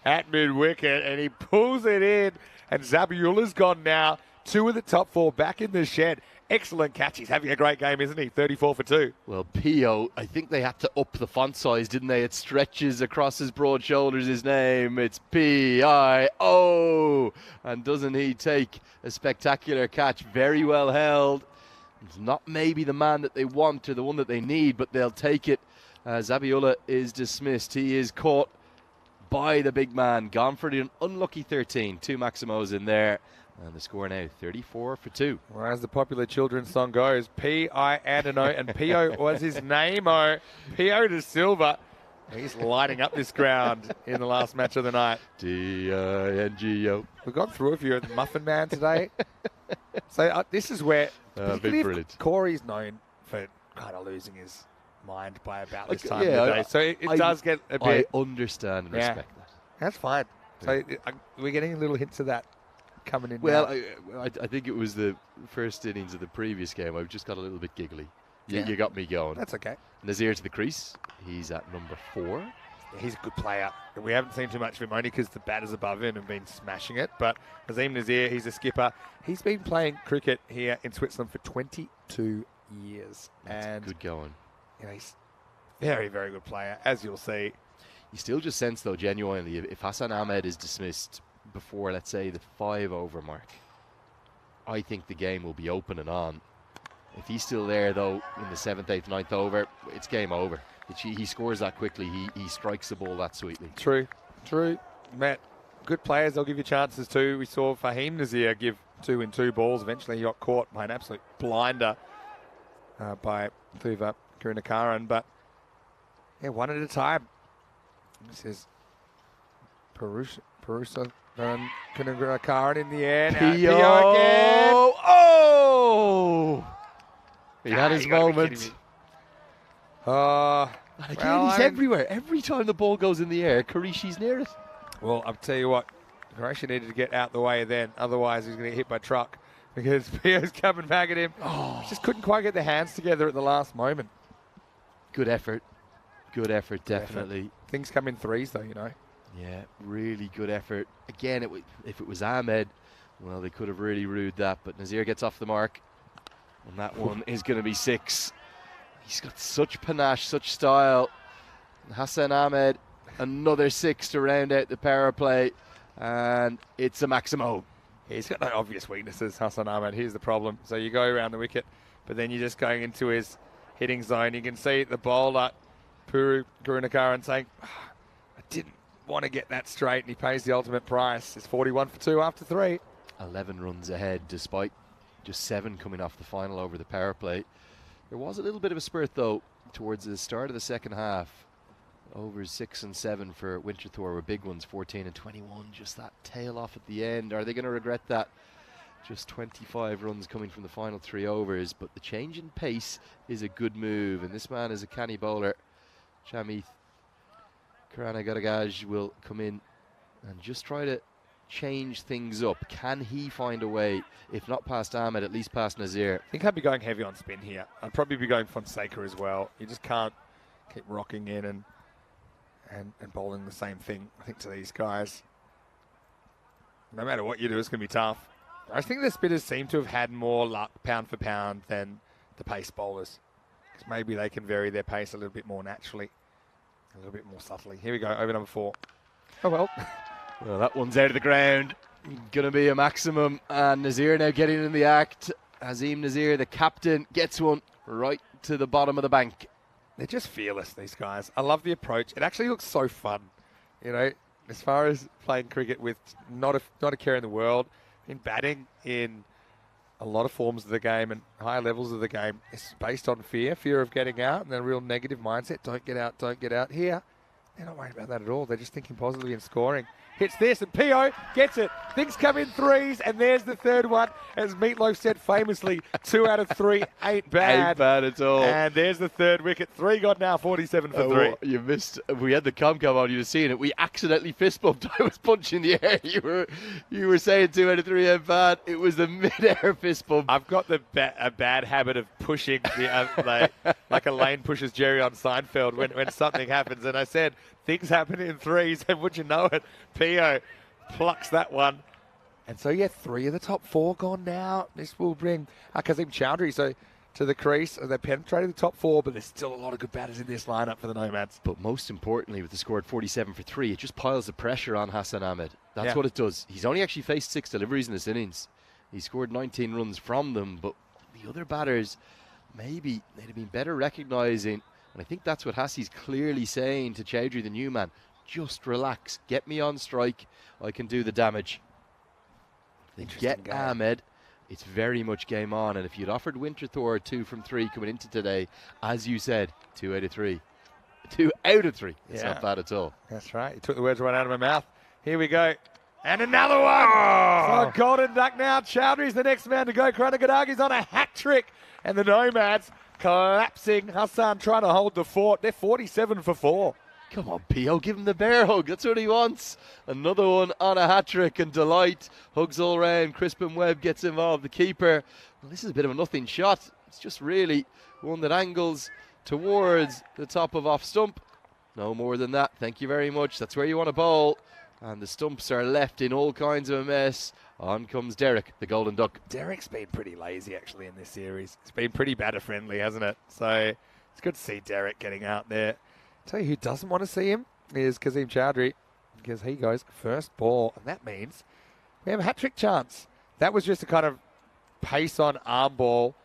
at mid-wicket, and he pulls it in, and Zabiullah's gone now. 2 of the top 4 back in the shed. Excellent catch. He's having a great game, isn't he? 34 for 2. Well, Pio, I think they had to up the font size, didn't they? It stretches across his broad shoulders, his name. It's P-I-O. And doesn't he take a spectacular catch? Very well held. It's not maybe the man that they want or the one that they need, but they'll take it. Zabiullah is dismissed. He is caught by the big man. Gone for the unlucky 13. 2 Maximos in there. And the score now 34 for 2. Well, as the popular children's song goes, P.I. Andono, and P.O. was his name-o. P.O. de Silva. He's lighting up this ground in the last match of the night. D-I-N-G-O. We've gone through a few of the Muffin Man today. So this is where big brilliant. Corey's known for kind of losing his mind by about this time yeah, of the day. So it does get a bit... I understand and respect that. That's fine. So we're getting little hints of that coming in. Well, now. I think it was the first innings of the previous game. I've just got a little bit giggly. Yeah. You got me going. That's okay. Nazir to the crease. He's at number 4. Yeah, he's a good player. We haven't seen too much of him only because the batters above him have been smashing it. But Nazim Nazir, he's a skipper. He's been playing cricket here in Switzerland for 22 years. That's good going. You know, he's a very, very good player, as you'll see. You still just sense, though, genuinely, if Hassan Ahmed is dismissed before, let's say, the 5-over mark, I think the game will be open and on. If he's still there, though, in the 7th, 8th, 9th over, it's game over. He scores that quickly. He strikes the ball that sweetly. True. Matt, good players, they'll give you chances too. We saw Fahim Nazir give 2 in 2 balls. Eventually he got caught by an absolute blinder by Thuva Karunakaran. But, yeah, one at a time. This is Parusa Karunakaran in the air. Now Pio again. Oh! He had his you gotta be moment. kidding me. Again, he's everywhere. Every time the ball goes in the air, Kurishi's near it. Well, I'll tell you what, Croatia needed to get out the way then. Otherwise, he's going to get hit by truck because Pio's coming back at him. Just couldn't quite get their hands together at the last moment. Good effort. Good effort, definitely. Things come in threes, though, you know. Yeah, really good effort. Again, if it was Ahmed, well, they could have really rued that. But Nazir gets off the mark. And that one is going to be 6. He's got such panache, such style. Hassan Ahmed, another 6 to round out the power play. And it's a Maximo. He's got no obvious weaknesses, Hassan Ahmed. Here's the problem. So you go around the wicket, but then you're just going into his hitting zone. You can see the bowler, Puru Karunakaran, saying, I didn't want to get that straight, and he pays the ultimate price. It's 41 for 2 after 3. 11 runs ahead, despite just 7 coming off the final over the power play. There was a little bit of a spurt, though, towards the start of the second half. Overs 6 and 7 for Winterthur were big ones, 14 and 21. Just that tail off at the end. Are they going to regret that? Just 25 runs coming from the final 3 overs. But the change in pace is a good move. And this man is a canny bowler. Chamith Karanagagaj will come in and just try to change things up. Can he find a way, if not past Ahmed, at least past Nazir? I think I'd be going heavy on spin here. I'd probably be going Fonseca as well. You just can't keep rocking in and bowling the same thing, I think, to these guys. No matter what you do, it's going to be tough. I think the spinners seem to have had more luck pound for pound than the pace bowlers. Because maybe they can vary their pace a little bit more naturally, a little bit more subtly. Here we go, over number 4. Oh, well. Well, that one's out of the ground. Going to be a maximum. And Nazir now getting in the act. Azim Nazir, the captain, gets one right to the bottom of the bank. They're just fearless, these guys. I love the approach. It actually looks so fun. You know, as far as playing cricket with not a care in the world, in batting in a lot of forms of the game and higher levels of the game, it's based on fear of getting out and a real negative mindset. Don't get out, don't get out. Here, they're not worried about that at all. They're just thinking positively and scoring. Hits this, and Pio gets it. Things come in threes, and there's the third one. As Meatloaf said famously, 2 out of 3 ain't bad. Ain't bad at all. And there's the third wicket. 3 gone now, 47 for 3. Well, you missed. We had the com on. You'd have seen it. We accidentally fist bumped. I was punching the air. You were saying 2 out of 3 ain't bad. It was the mid-air fist bump. I've got a bad habit of pushing the like Elaine pushes Jerry on Seinfeld when something happens. And I said, things happen in threes, and would you know it, Pio plucks that one. And so, yeah, 3 of the top 4 gone now. This will bring Kazim Chowdhury to the crease. They penetrated the top 4, but there's still a lot of good batters in this lineup for the Nomads. But most importantly, with the score at 47 for 3, it just piles the pressure on Hassan Ahmed. That's what it does. He's only actually faced 6 deliveries in this innings. He scored 19 runs from them, but the other batters, maybe they'd have been better recognising. And I think that's what Hassie's clearly saying to Chowdhury, the new man. Just relax. Get me on strike. I can do the damage. They Interesting get game. Ahmed. It's very much game on. And if you'd offered Winterthur 2 from 3 coming into today, as you said, 2 out of 3. 2 out of 3. It's Yeah. not bad at all. That's right. You took the words right out of my mouth. Here we go. And another one. Oh. So Golden Duck now. Chowdhury's the next man to go. Karanagadagi's on a hat trick. And the Nomads collapsing. Hassan trying to hold the fort. They're 47 for 4. Come on, Pio, give him the bear hug. That's what he wants. Another one on a hat-trick, and Delight hugs all round. Crispin Webb gets involved, the keeper. Well, this is a bit of a nothing shot. It's just really one that angles towards the top of off stump. No more than that. Thank you very much. That's where you want to bowl. And the stumps are left in all kinds of a mess. On comes Derek, the Golden Duck. Derek's been pretty lazy, actually, in this series. It's been pretty batter-friendly, hasn't it? So it's good to see Derek getting out there. Tell you who doesn't want to see him is Kazim Chowdhury, because he goes first ball, and that means we have a hat-trick chance. That was just a kind of pace on arm ball.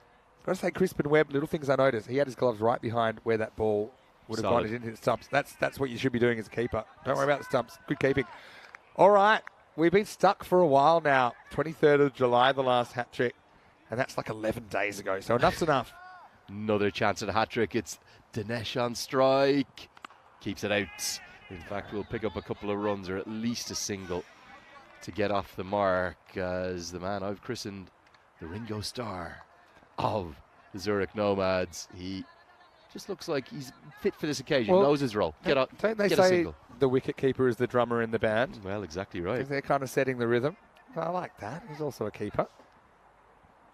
Got to say, Crispin Webb, little things I noticed. He had his gloves right behind where that ball would have gone into the stumps. That's what you should be doing as a keeper. Don't worry about the stumps. Good keeping. All right, we've been stuck for a while now. 23rd of July, the last hat-trick, and that's like 11 days ago, so enough's enough. Another chance at a hat-trick. It's Dinesh on strike. Keeps it out. In fact, we'll pick up a couple of runs or at least a single to get off the mark as the man I've christened the Ringo Starr of the Zurich Nomads. He just looks like he's fit for this occasion. Well, knows his role. Don't they get a say single. the wicket keeper is the drummer in the band? Well, exactly right. 'Cause they're kind of setting the rhythm. I like that. He's also a keeper.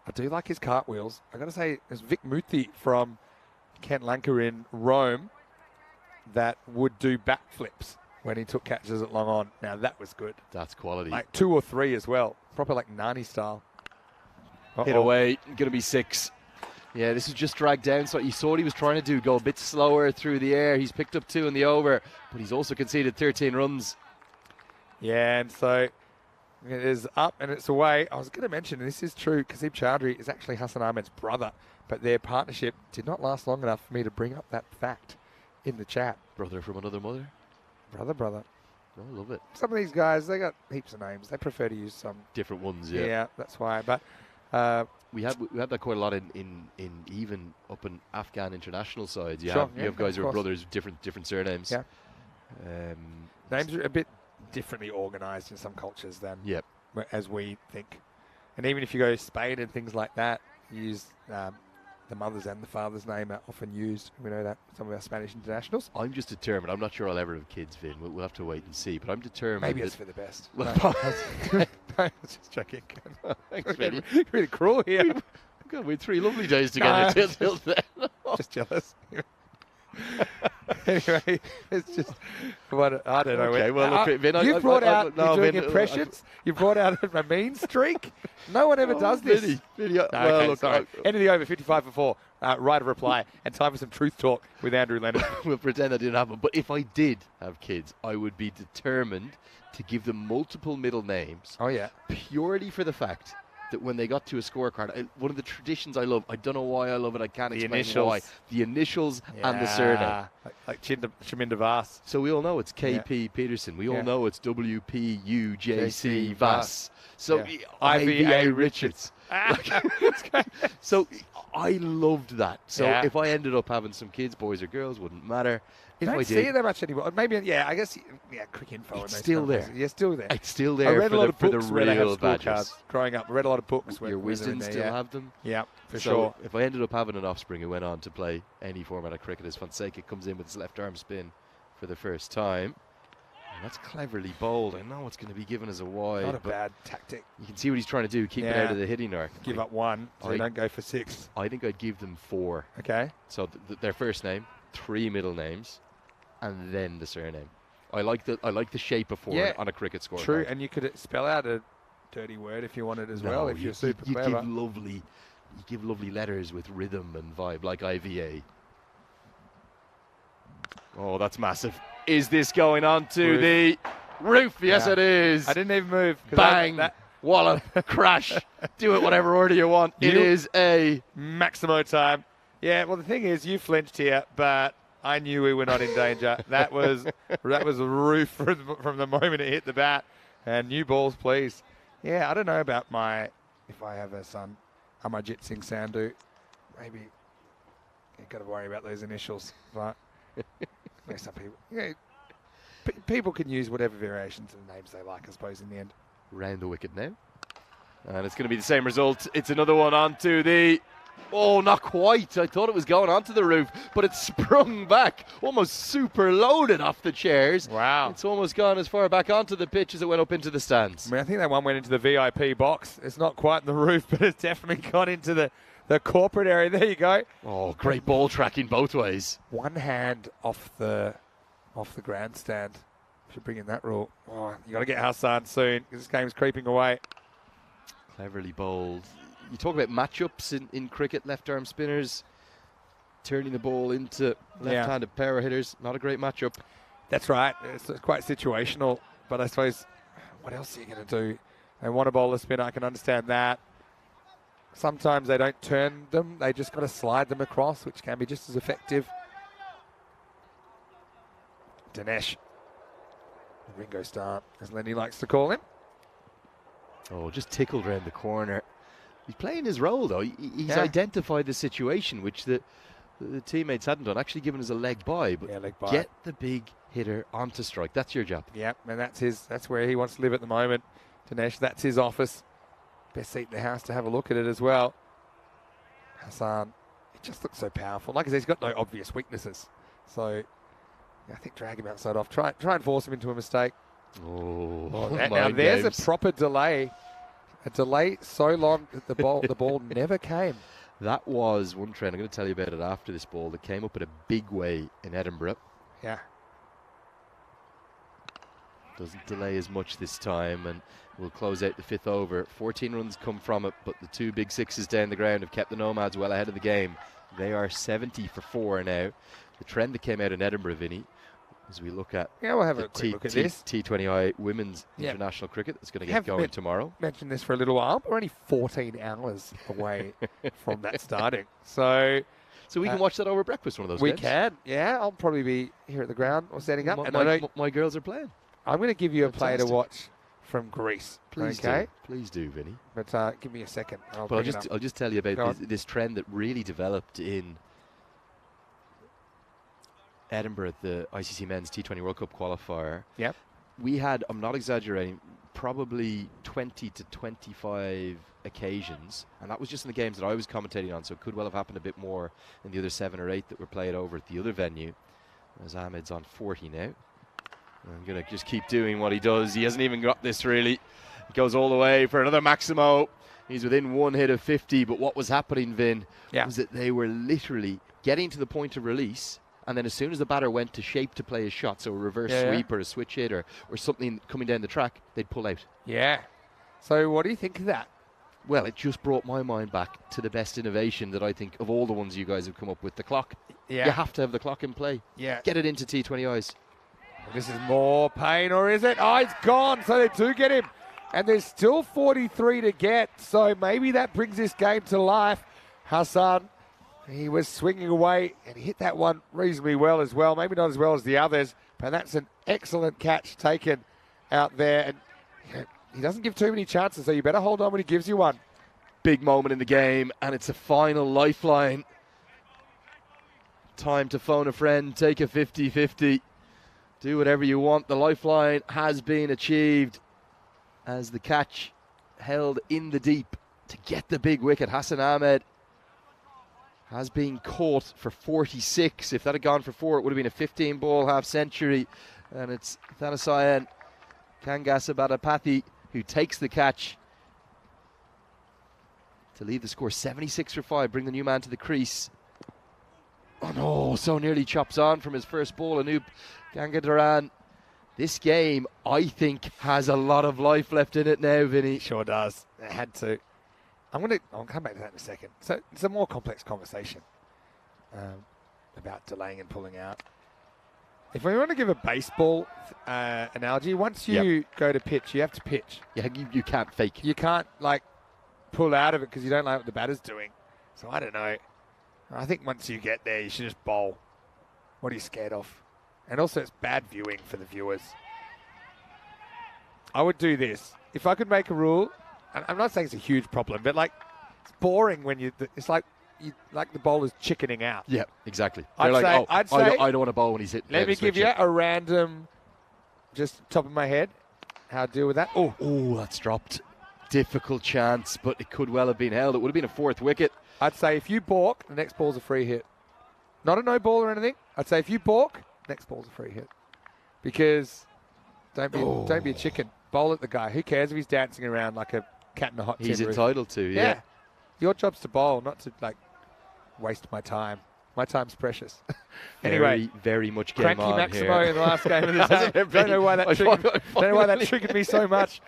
I do like his cartwheels. I got to say, there's Vic Muthi from Kent Lanka in Rome that would do backflips when he took catches at long on. Now, that was good. That's quality. Like 2 or 3 as well. Proper like Nani style. Hit away. Going to be 6. Yeah, this is just dragged down. So you saw what he was trying to do, go a bit slower through the air. He's picked up 2 in the over, but he's also conceded 13 runs. Yeah, and so it is up and it's away. I was going to mention, and this is true, Kazim Chowdhury is actually Hassan Ahmed's brother, but their partnership did not last long enough for me to bring up that fact in the chat. Brother from another mother. Brother. Oh, I love it. Some of these guys, they got heaps of names. They prefer to use some. Different ones, Yeah, that's why. But we have that quite a lot in even up in Afghan international sides. You Sure, have yeah, you have guys of who are course. brothers with different surnames. Yeah. Names are a bit differently organised in some cultures than Yep. as we think. And even if you go to Spain and things like that, you use the mother's and the father's name are often used. We know that some of our Spanish internationals. I'm just determined. I'm not sure I'll ever have kids, Vin. We'll have to wait and see. But I'm determined. Maybe that it's for the best. Well, No, I was just checking. Thanks, Vinny. Really cruel here. God, we had 3 lovely days together till then. Just jealous. Anyway, it's just what I don't know. Okay, well, look, Vin, you brought out no, you're doing Vin, impressions. You brought out a mean streak. No one ever does this. Vinny, No, well, okay, look, sorry. End of the over, 55 for 4. Right of reply, and time for some truth talk with Andrew Lennon. we'll pretend that didn't happen. But if I did have kids, I would be determined to give them multiple middle names. Oh yeah. Purely for the fact that when they got to a scorecard, one of the traditions I love, I don't know why I love it, I can't The explain initials. why, the initials and the surname. Like Chaminda Vass. So we all know it's KP Peterson. We all know it's WPUJC JC Vass. So Yeah. IVA Richards. It's great. So I loved that. So Yeah. if I ended up having some kids, boys or girls, wouldn't matter. If You I don't see did, it that much anymore. Maybe, yeah, I guess, quick info. It's and those still kind of there. places. Yeah, still there. it's still I there read for a lot the, of for the books where they have real badges. scorecards growing up. I read a lot of books. Your Wisdom still yeah. have them. Yeah, for So sure. if I ended up having an offspring who went on to play any format of cricket, as Fonseca comes in with his left arm spin for the first time, and that's cleverly bowled. I know it's going to be given as a wide, Not a but bad tactic. you can see what he's trying to do, keep it Yeah. out of the hitting arc. Give up 1, so you don't go for 6. I think I'd give them 4. Okay. So their first name, 3 middle names, and then the surname. I like the shape of 4 Yeah, on a cricket score. True, and you could spell out a dirty word if you wanted as well, if you're super you clever. give lovely letters with rhythm and vibe, like IVA. Oh, that's massive. Is this going on to Roof. the roof? Yes, Yeah. it is. I didn't even move. 'cause Bang, wallop, crash. Do it whatever order you want. It You- is a Maximo time. Yeah, well, the thing is, you flinched here, but I knew we were not in danger. That was a roof from the moment it hit the bat. And new balls, please. Yeah, I don't know about if I have a son, Amarjit Singh Sandhu, maybe you've got to worry about those initials. But some people, people can use whatever variations of names they like, I suppose, in the end. Round the wicket now. And it's going to be the same result. It's another one onto the... Oh, not quite. I thought it was going onto the roof, but it sprung back, almost super loaded off the chairs. Wow. It's almost gone as far back onto the pitch as it went up into the stands. I mean, I think that one went into the VIP box. It's not quite in the roof, but it's definitely gone into the corporate area. There you go. Oh, great ball tracking both ways. One hand off the grandstand. Should bring in that rule. Oh, you got to get Hassan soon because this game's creeping away. Cleverly bowled. You talk about matchups in cricket, left-arm spinners turning the ball into left-handed power hitters. Not a great matchup. That's right. It's quite situational, but I suppose what else are you going to do? They want to bowl a spinner. I can understand that. Sometimes they don't turn them. They just got to slide them across, which can be just as effective. Dinesh. Ringo Starr, as Lenny likes to call him. Oh, just tickled round the corner. He's playing his role, though. He's identified the situation, which the teammates hadn't done. Actually given us a leg by, but leg by. Get the big hitter onto strike. That's your job. Yep, and that's where he wants to live at the moment. Dinesh, that's his office. Best seat in the house to have a look at it as well. Hassan, he just looks so powerful. Like I said, he's got no obvious weaknesses. So, I think drag him outside off. Try and force him into a mistake. Oh, now there's a proper delay. A delay so long that the ball never came. That was one trend. I'm going to tell you about it after this ball that came up in a big way in Edinburgh. Yeah. Doesn't delay as much this time, and we'll close out the fifth over. 14 runs come from it, but the two big sixes down the ground have kept the Nomads well ahead of the game. They are 70 for 4 now. The trend that came out in Edinburgh, Vinny, as we look at we'll have a quick look at this. T20I Women's International Cricket that's going to get going tomorrow. Mentioned this for a little while, but we're only 14 hours away from that starting. So we can watch that over breakfast one of those We games. can, yeah. I'll probably be here at the ground or setting up. My girls are playing. I'm going to give you a play to watch from Greece. Please do. Please do, Vinny. But give me a second. I'll just tell you about this trend that really developed in Edinburgh at the ICC Men's T20 World Cup qualifier. Yep. We had, I'm not exaggerating, probably 20 to 25 occasions, and that was just in the games that I was commentating on, so it could well have happened a bit more in the other 7 or 8 that were played over at the other venue. As Ahmed's on 40 now. I'm going to just keep doing what he does. He hasn't even got this really. He goes all the way for another Maximo. He's within one hit of 50, but what was happening, Vin, was that they were literally getting to the point of release, and then as soon as the batter went to shape to play his shot, so a reverse sweep or a switch hit or something coming down the track, they'd pull out. Yeah. So what do you think of that? Well, it just brought my mind back to the best innovation that I think of all the ones you guys have come up with, the clock. Yeah. You have to have the clock in play. Yeah. Get it into T20Is. This is more pain, or is it? Oh, it's gone. So they do get him. And there's still 43 to get. So maybe that brings this game to life. Hassan, he was swinging away, and he hit that one reasonably well as well. Maybe not as well as the others, but that's an excellent catch taken out there. And he doesn't give too many chances, so you better hold on when he gives you one. Big moment in the game, and it's a final lifeline. Time to phone a friend, take a 50-50. Do whatever you want. The lifeline has been achieved as the catch held in the deep to get the big wicket. Hassan Ahmed has been caught for 46. If that had gone for 4, it would have been a 15-ball half-century. And it's Thanasayan Kangasabadapathy who takes the catch to lead the score 76 for 5. Bring the new man to the crease. Oh no, so nearly chops on from his first ball. Anoop Gangadaran. This game, I think, has a lot of life left in it now, Vinny. Sure does. It had to. I'll come back to that in a second. So it's a more complex conversation about delaying and pulling out. If we want to give a baseball analogy, once you go to pitch, you have to pitch. Yeah, you can't fake. You can't, pull out of it because you don't like what the batter's doing. So I don't know. I think once you get there, you should just bowl. What are you scared of? And also, it's bad viewing for the viewers. I would do this. if I could make a rule, and I'm not saying it's a huge problem, but like it's boring when it's like the bowler's chickening out. Yeah, exactly. I'd They're like, say- I'd say- I don't want to bowl when he's hitting. Let me give you a random, just top of my head, how to deal with that. Oh, That's dropped. Difficult chance, but it could well have been held. It would have been a 4th wicket. I'd say if you balk, the next ball's a free hit. Not a no ball or anything. I'd say if you balk, next ball's a free hit. Because don't be a chicken. Bowl at the guy. Who cares if he's dancing around like a cat in a hot tin He's roof? entitled to, yeah. Your job's to bowl, not to like waste my time. My time's precious. Anyway, Very, very much game Cranky on Maximo here. in the last game of this Hasn't day. it Don't know why been? that triggered me so much.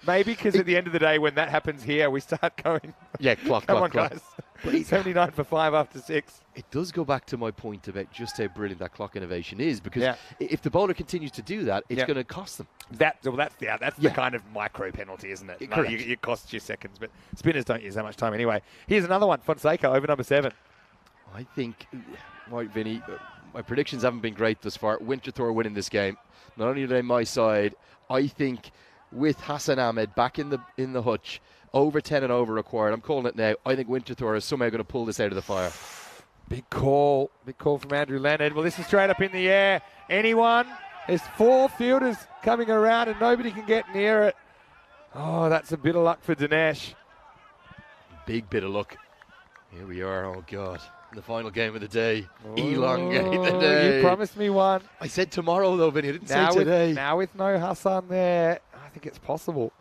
Maybe because at the end of the day, when that happens here, we start going. Yeah, clock. Come on, guys. 79 for 5 after 6. It does go back to my point about just how brilliant that clock innovation is, because Yeah. if the bowler continues to do that, it's Yeah. going to cost them. That's Yeah. the kind of micro penalty, isn't it? Correct. It costs you seconds, but spinners don't use that much time anyway. Here's another one. Fonseca over number 7. I think, right, Vinny, my predictions haven't been great thus far. Winterthur winning this game. Not only are they my side, I think with Hassan Ahmed back in the hutch, over 10 and over required. I'm calling it now. I think Winterthur is somehow going to pull this out of the fire. Big call from Andrew Leonard. Well, this is straight up in the air. Anyone? There's 4 fielders coming around and nobody can get near it. Oh, that's a bit of luck for Dinesh. Big bit of luck. Here we are. Oh, God. In the final game of the day. Elongate the day. You promised me one. I said tomorrow, though, Vinny. I didn't say today. Now with no Hassan there, I think it's possible.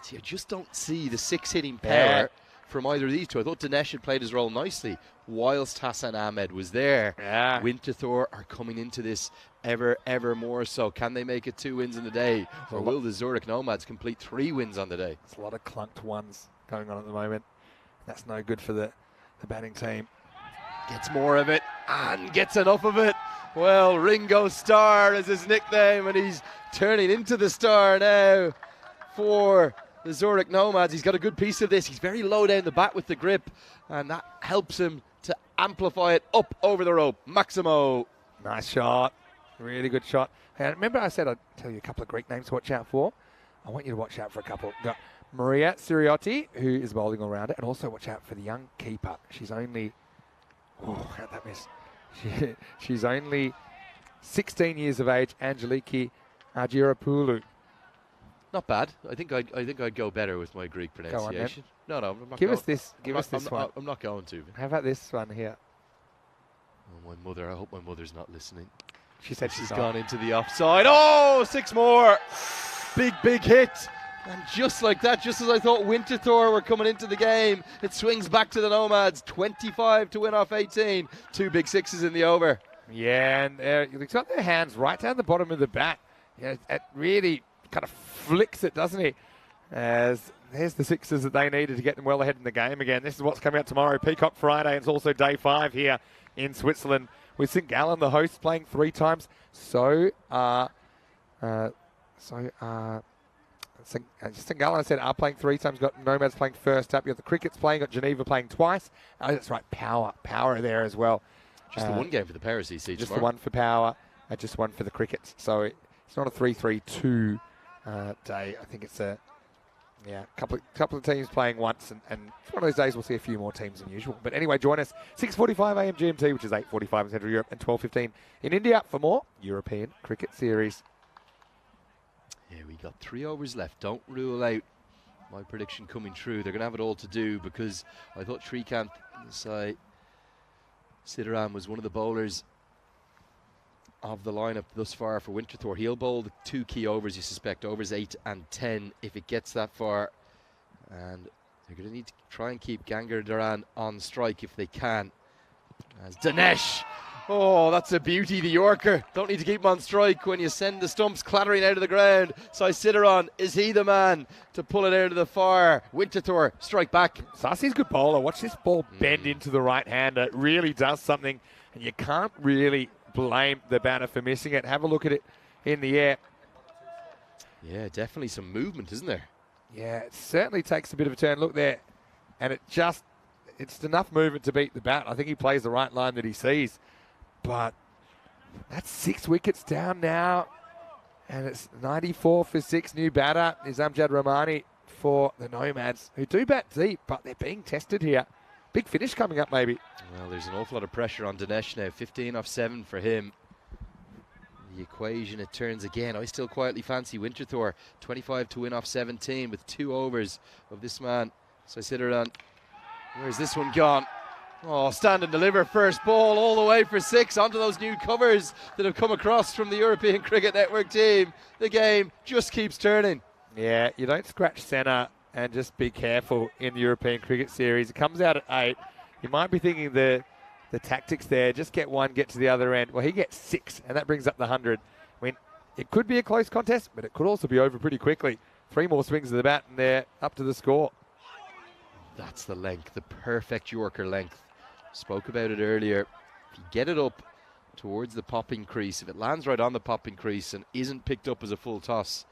See, I just don't see the 6-hitting power Yeah. from either of these two. I thought Dinesh had played his role nicely whilst Hassan Ahmed was there. Yeah. Winterthur are coming into this ever more so. Can they make it 2 wins in the day? Or will the Zurich Nomads complete 3 wins on the day? There's a lot of clunked ones going on at the moment. That's no good for the batting team. Gets more of it and gets enough of it. Well, Ringo Starr is his nickname, and he's turning into the star now for the Zurich Nomads. He's got a good piece of this. He's very low down the bat with the grip, and that helps him to amplify it up over the rope. Maximo. Nice shot. Really good shot. And remember I said I'd tell you a couple of Greek names to watch out for? I want you to watch out for a couple. Got Maria Siriotti, who is bowling all-rounder, and also watch out for the young keeper. She's only... Oh, how'd that miss? She's only 16 years of age, Angeliki Argyropoulou. Not bad. I think I'd go better with my Greek pronunciation. No, I'm not. Give going. us this. Give us this one. I'm not going to. How about this one here? Oh, my mother. I hope my mother's not listening. She said She's gone into the offside. Oh, 6 more. Big hit. And just like that, just as I thought Winterthur were coming into the game, it swings back to the Nomads. 25 to win off 18. 2 big 6s in the over. Yeah, and he's got their hands right down the bottom of the bat. Yeah, it really kind of flicks it, doesn't he? As there's the 6s that they needed to get them well ahead in the game again. This is what's coming out tomorrow. Peacock Friday. It's also day 5 here in Switzerland with St. Gallen, the hosts, playing 3 times. St. Gallen, I said, are playing 3 times. Got Nomads playing first up. You got the Crickets playing. Got Geneva playing twice. Oh, that's right. Power there as well. Just the one game for the Paris EC Just tomorrow. the one for Power. Just one for the Crickets. So it's not a 3-3-2 day. I think it's a couple of teams playing once, and it's one of those days we'll see a few more teams than usual. But anyway, join us 6:45 a.m. GMT, which is 8:45 in Central Europe, and 12:15 in India for more European Cricket Series. Yeah, we got 3 overs left. Don't rule out my prediction coming true. They're going to have it all to do, because I thought Srikanth Sidaram was one of the bowlers of the lineup thus far for Winterthur. He'll bowl the 2 key overs, you suspect, overs 8 and 10, if it gets that far. And they're going to need to try and keep Gangar Duran on strike if they can. As Dinesh, oh, that's a beauty, the Yorker. Don't need to keep him on strike when you send the stumps clattering out of the ground. So Sidaran, is he the man to pull it out of the fire? Winterthur, strike back. Sasi's a good bowler. Watch this ball bend into the right hander. It really does something, and you can't really blame the batter for missing it. Have a look at it in the air. Yeah, definitely some movement, isn't there? Yeah, it certainly takes a bit of a turn. Look there, and it's enough movement to beat the bat. I think he plays the right line that he sees, but that's 6 wickets down now, And it's 94 for 6. New batter is Amjad Rahmani for the Nomads, who do bat deep, but they're being tested here. Big finish coming up, maybe. Well, there's an awful lot of pressure on Dinesh now. 15 off 7 for him. The equation, it turns again. I still quietly fancy Winterthur. 25 to win off 17 with 2 overs of this man. So I sit around. Where's this one gone? Oh, stand and deliver. First ball all the way for 6 onto those new covers that have come across from the European Cricket Network team. The game just keeps turning. Yeah, you don't scratch centre and just be careful in the European Cricket Series. It comes out at 8. You might be thinking the tactics there, just get one, get to the other end. Well, he gets 6, and that brings up the 100. I mean, it could be a close contest, but it could also be over pretty quickly. 3 more swings of the bat, and they're up to the score. That's the length, the perfect Yorker length. Spoke about it earlier. If you get it up towards the popping crease, if it lands right on the popping crease and isn't picked up as a full toss,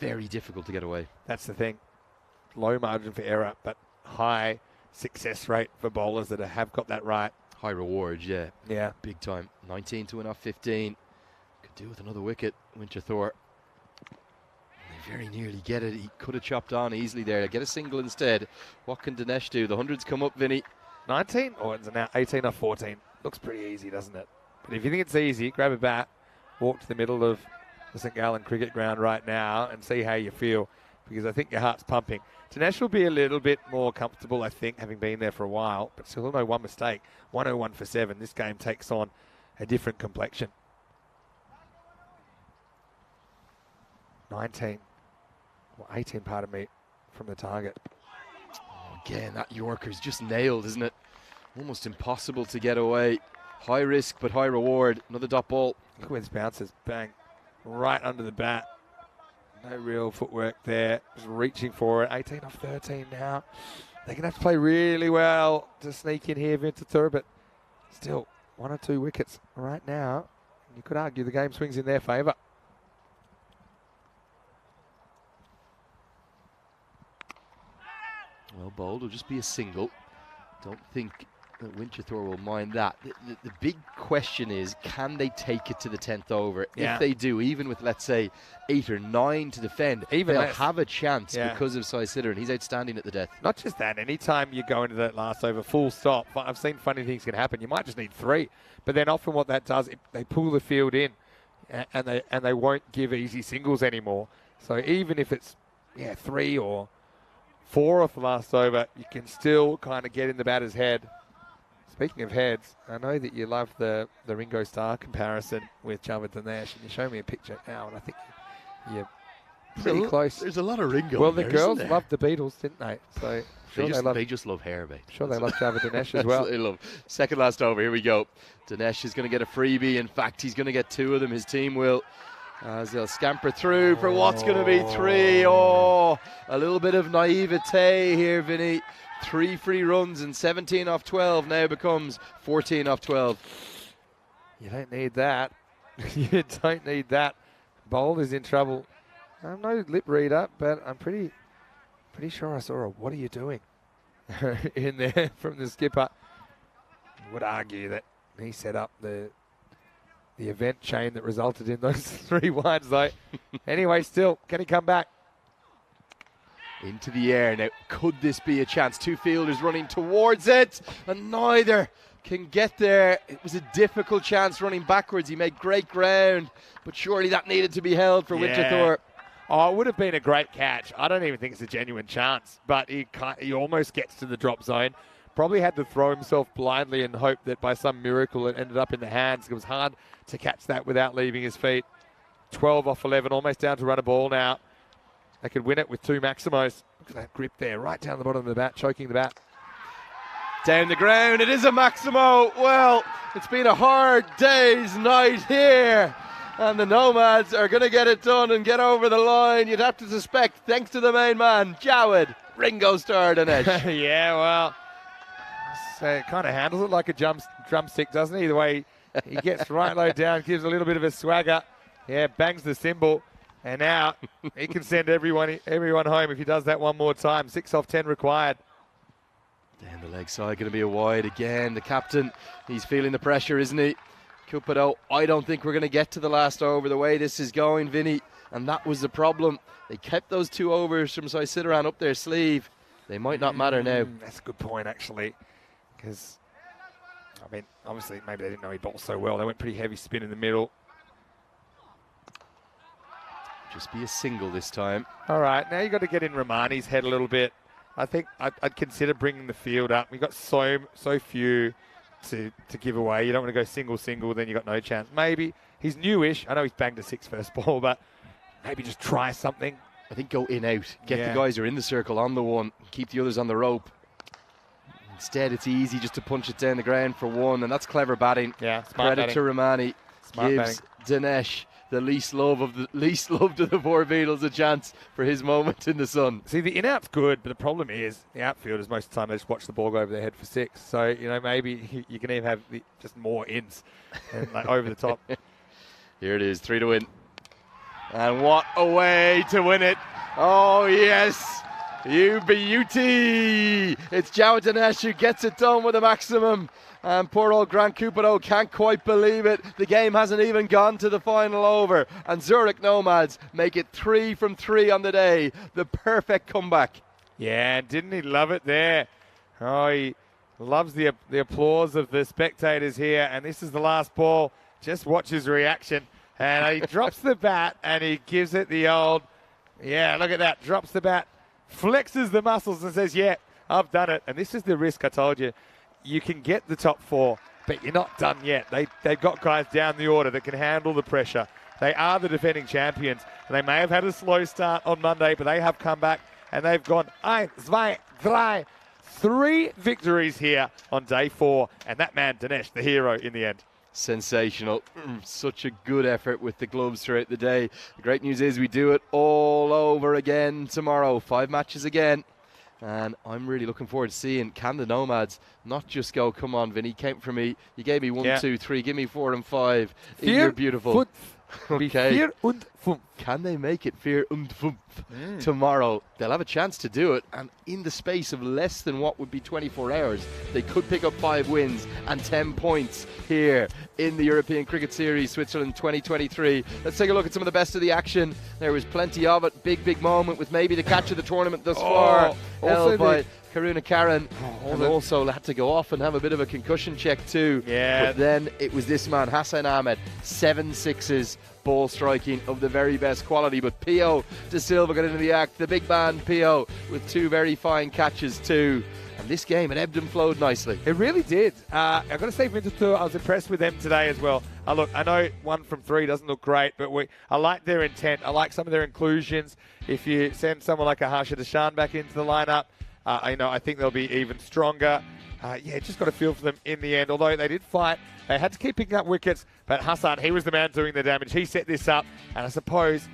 very difficult to get away. That's the thing. Low margin for error, but high success rate for bowlers that have got that right. High reward, yeah. Yeah. Big time. 19 to win off 15. Could do with another wicket, Winterthur. They very nearly get it. He could have chopped on easily there. Get a single instead. What can Dinesh do? The 100's come up, Vinny. 19? Or it's now 18 off 14. Looks pretty easy, doesn't it? But if you think it's easy, grab a bat, walk to the middle of the St. Gallen cricket ground right now and see how you feel, because I think your heart's pumping. Dinesh will be a little bit more comfortable, I think, having been there for a while, but still no one mistake. 101 for 7. This game takes on a different complexion. 19. Well, 18, pardon me, from the target. Again, that Yorker's just nailed, isn't it? Almost impossible to get away. High risk, but high reward. Another dot ball. Look where this bounces. Bang. Right under the bat. No real footwork there. Just reaching for it. 18 off 13 now. They're going to have to play really well to sneak in here, Winterthur, but still 1 or 2 wickets right now. You could argue the game swings in their favour. Well bowled, will just be a single. Don't think that Winterthur will mind that. The big question is, can they take it to the 10th over? Yeah. If they do, even with, let's say, 8 or 9 to defend, Even they'll less. have a chance Yeah. because of Sai Siddhar, and he's outstanding at the death. Not just that, anytime you go into that last over full stop, I've seen funny things can happen. You might just need 3, but then often what that does, they pull the field in, and they won't give easy singles anymore. So even if it's 3 or 4 off the last over, you can still kind of get in the batter's head. Speaking of heads, I know that you love the Ringo Starr comparison with Javed Dinesh, and you show me a picture now, and I think you're pretty close. There's a lot of Ringo. Well, the girls loved the Beatles, didn't they? So They just love hair, mate. Sure, they love Javed Dinesh as well. Absolutely love. Second last over, here we go. Dinesh is going to get a freebie. In fact, he's going to get 2 of them. His team will, as they'll scamper through for what's going to be 3. Oh, a little bit of naivete here, Vinny. 3 free runs and 17 off 12 now becomes 14 off 12. You don't need that. You don't need that. Bowler's in trouble. I'm no lip reader, but I'm pretty sure I saw a "what are you doing" in there from the skipper. Would argue that he set up the event chain that resulted in those 3 wides, though. Anyway, still, can he come back? Into the air now. Could this be a chance? 2 fielders running towards it, and neither can get there. It was a difficult chance running backwards. He made great ground, but surely that needed to be held for Winterthur. Oh, it would have been a great catch. I don't even think it's a genuine chance, but he almost gets to the drop zone. Probably had to throw himself blindly and hope that by some miracle it ended up in the hands. It was hard to catch that without leaving his feet. 12 off 11, almost down to run a ball now. They could win it with 2 Maximos. Look at that grip there, right down the bottom of the bat, choking the bat. Down the ground, it is a Maximo. Well, it's been a hard day's night here, and the Nomads are going to get it done and get over the line. You'd have to suspect, thanks to the main man, Jawed, Ringo Starr Dinesh. Yeah, well, so it kind of handles it like a drumstick, doesn't he? The way he gets right low down, gives a little bit of a swagger. Yeah, bangs the cymbal. And now he can send everyone home if he does that one more time. 6 off 10 required. Down the leg side, going to be a wide again. The captain, he's feeling the pressure, isn't he? Cupido, I don't think we're going to get to the last over the way this is going, Vinny. And that was the problem. They kept those 2 overs from Saisidaran up their sleeve. They might not matter now. That's a good point, actually. Because, I mean, obviously, maybe they didn't know he bowled so well. They went pretty heavy spin in the middle. Just be a single this time. All right, now you've got to get in Rahmani's head a little bit. I think I'd consider bringing the field up. We've got so few to give away. You don't want to go single, then you've got no chance. Maybe he's newish. I know he's banged a 6 first ball, but maybe just try something. I think go in out. Get the guys who are in the circle on the one. Keep the others on the rope. Instead, it's easy just to punch it down the ground for 1, and that's clever batting. Yeah, smart Credit batting. to Rahmani. Smart Gives Dinesh, the least loved of the 4 Beatles, a chance for his moment in the sun. See, the in-out's good, but the problem is the outfielders most of the time they just watch the ball go over their head for 6. So, you know, maybe you can even have just more ins and like over the top. Here it is, 3 to win. And what a way to win it. Oh, yes. You beauty. It's Jawad Dinesh who gets it done with a maximum. And poor old Grant Cupido can't quite believe it. The game hasn't even gone to the final over. And Zurich Nomads make it 3 from 3 on the day. The perfect comeback. Yeah, didn't he love it there? Oh, he loves the applause of the spectators here. And this is the last ball. Just watch his reaction. And he drops the bat and he gives it the old, yeah, look at that. Drops the bat, flexes the muscles and says, yeah, I've done it. And this is the risk I told you. You can get the top 4, but you're not done yet. They've got guys down the order that can handle the pressure. They are the defending champions. And they may have had a slow start on Monday, but they have come back and they've gone 1, 2, 3. 3 victories here on day 4. And that man, Dinesh, the hero in the end. Sensational. Such a good effort with the gloves throughout the day. The great news is we do it all over again tomorrow. 5 matches again. And I'm really looking forward to seeing, can the Nomads not just go, come on, Vinny, came for me. You gave me 1, 2, 3. Give me 4 and 5. You're beautiful. Okay. Vier und 5. Can they make it 4 und 5 tomorrow? They'll have a chance to do it, and in the space of less than what would be 24 hours, they could pick up 5 wins and 10 points here in the European Cricket Series Switzerland 2023. Let's take a look at some of the best of the action. There was plenty of it. Big moment with maybe the catch of the tournament thus far, held by Karuna Karan, and also had to go off and have a bit of a concussion check too. Yeah. But then it was this man, Hassan Ahmed, 7 sixes, ball striking of the very best quality. But Pio De Silva got into the act, the big man Pio, with 2 very fine catches too. And this game, it ebbed and flowed nicely. It really did. I've got to say, Winterthur, I was impressed with them today as well. Look, I know 1 from 3 doesn't look great, but I like their intent. I like some of their inclusions. If you send someone like a Harsha Deshan back into the lineup, I think they'll be even stronger. Just got a feel for them in the end. Although they did fight, they had to keep picking up wickets. But Hassan, he was the man doing the damage. He set this up. And I suppose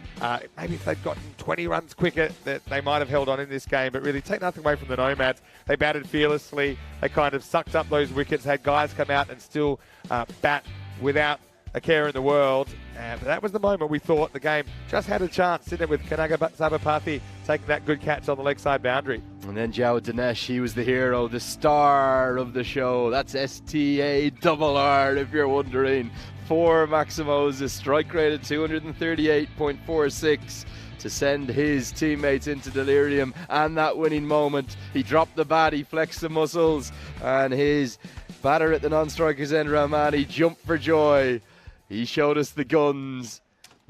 maybe if they'd gotten 20 runs quicker, that they might have held on in this game. But really, take nothing away from the Nomads. They batted fearlessly. They kind of sucked up those wickets, had guys come out and still bat without a care in the world. But that was the moment we thought the game just had a chance, didn't it, with Kanaga Sabapathi taking that good catch on the leg side boundary. And then Jawad Dinesh, he was the hero, the star of the show. That's STARR, if you're wondering. 4 Maximos, a strike rate of 238.46 to send his teammates into delirium. And that winning moment, he dropped the bat, he flexed the muscles, and his batter at the non-striker's end, Rahmani, jumped for joy. He showed us the guns,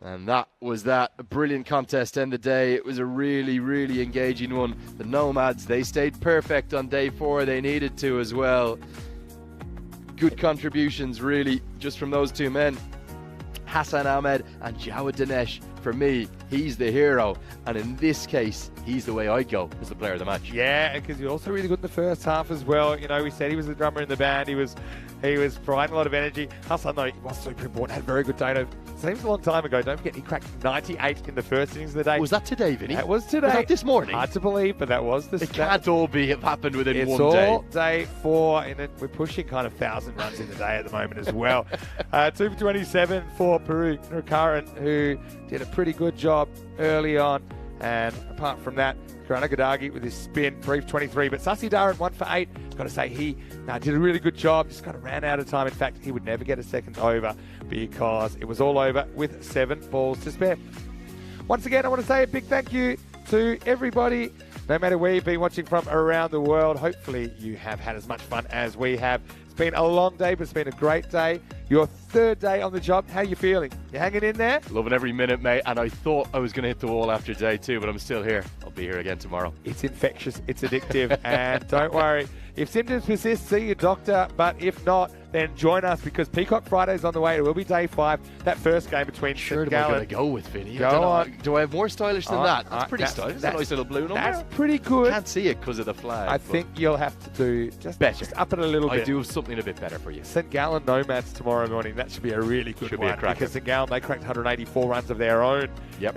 and that was that. A brilliant contest to end the day. It was a really, really engaging one. The Nomads, they stayed perfect on day 4. They needed to as well. Good contributions, really, just from those 2 men. Hassan Ahmed and Jawad Dinesh, for me, he's the hero. And in this case, he's the way I go as the player of the match. Yeah, because he was also really good in the first half as well. You know, we said he was the drummer in the band. He was providing a lot of energy. Hassan, though, he was super important, had a very good day. Seems a long time ago. Don't forget, he cracked 98 in the first innings of the day. Was that today, Vinny? That was today. Was that this morning? Hard to believe, but that was the It can't all have happened within it's one day. all day 4, and we're pushing kind of 1,000 runs in the day at the moment as well. 2 for 27 for Peru Karan, who did a pretty good job early on. And apart from that, Karanagadagi with his spin, 3 for 23. But Sasi Darren, 1 for 8. Got to say, he did a really good job. Just kind of ran out of time. In fact, he would never get a second over because it was all over with 7 balls to spare. Once again, I want to say a big thank you to everybody, no matter where you've been watching from around the world. Hopefully you have had as much fun as we have. It's been a long day, but it's been a great day. Your 3rd day on the job. How are you feeling? You hanging in there? Loving every minute, mate. And I thought I was going to hit the wall after day 2, but I'm still here. I'll be here again tomorrow. It's infectious. It's addictive. And don't worry. If symptoms persist, see your doctor. But if not, then join us because Peacock Friday's on the way. It will be day 5. That first game between Sure, St. am I Gallen. going to go with Vinny? Go on. Do I have more stylish than that? That's pretty stylish. That's a nice little blue number. That's pretty good. Can't see it because of the flag. I think you'll have to do just up it a little bit. I do have something a bit better for you. St. Gallen Nomads tomorrow morning. That should be a really good Should one. be a cracker. Because St. Gallen, they cracked 184 runs of their own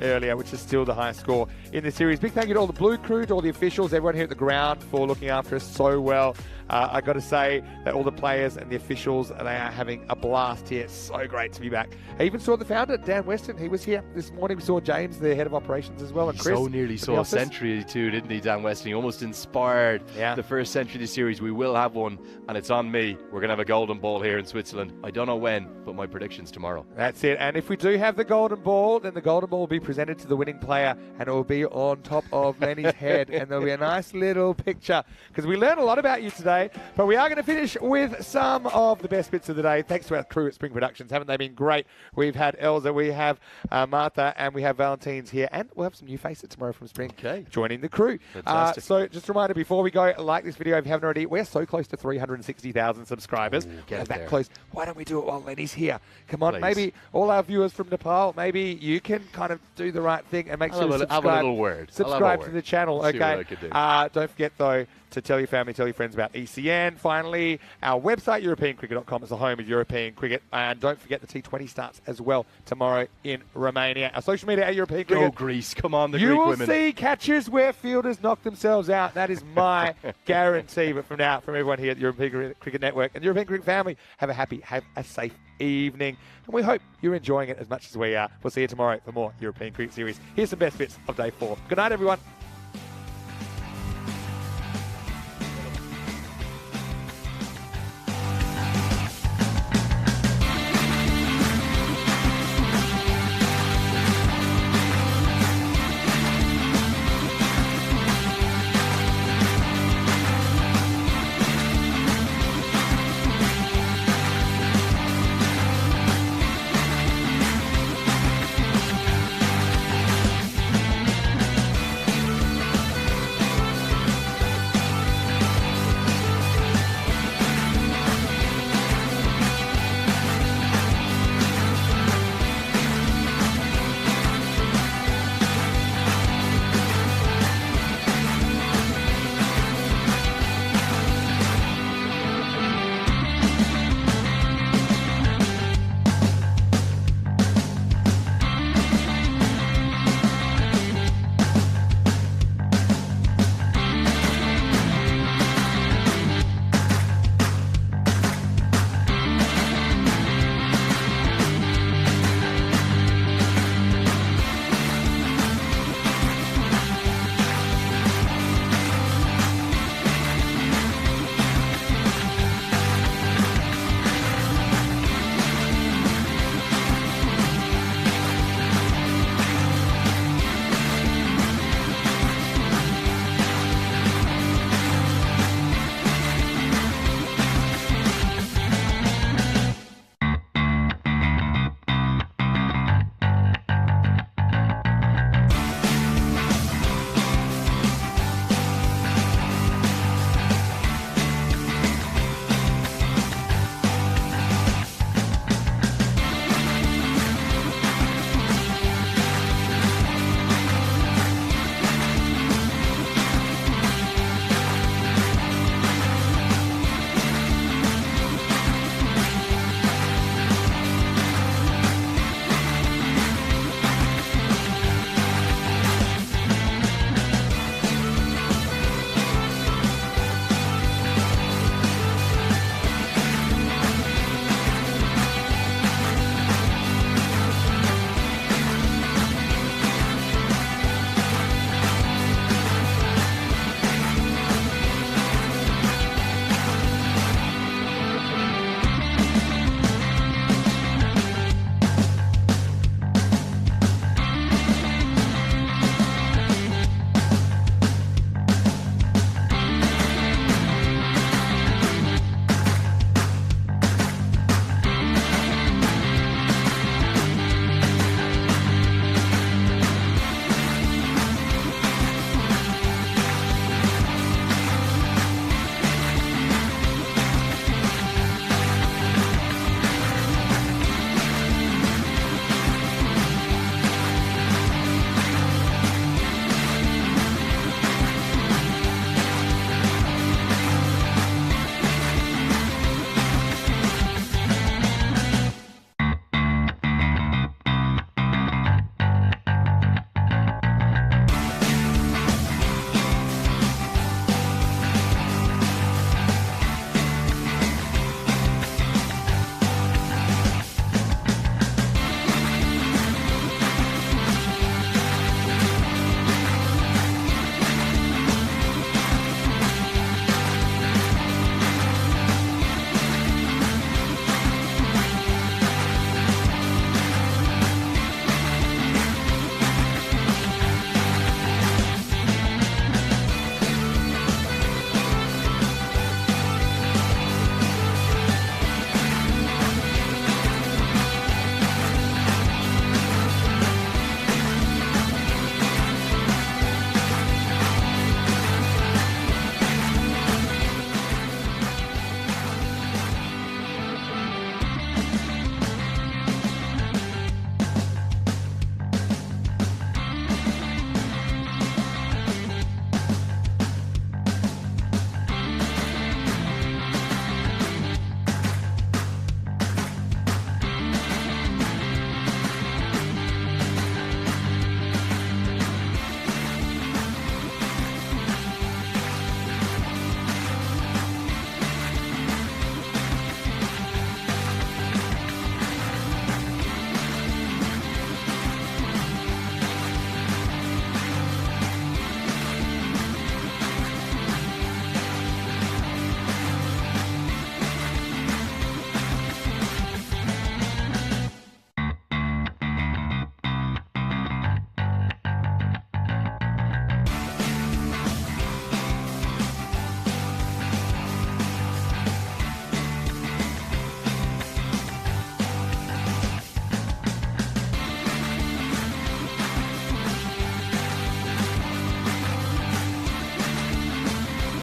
earlier, which is still the highest score in the series. Big thank you to all the Blue crew, to all the officials, everyone here at the ground for looking after us so well. I got to say that all the players and the officials, they are having a blast here. It's so great to be back. I even saw the founder, Dan Weston. He was here this morning. We saw James, the head of operations as well, and Chris. So nearly saw a century too, didn't he, Dan Weston? He almost inspired the first century of the series. We will have one, and it's on me. We're going to have a golden ball here in Switzerland. I don't know when, but my prediction's tomorrow. That's it. And if we do have the golden ball, then the golden ball will be presented to the winning player, and it will be on top of Lenny's head, and there'll be a nice little picture. Because we learned a lot about you today, but we are going to finish with some of the best bits of the day. Thanks to our crew at Spring Productions. Haven't they been great? We've had Elza, we have Martha, and we have Valentine's here, and we'll have some new faces tomorrow from Spring joining the crew. Fantastic. So just a reminder before we go, like this video if you haven't already. We're so close to 360,000 subscribers. Get that there. close. Why don't we do it while Lenny's here? Come on, Please. maybe all our viewers from Nepal, maybe you can kind of do the right thing and make sure to have a little word. Subscribe to the channel, See what okay? I can do. Don't forget, though, to tell your family, tell your friends about ECN. Finally, our website, EuropeanCricket.com, is the home of European cricket. And don't forget the T20 starts as well tomorrow in Romania. Our social media at European Go Cricket. Greece. Come on, the You Greek will women. see catches where fielders knock themselves out. That is my guarantee. But from now, from everyone here at the European Cricket Network and the European Cricket family, have a safe evening. And we hope you're enjoying it as much as we are. We'll see you tomorrow for more European Cricket Series. Here's some best bits of day 4. Good night, everyone.